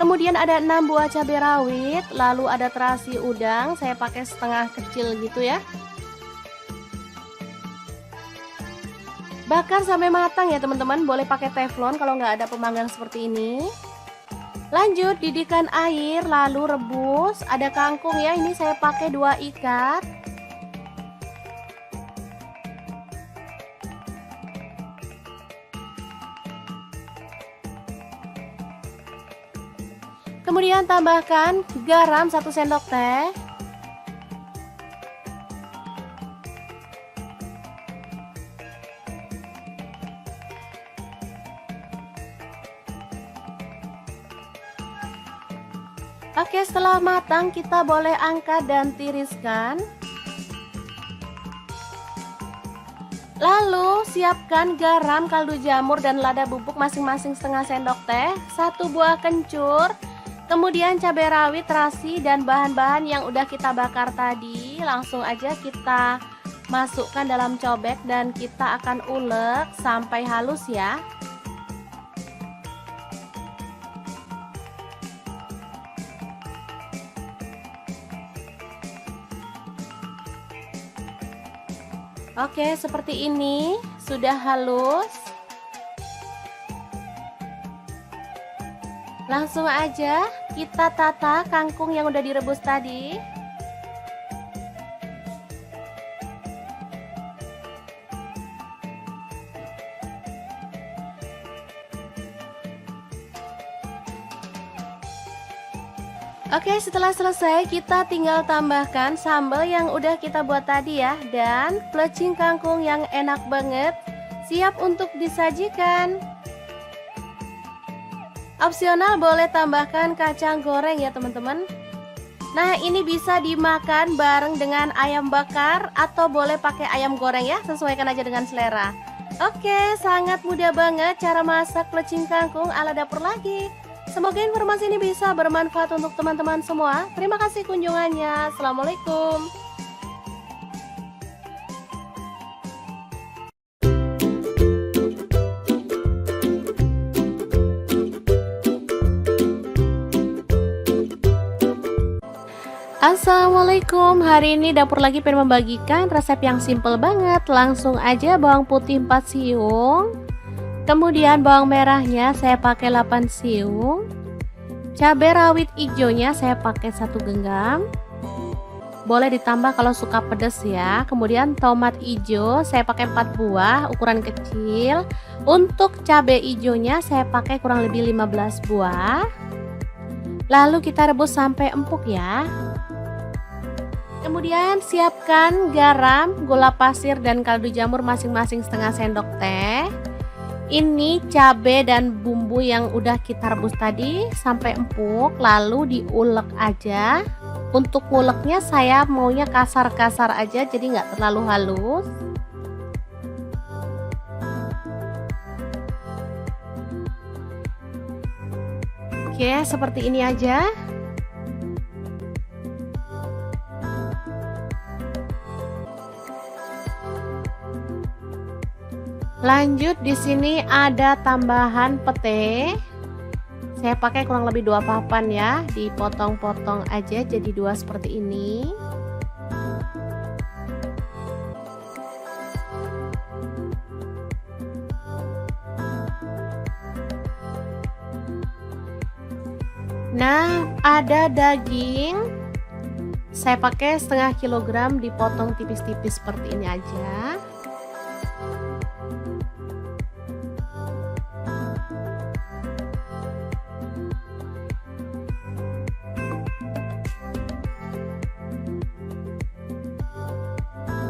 Kemudian ada 6 buah cabai rawit, lalu ada terasi udang, saya pakai setengah kecil gitu ya. Bakar sampai matang ya teman-teman, boleh pakai teflon kalau nggak ada pemanggang seperti ini. Lanjut didihkan air, lalu rebus. Ada kangkung ya, ini saya pakai 2 ikat. Kemudian tambahkan garam 1 sendok teh. Oke, setelah matang kita boleh angkat dan tiriskan. Lalu siapkan garam, kaldu jamur dan lada bubuk masing-masing setengah sendok teh, 1 buah kencur, kemudian cabai rawit, terasi dan bahan-bahan yang udah kita bakar tadi. Langsung aja kita masukkan dalam cobek dan kita akan ulek sampai halus ya. Oke, seperti ini sudah halus. Langsung aja kita tata kangkung yang udah direbus tadi. Oke, setelah selesai kita tinggal tambahkan sambal yang udah kita buat tadi ya, dan plecing kangkung yang enak banget, siap untuk disajikan. Opsional boleh tambahkan kacang goreng ya teman-teman. Nah, ini bisa dimakan bareng dengan ayam bakar atau boleh pakai ayam goreng ya, sesuaikan aja dengan selera. Oke, sangat mudah banget cara masak plecing kangkung ala dapur lagi. Semoga informasi ini bisa bermanfaat untuk teman-teman semua. Terima kasih kunjungannya. Assalamualaikum. Assalamualaikum, hari ini dapur lagi pengen membagikan resep yang simple banget. Langsung aja bawang putih 4 siung, kemudian bawang merahnya saya pakai 8 siung, cabai rawit hijaunya saya pakai 1 genggam, boleh ditambah kalau suka pedas ya. Kemudian tomat hijau saya pakai 4 buah ukuran kecil. Untuk cabai hijaunya saya pakai kurang lebih 15 buah. Lalu kita rebus sampai empuk ya. Kemudian siapkan garam, gula pasir, dan kaldu jamur masing-masing setengah sendok teh. Ini cabai dan bumbu yang udah kita rebus tadi sampai empuk, lalu diulek aja. Untuk nguleknya saya maunya kasar-kasar aja, jadi nggak terlalu halus. Oke, seperti ini aja. Lanjut di sini ada tambahan pete. Saya pakai kurang lebih 2 papan ya, dipotong-potong aja jadi 2 seperti ini. Nah, ada daging. Saya pakai setengah kilogram dipotong tipis-tipis seperti ini aja.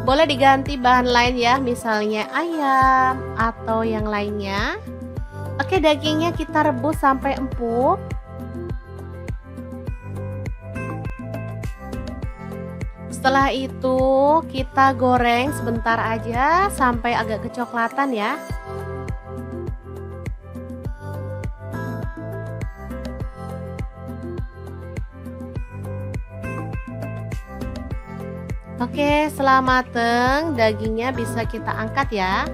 Boleh diganti bahan lain ya, misalnya ayam atau yang lainnya. Oke, dagingnya kita rebus sampai empuk. Setelah itu kita goreng sebentar aja sampai agak kecoklatan ya. Oke, setelah mateng, dagingnya bisa kita angkat ya.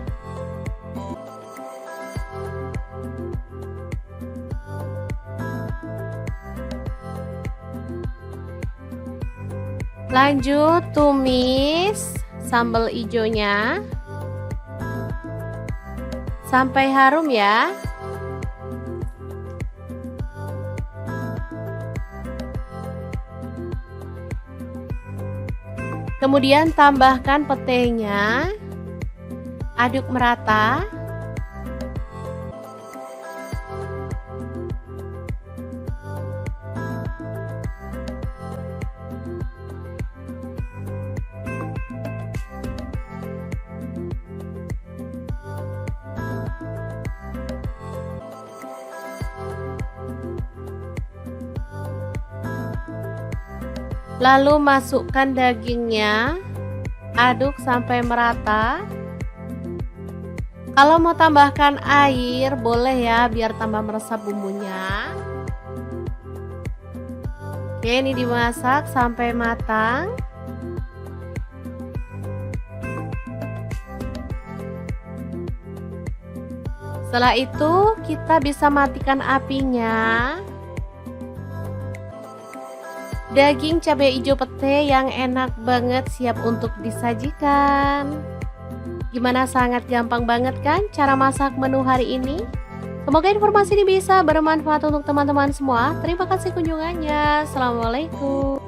Lanjut tumis sambal hijaunya sampai harum ya. Kemudian tambahkan petenya, aduk merata. Lalu masukkan dagingnya, aduk sampai merata. Kalau mau tambahkan air boleh ya, biar tambah meresap bumbunya. Oke, ini dimasak sampai matang. Setelah itu kita bisa matikan apinya. Daging cabai hijau pete yang enak banget siap untuk disajikan. Gimana, sangat gampang banget kan cara masak menu hari ini? Semoga informasi ini bisa bermanfaat untuk teman-teman semua. Terima kasih kunjungannya. Assalamualaikum.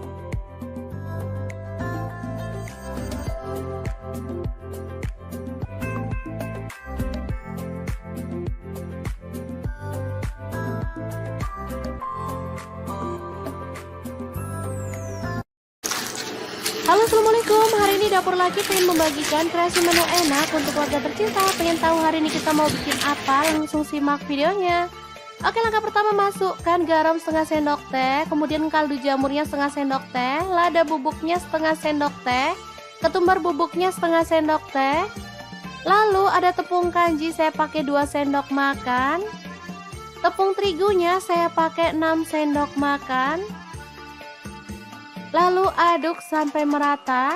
Halo assalamualaikum, hari ini dapur lagi pengen membagikan kreasi menu enak untuk keluarga tercinta. Pengen tahu hari ini kita mau bikin apa? Langsung simak videonya. Oke, langkah pertama masukkan garam setengah sendok teh, kemudian kaldu jamurnya setengah sendok teh, lada bubuknya setengah sendok teh, ketumbar bubuknya setengah sendok teh. Lalu ada tepung kanji saya pakai 2 sendok makan. Tepung terigunya saya pakai 6 sendok makan. Lalu aduk sampai merata.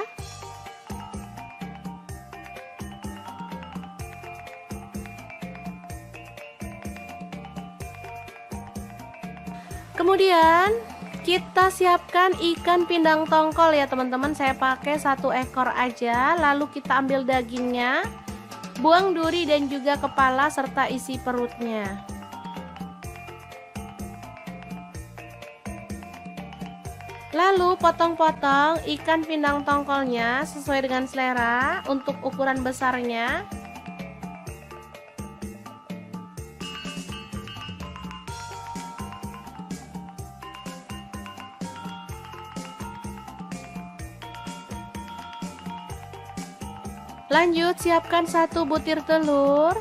Kemudian kita siapkan ikan pindang tongkol ya teman-teman. Saya pakai 1 ekor aja. Lalu kita ambil dagingnya, buang duri dan juga kepala serta isi perutnya. Lalu potong-potong ikan pindang tongkolnya sesuai dengan selera untuk ukuran besarnya. Lanjut siapkan 1 butir telur.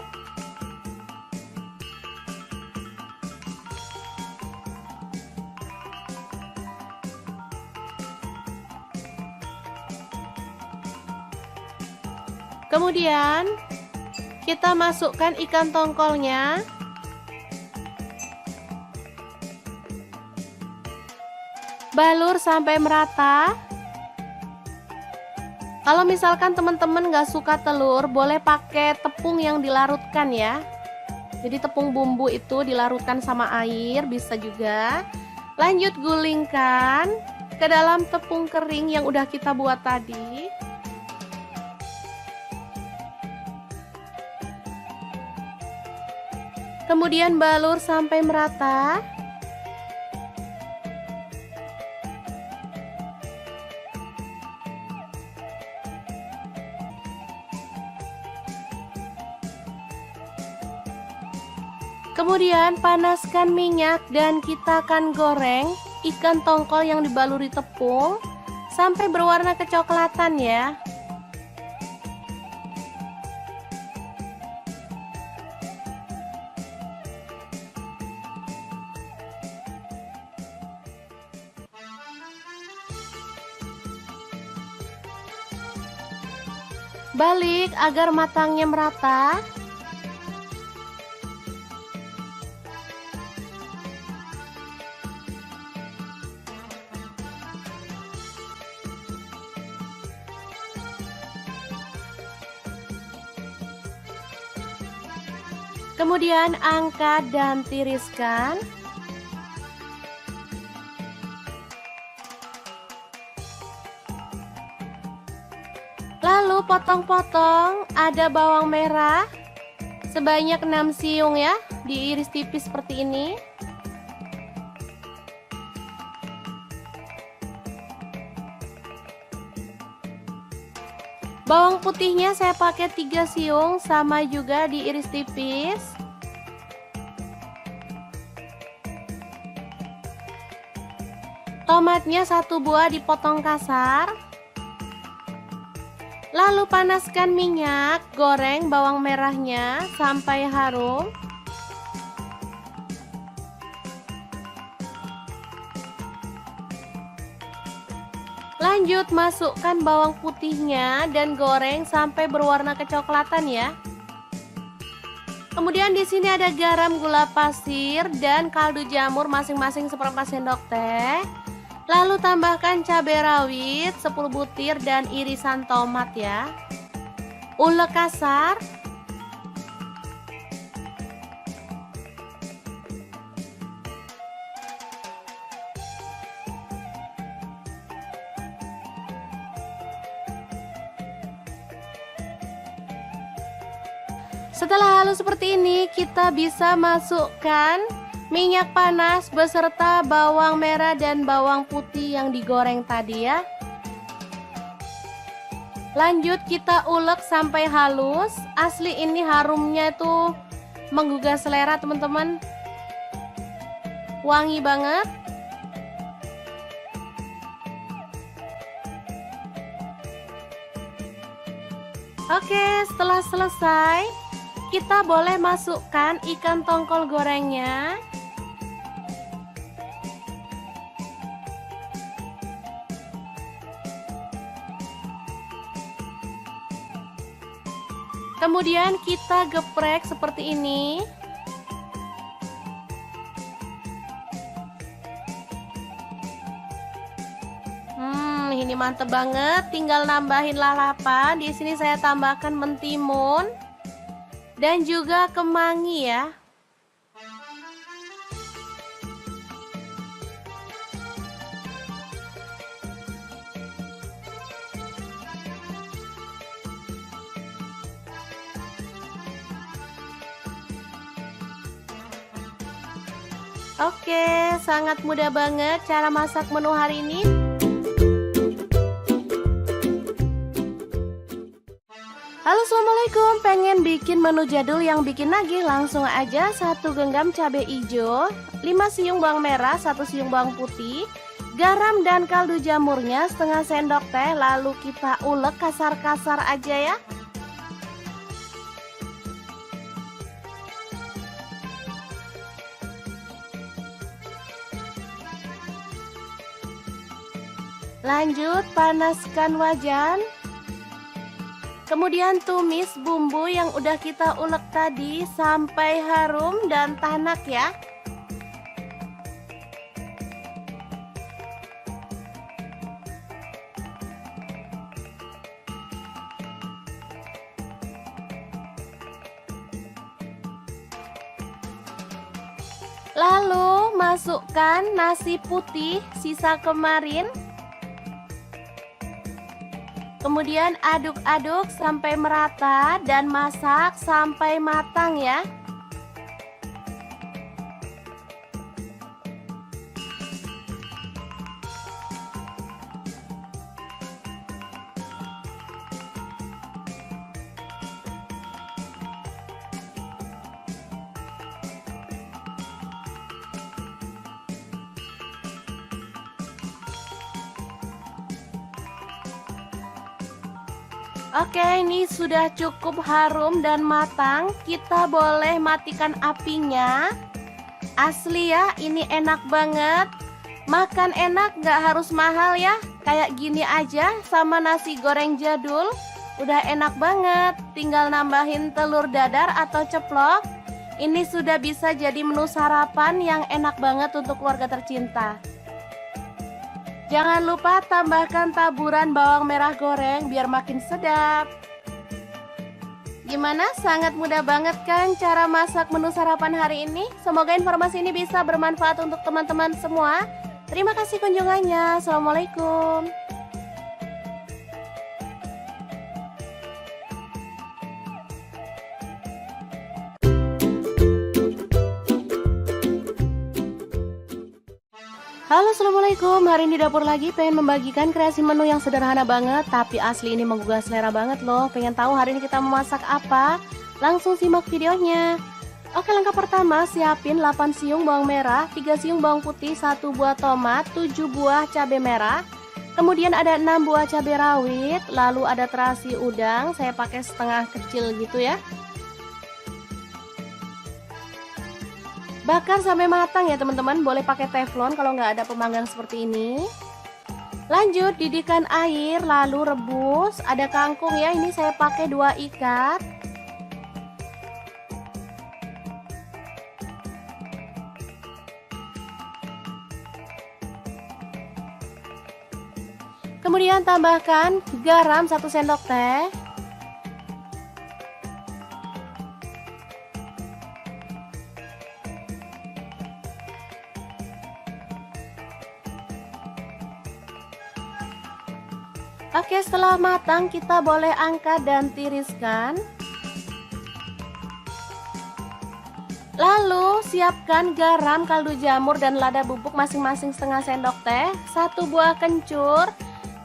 Kemudian kita masukkan ikan tongkolnya. Balur sampai merata. Kalau misalkan teman-teman nggak suka telur, boleh pakai tepung yang dilarutkan ya. Jadi tepung bumbu itu dilarutkan sama air, bisa juga. Lanjut gulingkan ke dalam tepung kering yang udah kita buat tadi. Kemudian balur sampai merata. Kemudian panaskan minyak dan kita akan goreng ikan tongkol yang dibaluri tepung sampai berwarna kecoklatan ya. Balik agar matangnya merata. Kemudian angkat dan tiriskan. Lalu potong-potong, ada bawang merah sebanyak 6 siung ya, diiris tipis seperti ini. Bawang putihnya saya pakai 3 siung, sama juga diiris tipis. Tomatnya 1 buah dipotong kasar. Lalu panaskan minyak, goreng bawang merahnya sampai harum. Lanjut masukkan bawang putihnya dan goreng sampai berwarna kecoklatan ya. Kemudian di sini ada garam, gula pasir dan kaldu jamur masing-masing seperempat sendok teh. Lalu tambahkan cabai rawit 10 butir dan irisan tomat ya. Ulek kasar. Setelah halus seperti ini, kita bisa masukkan minyak panas beserta bawang merah dan bawang putih yang digoreng tadi ya. Lanjut kita ulek sampai halus. Asli ini harumnya itu menggugah selera teman-teman. Wangi banget. Oke, setelah selesai, kita boleh masukkan ikan tongkol gorengnya. Kemudian kita geprek seperti ini. Ini mantep banget. Tinggal nambahin lalapan. Di sini saya tambahkan mentimun dan juga kemangi ya. Oke, sangat mudah banget cara masak menu hari ini. Halo, assalamualaikum. Pengen bikin menu jadul yang bikin nagih? Langsung aja 1 genggam cabai hijau, 5 siung bawang merah, 1 siung bawang putih, garam dan kaldu jamurnya setengah sendok teh. Lalu kita ulek kasar-kasar aja ya. Lanjut panaskan wajan. Kemudian tumis bumbu yang udah kita ulek tadi sampai harum dan tanak ya. Lalu masukkan nasi putih sisa kemarin. Kemudian aduk-aduk sampai merata dan masak sampai matang ya. Oke, ini sudah cukup harum dan matang. Kita boleh matikan apinya. Asli ya, ini enak banget. Makan enak, gak harus mahal ya. Kayak gini aja sama nasi goreng jadul. Udah enak banget. Tinggal nambahin telur dadar atau ceplok. Ini sudah bisa jadi menu sarapan yang enak banget untuk keluarga tercinta. Jangan lupa tambahkan taburan bawang merah goreng biar makin sedap. Gimana? Sangat mudah banget kan cara masak menu sarapan hari ini? Semoga informasi ini bisa bermanfaat untuk teman-teman semua. Terima kasih kunjungannya. Assalamualaikum. Halo, assalamualaikum. Hari ini di dapur lagi pengen membagikan kreasi menu yang sederhana banget, tapi asli ini menggugah selera banget loh. Pengen tahu hari ini kita memasak apa? Langsung simak videonya. Oke, langkah pertama siapin 8 siung bawang merah, 3 siung bawang putih, 1 buah tomat, 7 buah cabai merah. Kemudian ada 6 buah cabai rawit, lalu ada terasi udang, saya pakai setengah kecil gitu ya. Bakar sampai matang ya teman-teman, boleh pakai teflon kalau nggak ada pemanggang seperti ini. Lanjut didihkan air, lalu rebus. Ada kangkung ya, ini saya pakai 2 ikat. Kemudian tambahkan garam 1 sendok teh. Oke, setelah matang kita boleh angkat dan tiriskan. Lalu siapkan garam, kaldu jamur dan lada bubuk masing-masing setengah sendok teh, 1 buah kencur,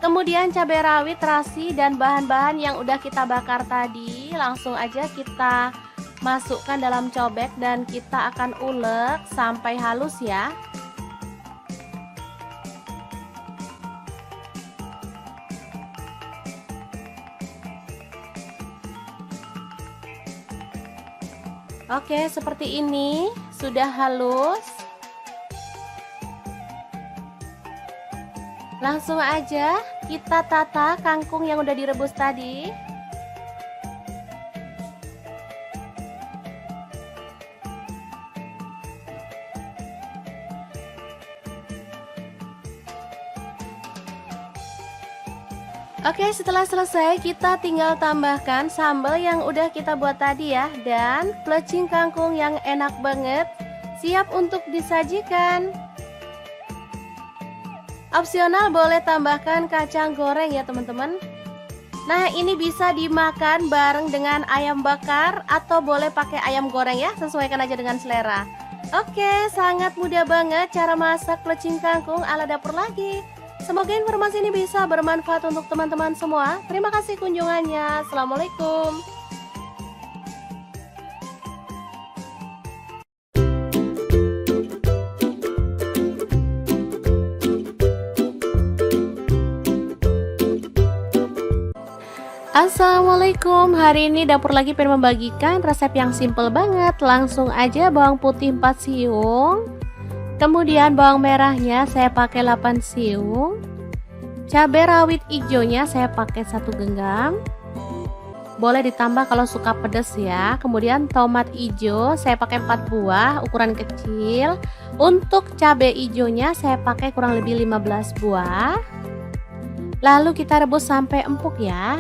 kemudian cabai rawit, terasi dan bahan-bahan yang udah kita bakar tadi. Langsung aja kita masukkan dalam cobek dan kita akan ulek sampai halus ya. Oke, seperti ini sudah halus. Langsung aja kita tata kangkung yang udah direbus tadi. Oke, setelah selesai kita tinggal tambahkan sambal yang udah kita buat tadi ya, dan plecing kangkung yang enak banget siap untuk disajikan. Opsional boleh tambahkan kacang goreng ya teman-teman. Nah, ini bisa dimakan bareng dengan ayam bakar atau boleh pakai ayam goreng ya, sesuaikan aja dengan selera. Oke, sangat mudah banget cara masak plecing kangkung ala dapur lagi. Semoga informasi ini bisa bermanfaat untuk teman-teman semua. Terima kasih kunjungannya. Assalamualaikum. Assalamualaikum. Hari ini dapur lagi pengen membagikan resep yang simple banget. Langsung aja bawang putih 4 siung. Kemudian bawang merahnya saya pakai 8 siung. Cabai rawit hijaunya saya pakai 1 genggam. Boleh ditambah kalau suka pedas ya. Kemudian tomat hijau saya pakai 4 buah ukuran kecil. Untuk cabai hijaunya saya pakai kurang lebih 15 buah. Lalu kita rebus sampai empuk ya.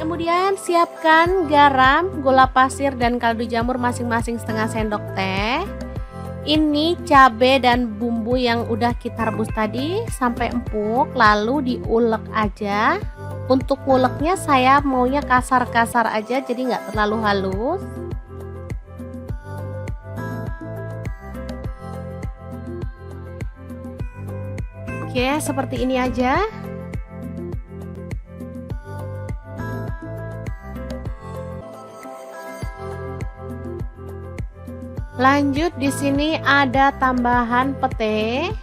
Kemudian siapkan garam, gula pasir dan kaldu jamur masing-masing setengah sendok teh. Ini cabai dan bumbu yang udah kita rebus tadi sampai empuk, lalu diulek aja. Untuk nguleknya saya maunya kasar-kasar aja, jadi nggak terlalu halus. Oke, seperti ini aja. Lanjut di sini ada tambahan pete.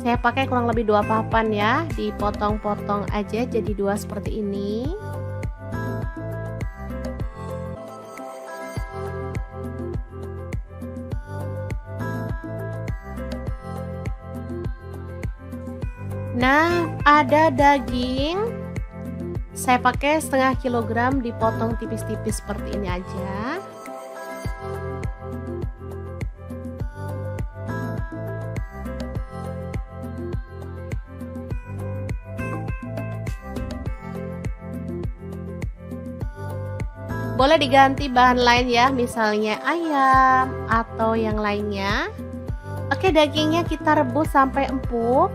Saya pakai kurang lebih 2 papan ya, dipotong-potong aja jadi 2 seperti ini. Nah, ada daging. Saya pakai setengah kilogram dipotong tipis-tipis seperti ini aja. Boleh diganti bahan lain ya, misalnya ayam atau yang lainnya. Oke, dagingnya kita rebus sampai empuk.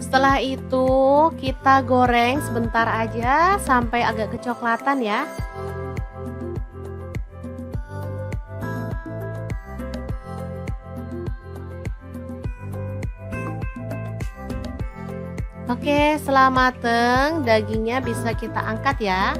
Setelah itu kita goreng sebentar aja sampai agak kecoklatan ya. Oke, setelah mateng, dagingnya bisa kita angkat ya.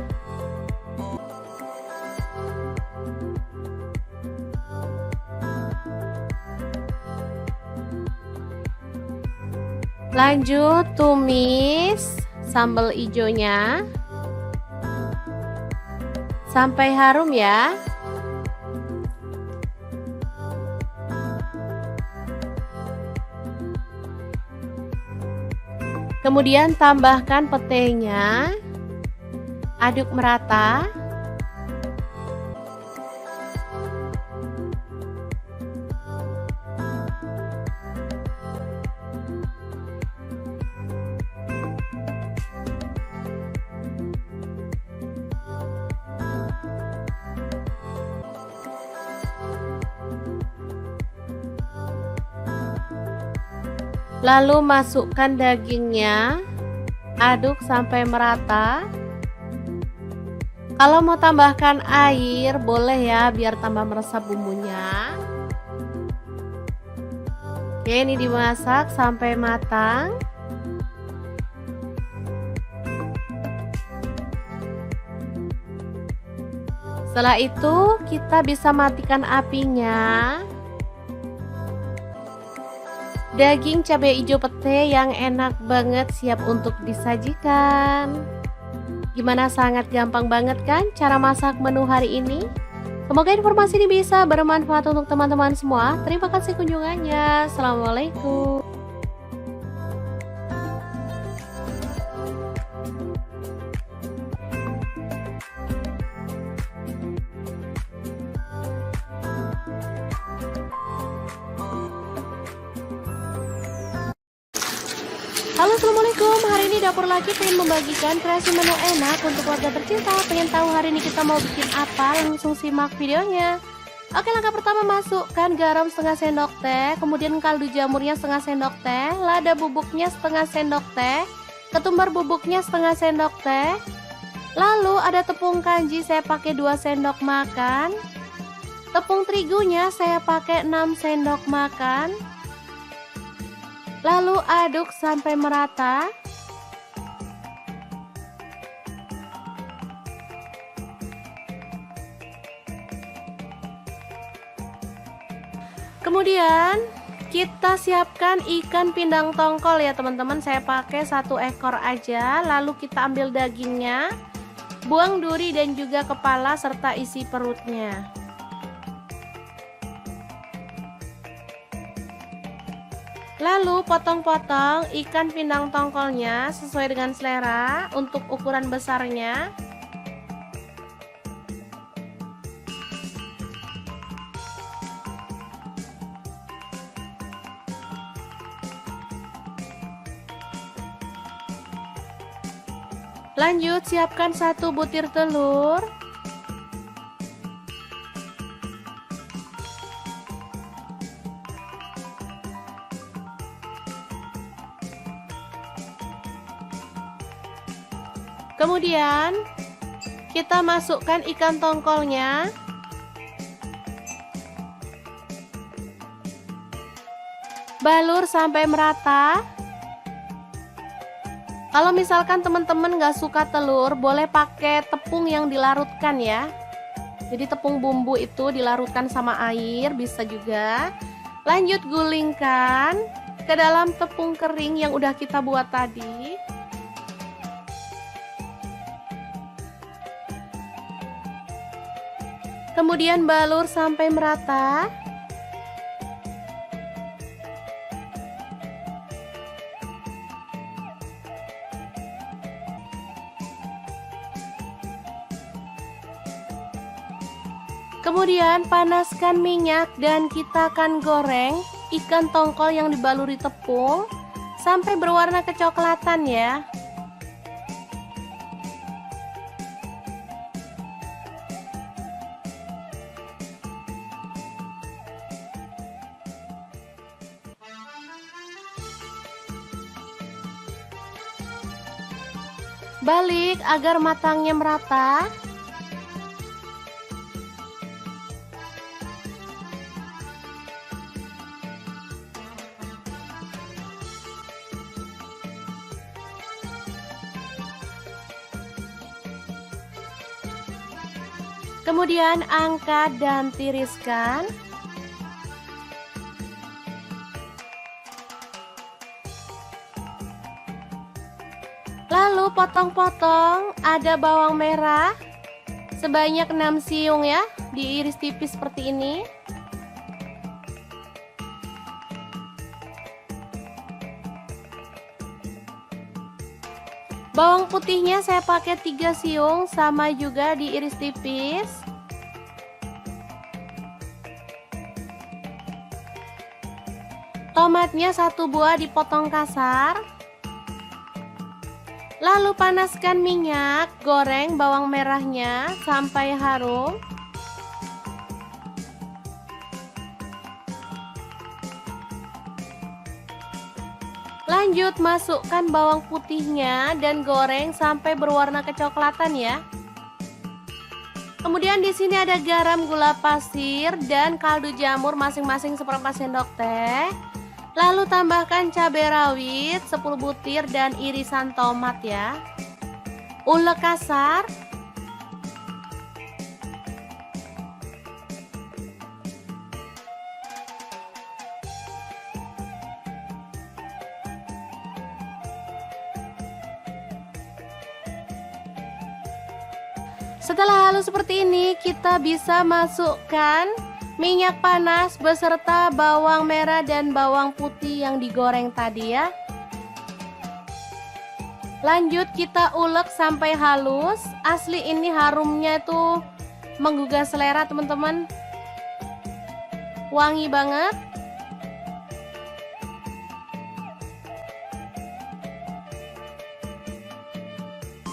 Lanjut tumis sambal hijaunya sampai harum ya. Kemudian tambahkan petenya, aduk merata. Lalu masukkan dagingnya, aduk sampai merata. Kalau mau tambahkan air boleh ya, biar tambah meresap bumbunya. Oke, ini dimasak sampai matang. Setelah itu kita bisa matikan apinya. Daging cabai hijau pete yang enak banget siap untuk disajikan. Gimana, sangat gampang banget kan cara masak menu hari ini? Semoga informasi ini bisa bermanfaat untuk teman-teman semua. Terima kasih kunjungannya. Assalamualaikum. Halo, assalamualaikum. Hari ini dapur lagi pengen membagikan kreasi menu enak untuk keluarga tercinta. Pengen tahu hari ini kita mau bikin apa? Langsung simak videonya. Oke, langkah pertama, masukkan garam setengah sendok teh, kemudian kaldu jamurnya setengah sendok teh, lada bubuknya setengah sendok teh, ketumbar bubuknya setengah sendok teh. Lalu ada tepung kanji, saya pakai 2 sendok makan. Tepung terigunya saya pakai 6 sendok makan. Lalu aduk sampai merata. Kemudian kita siapkan ikan pindang tongkol ya teman-teman. Saya pakai 1 ekor aja. Lalu kita ambil dagingnya, buang duri dan juga kepala serta isi perutnya. Lalu potong-potong ikan pindang tongkolnya sesuai dengan selera untuk ukuran besarnya. Lanjut siapkan 1 butir telur. Kemudian kita masukkan ikan tongkolnya. Balur sampai merata. Kalau misalkan teman-teman nggak suka telur, boleh pakai tepung yang dilarutkan ya. Jadi tepung bumbu itu dilarutkan sama air, bisa juga. Lanjut gulingkan ke dalam tepung kering yang udah kita buat tadi. Kemudian balur sampai merata. Kemudian panaskan minyak dan kita akan goreng ikan tongkol yang dibaluri tepung sampai berwarna kecoklatan ya. Balik agar matangnya merata. Kemudian angkat dan tiriskan. Lalu potong-potong, ada bawang merah sebanyak 6 siung ya, diiris tipis seperti ini. Bawang putihnya saya pakai 3 siung, sama juga diiris tipis. Tomatnya 1 buah dipotong kasar. Lalu panaskan minyak, goreng bawang merahnya sampai harum. Lanjut masukkan bawang putihnya dan goreng sampai berwarna kecoklatan ya. Kemudian di sini ada garam, gula pasir, dan kaldu jamur masing-masing seperempat sendok teh. Lalu tambahkan cabai rawit 10 butir dan irisan tomat ya. Ulek kasar. Setelah halus seperti ini, kita bisa masukkan minyak panas beserta bawang merah dan bawang putih yang digoreng tadi ya. Lanjut kita ulek sampai halus. Asli ini harumnya itu menggugah selera teman-teman. Wangi banget.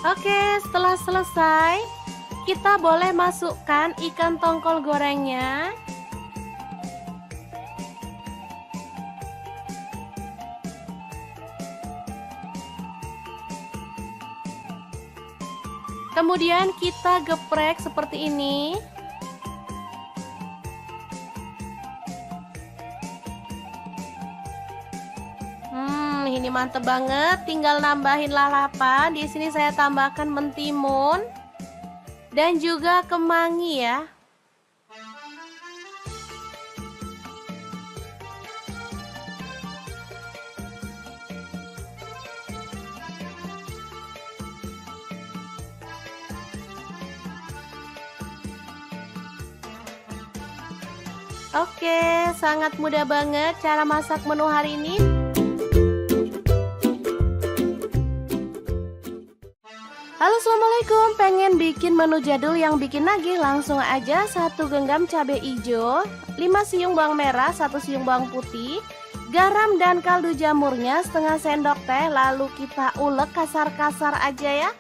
Oke, setelah selesai, kita boleh masukkan ikan tongkol gorengnya. Kemudian kita geprek seperti ini. Ini mantep banget. Tinggal nambahin lalapan. Di sini saya tambahkan mentimun dan juga kemangi ya. Oke, sangat mudah banget cara masak menu hari ini. Halo, assalamualaikum. Pengen bikin menu jadul yang bikin nagih? Langsung aja 1 genggam cabai hijau, 5 siung bawang merah, 1 siung bawang putih, garam dan kaldu jamurnya setengah sendok teh. Lalu kita ulek kasar-kasar aja ya.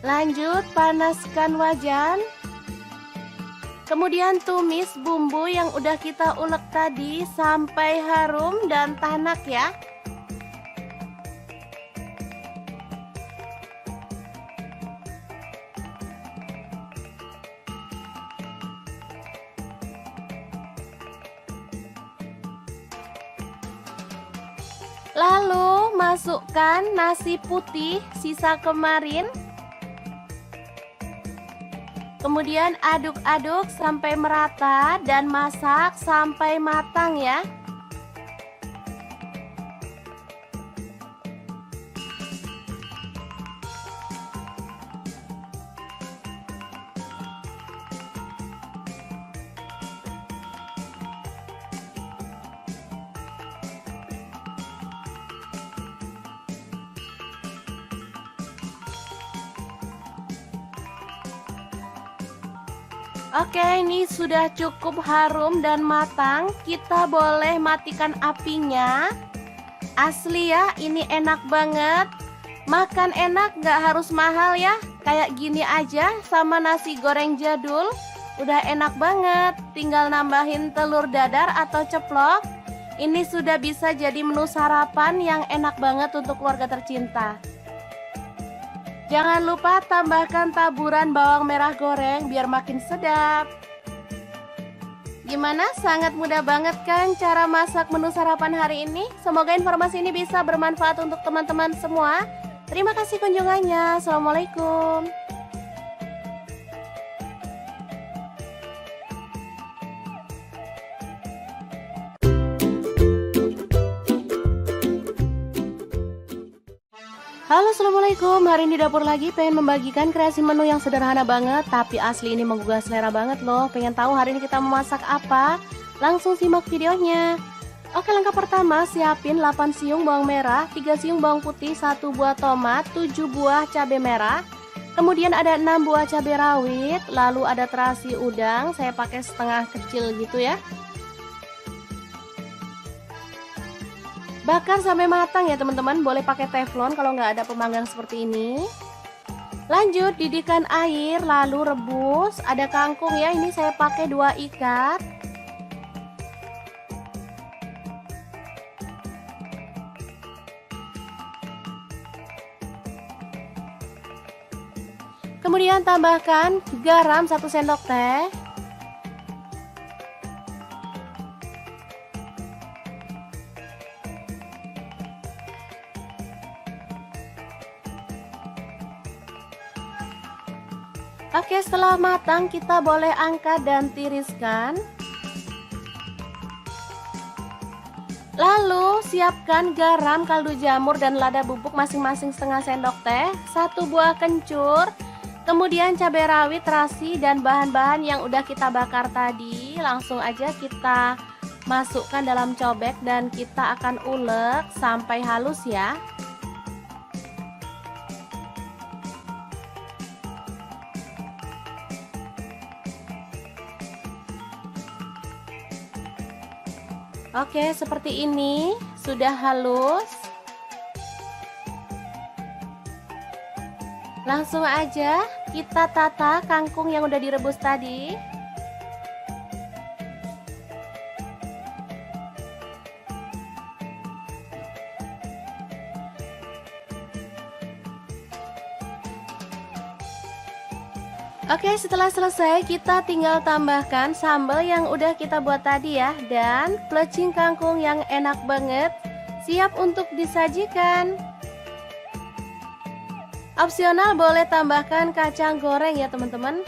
Lanjut panaskan wajan. Kemudian tumis bumbu yang udah kita ulek tadi sampai harum dan tanak ya. Lalu masukkan nasi putih sisa kemarin. Kemudian aduk-aduk sampai merata dan masak sampai matang ya. Oke, ini sudah cukup harum dan matang. Kita boleh matikan apinya. Asli ya, ini enak banget. Makan enak, gak harus mahal ya. Kayak gini aja sama nasi goreng jadul. Udah enak banget. Tinggal nambahin telur dadar atau ceplok. Ini sudah bisa jadi menu sarapan yang enak banget untuk keluarga tercinta. Jangan lupa tambahkan taburan bawang merah goreng biar makin sedap. Gimana? Sangat mudah banget kan cara masak menu sarapan hari ini? Semoga informasi ini bisa bermanfaat untuk teman-teman semua. Terima kasih kunjungannya. Assalamualaikum. Halo, assalamualaikum. Hari ini dapur lagi pengen membagikan kreasi menu yang sederhana banget, tapi asli ini menggugah selera banget loh. Pengen tahu hari ini kita memasak apa? Langsung simak videonya. Oke, langkah pertama siapin 8 siung bawang merah, 3 siung bawang putih, 1 buah tomat, 7 buah cabai merah. Kemudian ada 6 buah cabai rawit, lalu ada terasi udang, saya pakai setengah kecil gitu ya. Bakar sampai matang ya teman-teman, boleh pakai teflon kalau nggak ada pemanggang seperti ini. Lanjut didihkan air, lalu rebus. Ada kangkung ya, ini saya pakai 2 ikat. Kemudian tambahkan garam 1 sendok teh. Oke, setelah matang kita boleh angkat dan tiriskan. Lalu siapkan garam, kaldu jamur, dan lada bubuk masing-masing setengah sendok teh, 1 buah kencur, kemudian cabai rawit, terasi, dan bahan-bahan yang udah kita bakar tadi. Langsung aja kita masukkan dalam cobek dan kita akan ulek sampai halus ya. Oke, seperti ini sudah halus. Langsung aja kita tata kangkung yang udah direbus tadi. Oke, setelah selesai kita tinggal tambahkan sambal yang udah kita buat tadi ya, dan plecing kangkung yang enak banget siap untuk disajikan. Opsional boleh tambahkan kacang goreng ya teman-teman.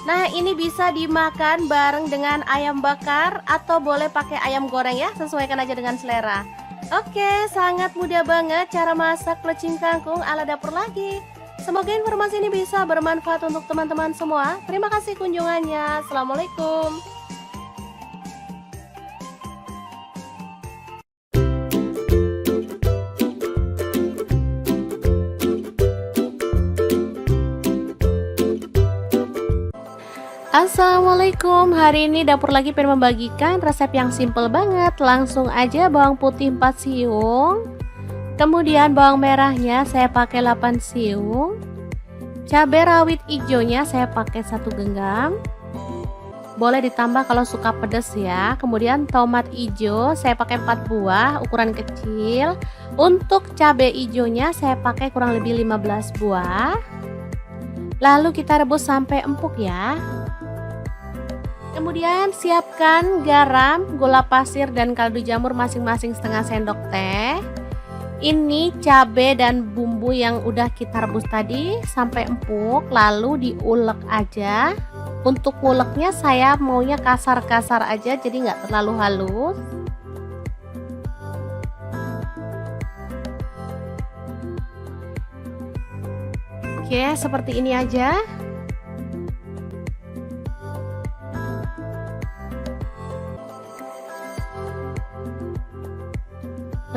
Nah, ini bisa dimakan bareng dengan ayam bakar atau boleh pakai ayam goreng ya, sesuaikan aja dengan selera. Oke, sangat mudah banget cara masak plecing kangkung ala dapur lagi. Semoga informasi ini bisa bermanfaat untuk teman-teman semua. Terima kasih kunjungannya. Assalamualaikum. Assalamualaikum. Hari ini dapur lagi pengen membagikan resep yang simple banget. Langsung aja bawang putih 4 siung. Kemudian bawang merahnya saya pakai 8 siung. Cabai rawit hijaunya saya pakai 1 genggam. Boleh ditambah kalau suka pedas ya. Kemudian tomat hijau saya pakai 4 buah ukuran kecil. Untuk cabai hijaunya saya pakai kurang lebih 15 buah. Lalu kita rebus sampai empuk ya. Kemudian siapkan garam, gula pasir, dan kaldu jamur masing-masing setengah sendok teh. Ini cabai dan bumbu yang udah kita rebus tadi sampai empuk, lalu diulek aja. Untuk nguleknya saya maunya kasar-kasar aja, jadi nggak terlalu halus. Oke, seperti ini aja.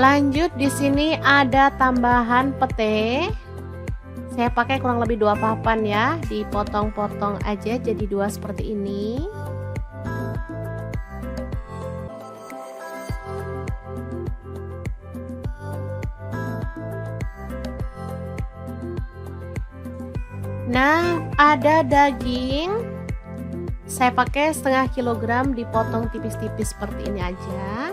Lanjut di sini ada tambahan pete. Saya pakai kurang lebih 2 papan ya, dipotong-potong aja jadi 2 seperti ini. Nah, ada daging. Saya pakai setengah kilogram dipotong tipis-tipis seperti ini aja.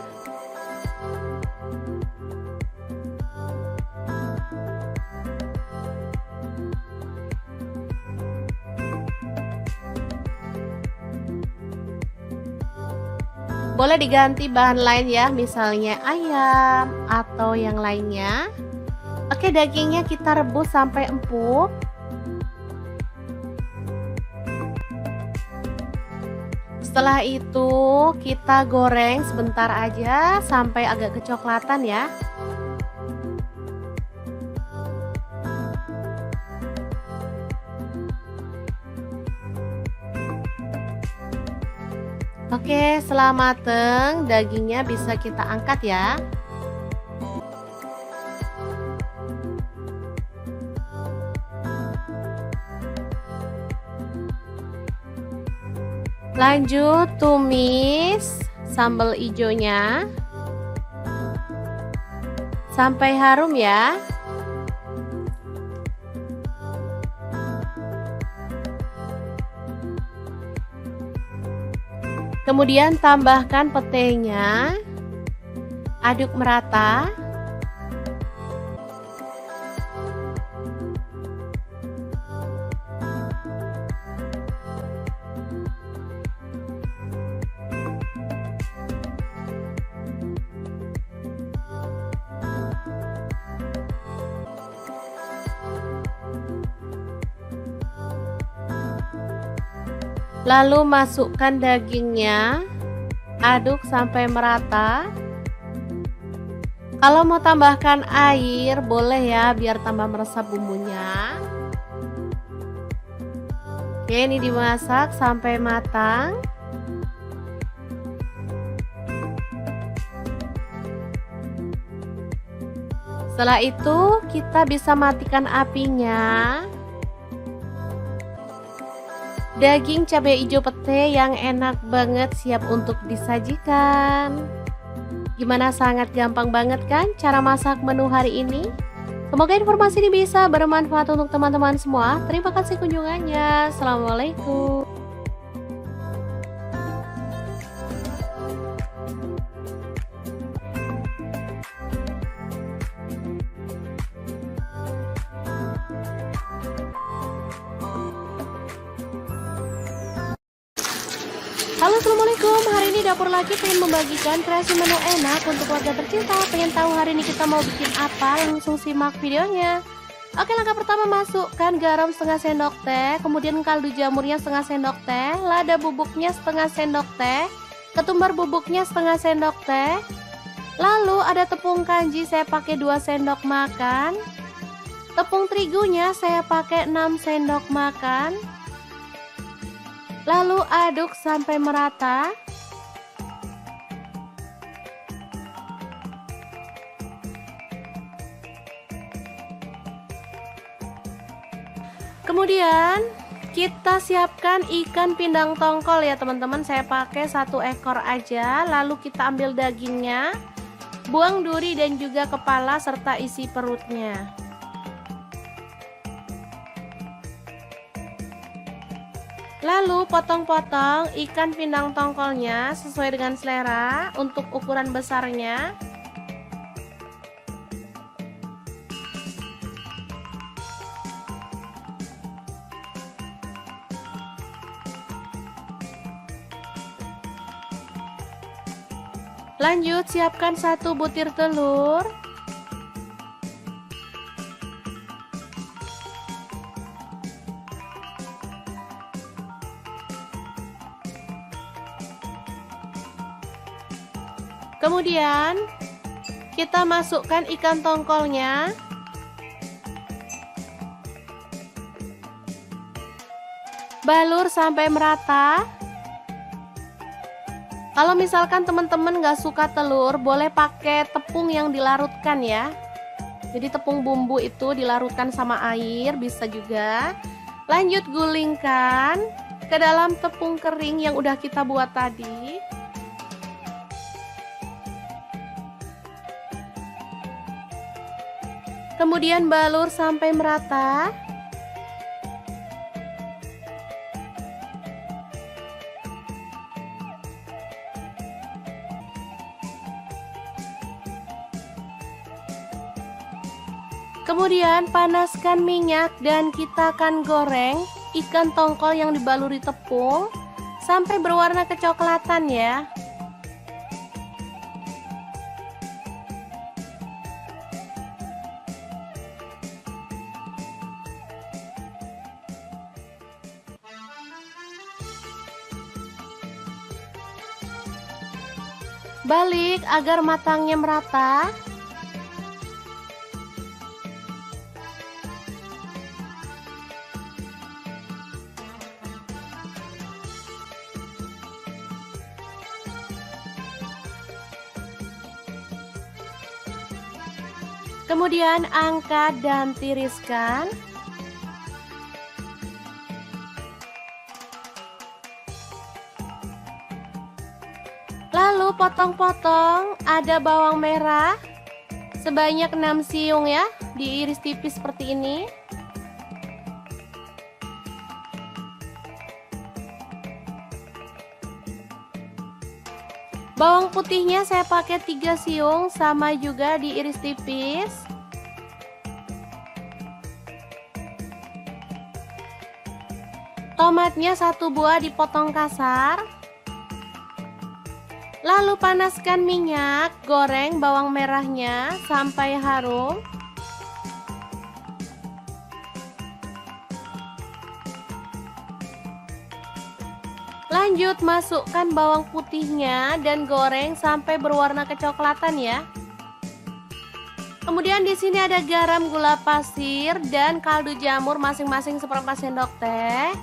Boleh diganti bahan lain ya, misalnya ayam atau yang lainnya. Oke, dagingnya kita rebus sampai empuk. Setelah itu kita goreng sebentar aja sampai agak kecoklatan ya. Oke, setelah mateng, dagingnya bisa kita angkat ya. Lanjut tumis sambal hijaunya sampai harum ya. Kemudian tambahkan petenya, aduk merata. Lalu masukkan dagingnya, aduk sampai merata. Kalau mau tambahkan air, boleh ya biar tambah meresap bumbunya. Oke, ini dimasak sampai matang. Setelah itu, kita bisa matikan apinya. Daging cabai hijau pete yang enak banget siap untuk disajikan. Gimana, sangat gampang banget kan cara masak menu hari ini? Semoga informasi ini bisa bermanfaat untuk teman-teman semua. Terima kasih kunjungannya. Assalamualaikum. Halo, assalamualaikum. Hari ini Dapur Laki pengen membagikan kreasi menu enak untuk keluarga tercinta. Pengen tahu hari ini kita mau bikin apa? Langsung simak videonya. Oke, langkah pertama, masukkan garam setengah sendok teh, kemudian kaldu jamurnya setengah sendok teh, lada bubuknya setengah sendok teh, ketumbar bubuknya setengah sendok teh. Lalu ada tepung kanji, saya pakai 2 sendok makan. Tepung terigunya saya pakai 6 sendok makan. Lalu aduk sampai merata. Kemudian kita siapkan ikan pindang tongkol ya teman-teman. Saya pakai 1 ekor aja. Lalu kita ambil dagingnya, buang duri dan juga kepala serta isi perutnya. Lalu potong-potong ikan pindang tongkolnya sesuai dengan selera untuk ukuran besarnya. Lanjut siapkan 1 butir telur. Kemudian kita masukkan ikan tongkolnya. Balur sampai merata. Kalau misalkan teman-teman gak suka telur, boleh pakai tepung yang dilarutkan ya. Jadi tepung bumbu itu dilarutkan sama air, bisa juga. Lanjut gulingkan ke dalam tepung kering yang udah kita buat tadi. Kemudian balur sampai merata. Kemudian panaskan minyak dan kita akan goreng ikan tongkol yang dibaluri tepung sampai berwarna kecoklatan ya. Balik agar matangnya merata. Kemudian angkat dan tiriskan. Lalu potong-potong, ada bawang merah sebanyak 6 siung ya, diiris tipis seperti ini. Bawang putihnya saya pakai 3 siung, sama juga diiris tipis. Tomatnya 1 buah dipotong kasar. Lalu panaskan minyak, goreng bawang merahnya sampai harum. Lanjut masukkan bawang putihnya dan goreng sampai berwarna kecoklatan ya. Kemudian di sini ada garam, gula pasir, dan kaldu jamur masing-masing seperempat sendok teh.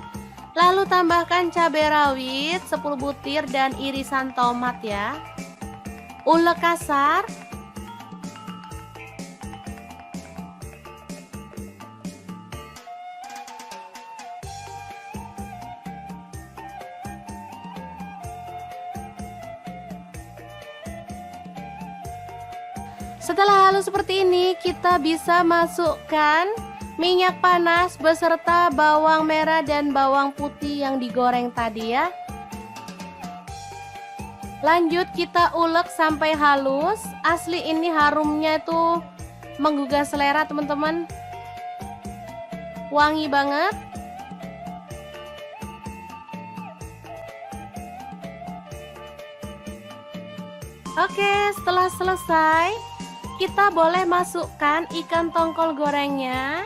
Lalu tambahkan cabai rawit 10 butir dan irisan tomat ya. Ulek kasar. Setelah halus seperti ini, kita bisa masukkan minyak panas beserta bawang merah dan bawang putih yang digoreng tadi ya. Lanjut kita ulek sampai halus. Asli ini harumnya itu menggugah selera teman-teman. Wangi banget. Oke, setelah selesai, kita boleh masukkan ikan tongkol gorengnya.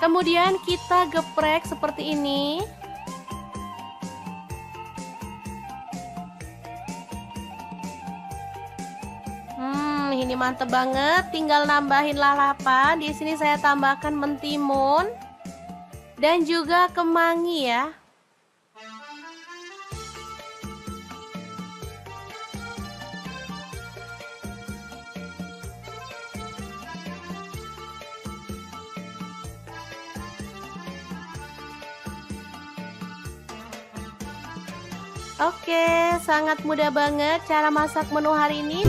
Kemudian kita geprek seperti ini. Ini mantep banget. Tinggal nambahin lalapan. Di sini saya tambahkan mentimun dan juga kemangi ya. Oke, sangat mudah banget cara masak menu hari ini.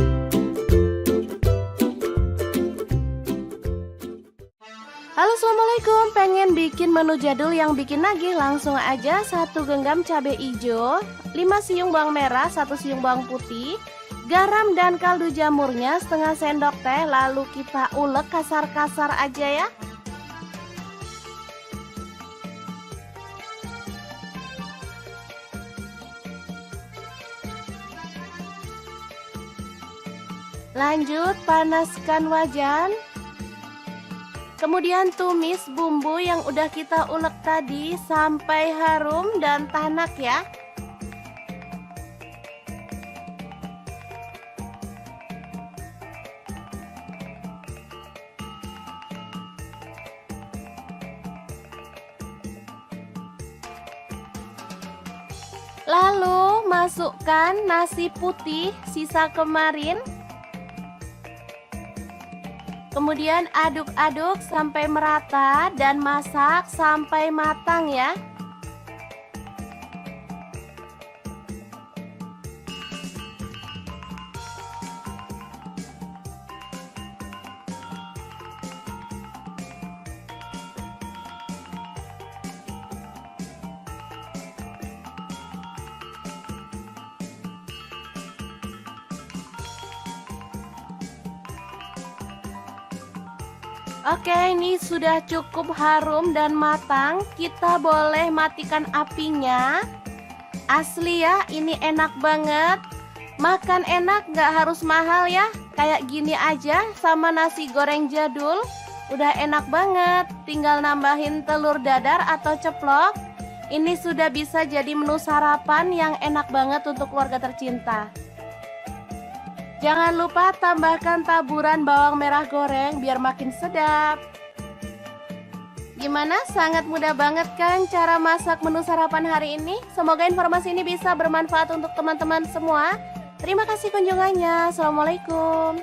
Halo, assalamualaikum. Pengen bikin menu jadul yang bikin nagih? Langsung aja 1 genggam cabai hijau, 5 siung bawang merah, 1 siung bawang putih, garam dan kaldu jamurnya setengah sendok teh. Lalu kita ulek kasar-kasar aja ya. Lanjut panaskan wajan. Kemudian tumis bumbu yang udah kita ulek tadi sampai harum dan tanak ya. Lalu masukkan nasi putih sisa kemarin. Kemudian aduk-aduk sampai merata dan masak sampai matang ya. Oke, ini sudah cukup harum dan matang. Kita boleh matikan apinya. Asli ya, ini enak banget. Makan enak, gak harus mahal ya. Kayak gini aja sama nasi goreng jadul. Udah enak banget. Tinggal nambahin telur dadar atau ceplok. Ini sudah bisa jadi menu sarapan yang enak banget untuk keluarga tercinta. Jangan lupa tambahkan taburan bawang merah goreng biar makin sedap. Gimana? Sangat mudah banget kan cara masak menu sarapan hari ini? Semoga informasi ini bisa bermanfaat untuk teman-teman semua. Terima kasih kunjungannya. Assalamualaikum.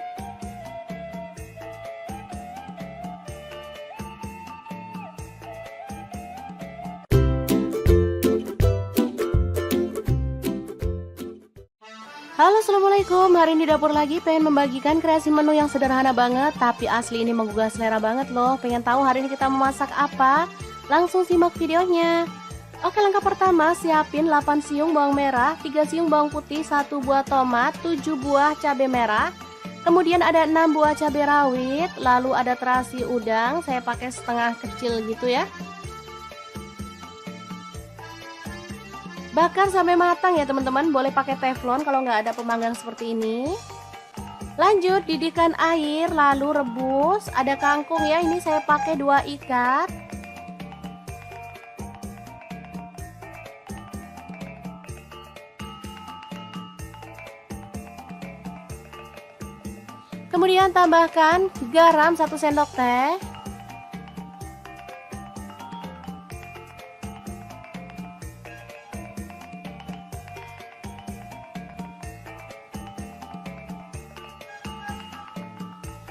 Halo, assalamualaikum. Hari ini dapur lagi pengen membagikan kreasi menu yang sederhana banget, tapi asli ini menggugah selera banget loh. Pengen tahu hari ini kita memasak apa? Langsung simak videonya. Oke, langkah pertama siapin 8 siung bawang merah, 3 siung bawang putih, 1 buah tomat, 7 buah cabai merah. Kemudian ada 6 buah cabai rawit, lalu ada terasi udang, saya pakai setengah kecil gitu ya. Bakar sampai matang ya teman-teman, boleh pakai teflon kalau nggak ada pemanggang seperti ini. Lanjut didihkan air, lalu rebus. Ada kangkung ya, ini saya pakai 2 ikat. Kemudian tambahkan garam 1 sendok teh.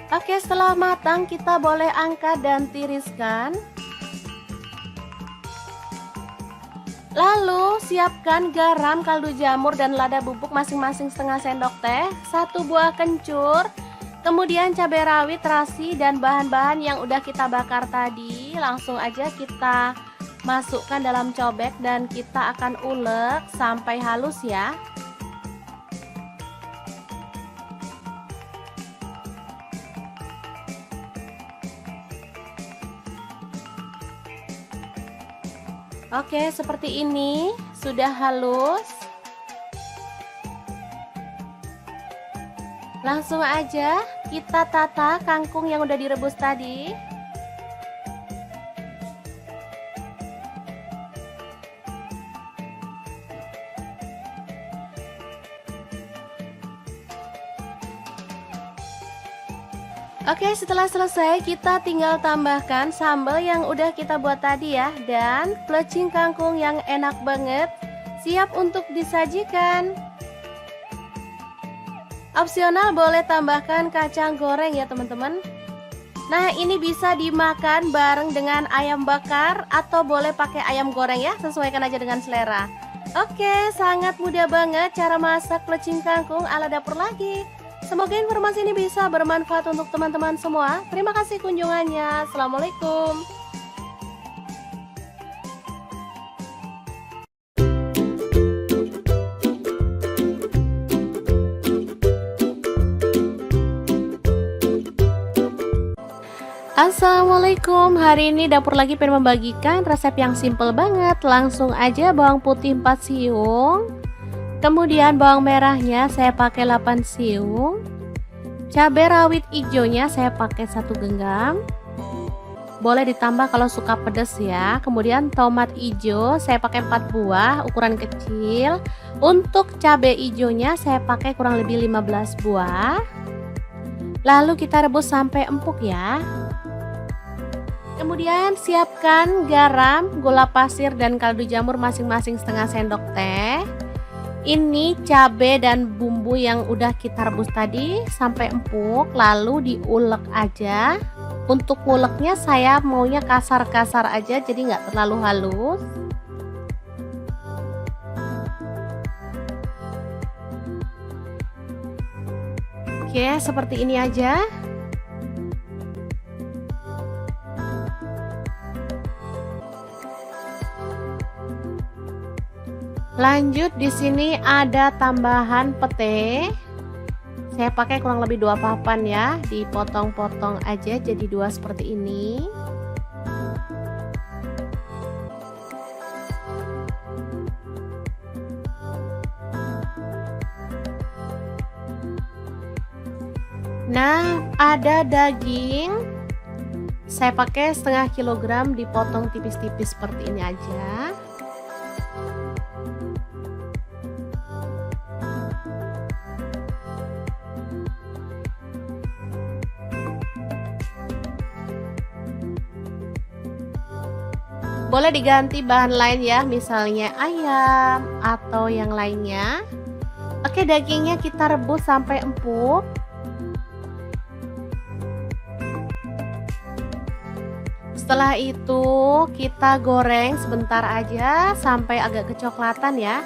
Oke, setelah matang kita boleh angkat dan tiriskan. Lalu siapkan garam, kaldu jamur, dan lada bubuk masing-masing setengah sendok teh, 1 buah kencur, kemudian cabai rawit, terasi, dan bahan-bahan yang udah kita bakar tadi. Langsung aja kita masukkan dalam cobek dan kita akan ulek sampai halus ya. Oke, seperti ini sudah halus. Langsung aja kita tata kangkung yang udah direbus tadi. Oke, setelah selesai kita tinggal tambahkan sambal yang udah kita buat tadi ya, dan plecing kangkung yang enak banget siap untuk disajikan. Opsional boleh tambahkan kacang goreng ya teman-teman. Nah, ini bisa dimakan bareng dengan ayam bakar atau boleh pakai ayam goreng ya, sesuaikan aja dengan selera. Oke, sangat mudah banget cara masak plecing kangkung ala dapur lagi. Semoga informasi ini bisa bermanfaat untuk teman-teman semua. Terima kasih kunjungannya. Assalamualaikum. Assalamualaikum. Hari ini dapur lagi pengen membagikan resep yang simple banget. Langsung aja bawang putih 4 siung. Kemudian bawang merahnya saya pakai 8 siung. Cabai rawit hijaunya saya pakai 1 genggam. Boleh ditambah kalau suka pedas ya. Kemudian tomat hijau saya pakai 4 buah ukuran kecil. Untuk cabai hijaunya saya pakai kurang lebih 15 buah. Lalu kita rebus sampai empuk ya. Kemudian siapkan garam, gula pasir, dan kaldu jamur masing-masing setengah sendok teh. Ini cabai dan bumbu yang udah kita rebus tadi sampai empuk, lalu diulek aja. Untuk nguleknya saya maunya kasar-kasar aja, jadi nggak terlalu halus. Oke, seperti ini aja. Lanjut, di sini ada tambahan pete. Saya pakai kurang lebih 2 papan ya, dipotong-potong aja jadi 2 seperti ini. Nah, ada daging. Saya pakai setengah kilogram, dipotong tipis-tipis seperti ini aja. Boleh diganti bahan lain ya, misalnya ayam atau yang lainnya. Oke, dagingnya kita rebus sampai empuk. Setelah itu kita goreng sebentar aja sampai agak kecoklatan ya.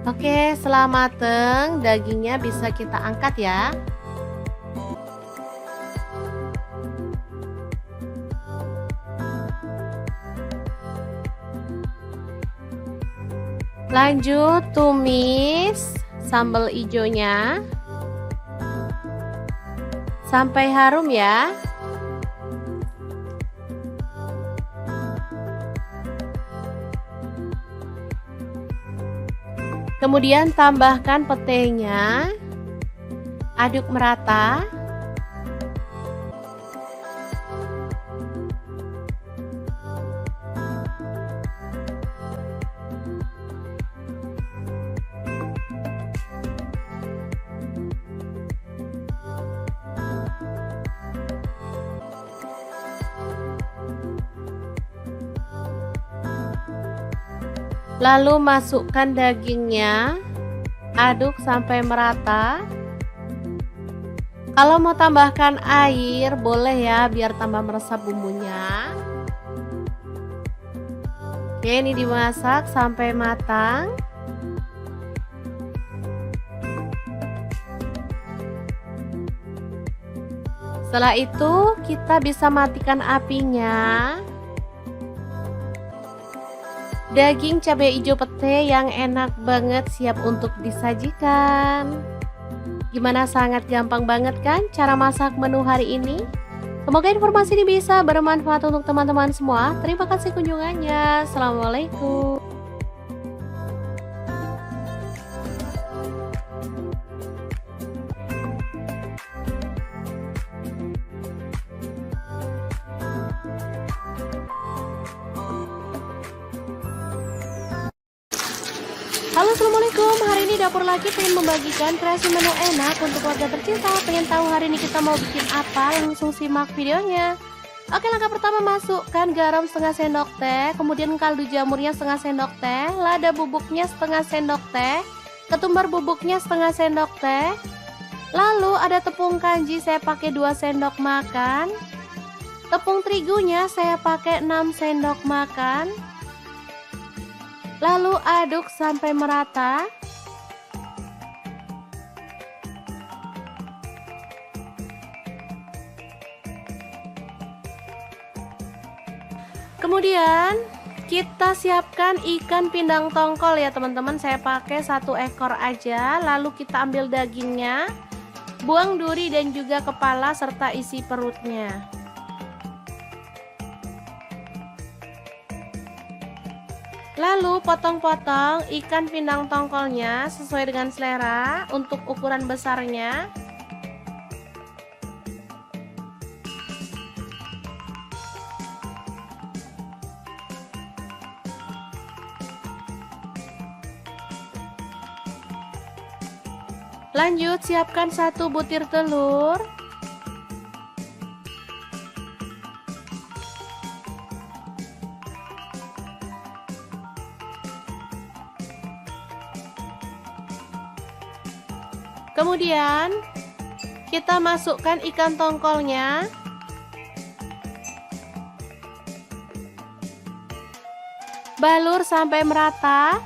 Oke, setelah mateng, dagingnya bisa kita angkat ya. Lanjut tumis sambal hijaunya sampai harum ya. Kemudian tambahkan petenya, aduk merata. Lalu masukkan dagingnya, aduk sampai merata. Kalau mau tambahkan air, boleh ya, biar tambah meresap bumbunya. Oke, ini dimasak sampai matang. Setelah itu, kita bisa matikan apinya. Daging cabai hijau pete yang enak banget siap untuk disajikan. Gimana, sangat gampang banget kan cara masak menu hari ini? Semoga informasi ini bisa bermanfaat untuk teman-teman semua. Terima kasih kunjungannya. Assalamualaikum. Halo, assalamualaikum. Hari ini dapur lagi pengen membagikan kreasi menu enak untuk keluarga tercinta. Pengen tahu hari ini kita mau bikin apa? Langsung simak videonya. Oke, langkah pertama, masukkan garam setengah sendok teh, kemudian kaldu jamurnya setengah sendok teh, lada bubuknya setengah sendok teh, ketumbar bubuknya setengah sendok teh. Lalu ada tepung kanji, saya pakai 2 sendok makan. Tepung terigunya saya pakai 6 sendok makan. Lalu aduk sampai merata. Kemudian kita siapkan ikan pindang tongkol ya teman-teman. Saya pakai 1 ekor aja. Lalu kita ambil dagingnya, buang duri dan juga kepala serta isi perutnya. Lalu potong-potong ikan pindang tongkolnya sesuai dengan selera untuk ukuran besarnya. Lanjut, siapkan 1 butir telur. Kemudian kita masukkan ikan tongkolnya. Balur sampai merata.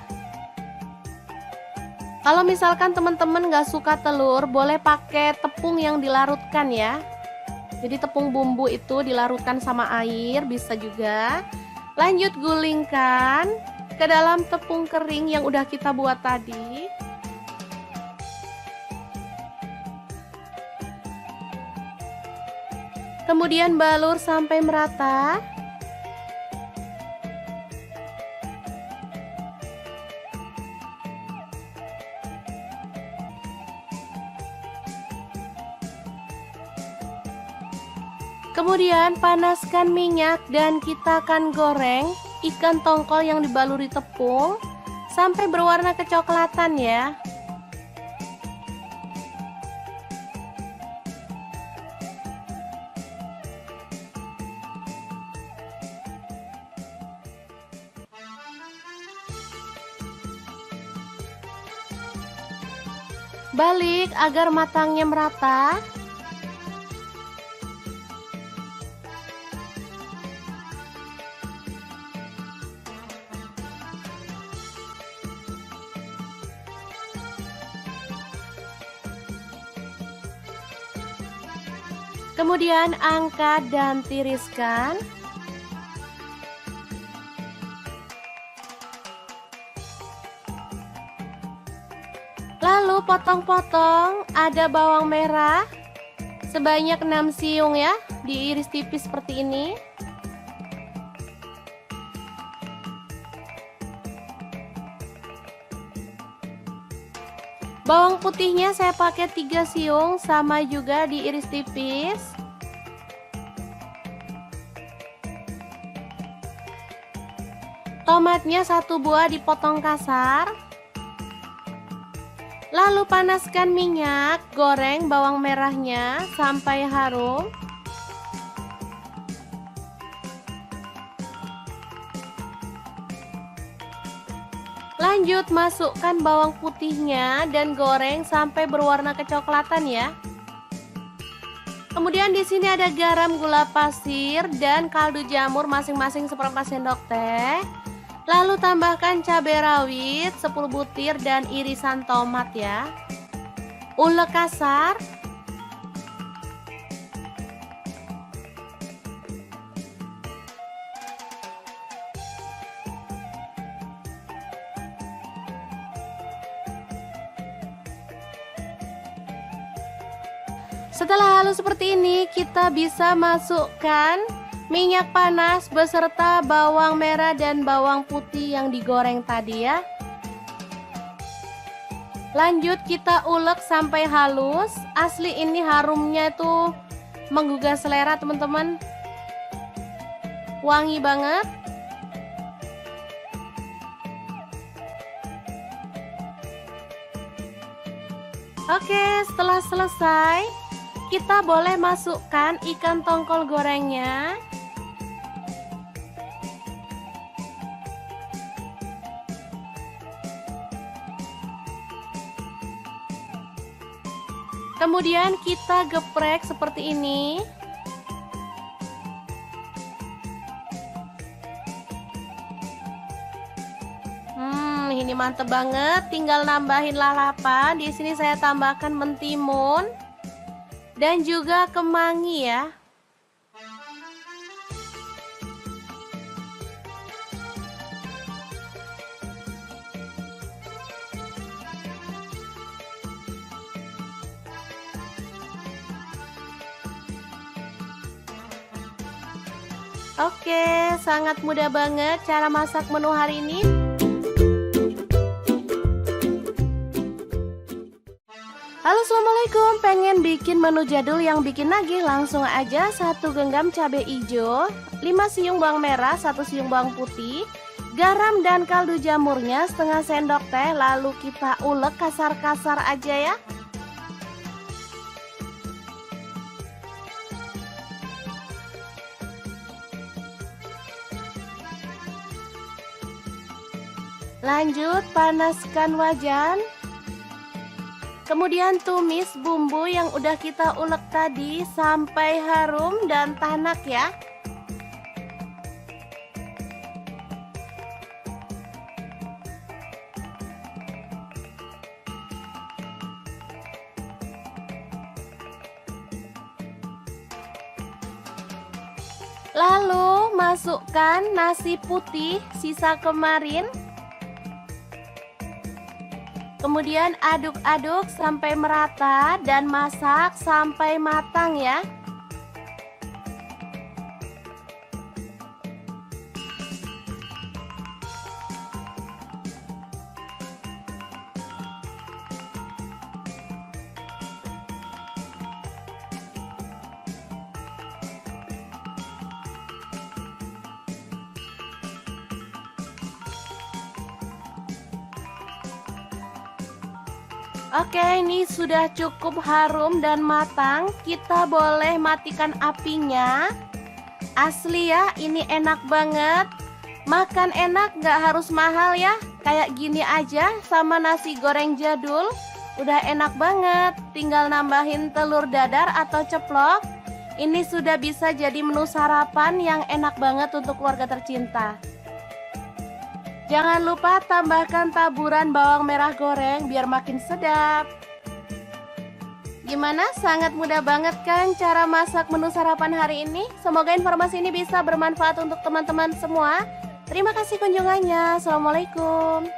Kalau misalkan teman-teman gak suka telur, boleh pakai tepung yang dilarutkan ya. Jadi tepung bumbu itu dilarutkan sama air, bisa juga. Lanjut, gulingkan ke dalam tepung kering yang udah kita buat tadi. Kemudian balur sampai merata. Kemudian panaskan minyak dan kita akan goreng ikan tongkol yang dibaluri tepung sampai berwarna kecoklatan ya. Balik agar matangnya merata. Kemudian angkat dan tiriskan. Lalu potong-potong, ada bawang merah sebanyak 6 siung ya, diiris tipis seperti ini. Bawang putihnya saya pakai 3 siung, sama juga diiris tipis. Tomatnya 1 buah dipotong kasar. Lalu panaskan minyak, goreng bawang merahnya sampai harum. Lanjut masukkan bawang putihnya dan goreng sampai berwarna kecoklatan ya. Kemudian di sini ada garam, gula pasir, dan kaldu jamur masing-masing seperempat sendok teh. Lalu tambahkan cabai rawit 10 butir dan irisan tomat ya. Ulek kasar. Setelah halus seperti ini, kita bisa masukkan minyak panas beserta bawang merah dan bawang putih yang digoreng tadi ya. Lanjut kita ulek sampai halus. Asli ini harumnya itu menggugah selera teman-teman. Wangi banget. Oke, setelah selesai, kita boleh masukkan ikan tongkol gorengnya. Kemudian kita geprek seperti ini. Ini mantep banget. Tinggal nambahin lalapan. Di sini saya tambahkan mentimun dan juga kemangi ya. Oke, sangat mudah banget cara masak menu hari ini. Halo, assalamualaikum. Pengen bikin menu jadul yang bikin nagih? Langsung aja 1 genggam cabai hijau, 5 siung bawang merah, 1 siung bawang putih, garam dan kaldu jamurnya setengah sendok teh. Lalu kita ulek kasar-kasar aja ya. Lanjut panaskan wajan. Kemudian tumis bumbu yang udah kita ulek tadi sampai harum dan tanak ya. Lalu masukkan nasi putih sisa kemarin. Kemudian aduk-aduk sampai merata dan masak sampai matang ya. Oke, ini sudah cukup harum dan matang. Kita boleh matikan apinya. Asli ya, ini enak banget. Makan enak, gak harus mahal ya. Kayak gini aja sama nasi goreng jadul. Udah enak banget. Tinggal nambahin telur dadar atau ceplok. Ini sudah bisa jadi menu sarapan yang enak banget untuk keluarga tercinta. Jangan lupa tambahkan taburan bawang merah goreng biar makin sedap. Gimana? Sangat mudah banget kan cara masak menu sarapan hari ini? Semoga informasi ini bisa bermanfaat untuk teman-teman semua. Terima kasih kunjungannya. Assalamualaikum.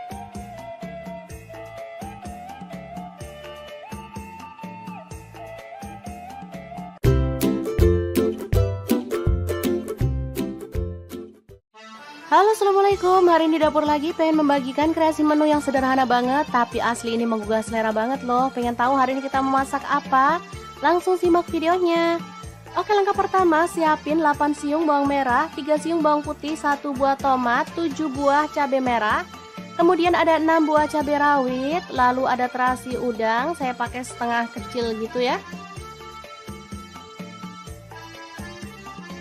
Halo, assalamualaikum. Hari ini dapur lagi pengen membagikan kreasi menu yang sederhana banget, tapi asli ini menggugah selera banget loh. Pengen tahu hari ini kita memasak apa? Langsung simak videonya. Oke, langkah pertama siapin 8 siung bawang merah, 3 siung bawang putih, 1 buah tomat, 7 buah cabai merah. Kemudian ada 6 buah cabai rawit, lalu ada terasi udang, saya pakai setengah kecil gitu ya.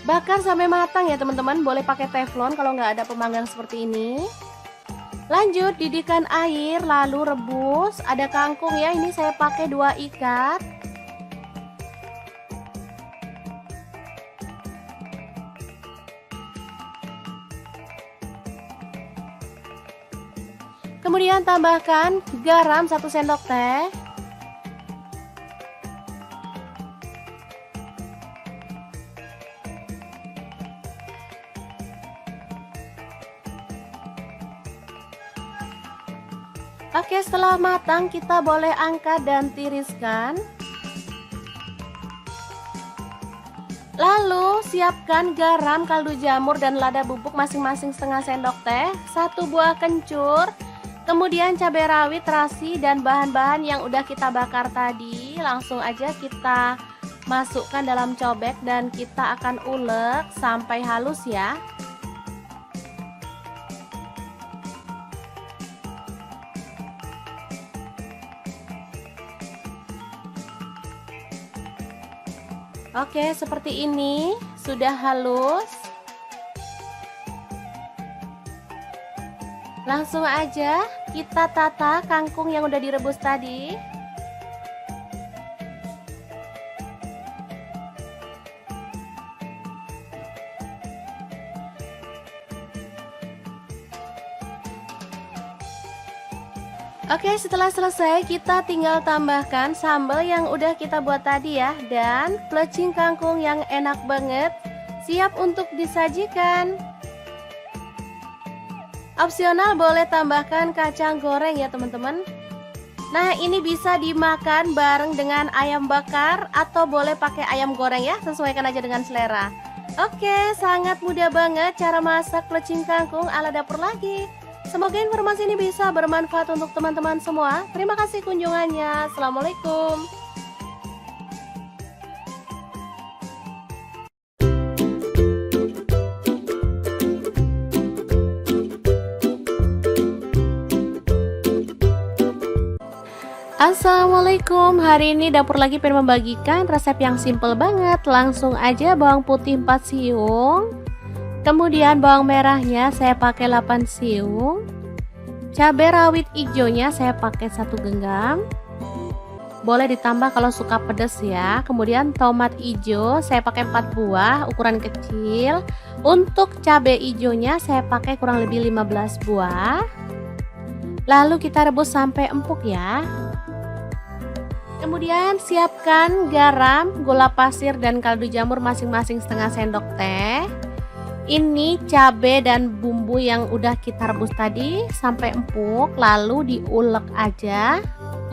Bakar sampai matang ya teman-teman, boleh pakai teflon kalau nggak ada pemanggang seperti ini. Lanjut didihkan air lalu rebus. Ada kangkung ya, ini saya pakai 2 ikat. Kemudian tambahkan garam 1 sendok teh. Oke, setelah matang kita boleh angkat dan tiriskan. Lalu siapkan garam, kaldu jamur, dan lada bubuk masing-masing setengah sendok teh, 1 buah kencur, kemudian cabai rawit, terasi, dan bahan-bahan yang udah kita bakar tadi. Langsung aja kita masukkan dalam cobek dan kita akan ulek sampai halus ya. Oke, seperti ini sudah halus. Langsung aja kita tata kangkung yang udah direbus tadi. Oke, setelah selesai kita tinggal tambahkan sambal yang udah kita buat tadi ya, dan plecing kangkung yang enak banget, siap untuk disajikan. Opsional boleh tambahkan kacang goreng ya teman-teman. Nah, ini bisa dimakan bareng dengan ayam bakar atau boleh pakai ayam goreng ya, sesuaikan aja dengan selera. Oke, sangat mudah banget cara masak plecing kangkung ala dapur lagi. Semoga informasi ini bisa bermanfaat untuk teman-teman semua. Terima kasih kunjungannya. Assalamualaikum. Assalamualaikum. Hari ini dapur lagi pengen membagikan resep yang simple banget. Langsung aja bawang putih 4 siung. Kemudian bawang merahnya saya pakai 8 siung. Cabai rawit hijaunya saya pakai 1 genggam. Boleh ditambah kalau suka pedas ya. Kemudian tomat hijau saya pakai 4 buah ukuran kecil. Untuk cabai hijaunya saya pakai kurang lebih 15 buah. Lalu kita rebus sampai empuk ya. Kemudian siapkan garam, gula pasir, dan kaldu jamur masing-masing setengah sendok teh. Ini cabai dan bumbu yang udah kita rebus tadi sampai empuk, lalu diulek aja.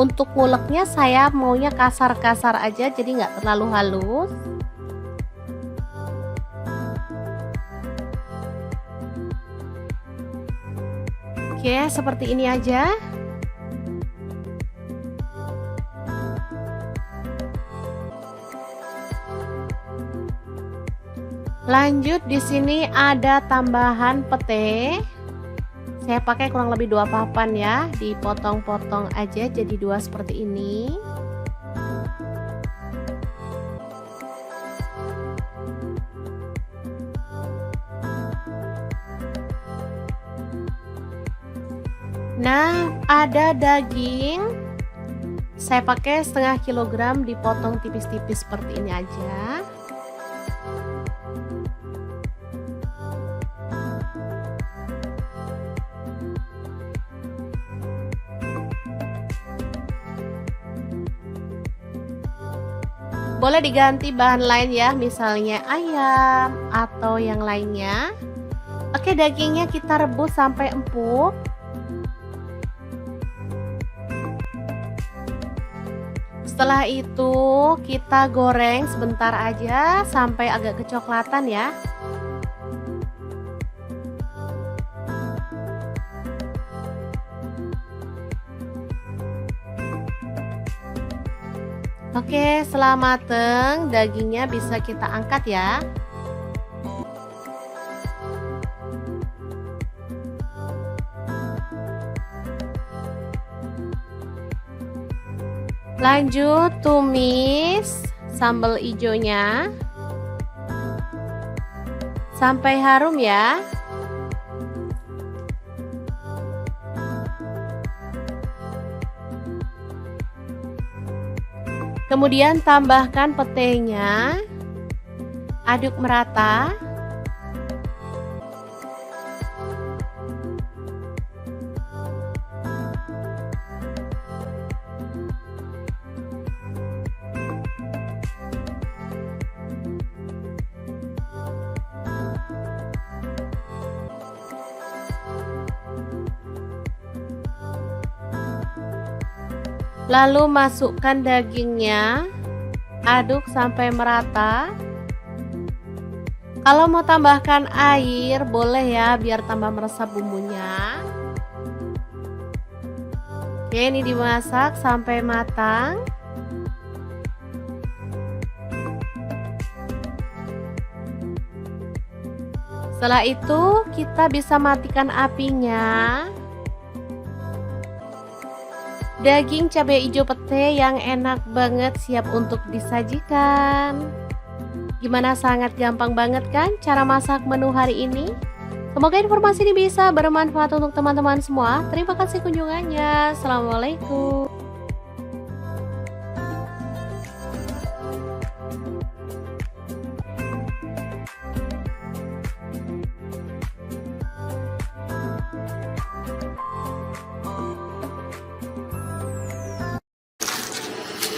Untuk uleknya saya maunya kasar-kasar aja, jadi nggak terlalu halus. Oke, seperti ini aja. Lanjut di sini ada tambahan pete. Saya pakai kurang lebih 2 papan ya, dipotong-potong aja jadi 2 seperti ini. Nah, ada daging. Saya pakai setengah kilogram dipotong tipis-tipis seperti ini aja. Boleh diganti bahan lain ya, misalnya ayam atau yang lainnya. Oke, dagingnya kita rebus sampai empuk. Setelah itu kita goreng sebentar aja sampai agak kecoklatan ya. Oke, setelah mateng, dagingnya bisa kita angkat ya. Lanjut tumis sambal hijaunya sampai harum ya. Kemudian tambahkan petenya, aduk merata. Lalu masukkan dagingnya, aduk sampai merata. Kalau mau tambahkan air, boleh ya, biar tambah meresap bumbunya. Oke, ini dimasak sampai matang. Setelah itu, kita bisa matikan apinya. Daging cabai hijau pete yang enak banget siap untuk disajikan. Gimana, sangat gampang banget kan cara masak menu hari ini? Semoga informasi ini bisa bermanfaat untuk teman-teman semua. Terima kasih kunjungannya. Assalamualaikum.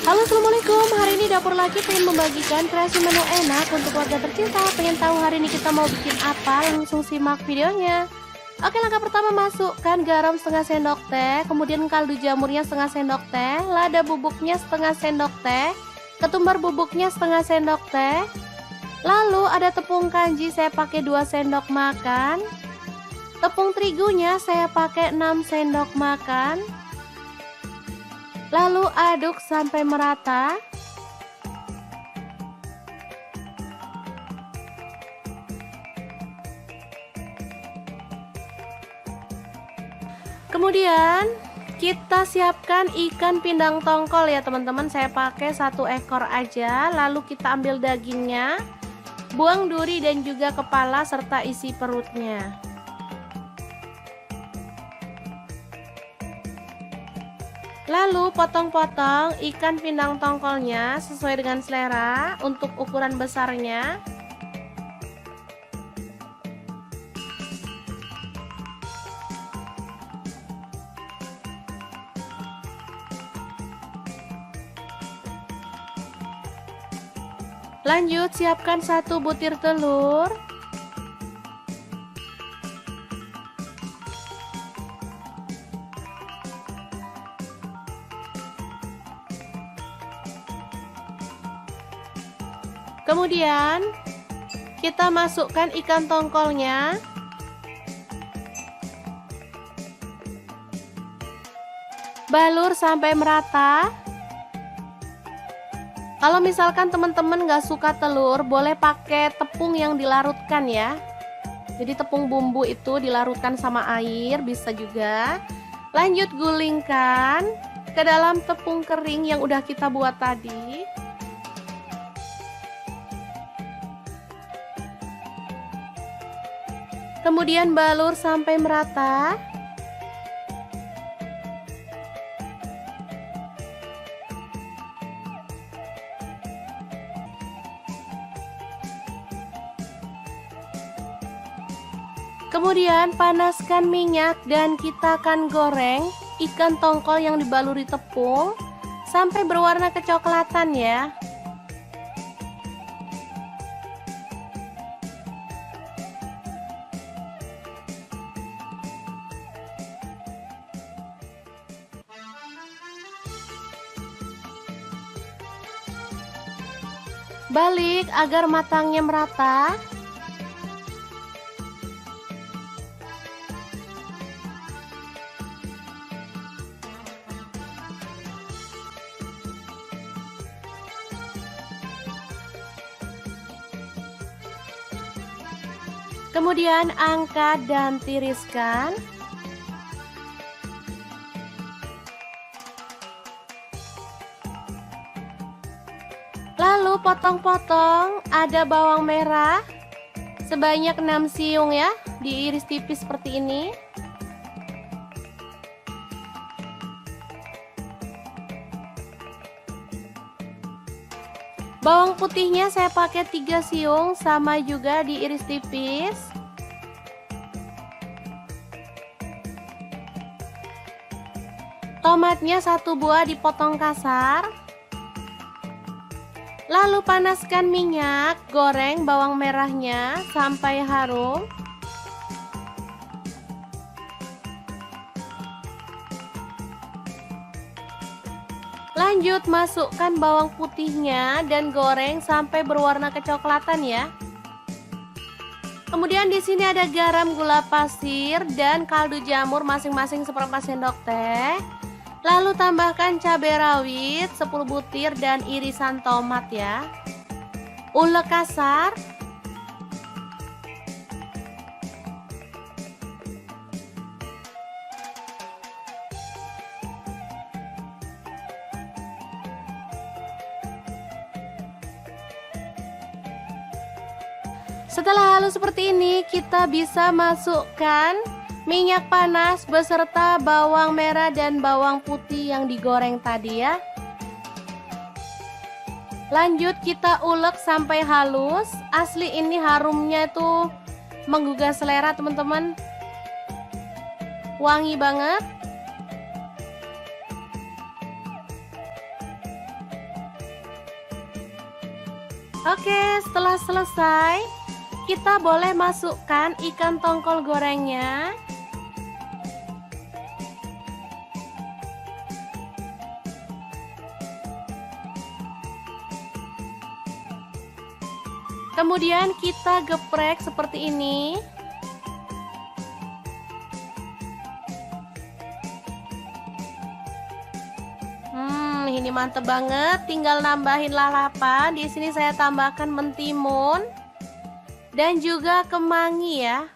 Halo, assalamualaikum. Hari ini Dapur Laki pengen membagikan kreasi menu enak untuk keluarga tercinta. Pengen tahu hari ini kita mau bikin apa? Langsung simak videonya. Oke, langkah pertama, masukkan garam setengah sendok teh, kemudian kaldu jamurnya setengah sendok teh, lada bubuknya setengah sendok teh, ketumbar bubuknya setengah sendok teh. Lalu ada tepung kanji, saya pakai 2 sendok makan. Tepung terigunya saya pakai 6 sendok makan. Lalu aduk sampai merata. Kemudian kita siapkan ikan pindang tongkol ya teman-teman. Saya pakai 1 ekor aja. Lalu kita ambil dagingnya, buang duri dan juga kepala serta isi perutnya. Lalu potong-potong ikan pindang tongkolnya sesuai dengan selera untuk ukuran besarnya. Lanjut, siapkan 1 butir telur. Kemudian kita masukkan ikan tongkolnya. Balur sampai merata. Kalau misalkan teman-teman gak suka telur, boleh pakai tepung yang dilarutkan ya. Jadi tepung bumbu itu dilarutkan sama air, bisa juga. Lanjut, gulingkan ke dalam tepung kering yang udah kita buat tadi. Kemudian balur sampai merata. Kemudian panaskan minyak dan kita akan goreng ikan tongkol yang dibaluri tepung sampai berwarna kecoklatan ya. Balik agar matangnya merata. Kemudian angkat dan tiriskan. Lalu potong-potong, ada bawang merah sebanyak 6 siung ya, diiris tipis seperti ini. Bawang putihnya saya pakai 3 siung, sama juga diiris tipis. Tomatnya 1 buah dipotong kasar. Lalu panaskan minyak, goreng bawang merahnya sampai harum. Lanjut masukkan bawang putihnya dan goreng sampai berwarna kecoklatan ya. Kemudian di sini ada garam, gula pasir, dan kaldu jamur masing-masing seperempat sendok teh. Lalu tambahkan cabai rawit 10 butir dan irisan tomat ya. Ulek kasar. Setelah halus seperti ini, kita bisa masukkan minyak panas beserta bawang merah dan bawang putih yang digoreng tadi ya. Lanjut kita ulek sampai halus. Asli ini harumnya itu menggugah selera teman-teman. Wangi banget. Oke, setelah selesai, kita boleh masukkan ikan tongkol gorengnya. Kemudian kita geprek seperti ini. Ini mantep banget. Tinggal nambahin lalapan. Di sini saya tambahkan mentimun dan juga kemangi ya.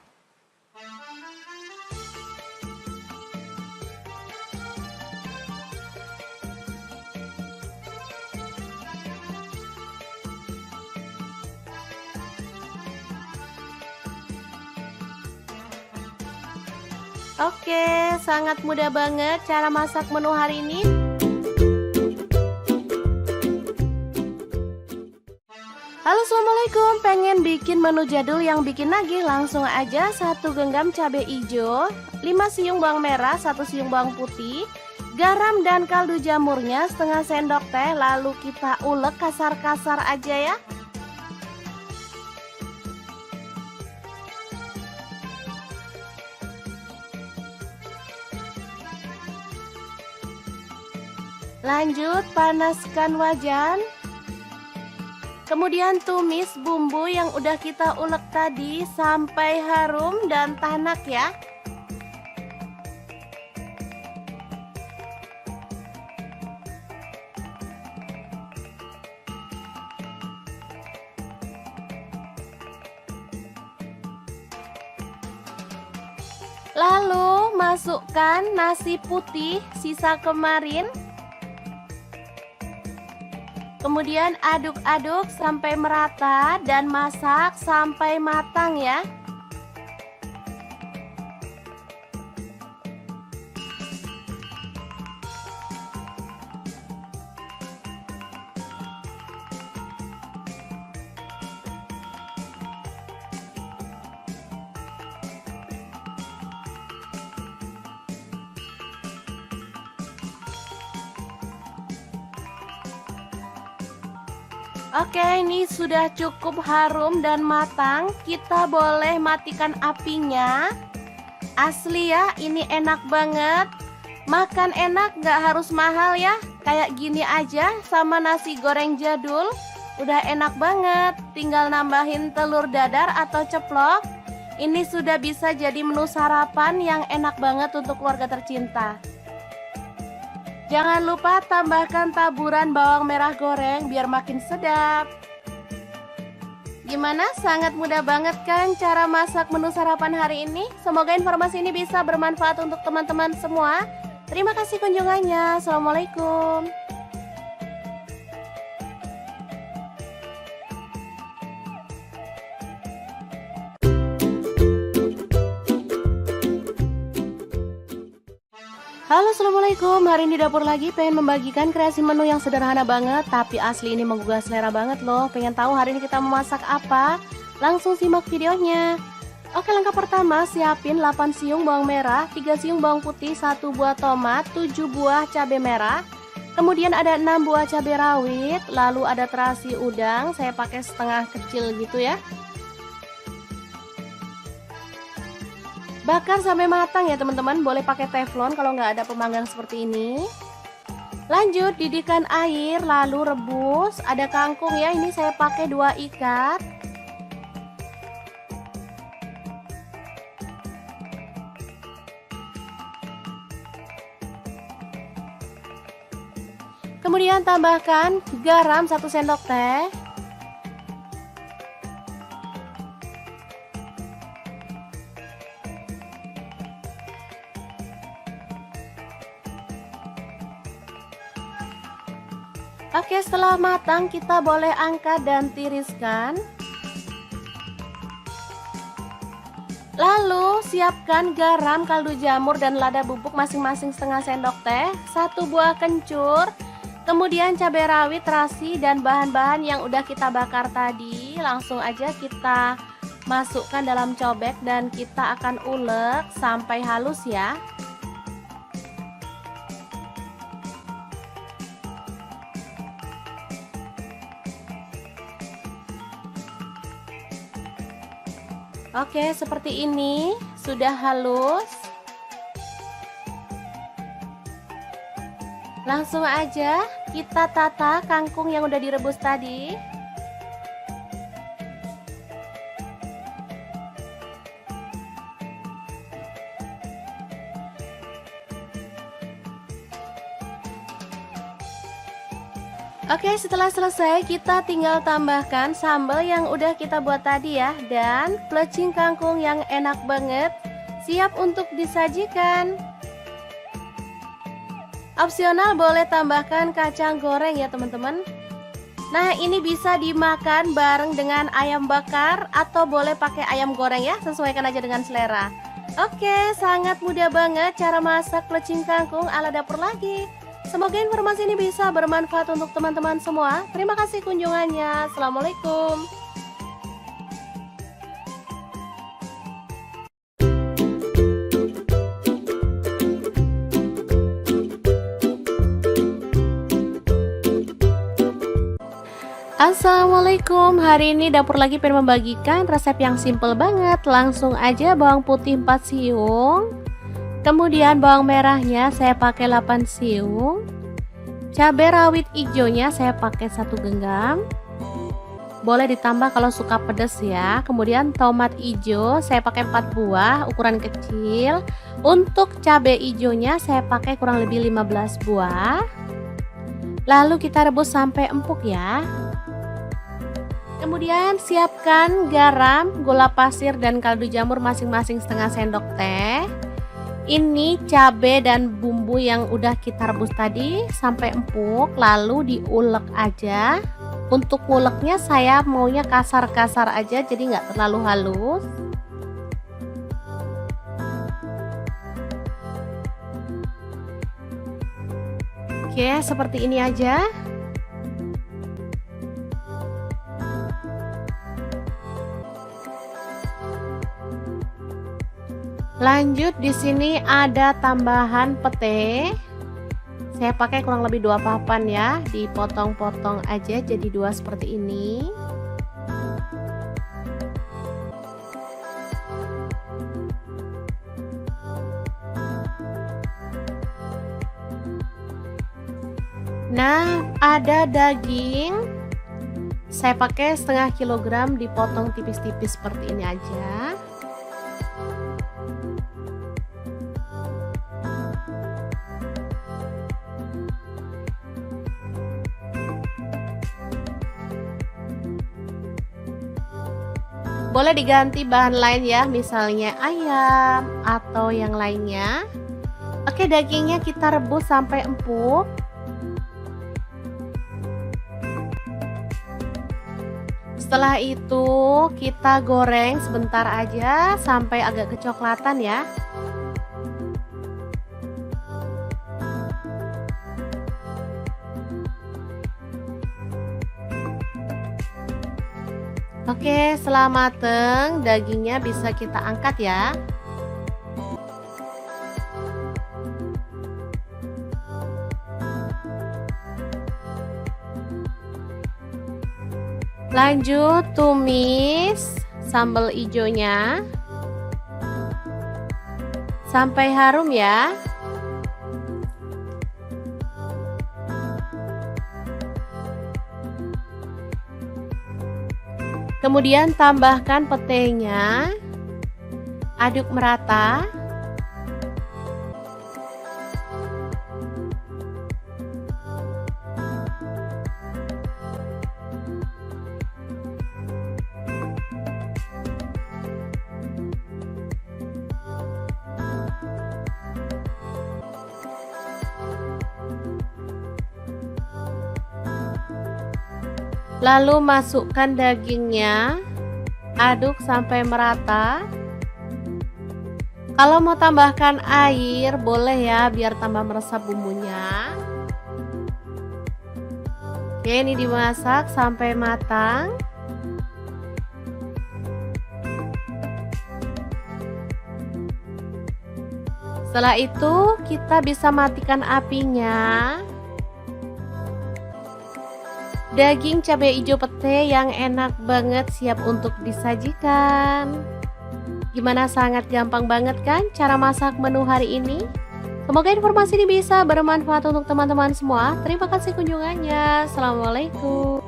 Oke, sangat mudah banget cara masak menu hari ini. Halo, assalamualaikum. Pengen bikin menu jadul yang bikin nagih? Langsung aja 1 genggam cabai hijau, 5 siung bawang merah, 1 siung bawang putih, garam dan kaldu jamurnya setengah sendok teh. Lalu kita ulek kasar-kasar aja ya. Lanjut panaskan wajan. Kemudian tumis bumbu yang udah kita ulek tadi sampai harum dan tanak ya. Lalu masukkan nasi putih sisa kemarin. Kemudian aduk-aduk sampai merata dan masak sampai matang ya. Oke, ini sudah cukup harum dan matang. Kita boleh matikan apinya. Asli ya, ini enak banget. Makan enak, gak harus mahal ya. Kayak gini aja sama nasi goreng jadul. Udah enak banget. Tinggal nambahin telur dadar atau ceplok. Ini sudah bisa jadi menu sarapan yang enak banget untuk keluarga tercinta. Jangan lupa tambahkan taburan bawang merah goreng biar makin sedap. Gimana? Sangat mudah banget kan cara masak menu sarapan hari ini? Semoga informasi ini bisa bermanfaat untuk teman-teman semua. Terima kasih kunjungannya. Assalamualaikum. Halo, assalamualaikum. Hari ini dapur lagi pengen membagikan kreasi menu yang sederhana banget, tapi asli ini menggugah selera banget loh. Pengen tahu hari ini kita memasak apa? Langsung simak videonya. Oke, langkah pertama siapin 8 siung bawang merah, 3 siung bawang putih, 1 buah tomat, 7 buah cabai merah. Kemudian ada 6 buah cabai rawit, lalu ada terasi udang, saya pakai setengah kecil gitu ya. Bakar sampai matang ya teman-teman, boleh pakai teflon kalau nggak ada pemanggang seperti ini. Lanjut didihkan air, lalu rebus. Ada kangkung ya, ini saya pakai 2 ikat. Kemudian tambahkan garam 1 sendok teh. Oke, setelah matang kita boleh angkat dan tiriskan. Lalu siapkan garam, kaldu jamur, dan lada bubuk masing-masing setengah sendok teh, 1 buah kencur, kemudian cabai rawit, terasi, dan bahan-bahan yang udah kita bakar tadi. Langsung aja kita masukkan dalam cobek dan kita akan ulek sampai halus ya. Oke, seperti ini sudah halus. Langsung aja kita tata kangkung yang udah direbus tadi. Oke, setelah selesai kita tinggal tambahkan sambal yang udah kita buat tadi ya, dan plecing kangkung yang enak banget siap untuk disajikan. Opsional boleh tambahkan kacang goreng ya teman-teman. Nah, ini bisa dimakan bareng dengan ayam bakar atau boleh pakai ayam goreng ya, sesuaikan aja dengan selera. Oke, sangat mudah banget cara masak plecing kangkung ala dapur lagi. Semoga informasi ini bisa bermanfaat untuk teman-teman semua. Terima kasih kunjungannya. Assalamualaikum. Assalamualaikum. Hari ini dapur lagi pengen membagikan resep yang simple banget. Langsung aja bawang putih 4 siung. Kemudian bawang merahnya saya pakai 8 siung. Cabai rawit hijaunya saya pakai 1 genggam. Boleh ditambah kalau suka pedas ya. Kemudian tomat hijau saya pakai 4 buah ukuran kecil. Untuk cabai hijaunya saya pakai kurang lebih 15 buah. Lalu kita rebus sampai empuk ya. Kemudian siapkan garam, gula pasir, dan kaldu jamur masing-masing setengah sendok teh. Ini cabai dan bumbu yang udah kita rebus tadi sampai empuk, lalu diulek aja. Untuk nguleknya saya maunya kasar-kasar aja, jadi nggak terlalu halus. Oke, seperti ini aja. Lanjut di sini ada tambahan pete. Saya pakai kurang lebih 2 papan ya, dipotong-potong aja jadi 2 seperti ini. Nah, ada daging. Saya pakai setengah kilogram dipotong tipis-tipis seperti ini aja. Boleh diganti bahan lain ya, misalnya ayam atau yang lainnya. Oke, dagingnya kita rebus sampai empuk. Setelah itu kita goreng sebentar aja sampai agak kecoklatan ya. Oke, setelah mateng, dagingnya bisa kita angkat ya. Lanjut tumis sambal ijonya sampai harum ya. Kemudian tambahkan petenya, aduk merata. Lalu masukkan dagingnya, aduk sampai merata. Kalau mau tambahkan air, boleh ya, biar tambah meresap bumbunya. Oke, ini dimasak sampai matang. Setelah itu, kita bisa matikan apinya. Daging cabai hijau pete yang enak banget siap untuk disajikan. Gimana, sangat gampang banget kan cara masak menu hari ini? Semoga informasi ini bisa bermanfaat untuk teman-teman semua. Terima kasih kunjungannya. Assalamualaikum.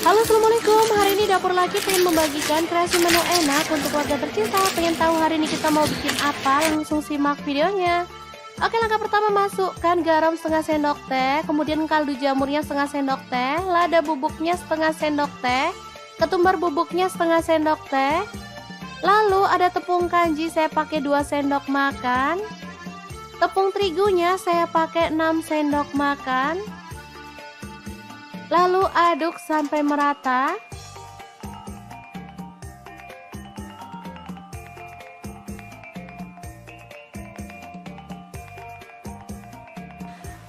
Halo, assalamualaikum. Hari ini Dapur Laki pengen membagikan kreasi menu enak untuk keluarga tercinta. Pengen tahu hari ini kita mau bikin apa? Langsung simak videonya. Oke, langkah pertama, masukkan garam setengah sendok teh, kemudian kaldu jamurnya setengah sendok teh, lada bubuknya setengah sendok teh, ketumbar bubuknya setengah sendok teh. Lalu ada tepung kanji, saya pakai 2 sendok makan. Tepung terigunya saya pakai 6 sendok makan. Lalu aduk sampai merata.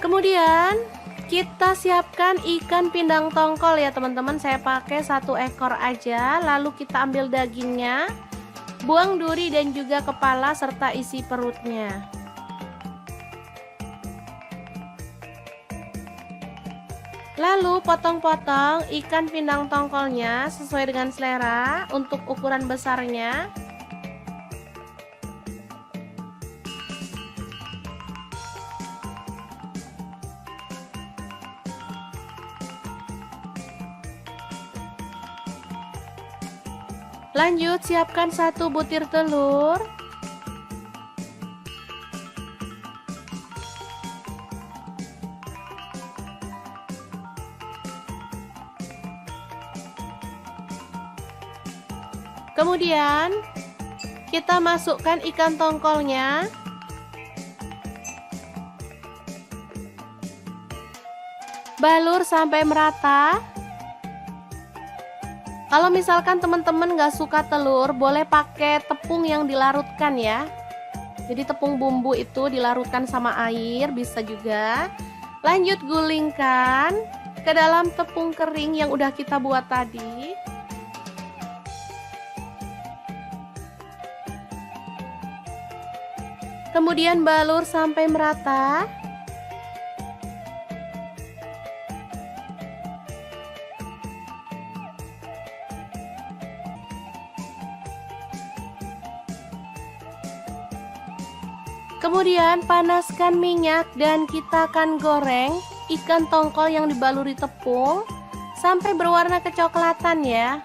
Kemudian kita siapkan ikan pindang tongkol ya teman-teman. Saya pakai 1 ekor aja. Lalu kita ambil dagingnya, buang duri dan juga kepala serta isi perutnya. Lalu potong-potong ikan pindang tongkolnya sesuai dengan selera untuk ukuran besarnya. Lanjut, siapkan 1 butir telur. Kemudian kita masukkan ikan tongkolnya. Balur sampai merata. Kalau misalkan teman-teman nggak suka telur, boleh pakai tepung yang dilarutkan ya. Jadi tepung bumbu itu dilarutkan sama air, bisa juga. Lanjut, gulingkan ke dalam tepung kering yang udah kita buat tadi. Kemudian balur sampai merata. Kemudian panaskan minyak dan kita akan goreng ikan tongkol yang dibaluri tepung sampai berwarna kecoklatan ya.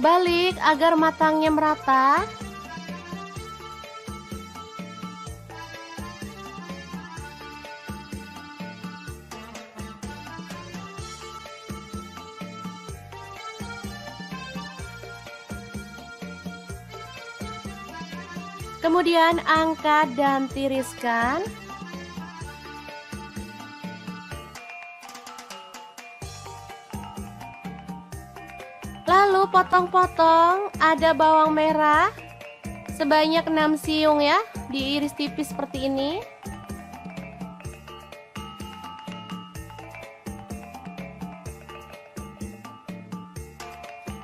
Balik agar matangnya merata. Kemudian angkat dan tiriskan. Lalu potong-potong, ada bawang merah sebanyak 6 siung ya, diiris tipis seperti ini.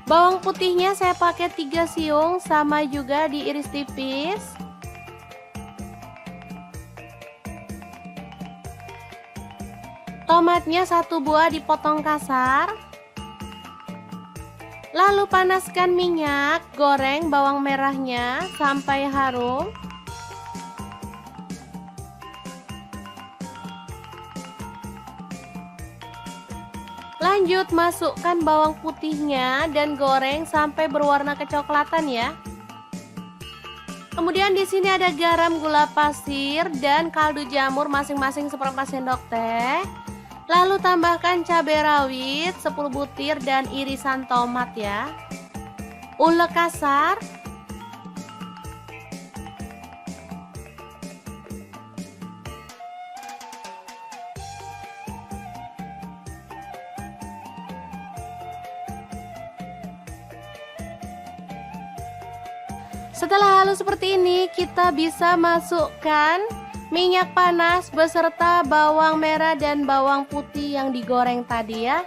Bawang putihnya saya pakai 3 siung, sama juga diiris tipis. Tomatnya 1 buah dipotong kasar. Lalu panaskan minyak, goreng bawang merahnya sampai harum. Lanjut masukkan bawang putihnya dan goreng sampai berwarna kecoklatan ya. Kemudian di sini ada garam, gula pasir, dan kaldu jamur masing-masing seperempat sendok teh. Lalu tambahkan cabai rawit 10 butir dan irisan tomat ya. Ulek kasar. Setelah halus seperti ini, kita bisa masukkan minyak panas beserta bawang merah dan bawang putih yang digoreng tadi ya.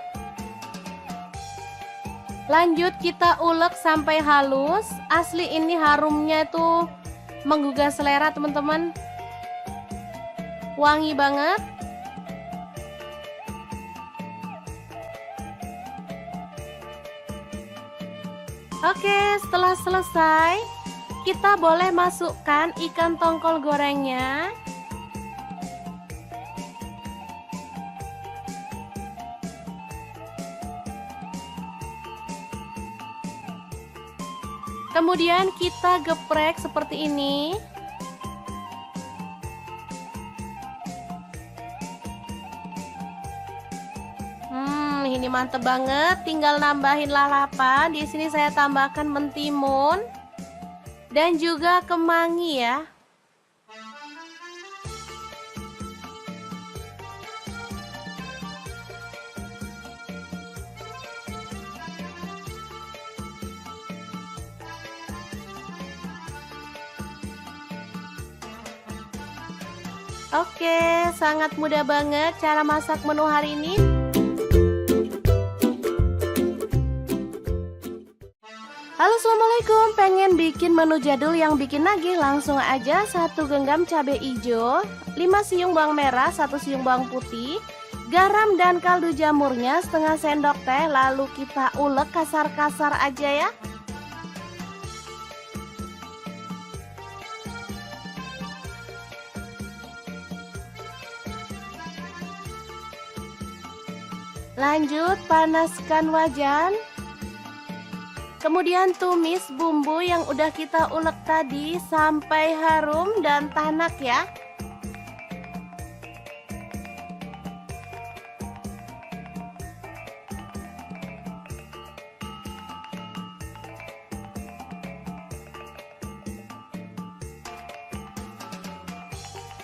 Lanjut kita ulek sampai halus. Asli ini harumnya itu menggugah selera teman-teman. Wangi banget. Oke, setelah selesai, kita boleh masukkan ikan tongkol gorengnya. Kemudian kita geprek seperti ini. Ini mantep banget. Tinggal nambahin lalapan. Di sini saya tambahkan mentimun dan juga kemangi ya. Oke, sangat mudah banget cara masak menu hari ini. Halo, assalamualaikum. Pengen bikin menu jadul yang bikin nagih? Langsung aja 1 genggam cabai hijau, 5 siung bawang merah, 1 siung bawang putih, garam dan kaldu jamurnya setengah sendok teh. Lalu kita ulek kasar-kasar aja ya. Lanjut panaskan wajan. Kemudian tumis bumbu yang udah kita ulek tadi sampai harum dan tanak ya.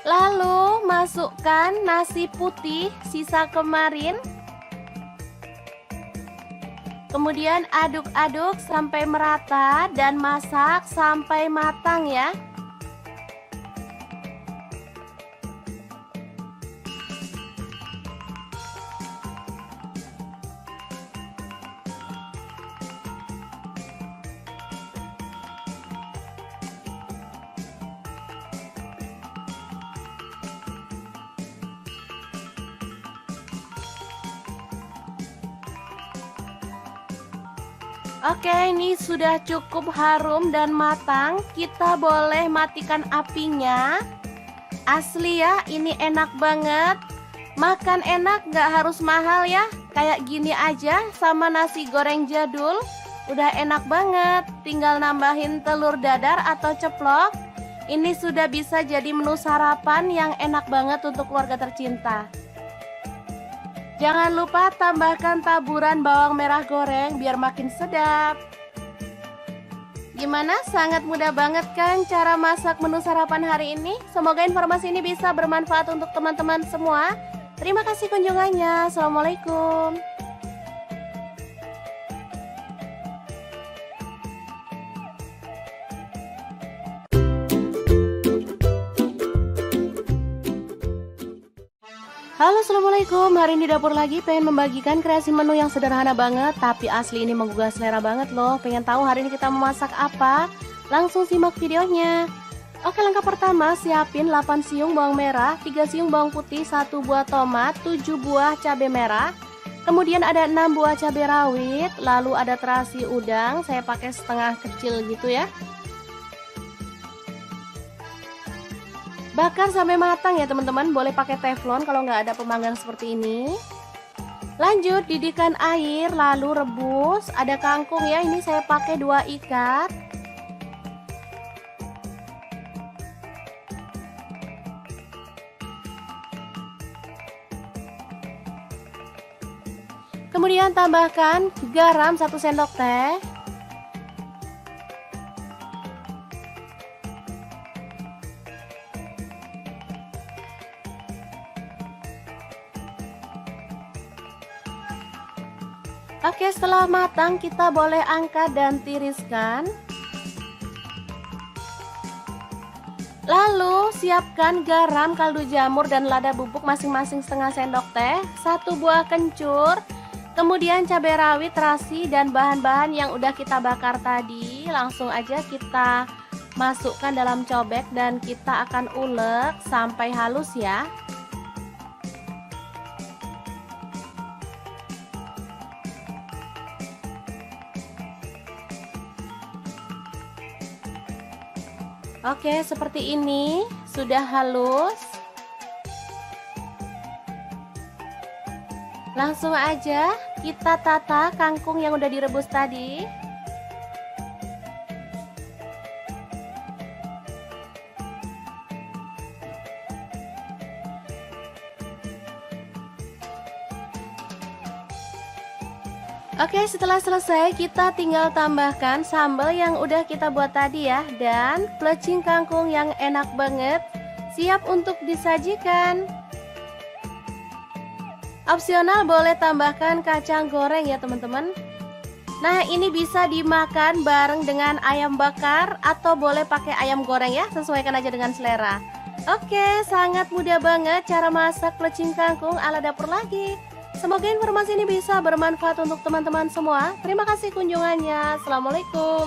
Lalu masukkan nasi putih sisa kemarin. Kemudian aduk-aduk sampai merata dan masak sampai matang ya. Oke, ini sudah cukup harum dan matang. Kita boleh matikan apinya. Asli ya, ini enak banget. Makan enak, gak harus mahal ya. Kayak gini aja sama nasi goreng jadul. Udah enak banget. Tinggal nambahin telur dadar atau ceplok. Ini sudah bisa jadi menu sarapan yang enak banget untuk keluarga tercinta. Jangan lupa tambahkan taburan bawang merah goreng biar makin sedap. Gimana? Sangat mudah banget kan cara masak menu sarapan hari ini? Semoga informasi ini bisa bermanfaat untuk teman-teman semua. Terima kasih kunjungannya. Assalamualaikum. Halo, assalamualaikum. Hari ini dapur lagi pengen membagikan kreasi menu yang sederhana banget, tapi asli ini menggugah selera banget loh. Pengen tahu hari ini kita memasak apa? Langsung simak videonya. Oke, langkah pertama siapin 8 siung bawang merah, 3 siung bawang putih, 1 buah tomat, 7 buah cabai merah. Kemudian ada 6 buah cabai rawit, lalu ada terasi udang, saya pakai setengah kecil gitu ya. Bakar sampai matang ya teman-teman, boleh pakai teflon kalau nggak ada pemanggang seperti ini. Lanjut didihkan air lalu rebus. Ada kangkung ya, ini saya pakai 2 ikat. Kemudian tambahkan garam 1 sendok teh. Oke, setelah matang kita boleh angkat dan tiriskan. Lalu siapkan garam, kaldu jamur, dan lada bubuk masing-masing setengah sendok teh, 1 buah kencur, kemudian cabai rawit, terasi, dan bahan-bahan yang udah kita bakar tadi. Langsung aja kita masukkan dalam cobek dan kita akan ulek sampai halus ya. Oke, seperti ini sudah halus. Langsung aja kita tata kangkung yang udah direbus tadi. Oke, setelah selesai kita tinggal tambahkan sambal yang udah kita buat tadi ya, dan plecing kangkung yang enak banget siap untuk disajikan. Opsional boleh tambahkan kacang goreng ya teman-teman. Nah, ini bisa dimakan bareng dengan ayam bakar atau boleh pakai ayam goreng ya, sesuaikan aja dengan selera. Oke, sangat mudah banget cara masak plecing kangkung ala dapur lagi. Semoga informasi ini bisa bermanfaat untuk teman-teman semua. Terima kasih kunjungannya. Assalamualaikum.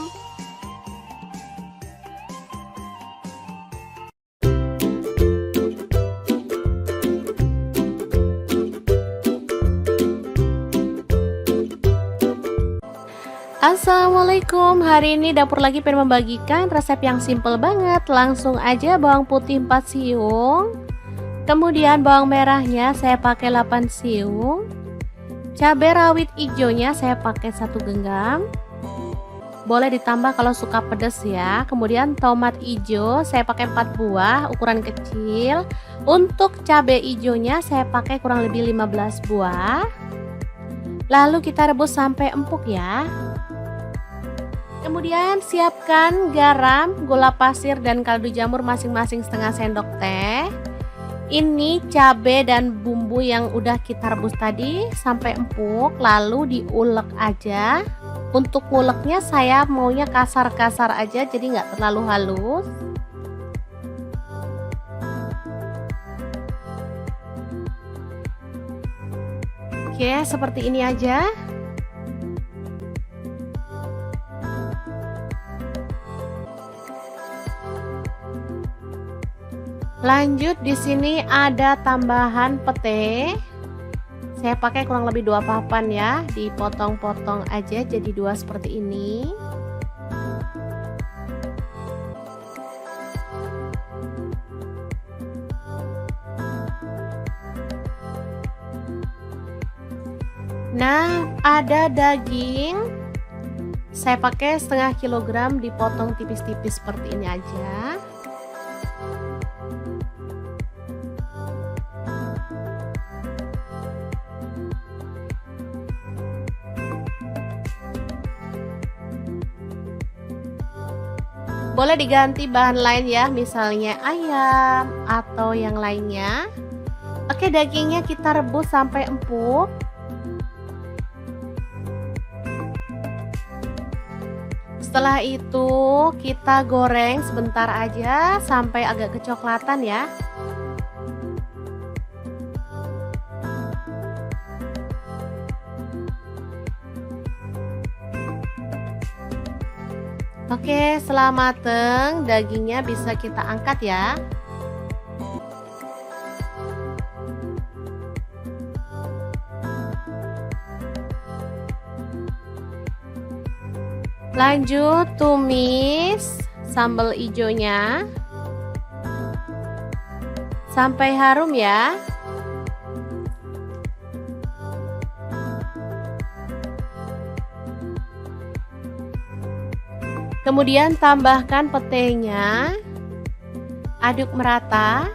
Assalamualaikum. Hari ini dapur lagi pengen membagikan resep yang simple banget. Langsung aja bawang putih 4 siung. Kemudian bawang merahnya saya pakai 8 siung. Cabai rawit hijaunya saya pakai 1 genggam. Boleh ditambah kalau suka pedas ya. Kemudian tomat hijau saya pakai 4 buah ukuran kecil. Untuk cabai hijaunya saya pakai kurang lebih 15 buah. Lalu kita rebus sampai empuk ya. Kemudian siapkan garam, gula pasir, dan kaldu jamur masing-masing setengah sendok teh. Ini cabai dan bumbu yang udah kita rebus tadi sampai empuk, lalu diulek aja. Untuk nguleknya saya maunya kasar-kasar aja, jadi nggak terlalu halus. Oke, seperti ini aja. Lanjut di sini ada tambahan pete. Saya pakai kurang lebih 2 papan ya, dipotong-potong aja jadi 2 seperti ini. Nah, ada daging. Saya pakai setengah kilogram dipotong tipis-tipis seperti ini aja. Boleh diganti bahan lain ya, misalnya ayam atau yang lainnya. Oke, dagingnya kita rebus sampai empuk. Setelah itu kita goreng sebentar aja sampai agak kecoklatan ya. Oke, setelah mateng, dagingnya bisa kita angkat ya. Lanjut tumis sambal ijonya sampai harum ya. Kemudian tambahkan petenya, aduk merata.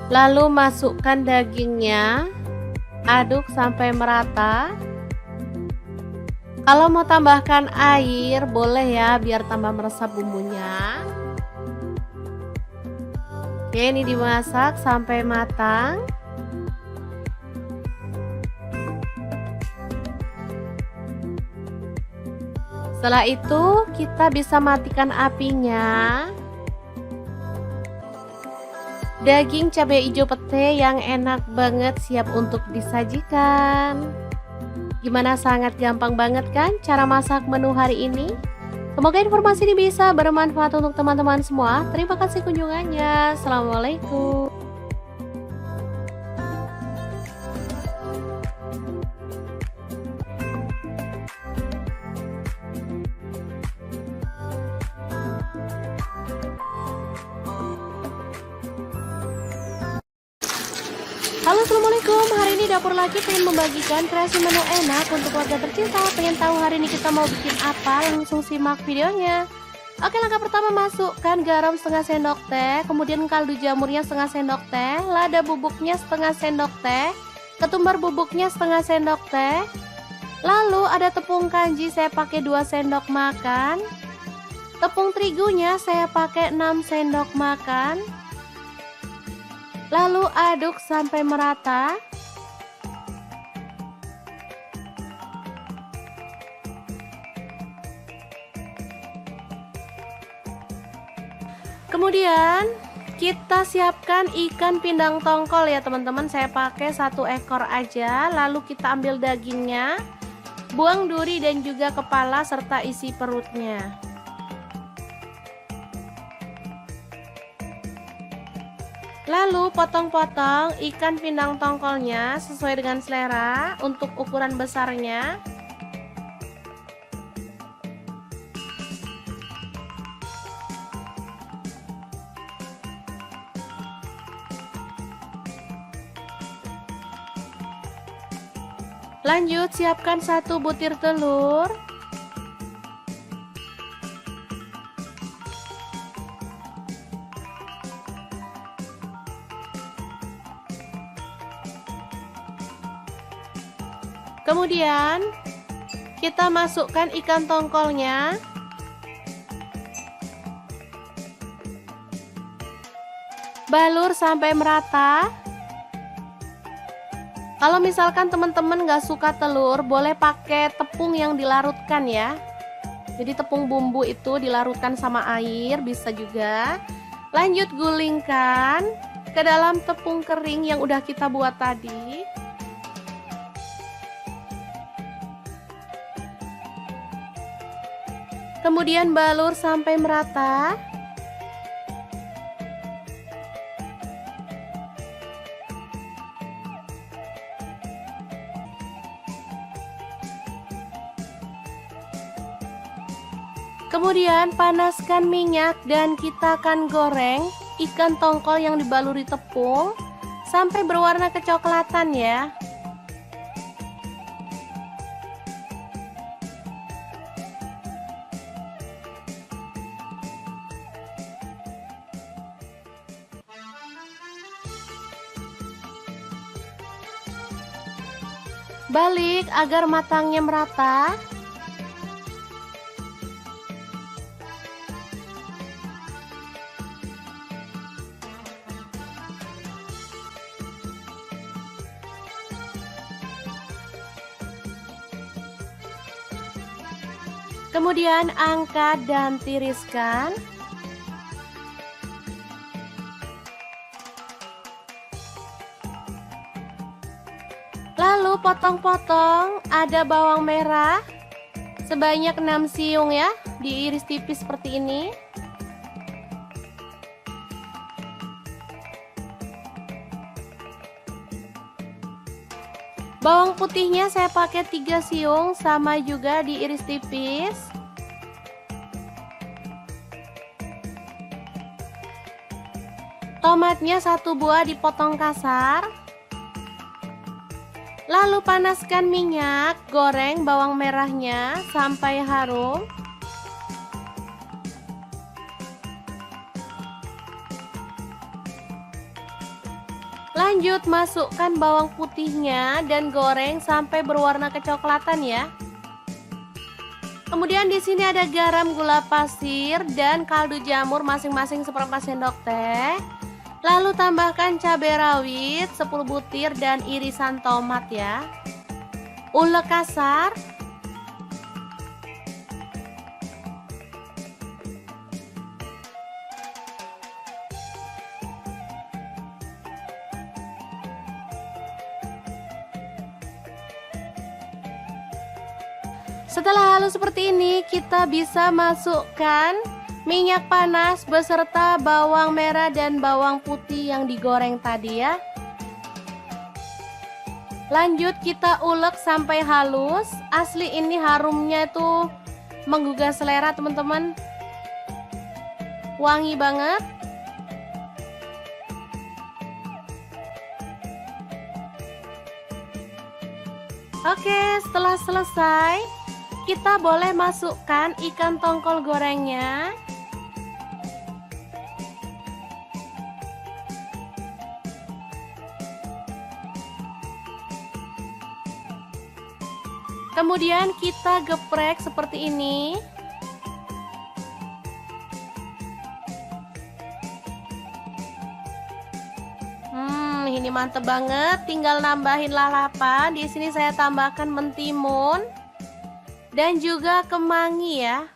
Lalu masukkan dagingnya, aduk sampai merata. Kalau mau tambahkan air boleh ya, biar tambah meresap bumbunya. Oke, ini dimasak sampai matang. Setelah itu kita bisa matikan apinya. Daging cabai hijau pete yang enak banget siap untuk disajikan. Gimana, sangat gampang banget kan cara masak menu hari ini? Semoga informasi ini bisa bermanfaat untuk teman-teman semua. Terima kasih kunjungannya. Assalamualaikum. Halo, assalamualaikum. Hari ini dapur lagi pengen membagikan kreasi menu enak untuk keluarga tercinta. Pengen tahu hari ini kita mau bikin apa? Langsung simak videonya. Oke, langkah pertama, masukkan garam setengah sendok teh, kemudian kaldu jamurnya setengah sendok teh, lada bubuknya setengah sendok teh, ketumbar bubuknya setengah sendok teh. Lalu ada tepung kanji, saya pakai 2 sendok makan. Tepung terigunya saya pakai 6 sendok makan. Lalu aduk sampai merata. Kemudian kita siapkan ikan pindang tongkol ya teman-teman. Saya pakai 1 ekor aja. Lalu kita ambil dagingnya, buang duri dan juga kepala serta isi perutnya. Lalu potong-potong ikan pindang tongkolnya sesuai dengan selera untuk ukuran besarnya. Lanjut siapkan 1 butir telur. Kemudian kita masukkan ikan tongkolnya. Balur sampai merata. Kalau misalkan teman-teman gak suka telur, boleh pakai tepung yang dilarutkan ya. Jadi tepung bumbu itu dilarutkan sama air, bisa juga. Lanjut gulingkan ke dalam tepung kering yang udah kita buat tadi. Kemudian balur sampai merata. Kemudian panaskan minyak dan kita akan goreng ikan tongkol yang dibaluri tepung sampai berwarna kecoklatan ya. Balik agar matangnya merata. Kemudian angkat dan tiriskan. Lalu potong-potong, ada bawang merah sebanyak 6 siung ya, diiris tipis seperti ini. Bawang putihnya saya pakai 3 siung, sama juga diiris tipis. Tomatnya 1 buah dipotong kasar. Lalu panaskan minyak, goreng bawang merahnya sampai harum. Lanjut masukkan bawang putihnya dan goreng sampai berwarna kecoklatan ya. Kemudian di sini ada garam, gula pasir, dan kaldu jamur masing-masing seperempat sendok teh. Lalu tambahkan cabai rawit 10 butir dan irisan tomat ya. Ulek kasar. Setelah halus seperti ini, kita bisa masukkan minyak panas beserta bawang merah dan bawang putih yang digoreng tadi ya. Lanjut kita ulek sampai halus. Asli ini harumnya itu menggugah selera teman-teman. Wangi banget. Oke, setelah selesai, kita boleh masukkan ikan tongkol gorengnya. Kemudian kita geprek seperti ini. Ini mantep banget. Tinggal nambahin lalapan. Di sini saya tambahkan mentimun dan juga kemangi ya.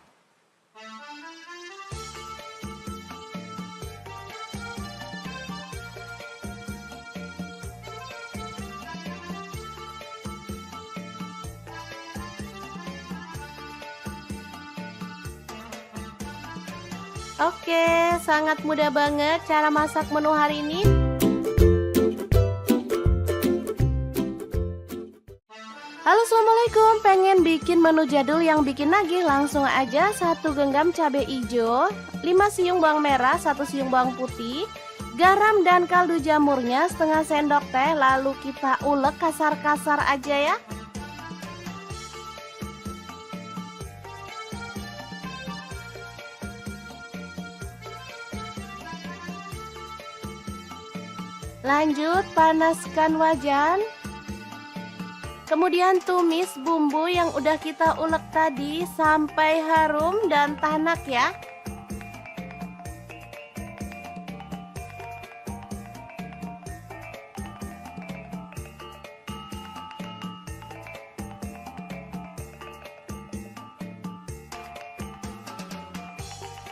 Oke, sangat mudah banget cara masak menu hari ini. Halo, assalamualaikum. Pengen bikin menu jadul yang bikin nagih? Langsung aja 1 genggam cabai hijau, 5 siung bawang merah, 1 siung bawang putih, garam dan kaldu jamurnya setengah sendok teh. Lalu kita ulek kasar-kasar aja ya. Lanjut panaskan wajan. Kemudian tumis bumbu yang udah kita ulek tadi sampai harum dan tanak ya.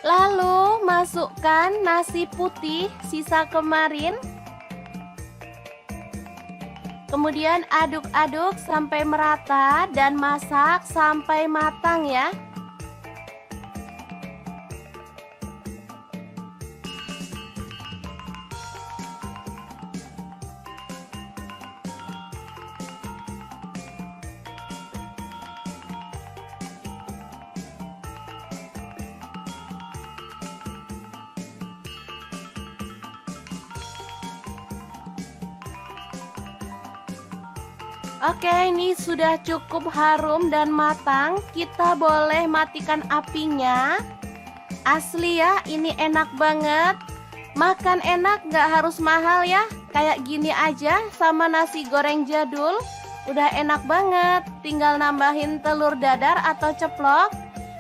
Lalu masukkan nasi putih sisa kemarin. Kemudian aduk-aduk sampai merata dan masak sampai matang ya. Oke, ini sudah cukup harum dan matang. Kita boleh matikan apinya. Asli ya, ini enak banget. Makan enak, gak harus mahal ya. Kayak gini aja sama nasi goreng jadul Udah enak banget, tinggal nambahin telur dadar atau ceplok.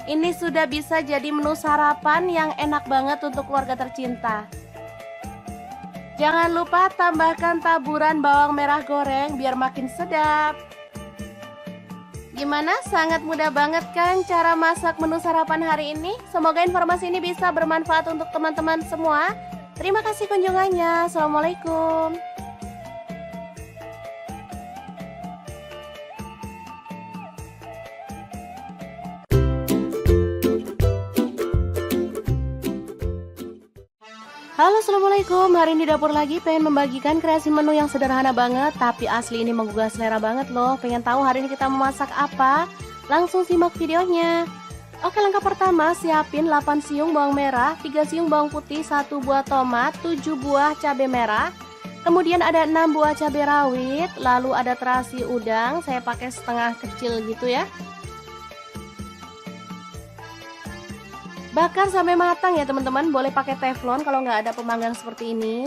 Ini sudah bisa jadi menu sarapan yang enak banget untuk keluarga tercinta. Jangan lupa tambahkan taburan bawang merah goreng biar makin sedap. Gimana? Sangat mudah banget kan cara masak menu sarapan hari ini? Semoga informasi ini bisa bermanfaat untuk teman-teman semua. Terima kasih kunjungannya. Assalamualaikum. Halo, assalamualaikum. Hari ini dapur lagi pengen membagikan kreasi menu yang sederhana banget, tapi asli ini menggugah selera banget loh. Pengen tahu hari ini kita memasak apa? Langsung simak videonya. Oke, langkah pertama siapin 8 siung bawang merah, 3 siung bawang putih, 1 buah tomat, 7 buah cabai merah. Kemudian ada 6 buah cabai rawit, lalu ada terasi udang, saya pakai setengah kecil gitu ya. Bakar sampai matang ya teman-teman, boleh pakai teflon kalau nggak ada pemanggang seperti ini.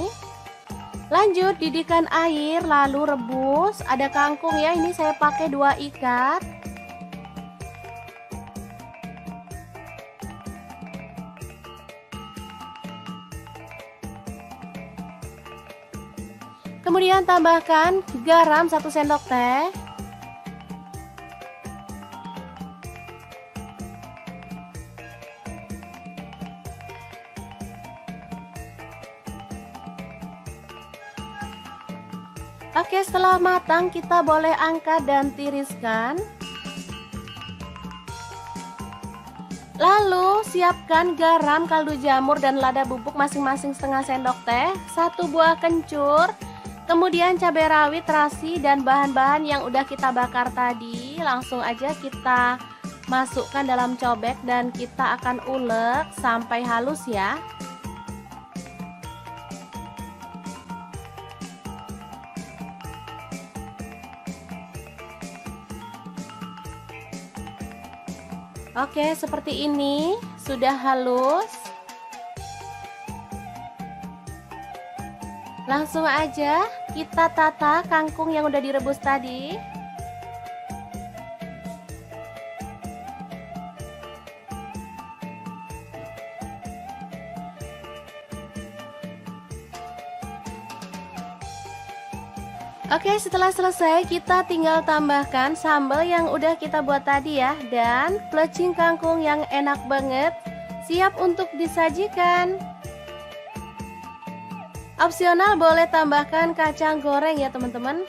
Lanjut didihkan air, lalu rebus. Ada kangkung ya, ini saya pakai 2 ikat. Kemudian tambahkan garam 1 sendok teh. Oke, setelah matang kita boleh angkat dan tiriskan. Lalu siapkan garam, kaldu jamur, dan lada bubuk masing-masing setengah sendok teh, 1 buah kencur, kemudian cabai rawit, terasi, dan bahan-bahan yang udah kita bakar tadi. Langsung aja kita masukkan dalam cobek dan kita akan ulek sampai halus ya. Oke, seperti ini sudah halus. Langsung aja kita tata kangkung yang udah direbus tadi. Oke, setelah selesai kita tinggal tambahkan sambal yang udah kita buat tadi ya, dan plecing kangkung yang enak banget, siap untuk disajikan. Opsional boleh tambahkan kacang goreng ya teman-teman.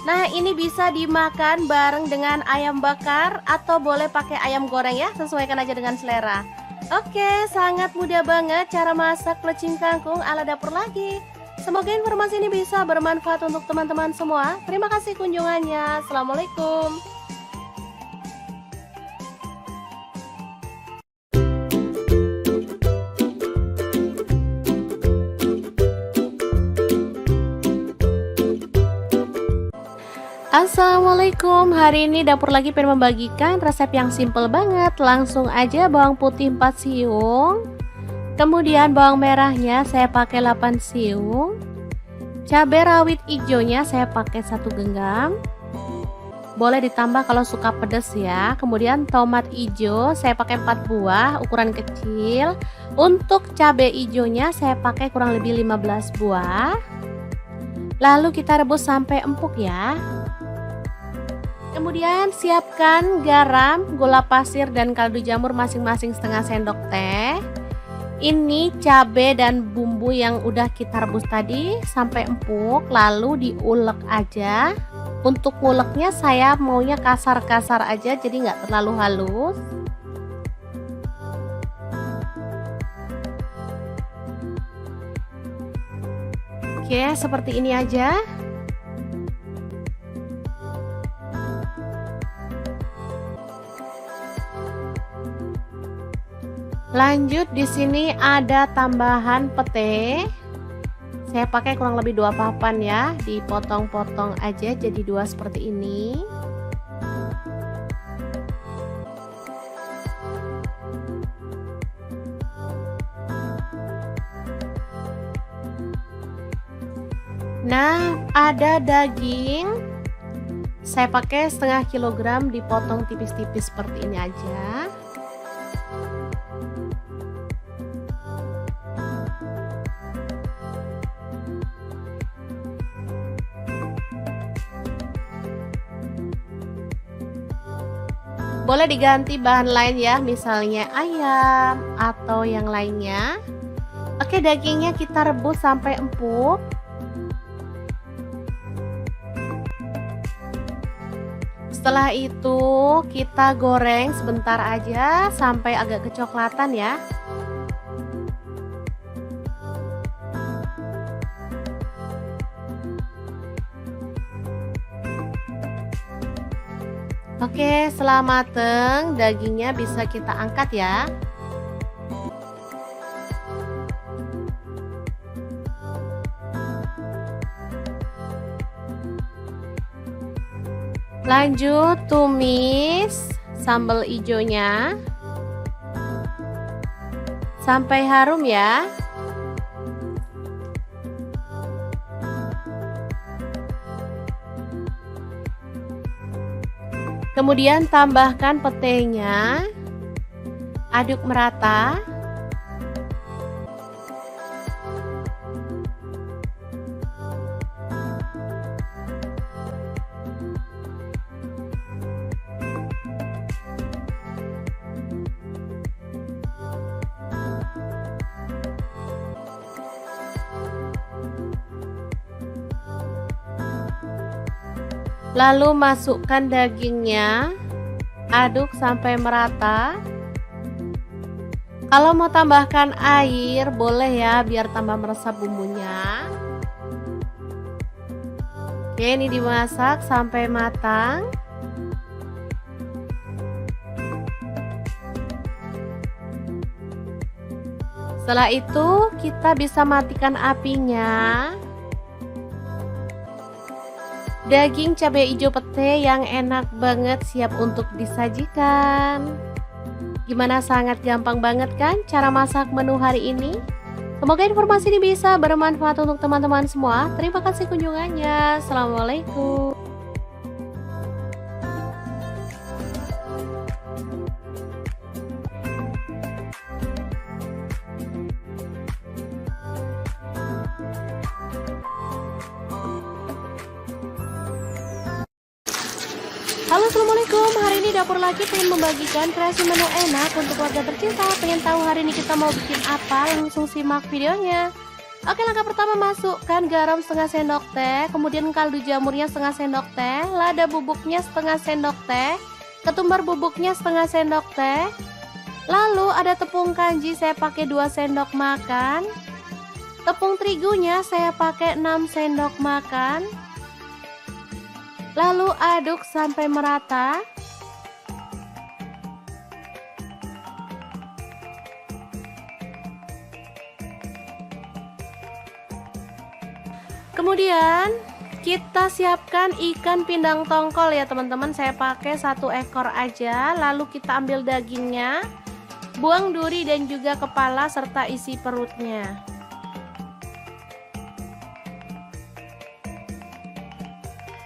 Nah, ini bisa dimakan bareng dengan ayam bakar atau boleh pakai ayam goreng ya, sesuaikan aja dengan selera. Oke, sangat mudah banget cara masak plecing kangkung ala dapur lagi. Semoga informasi ini bisa bermanfaat untuk teman-teman semua. Terima kasih kunjungannya. Assalamualaikum. Assalamualaikum. Hari ini dapur lagi pengen membagikan resep yang simple banget. Langsung aja bawang putih 4 siung. Kemudian bawang merahnya saya pakai 8 siung. Cabai rawit hijaunya saya pakai 1 genggam. Boleh ditambah kalau suka pedas ya. Kemudian tomat hijau saya pakai 4 buah ukuran kecil. Untuk cabai hijaunya saya pakai kurang lebih 15 buah. Lalu kita rebus sampai empuk ya. Kemudian siapkan garam, gula pasir, dan kaldu jamur masing-masing setengah sendok teh. Ini cabai dan bumbu yang udah kita rebus tadi sampai empuk, lalu diulek aja. Untuk nguleknya saya maunya kasar-kasar aja, jadi nggak terlalu halus. Oke, seperti ini aja. Lanjut di sini ada tambahan pete. Saya pakai kurang lebih 2 papan ya, dipotong-potong aja jadi 2 seperti ini. Nah, ada daging. Saya pakai setengah kilogram dipotong tipis-tipis seperti ini aja. Boleh diganti bahan lain ya, misalnya ayam atau yang lainnya. Oke, dagingnya kita rebus sampai empuk. Setelah itu kita goreng sebentar aja sampai agak kecoklatan ya. Oke, setelah mateng, dagingnya bisa kita angkat ya. Lanjut tumis sambal hijaunya sampai harum ya. Kemudian tambahkan petenya, aduk merata. Lalu masukkan dagingnya, aduk sampai merata. Kalau mau tambahkan air boleh ya, biar tambah meresap bumbunya. Oke, ini dimasak sampai matang. Setelah itu kita bisa matikan apinya. Daging cabai hijau pete yang enak banget siap untuk disajikan. Gimana, sangat gampang banget kan cara masak menu hari ini? Semoga informasi ini bisa bermanfaat untuk teman-teman semua. Terima kasih kunjungannya. Assalamualaikum. Halo, assalamualaikum. Hari ini Dapur Laki pengen membagikan kreasi menu enak untuk keluarga tercinta. Pengen tahu hari ini kita mau bikin apa? Langsung simak videonya. Oke, langkah pertama, masukkan garam setengah sendok teh, kemudian kaldu jamurnya setengah sendok teh, lada bubuknya setengah sendok teh, ketumbar bubuknya setengah sendok teh. Lalu ada tepung kanji, saya pakai 2 sendok makan. Tepung terigunya saya pakai 6 sendok makan. Lalu aduk sampai merata. Kemudian kita siapkan ikan pindang tongkol ya teman-teman. Saya pakai 1 ekor aja. Lalu kita ambil dagingnya, buang duri dan juga kepala serta isi perutnya.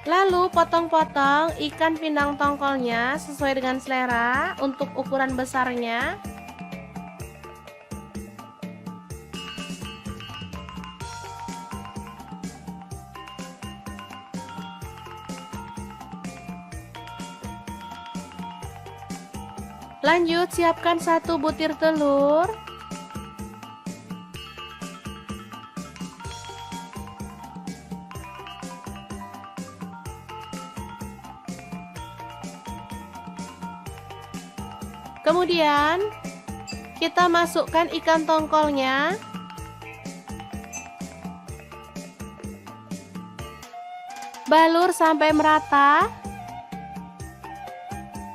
Lalu potong-potong ikan pindang tongkolnya sesuai dengan selera untuk ukuran besarnya. Lanjut siapkan 1 butir telur. Kemudian kita masukkan ikan tongkolnya. Balur sampai merata.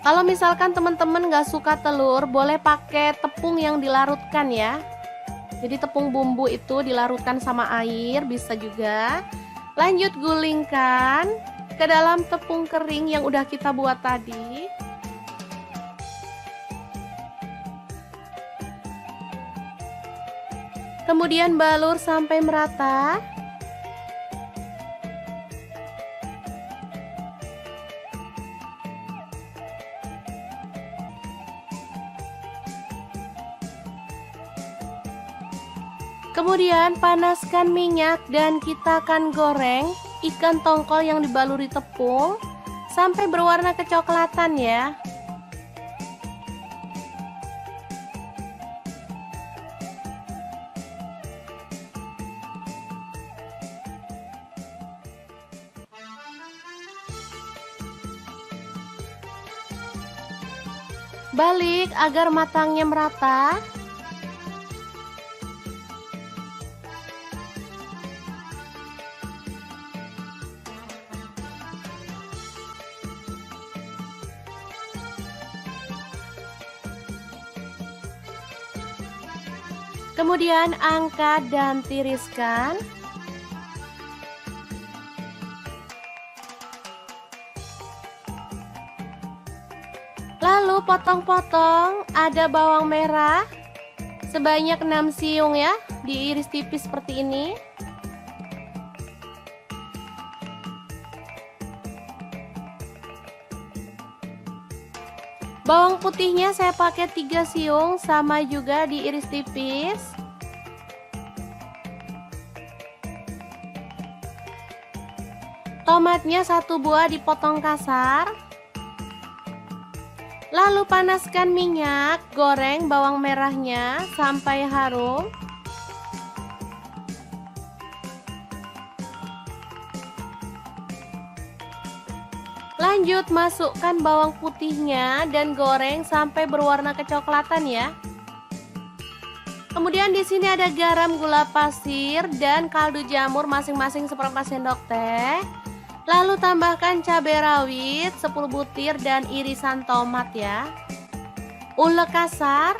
Kalau misalkan teman-teman gak suka telur, boleh pakai tepung yang dilarutkan ya. Jadi tepung bumbu itu dilarutkan sama air, bisa juga. Lanjut gulingkan ke dalam tepung kering yang udah kita buat tadi. Kemudian balur sampai merata. Kemudian panaskan minyak dan kita akan goreng ikan tongkol yang dibaluri tepung sampai berwarna kecoklatan ya. Balik agar matangnya merata. Kemudian angkat dan tiriskan. Lalu potong-potong, ada bawang merah sebanyak 6 siung ya, diiris tipis seperti ini. Bawang putihnya saya pakai 3 siung, sama juga diiris tipis. Tomatnya 1 buah dipotong kasar. Lalu panaskan minyak, goreng bawang merahnya sampai harum. Lanjut masukkan bawang putihnya dan goreng sampai berwarna kecoklatan ya. Kemudian di sini ada garam, gula pasir, dan kaldu jamur masing-masing seperempat sendok teh. Lalu tambahkan cabai rawit 10 butir dan irisan tomat ya. Ulek kasar.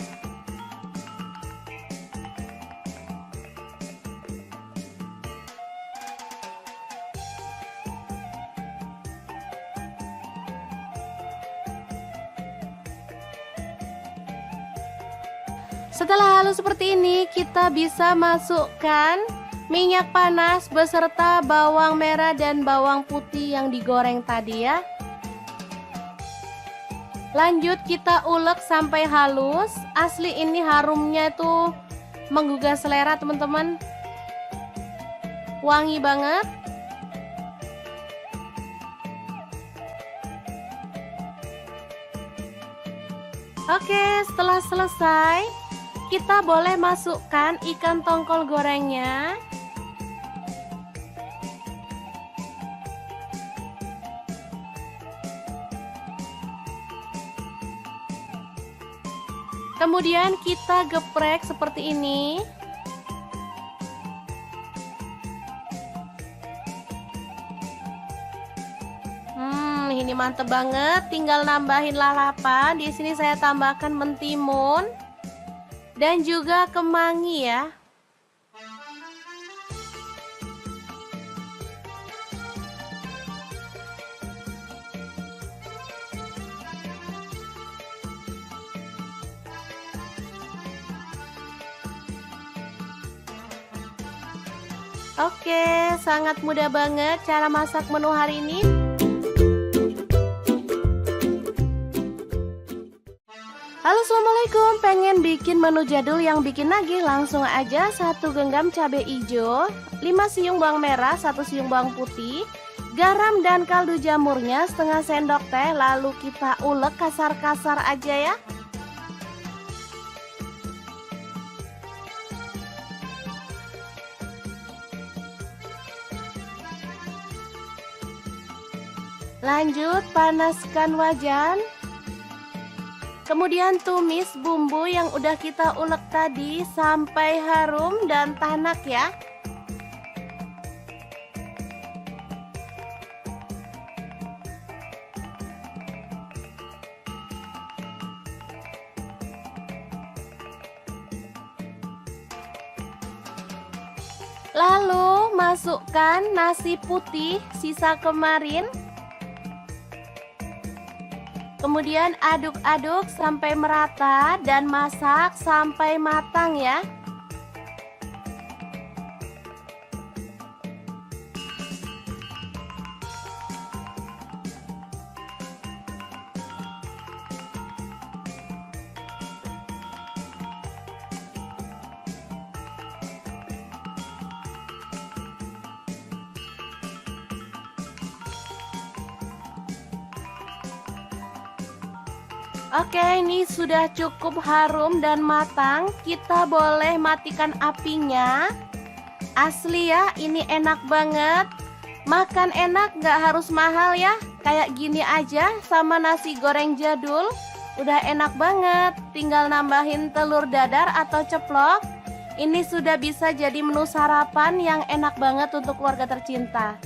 Setelah halus seperti ini, kita bisa masukkan minyak panas beserta bawang merah dan bawang putih yang digoreng tadi ya. Lanjut kita ulek sampai halus. Asli ini harumnya itu menggugah selera teman-teman. Wangi banget. Oke, setelah selesai, kita boleh masukkan ikan tongkol gorengnya. Kemudian kita geprek seperti ini. Ini mantep banget. Tinggal nambahin lalapan. Di sini saya tambahkan mentimun dan juga kemangi ya. Oke, sangat mudah banget cara masak menu hari ini. Halo, assalamualaikum. Pengen bikin menu jadul yang bikin nagih? Langsung aja 1 genggam cabai hijau, 5 siung bawang merah, 1 siung bawang putih, garam dan kaldu jamurnya setengah sendok teh. Lalu kita ulek kasar-kasar aja ya. Lanjut panaskan wajan. Kemudian tumis bumbu yang udah kita ulek tadi sampai harum dan tanak ya. Lalu masukkan nasi putih sisa kemarin. Kemudian aduk-aduk sampai merata dan masak sampai matang ya. Oke, ini sudah cukup harum dan matang. Kita boleh matikan apinya. Asli ya, ini enak banget. Makan enak, nggak harus mahal ya. Kayak gini aja sama nasi goreng jadul. Udah enak banget. Tinggal nambahin telur dadar atau ceplok. Ini sudah bisa jadi menu sarapan yang enak banget untuk keluarga tercinta.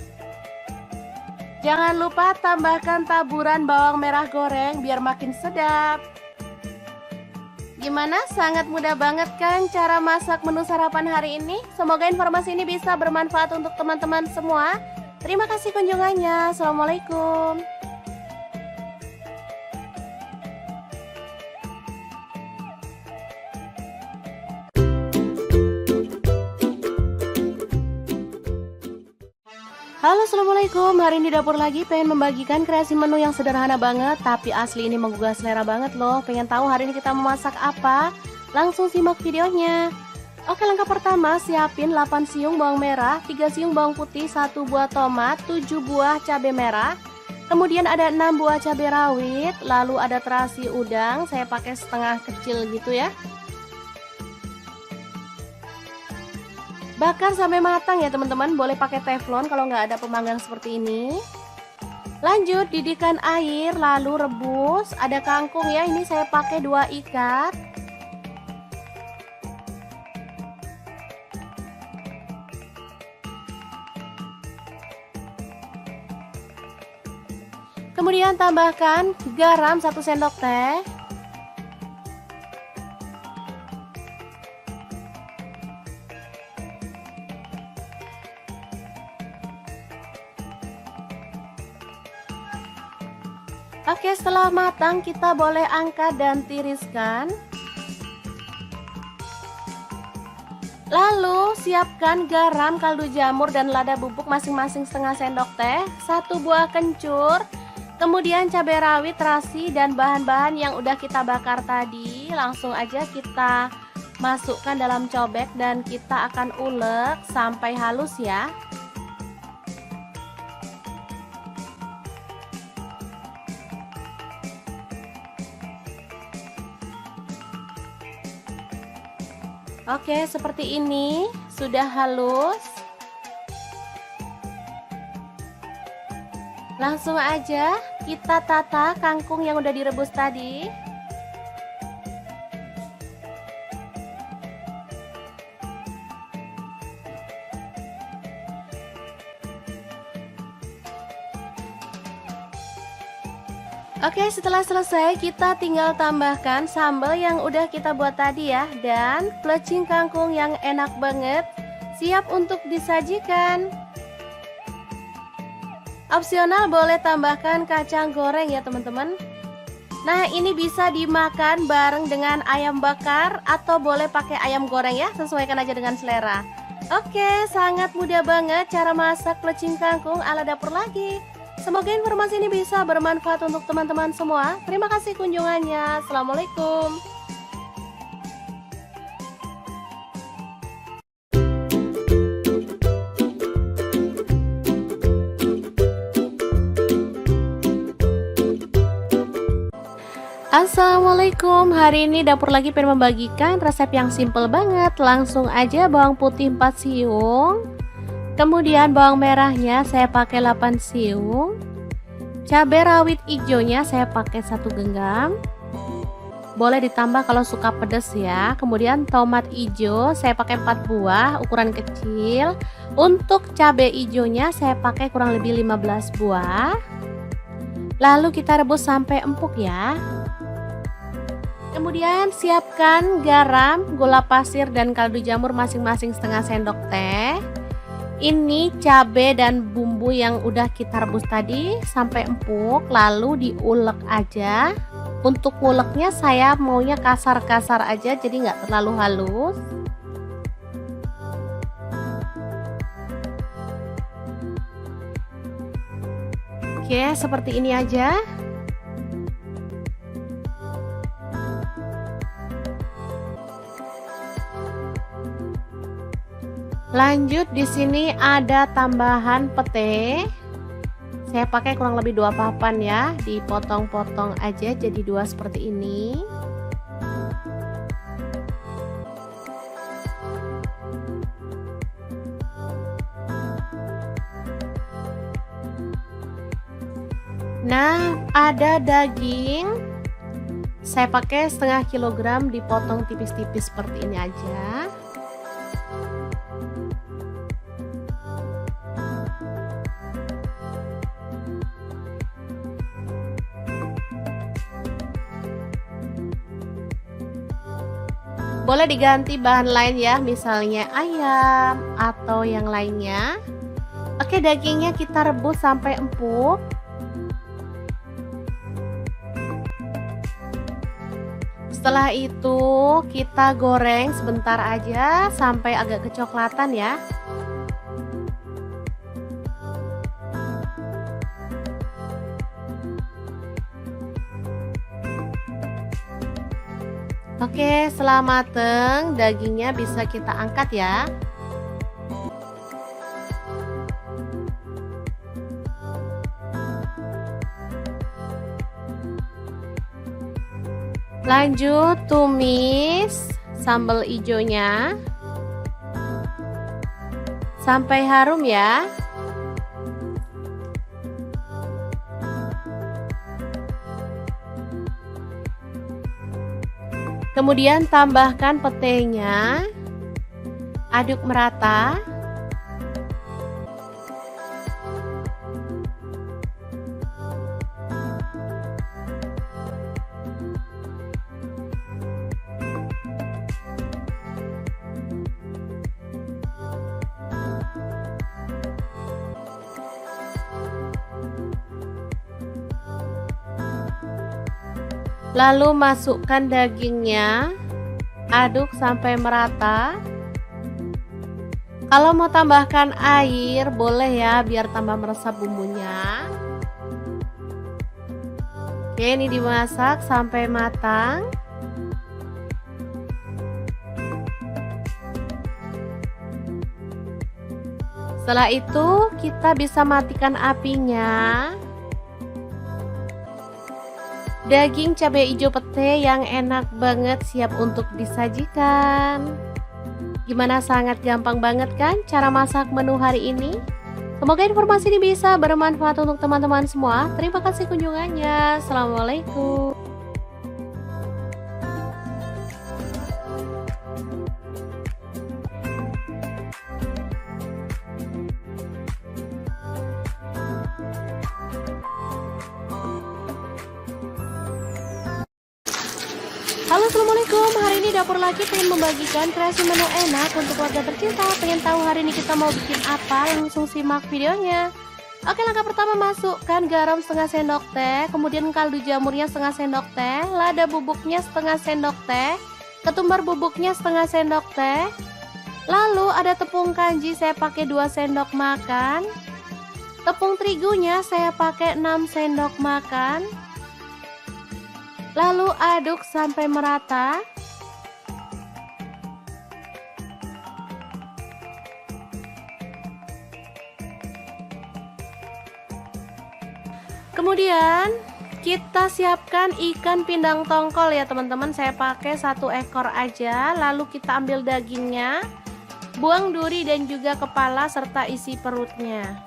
Jangan lupa tambahkan taburan bawang merah goreng biar makin sedap. Gimana? Sangat mudah banget kan cara masak menu sarapan hari ini? Semoga informasi ini bisa bermanfaat untuk teman-teman semua. Terima kasih kunjungannya. Assalamualaikum. Halo, assalamualaikum. Hari ini dapur lagi pengen membagikan kreasi menu yang sederhana banget, tapi asli ini menggugah selera banget loh. Pengen tahu hari ini kita memasak apa? Langsung simak videonya. Oke, langkah pertama siapin 8 siung bawang merah, 3 siung bawang putih, 1 buah tomat, 7 buah cabai merah. Kemudian ada 6 buah cabai rawit, lalu ada terasi udang, saya pakai setengah kecil gitu ya. Bakar sampai matang ya teman-teman, boleh pakai teflon kalau nggak ada pemanggang seperti ini. Lanjut didihkan air, lalu rebus. Ada kangkung ya, ini saya pakai 2 ikat. Kemudian tambahkan garam 1 sendok teh. Oke, setelah matang kita boleh angkat dan tiriskan. Lalu siapkan garam, kaldu jamur, dan lada bubuk masing-masing setengah sendok teh, 1 buah kencur, kemudian cabai rawit, terasi, dan bahan-bahan yang udah kita bakar tadi. Langsung aja kita masukkan dalam cobek dan kita akan ulek sampai halus ya. Oke, seperti ini sudah halus. Langsung aja kita tata kangkung yang udah direbus tadi. Oke, setelah selesai kita tinggal tambahkan sambal yang udah kita buat tadi ya, dan plecing kangkung yang enak banget siap untuk disajikan. Opsional boleh tambahkan kacang goreng ya teman-teman. Nah, ini bisa dimakan bareng dengan ayam bakar atau boleh pakai ayam goreng ya, sesuaikan aja dengan selera. Oke, sangat mudah banget cara masak plecing kangkung ala dapur lagi. Semoga informasi ini bisa bermanfaat untuk teman-teman semua. Terima kasih kunjungannya. Assalamualaikum. Assalamualaikum. Hari ini dapur lagi pengen membagikan resep yang simple banget. Langsung aja bawang putih 4 siung. Kemudian bawang merahnya saya pakai 8 siung. Cabai rawit hijaunya saya pakai 1 genggam. Boleh ditambah kalau suka pedas ya. Kemudian tomat hijau saya pakai 4 buah ukuran kecil. Untuk cabai hijaunya saya pakai kurang lebih 15 buah. Lalu kita rebus sampai empuk ya. Kemudian siapkan garam, gula pasir, dan kaldu jamur masing-masing setengah sendok teh. Ini cabai dan bumbu yang udah kita rebus tadi sampai empuk, lalu diulek aja. Untuk nguleknya saya maunya kasar-kasar aja, jadi nggak terlalu halus. Oke, seperti ini aja. Lanjut di sini ada tambahan pete. Saya pakai kurang lebih 2 papan ya, dipotong-potong aja jadi 2 seperti ini. Nah, ada daging. Saya pakai setengah kilogram, dipotong tipis-tipis seperti ini aja. Boleh diganti bahan lain ya, misalnya ayam atau yang lainnya. Oke, dagingnya kita rebus sampai empuk. Setelah itu kita goreng sebentar aja sampai agak kecoklatan ya. Oke, setelah mateng, dagingnya bisa kita angkat ya. Lanjut tumis sambal hijaunya sampai harum ya. Kemudian tambahkan petenya, aduk merata. Lalu masukkan dagingnya, aduk sampai merata. Kalau mau tambahkan air boleh ya, biar tambah meresap bumbunya. Oke, ini dimasak sampai matang. Setelah itu kita bisa matikan apinya. Daging cabai hijau pete yang enak banget siap untuk disajikan. Gimana, sangat gampang banget kan cara masak menu hari ini? Semoga informasi ini bisa bermanfaat untuk teman-teman semua. Terima kasih kunjungannya. Assalamualaikum. Halo, assalamualaikum. Hari ini Dapur Laki pengen membagikan kreasi menu enak untuk keluarga tercinta. Pengen tahu hari ini kita mau bikin apa? Langsung simak videonya. Oke, langkah pertama, masukkan garam setengah sendok teh, kemudian kaldu jamurnya setengah sendok teh, lada bubuknya setengah sendok teh, ketumbar bubuknya setengah sendok teh. Lalu ada tepung kanji, saya pakai 2 sendok makan. Tepung terigunya saya pakai 6 sendok makan. Lalu aduk sampai merata. Kemudian kita siapkan ikan pindang tongkol ya teman-teman. Saya pakai 1 ekor aja. Lalu kita ambil dagingnya, buang duri dan juga kepala serta isi perutnya.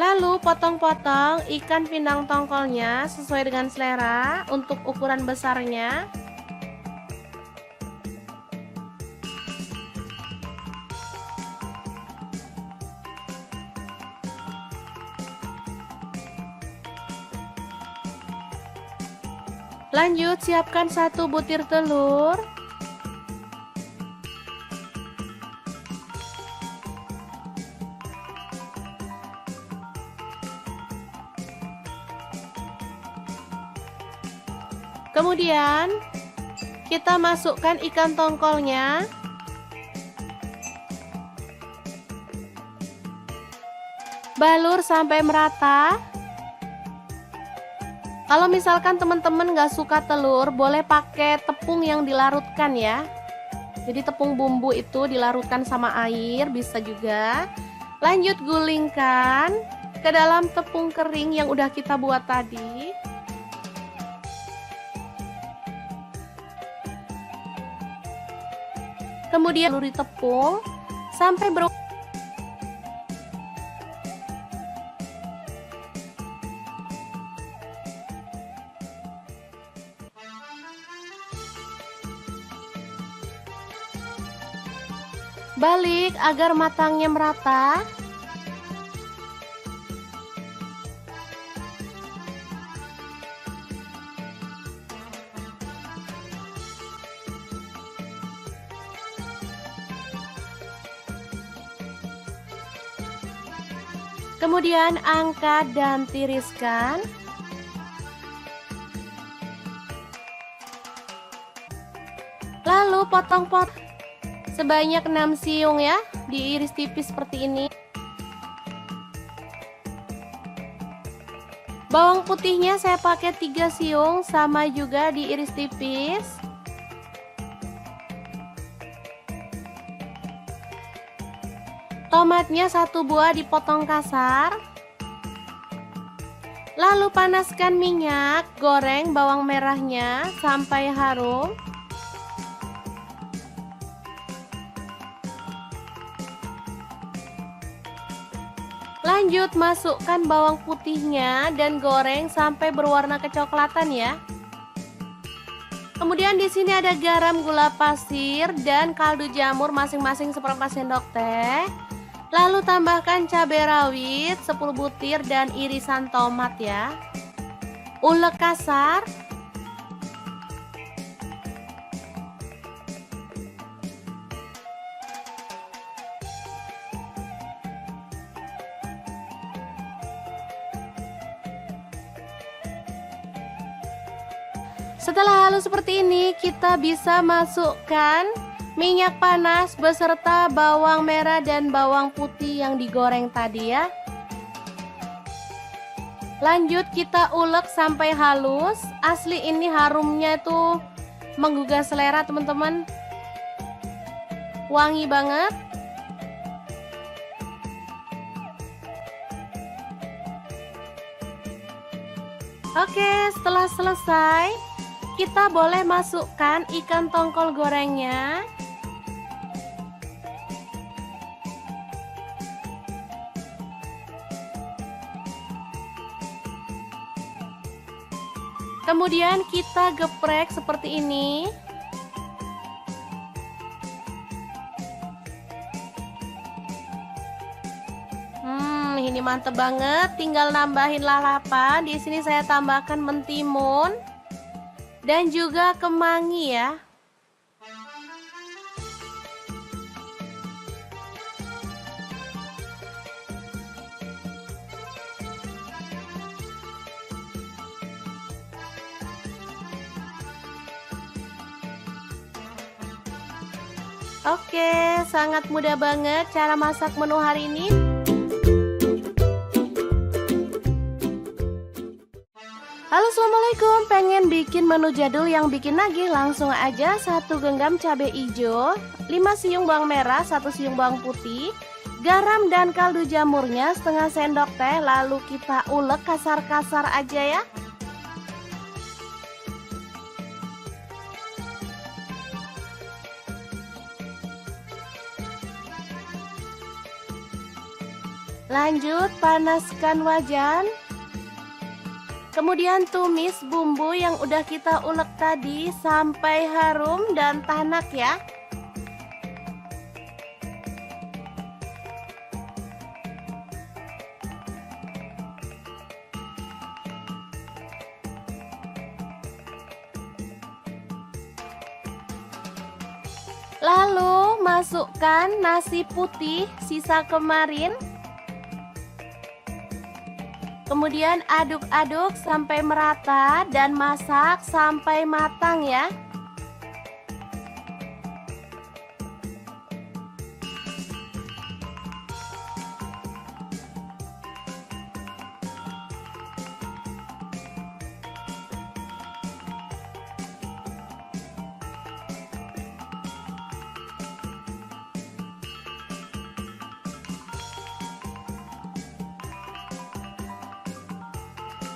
Lalu potong-potong ikan pindang tongkolnya sesuai dengan selera untuk ukuran besarnya. Lanjut siapkan 1 butir telur. Kemudian kita masukkan ikan tongkolnya. Balur sampai merata. Kalau misalkan teman-teman nggak suka telur, boleh pakai tepung yang dilarutkan ya. Jadi tepung bumbu itu dilarutkan sama air, bisa juga. Lanjut gulingkan ke dalam tepung kering yang udah kita buat tadi. Kemudian uluri tepung sampai berwarna. Balik agar matangnya merata. Kemudian angkat dan tiriskan. Lalu potong-potong sebanyak 6 siung ya, diiris tipis seperti ini. Bawang putihnya saya pakai 3 siung, sama juga diiris tipis. Tomatnya 1 buah dipotong kasar. Lalu panaskan minyak, goreng bawang merahnya sampai harum. Lanjut masukkan bawang putihnya dan goreng sampai berwarna kecoklatan ya. Kemudian di sini ada garam, gula pasir, dan kaldu jamur masing-masing seperempat sendok teh. Lalu tambahkan cabai rawit 10 butir dan irisan tomat ya. Ulek kasar. Setelah halus seperti ini, kita bisa masukkan minyak panas beserta bawang merah dan bawang putih yang digoreng tadi ya. Lanjut kita ulek sampai halus. Asli ini harumnya itu menggugah selera teman-teman. Wangi banget. Oke, setelah selesai, kita boleh masukkan ikan tongkol gorengnya. Kemudian kita geprek seperti ini. Ini mantep banget. Tinggal nambahin lalapan. Di sini saya tambahkan mentimun dan juga kemangi ya. Oke, sangat mudah banget cara masak menu hari ini. Halo, assalamualaikum. Pengen bikin menu jadul yang bikin nagih? Langsung aja 1 genggam cabai hijau, 5 siung bawang merah, 1 siung bawang putih, garam dan kaldu jamurnya setengah sendok teh. Lalu kita ulek kasar-kasar aja ya. Lanjut panaskan wajan. Kemudian tumis bumbu yang udah kita ulek tadi sampai harum dan tanak ya. Lalu masukkan nasi putih sisa kemarin. Kemudian aduk-aduk sampai merata dan masak sampai matang ya.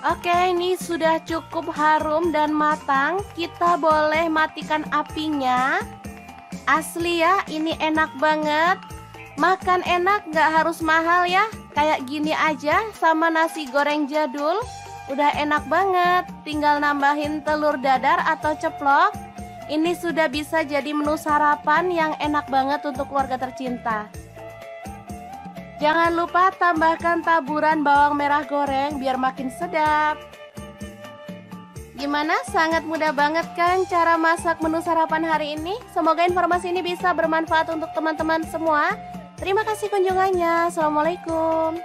Oke, ini sudah cukup harum dan matang. Kita boleh matikan apinya. Asli ya, ini enak banget. Makan enak, gak harus mahal ya. Kayak gini aja sama nasi goreng jadul. Udah enak banget. Tinggal nambahin telur dadar atau ceplok. Ini sudah bisa jadi menu sarapan yang enak banget untuk keluarga tercinta. Jangan lupa tambahkan taburan bawang merah goreng biar makin sedap. Gimana? Sangat mudah banget kan cara masak menu sarapan hari ini? Semoga informasi ini bisa bermanfaat untuk teman-teman semua. Terima kasih kunjungannya. Assalamualaikum.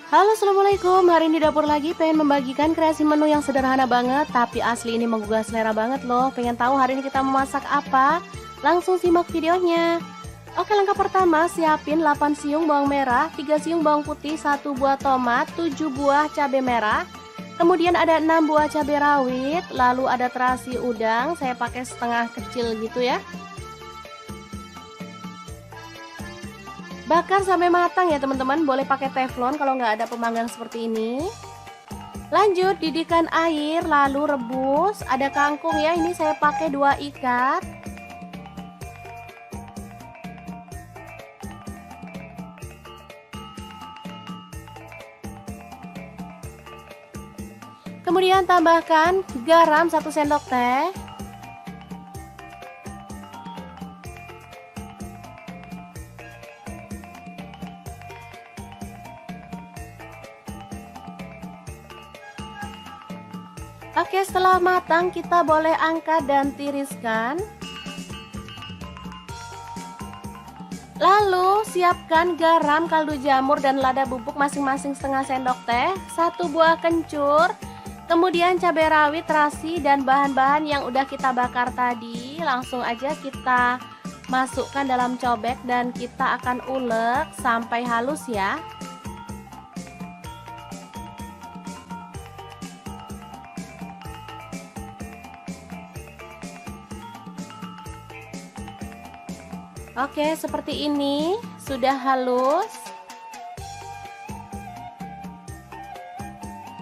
Halo, assalamualaikum. Hari ini dapur lagi pengen membagikan kreasi menu yang sederhana banget, tapi asli ini menggugah selera banget loh. Pengen tahu hari ini kita memasak apa? Langsung simak videonya. Oke, langkah pertama, siapin 8 siung bawang merah, 3 siung bawang putih, 1 buah tomat, 7 buah cabai merah. Kemudian ada 6 buah cabai rawit, lalu ada terasi udang, saya pakai setengah kecil gitu ya. Bakar sampai matang ya teman-teman, boleh pakai teflon kalau nggak ada pemanggang seperti ini. Lanjut didihkan air, lalu rebus. Ada kangkung ya, ini saya pakai 2 ikat. Kemudian tambahkan garam 1 sendok teh. Oke, setelah matang kita boleh angkat dan tiriskan. Lalu siapkan garam, kaldu jamur, dan lada bubuk masing-masing setengah sendok teh, 1 buah kencur, kemudian cabai rawit, terasi, dan bahan-bahan yang udah kita bakar tadi. Langsung aja kita masukkan dalam cobek dan kita akan ulek sampai halus ya. Oke, seperti ini sudah halus.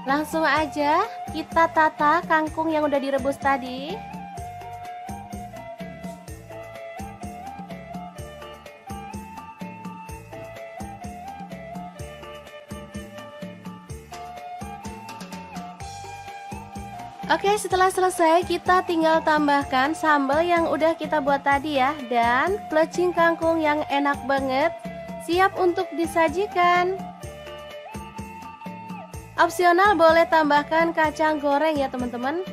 Langsung aja kita tata kangkung yang udah direbus tadi. Oke, setelah selesai kita tinggal tambahkan sambal yang udah kita buat tadi ya, dan plecing kangkung yang enak banget siap untuk disajikan. Opsional boleh tambahkan kacang goreng ya teman-teman.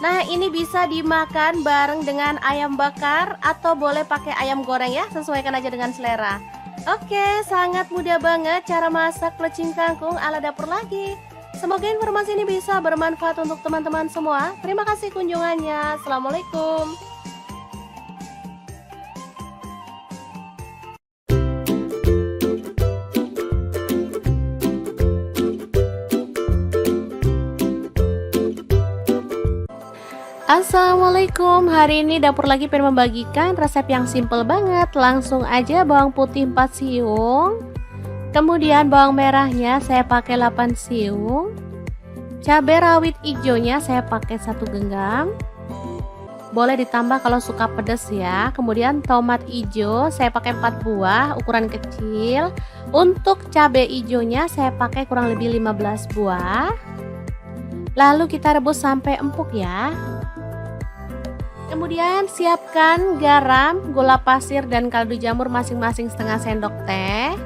Nah, ini bisa dimakan bareng dengan ayam bakar atau boleh pakai ayam goreng ya, sesuaikan aja dengan selera. Oke, sangat mudah banget cara masak plecing kangkung ala dapur lagi. Semoga informasi ini bisa bermanfaat untuk teman-teman semua. Terima kasih kunjungannya. Assalamualaikum. Assalamualaikum. Hari ini dapur lagi pengen membagikan resep yang simple banget. Langsung aja bawang putih 4 siung. Kemudian bawang merahnya saya pakai 8 siung. Cabai rawit hijaunya saya pakai 1 genggam. Boleh ditambah kalau suka pedas ya. Kemudian tomat hijau saya pakai 4 buah ukuran kecil. Untuk cabai hijaunya saya pakai kurang lebih 15 buah. Lalu kita rebus sampai empuk ya. Kemudian siapkan garam, gula pasir, dan kaldu jamur masing-masing setengah sendok teh.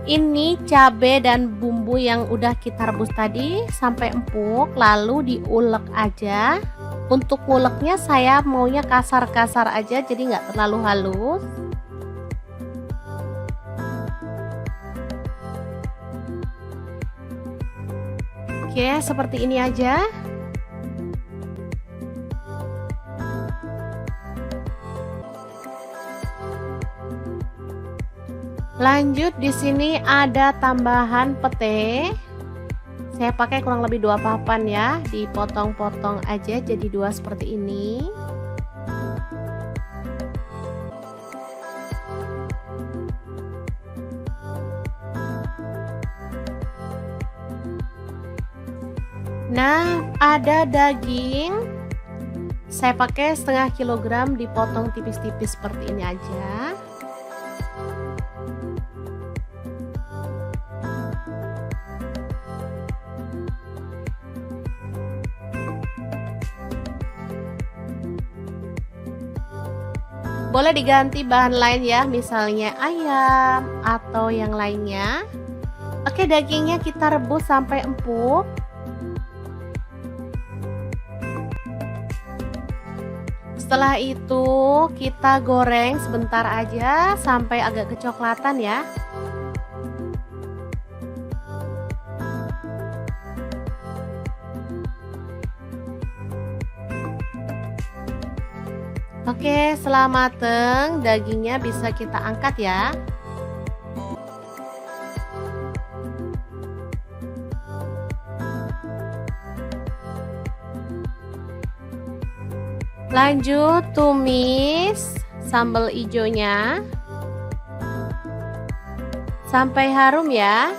Ini cabai dan bumbu yang udah kita rebus tadi sampai empuk, lalu diulek aja. Untuk nguleknya saya maunya kasar-kasar aja, jadi nggak terlalu halus. Oke, seperti ini aja. Lanjut di sini ada tambahan pete. Saya pakai kurang lebih 2 papan ya, dipotong-potong aja jadi 2 seperti ini. Nah, ada daging. Saya pakai setengah kilogram dipotong tipis-tipis seperti ini aja. Boleh diganti bahan lain ya, misalnya ayam atau yang lainnya. Oke, dagingnya kita rebus sampai empuk. Setelah itu kita goreng sebentar aja sampai agak kecoklatan ya. Oke, setelah mateng, dagingnya bisa kita angkat ya. Lanjut tumis sambal hijaunya sampai harum ya.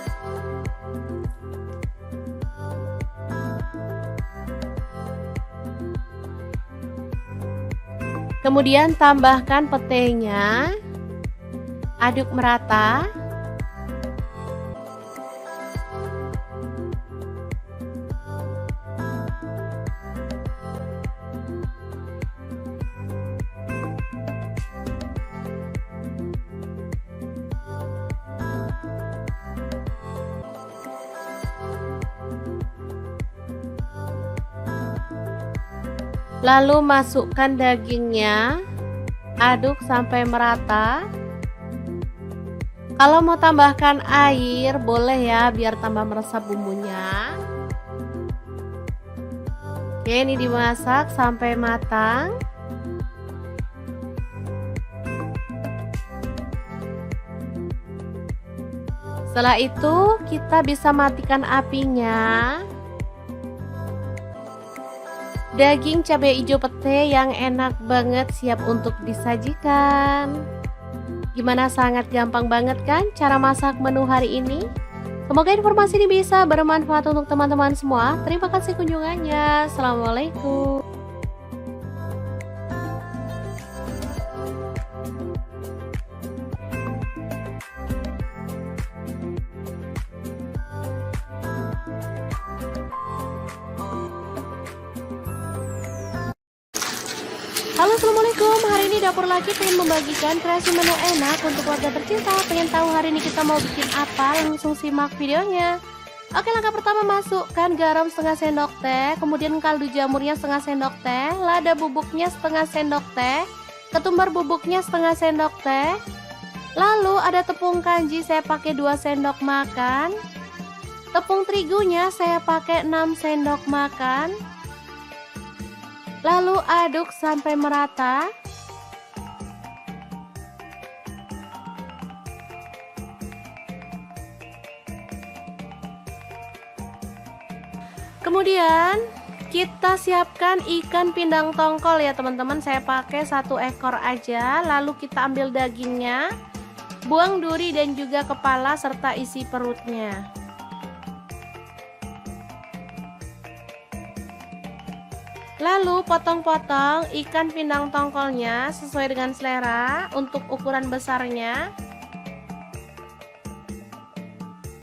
Kemudian tambahkan petenya, aduk merata. Lalu masukkan dagingnya, aduk sampai merata. Kalau mau tambahkan air boleh ya, biar tambah meresap bumbunya. Oke, ini dimasak sampai matang. Setelah itu kita bisa matikan apinya. Daging cabai hijau pete yang enak banget siap untuk disajikan. Gimana, sangat gampang banget kan cara masak menu hari ini? Semoga informasi ini bisa bermanfaat untuk teman-teman semua. Terima kasih kunjungannya. Assalamualaikum. Halo, assalamualaikum. Hari ini dapur lagi pengen membagikan kreasi menu enak untuk keluarga tercinta. Pengen tahu hari ini kita mau bikin apa? Langsung simak videonya. Oke, langkah pertama, masukkan garam setengah sendok teh, kemudian kaldu jamurnya setengah sendok teh, lada bubuknya setengah sendok teh, ketumbar bubuknya setengah sendok teh. Lalu ada tepung kanji, saya pakai 2 sendok makan. Tepung terigunya saya pakai 6 sendok makan. Lalu aduk sampai merata. Kemudian kita siapkan ikan pindang tongkol ya teman-teman. Saya pakai 1 ekor aja. Lalu kita ambil dagingnya, buang duri dan juga kepala serta isi perutnya. Lalu potong-potong ikan pindang tongkolnya sesuai dengan selera untuk ukuran besarnya.